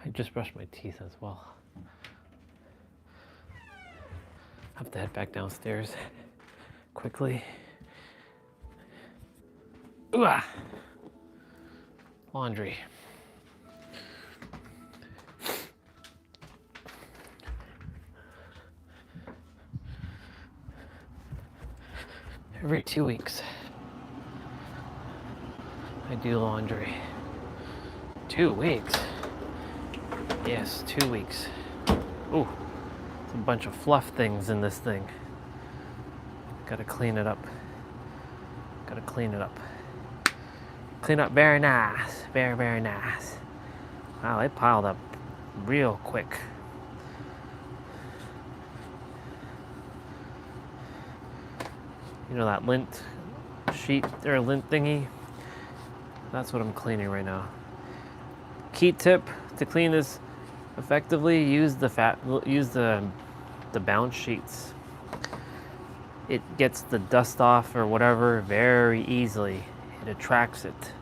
I just brushed my teeth as well. Have to head back downstairs quickly. Ooh, ah. Laundry. Every 2 weeks, I do laundry. 2 weeks? Yes, 2 weeks. Ooh, it's a bunch of fluff things in this thing. Gotta clean it up. Gotta clean it up. Clean up very nice. Very, very nice. Wow, they piled up real quick. You know that lint sheet or lint thingy? That's what I'm cleaning right now. Key tip to clean this effectively: use the bounce sheets. It gets the dust off or whatever very easily. It attracts it.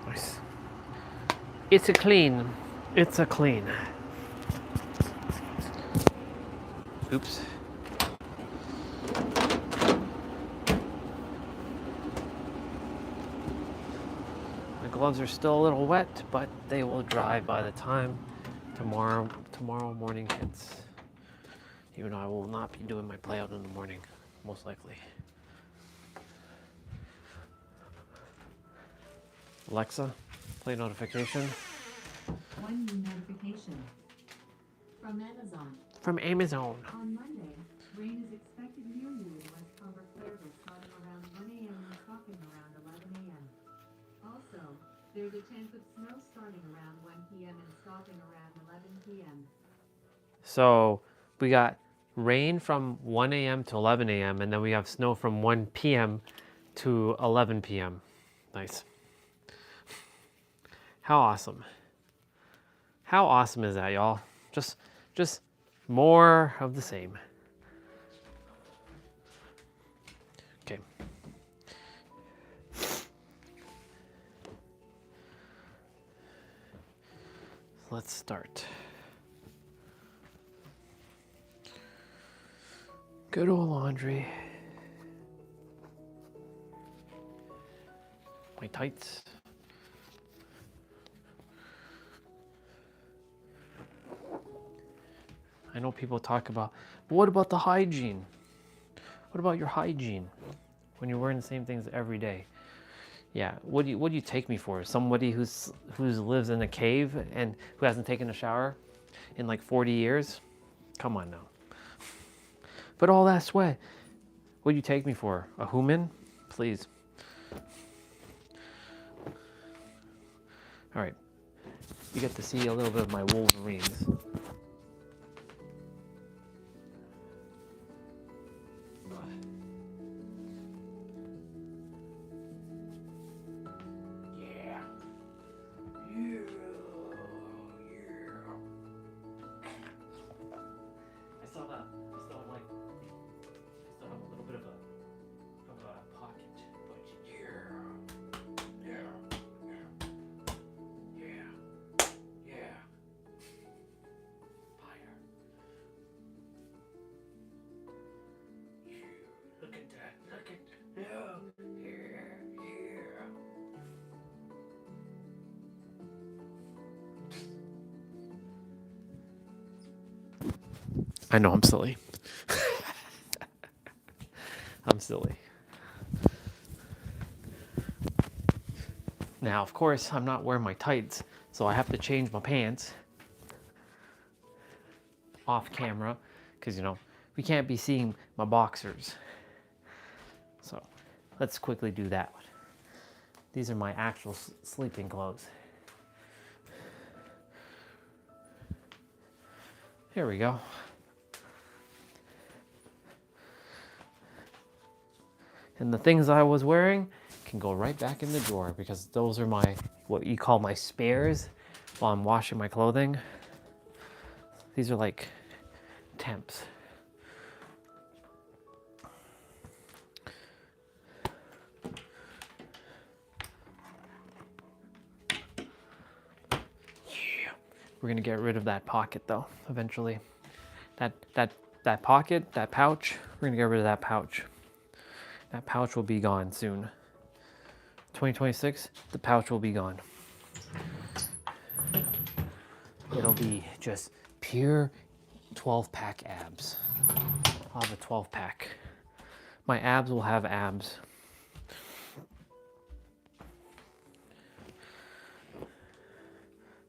Nice. It's a clean. It's a clean. Oops. My gloves are still a little wet, but they will dry by the time tomorrow morning hits. Even though I will not be doing my play out in the morning, most likely. Alexa, play notification. One new notification from Amazon. From Amazon. On Monday, rain is expected near you in West Public Service starting around 1 a.m. and stopping around 11 a.m. Also, there's a chance of snow starting around 1 p.m. and stopping around 11 p.m. So we got rain from 1 a.m. to 11 a.m. and then we have snow from 1 p.m. to 11 p.m. Nice. How awesome. How awesome is that, y'all? Just more of the same. Okay. Let's start. Good old laundry. My tights. I know people talk about, but what about the hygiene? What about your hygiene when you're wearing the same things every day? Yeah, what do you take me for? Somebody who lives in a cave and who hasn't taken a shower in like 40 years? Come on now. But all that sweat, what do you take me for? A human? Please. All right, you get to see a little bit of my Wolverines. I know I'm silly. I'm silly. Now, of course, I'm not wearing my tights, so I have to change my pants off camera because, you know, we can't be seeing my boxers. So let's quickly do that. These are my actual sleeping clothes. Here we go. And the things I was wearing can go right back in the drawer because those are my, what you call my spares while I'm washing my clothing. These are like temps. We're gonna get rid of that pocket though, eventually. That pocket, that pouch, we're gonna get rid of that pouch. That pouch will be gone soon. 2026, the pouch will be gone. It'll be just pure 12-pack abs. I'll have a 12-pack. My abs will have abs.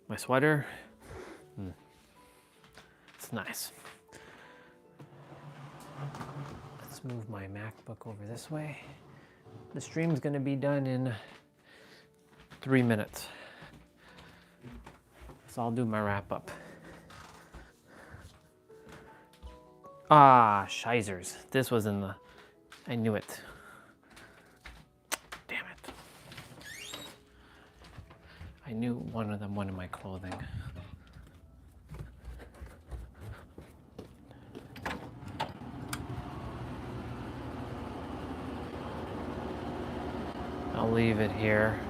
My sweater, it's nice. Let's move my MacBook over this way. The stream's gonna be done in 3 minutes. So I'll do my wrap up. Ah, shizers. This was in the, I knew it. Damn it. I knew one of them wanted my clothing. I'll leave it here.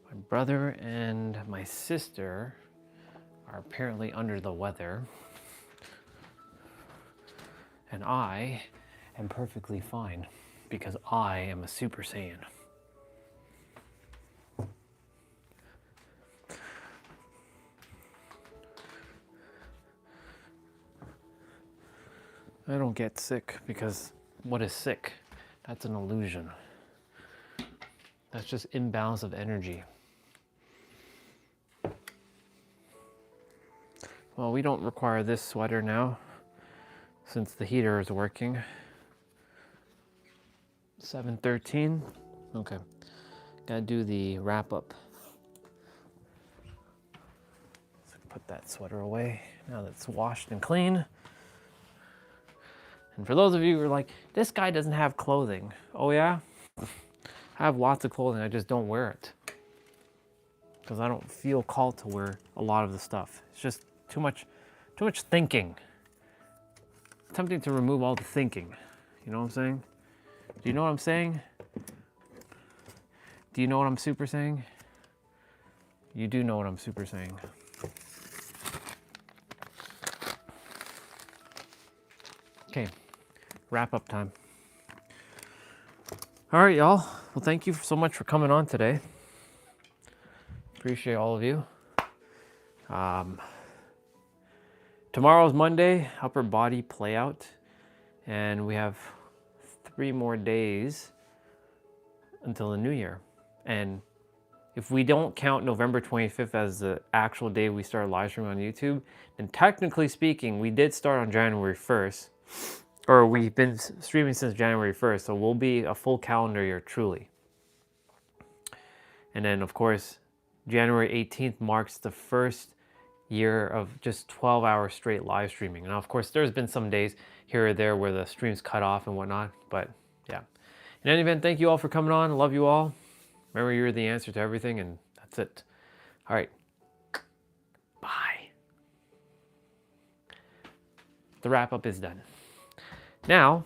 My brother and my sister are apparently under the weather. And I am perfectly fine because I am a Super Saiyan. I don't get sick because what is sick? That's an illusion. That's just imbalance of energy. Well, we don't require this sweater now since the heater is working. 7:13. Okay. Gotta do the wrap up. So put that sweater away now that it's washed and clean. And for those of you who are like, this guy doesn't have clothing. Oh yeah? I have lots of clothing, I just don't wear it. Because I don't feel called to wear a lot of the stuff. It's just too much thinking. Tempting to remove all the thinking. You know what I'm saying? Do you know what I'm saying? Do you know what I'm super saying? You do know what I'm super saying. Okay, wrap up time. All right, y'all. Well, thank you so much for coming on today. Appreciate all of you. Tomorrow's Monday, upper body play out, and we have 3 more days until the new year. And if we don't count November 25th as the actual day we started live streaming on YouTube, then technically speaking, we did start on January 1st, or we've been streaming since January 1st, so we'll be a full calendar year truly. And then of course, January 18th marks the first year of just 12 hours straight live streaming. Now, of course, there's been some days here or there where the streams cut off and whatnot, but yeah. In any event, thank you all for coming on. Love you all. Remember, you're the answer to everything, and that's it. All right. Bye. The wrap up is done. Now,